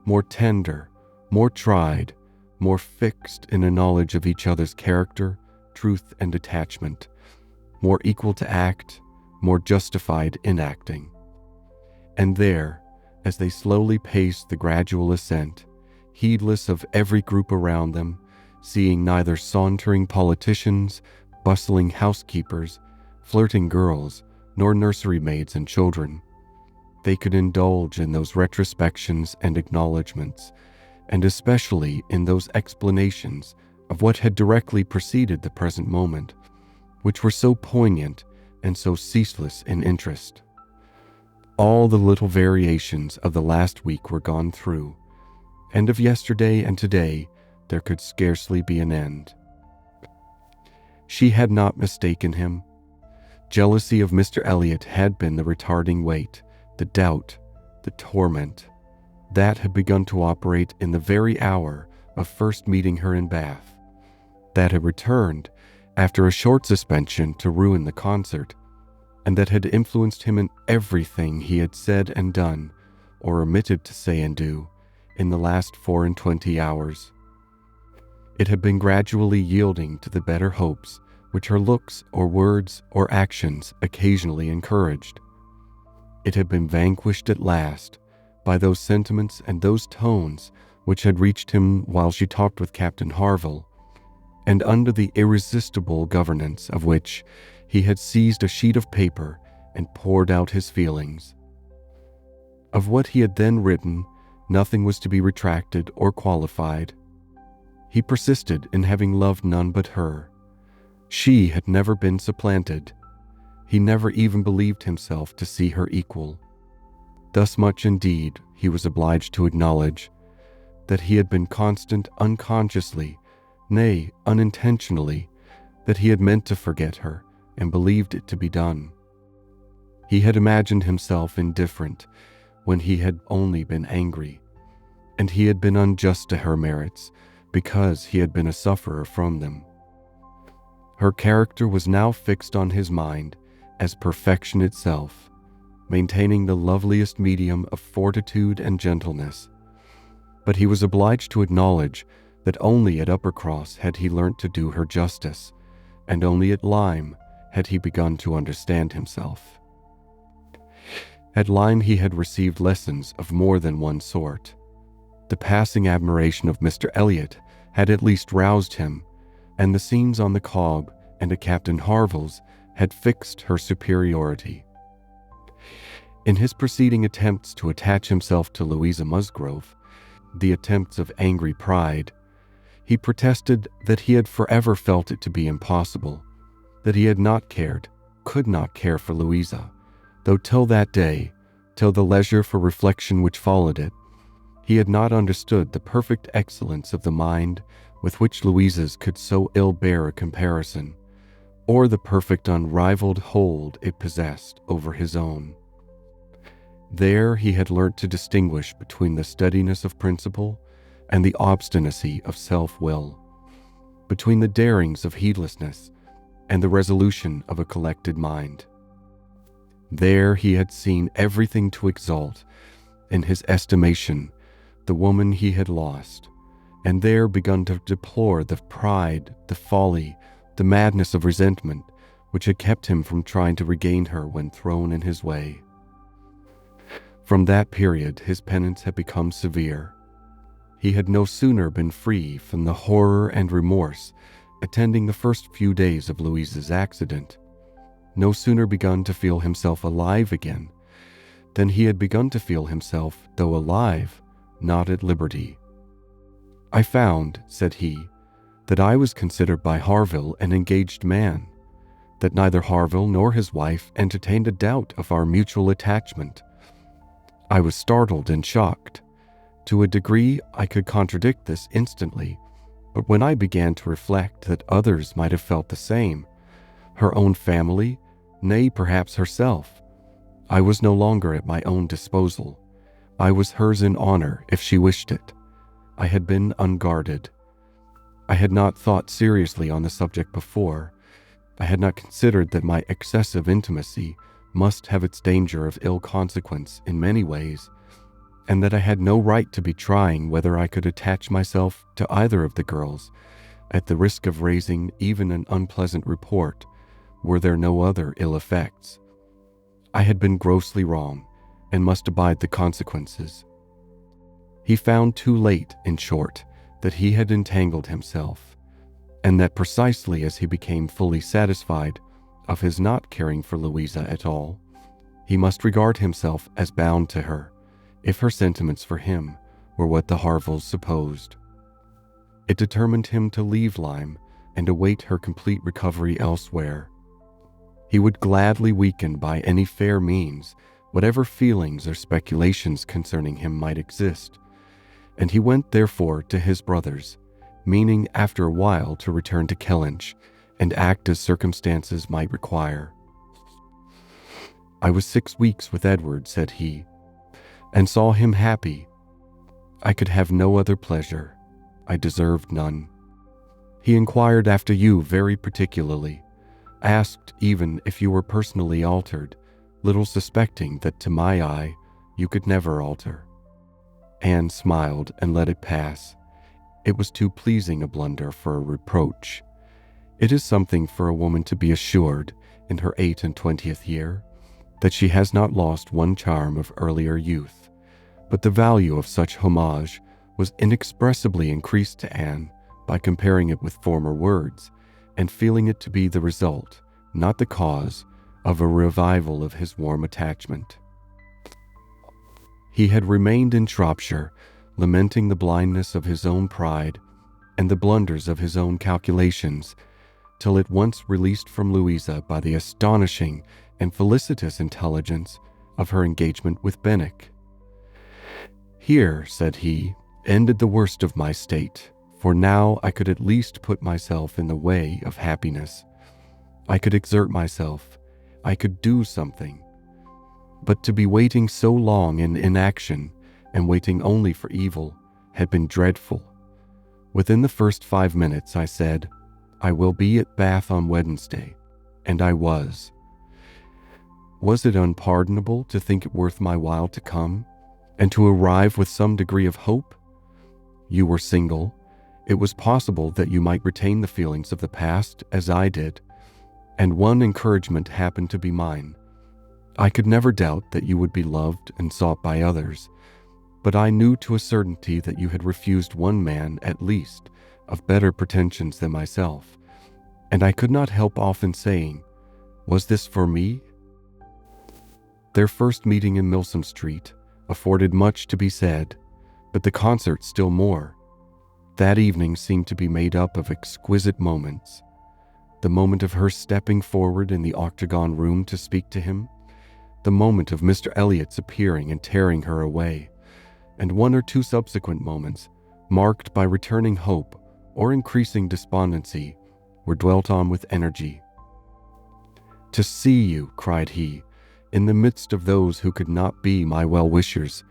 [SPEAKER 1] more tender, more tried, more fixed in a knowledge of each other's character, truth, and attachment, more equal to act, more justified in acting. And there, as they slowly paced the gradual ascent, heedless of every group around them, seeing neither sauntering politicians, bustling housekeepers, flirting girls, nor nursery maids and children, they could indulge in those retrospections and acknowledgments, and especially in those explanations of what had directly preceded the present moment, which were so poignant and so ceaseless in interest. All the little variations of the last week were gone through, and of yesterday and today there could scarcely be an end. She had not mistaken him. Jealousy of Mr. Elliot had been the retarding weight, the doubt, the torment, that had begun to operate in the very hour of first meeting her in Bath, that had returned after a short suspension to ruin the concert, and that had influenced him in everything he had said and done, or omitted to say and do, in the last 24 hours. It had been gradually yielding to the better hopes which her looks or words or actions occasionally encouraged. It had been vanquished at last by those sentiments and those tones which had reached him while she talked with Captain Harville, and under the irresistible governance of which he had seized a sheet of paper and poured out his feelings. Of what he had then written, nothing was to be retracted or qualified. He persisted in having loved none but her. She had never been supplanted. He never even believed himself to see her equal. Thus much indeed he was obliged to acknowledge, that he had been constant unconsciously, nay, unintentionally, that he had meant to forget her and believed it to be done. He had imagined himself indifferent when he had only been angry, and he had been unjust to her merits because he had been a sufferer from them. Her character was now fixed on his mind as perfection itself, maintaining the loveliest medium of fortitude and gentleness. But he was obliged to acknowledge that only at Uppercross had he learnt to do her justice, and only at Lyme had he begun to understand himself. At Lyme he had received lessons of more than one sort. The passing admiration of Mr. Elliot had at least roused him, and the scenes on the Cobb and at Captain Harville's had fixed her superiority. In his preceding attempts to attach himself to Louisa Musgrove, the attempts of angry pride, he protested that he had forever felt it to be impossible, that he had not cared, could not care for Louisa, though till that day, till the leisure for reflection which followed it, he had not understood the perfect excellence of the mind with which Louisa's could so ill bear a comparison, or the perfect unrivaled hold it possessed over his own. There he had learnt to distinguish between the steadiness of principle and the obstinacy of self-will, between the darings of heedlessness and the resolution of a collected mind. There he had seen everything to exalt, in his estimation, the woman he had lost, and there begun to deplore the pride, the folly, the madness of resentment which had kept him from trying to regain her when thrown in his way. From that period his penance had become severe. He had no sooner been free from the horror and remorse attending the first few days of Louisa's accident, no sooner begun to feel himself alive again, than he had begun to feel himself, though alive, not at liberty. "I found," said he, "that I was considered by Harville an engaged man, that neither Harville nor his wife entertained a doubt of our mutual attachment. I was startled and shocked. To a degree I could contradict this instantly, but when I began to reflect that others might have felt the same, her own family, nay, perhaps herself, I was no longer at my own disposal. I was hers in honor if she wished it. I had been unguarded. I had not thought seriously on the subject before. I had not considered that my excessive intimacy must have its danger of ill consequence in many ways, and that I had no right to be trying whether I could attach myself to either of the girls, at the risk of raising even an unpleasant report, were there no other ill effects. I had been grossly wrong, and must abide the consequences." He found too late, in short, that he had entangled himself, and that precisely as he became fully satisfied of his not caring for Louisa at all, he must regard himself as bound to her, if her sentiments for him were what the Harvilles supposed. It determined him to leave Lyme and await her complete recovery elsewhere. He would gladly weaken by any fair means whatever feelings or speculations concerning him might exist, and he went therefore to his brothers, meaning after a while to return to Kellynch and act as circumstances might require. "I was 6 weeks with Edward," said he, "and saw him happy. I could have no other pleasure. I deserved none. He inquired after you very particularly, asked even if you were personally altered, little suspecting that to my eye you could never alter." Anne smiled and let it pass. It was too pleasing a blunder for a reproach. It is something for a woman to be assured, in her 28th year, that she has not lost one charm of earlier youth, but the value of such homage was inexpressibly increased to Anne by comparing it with former words, and feeling it to be the result, not the cause, of a revival of his warm attachment. He had remained in Shropshire, lamenting the blindness of his own pride and the blunders of his own calculations, till at once released from Louisa by the astonishing and felicitous intelligence of her engagement with Benwick. "Here," said he, "ended the worst of my state, for now I could at least put myself in the way of happiness. I could exert myself, I could do something. But to be waiting so long in inaction, and waiting only for evil, had been dreadful. Within the first 5 minutes I said, 'I will be at Bath on Wednesday,' and I was. Was it unpardonable to think it worth my while to come, and to arrive with some degree of hope? You were single. It was possible that you might retain the feelings of the past, as I did, and one encouragement happened to be mine. I could never doubt that you would be loved and sought by others, but I knew to a certainty that you had refused one man, at least, of better pretensions than myself, and I could not help often saying, Was this for me? Their first meeting in Milsom Street afforded much to be said, but the concert still more. That evening seemed to be made up of exquisite moments. The moment of her stepping forward in the octagon room to speak to him, the moment of Mr. Elliot's appearing and tearing her away, and one or two subsequent moments, marked by returning hope or increasing despondency, were dwelt on with energy. "To see you," cried he, "in the midst of those who could not be my well-wishers,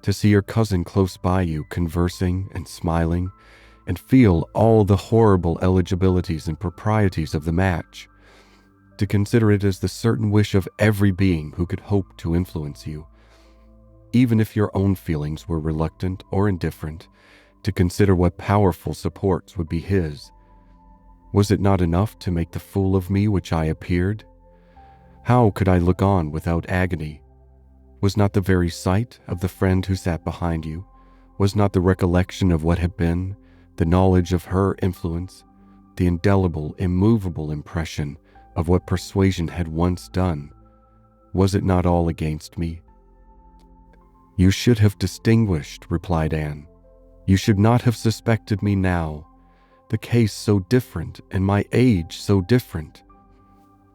[SPEAKER 1] to see your cousin close by you, conversing and smiling, and feel all the horrible eligibilities and proprieties of the match, to consider it as the certain wish of every being who could hope to influence you, even if your own feelings were reluctant or indifferent, to consider what powerful supports would be his. Was it not enough to make the fool of me which I appeared? How could I look on without agony? Was not the very sight of the friend who sat behind you, was not the recollection of what had been, the knowledge of her influence, the indelible, immovable impression of what Persuasion had once done, was it not all against me?" "You should have distinguished," replied Anne. "You should not have suspected me now. The case so different, and my age so different.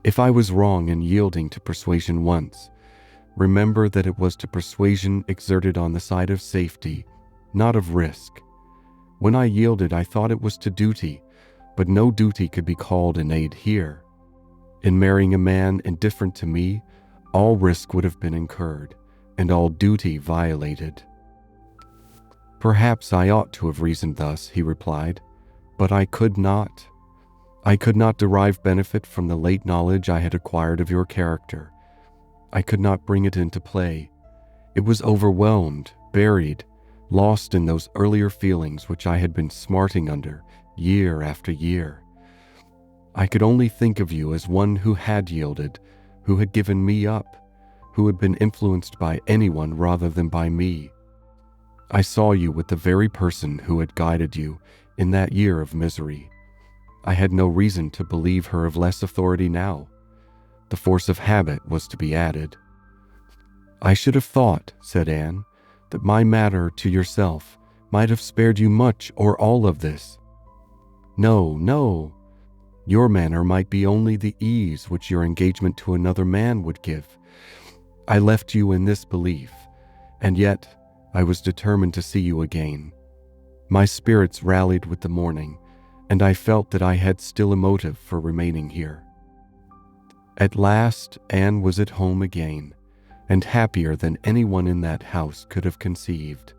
[SPEAKER 1] If I was wrong in yielding to Persuasion once, remember that it was to persuasion exerted on the side of safety, not of risk. When I yielded, I thought it was to duty, but no duty could be called in aid here. In marrying a man indifferent to me, all risk would have been incurred, and all duty violated." "Perhaps I ought to have reasoned thus," he replied, "but I could not. I could not derive benefit from the late knowledge I had acquired of your character. I could not bring it into play. It was overwhelmed, buried, lost in those earlier feelings which I had been smarting under year after year. I could only think of you as one who had yielded, who had given me up, who had been influenced by anyone rather than by me. I saw you with the very person who had guided you in that year of misery. I had no reason to believe her of less authority now. The force of habit was to be added." "I should have thought," said Anne, "that my manner to yourself might have spared you much or all of this." "No, no. Your manner might be only the ease which your engagement to another man would give. I left you in this belief, and yet I was determined to see you again. My spirits rallied with the morning, and I felt that I had still a motive for remaining here." At last Anne was at home again, and happier than anyone in that house could have conceived.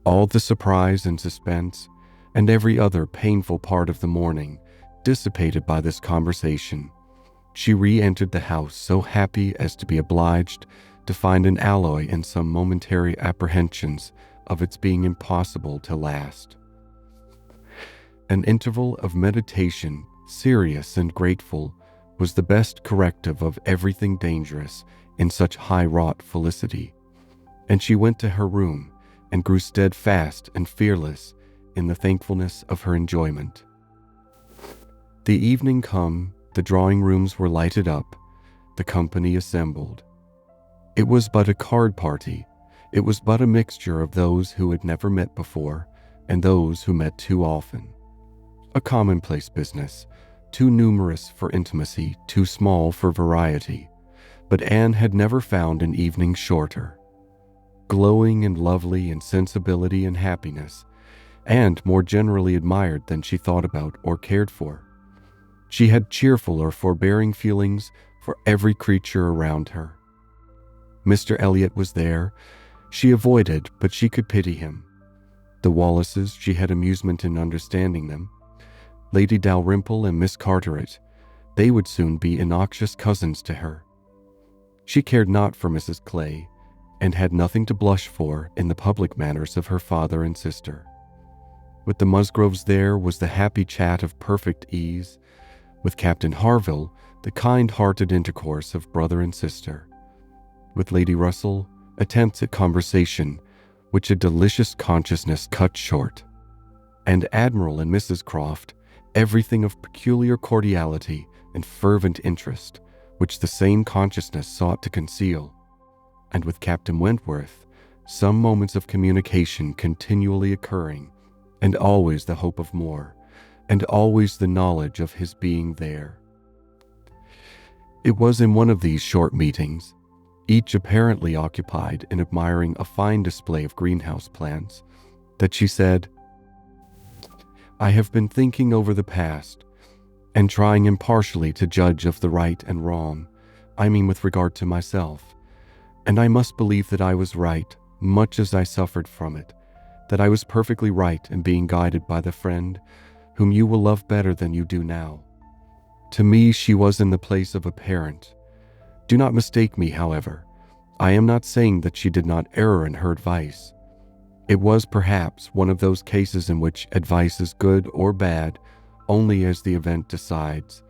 [SPEAKER 1] All the surprise and suspense, and every other painful part of the morning, dissipated by this conversation. She re-entered the house so happy as to be obliged to find an alloy in some momentary apprehensions of its being impossible to last. An interval of meditation, serious and grateful, was the best corrective of everything dangerous in such high-wrought felicity, and she went to her room and grew steadfast and fearless in the thankfulness of her enjoyment. The evening come, the drawing rooms were lighted up, the company assembled. It was but a card party. It was but a mixture of those who had never met before and those who met too often. A commonplace business, too numerous for intimacy, too small for variety, but Anne had never found an evening shorter. Glowing and lovely in sensibility and happiness, and more generally admired than she thought about or cared for. She had cheerful or forbearing feelings for every creature around her. Mr. Elliot was there. She avoided, but she could pity him. The Wallaces, she had amusement in understanding them. Lady Dalrymple and Miss Carteret, they would soon be innoxious cousins to her. She cared not for Mrs. Clay, and had nothing to blush for in the public manners of her father and sister. With the Musgroves there was the happy chat of perfect ease, with Captain Harville the kind-hearted intercourse of brother and sister, with Lady Russell attempts at conversation which a delicious consciousness cut short, and Admiral and Mrs. Croft everything of peculiar cordiality and fervent interest, which the sane consciousness sought to conceal, and with Captain Wentworth, some moments of communication continually occurring, and always the hope of more, and always the knowledge of his being there. It was in one of these short meetings, each apparently occupied in admiring a fine display of greenhouse plants, that she said, "I have been thinking over the past, and trying impartially to judge of the right and wrong, I mean with regard to myself, and I must believe that I was right, much as I suffered from it, that I was perfectly right in being guided by the friend whom you will love better than you do now. To me she was in the place of a parent. Do not mistake me, however. I am not saying that she did not err in her advice. It was perhaps one of those cases in which advice is good or bad only as the event decides,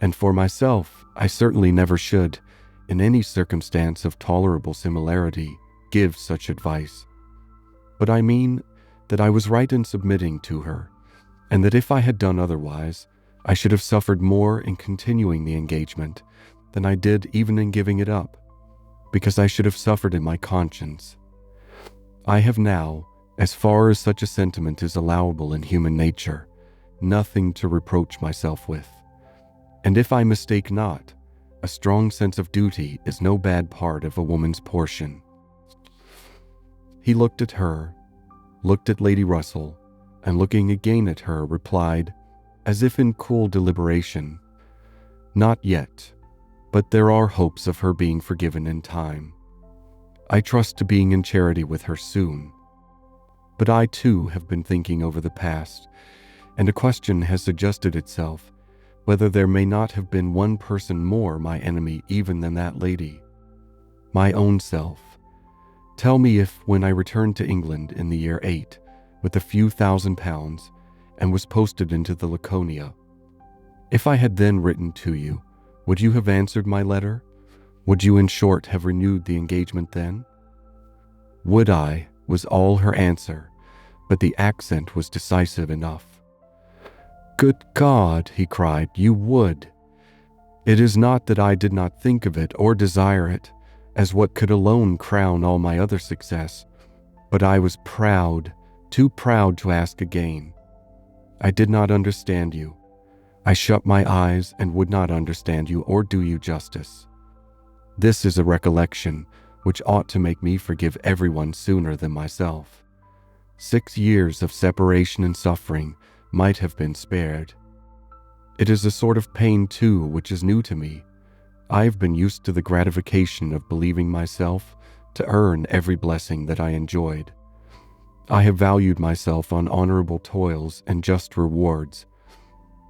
[SPEAKER 1] and for myself, I certainly never should, in any circumstance of tolerable similarity, give such advice. But I mean that I was right in submitting to her, and that if I had done otherwise, I should have suffered more in continuing the engagement than I did even in giving it up, because I should have suffered in my conscience. I have now, as far as such a sentiment is allowable in human nature, nothing to reproach myself with. And if I mistake not, a strong sense of duty is no bad part of a woman's portion." He looked at her, looked at Lady Russell, and looking again at her, replied, as if in cool deliberation, "Not yet, but there are hopes of her being forgiven in time. I trust to being in charity with her soon. But I too have been thinking over the past, and a question has suggested itself, whether there may not have been one person more my enemy even than that lady. My own self. Tell me if, when I returned to England in the year 8, with a few £1,000, and was posted into the Laconia, if I had then written to you, would you have answered my letter? Would you, in short, have renewed the engagement then?" "Would I," was all her answer, but the accent was decisive enough. "Good God," he cried, "you would! It is not that I did not think of it or desire it, as what could alone crown all my other success, but I was proud, too proud to ask again. I did not understand you. I shut my eyes and would not understand you or do you justice. This is a recollection which ought to make me forgive everyone sooner than myself. 6 years of separation and suffering might have been spared. It is a sort of pain, too, which is new to me. I have been used to the gratification of believing myself to earn every blessing that I enjoyed. I have valued myself on honorable toils and just rewards.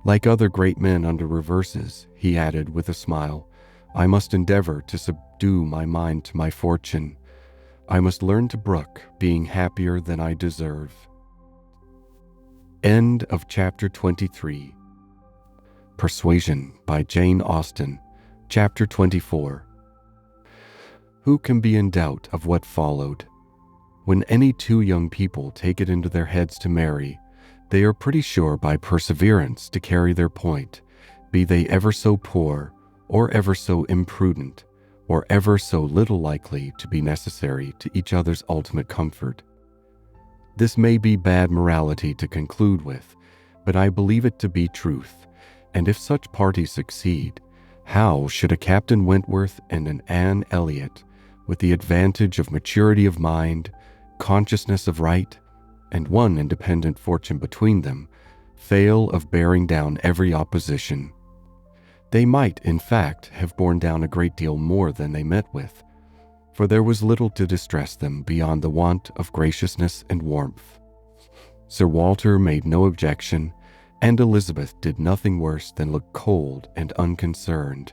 [SPEAKER 1] Like other great men under reverses," he added with a smile, "I must endeavor to subdue my mind to my fortune. I must learn to brook being happier than I deserve." End of chapter 23. Persuasion by Jane Austen, chapter 24. Who can be in doubt of what followed? When any two young people take it into their heads to marry, they are pretty sure by perseverance to carry their point, be they ever so poor, or ever so imprudent, or ever so little likely to be necessary to each other's ultimate comfort. This may be bad morality to conclude with, but I believe it to be truth, and if such parties succeed, how should a Captain Wentworth and an Anne Elliot, with the advantage of maturity of mind, consciousness of right, and one independent fortune between them, fail of bearing down every opposition? They might, in fact, have borne down a great deal more than they met with, for there was little to distress them beyond the want of graciousness and warmth. Sir Walter made no objection, and Elizabeth did nothing worse than look cold and unconcerned.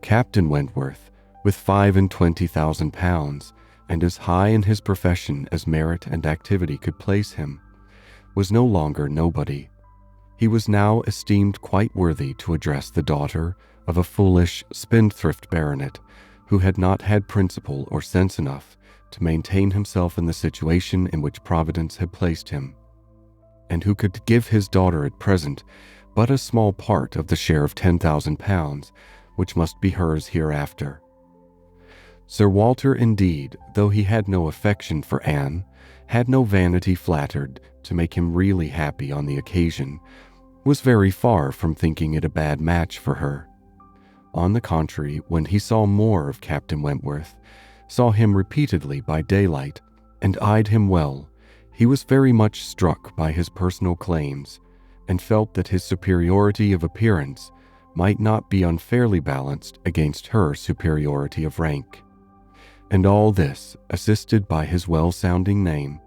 [SPEAKER 1] Captain Wentworth, with £25,000, and as high in his profession as merit and activity could place him, was no longer nobody. He was now esteemed quite worthy to address the daughter of a foolish spendthrift baronet who had not had principle or sense enough to maintain himself in the situation in which Providence had placed him, and who could give his daughter at present but a small part of the share of £10,000 which must be hers hereafter. Sir Walter, indeed, though he had no affection for Anne, had no vanity flattered to make him really happy on the occasion, was very far from thinking it a bad match for her. On the contrary, when he saw more of Captain Wentworth, saw him repeatedly by daylight, and eyed him well, he was very much struck by his personal claims, and felt that his superiority of appearance might not be unfairly balanced against her superiority of rank. And all this, assisted by his well-sounding name,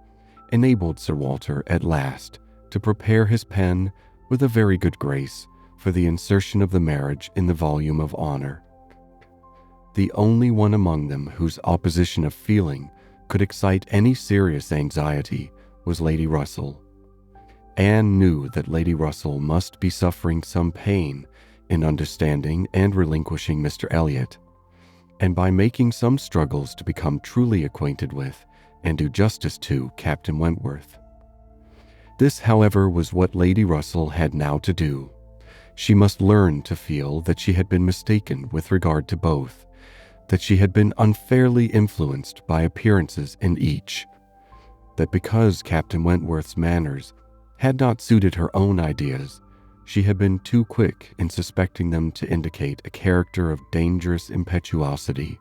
[SPEAKER 1] enabled Sir Walter at last to prepare his pen with a very good grace for the insertion of the marriage in the volume of honor. The only one among them whose opposition of feeling could excite any serious anxiety was Lady Russell. Anne knew that Lady Russell must be suffering some pain in understanding and relinquishing Mr. Elliot, and by making some struggles to become truly acquainted with and do justice to Captain Wentworth. This, however, was what Lady Russell had now to do. She must learn to feel that she had been mistaken with regard to both, that she had been unfairly influenced by appearances in each, that because Captain Wentworth's manners had not suited her own ideas, she had been too quick in suspecting them to indicate a character of dangerous impetuosity,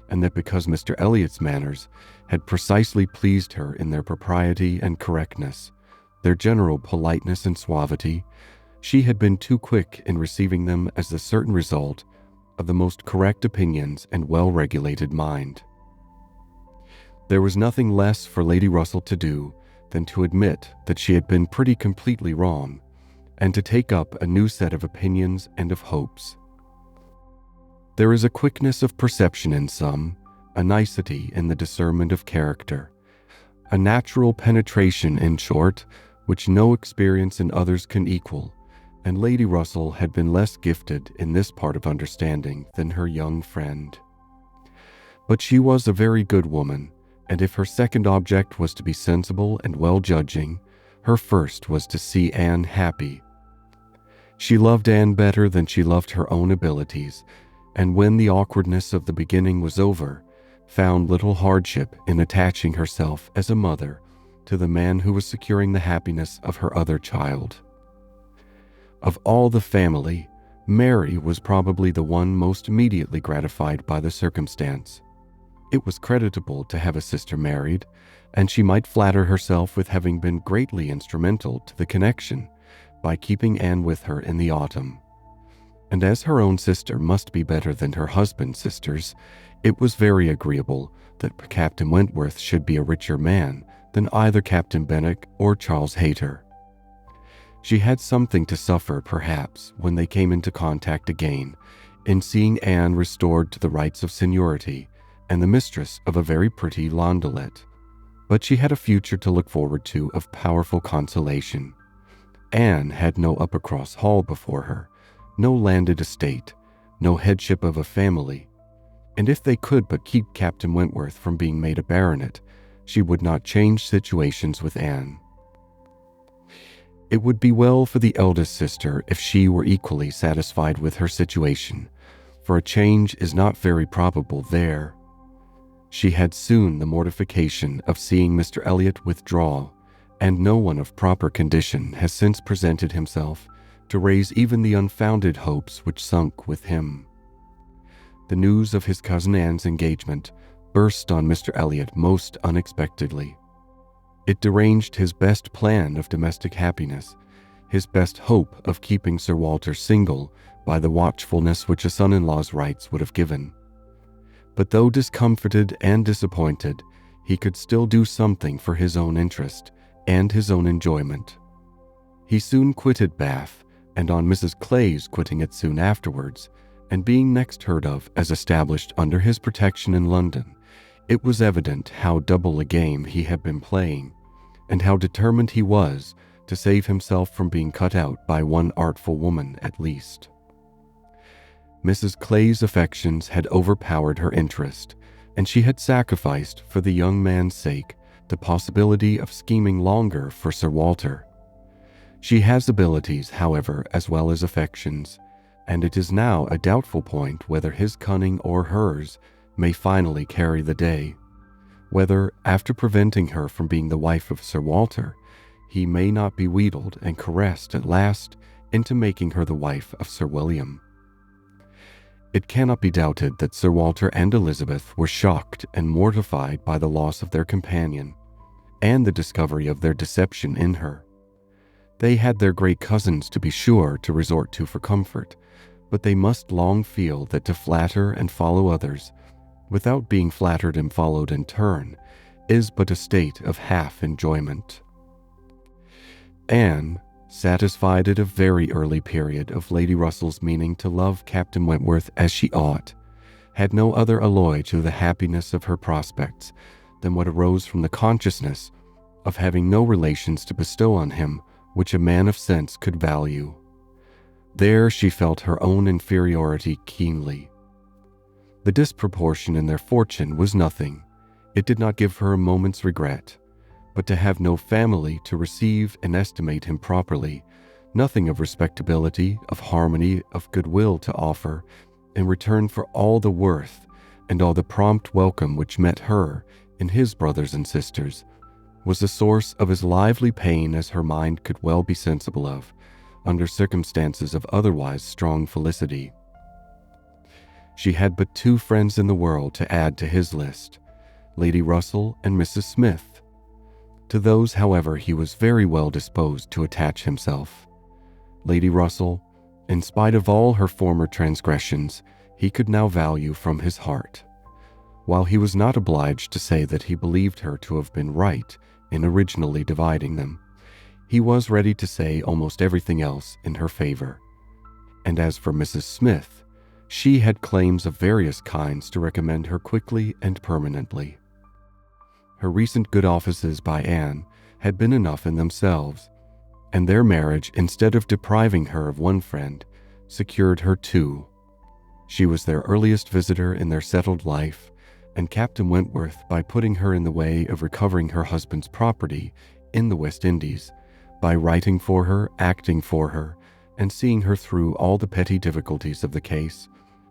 [SPEAKER 1] and that because Mr. Elliot's manners had precisely pleased her in their propriety and correctness, their general politeness and suavity, she had been too quick in receiving them as the certain result of the most correct opinions and well-regulated mind. There was nothing less for Lady Russell to do than to admit that she had been pretty completely wrong, and to take up a new set of opinions and of hopes. There is a quickness of perception in some, a nicety in the discernment of character, a natural penetration, in short, which no experience in others can equal, and Lady Russell had been less gifted in this part of understanding than her young friend. But she was a very good woman, and if her second object was to be sensible and well-judging, her first was to see Anne happy. She loved Anne better than she loved her own abilities, and when the awkwardness of the beginning was over, found little hardship in attaching herself as a mother to the man who was securing the happiness of her other child. Of all the family, Mary was probably the one most immediately gratified by the circumstance. It was creditable to have a sister married, and she might flatter herself with having been greatly instrumental to the connection by keeping Anne with her in the autumn. And as her own sister must be better than her husband's sisters, it was very agreeable that Captain Wentworth should be a richer man than either Captain Benwick or Charles Hayter. She had something to suffer, perhaps, when they came into contact again, in seeing Anne restored to the rights of seniority and the mistress of a very pretty landaulette, but she had a future to look forward to of powerful consolation. Anne had no Uppercross Hall before her, no landed estate, no headship of a family, and if they could but keep Captain Wentworth from being made a baronet, she would not change situations with Anne. It would be well for the eldest sister if she were equally satisfied with her situation, for a change is not very probable there. She had soon the mortification of seeing Mr. Elliot withdraw, and no one of proper condition has since presented himself to raise even the unfounded hopes which sunk with him. The news of his cousin Anne's engagement burst on Mr. Elliot most unexpectedly. It deranged his best plan of domestic happiness, his best hope of keeping Sir Walter single by the watchfulness which a son-in-law's rights would have given. But though discomfited and disappointed, he could still do something for his own interest and his own enjoyment. He soon quitted Bath, and on Mrs. Clay's quitting it soon afterwards, and being next heard of as established under his protection in London, it was evident how double a game he had been playing, and how determined he was to save himself from being cut out by one artful woman at least. Mrs. Clay's affections had overpowered her interest, and she had sacrificed, for the young man's sake, the possibility of scheming longer for Sir Walter. She has abilities, however, as well as affections, and it is now a doubtful point whether his cunning or hers may finally carry the day, whether, after preventing her from being the wife of Sir Walter, he may not be wheedled and caressed at last into making her the wife of Sir William. It cannot be doubted that Sir Walter and Elizabeth were shocked and mortified by the loss of their companion and the discovery of their deception in her. They had their great cousins, to be sure, to resort to for comfort, but they must long feel that to flatter and follow others, without being flattered and followed in turn, is but a state of half enjoyment. Anne, satisfied at a very early period of Lady Russell's meaning to love Captain Wentworth as she ought, had no other alloy to the happiness of her prospects than what arose from the consciousness of having no relations to bestow on him which a man of sense could value. There she felt her own inferiority keenly. The disproportion in their fortune was nothing. It did not give her a moment's regret. But to have no family to receive and estimate him properly, nothing of respectability, of harmony, of goodwill to offer, in return for all the worth and all the prompt welcome which met her and his brothers and sisters, was the source of as lively pain as her mind could well be sensible of, under circumstances of otherwise strong felicity. She had but two friends in the world to add to his list, Lady Russell and Mrs. Smith. To those, however, he was very well disposed to attach himself. Lady Russell, in spite of all her former transgressions, he could now value from his heart. While he was not obliged to say that he believed her to have been right in originally dividing them, he was ready to say almost everything else in her favor. And as for Mrs. Smith, she had claims of various kinds to recommend her quickly and permanently. Her recent good offices by Anne had been enough in themselves, and their marriage, instead of depriving her of one friend, secured her two. She was their earliest visitor in their settled life, and Captain Wentworth, by putting her in the way of recovering her husband's property in the West Indies, by writing for her, acting for her, and seeing her through all the petty difficulties of the case,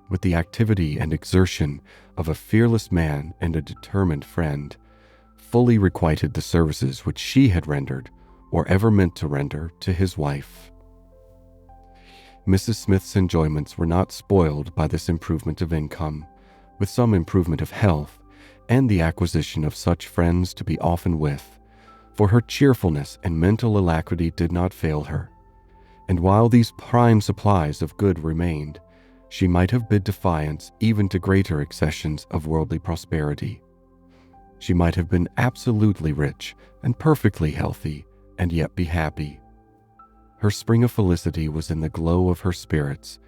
[SPEAKER 1] with the activity and exertion of a fearless man and a determined friend, fully requited the services which she had rendered, or ever meant to render, to his wife. Mrs. Smith's enjoyments were not spoiled by this improvement of income, with some improvement of health, and the acquisition of such friends to be often with, for her cheerfulness and mental alacrity did not fail her, and while these prime supplies of good remained, she might have bid defiance even to greater accessions of worldly prosperity. She might have been absolutely rich and perfectly healthy, and yet be happy. Her spring of felicity was in the glow of her spirits,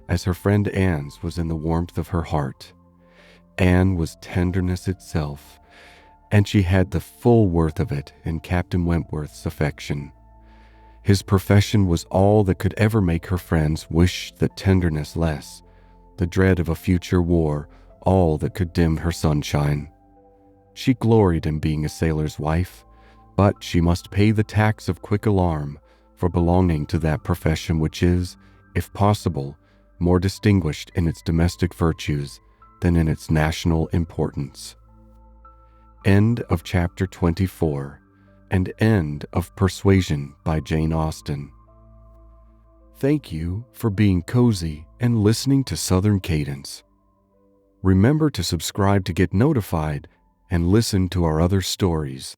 [SPEAKER 1] as her friend Anne's was in the warmth of her heart. Anne was tenderness itself, and she had the full worth of it in Captain Wentworth's affection. His profession was all that could ever make her friends wish that tenderness less, the dread of a future war all that could dim her sunshine. She gloried in being a sailor's wife, but she must pay the tax of quick alarm for belonging to that profession which is, if possible, more distinguished in its domestic virtues than in its national importance. End of chapter 24, and end of Persuasion by Jane Austen. Thank you for being cozy and listening to Southern Cadence. Remember to subscribe to get notified and listen to our other stories.